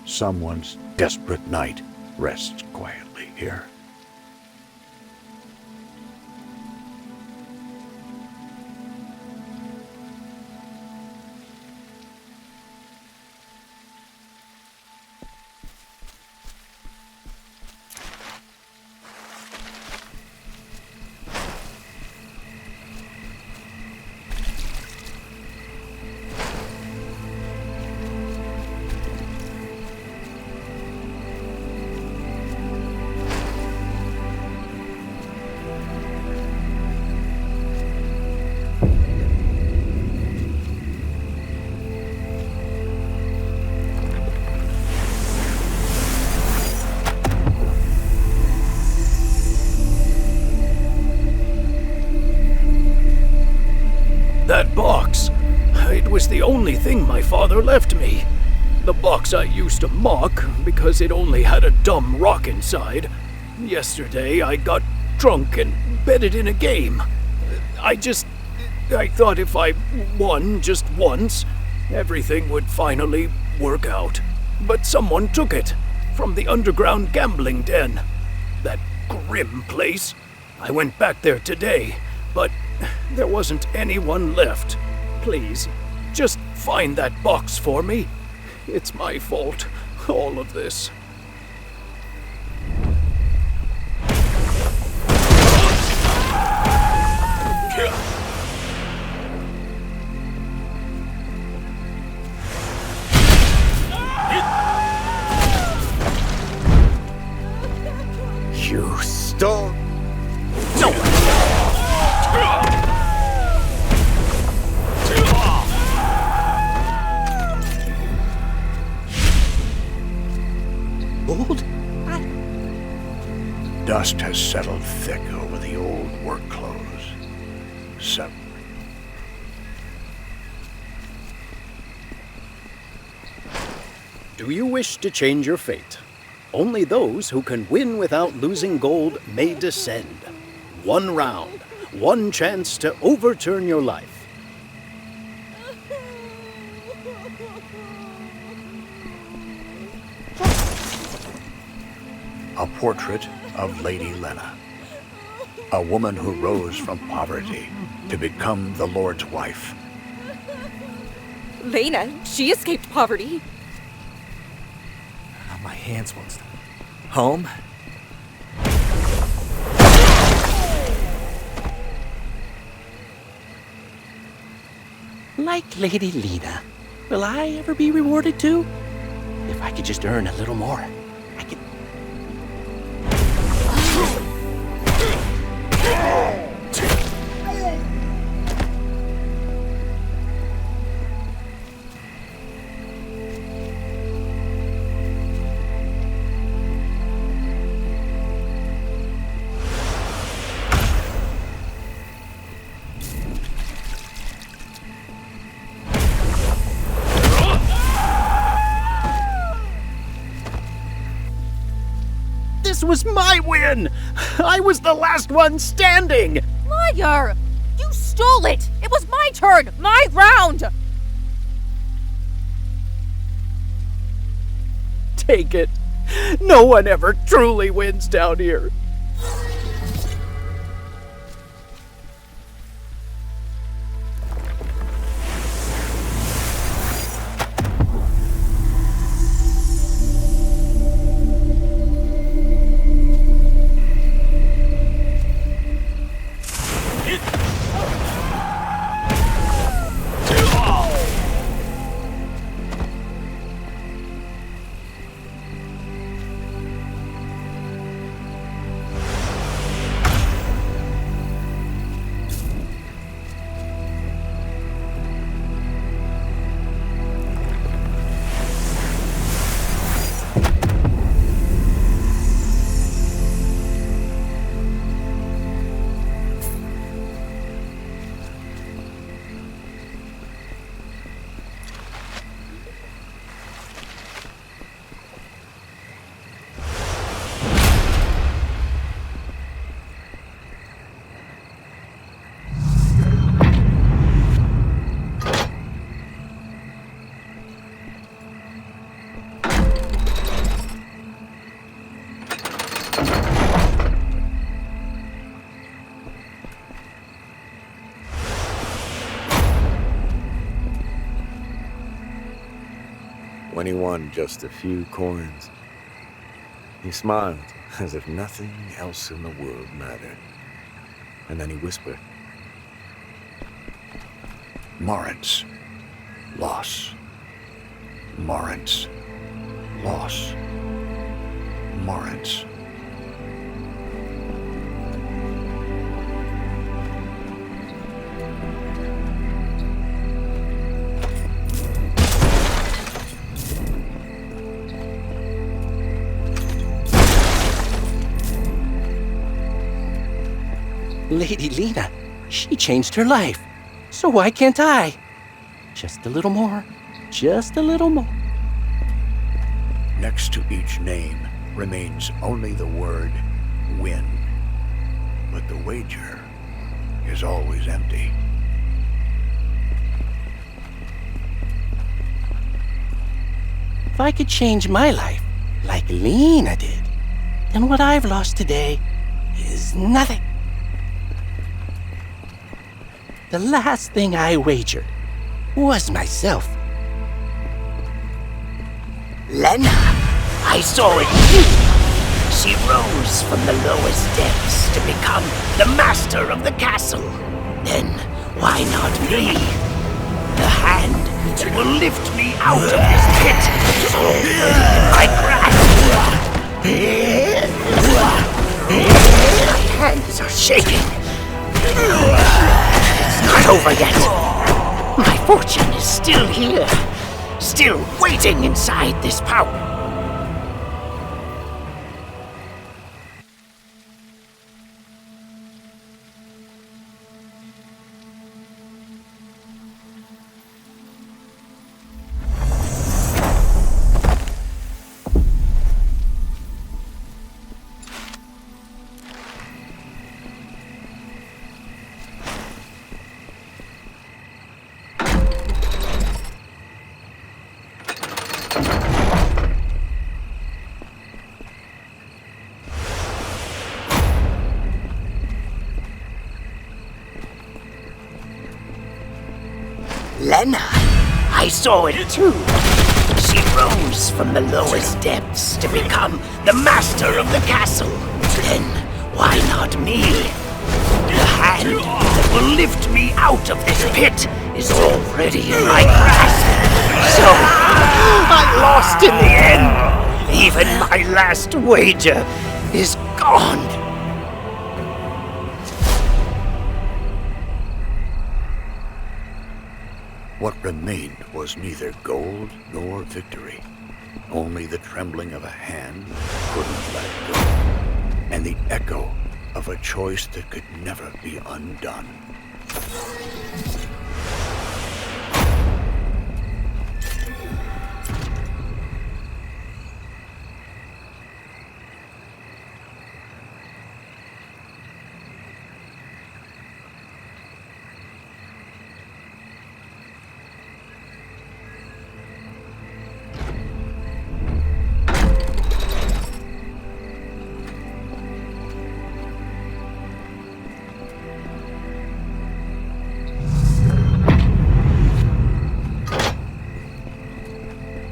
Someone's desperate night rests quietly here. That box. It was the only thing my father left me. The box I used to mock because it only had a dumb rock inside. Yesterday I got drunk and bet it in a game. I thought if I won just once, everything would finally work out. But someone took it from the underground gambling den. That grim place. I went back there today, but there wasn't anyone left. Please, just find that box for me. It's my fault, all of this. You stole... No! Gold? Dust has settled thick over the old work clothes. Do you wish to change your fate? Only those who can win without losing gold may descend. 1 round, 1 chance to overturn your life. A portrait of Lady Lena, a woman who rose from poverty to become the Lord's wife. Lena, she escaped poverty. My hands won't stop. Home? Like Lady Lena, will I ever be rewarded too? If I could just earn a little more, I could... This was my win! I was the last one standing! Liar! You stole it! It was my turn! My round! Take it. No one ever truly wins down here. when he won just a few coins. He smiled as if nothing else in the world mattered. And then he whispered, Morin's loss. Morin's loss. Morin's. Lady Lena, she changed her life. So why can't I? Just a little more. Just a little more. Next to each name remains only the word win. But the wager is always empty. If I could change my life like Lena did, then what I've lost today is nothing. The last thing I wagered was myself. Lena, I saw it too. She rose from the lowest depths to become the master of the castle. Then, why not me? The hand that will lift me out of this pit is already in my grasp. My hands are shaking. It's not over yet. My fortune is still here. Still waiting inside this power. Lena, I saw it too. She rose from the lowest depths to become the master of the castle. Then, why not me? The hand that will lift me out of this pit is already in my grasp. So, I lost in the end. Even my last wager is gone. What remained was neither gold nor victory. Only the trembling of a hand that couldn't let go, and the echo of a choice that could never be undone.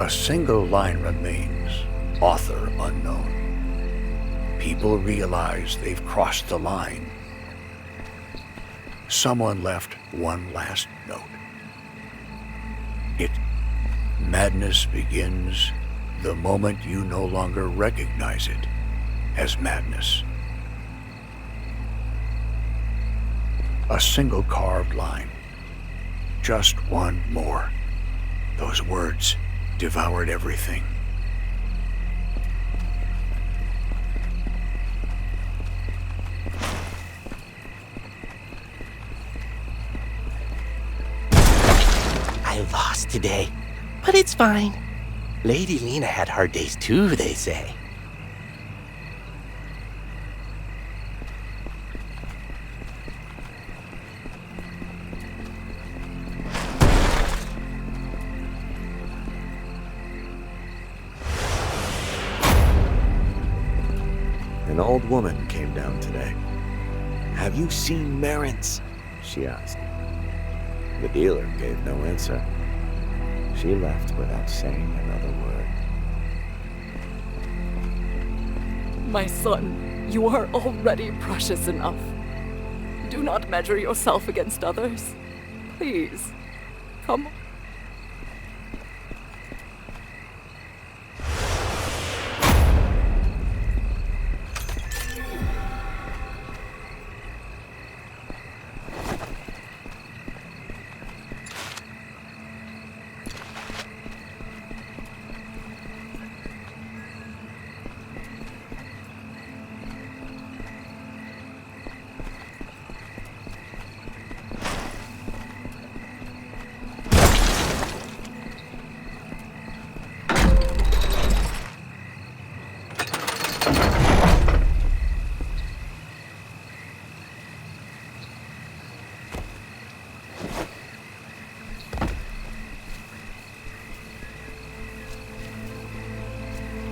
A single line remains, author unknown. People realize they've crossed the line. Someone left one last note. Madness begins the moment you no longer recognize it as madness. A single carved line. Just one more. Those words devoured everything. I lost today, but it's fine. Lady Lena had hard days too, they say. An old woman came down today. "Have you seen Morin's?" she asked. The dealer gave no answer. She left without saying another word. My son, you are already precious enough. Do not measure yourself against others. Please, come.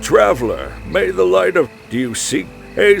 Traveler, may the light of... Do you seek a...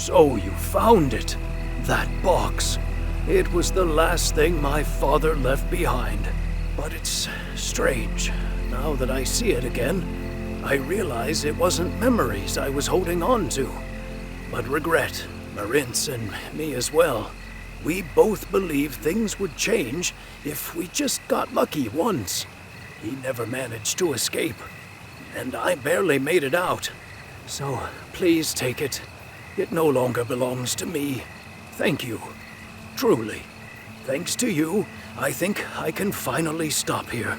So you found it. That box. It was the last thing my father left behind. But it's strange. Now that I see it again, I realize it wasn't memories I was holding on to, but regret. Marintz and me as well. We both believed things would change if we just got lucky once. He never managed to escape, and I barely made it out. So please take it. It no longer belongs to me. Thank you. Truly. Thanks to you, I think I can finally stop here.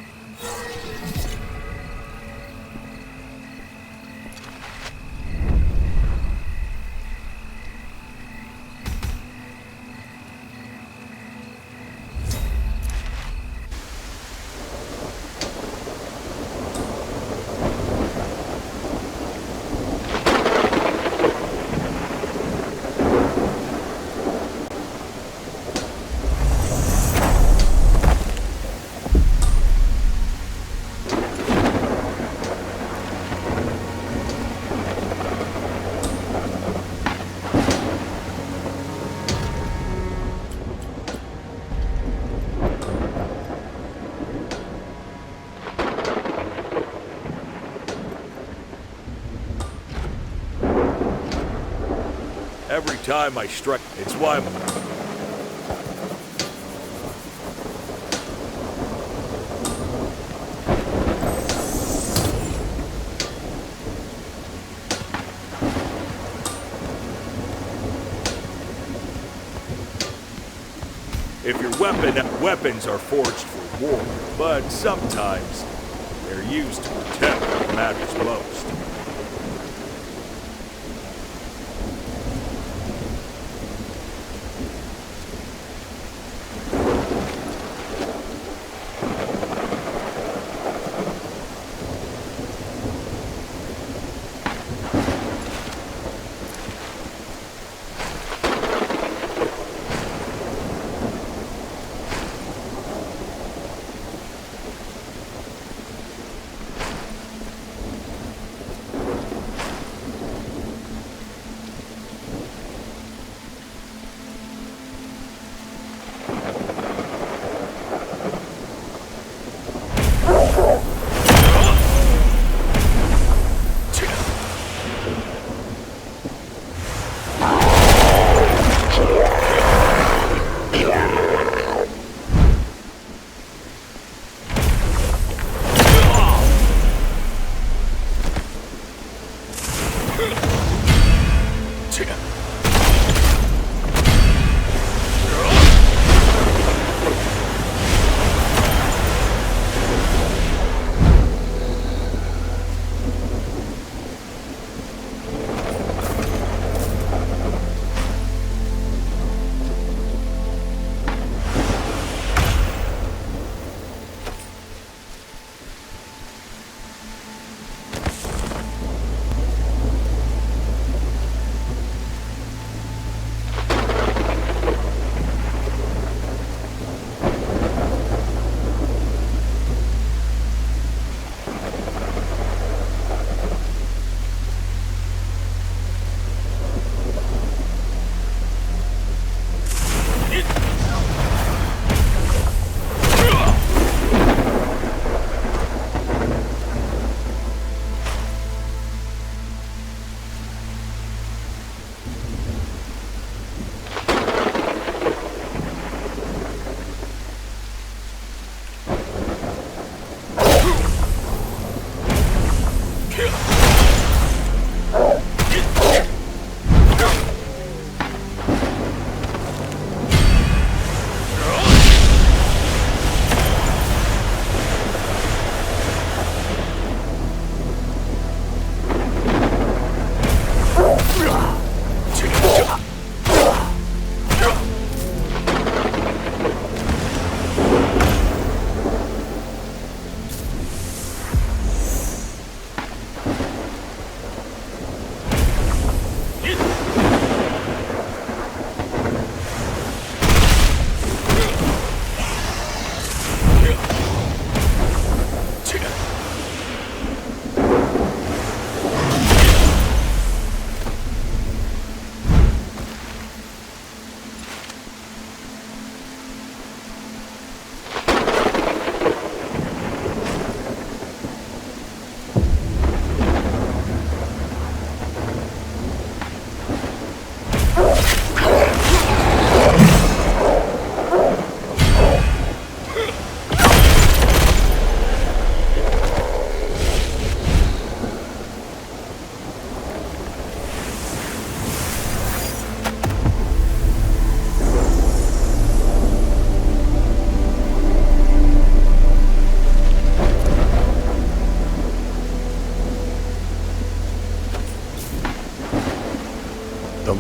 Every time I strike, it's why if your weapons are forged for war, but sometimes they're used to protect what matters most.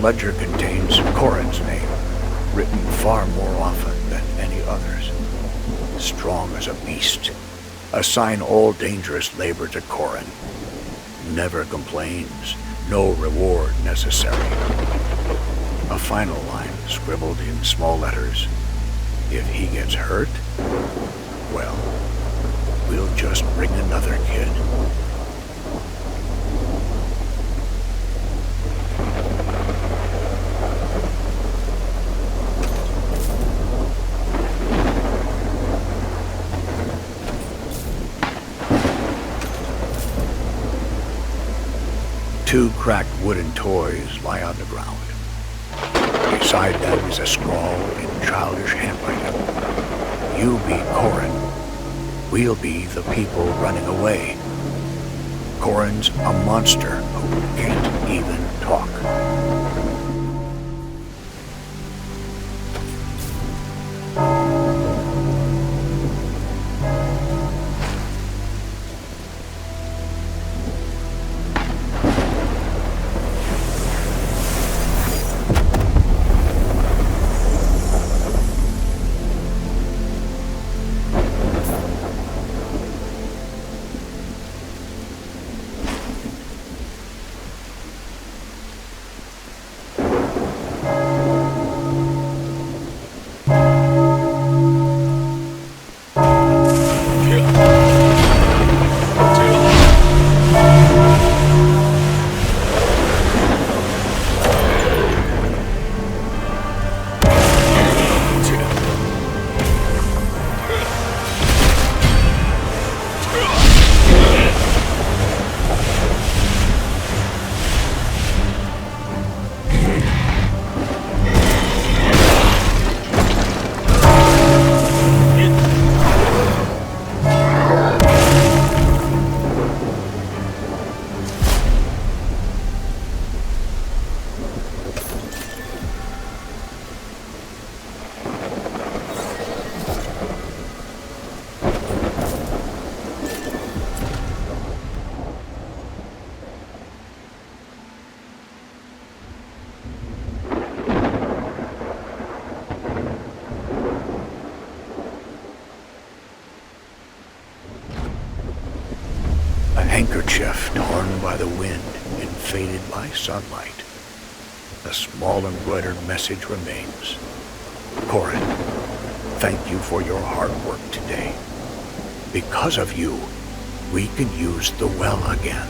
ledger contains Corin's name, written far more often than any others. Strong as a beast. Assign all dangerous labor to Corin. Never complains, no reward necessary. A final line scribbled in small letters. If he gets hurt, well, we'll just bring another kid. Two cracked wooden toys lie on the ground. Beside them is a scrawl in childish handwriting. You be Corin. We'll be the people running away. Corin's a monster who can't even talk. Handkerchief torn by the wind and faded by sunlight. A small embroidered message remains. Corin, thank you for your hard work today. Because of you, we can use the well again.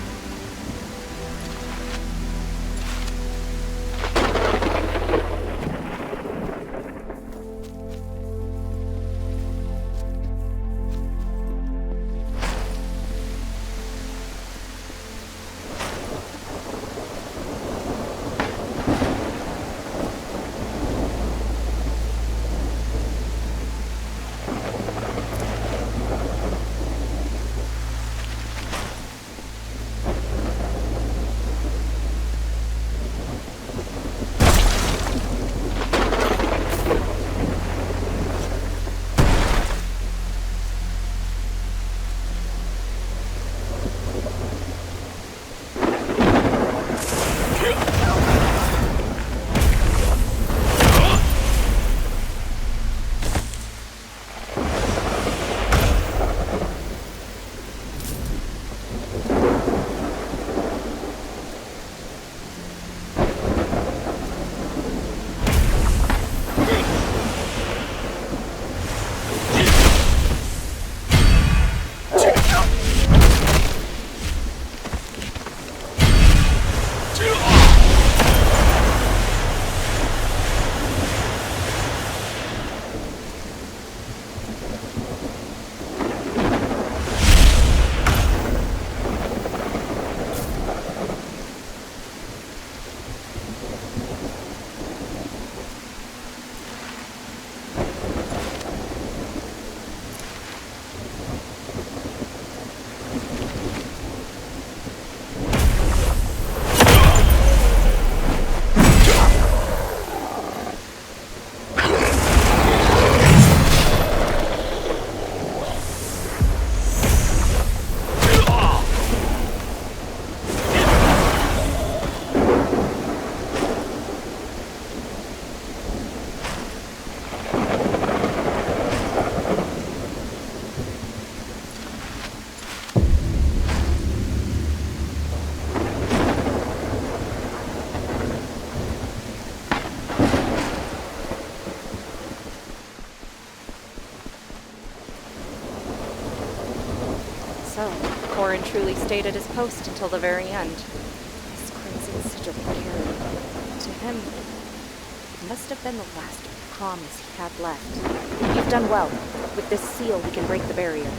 so. Corin truly stayed at his post until the very end. This crimson sigil carried. To him, it must have been the last promise he had left. You've done well. With this seal, we can break the barrier.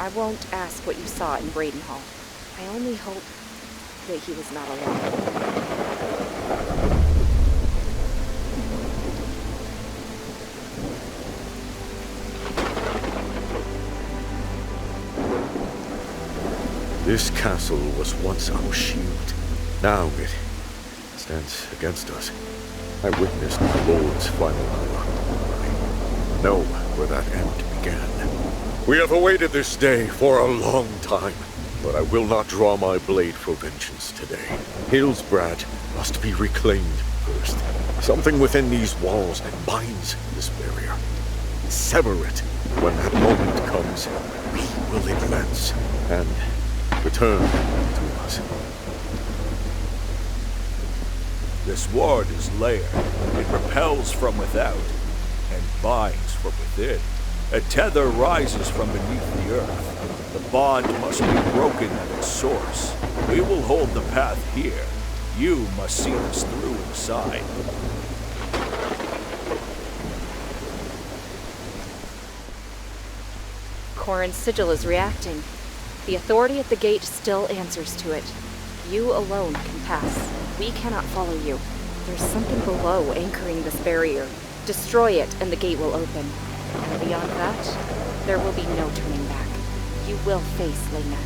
I won't ask what you saw in Bradenhall. I only hope that he was not alone. This castle was once our shield. Now it stands against us. I witnessed my lord's final hour. I know where that end began. We have awaited this day for a long time, but I will not draw my blade for vengeance today. Hillsbrad must be reclaimed first. Something within these walls binds this barrier. Sever it. When that moment comes, we will advance and return to us. This ward is layered. It repels from without and binds from within. A tether rises from beneath the earth. The bond must be broken at its source. We will hold the path here. You must see us through inside. Corin's sigil is reacting. The authority at the gate still answers to it. You alone can pass. We cannot follow you. There's something below anchoring this barrier. Destroy it and the gate will open. And beyond that, there will be no turning back. You will face Lena.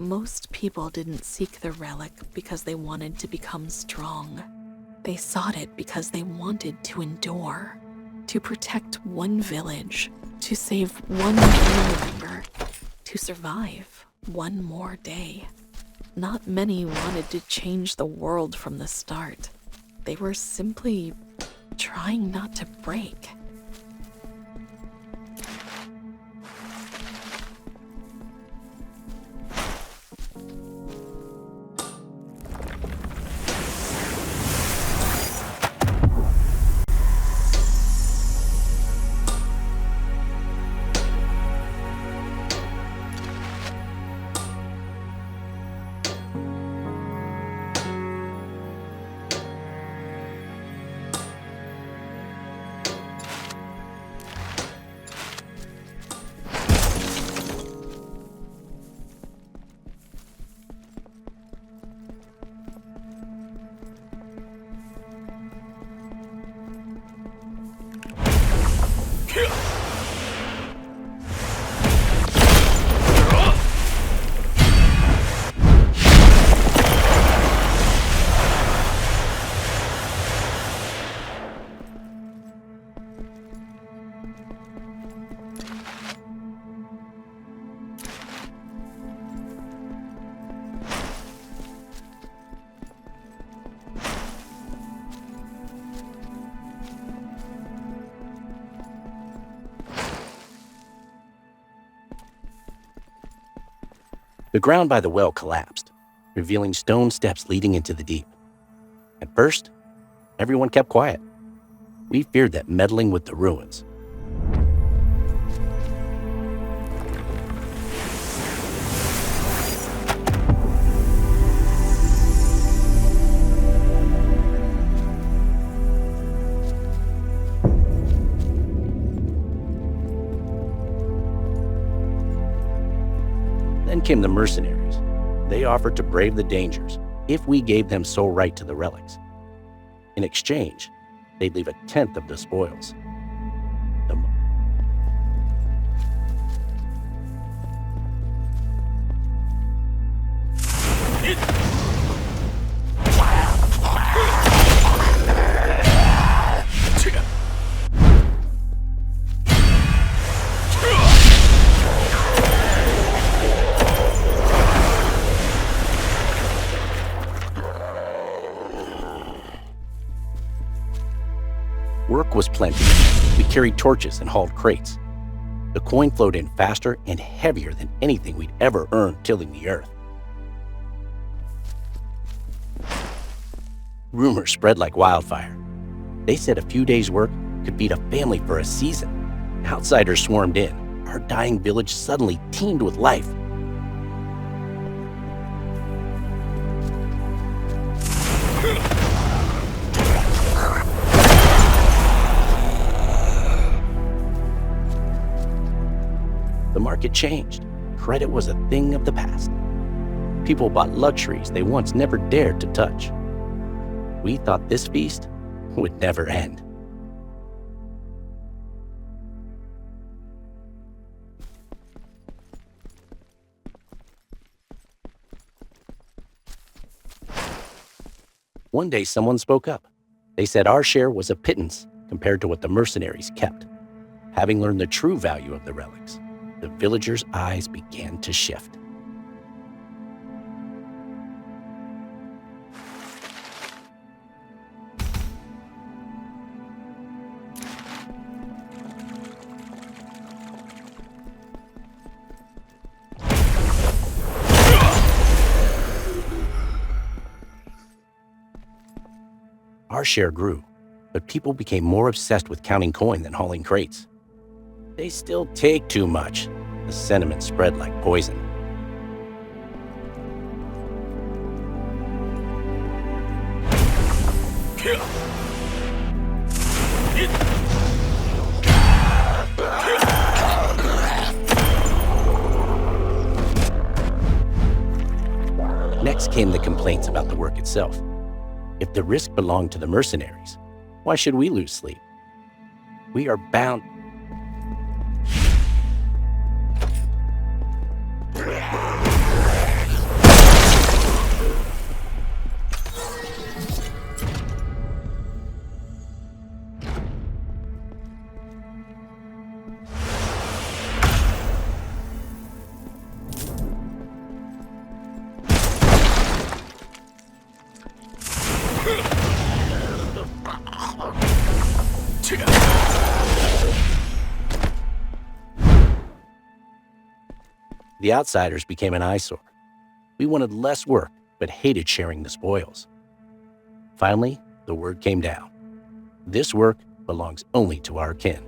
Most people didn't seek the relic because they wanted to become strong. They sought it because they wanted to endure, to protect one village, to save one family member, to survive one more day. Not many wanted to change the world from the start. They were simply trying not to break. The ground by the well collapsed, revealing stone steps leading into the deep. At first, everyone kept quiet. We feared that meddling with the ruins. Then came the mercenaries. They offered to brave the dangers if we gave them sole right to the relics. In exchange, they'd leave 1/10 of the spoils. Work was plenty. We carried torches and hauled crates. The coin flowed in faster and heavier than anything we'd ever earned tilling the earth. Rumors spread like wildfire. They said a few days' work could feed a family for a season. Outsiders swarmed in. Our dying village suddenly teemed with life. The market changed. Credit was a thing of the past. People bought luxuries they once never dared to touch. We thought this feast would never end. One day someone spoke up. They said our share was a pittance compared to what the mercenaries kept. Having learned the true value of the relics, the villagers' eyes began to shift. Our share grew, but people became more obsessed with counting coin than hauling crates. They still take too much. The sentiment spread like poison. Next came the complaints about the work itself. If the risk belonged to the mercenaries, why should we lose sleep? We are bound. The outsiders became an eyesore. We wanted less work, but hated sharing the spoils. Finally, the word came down. This work belongs only to our kin.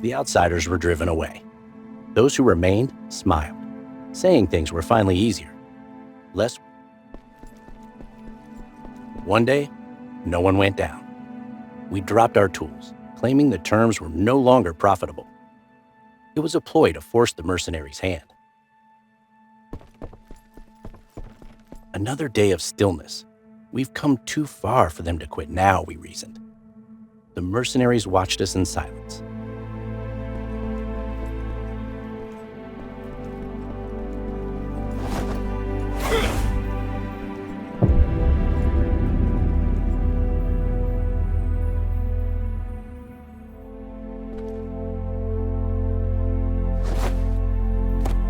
The outsiders were driven away. Those who remained smiled. Saying things were finally easier. Less One day, no one went down. We dropped our tools, claiming the terms were no longer profitable. It was a ploy to force the mercenaries' hand. Another day of stillness. We've come too far for them to quit now, we reasoned. The mercenaries watched us in silence.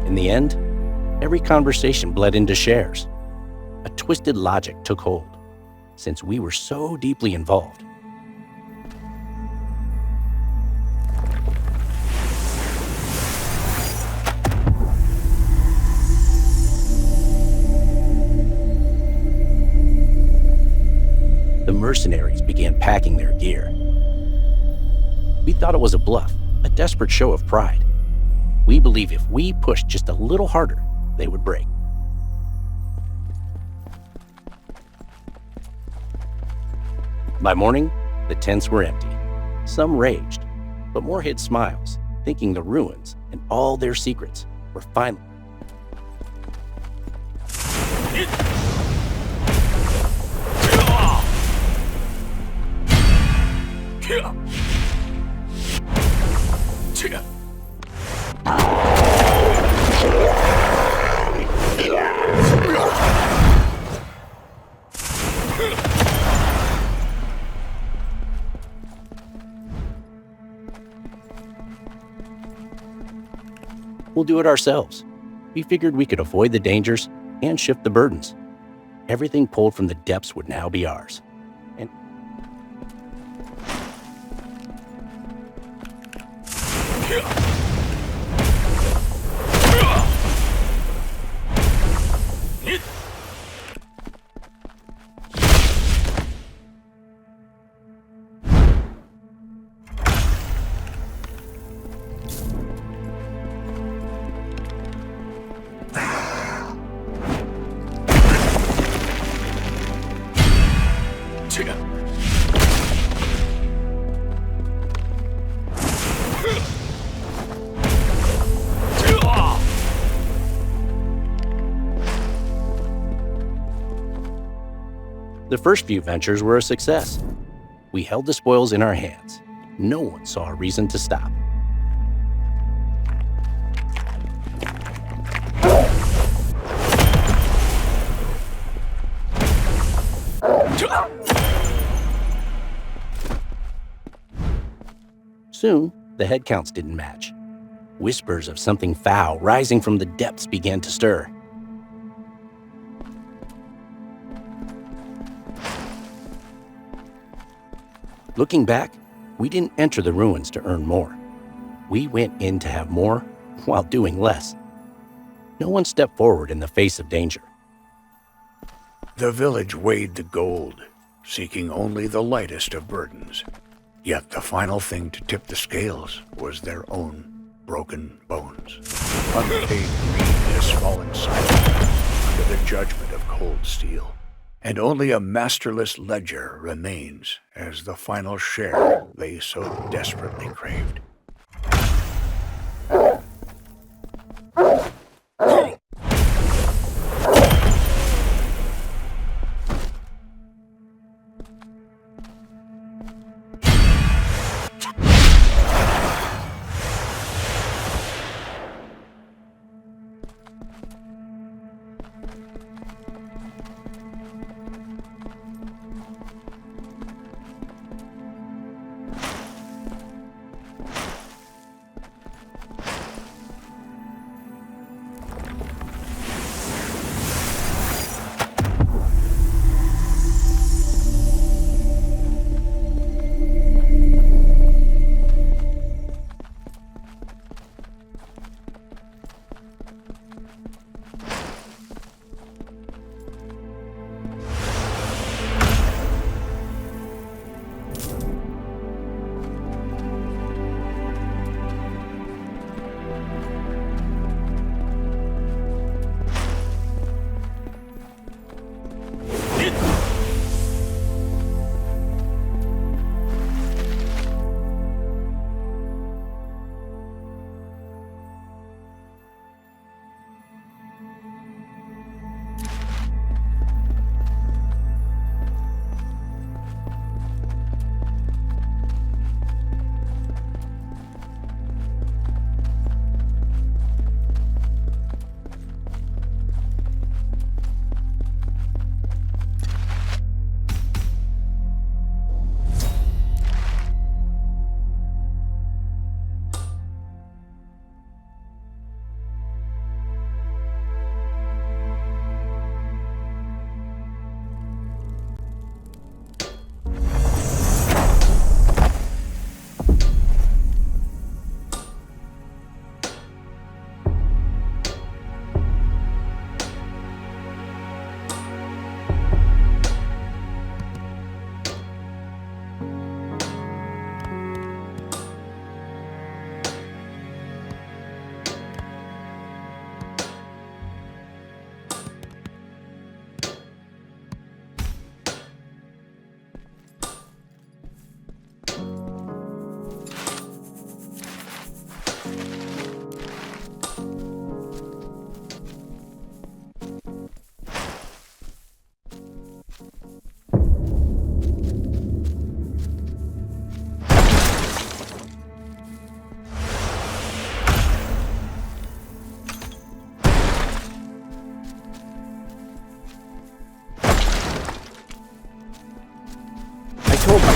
In the end, every conversation bled into shares. A twisted logic took hold, since we were so deeply involved. The mercenaries began packing their gear. We thought it was a bluff, a desperate show of pride. We believe if we pushed just a little harder, they would break. By morning, the tents were empty. Some raged, but more hid smiles, thinking the ruins and all their secrets were finally... We'll do it ourselves. We figured we could avoid the dangers and shift the burdens. Everything pulled from the depths would now be ours. And the first few ventures were a success. We held the spoils in our hands. No one saw a reason to stop. Soon, the head counts didn't match. Whispers of something foul rising from the depths began to stir. Looking back, we didn't enter the ruins to earn more. We went in to have more while doing less. No one stepped forward in the face of danger. The village weighed the gold, seeking only the lightest of burdens. Yet the final thing to tip the scales was their own broken bones. Unpaid greed has fallen silent under the judgment of cold steel. And only a masterless ledger remains as the final share they so desperately craved.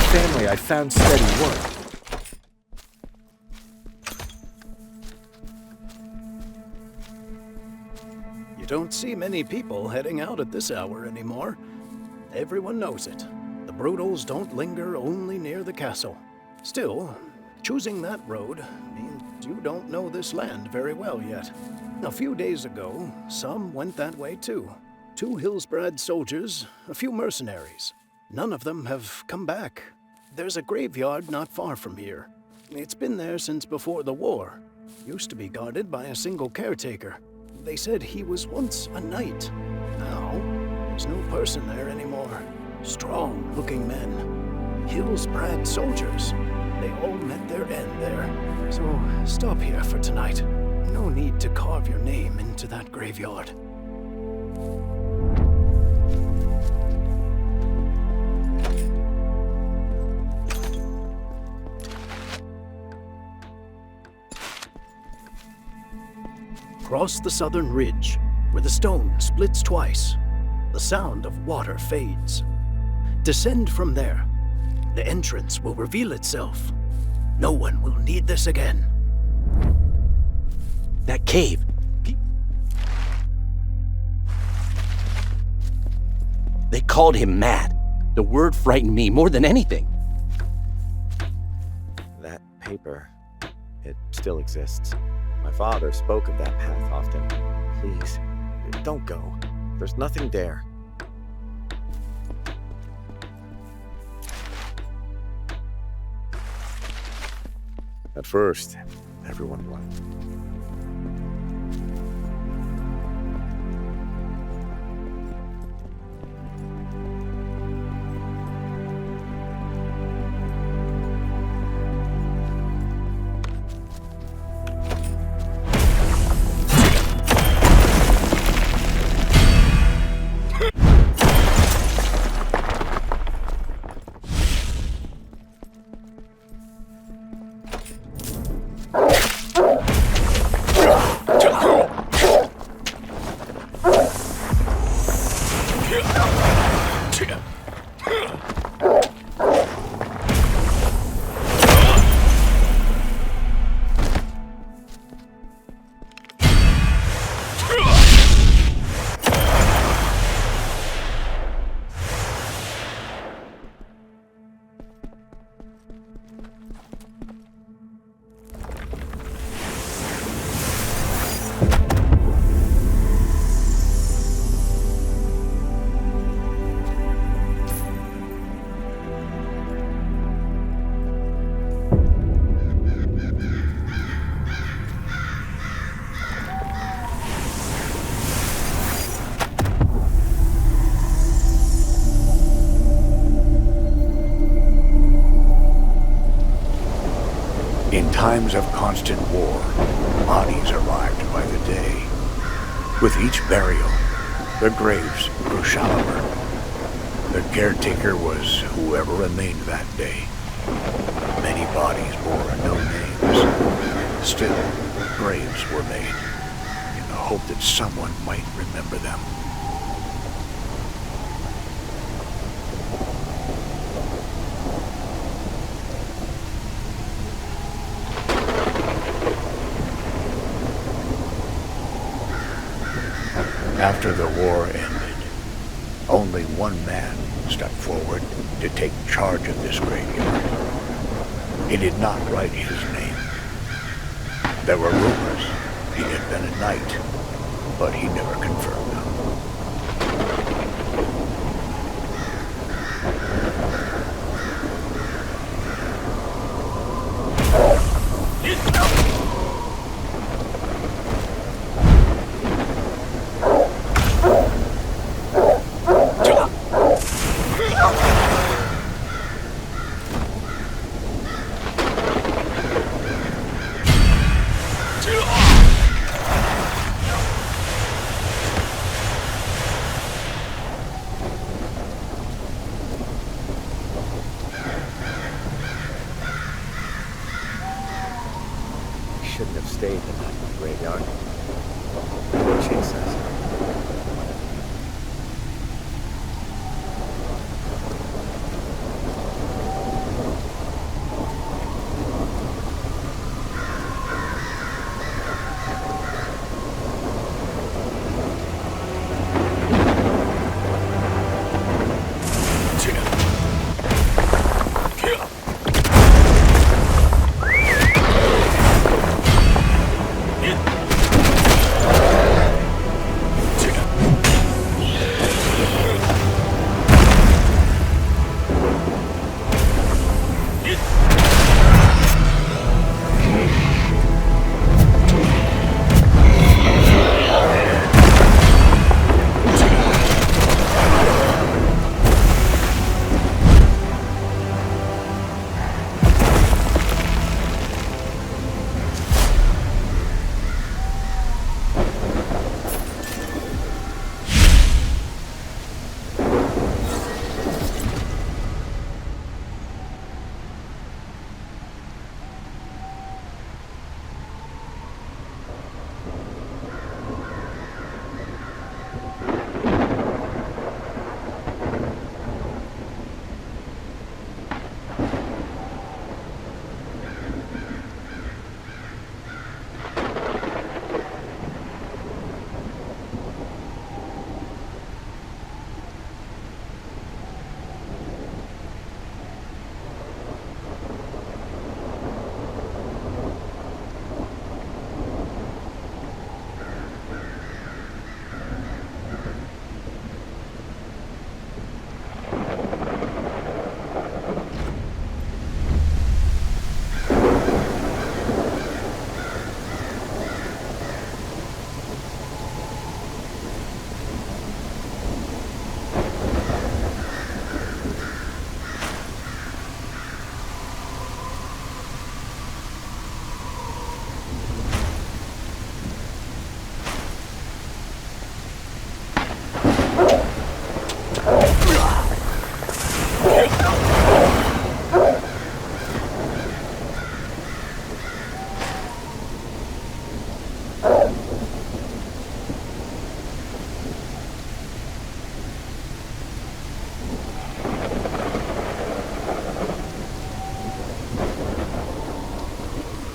family, I found steady work. You don't see many people heading out at this hour anymore. Everyone knows it. The Brutals don't linger only near the castle. Still, choosing that road means you don't know this land very well yet. A few days ago, some went that way too. 2 Hillsbrad soldiers, a few mercenaries. None of them have come back. There's a graveyard not far from here. It's been there since before the war. Used to be guarded by a single caretaker. They said he was once a knight. Now, there's no person there anymore. Strong-looking men. Hillsbrad soldiers. They all met their end there. So, stop here for tonight. No need to carve your name into that graveyard. Cross the southern ridge, where the stone splits twice. The sound of water fades. Descend from there. The entrance will reveal itself. No one will need this again. That cave. They called him mad. The word frightened me more than anything. That paper, it still exists. My father spoke of that path often. Please, don't go. There's nothing there. At first, everyone left. In times of constant war, bodies arrived by the day. With each burial, the graves grew shallower. The caretaker was whoever remained that day. Many bodies bore no names. Still, graves were made, in the hope that someone might remember them. After the war ended, only one man stepped forward to take charge of this graveyard. He did not write his name. There were rumors he had been a knight, but he never confirmed them. Shouldn't have stayed in that graveyard. They would chase us.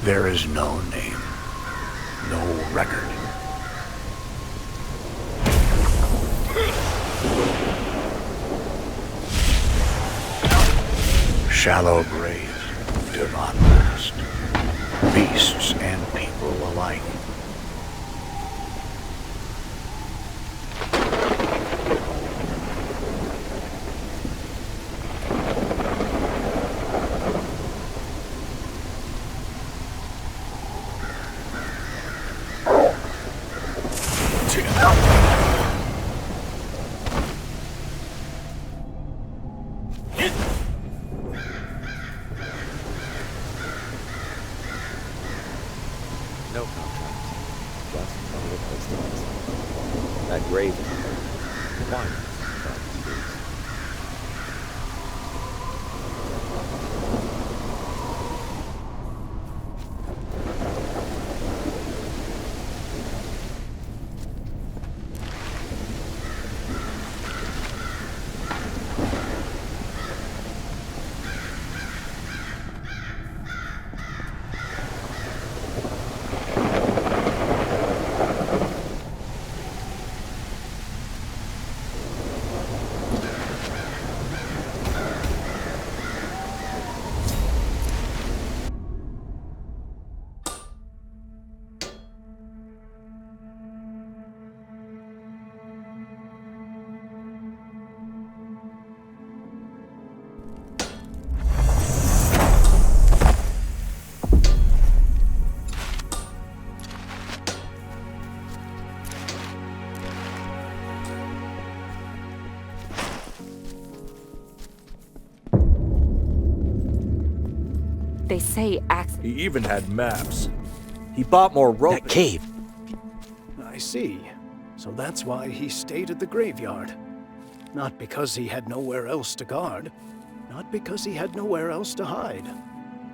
There is no name, no record. Shallow graves live on past, beasts and people alike. No contract. Just a place to visit. That grave is why? They say He even had maps. He bought more rope. That cave. I see. So that's why he stayed at the graveyard. Not because he had nowhere else to guard. Not because he had nowhere else to hide.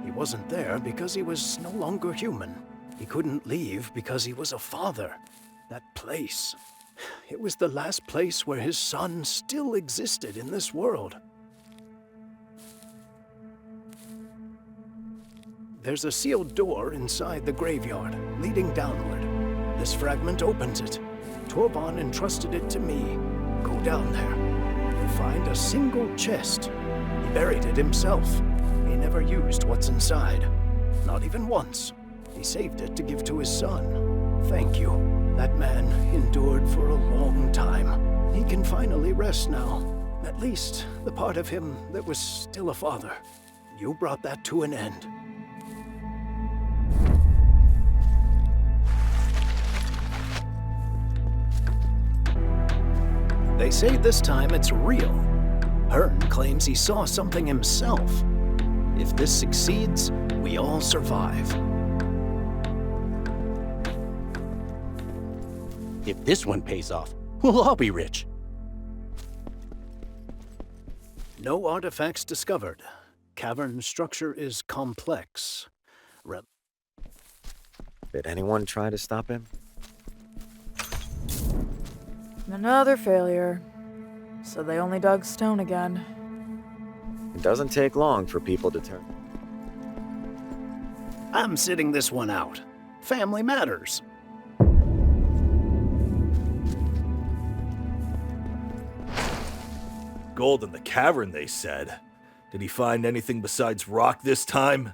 He wasn't there because he was no longer human. He couldn't leave because he was a father. That place. It was the last place where his son still existed in this world. There's a sealed door inside the graveyard, leading downward. This fragment opens it. Torban entrusted it to me. Go down there. You'll find a single chest. He buried it himself. He never used what's inside. Not even once. He saved it to give to his son. Thank you. That man endured for a long time. He can finally rest now. At least the part of him that was still a father. You brought that to an end. They say this time it's real. Hearn claims he saw something himself. If this succeeds, we all survive. If this one pays off, we'll all be rich. No artifacts discovered. Cavern structure is complex. Did anyone try to stop him? Another failure. So they only dug stone again. It doesn't take long for people to turn. I'm sitting this one out. Family matters. Gold in the cavern, they said. Did he find anything besides rock this time?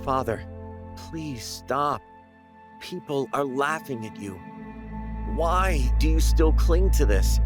Father, please stop. People are laughing at you. Why do you still cling to this?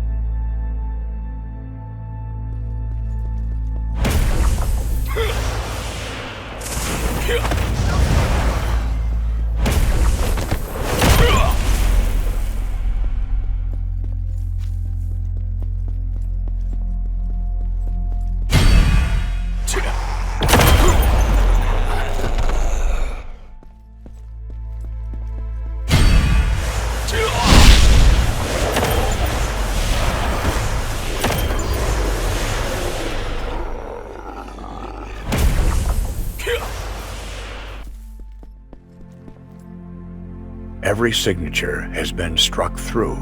Every signature has been struck through.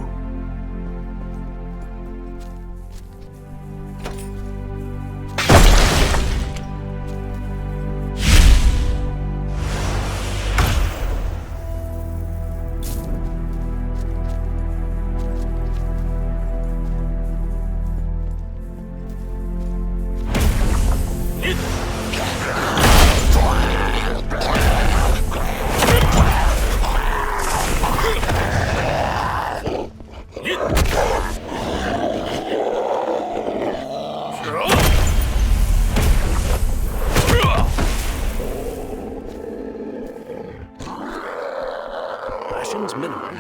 Rations minimum.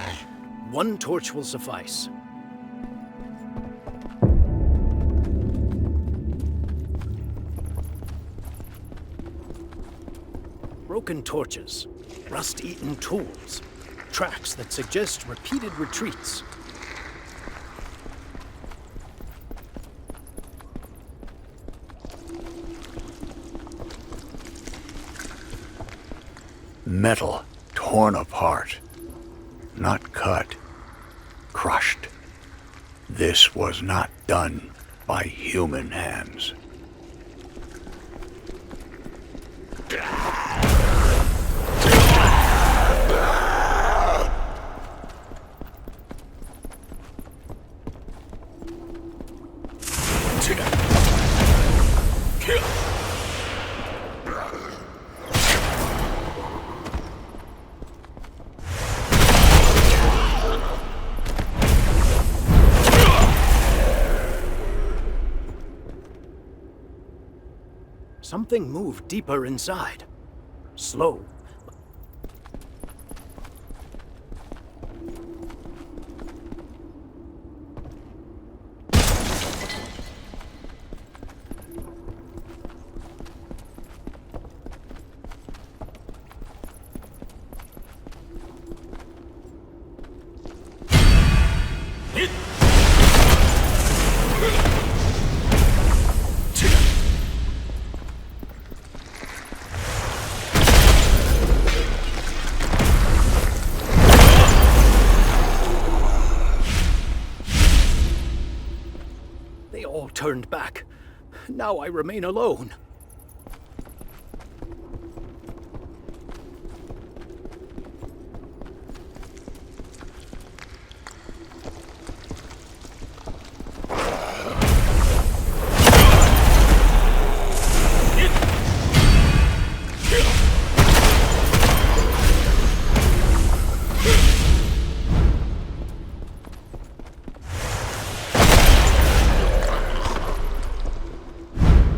One torch will suffice. Broken torches, rust-eaten tools, tracks that suggest repeated retreats. Metal torn apart, not cut, crushed. This was not done by human hands. Something moved deeper inside. Slow. They all turned back. Now I remain alone.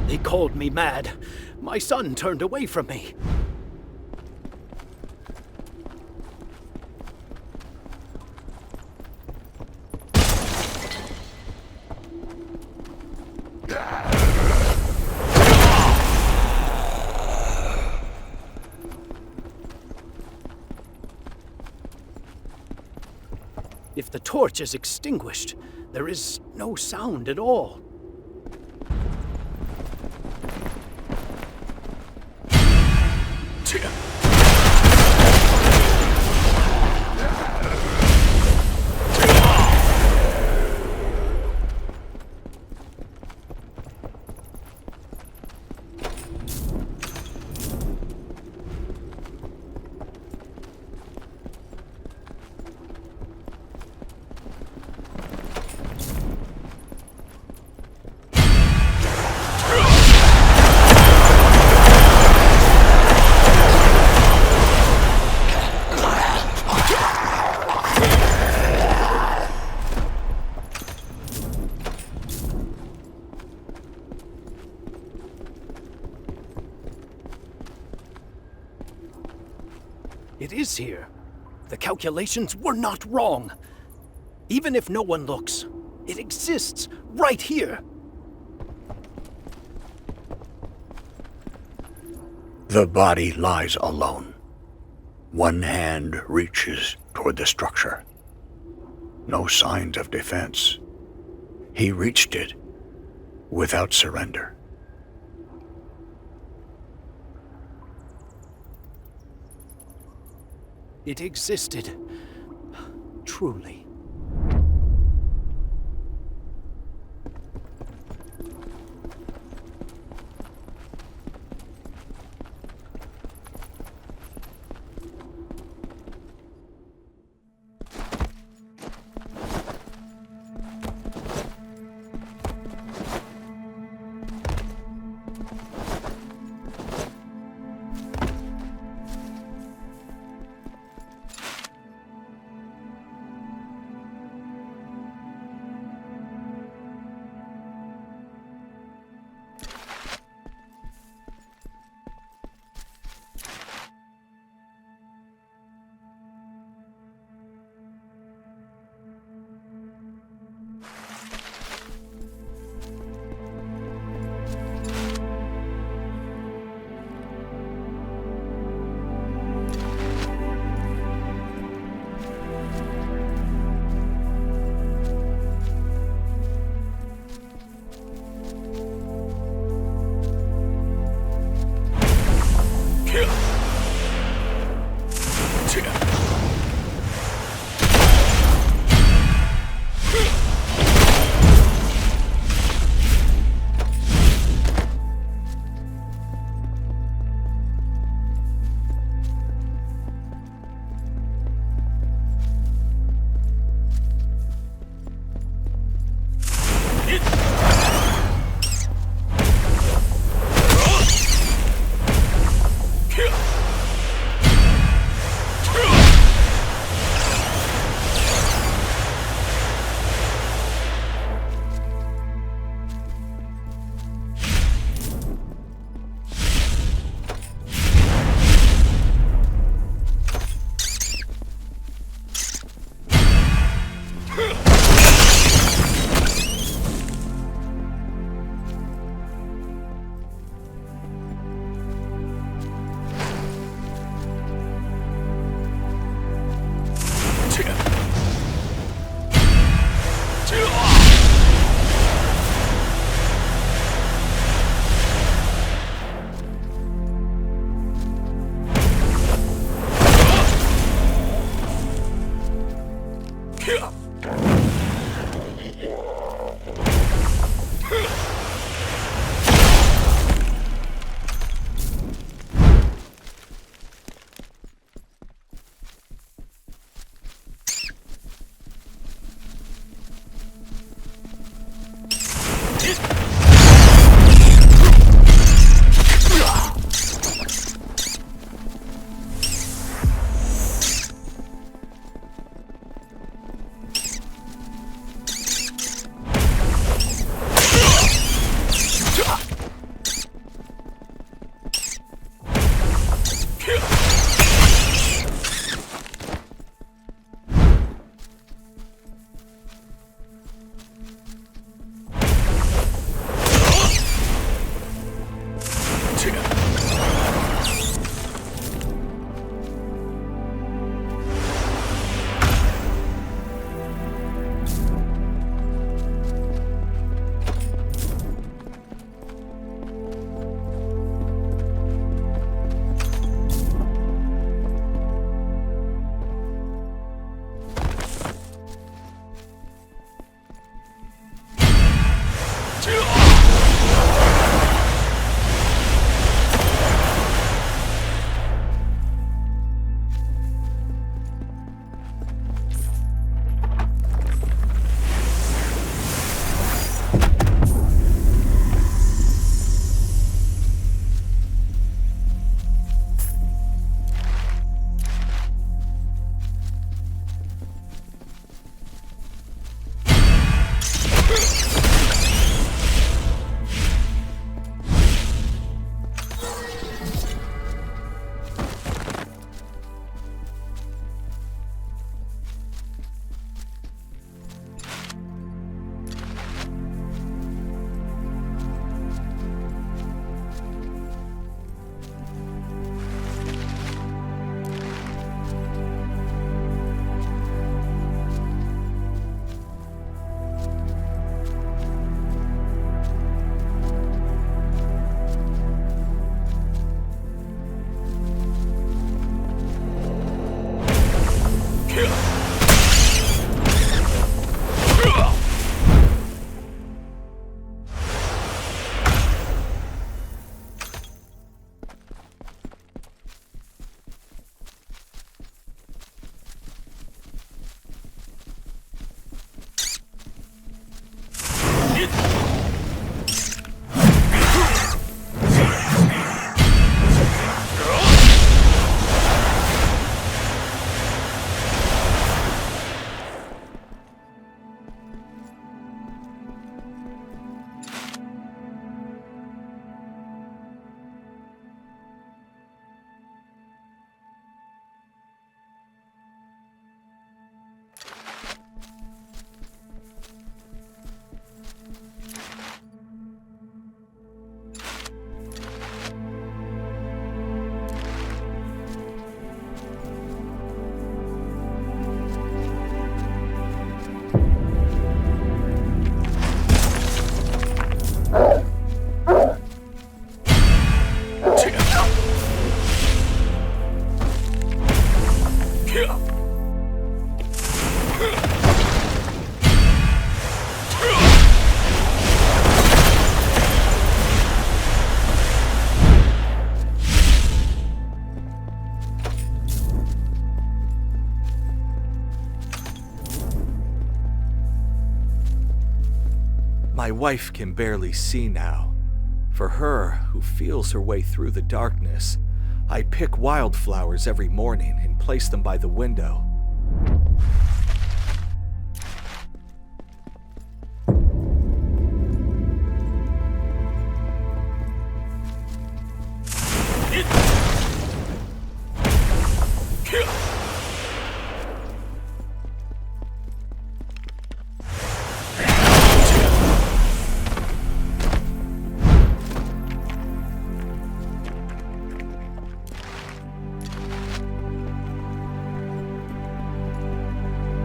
They called me mad. My son turned away from me. If the torch is extinguished, there is no sound at all. It is here. The calculations were not wrong. Even if no one looks, it exists right here. The body lies alone. One hand reaches toward the structure. No signs of defense. He reached it without surrender. It existed, Truly. My wife can barely see now. For her, who feels her way through the darkness, I pick wildflowers every morning and place them by the window.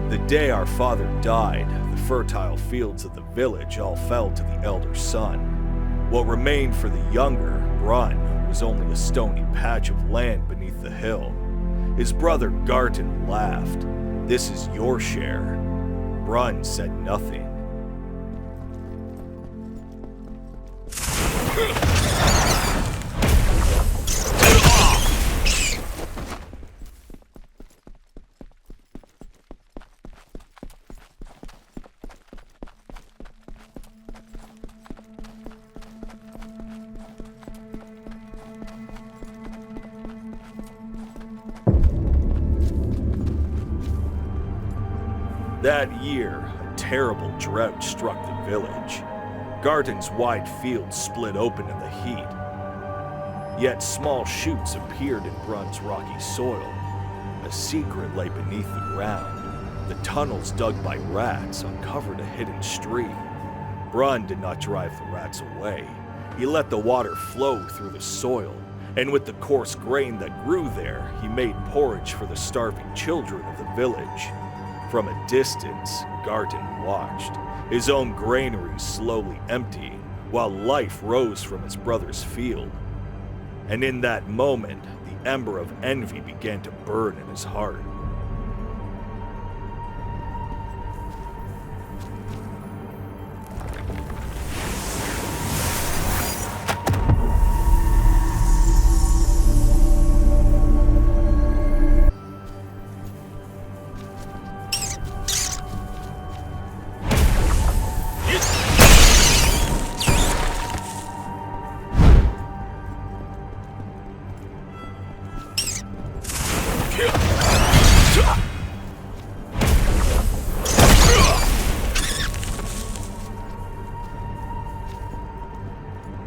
The day our father died, the fertile fields of the village all fell to the elder son. What remained for the younger, Brun, was only a stony patch of land beneath the hill. His brother Garton laughed. "This is your share." Brun said nothing. That year, a terrible drought struck the village. Garton's wide fields split open in the heat. Yet small shoots appeared in Brun's rocky soil. A secret lay beneath the ground. The tunnels dug by rats uncovered a hidden stream. Brun did not drive the rats away. He let the water flow through the soil, and with the coarse grain that grew there, he made porridge for the starving children of the village. From a distance, Garton watched, his own granary slowly emptying, while life rose from his brother's field. And in that moment, the ember of envy began to burn in his heart.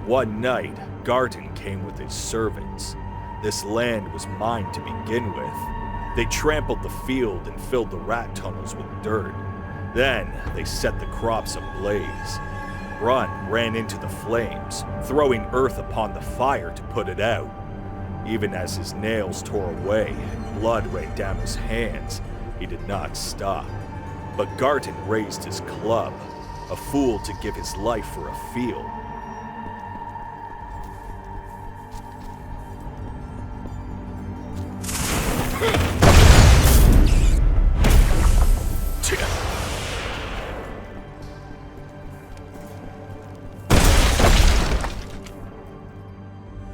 One night, Garton came with his servants. This land was mine to begin with. They trampled the field and filled the rat tunnels with dirt. Then, they set the crops ablaze. Brun ran into the flames, throwing earth upon the fire to put it out. Even as his nails tore away and blood ran down his hands, he did not stop. But Garton raised his club, a fool to give his life for a field.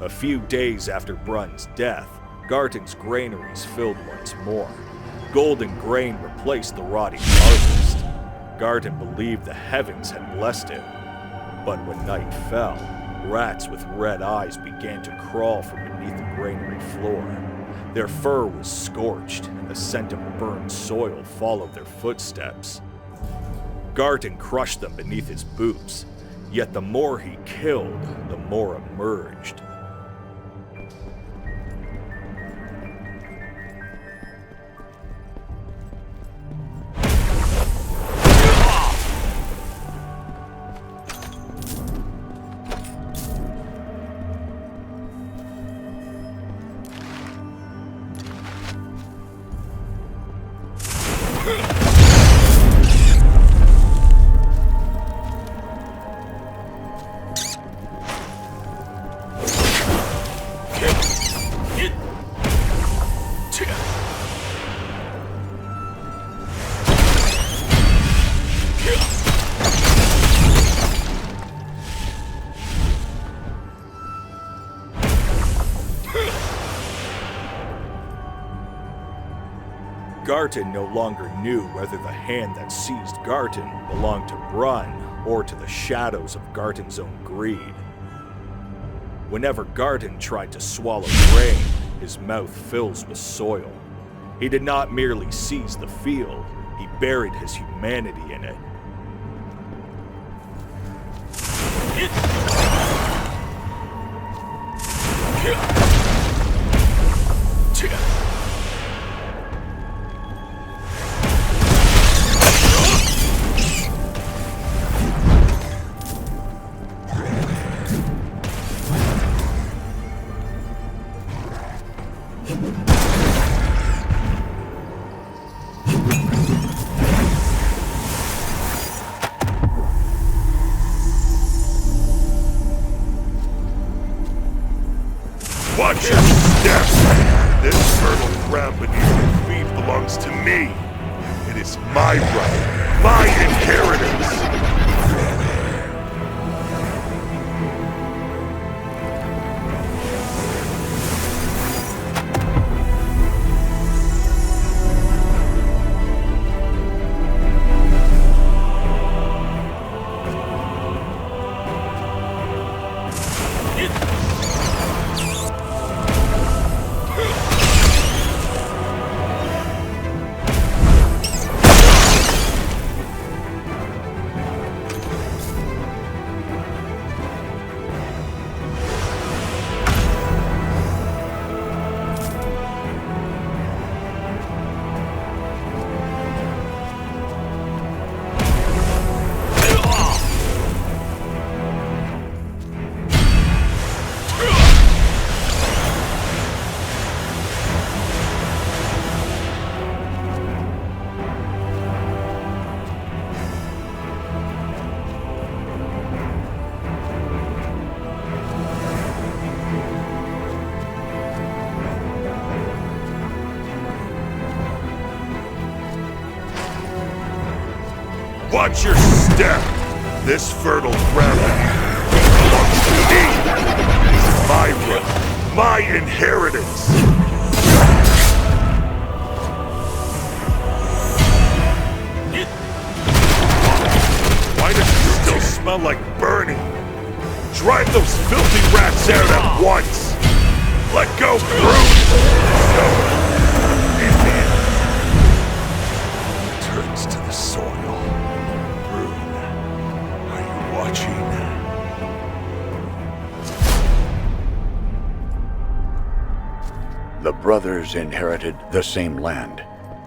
A few days after Brun's death, Garton's granaries filled once more. Golden grain replaced the rotting harvest. Garton believed the heavens had blessed it. But when night fell, rats with red eyes began to crawl from beneath the granary floor. Their fur was scorched, and the scent of burned soil followed their footsteps. Garton crushed them beneath his boots, yet the more he killed, the more emerged. Garton no longer knew whether the hand that seized Garton belonged to Brun or to the shadows of Garton's own greed. Whenever Garton tried to swallow grain, his mouth fills with soil. He did not merely seize the field, he buried his humanity in it. Watch your step! This fertile ground beneath your feet belongs to me. It is my right, my inheritance. Watch your step! This fertile ground belongs to me! It's my right, my inheritance! Why does it still smell like burning? Drive those filthy rats out at once! Let go, brute! It turns to the soil. The brothers inherited the same land.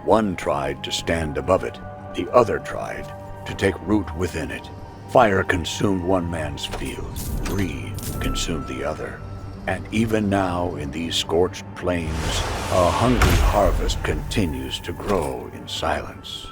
One tried to stand above it. The other tried to take root within it. Fire consumed one man's field. Greed consumed the other. And even now, in these scorched plains, a hungry harvest continues to grow in silence.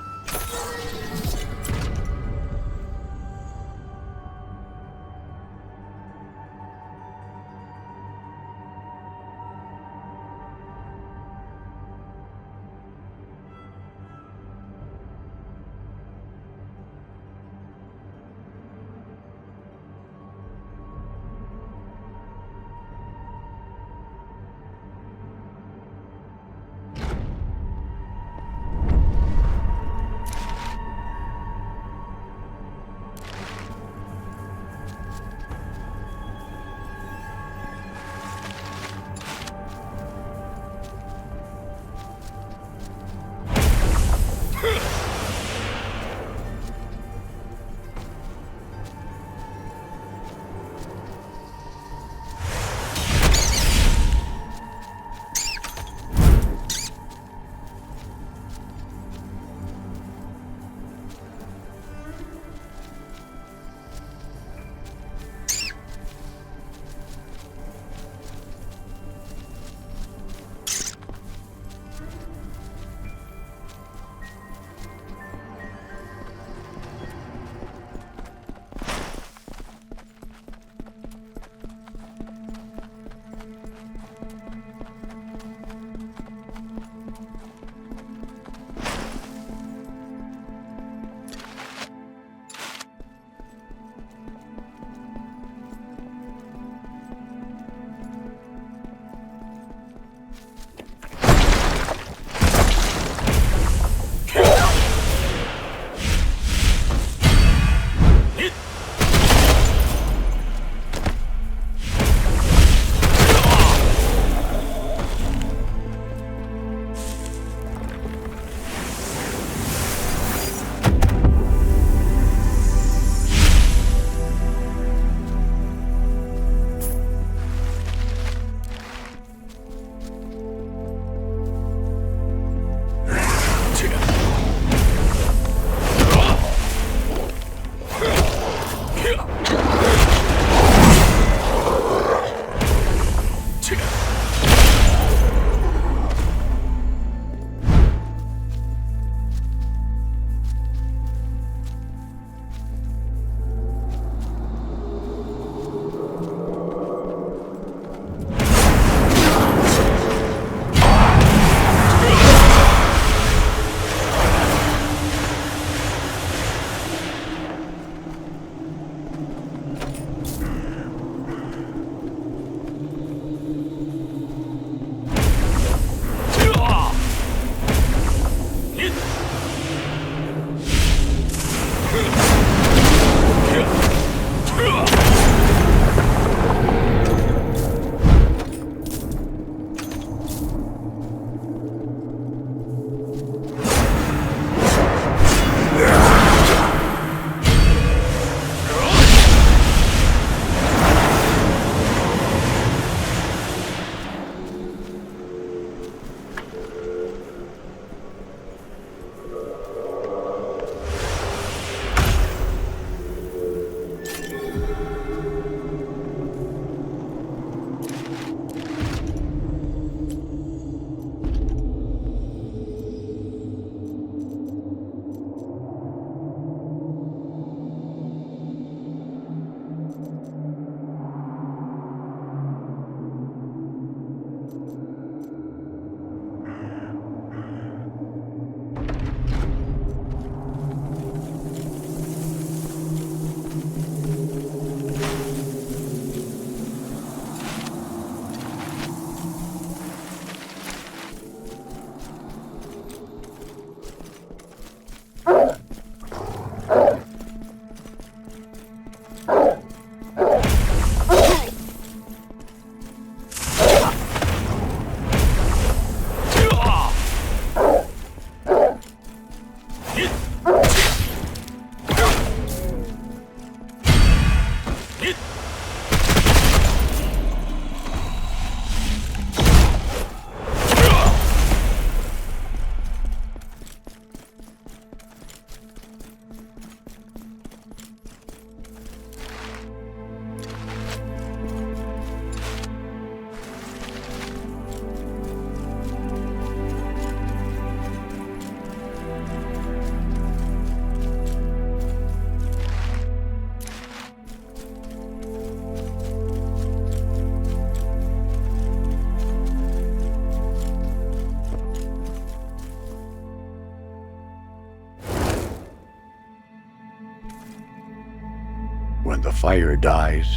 When the fire dies,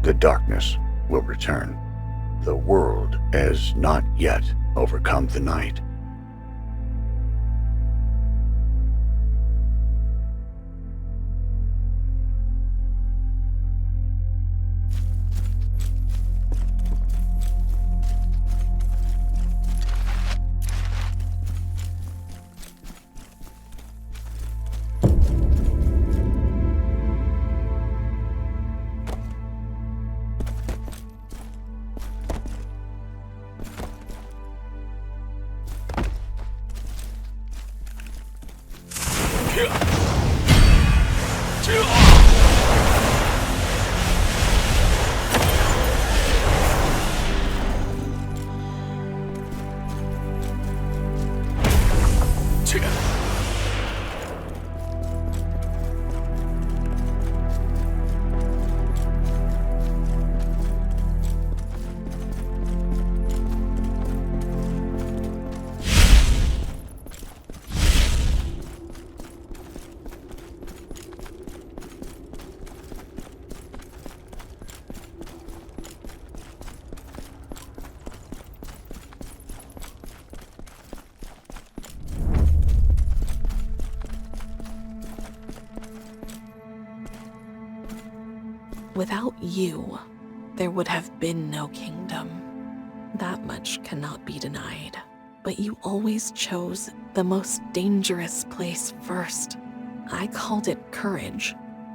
the darkness will return. The world has not yet overcome the night. Without you, there would have been no kingdom. That much cannot be denied. But you always chose the most dangerous place first. I called it courage,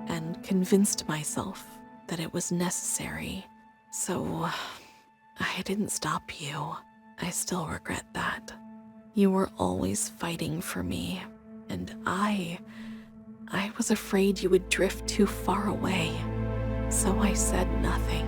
and convinced myself that it was necessary. So, I didn't stop you. I still regret that. You were always fighting for me, and I I was afraid you would drift too far away, so I said nothing.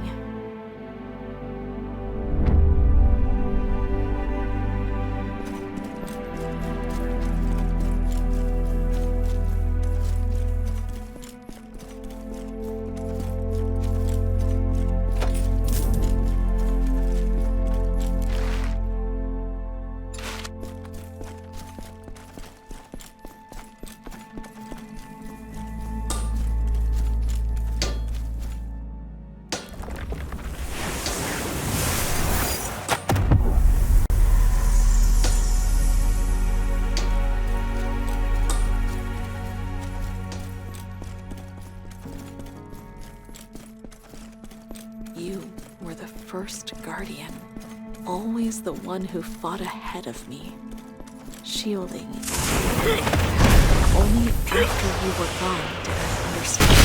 You were the first guardian, always the one who fought ahead of me, shielding. Only after you were gone did I understand.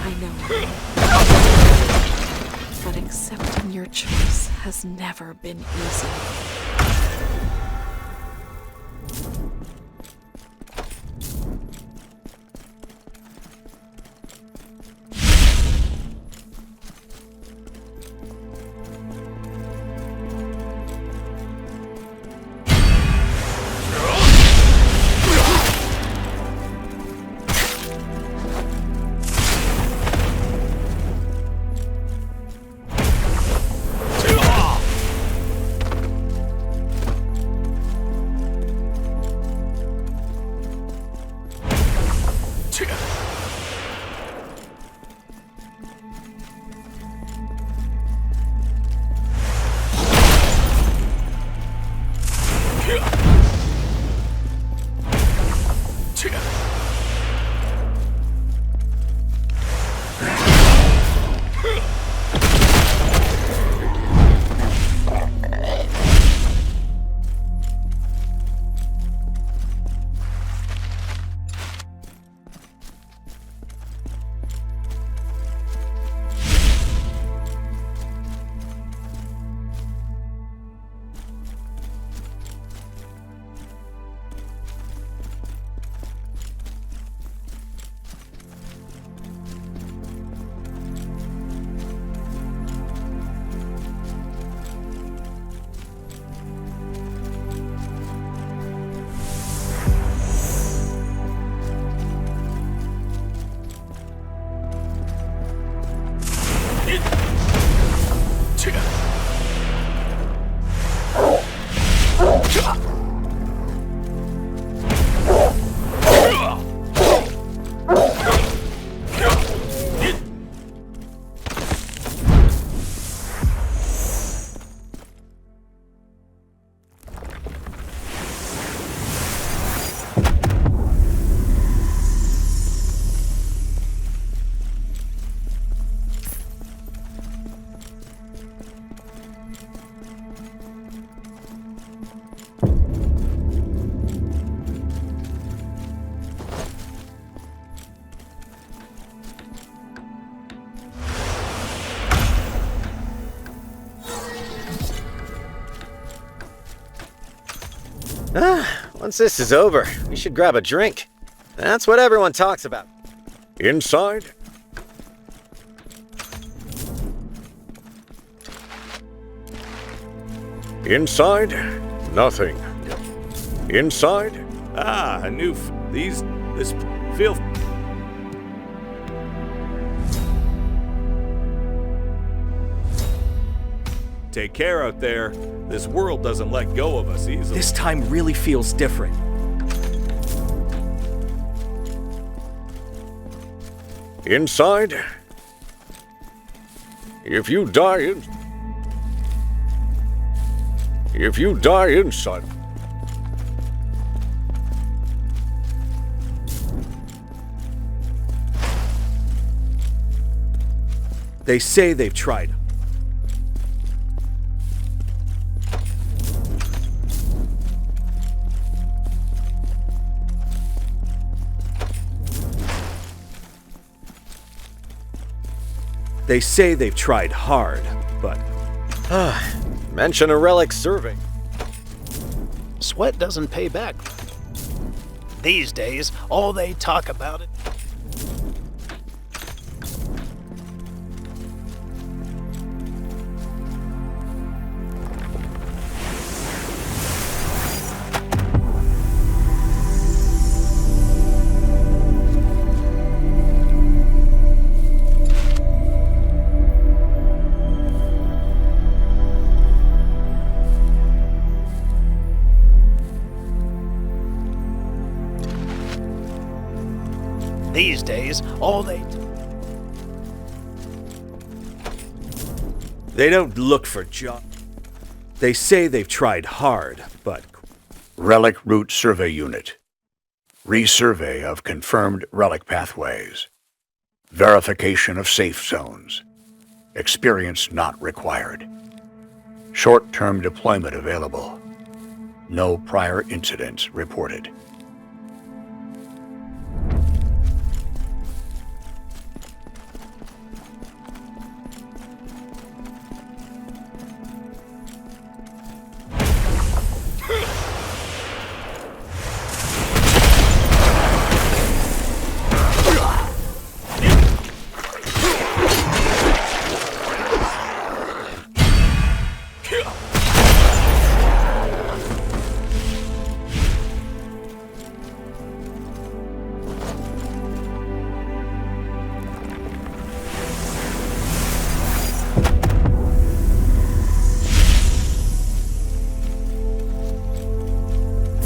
I know. But accepting your choice has never been easy. Once this is over, we should grab a drink. That's what everyone talks about. Inside? Inside? Nothing. Inside? A new this feel. Take care out there. This world doesn't let go of us easily. This time really feels different. Inside? If you die inside. They say they've tried. They say they've tried hard, but... Mention a relic survey. Sweat doesn't pay back. These days, all they talk about it. These days, all they... They don't look for jobs. They say they've tried hard, but... Relic Route Survey Unit. Resurvey of confirmed relic pathways. Verification of safe zones. Experience not required. Short-term deployment available. No prior incidents reported.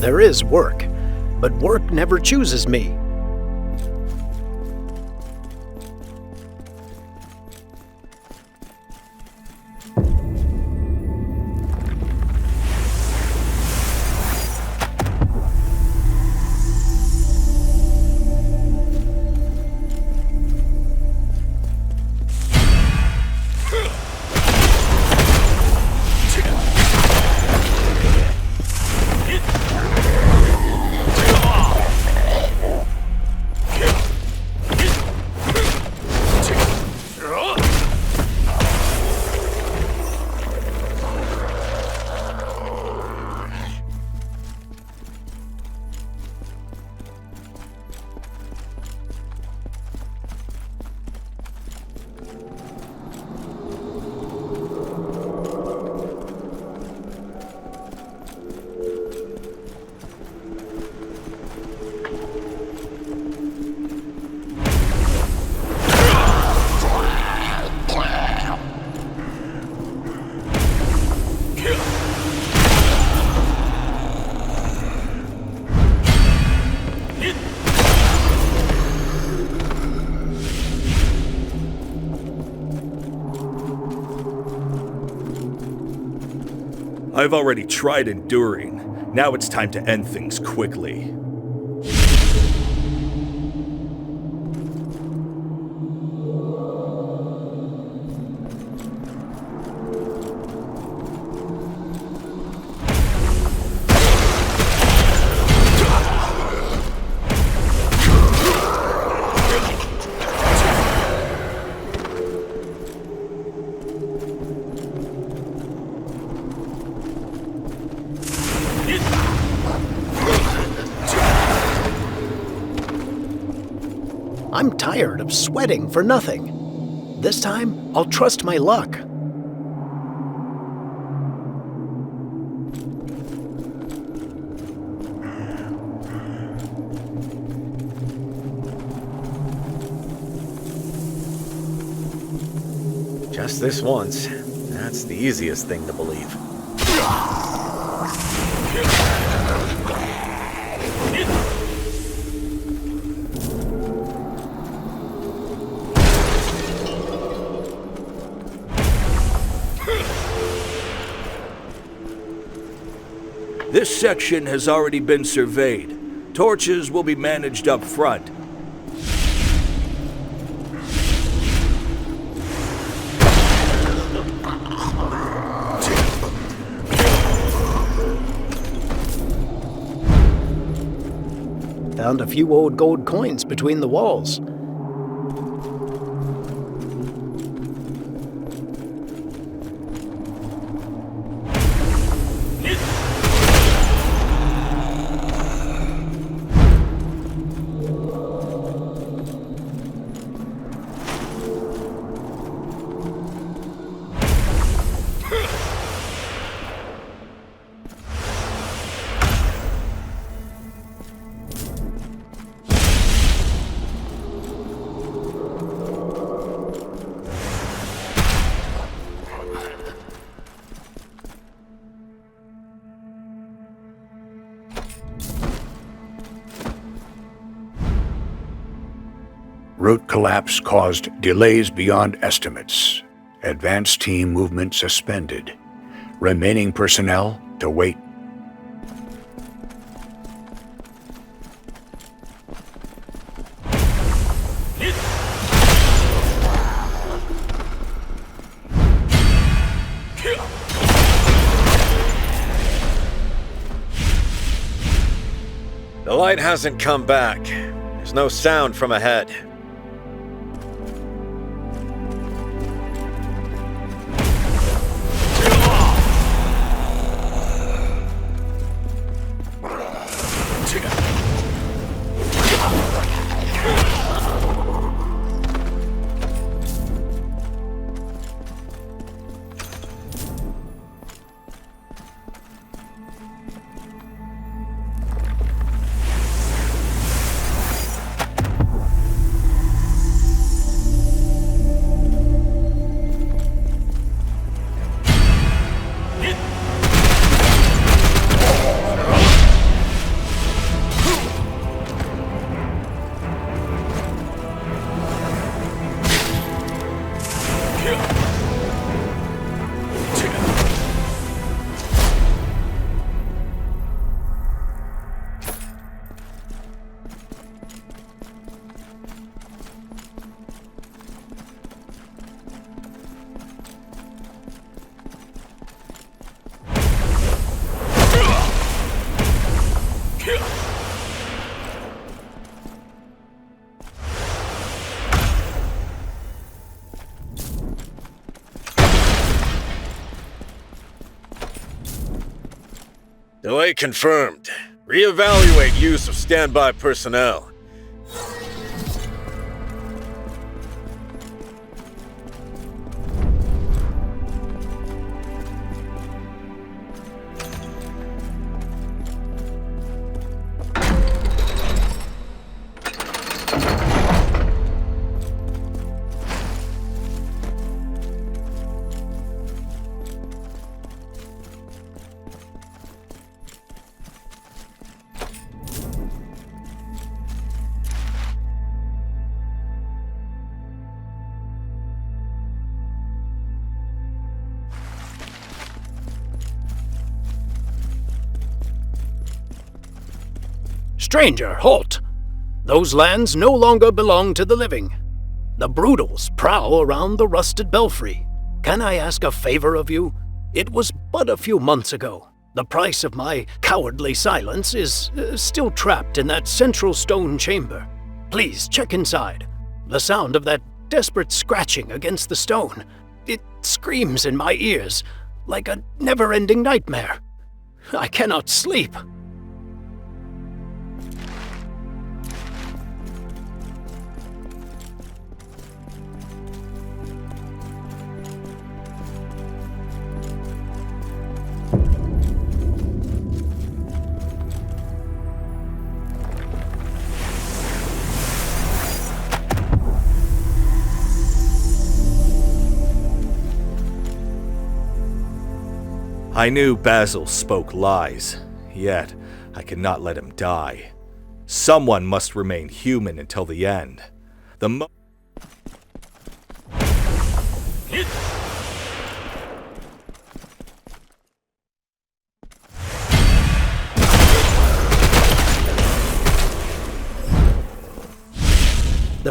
There is work, but work never chooses me. I've already tried enduring. Now it's time to end things quickly. I'm tired of sweating for nothing. This time, I'll trust my luck. Just this once. That's the easiest thing to believe. This section has already been surveyed. Torches will be managed up front. Found a few old gold coins between the walls. Route collapse caused delays beyond estimates. Advance team movement suspended. Remaining personnel to wait. The light hasn't come back. There's no sound from ahead. Delay confirmed. Reevaluate use of standby personnel. Stranger, halt! Those lands no longer belong to the living. The Brutals prowl around the rusted belfry. Can I ask a favor of you? It was but a few months ago. The price of my cowardly silence is still trapped in that central stone chamber. Please check inside. The sound of that desperate scratching against the stone, it screams in my ears like a never-ending nightmare. I cannot sleep. I knew Basil spoke lies, yet I could not let him die. Someone must remain human until the end. The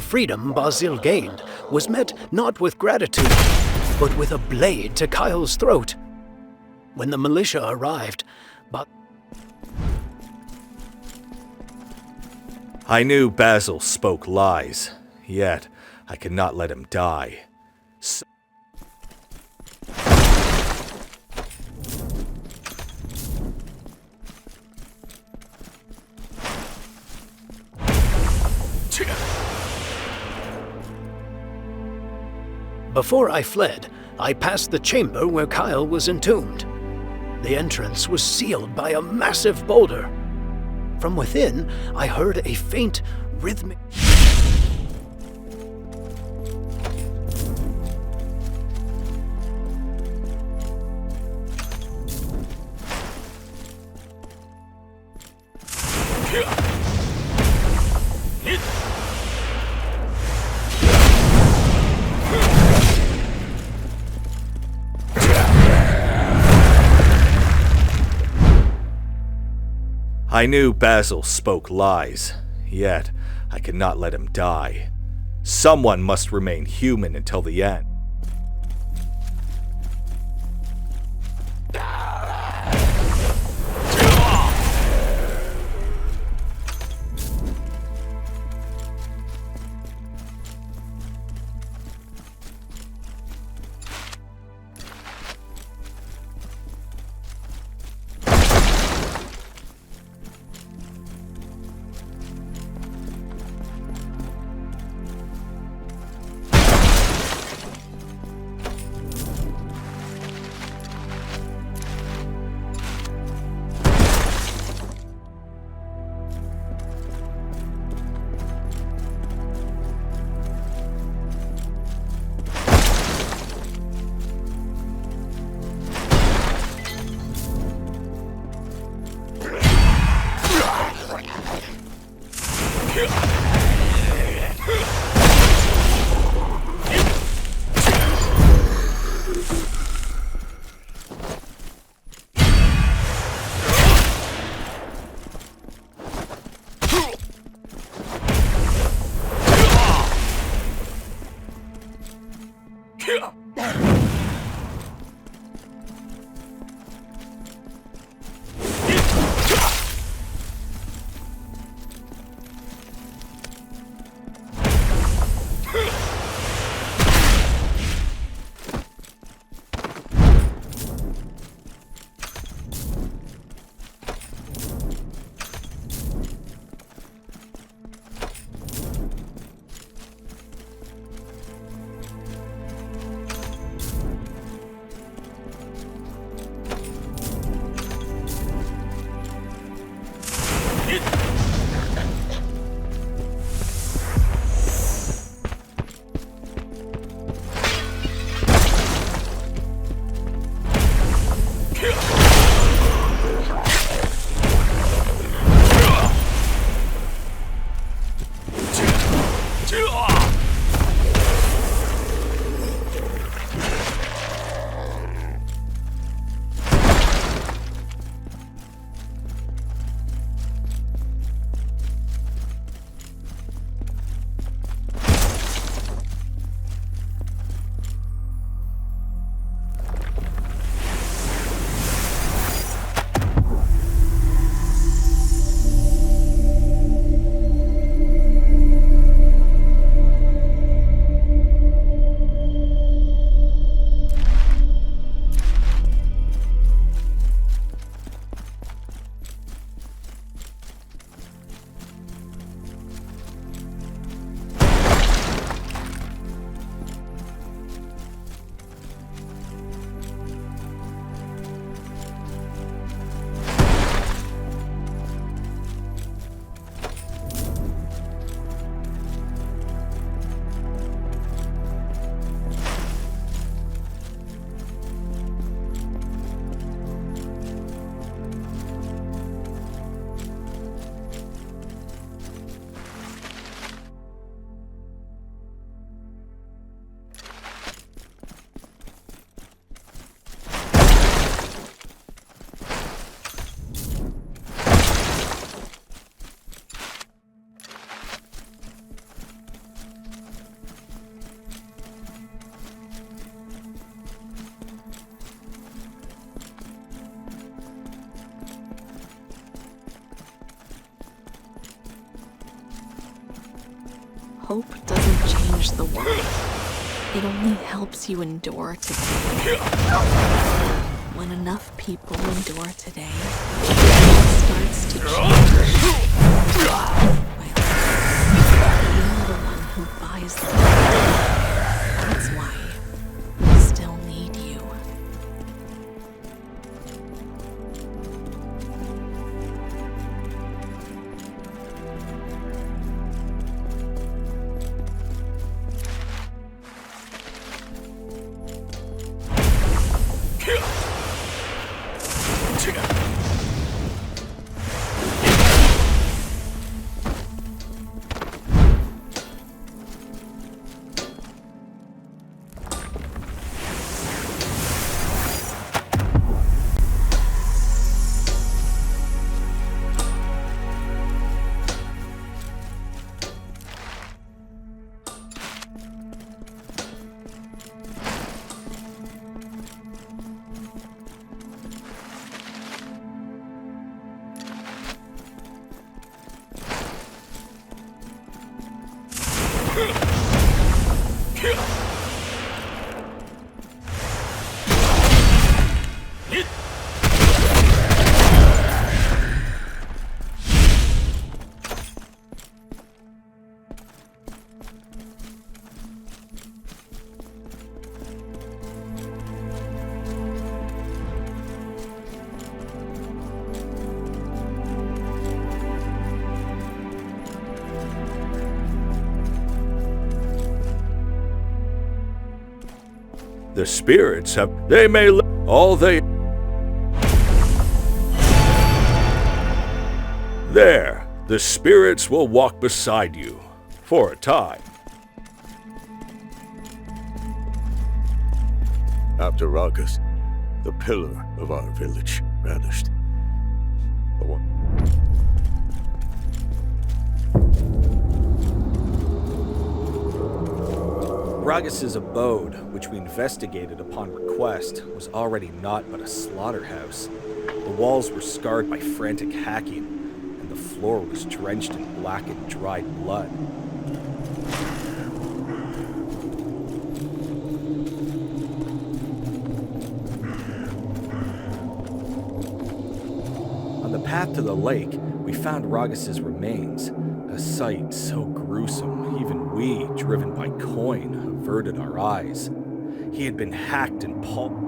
freedom Basil gained was met not with gratitude, but with a blade to Kyle's throat. When the militia arrived, I knew Basil spoke lies, yet I could not let him die. Before I fled, I passed the chamber where Kyle was entombed. The entrance was sealed by a massive boulder. From within, I heard a faint, rhythmic... I knew Basil spoke lies, yet I could not let him die. Someone must remain human until the end. Hope doesn't change the world. It only helps you endure today. When enough people endure today, it starts to change. You're the one who buys them. That's why we still need you. The spirits have... They may... All they... There. The spirits will walk beside you. For a time. After Ragas, the pillar of our village vanished. The one... Ragas's abode, which we investigated upon request, was already naught but a slaughterhouse. The walls were scarred by frantic hacking, and the floor was drenched in blackened, dried blood. On the path to the lake, we found Ragas's remains, a sight so gruesome, even we, driven by coin, averted our eyes. He had been hacked and pulped.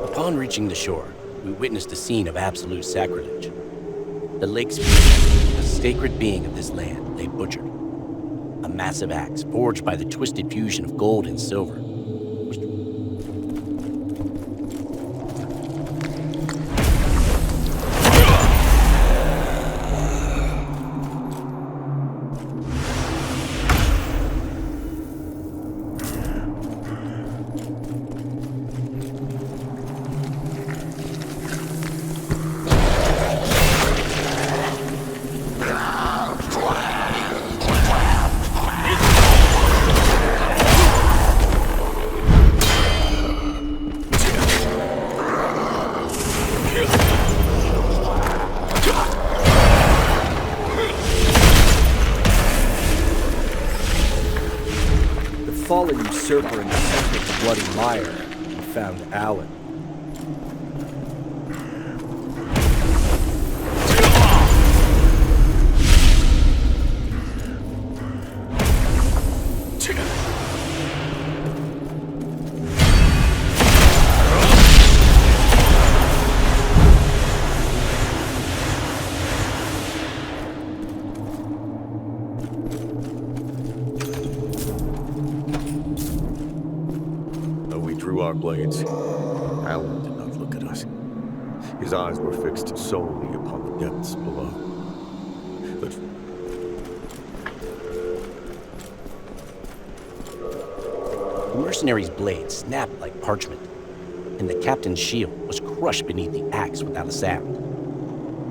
Upon reaching the shore, we witnessed a scene of absolute sacrilege. The lake's spirit, a sacred being of this land, lay butchered. A massive axe, forged by the twisted fusion of gold and silver, was fallen usurper in the center of the bloody mire, we found Alan. Our blades. Alan did not look at us. His eyes were fixed solely upon the depths below. The mercenary's blade snapped like parchment, and the captain's shield was crushed beneath the axe without a sound.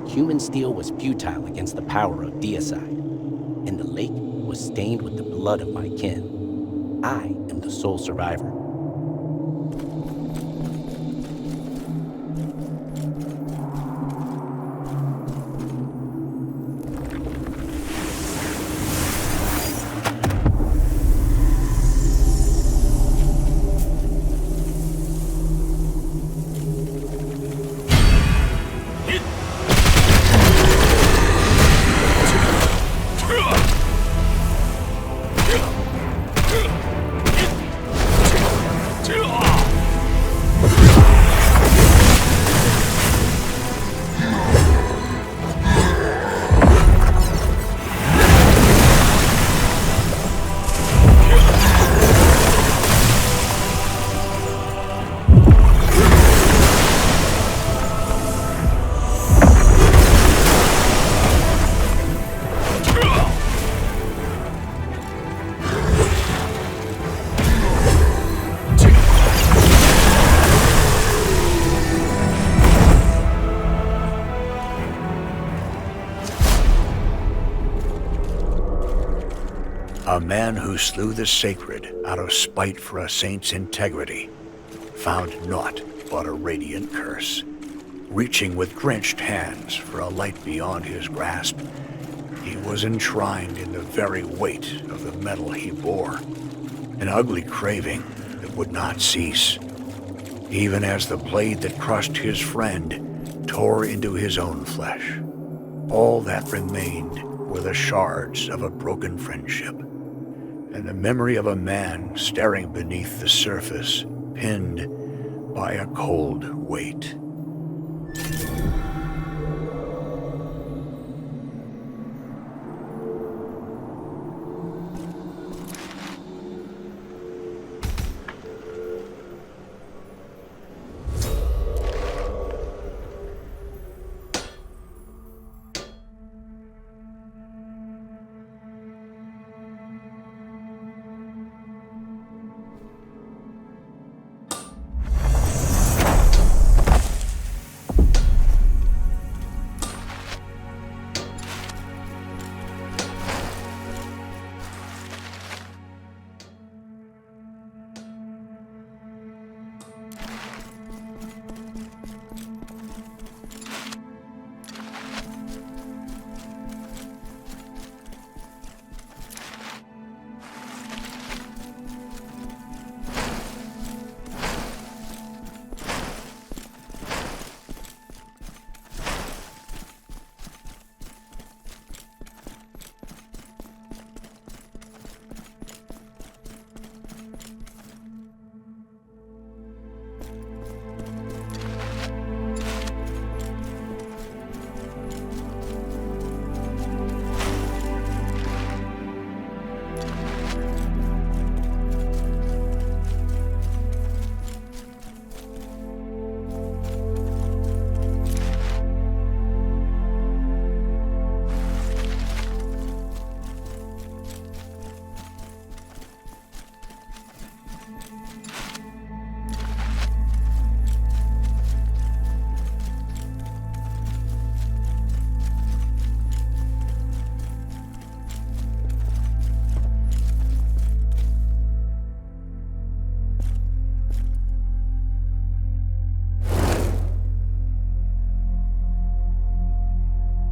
Human steel was futile against the power of deicide, and the lake was stained with the blood of my kin. I am the sole survivor. A man who slew the sacred out of spite for a saint's integrity found naught but a radiant curse. Reaching with drenched hands for a light beyond his grasp, he was enshrined in the very weight of the metal he bore, an ugly craving that would not cease, even as the blade that crushed his friend tore into his own flesh. All that remained were the shards of a broken friendship, and the memory of a man staring beneath the surface, pinned by a cold weight.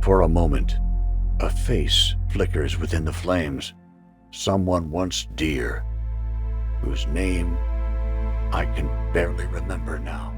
For a moment, a face flickers within the flames. Someone once dear, whose name I can barely remember now.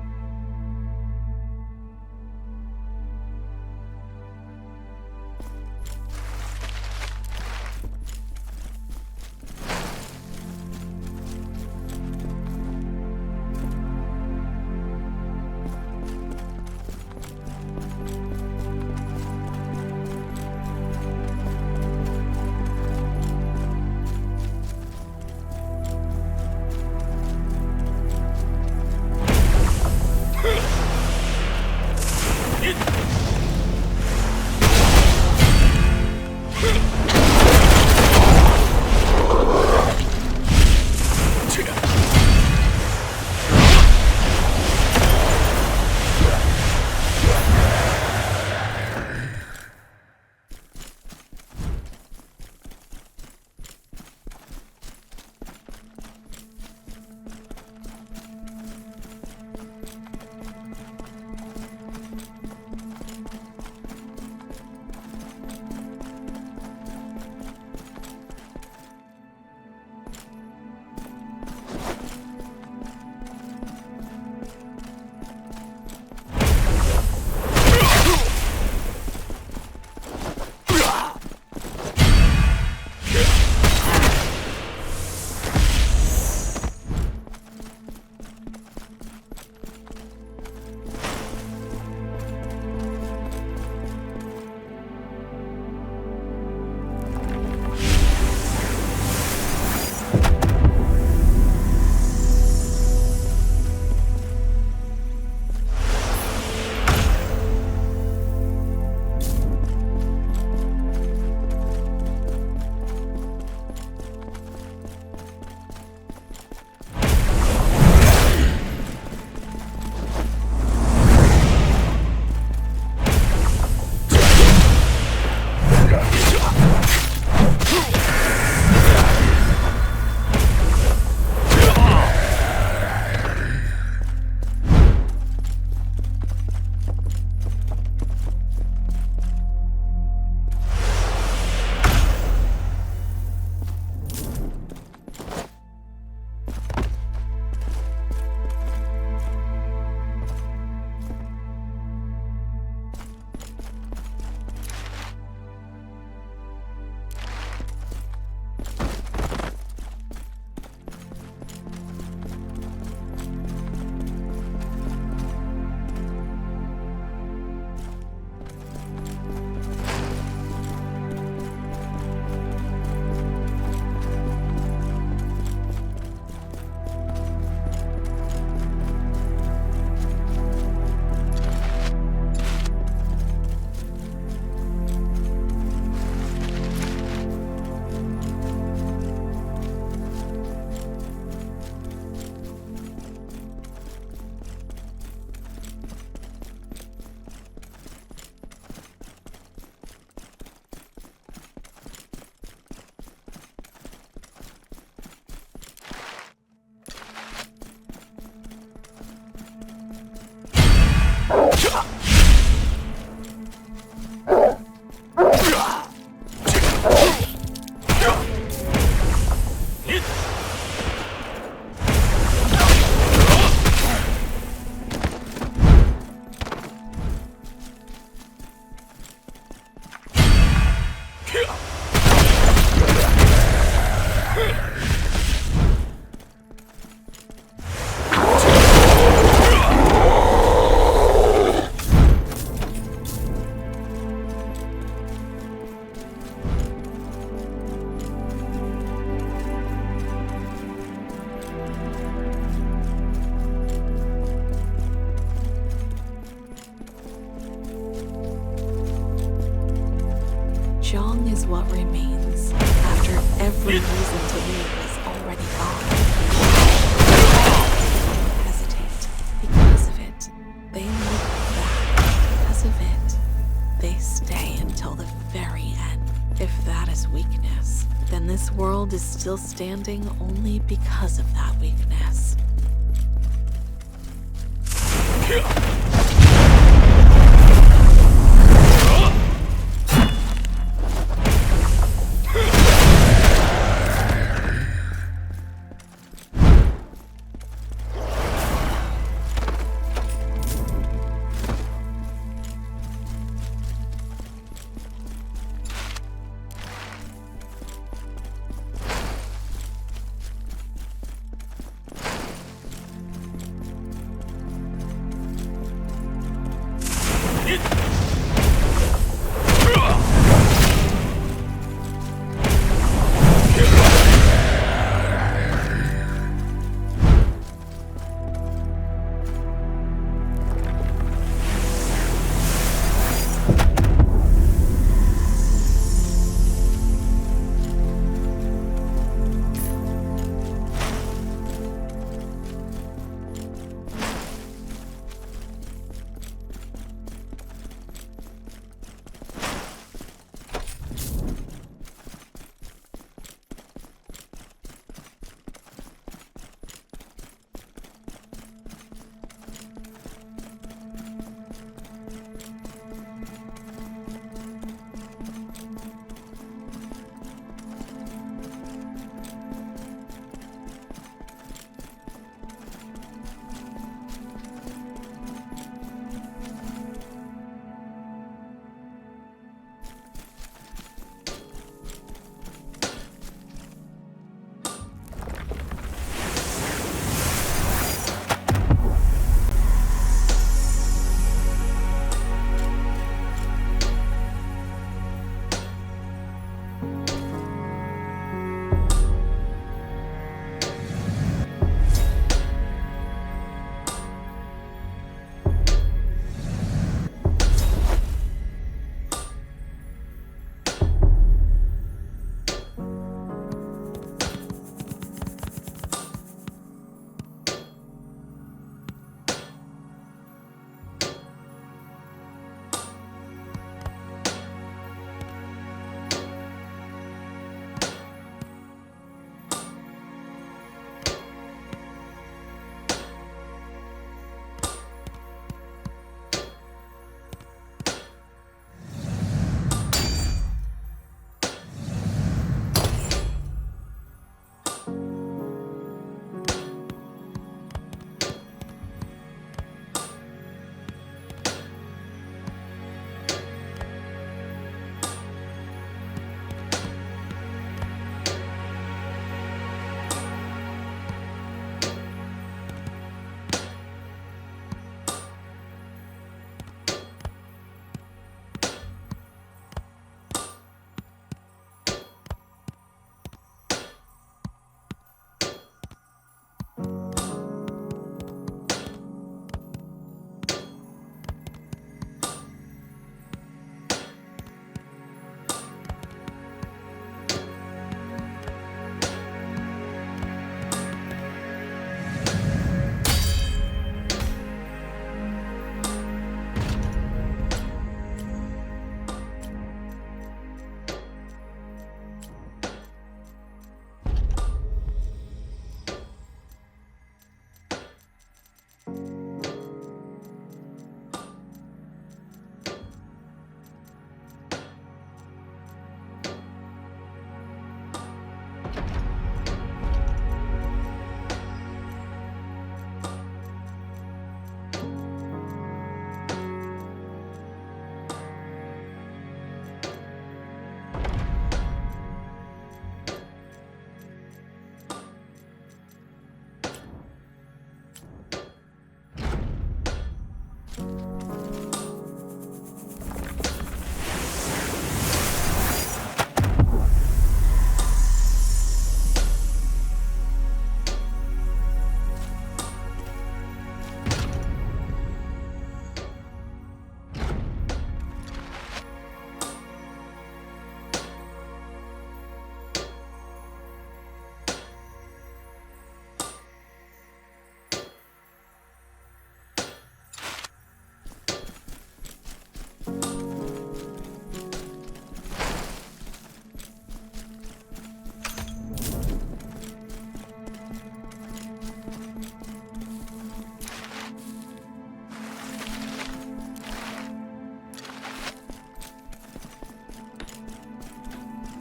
Zhang is what remains after every reason to live is already gone. They hesitate because of it. They look back because of it. They stay until the very end. If that is weakness, then this world is still standing only because of that weakness.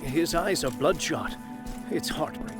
His eyes are bloodshot. It's heartbreaking.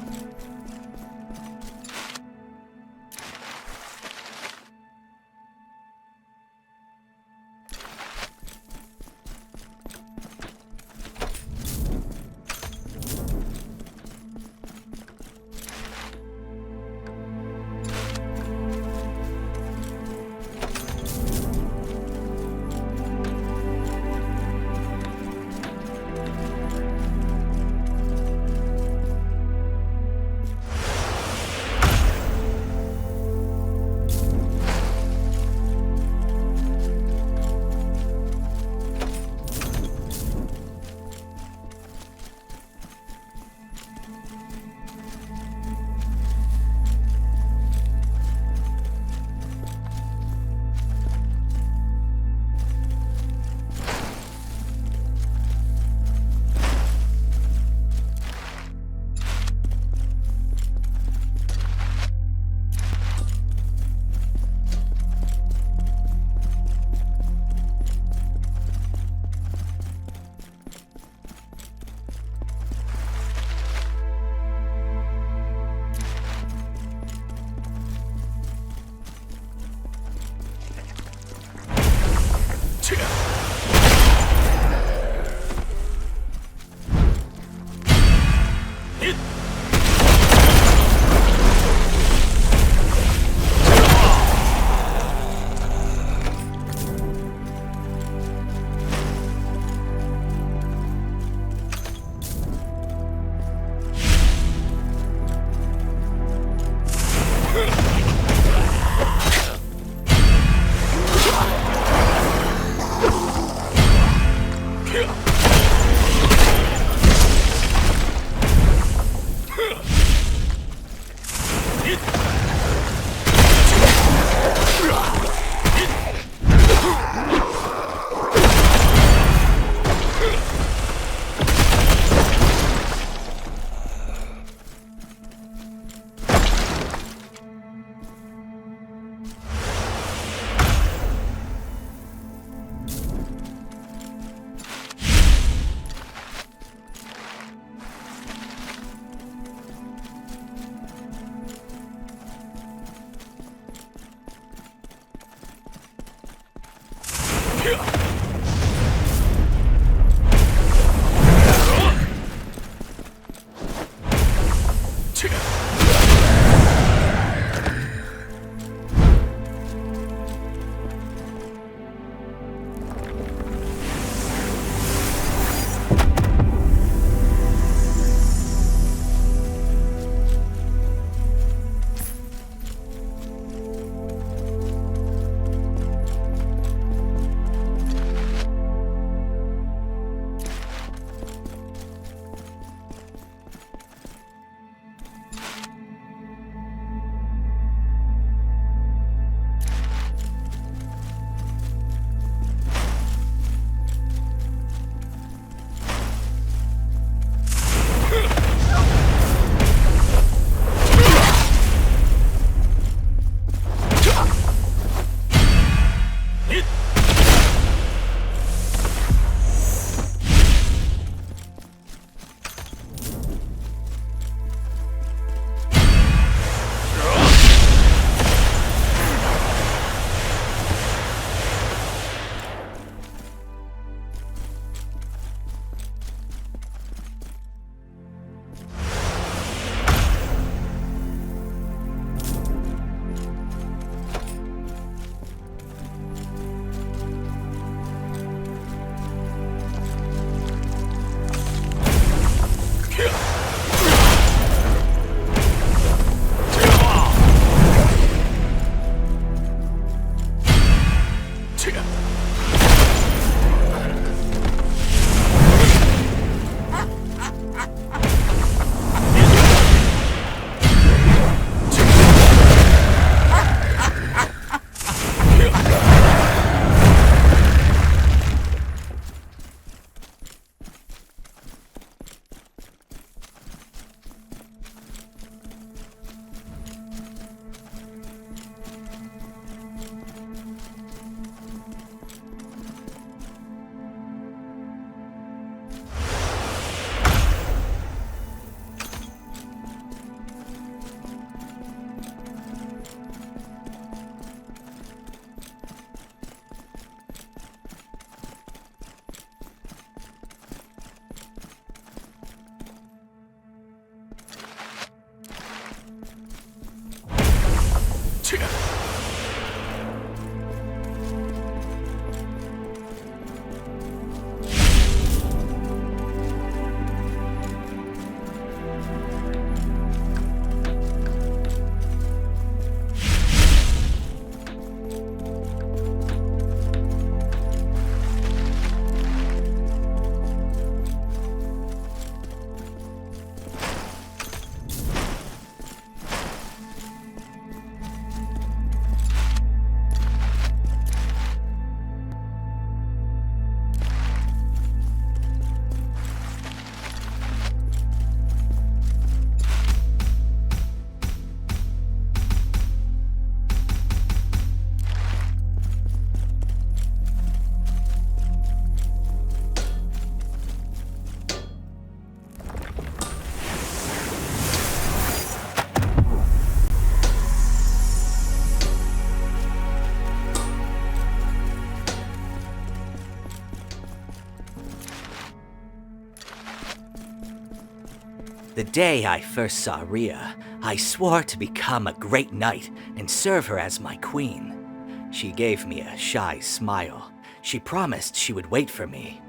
The day I first saw Rhea, I swore to become a great knight and serve her as my queen. She gave me a shy smile. She promised she would wait for me.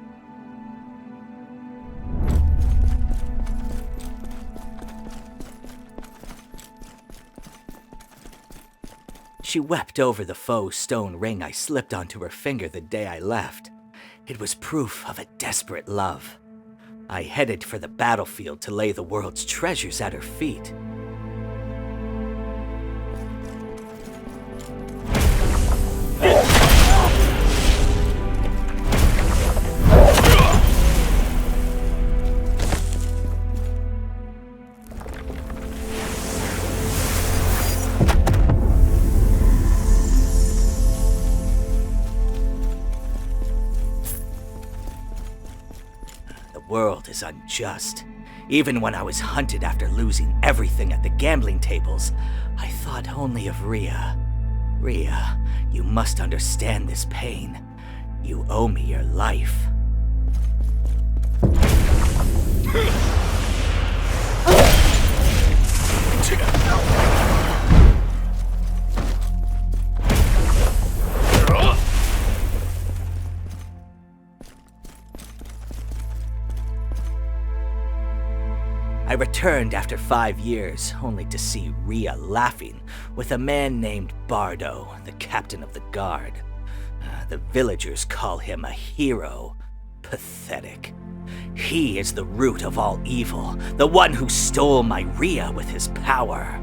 She wept over the faux stone ring I slipped onto her finger the day I left. It was proof of a desperate love. I headed for the battlefield to lay the world's treasures at her feet. The world is unjust. Even when I was hunted after losing everything at the gambling tables, I thought only of Rhea. Rhea, you must understand this pain. You owe me your life. I returned after 5 years, only to see Rhea laughing with a man named Bardo, the captain of the guard. The villagers call him a hero. Pathetic. He is the root of all evil, the one who stole my Rhea with his power.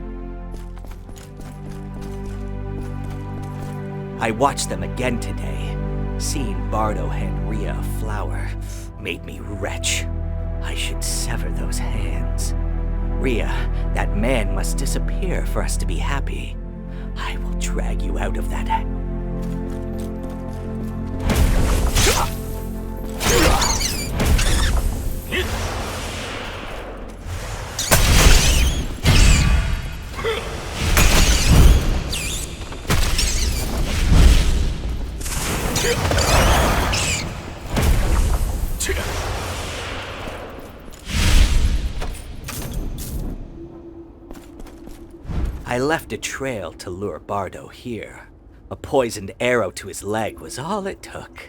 I watched them again today. Seeing Bardo hand Rhea a flower made me wretch. I should sever those hands. Rhea, that man must disappear for us to be happy. I will drag you out of that. I left a trail to lure Bardo here. A poisoned arrow to his leg was all it took.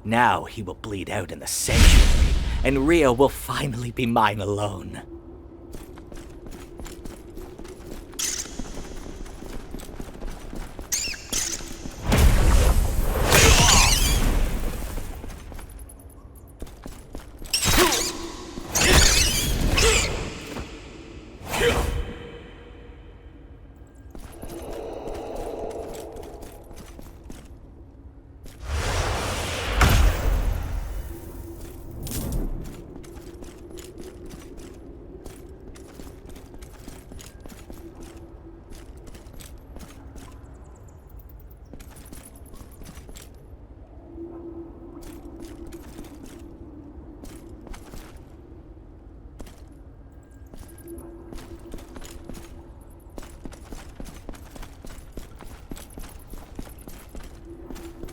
Now he will bleed out in the sanctuary, and Rhea will finally be mine alone.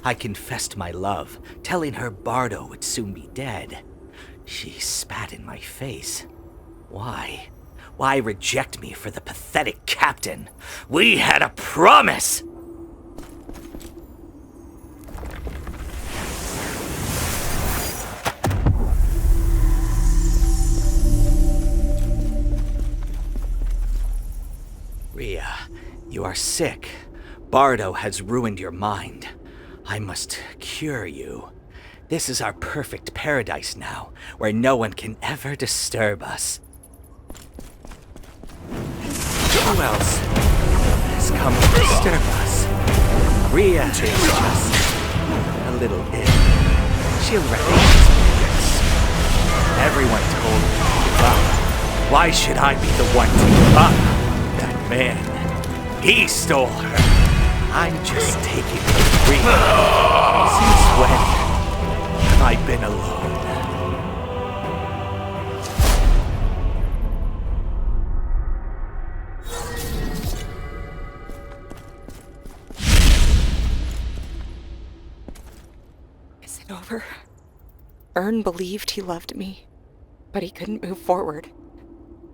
I confessed my love, telling her Bardo would soon be dead. She spat in my face. Why? Why reject me for the pathetic captain? We had a promise! Rhea, you are sick. Bardo has ruined your mind. I must cure you. This is our perfect paradise now, where no one can ever disturb us. Who else has come to disturb us? Rhea is just a little ill. She'll recognize this. Everyone told me to give up. Why should I be the one to give up? That man, he stole her. I'm just taking it free. Since when have I been alone? Is it over? Ern believed he loved me, but he couldn't move forward.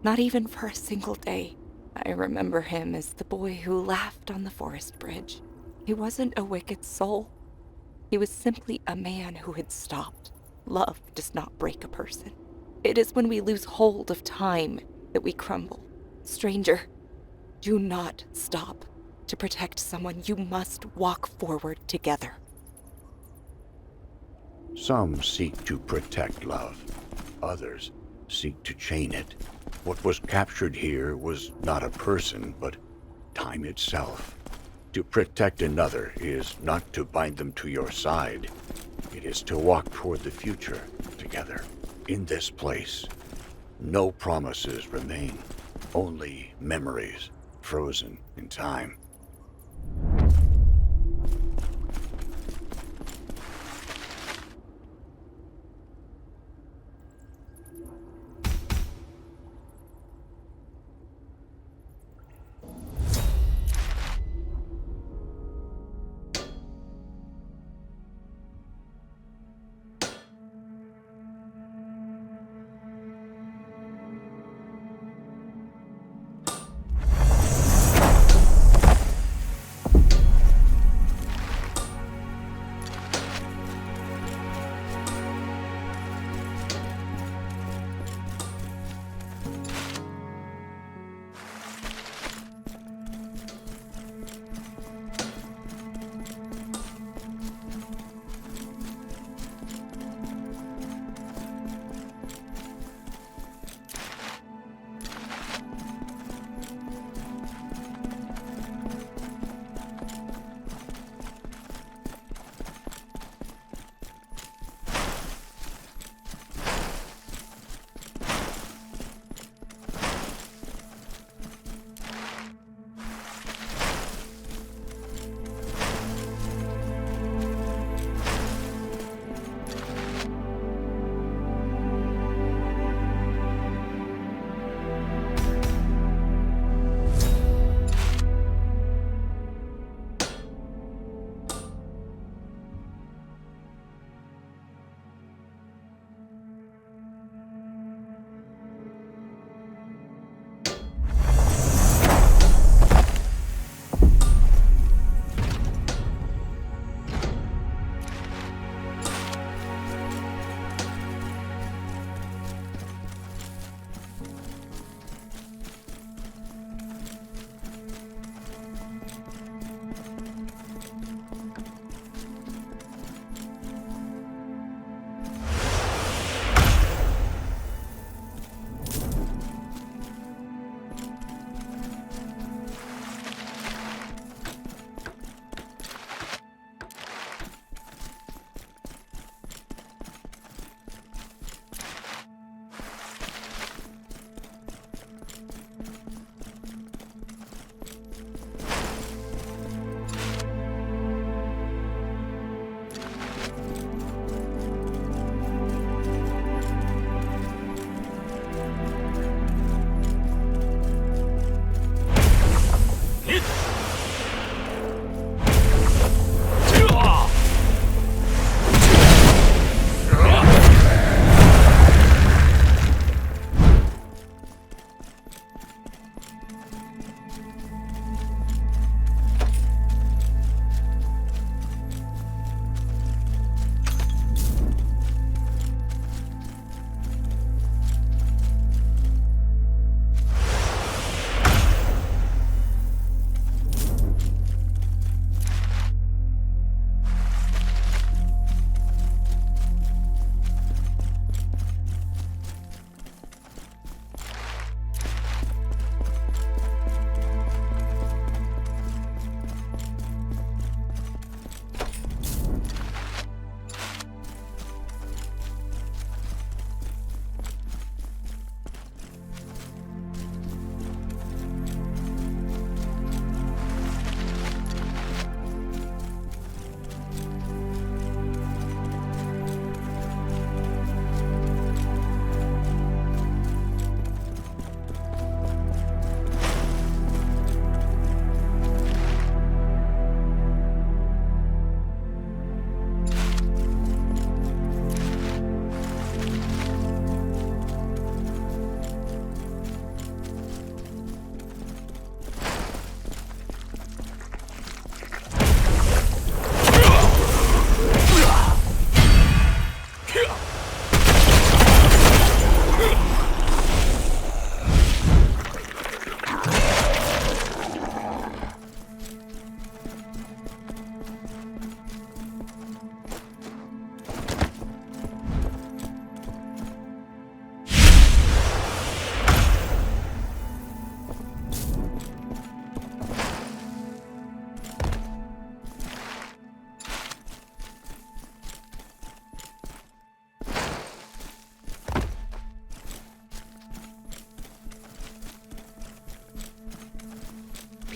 Not even for a single day. I remember him as the boy who laughed on the forest bridge. He wasn't a wicked soul. He was simply a man who had stopped. Love does not break a person. It is when we lose hold of time that we crumble. Stranger, do not stop. To protect someone, you must walk forward together. Some seek to protect love. Others seek to chain it. What was captured here was not a person, but time itself. To protect another is not to bind them to your side. It is to walk toward the future together. In this place, no promises remain, only memories frozen in time.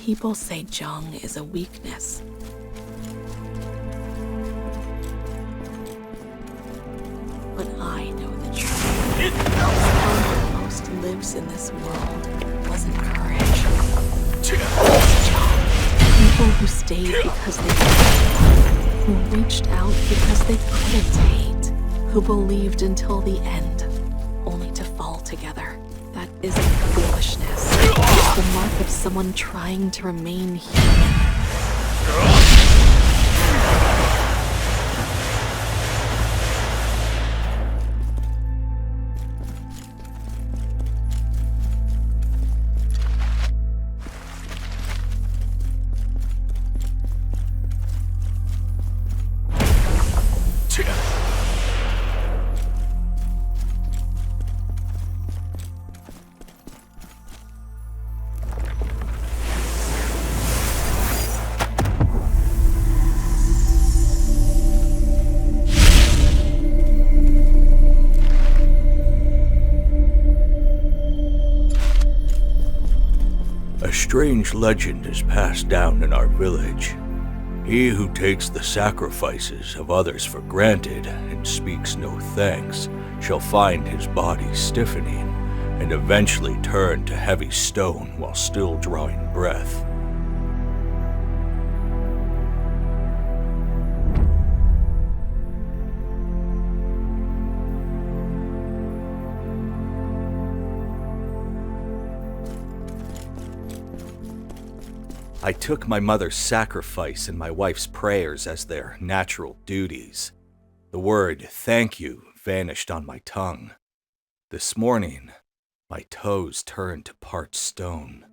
People say Jung is a weakness. But I know the truth. The power that most lives in this world wasn't courage. People who stayed because they could, who reached out because they couldn't hate, who believed until the end, only to fall together. That isn't foolishness. It's the mark of someone trying to remain human. A strange legend is passed down in our village. He who takes the sacrifices of others for granted and speaks no thanks shall find his body stiffening and eventually turn to heavy stone while still drawing breath. I took my mother's sacrifice and my wife's prayers as their natural duties. The word thank you vanished on my tongue. This morning, my toes turned to part stone.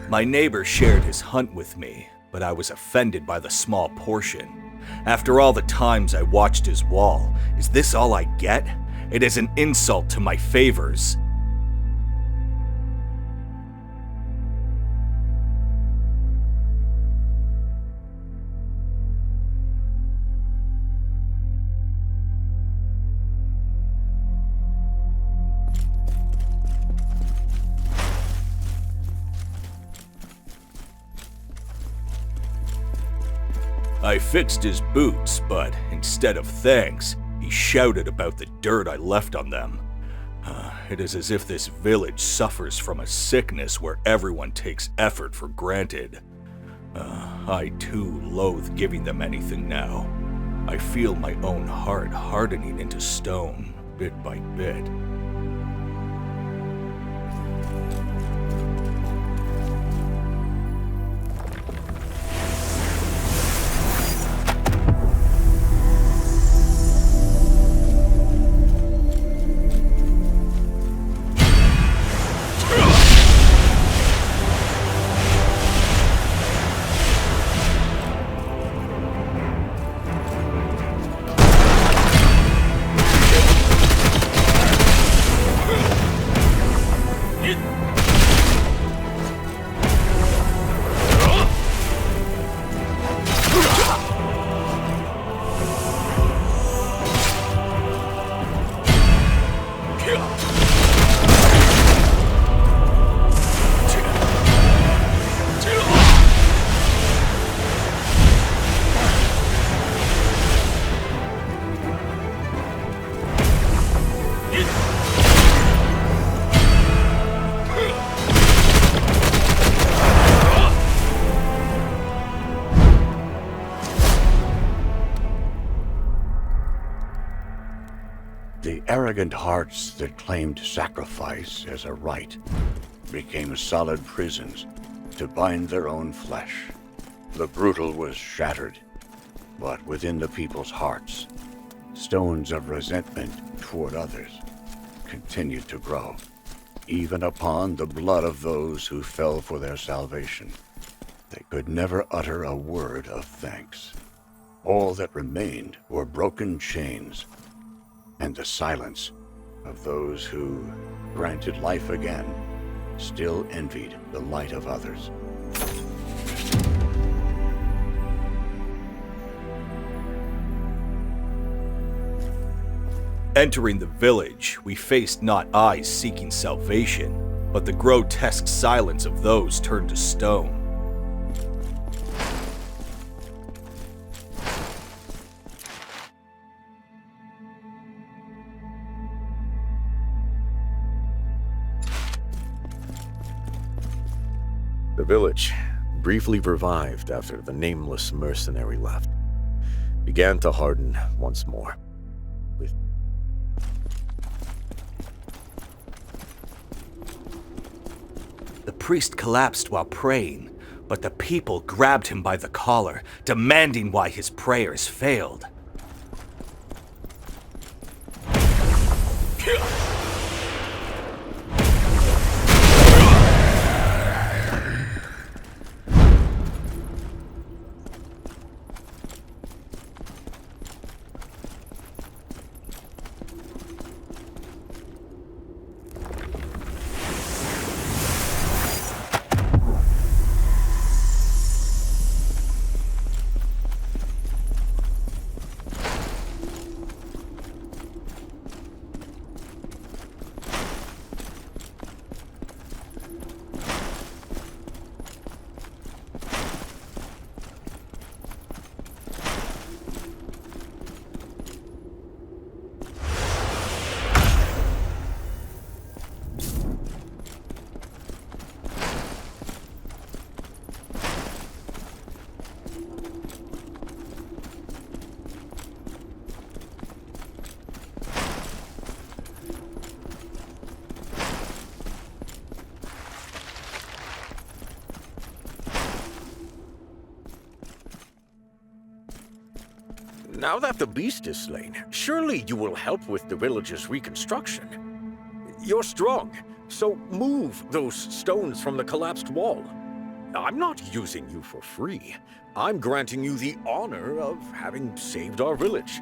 My neighbor shared his hunt with me, but I was offended by the small portion. After all the times I watched his wall, is this all I get? It is an insult to my favors. I fixed his boots, but instead of thanks, he shouted about the dirt I left on them. It is as if this village suffers from a sickness where everyone takes effort for granted. I too loathe giving them anything now. I feel my own heart hardening into stone, bit by bit. arrogant hearts that claimed sacrifice as a right became solid prisons to bind their own flesh. The brutal was shattered, but within the people's hearts, stones of resentment toward others continued to grow, even upon the blood of those who fell for their salvation. They could never utter a word of thanks. All that remained were broken chains and the silence of those who, granted life again, still envied the light of others. Entering the village, we faced not eyes seeking salvation, but the grotesque silence of those turned to stone. The village, briefly revived after the nameless mercenary left, began to harden once more. The priest collapsed while praying, but the people grabbed him by the collar, demanding why his prayers failed. Now that the beast is slain, surely you will help with the village's reconstruction. You're strong, so move those stones from the collapsed wall. I'm not using you for free. I'm granting you the honor of having saved our village.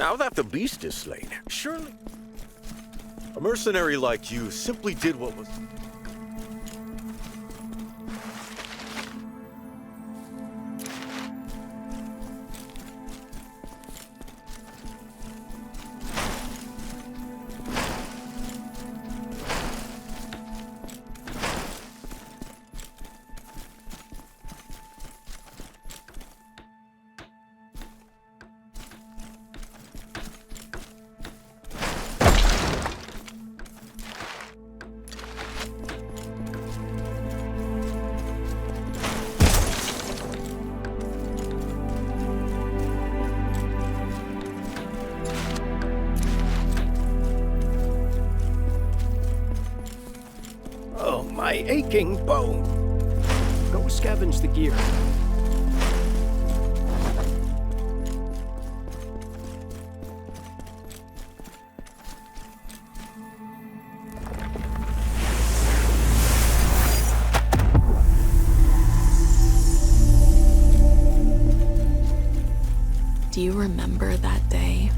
Now that the beast is slain, surely... A mercenary like you simply did what was... aching bone. Go scavenge the gear. Do you remember that day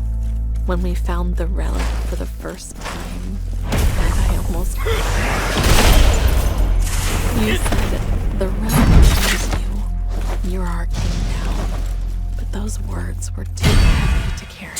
when we found the relic for the first time? And I almost... You said the relic chose you. You're our king now. But those words were too heavy to carry.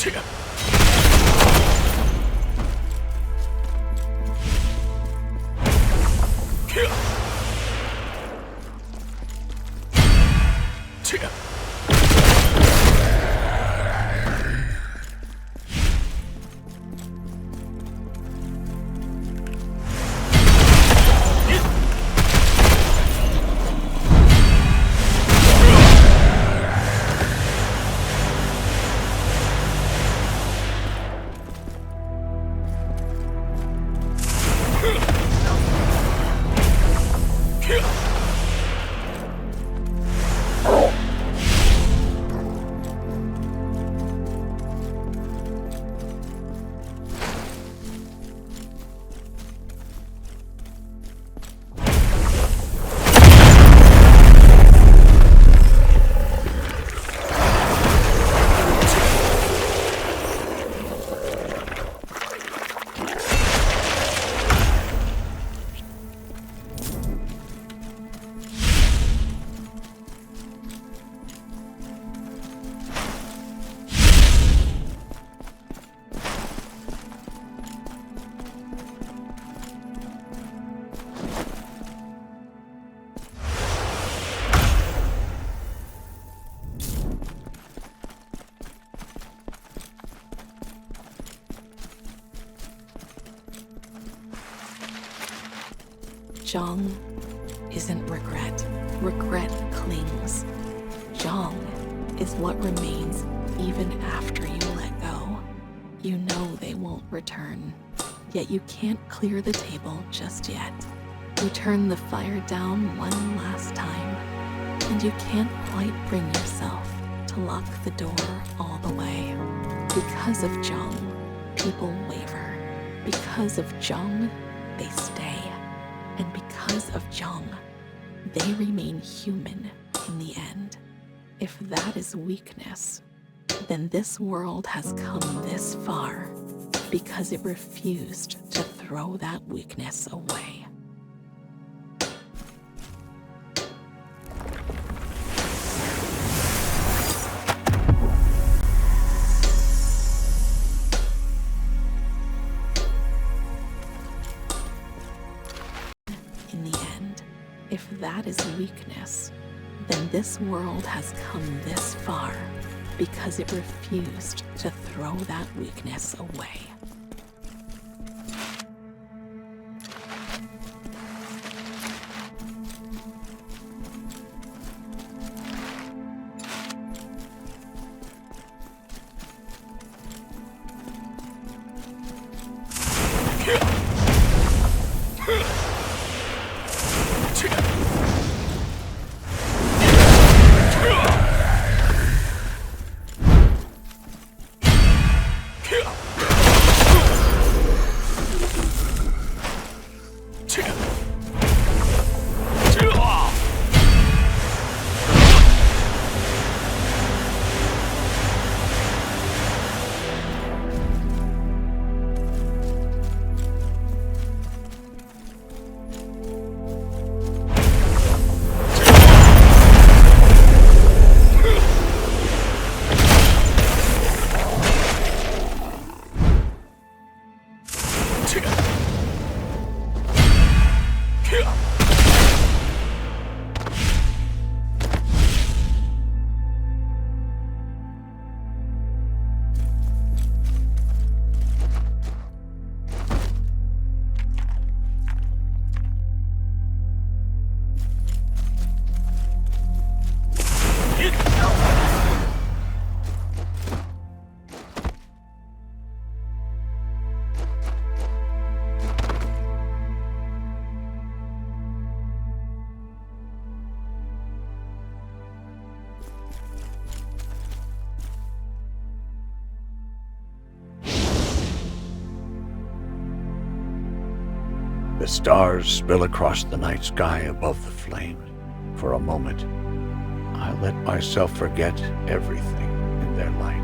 Zhang isn't regret. Regret clings. Zhang is what remains even after you let go. You know they won't return, yet you can't clear the table just yet. You turn the fire down one last time, and you can't quite bring yourself to lock the door all the way. Because of Zhang, people waver. Because of Zhang, they stay. And because of Zhang, they remain human in the end. If that is weakness, then this world has come this far because it refused to throw that weakness away. If that is weakness, then this world has come this far because it refused to throw that weakness away. The stars spill across the night sky above the flames. For a moment, I let myself forget everything in their light.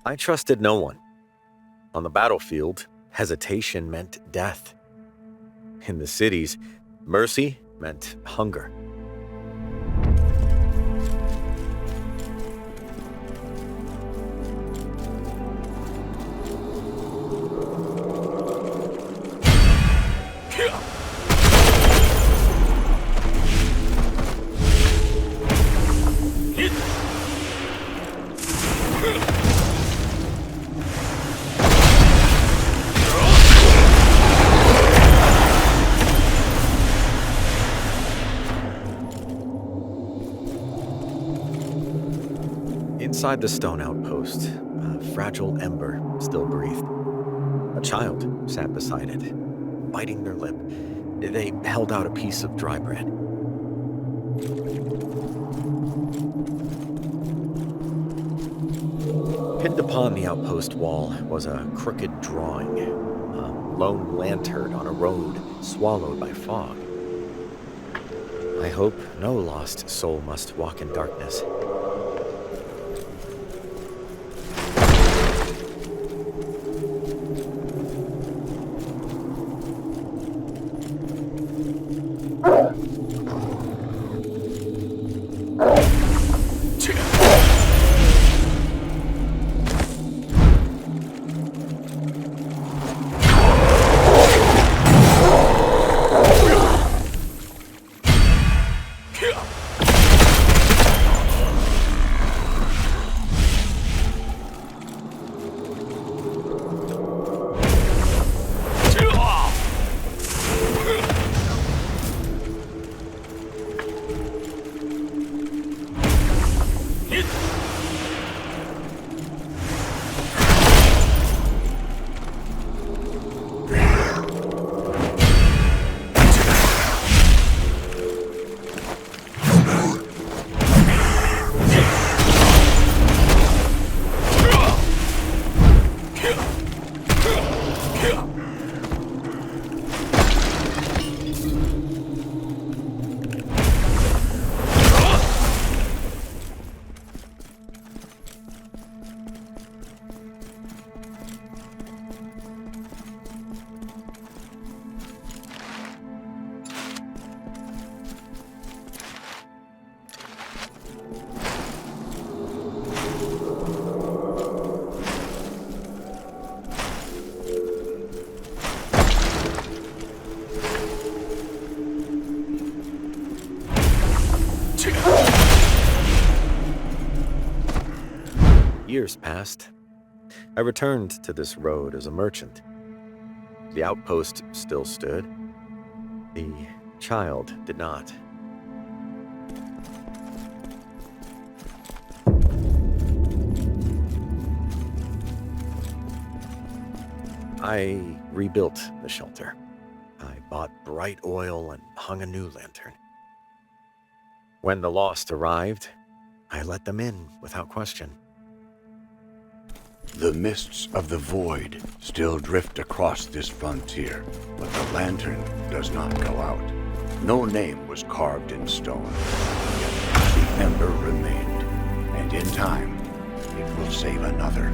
I trusted no one. On the battlefield, hesitation meant death. In the cities, mercy meant hunger. Inside the stone outpost, a fragile ember still breathed. A child sat beside it, biting their lip. They held out a piece of dry bread. Pinned upon the outpost wall was a crooked drawing, a lone lantern on a road swallowed by fog. I hope no lost soul must walk in darkness. Years passed. I returned to this road as a merchant. The outpost still stood. The child did not. I rebuilt the shelter. I bought bright oil and hung a new lantern. When the lost arrived, I let them in without question. The mists of the void still drift across this frontier, but the lantern does not go out. No name was carved in stone, yet the ember remained, and in time, it will save another.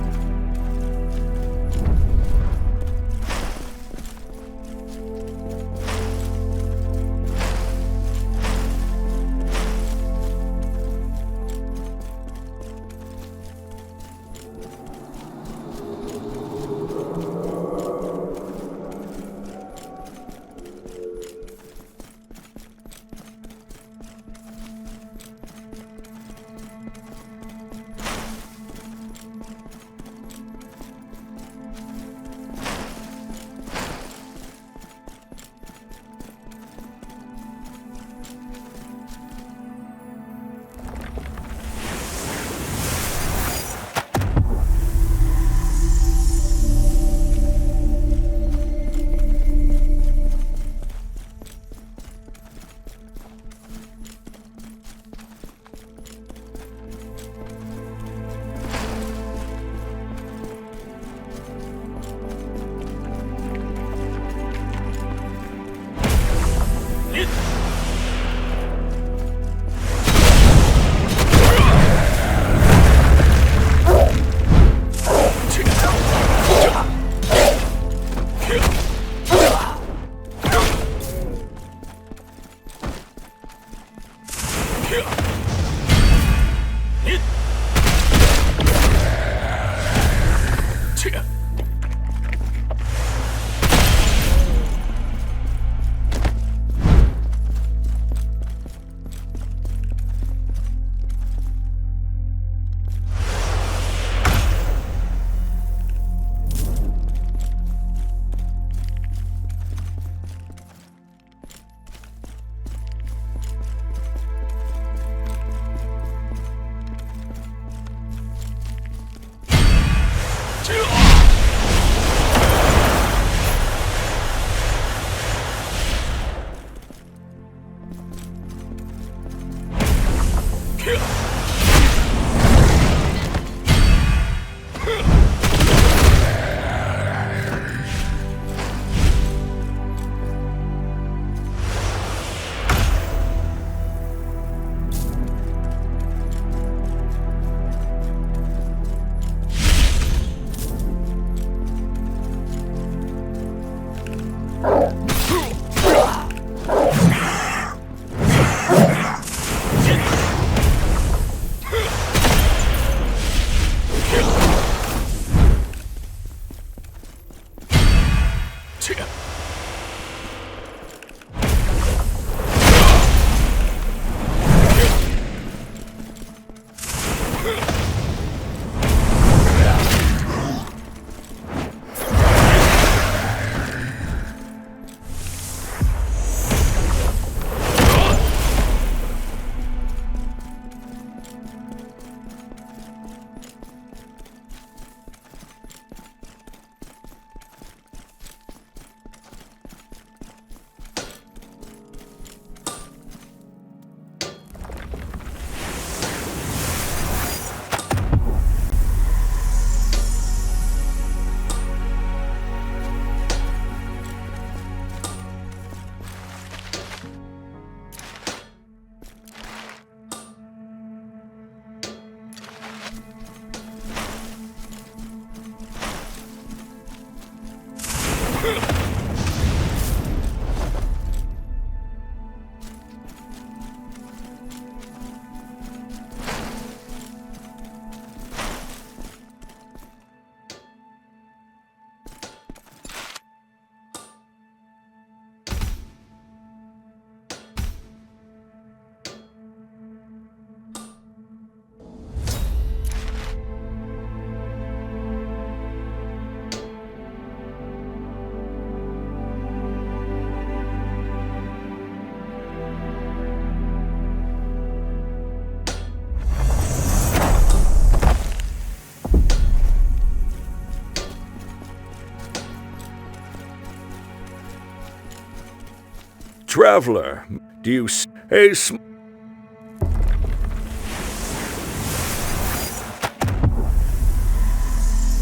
traveler, do you see a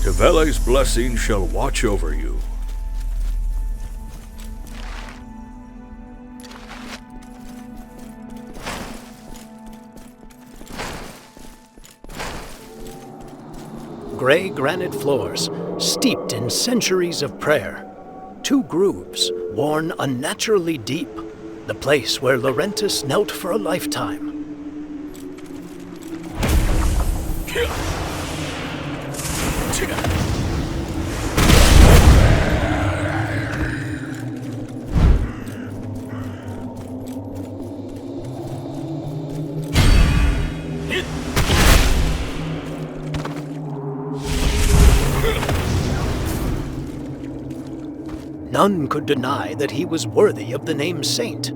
Tevele's blessing shall watch over you. Gray granite floors, steeped in centuries of prayer. 2 grooves, worn unnaturally deep. The place where Laurentis knelt for a lifetime. None could deny that he was worthy of the name Saint.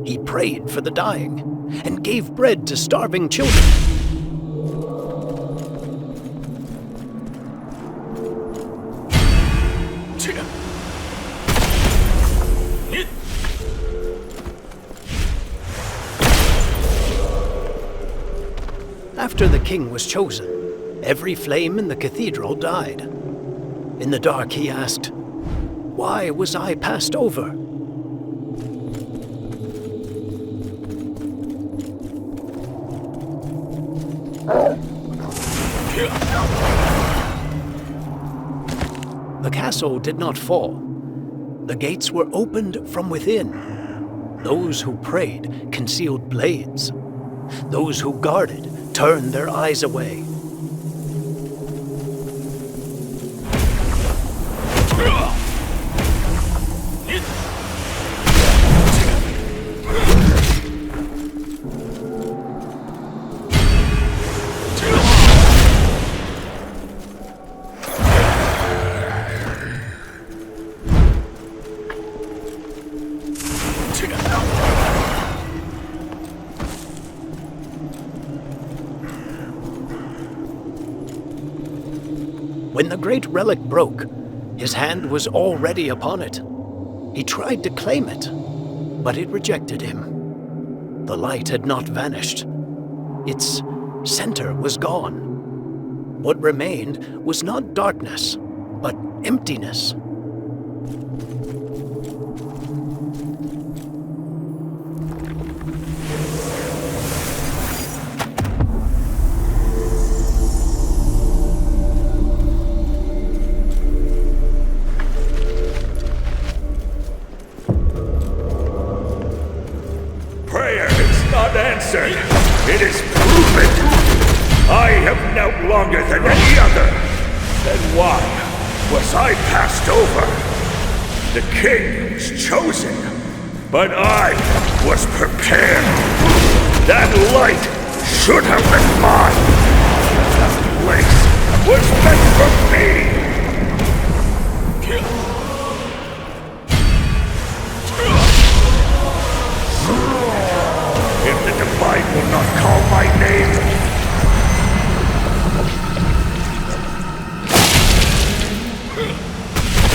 He prayed for the dying and gave bread to starving children. After the king was chosen, every flame in the cathedral died. In the dark, he asked, "Why was I passed over?" The castle did not fall. The gates were opened from within. Those who prayed concealed blades. Those who guarded turned their eyes away. When the great relic broke, his hand was already upon it. He tried to claim it, but it rejected him. The light had not vanished. Its center was gone. What remained was not darkness, but emptiness. Answered. It is proven. I have knelt longer than any other. Then why was I passed over? The king was chosen, but I was prepared. That light should have been mine. That place was meant for me. If the Divine will not call my name,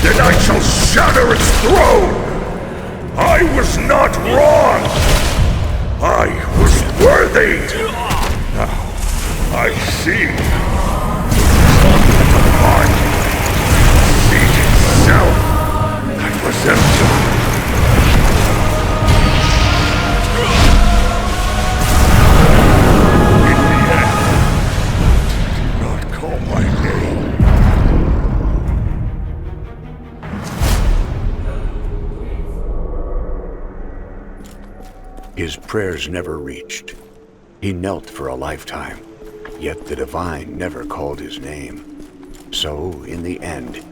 then I shall shatter its throne! I was not wrong! I was worthy! Now, I see. My seat itself, I was empty. His prayers never reached. He knelt for a lifetime, yet the Divine never called his name. So, in the end,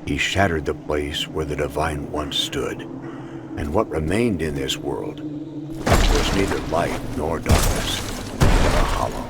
he shattered the place where the Divine once stood, and what remained in this world was neither light nor darkness, but a hollow.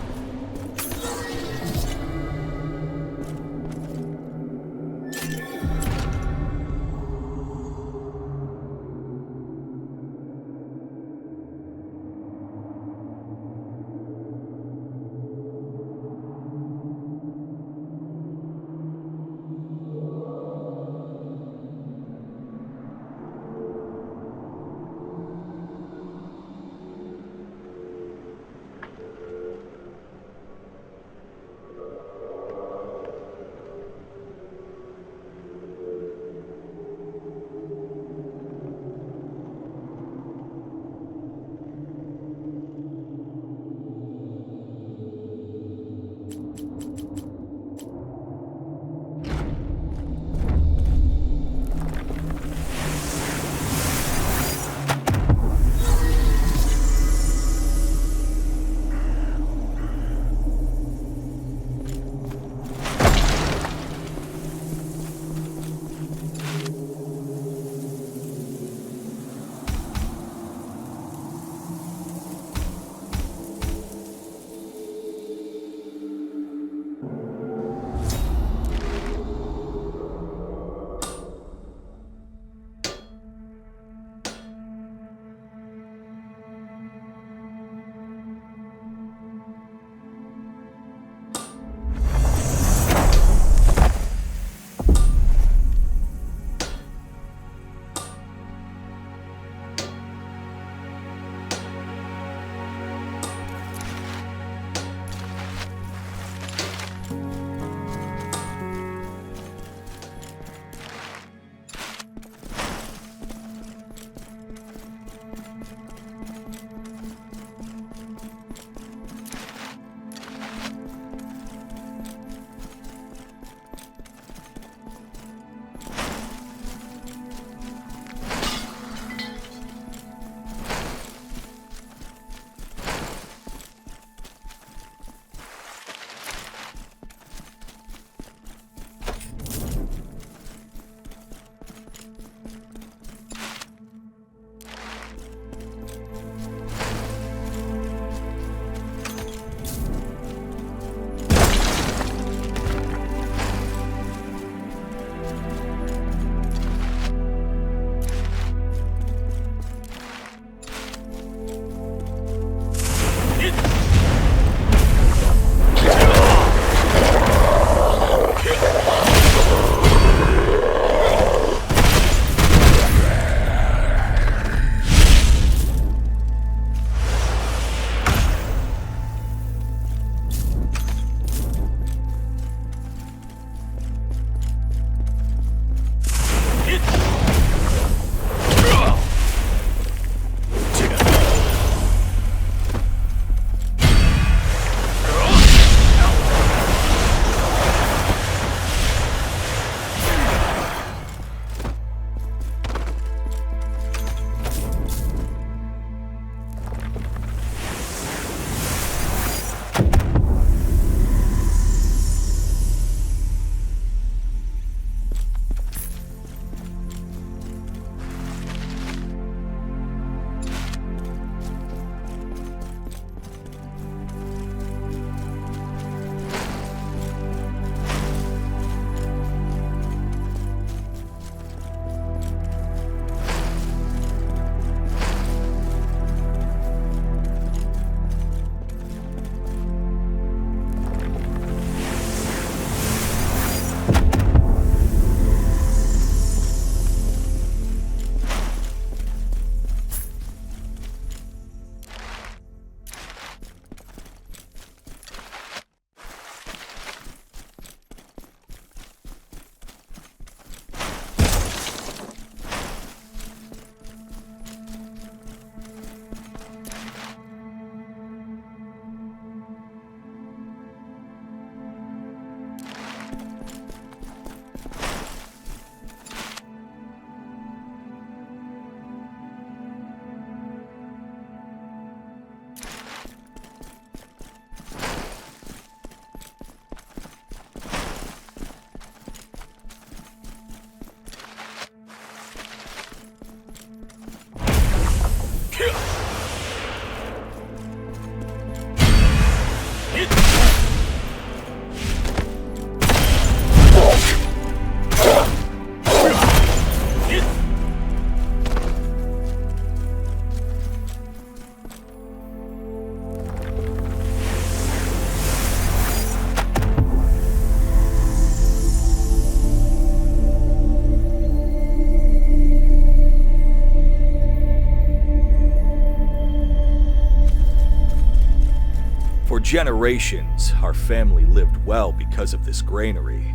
generations, our family lived well because of this granary.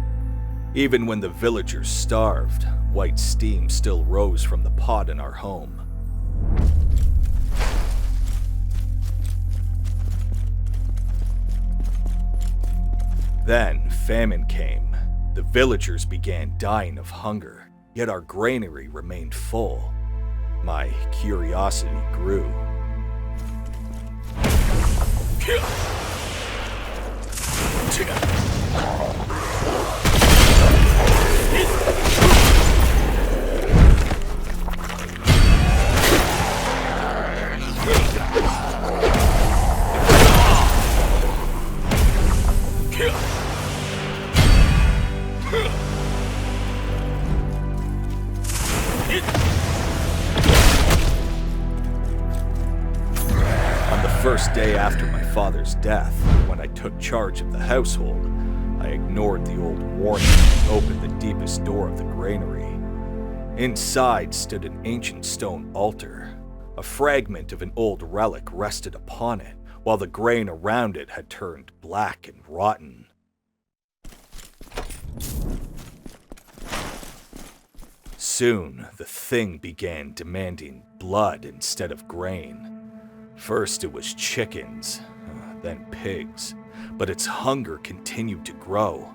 Even when the villagers starved, white steam still rose from the pot in our home. Then famine came. The villagers began dying of hunger, yet our granary remained full. My curiosity grew. On the first day after my father's death, when I took charge of the household, I ignored the old warning and opened the deepest door of the granary. Inside stood an ancient stone altar. A fragment of an old relic rested upon it, while the grain around it had turned black and rotten. Soon, the thing began demanding blood instead of grain. First it was chickens, then pigs, but its hunger continued to grow.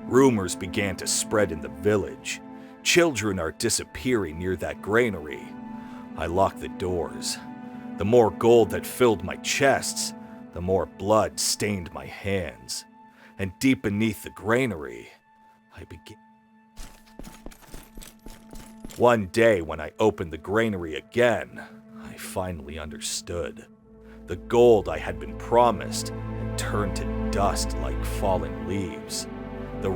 Rumors began to spread in the village. Children are disappearing near that granary. I locked the doors. The more gold that filled my chests, the more blood stained my hands. And deep beneath the granary, I began. One day when I opened the granary again, I finally understood. The gold I had been promised had turned to dust like fallen leaves. The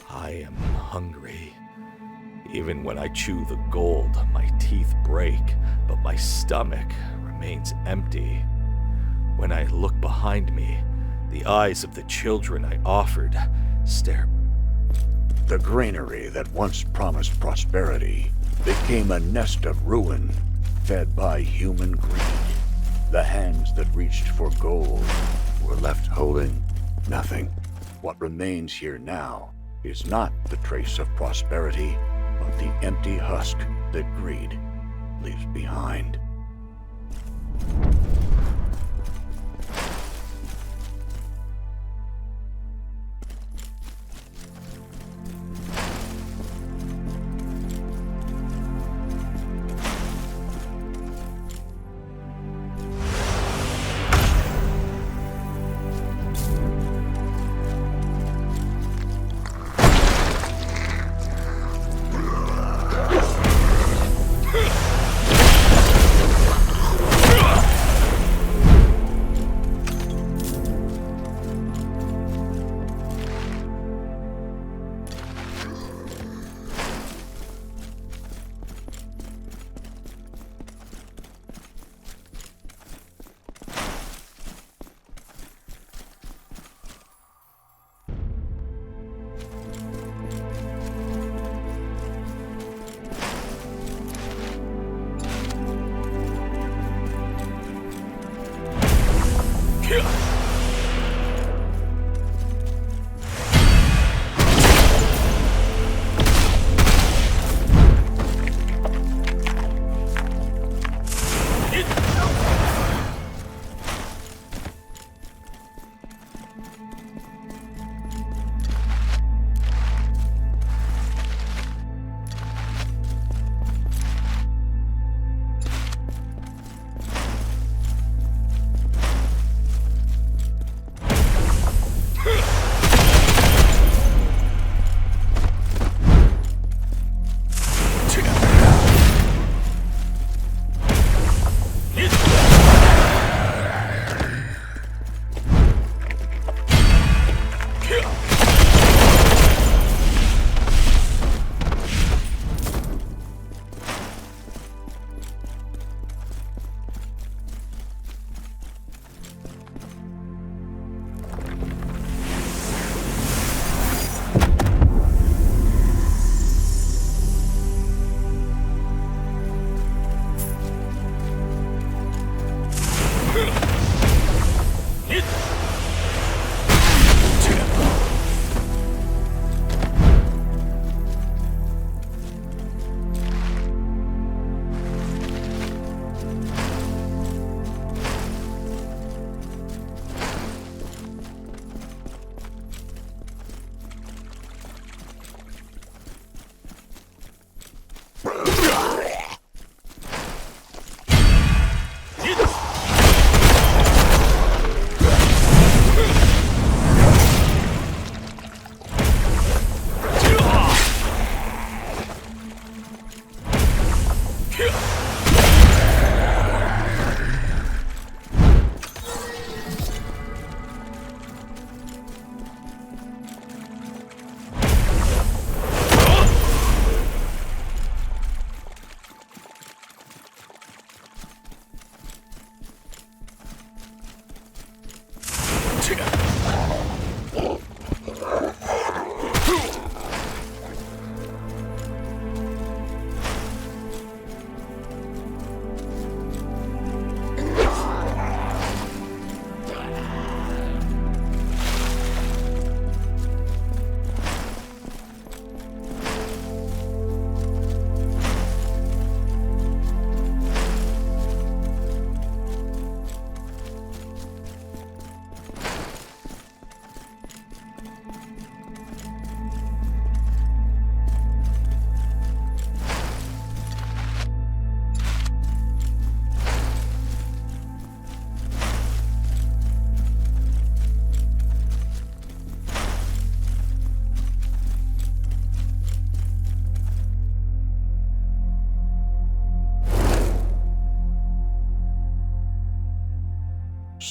I am hungry. Even when I chew the gold, my teeth break, but my stomach remains empty. When I look behind me, the eyes of the children I offered stare. The granary that once promised prosperity became a nest of ruin, fed by human greed. The hands that reached for gold were left holding nothing. What remains here now is not the trace of prosperity, but the empty husk that greed leaves behind.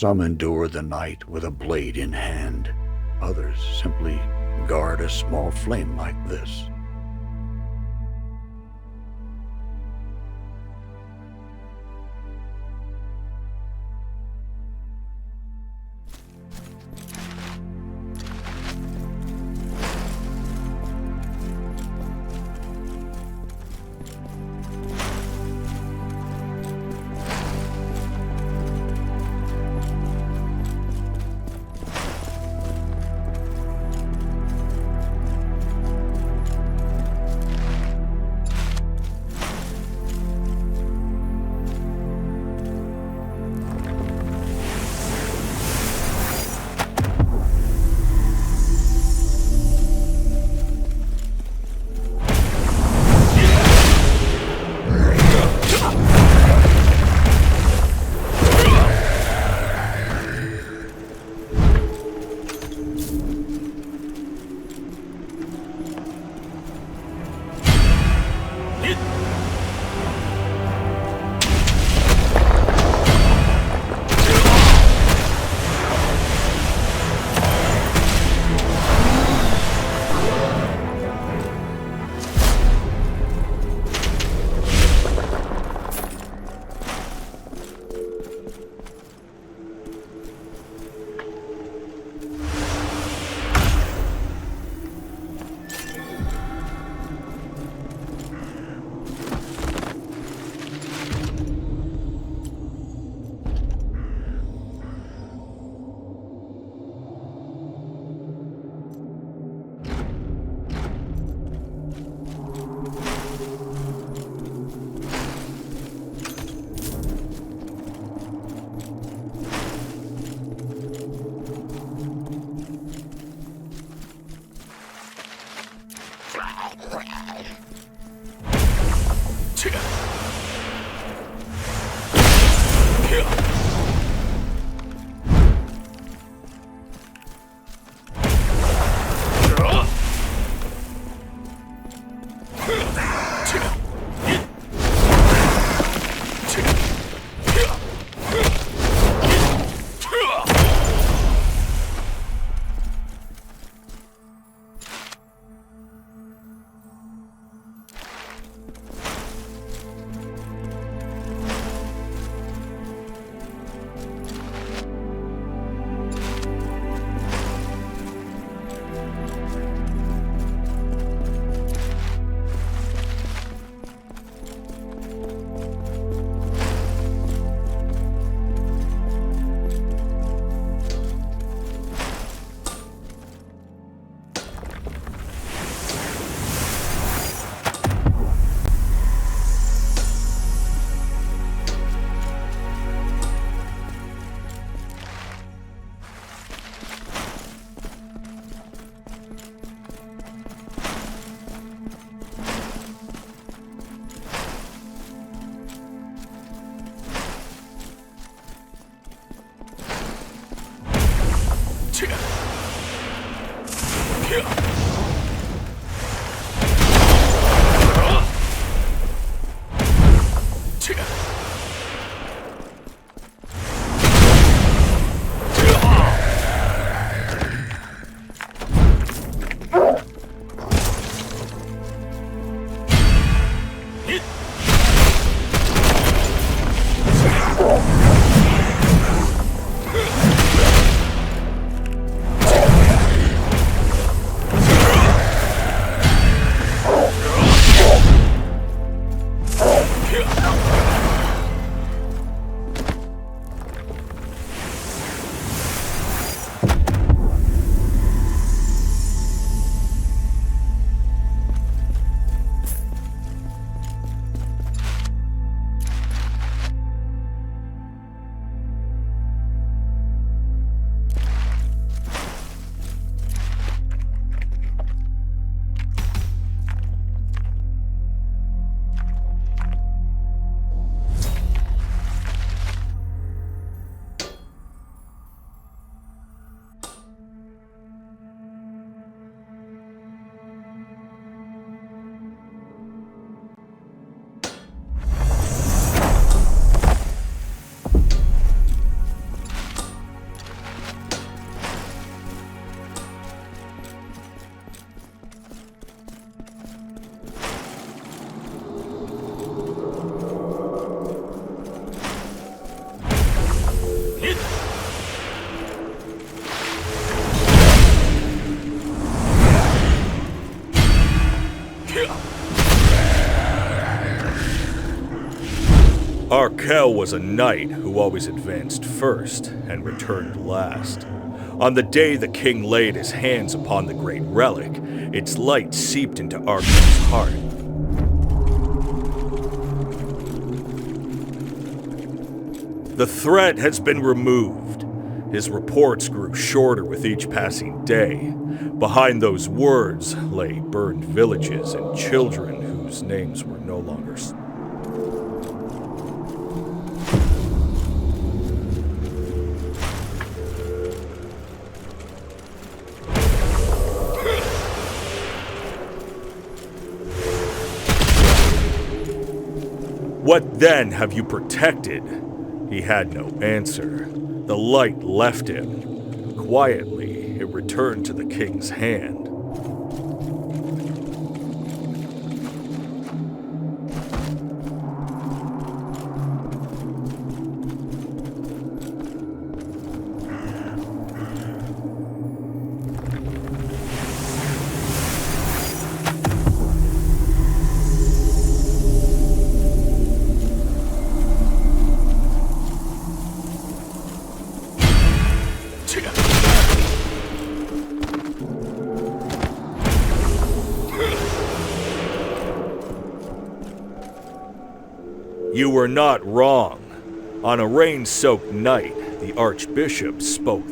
Some endure the night with a blade in hand. Others simply guard a small flame like this. tell was a knight who always advanced first and returned last. On the day the king laid his hands upon the great relic, its light seeped into Argo's heart. The threat has been removed. His reports grew shorter with each passing day. Behind those words lay burned villages and children whose names were no longer What then have you protected? He had no answer. The light left him. Quietly, it returned to the king's hand. You were not wrong. On a rain-soaked night, the Archbishop spoke.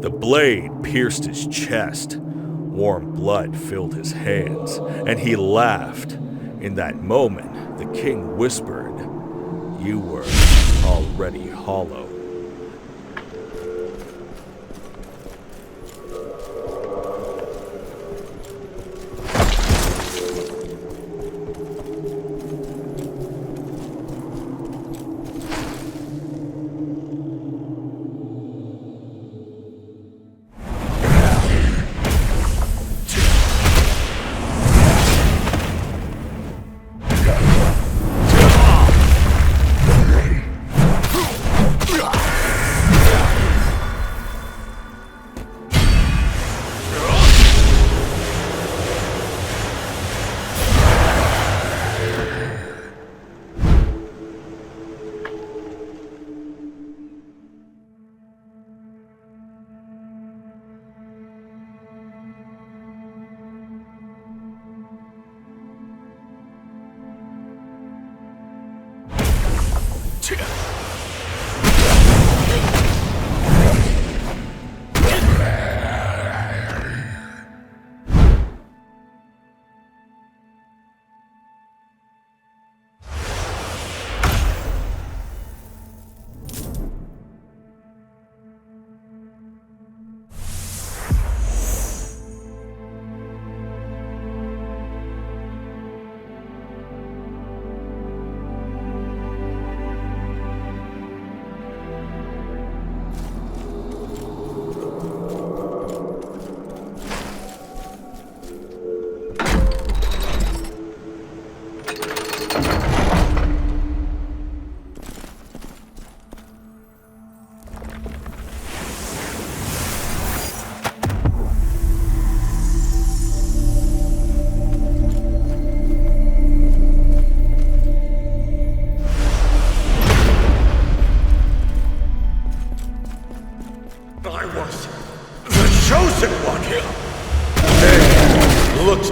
The blade pierced his chest. Warm blood filled his hands, and he laughed. In that moment, the king whispered, "You were already hollow."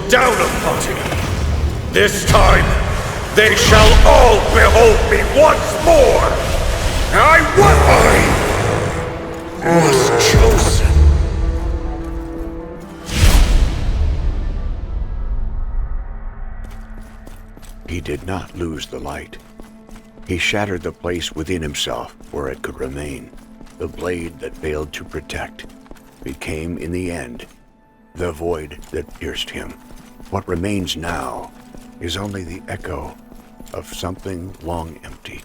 Down upon me. This time, they shall all behold me once more. I was chosen. He did not lose the light. He shattered the place within himself where it could remain. The blade that failed to protect became, in the end, the void that pierced him. What remains now is only the echo of something long empty.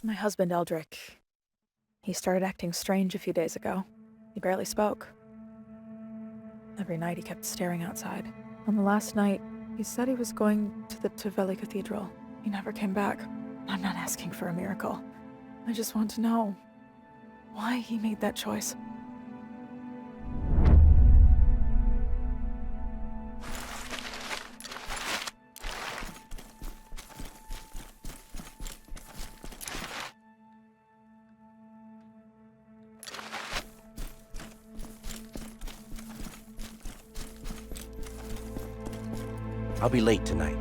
My husband, Eldrick. He started acting strange a few days ago. He barely spoke. Every night he kept staring outside. On the last night, he said he was going to the Taveli Cathedral. He never came back. I'm not asking for a miracle. I just want to know why he made that choice. I'll be late tonight.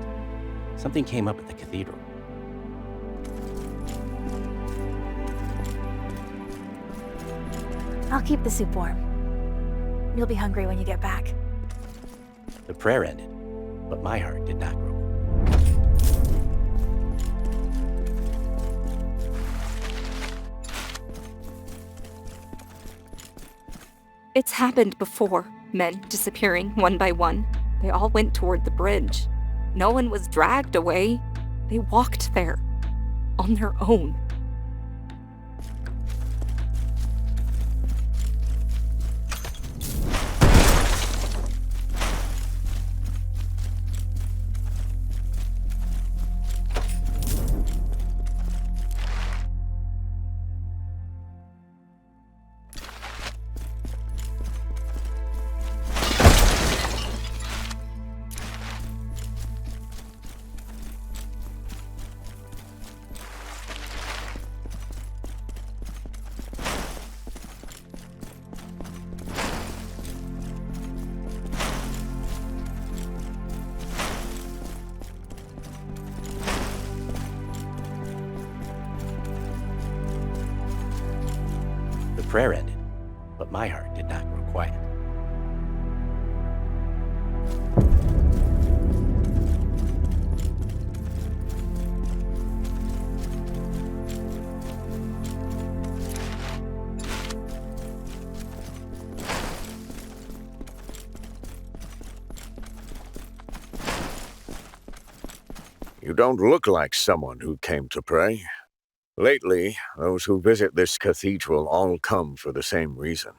Something came up at the cathedral. I'll keep the soup warm. You'll be hungry when you get back. The prayer ended, but my heart did not grow. It's happened before, men disappearing one by one. They all went toward the bridge. No one was dragged away. They walked there, on their own. The prayer ended, but my heart did not grow quiet. You don't look like someone who came to pray. Lately, those who visit this cathedral all come for the same reason.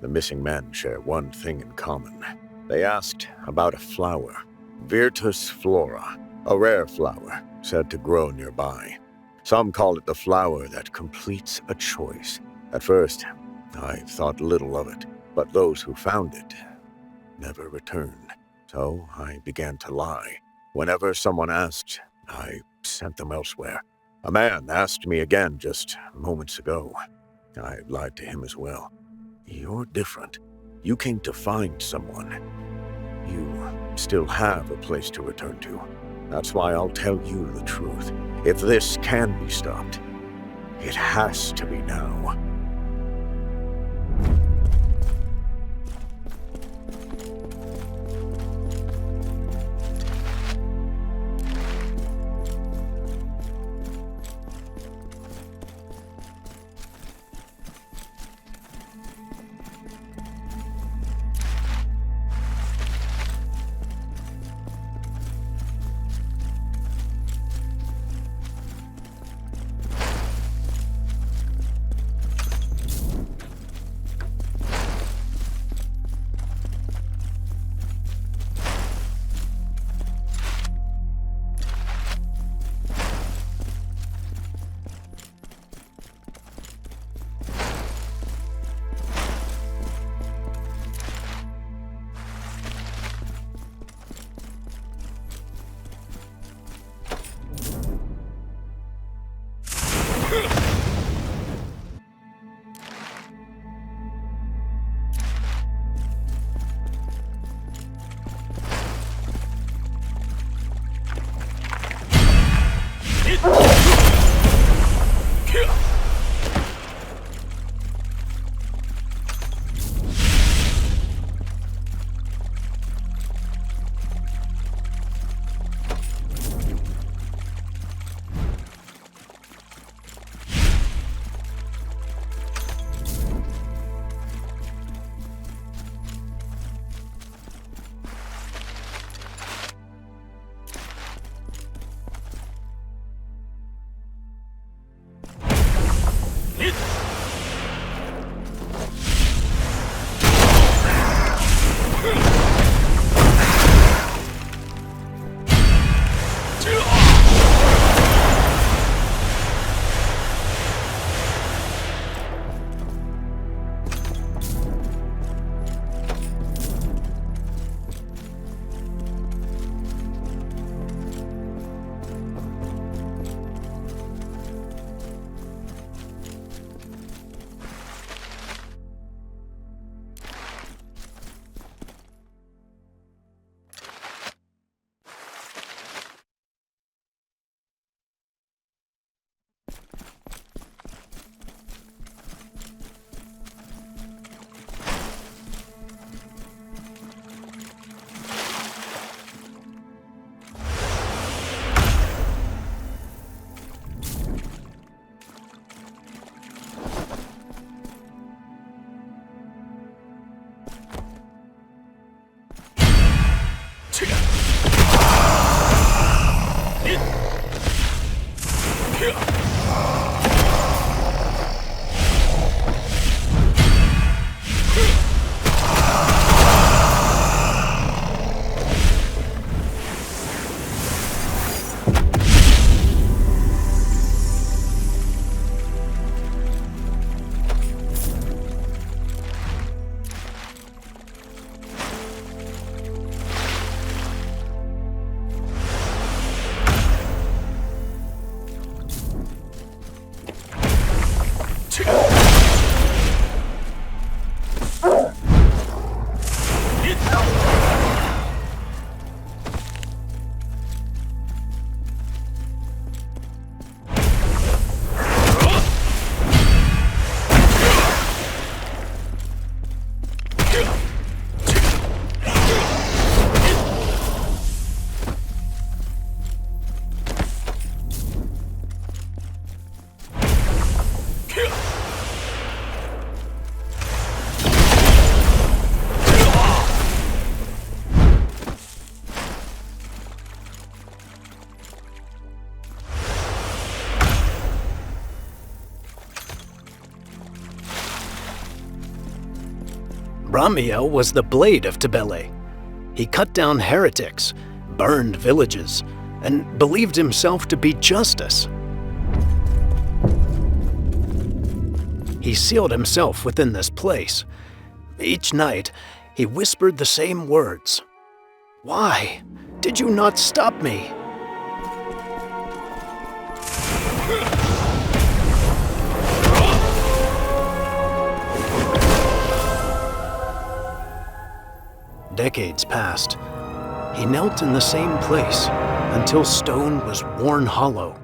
The missing men share one thing in common. They asked about a flower, Virtus flora, a rare flower said to grow nearby. Some call it the flower that completes a choice. At first, I thought little of it, but those who found it never returned. So I began to lie. Whenever someone asked, I sent them elsewhere. A man asked me again just moments ago. I lied to him as well. You're different. You came to find someone. You still have a place to return to. That's why I'll tell you the truth. If this can be stopped, it has to be now. Ramiel was the blade of Tibele. He cut down heretics, burned villages, and believed himself to be justice. He sealed himself within this place. Each night, he whispered the same words. "Why did you not stop me?" Decades passed. He knelt in the same place until stone was worn hollow.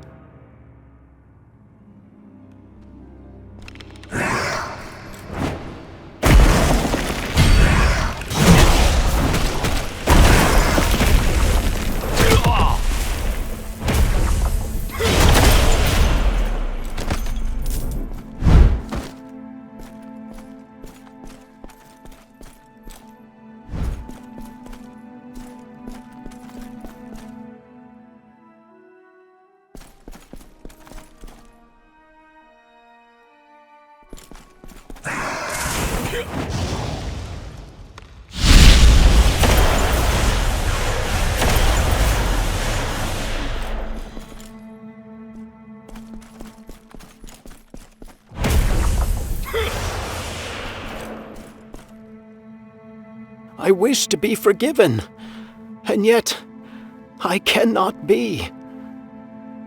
I wish to be forgiven, and yet I cannot be.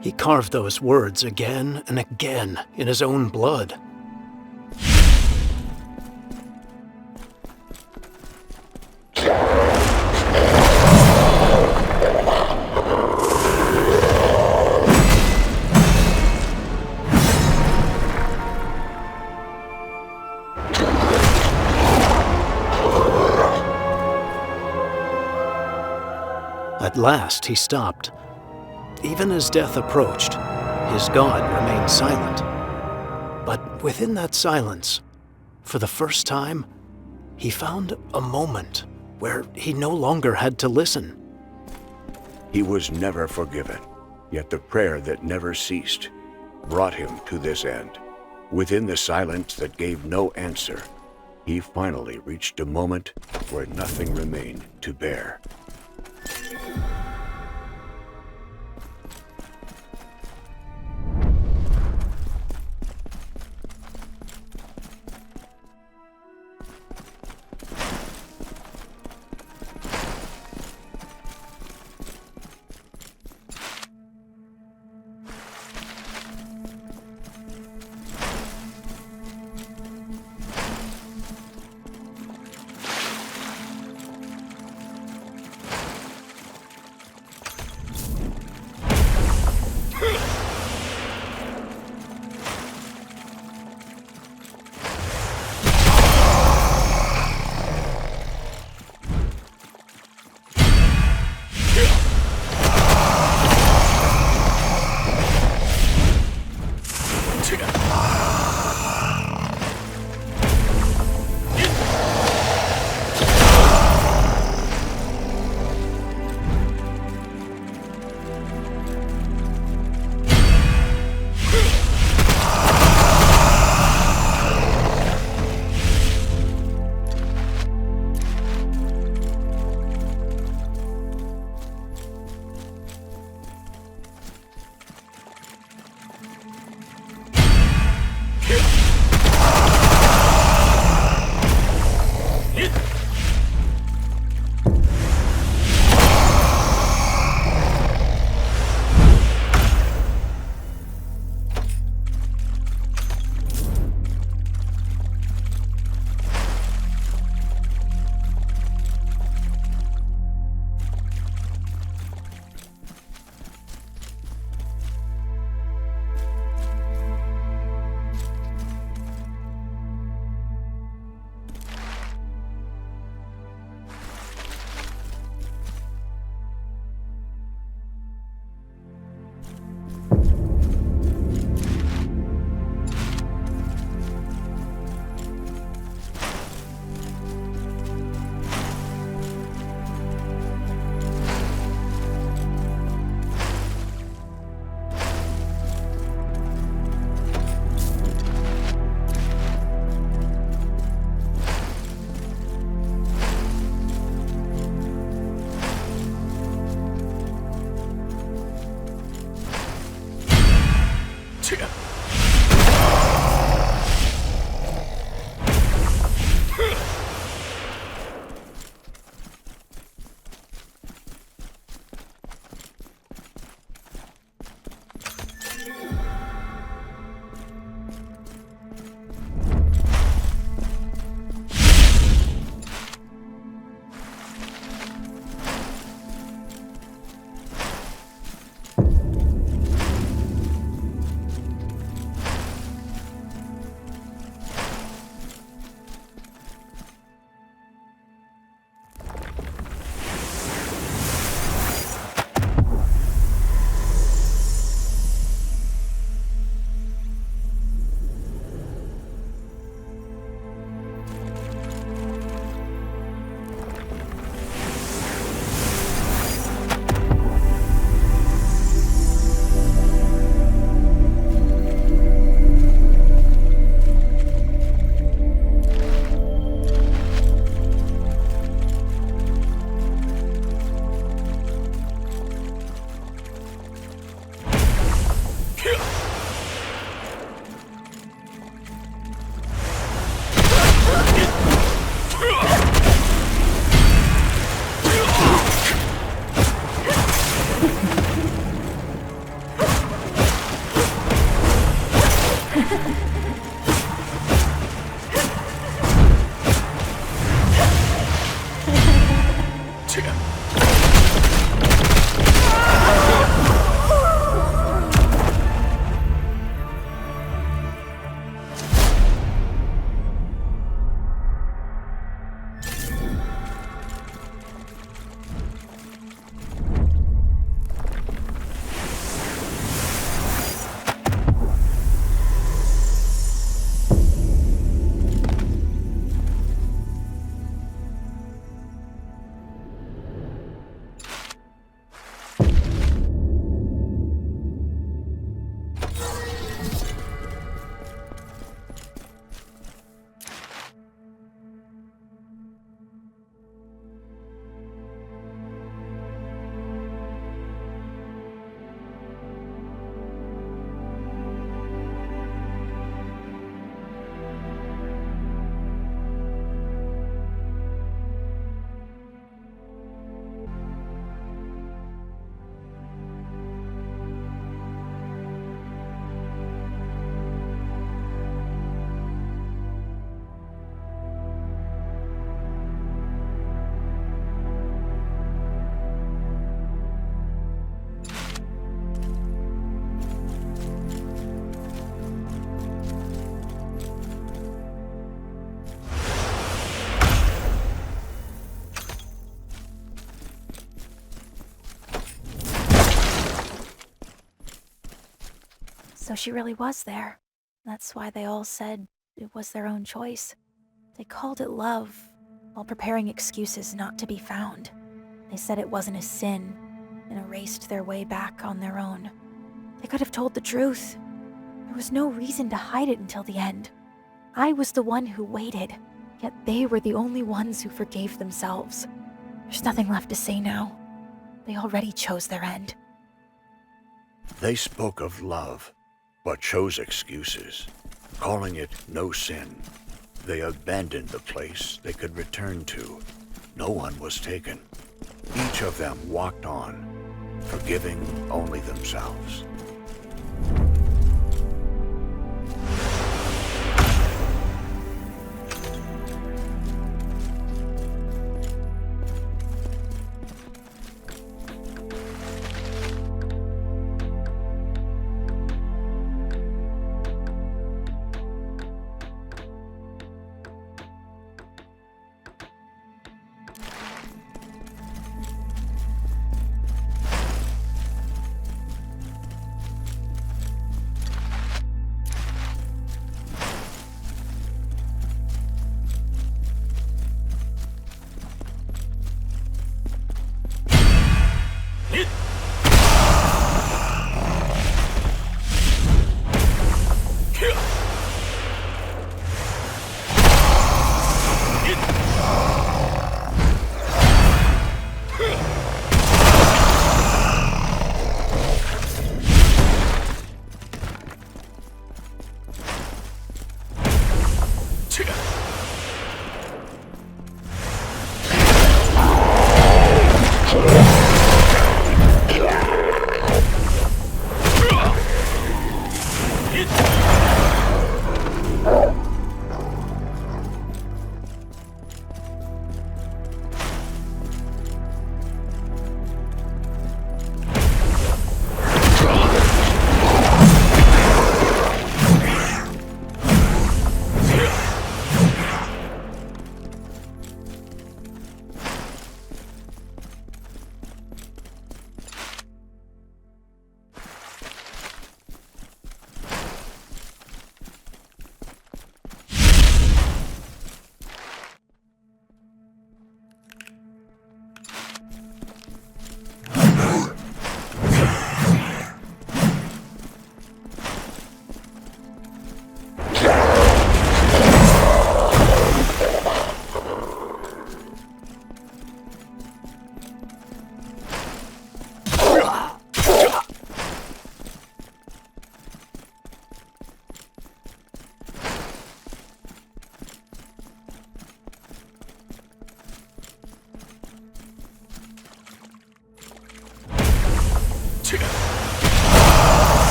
He carved those words again and again in his own blood. At last he stopped. Even as death approached, his god remained silent. But within that silence, for the first time, he found a moment where he no longer had to listen. He was never forgiven, yet the prayer that never ceased brought him to this end. Within the silence that gave no answer, he finally reached a moment where nothing remained to bear. So she really was there. That's why they all said it was their own choice. They called it love, while preparing excuses not to be found. They said it wasn't a sin, and erased their way back on their own. They could have told the truth. There was no reason to hide it until the end. I was the one who waited, yet they were the only ones who forgave themselves. There's nothing left to say now. They already chose their end. They spoke of love, but chose excuses, calling it no sin. They abandoned the place they could return to. No one was taken. Each of them walked on, forgiving only themselves.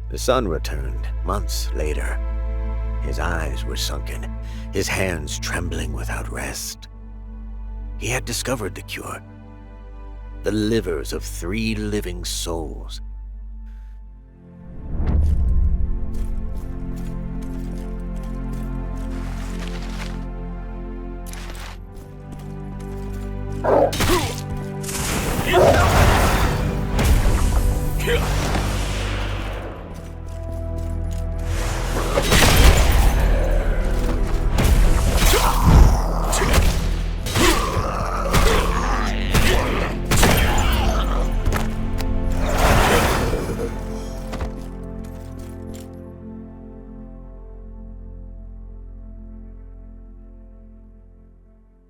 The son returned months later. His eyes were sunken, his hands trembling without rest. He had discovered the cure. the livers of 3 living souls.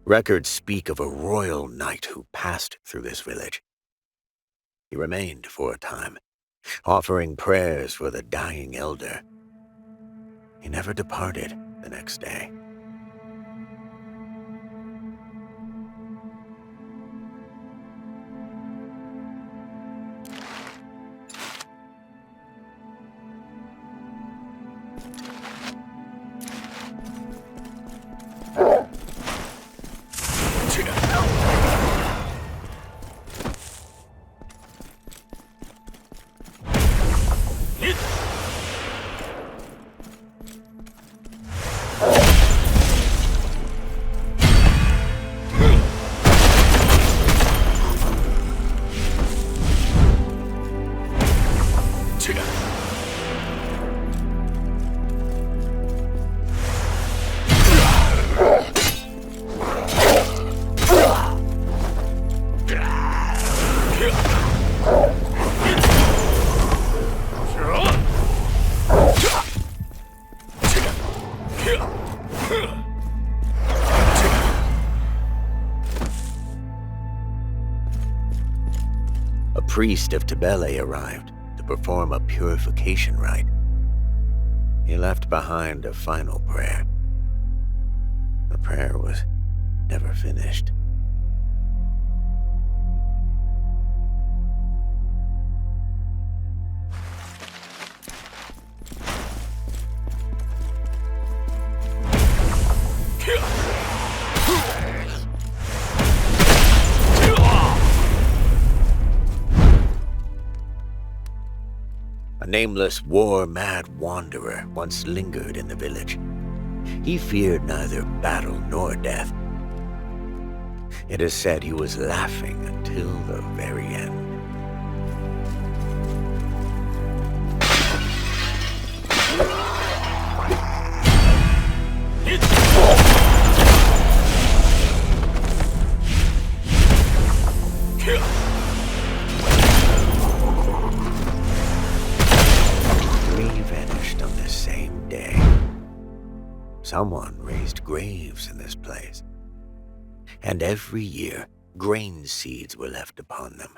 Records speak of a royal knight who passed through this village. He remained for a time, offering prayers for the dying elder. He never departed the next day. A priest of Tibele arrived to perform a purification rite. He left behind a final prayer. The prayer was never finished. A nameless, war-mad wanderer once lingered in the village. He feared neither battle nor death. It is said he was laughing until the very end. Vanished on the same day. Someone raised graves in this place, and every year grain seeds were left upon them.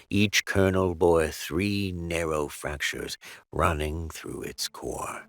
Each kernel bore 3 narrow fractures running through its core.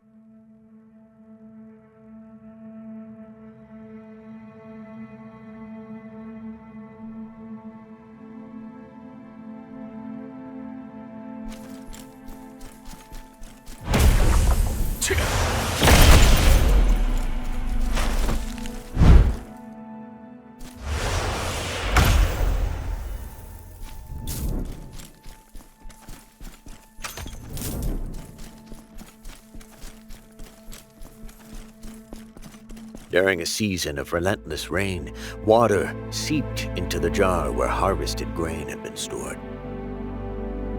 During a season of relentless rain, water seeped into the jar where harvested grain had been stored.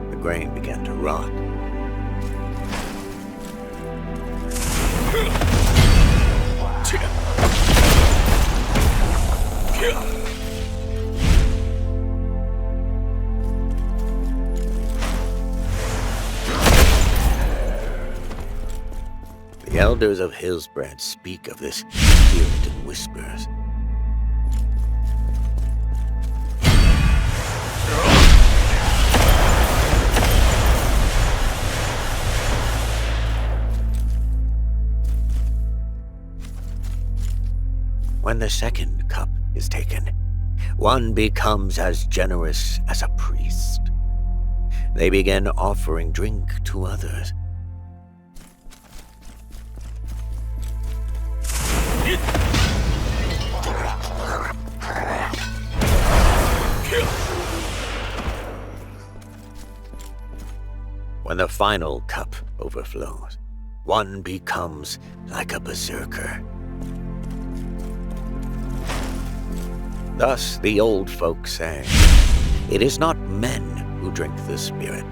The grain began to rot. The elders of Hillsbrad speak of this spirit in whispers. When the second cup is taken, one becomes as generous as a priest. They begin offering drink to others. When the final cup overflows, one becomes like a berserker. Thus the old folk say, it is not men who drink the spirit.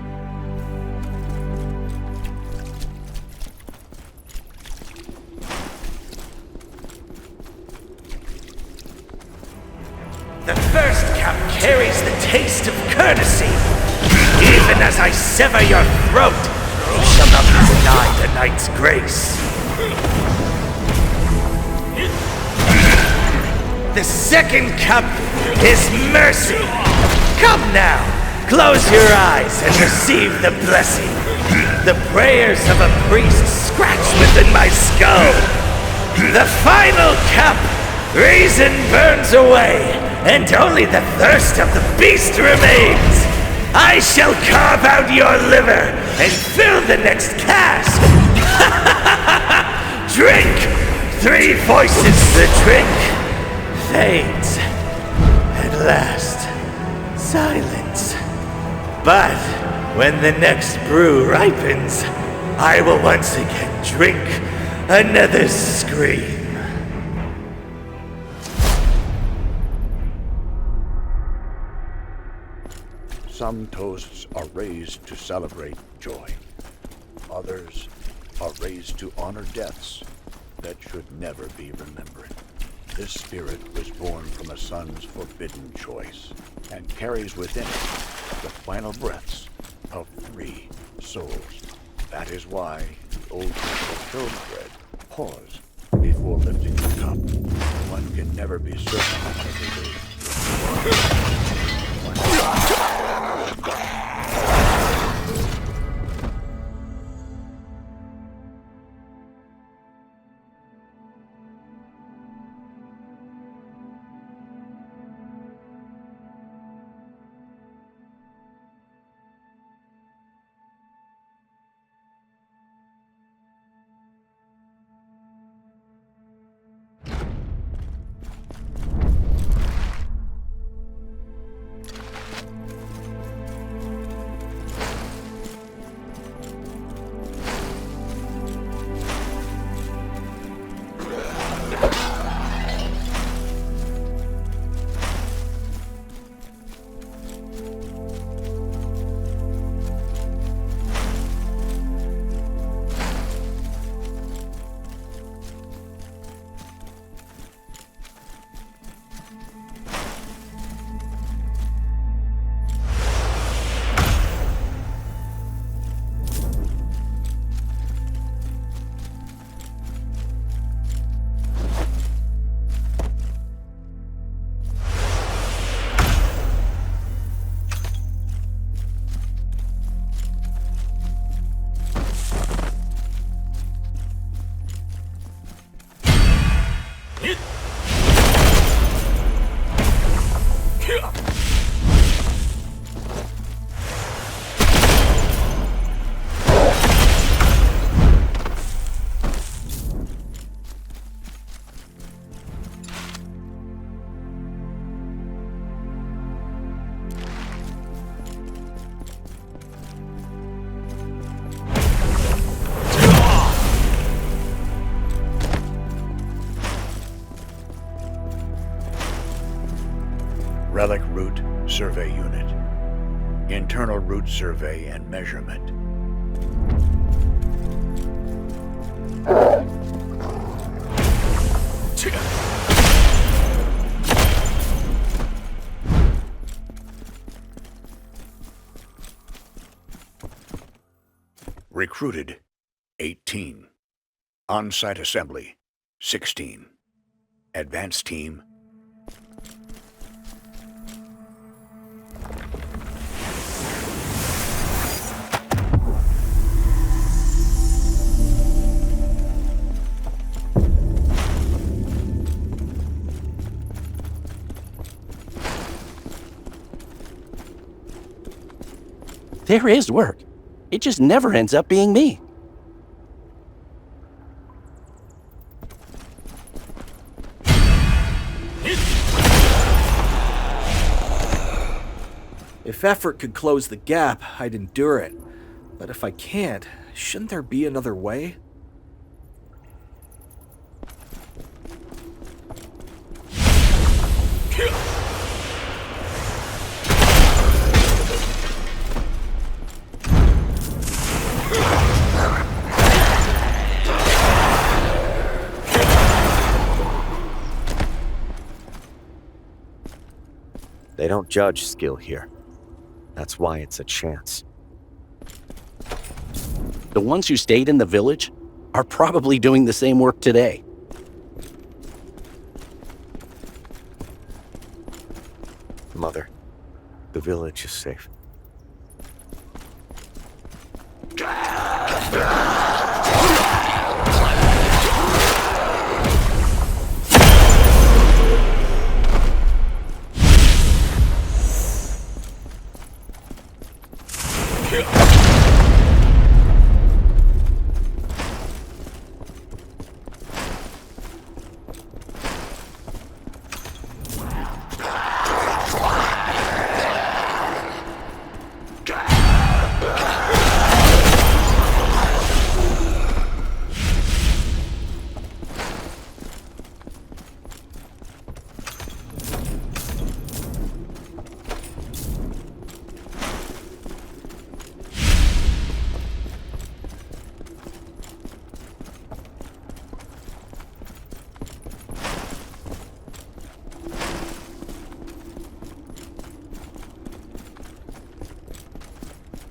The first cup carries the taste of courtesy. Even as I sever your throat, you shall not be denied the knight's grace. The second cup is mercy. Come now, close your eyes and receive the blessing. The prayers of a priest scratch within my skull. The final cup, reason burns away, and only the thirst of the beast remains. I shall carve out your liver and fill the next cask. Drink! 3 voices the drink fades. At last, silence. But when the next brew ripens, I will once again drink another scream. Some toasts are raised to celebrate joy. Others are raised to honor deaths that should never be remembered. This spirit was born from a son's forbidden choice and carries within it the final breaths of 3 souls. That is why the old people showbread pause before lifting the cup. One can never be certain of the day. Relic Route Survey Unit. Internal route survey and measurement. Recruited, 18. On-site assembly, 16. Advanced team, '" There is work. It just never ends up being me. If effort could close the gap, I'd endure it. But if I can't, shouldn't there be another way? They don't judge skill here. That's why it's a chance. The ones who stayed in the village are probably doing the same work today. Mother, the village is safe.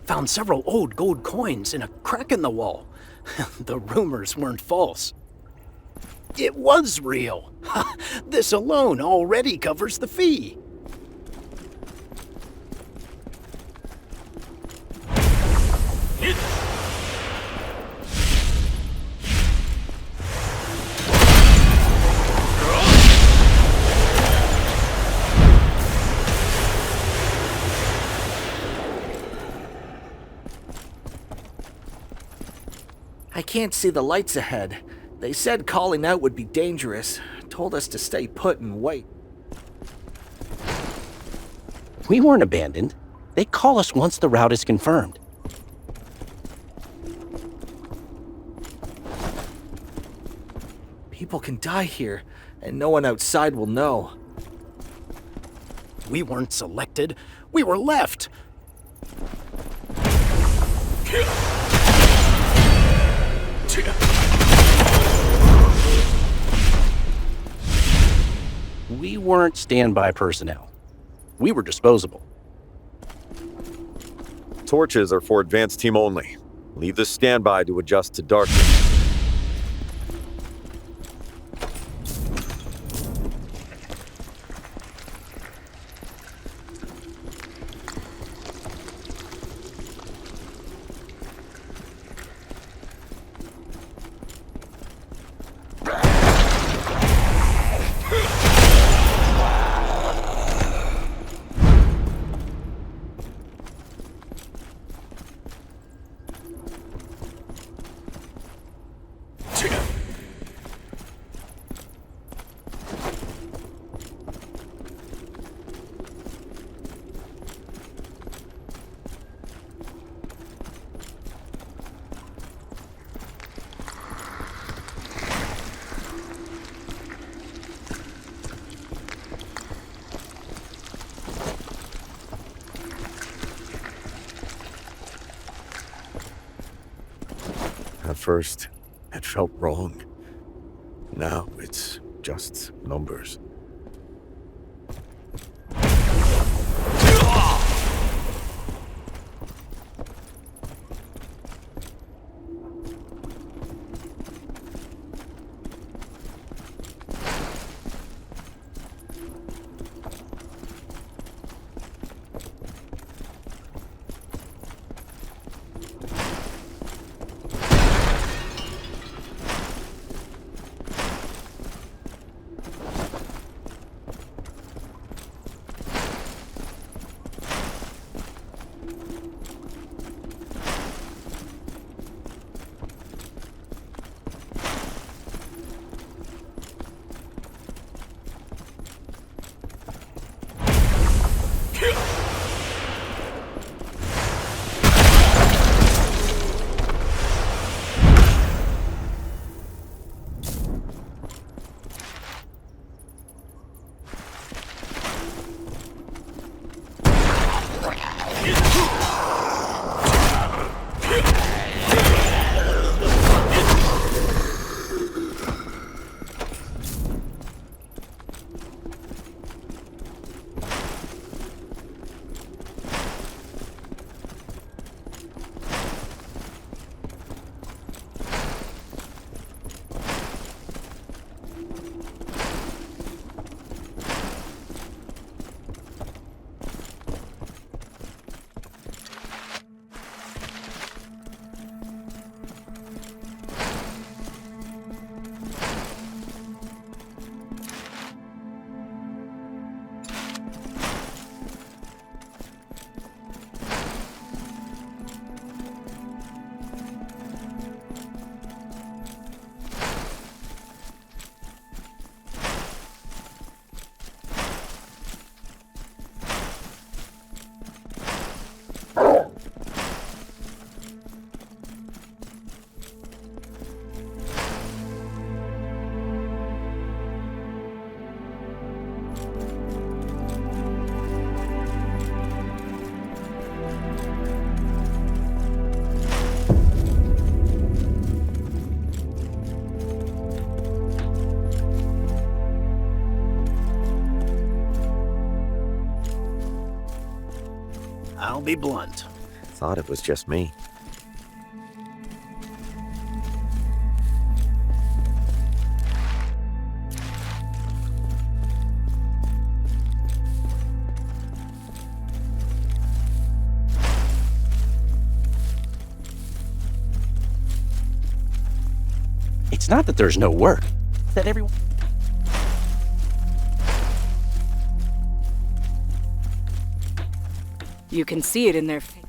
Found several old gold coins in a crack in the wall. The rumors weren't false. It was real. This alone already covers the fee. I can't see the lights ahead. They said calling out would be dangerous. Told us to stay put and wait. We weren't abandoned. They call us once the route is confirmed. People can die here, and no one outside will know. We weren't selected. We were left. We weren't standby personnel. We were disposable. Torches are for advanced team only. Leave the standby to adjust to darkness. At first, it felt wrong. Now it's just numbers. I'll be blunt. Thought it was just me. It's not that there's no work, it's that everyone... You can see it in their face.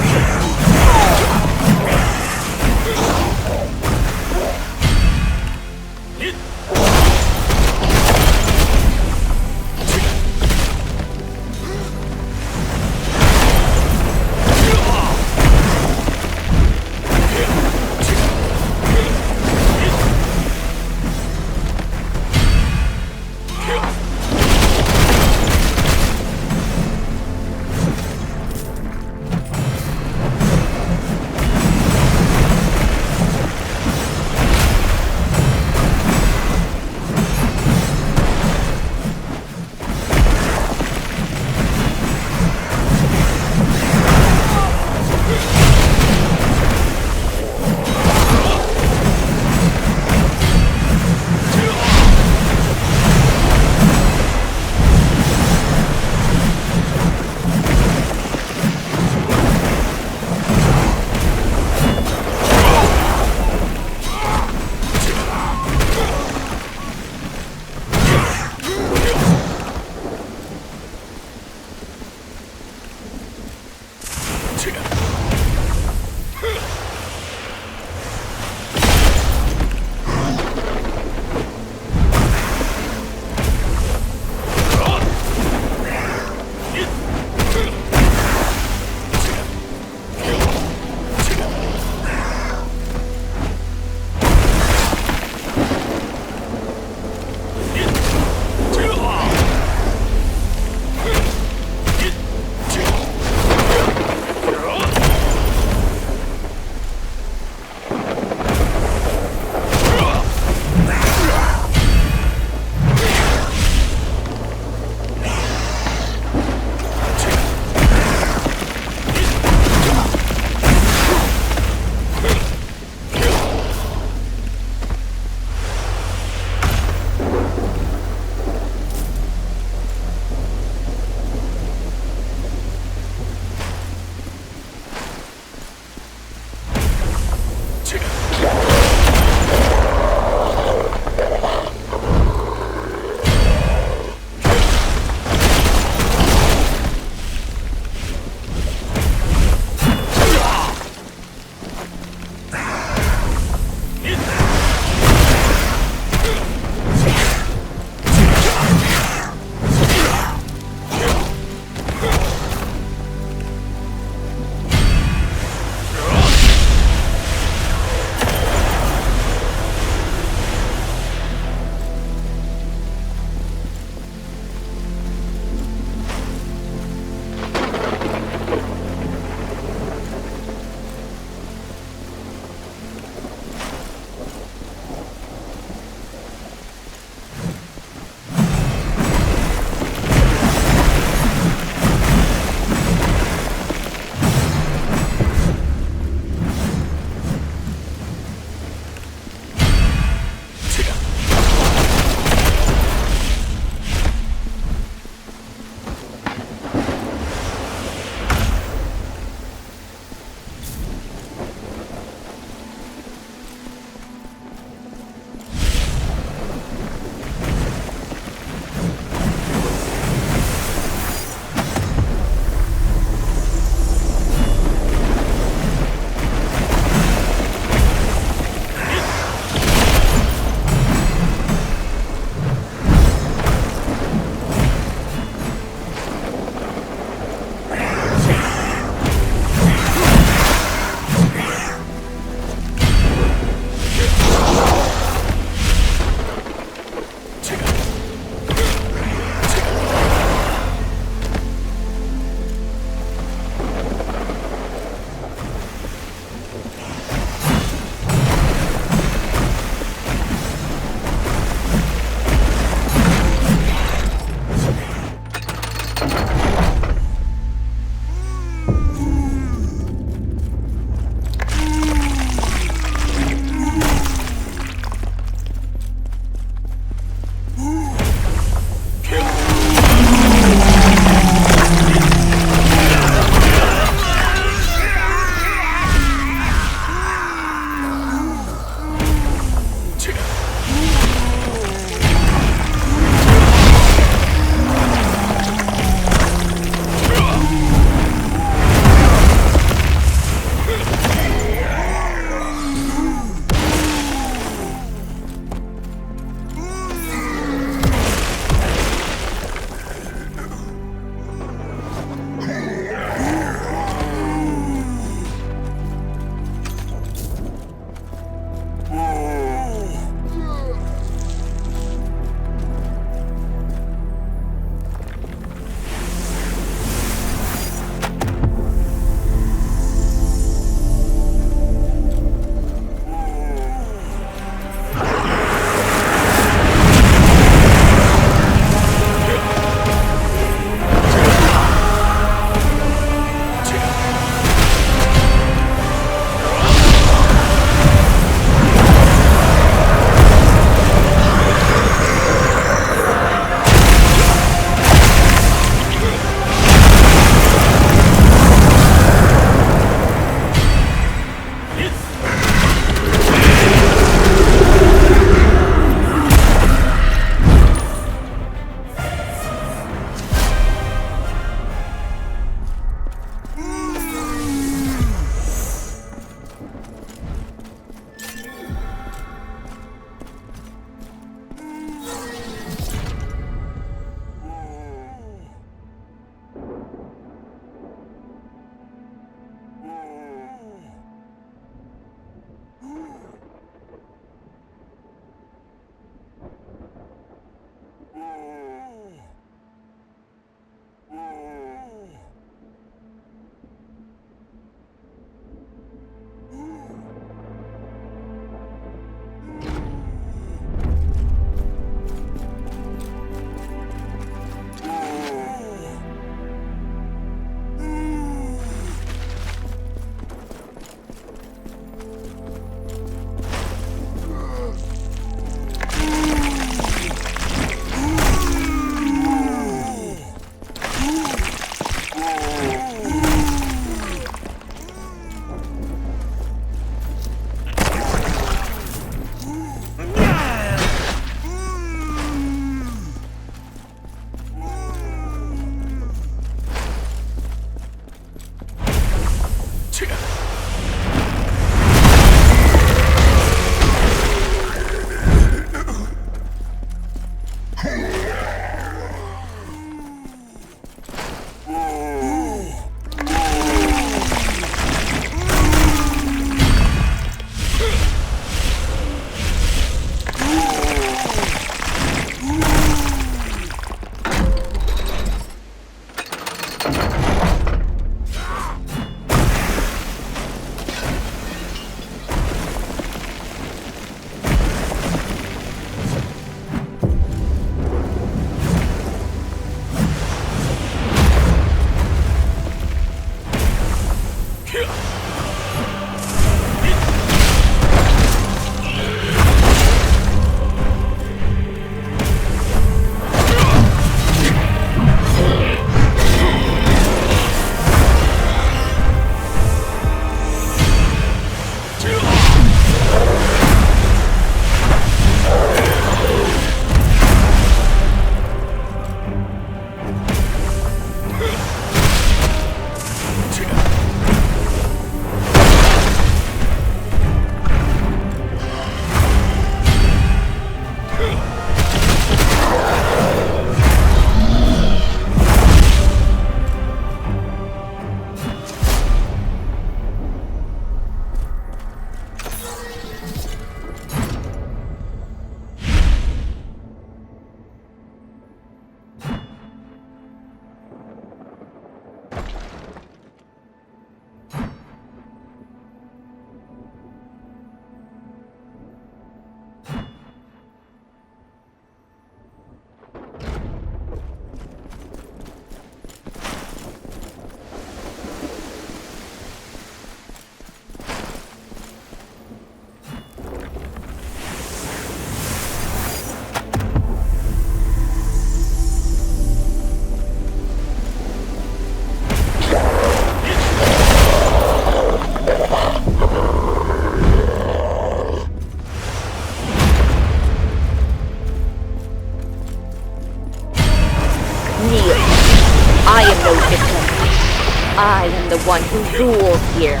tools here.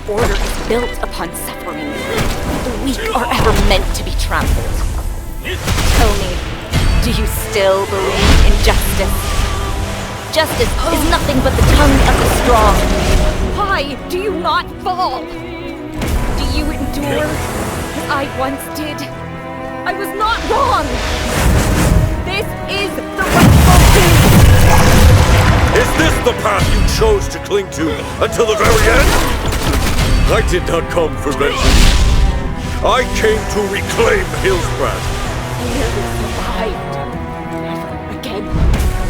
Order is built upon suffering. The weak are ever meant to be trampled. Tell me, do you still believe in justice? Justice is nothing but the tongue of the strong. Why do you not fall? Do you endure as I once did? I was not wrong! This is the rightful king! Is this the path you chose to cling to until the very end? I did not come for vengeance. I came to reclaim Hillsbrad. Nearly survived. Never again.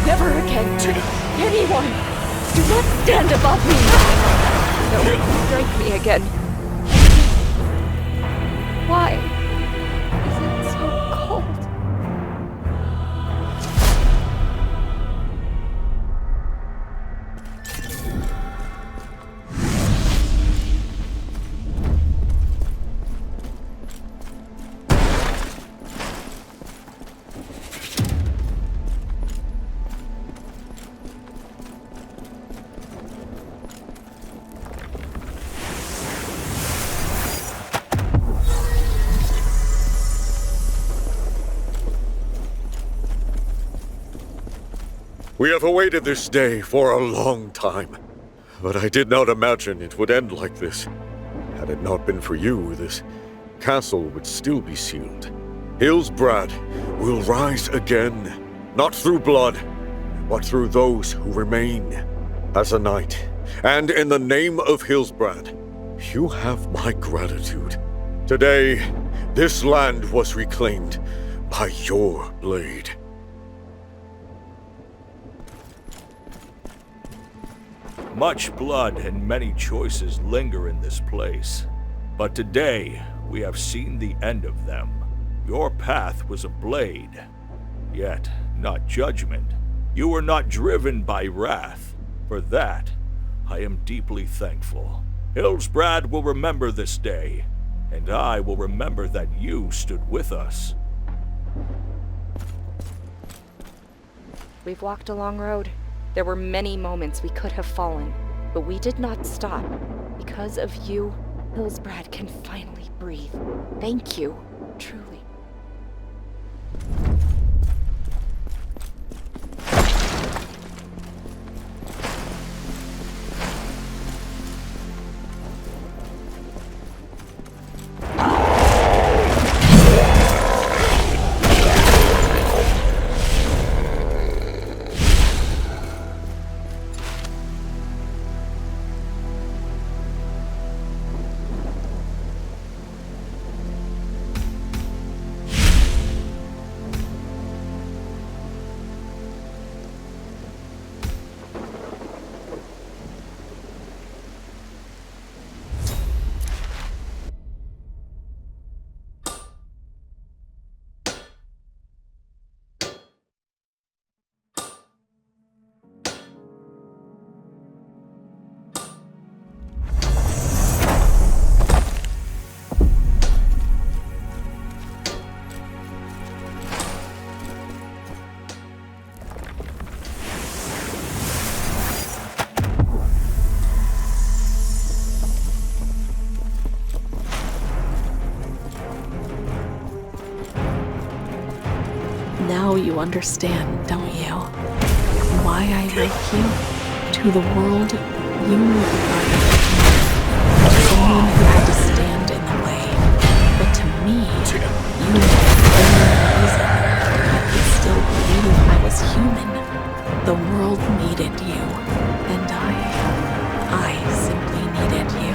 Never again. Anyone, do not stand above me. No, strike me again. Why is it so cold? We have awaited this day for a long time, but I did not imagine it would end like this. Had it not been for you, this castle would still be sealed. Hillsbrad will rise again, not through blood, but through those who remain. As a knight, and in the name of Hillsbrad, you have my gratitude. Today, this land was reclaimed by your blade. Much blood and many choices linger in this place. But today, we have seen the end of them. Your path was a blade, yet not judgment. You were not driven by wrath. For that, I am deeply thankful. Hillsbrad will remember this day, and I will remember that you stood with us. We've walked a long road. There were many moments we could have fallen, but we did not stop. Because of you, Hillsbrad can finally breathe. Thank you, truly. Now you understand, don't you? Why I like you? To the world, you regarded as someone who had to stand in the way. But to me, you were the reason I could still believe I was human. The world needed you, and I simply needed you.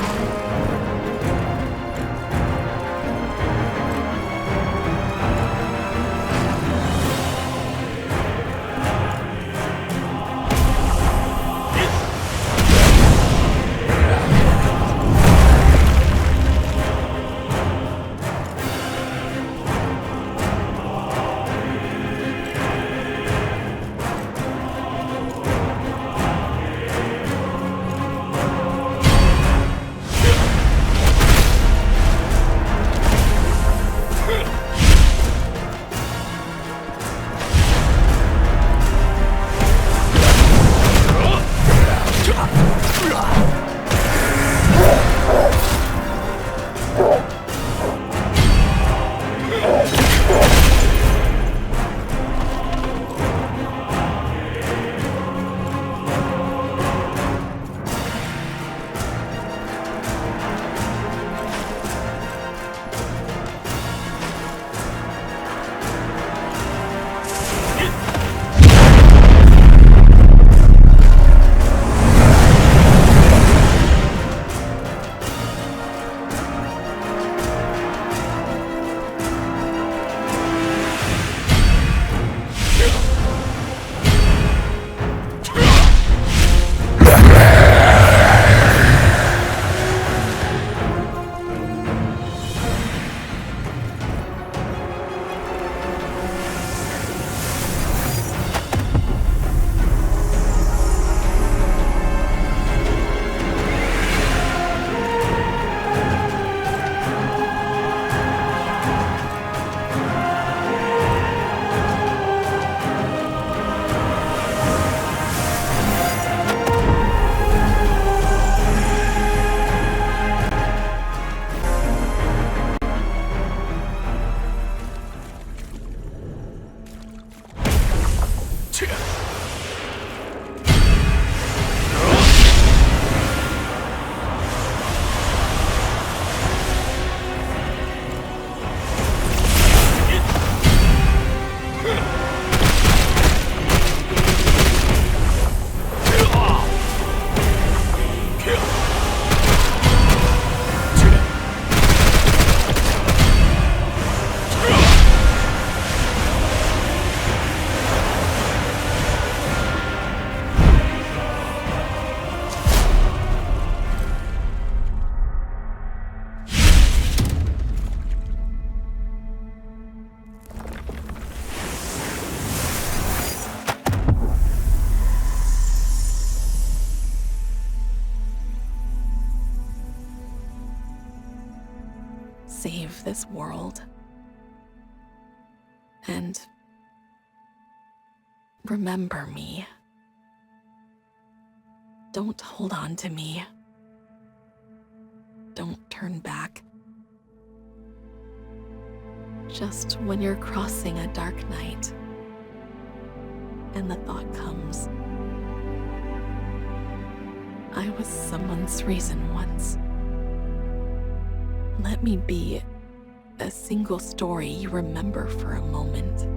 leave this world. And remember me. Don't hold on to me. Don't turn back. Just when you're crossing a dark night, and the thought comes, I was someone's reason once. Let me be a single story you remember for a moment,